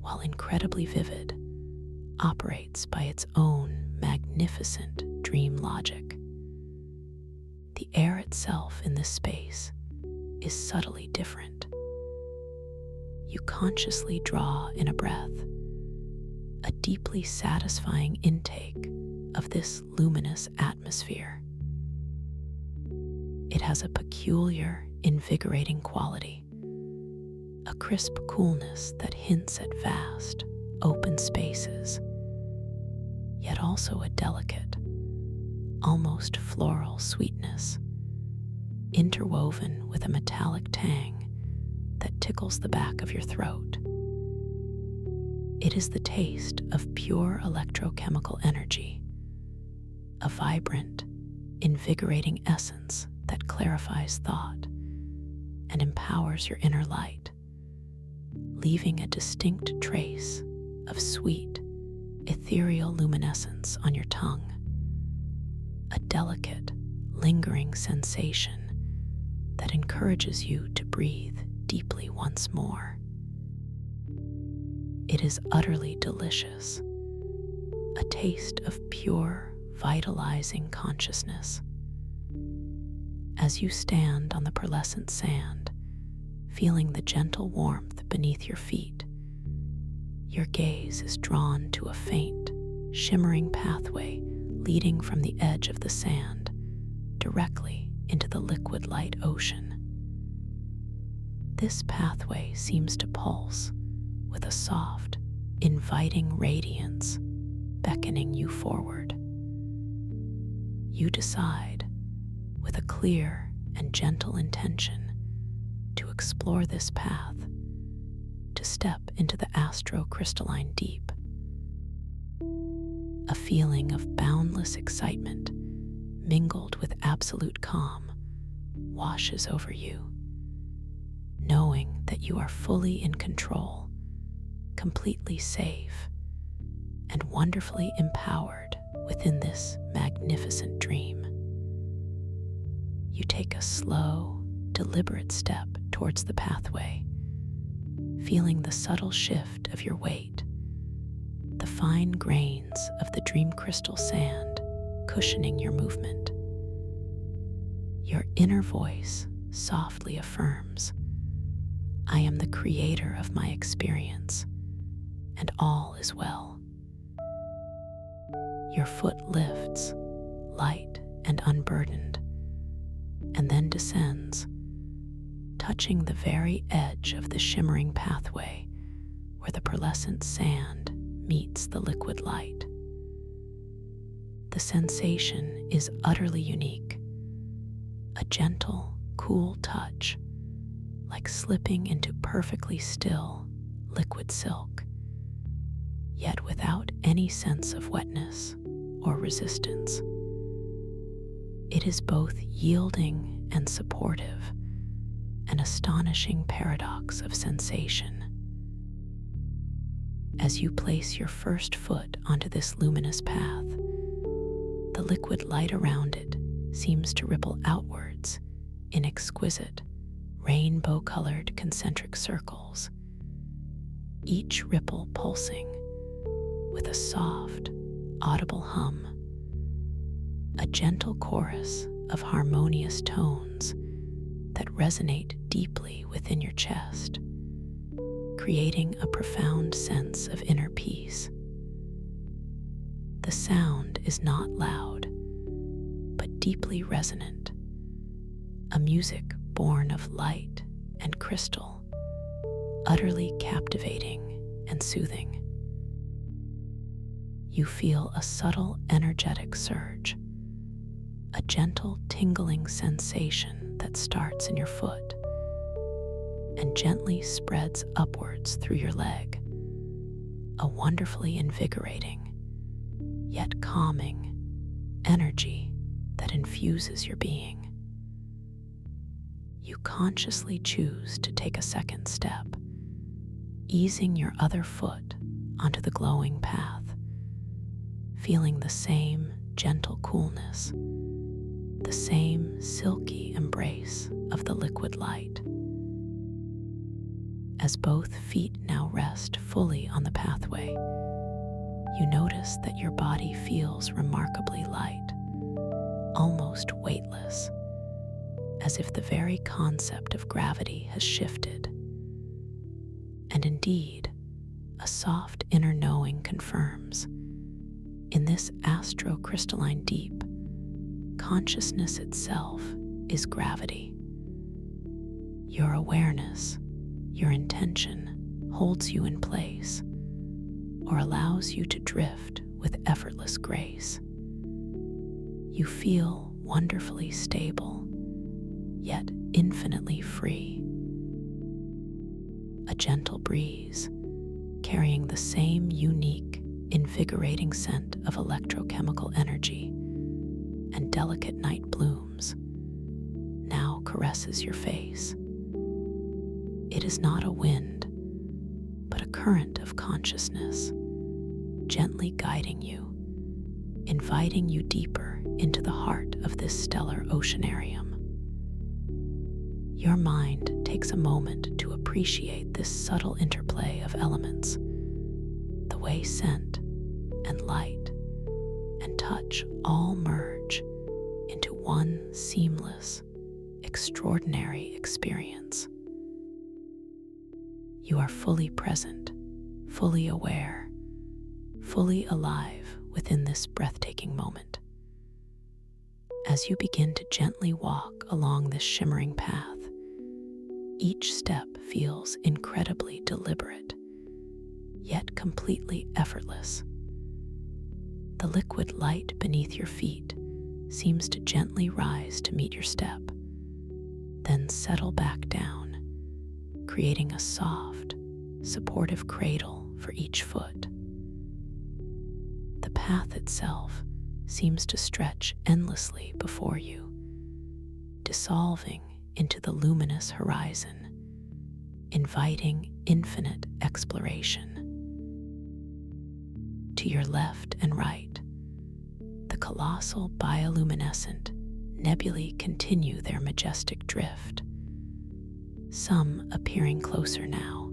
while incredibly vivid, operates by its own magnificent dream logic. The air itself in this space is subtly different. You consciously draw in a breath, a deeply satisfying intake of this luminous atmosphere. It has a peculiar, invigorating quality, a crisp coolness that hints at vast, open spaces, yet also a delicate, almost floral sweetness, interwoven with a metallic tang that tickles the back of your throat. It is the taste of pure electrochemical energy, a vibrant, invigorating essence that clarifies thought and empowers your inner light, leaving a distinct trace of sweet, ethereal luminescence on your tongue, a delicate, lingering sensation that encourages you to breathe deeply once more. It is utterly delicious, a taste of pure, vitalizing consciousness. As you stand on the pearlescent sand, feeling the gentle warmth beneath your feet, your gaze is drawn to a faint, shimmering pathway leading from the edge of the sand directly into the liquid light ocean. This pathway seems to pulse with a soft, inviting radiance beckoning you forward. You decide, with a clear and gentle intention, to explore this path, to step into the astro-crystalline deep. A feeling of boundless excitement, mingled with absolute calm, washes over you, knowing that you are fully in control, completely safe, and wonderfully empowered within this magnificent dream. You take a slow, deliberate step towards the pathway, feeling the subtle shift of your weight, the fine grains of the dream crystal sand cushioning your movement. Your inner voice softly affirms, "I am the creator of my experience, and all is well." Your foot lifts, light and unburdened, and then descends, touching the very edge of the shimmering pathway where the pearlescent sand meets the liquid light. The sensation is utterly unique, a gentle, cool touch, like slipping into perfectly still, liquid silk, yet without any sense of wetness or resistance. It is both yielding and supportive, an astonishing paradox of sensation. As you place your first foot onto this luminous path, the liquid light around it seems to ripple outwards in exquisite, rainbow-colored concentric circles, each ripple pulsing with a soft, audible hum, a gentle chorus of harmonious tones that resonate deeply within your chest, creating a profound sense of inner peace. The sound is not loud, but deeply resonant, a music born of light and crystal, utterly captivating and soothing. You feel a subtle energetic surge, a gentle tingling sensation that starts in your foot and gently spreads upwards through your leg, a wonderfully invigorating, yet calming energy that infuses your being. You consciously choose to take a second step, easing your other foot onto the glowing path, feeling the same gentle coolness, the same silky embrace of the liquid light. As both feet now rest fully on the pathway, you notice that your body feels remarkably light, almost weightless, as if the very concept of gravity has shifted. And indeed, a soft inner knowing confirms, in this astro-crystalline deep, consciousness itself is gravity. Your awareness, your intention, holds you in place, or allows you to drift with effortless grace. You feel wonderfully stable, yet infinitely free. A gentle breeze, carrying the same unique, invigorating scent of electrochemical energy and delicate night blooms, now caresses your face. It is not a wind, but a current of consciousness, gently guiding you, inviting you deeper into the heart of this stellar oceanarium. Your mind takes a moment to appreciate this subtle interplay of elements, the way scent and light and touch all merge into one seamless, extraordinary experience. You are fully present, fully aware, fully alive within this breathtaking moment. As you begin to gently walk along this shimmering path, each step feels incredibly deliberate, yet completely effortless. The liquid light beneath your feet seems to gently rise to meet your step, then settle back down, creating a soft, supportive cradle for each foot. The path itself seems to stretch endlessly before you, dissolving into the luminous horizon, inviting infinite exploration. To your left and right, the colossal bioluminescent nebulae continue their majestic drift, some appearing closer now,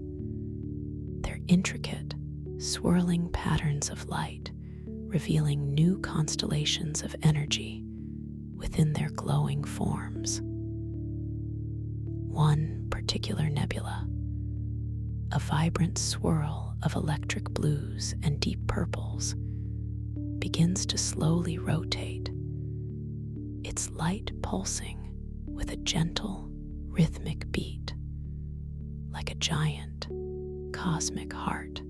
their intricate, swirling patterns of light revealing new constellations of energy within their glowing forms. One particular nebula, a vibrant swirl of electric blues and deep purples, begins to slowly rotate, its light pulsing with a gentle, rhythmic beat, like a giant, cosmic heart.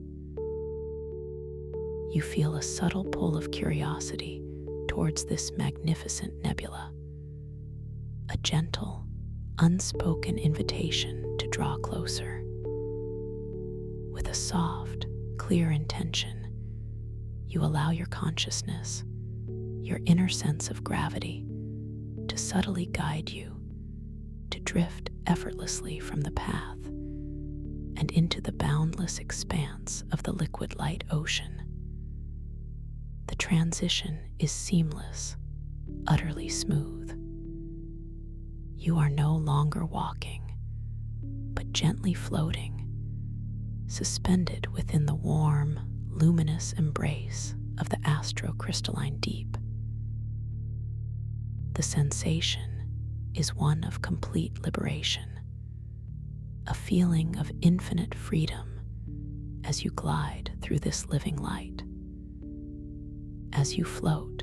You feel a subtle pull of curiosity towards this magnificent nebula, a gentle, unspoken invitation to draw closer. With a soft, clear intention, you allow your consciousness, your inner sense of gravity, to subtly guide you, to drift effortlessly from the path and into the boundless expanse of the liquid light ocean. The transition is seamless, utterly smooth. You are no longer walking, but gently floating, suspended within the warm, luminous embrace of the astro-crystalline deep. The sensation is one of complete liberation, a feeling of infinite freedom as you glide through this living light. As you float,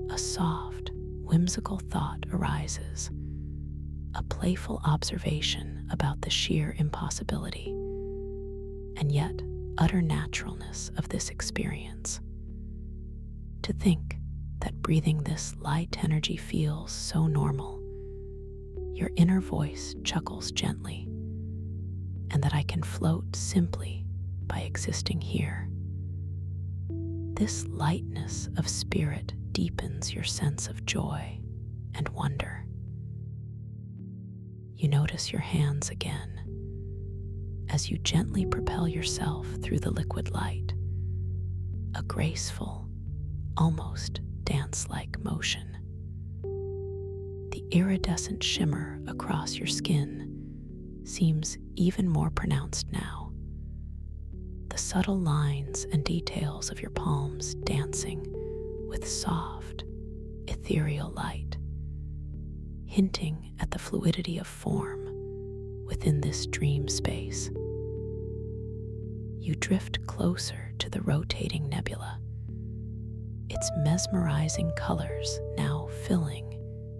a soft, whimsical thought arises, a playful observation about the sheer impossibility and yet utter naturalness of this experience. To think that breathing this light energy feels so normal, your inner voice chuckles gently, and that I can float simply by existing here. This lightness of spirit deepens your sense of joy and wonder. You notice your hands again as you gently propel yourself through the liquid light, a graceful, almost dance-like motion. The iridescent shimmer across your skin seems even more pronounced now, the subtle lines and details of your palms dancing with soft, ethereal light, hinting at the fluidity of form within this dream space. You drift closer to the rotating nebula, its mesmerizing colors now filling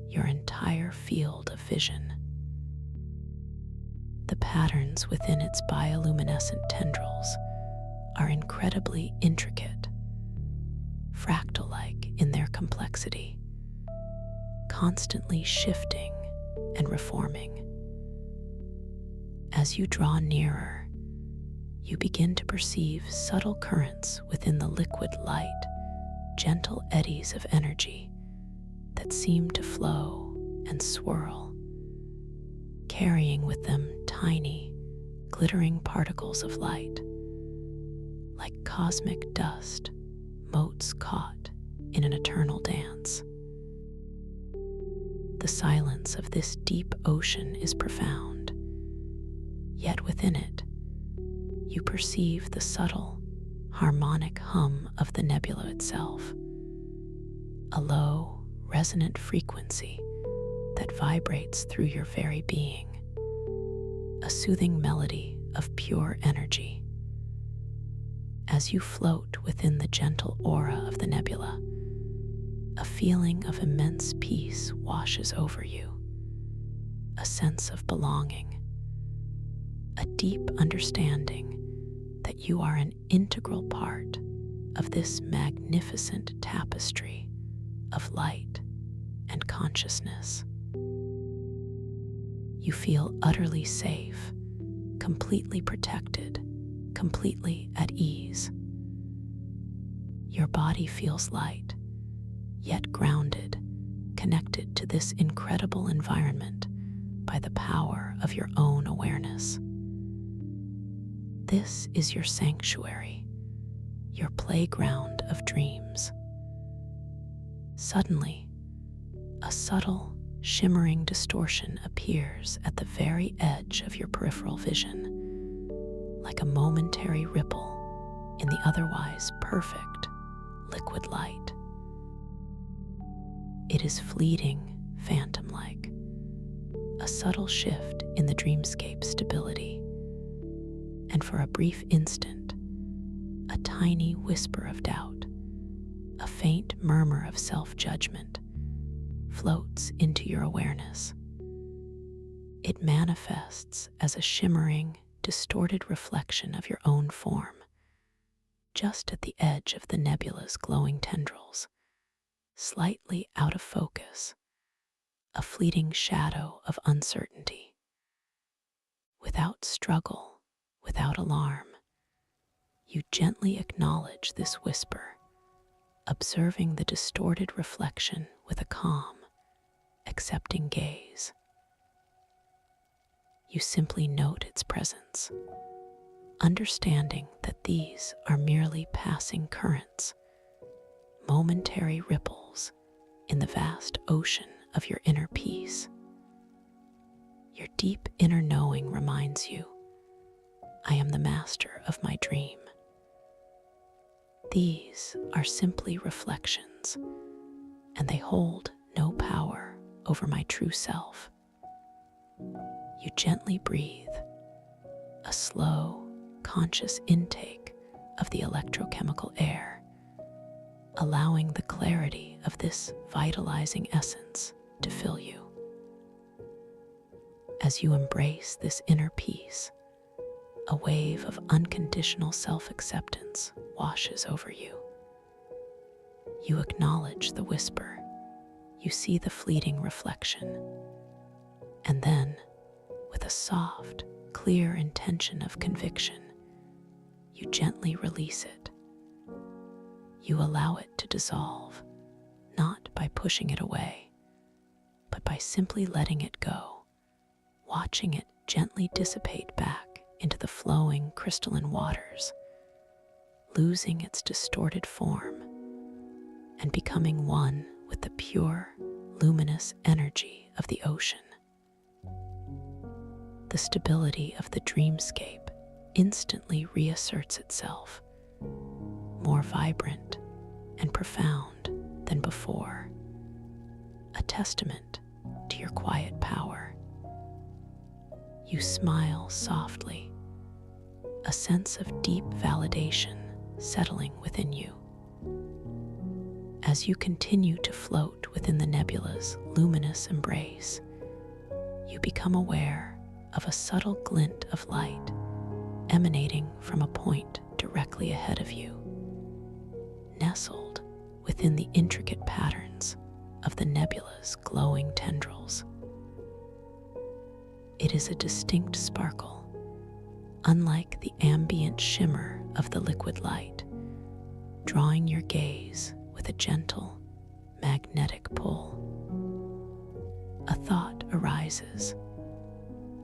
your entire field of vision. The patterns within its bioluminescent tendrils are incredibly intricate, fractal-like in their complexity, constantly shifting and reforming. As you draw nearer, you begin to perceive subtle currents within the liquid light, gentle eddies of energy that seem to flow and swirl, carrying with them tiny, glittering particles of light, like cosmic dust, motes caught in an eternal dance. The silence of this deep ocean is profound, yet within it, you perceive the subtle, harmonic hum of the nebula itself, a low, resonant frequency that vibrates through your very being, a soothing melody of pure energy. As you float within the gentle aura of the nebula, a feeling of immense peace washes over you, a sense of belonging, a deep understanding that you are an integral part of this magnificent tapestry of light and consciousness. You feel utterly safe, completely protected, completely at ease. Your body feels light, yet grounded, connected to this incredible environment by the power of your own awareness. This is your sanctuary, your playground of dreams. Suddenly, a subtle, shimmering distortion appears at the very edge of your peripheral vision, like a momentary ripple in the otherwise perfect liquid light. It is fleeting, phantom-like, a subtle shift in the dreamscape stability, and for a brief instant, a tiny whisper of doubt, a faint murmur of self-judgment floats into your awareness. It manifests as a shimmering, distorted reflection of your own form, just at the edge of the nebula's glowing tendrils, slightly out of focus, a fleeting shadow of uncertainty. Without struggle, without alarm, you gently acknowledge this whisper, observing the distorted reflection with a calm, accepting gaze. You simply note its presence, understanding that these are merely passing currents, momentary ripples in the vast ocean of your inner peace. Your deep inner knowing reminds you, I am the master of my dream. These are simply reflections, and they hold no power over my true self. You gently breathe, a slow, conscious intake of the electrochemical air, allowing the clarity of this vitalizing essence to fill you. As you embrace this inner peace, a wave of unconditional self-acceptance washes over you. You acknowledge the whisper, you see the fleeting reflection, and then, with a soft, clear intention of conviction, you gently release it. You allow it to dissolve, not by pushing it away, but by simply letting it go, watching it gently dissipate back into the flowing crystalline waters, losing its distorted form and becoming one with the pure, luminous energy of the ocean. The stability of the dreamscape instantly reasserts itself, more vibrant and profound than before, a testament to your quiet power. You smile softly, a sense of deep validation settling within you. As you continue to float within the nebula's luminous embrace, you become aware of a subtle glint of light emanating from a point directly ahead of you, nestled within the intricate patterns of the nebula's glowing tendrils. It is a distinct sparkle, unlike the ambient shimmer of the liquid light, drawing your gaze with a gentle, magnetic pull. A thought arises,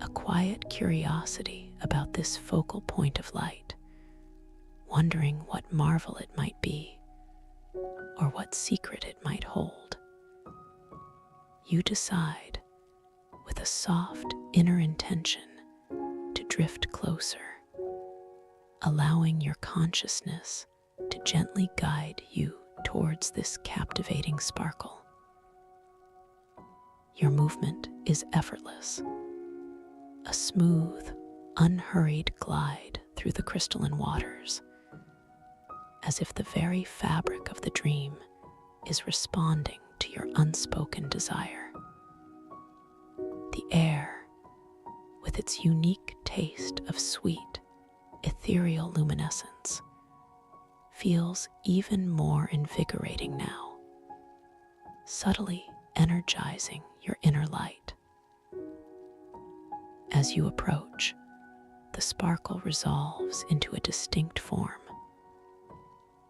a quiet curiosity about this focal point of light, wondering what marvel it might be, or what secret it might hold. You decide, with a soft inner intention, to drift closer, allowing your consciousness to gently guide you towards this captivating sparkle. Your movement is effortless, a smooth, unhurried glide through the crystalline waters, as if the very fabric of the dream is responding to your unspoken desire. The air, with its unique taste of sweet, ethereal luminescence, feels even more invigorating now, subtly energizing your inner light. As you approach, the sparkle resolves into a distinct form,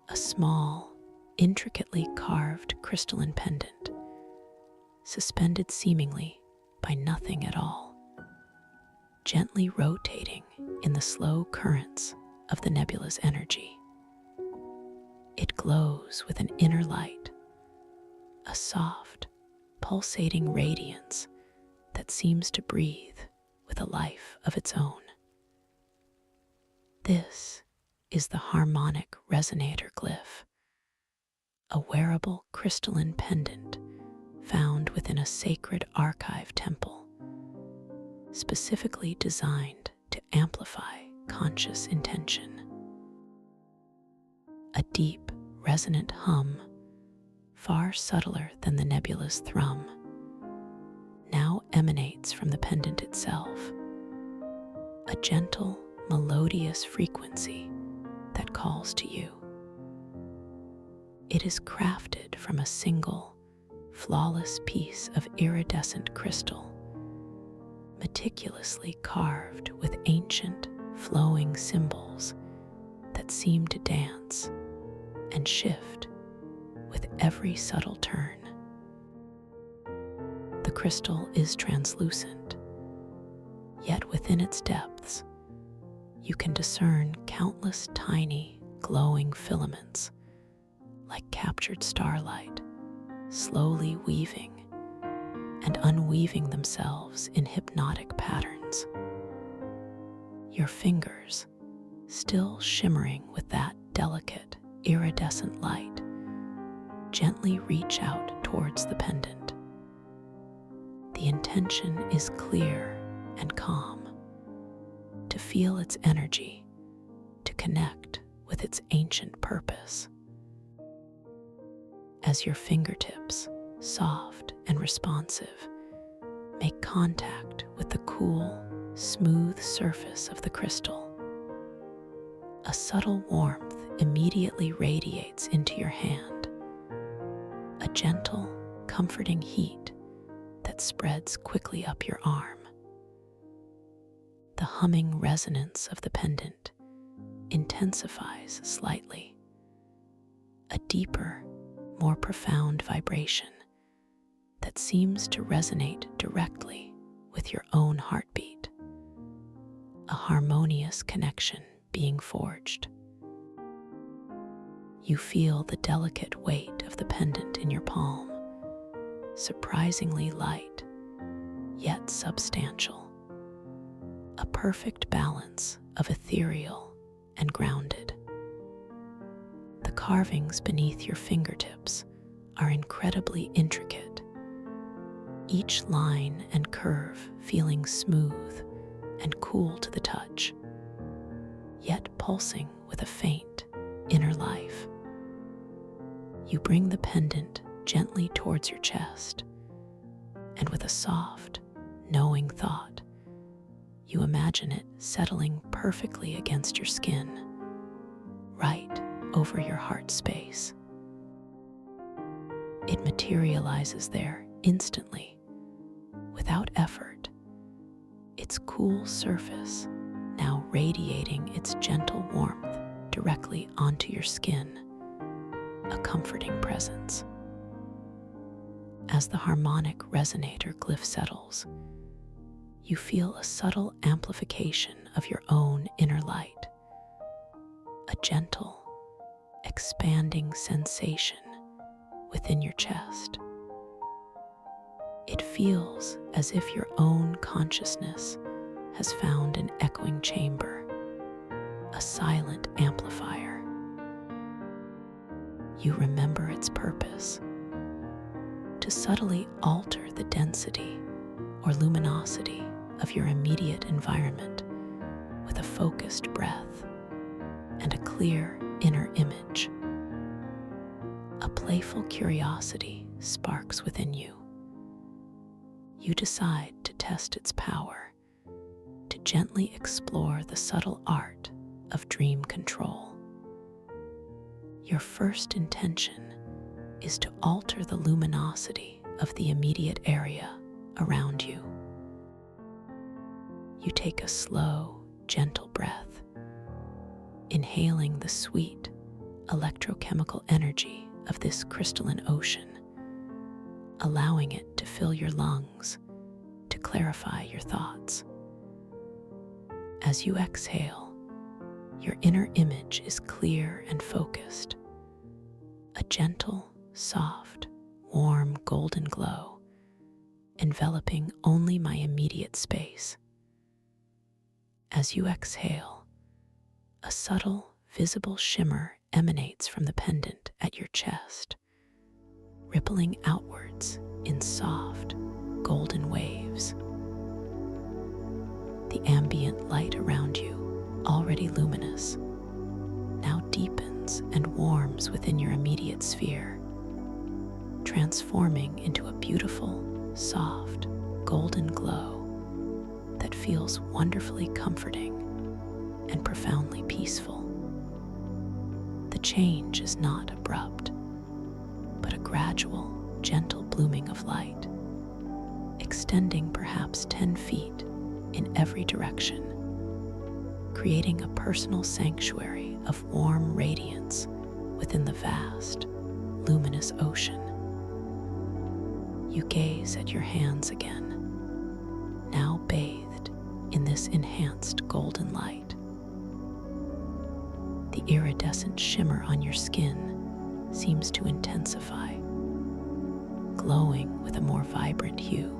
a small, intricately carved crystalline pendant, suspended seemingly by nothing at all, gently rotating in the slow currents of the nebula's energy. It glows with an inner light, a soft, pulsating radiance that seems to breathe with a life of its own. This is the harmonic resonator glyph, a wearable crystalline pendant found within a sacred archive temple, specifically designed to amplify conscious intention. A deep, resonant hum, far subtler than the nebula's thrum, now emanates from the pendant itself, a gentle, melodious frequency that calls to you. It is crafted from a single, flawless piece of iridescent crystal, meticulously carved with ancient, flowing symbols that seem to dance and shift with every subtle turn. The crystal is translucent, yet within its depths, you can discern countless tiny, glowing filaments, like captured starlight, slowly weaving and unweaving themselves in hypnotic patterns. Your fingers, still shimmering with that delicate, iridescent light, gently reach out towards the pendant. The intention is clear and calm, to feel its energy, to connect with its ancient purpose. As your fingertips, soft and responsive, make contact with the cool, smooth surface of the crystal, a subtle warmth immediately radiates into your hand, a gentle, comforting heat that spreads quickly up your arm. The humming resonance of the pendant intensifies slightly, a deeper, more profound vibration that seems to resonate directly with your own heartbeat, a harmonious connection being forged. You feel the delicate weight of the pendant in your palm, surprisingly light, yet substantial, a perfect balance of ethereal and grounded. The carvings beneath your fingertips are incredibly intricate, each line and curve feeling smooth and cool to the touch, yet pulsing with a faint inner life. You bring the pendant gently towards your chest, and with a soft, knowing thought, you imagine it settling perfectly against your skin, right over your heart space. It materializes there instantly, without effort, its cool surface now radiating its gentle warmth directly onto your skin, a comforting presence. As the harmonic resonator glyph settles, you feel a subtle amplification of your own inner light, a gentle, expanding sensation within your chest. It feels as if your own consciousness has found an echoing chamber, a silent amplifier. You remember its purpose: to subtly alter the density or luminosity of your immediate environment with a focused breath and a clear inner image. A playful curiosity sparks within you. You decide to test its power, to gently explore the subtle art of dream control. Your first intention is to alter the luminosity of the immediate area around you. You take a slow, gentle breath, inhaling the sweet, electrochemical energy of this crystalline ocean, allowing it to fill your lungs, to clarify your thoughts. As you exhale, your inner image is clear and focused, a gentle, soft, warm golden glow, enveloping only my immediate space. As you exhale, a subtle, visible shimmer emanates from the pendant at your chest, rippling outwards in soft, golden waves. The ambient light around you, already luminous, now deepens and warms within your immediate sphere, transforming into a beautiful, soft, golden glow that feels wonderfully comforting and profoundly peaceful. The change is not abrupt, but a gradual, gentle blooming of light, extending perhaps 10 feet in every direction, creating a personal sanctuary of warm radiance within the vast, luminous ocean. You gaze at your hands again, now bathed in this enhanced golden light. The iridescent shimmer on your skin seems to intensify, glowing with a more vibrant hue.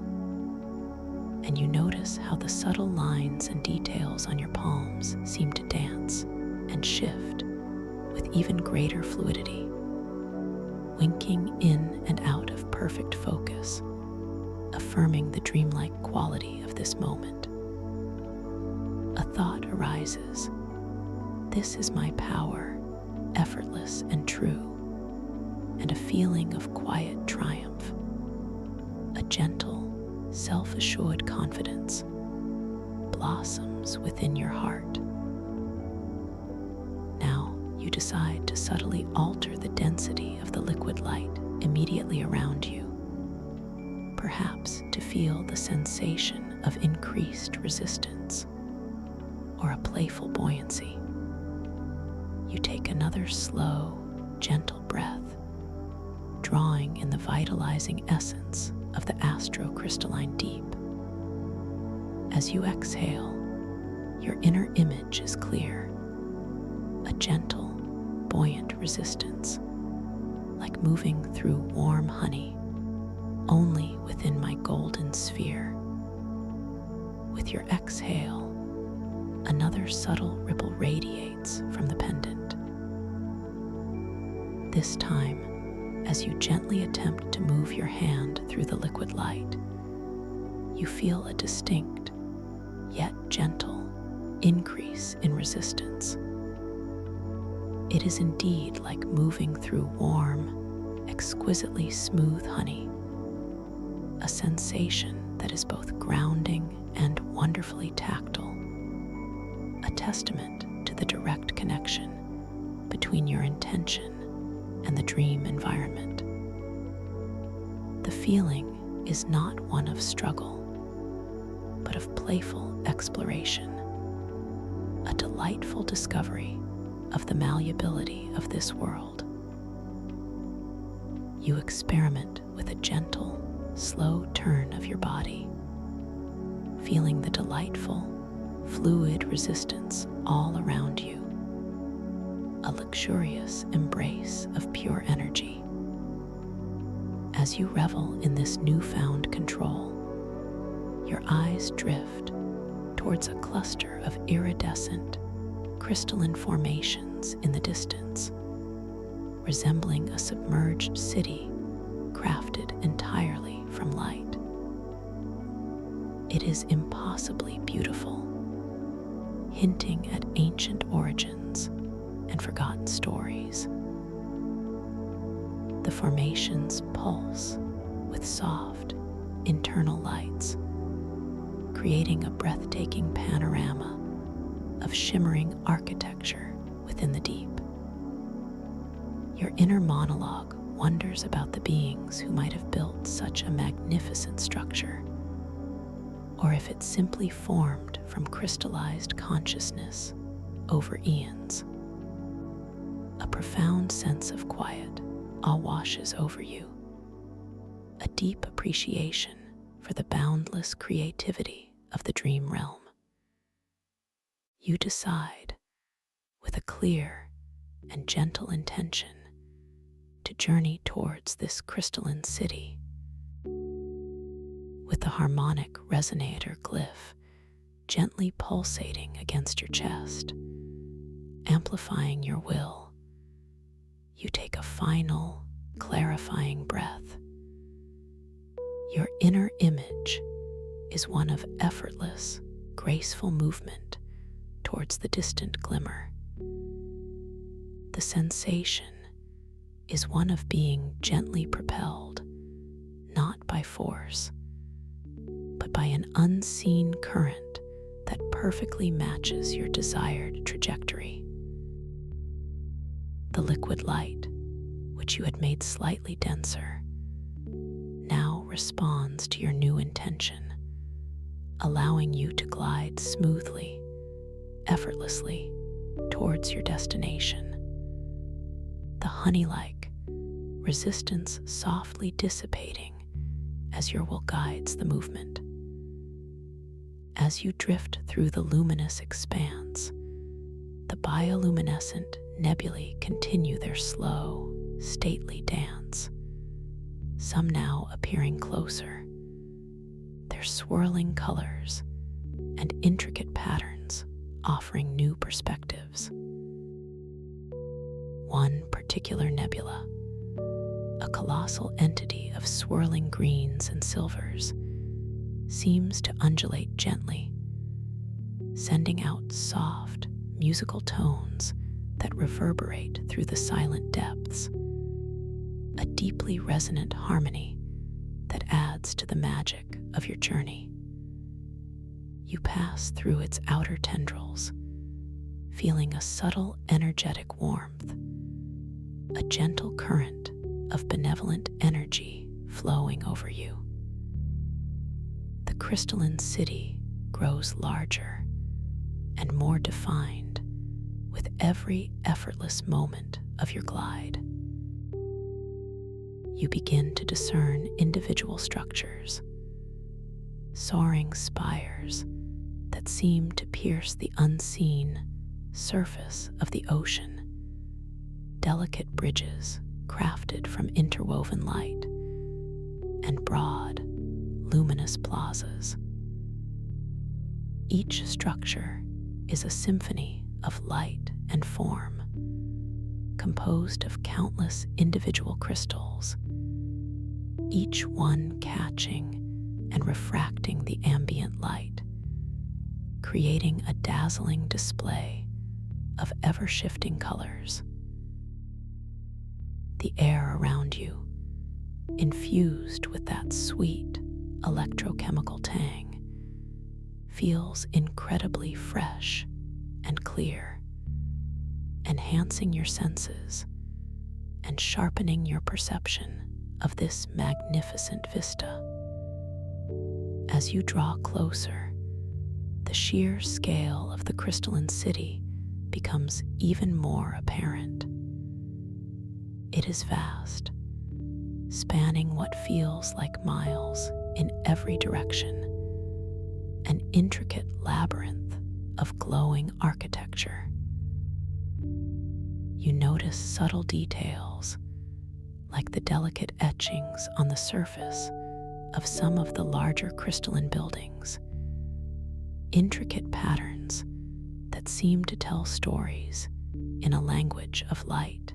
And you notice how the subtle lines and details on your palms seem to dance and shift with even greater fluidity, winking in and out of perfect focus, affirming the dreamlike quality of this moment. A thought arises: this is my power, effortless and true, and a feeling of quiet triumph, a gentle, self-assured confidence blossoms within your heart. Now you decide to subtly alter the density of the liquid light immediately around you, perhaps to feel the sensation of increased resistance or a playful buoyancy. You take another slow, gentle breath, drawing in the vitalizing essence of the astrocrystalline deep. As you exhale, your inner image is clear, a gentle, buoyant resistance, like moving through warm honey, only within my golden sphere. With your exhale, another subtle ripple radiates from the pendant. This time, as you gently attempt to move your hand through the liquid light, you feel a distinct, yet gentle, increase in resistance. It is indeed like moving through warm, exquisitely smooth honey, a sensation that is both grounding and wonderfully tactile, a testament to the direct connection between your intention and the dream environment. The feeling is not one of struggle, but of playful exploration, a delightful discovery of the malleability of this world. You experiment with a gentle, slow turn of your body, feeling the delightful, fluid resistance all around you, a luxurious embrace of pure energy. As you revel in this newfound control, your eyes drift towards a cluster of iridescent, crystalline formations in the distance, resembling a submerged city crafted entirely from light. It is impossibly beautiful, hinting at ancient origins and forgotten stories. The formations pulse with soft, internal lights, creating a breathtaking panorama of shimmering architecture within the deep. Your inner monologue wonders about the beings who might have built such a magnificent structure, or if it simply formed from crystallized consciousness over eons. A profound sense of quiet all washes over you, a deep appreciation for the boundless creativity of the dream realm. You decide, with a clear and gentle intention, to journey towards this crystalline city. With the harmonic resonator glyph gently pulsating against your chest, amplifying your will, you take a final, clarifying breath. Your inner image is one of effortless, graceful movement towards the distant glimmer. The sensation is one of being gently propelled, not by force, but by an unseen current that perfectly matches your desired trajectory. The liquid light, which you had made slightly denser, now responds to your new intention, allowing you to glide smoothly, effortlessly towards your destination. The honey-like resistance softly dissipating as your will guides the movement. As you drift through the luminous expanse, the bioluminescent nebulae continue their slow, stately dance, some now appearing closer, their swirling colors and intricate patterns offering new perspectives. One particular nebula, a colossal entity of swirling greens and silvers, seems to undulate gently, sending out soft, musical tones that reverberate through the silent depths, a deeply resonant harmony that adds to the magic of your journey. You pass through its outer tendrils, feeling a subtle energetic warmth, a gentle current of benevolent energy flowing over you. The crystalline city grows larger and more defined with every effortless moment of your glide. you begin to discern individual structures, soaring spires that seem to pierce the unseen surface of the ocean, delicate bridges crafted from interwoven light, and broad, luminous plazas. Each structure is a symphony of light and form, composed of countless individual crystals, each one catching and refracting the ambient light, creating a dazzling display of ever-shifting colors. The air around you, infused with that sweet electrochemical tang, feels incredibly fresh and clear, enhancing your senses and sharpening your perception of this magnificent vista. As you draw closer, the sheer scale of the crystalline city becomes even more apparent. It is vast, spanning what feels like miles in every direction, an intricate labyrinth of glowing architecture. You notice subtle details, like the delicate etchings on the surface of some of the larger crystalline buildings, intricate patterns that seem to tell stories in a language of light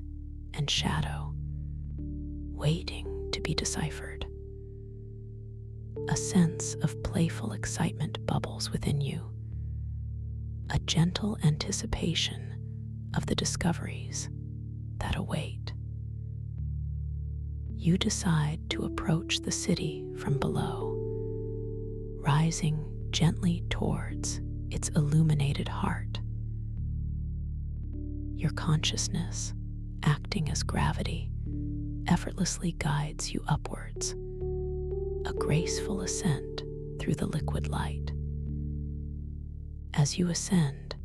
and shadow, waiting to be deciphered. A sense of playful excitement bubbles within you, a gentle anticipation of the discoveries that await. You decide to approach the city from below, rising gently towards its illuminated heart. Your consciousness, acting as gravity, effortlessly guides you upwards, a graceful ascent through the liquid light. As you ascend,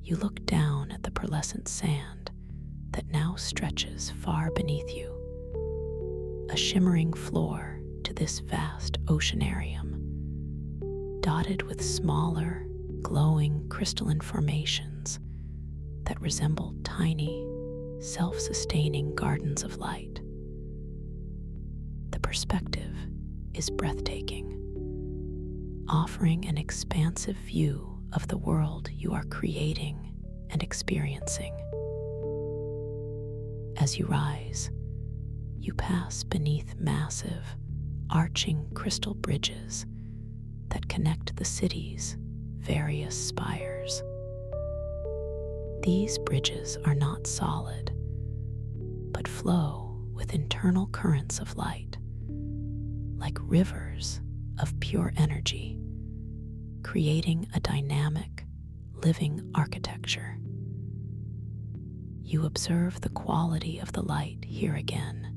you look down at the pearlescent sand that now stretches far beneath you, a shimmering floor to this vast oceanarium, dotted with smaller, glowing crystalline formations that resemble tiny, self-sustaining gardens of light. The perspective is breathtaking, offering an expansive view of the world you are creating and experiencing. As you rise, you pass beneath massive, arching crystal bridges that connect the city's various spires. These bridges are not solid, but flow with internal currents of light, like rivers of pure energy, creating a dynamic, living architecture. You observe the quality of the light here again,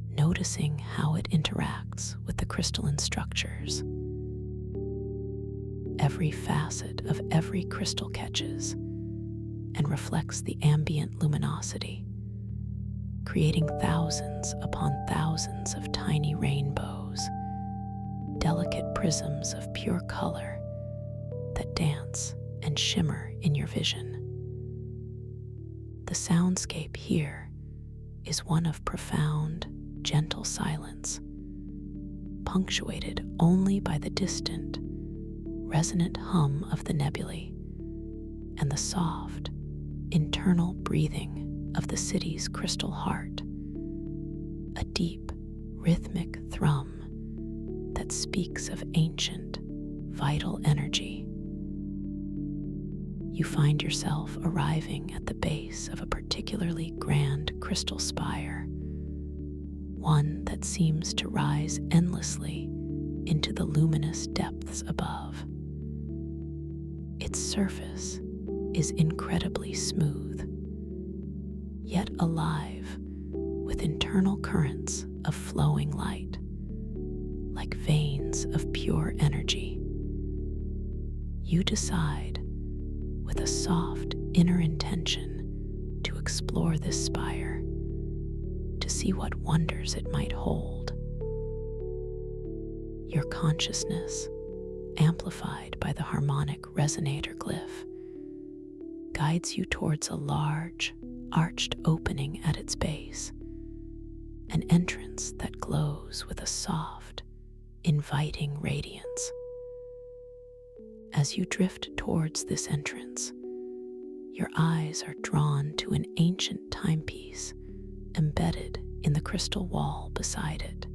noticing how it interacts with the crystalline structures. Every facet of every crystal catches and reflects the ambient luminosity, creating thousands upon thousands of tiny rainbows, delicate prisms of pure color that dance and shimmer in your vision. The soundscape here is one of profound, gentle silence, punctuated only by the distant, resonant hum of the nebulae and the soft, internal breathing of the city's crystal heart, a deep, rhythmic thrum that speaks of ancient, vital energy. You find yourself arriving at the base of a particularly grand crystal spire, one that seems to rise endlessly into the luminous depths above. Its surface is incredibly smooth, yet alive with internal currents of flowing light, like veins of pure energy. You decide, with a soft inner intention, to explore this spire, to see what wonders it might hold. Your consciousness, amplified by the harmonic resonator glyph, guides you towards a large, arched opening at its base, an entrance that glows with a soft, inviting radiance. As you drift towards this entrance, your eyes are drawn to an ancient timepiece embedded in the crystal wall beside it.